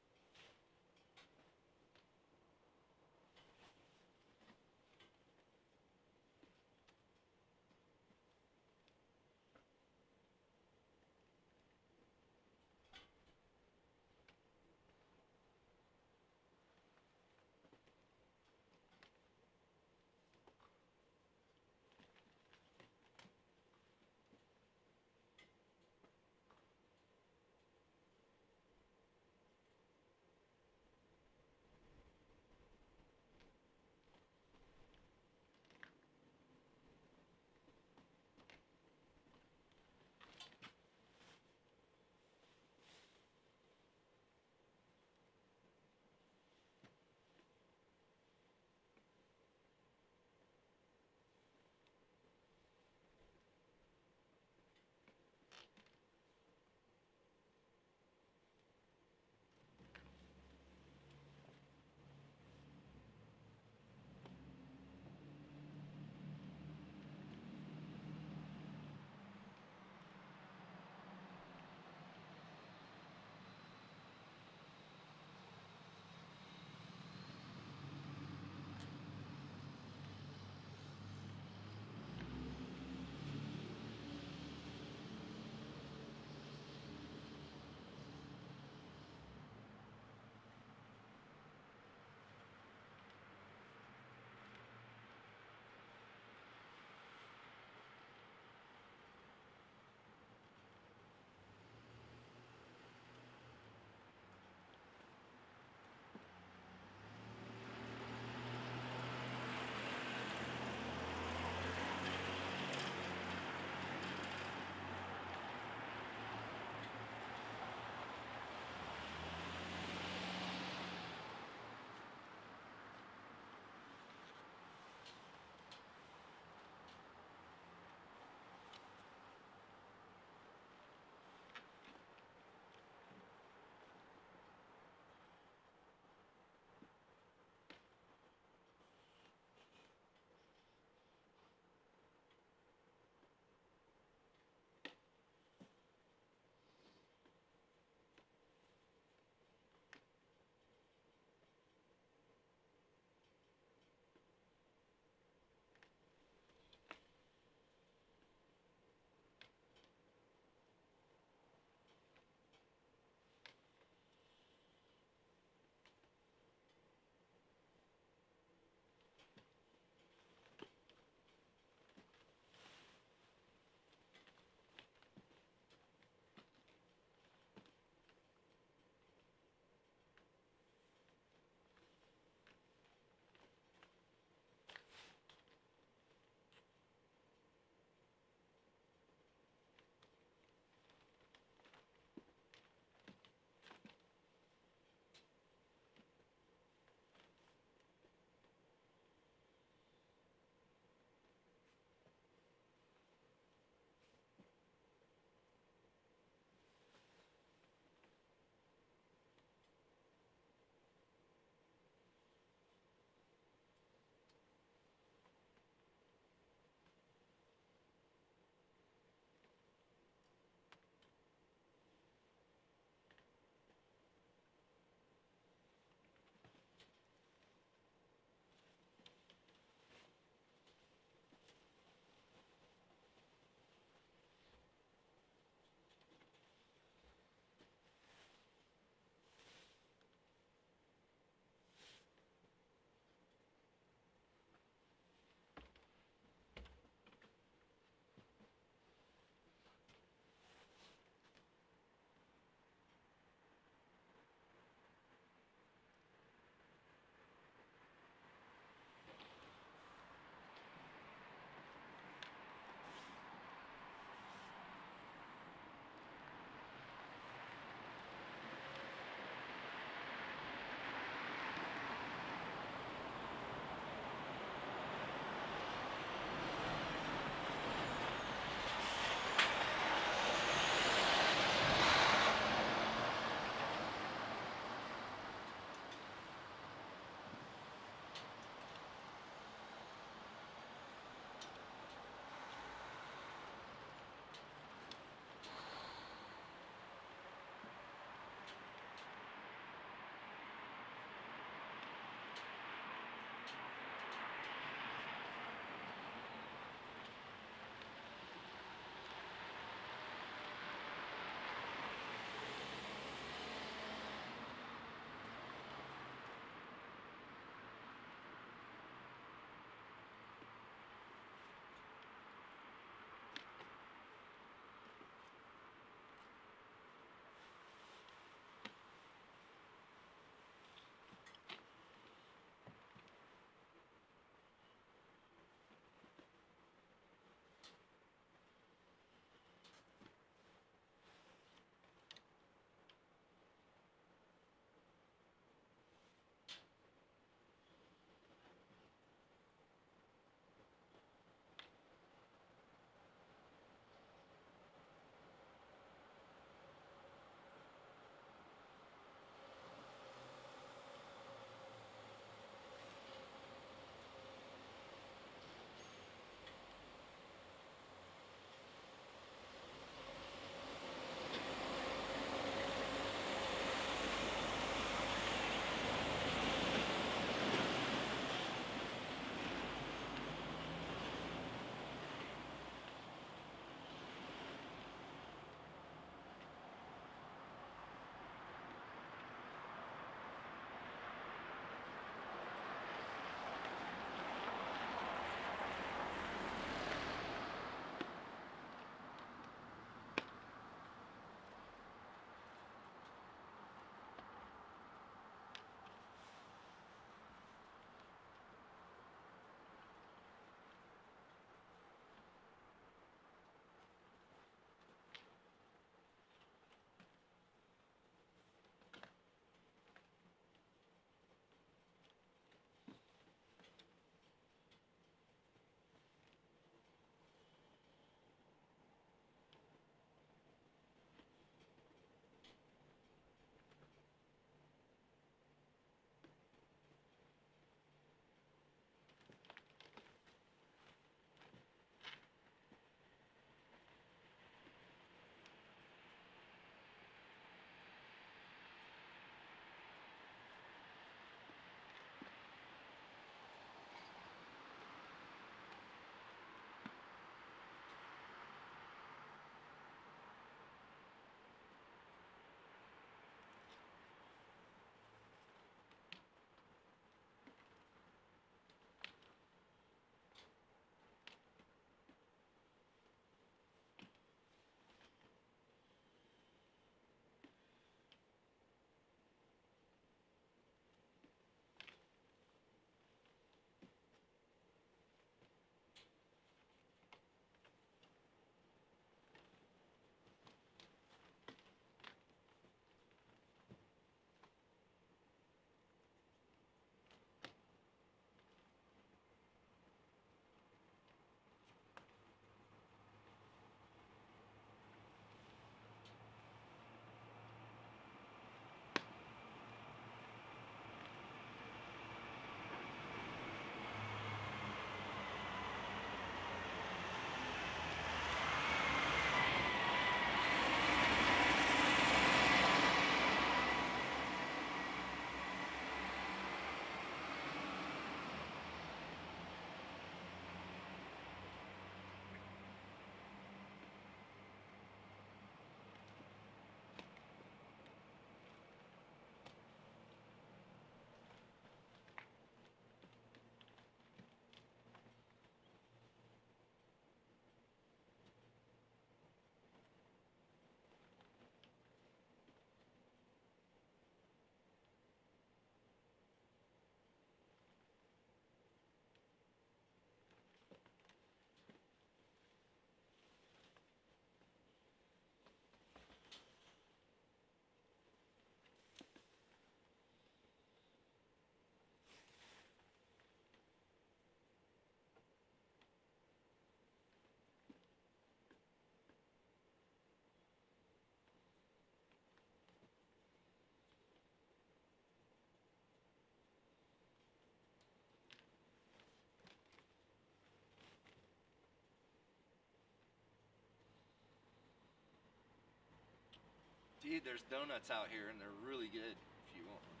Dude, there's donuts out here, and they're really good if you want one.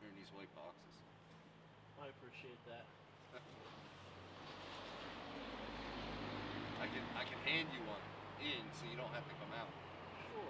They're in these white boxes. I appreciate that. I can hand you one in, so you don't have to come out. Sure.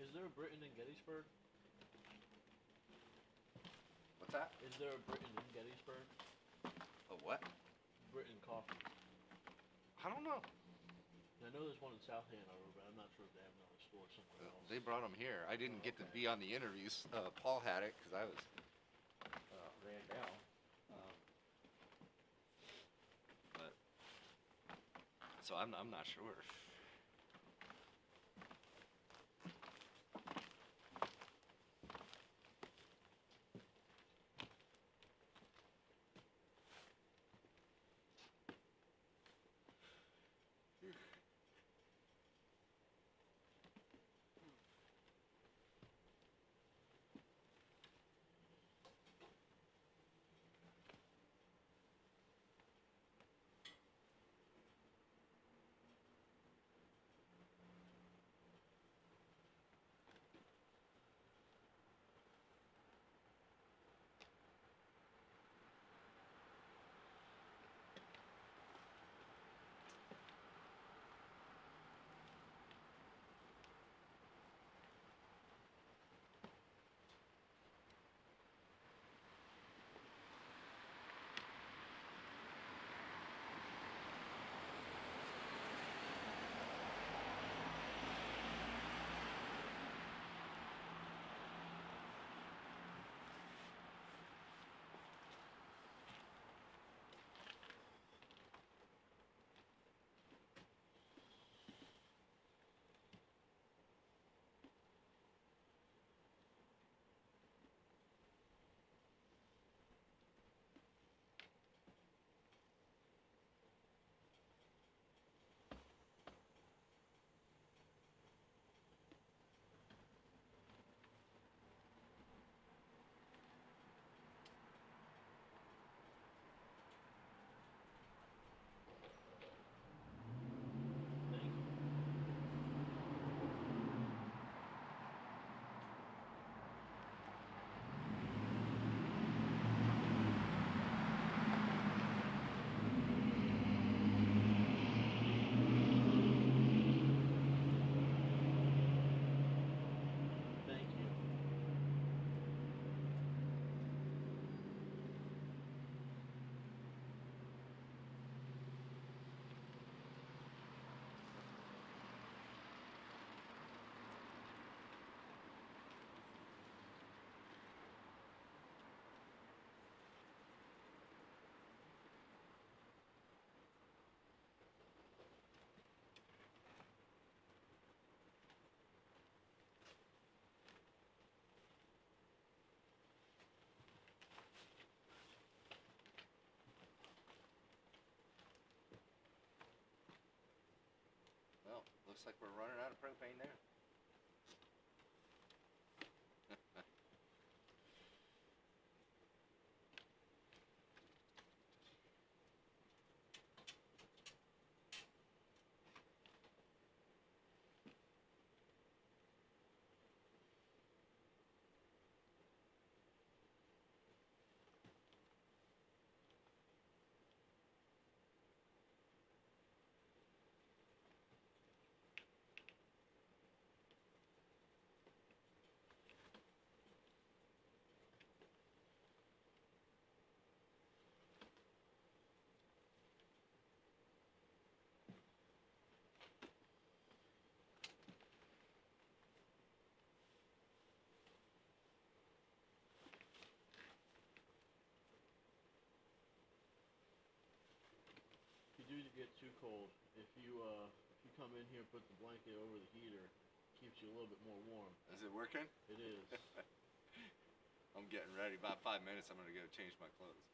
Is there a Britain in Gettysburg? What's that? Is there a Britain in Gettysburg? A what? Britain coffee. I don't know. I know there's one in South Hanover, but I'm not sure if they have another store somewhere else. They brought them here. I didn't get to be on the interviews. Paul had it because I was ran down. But so I'm not sure. Thank you. Well, looks like we're running out of propane now. get too cold, if you come in here and put the blanket over the heater, it keeps you a little bit more warm. Is it working? It is. I'm getting ready. About 5 minutes, I'm gonna go change my clothes.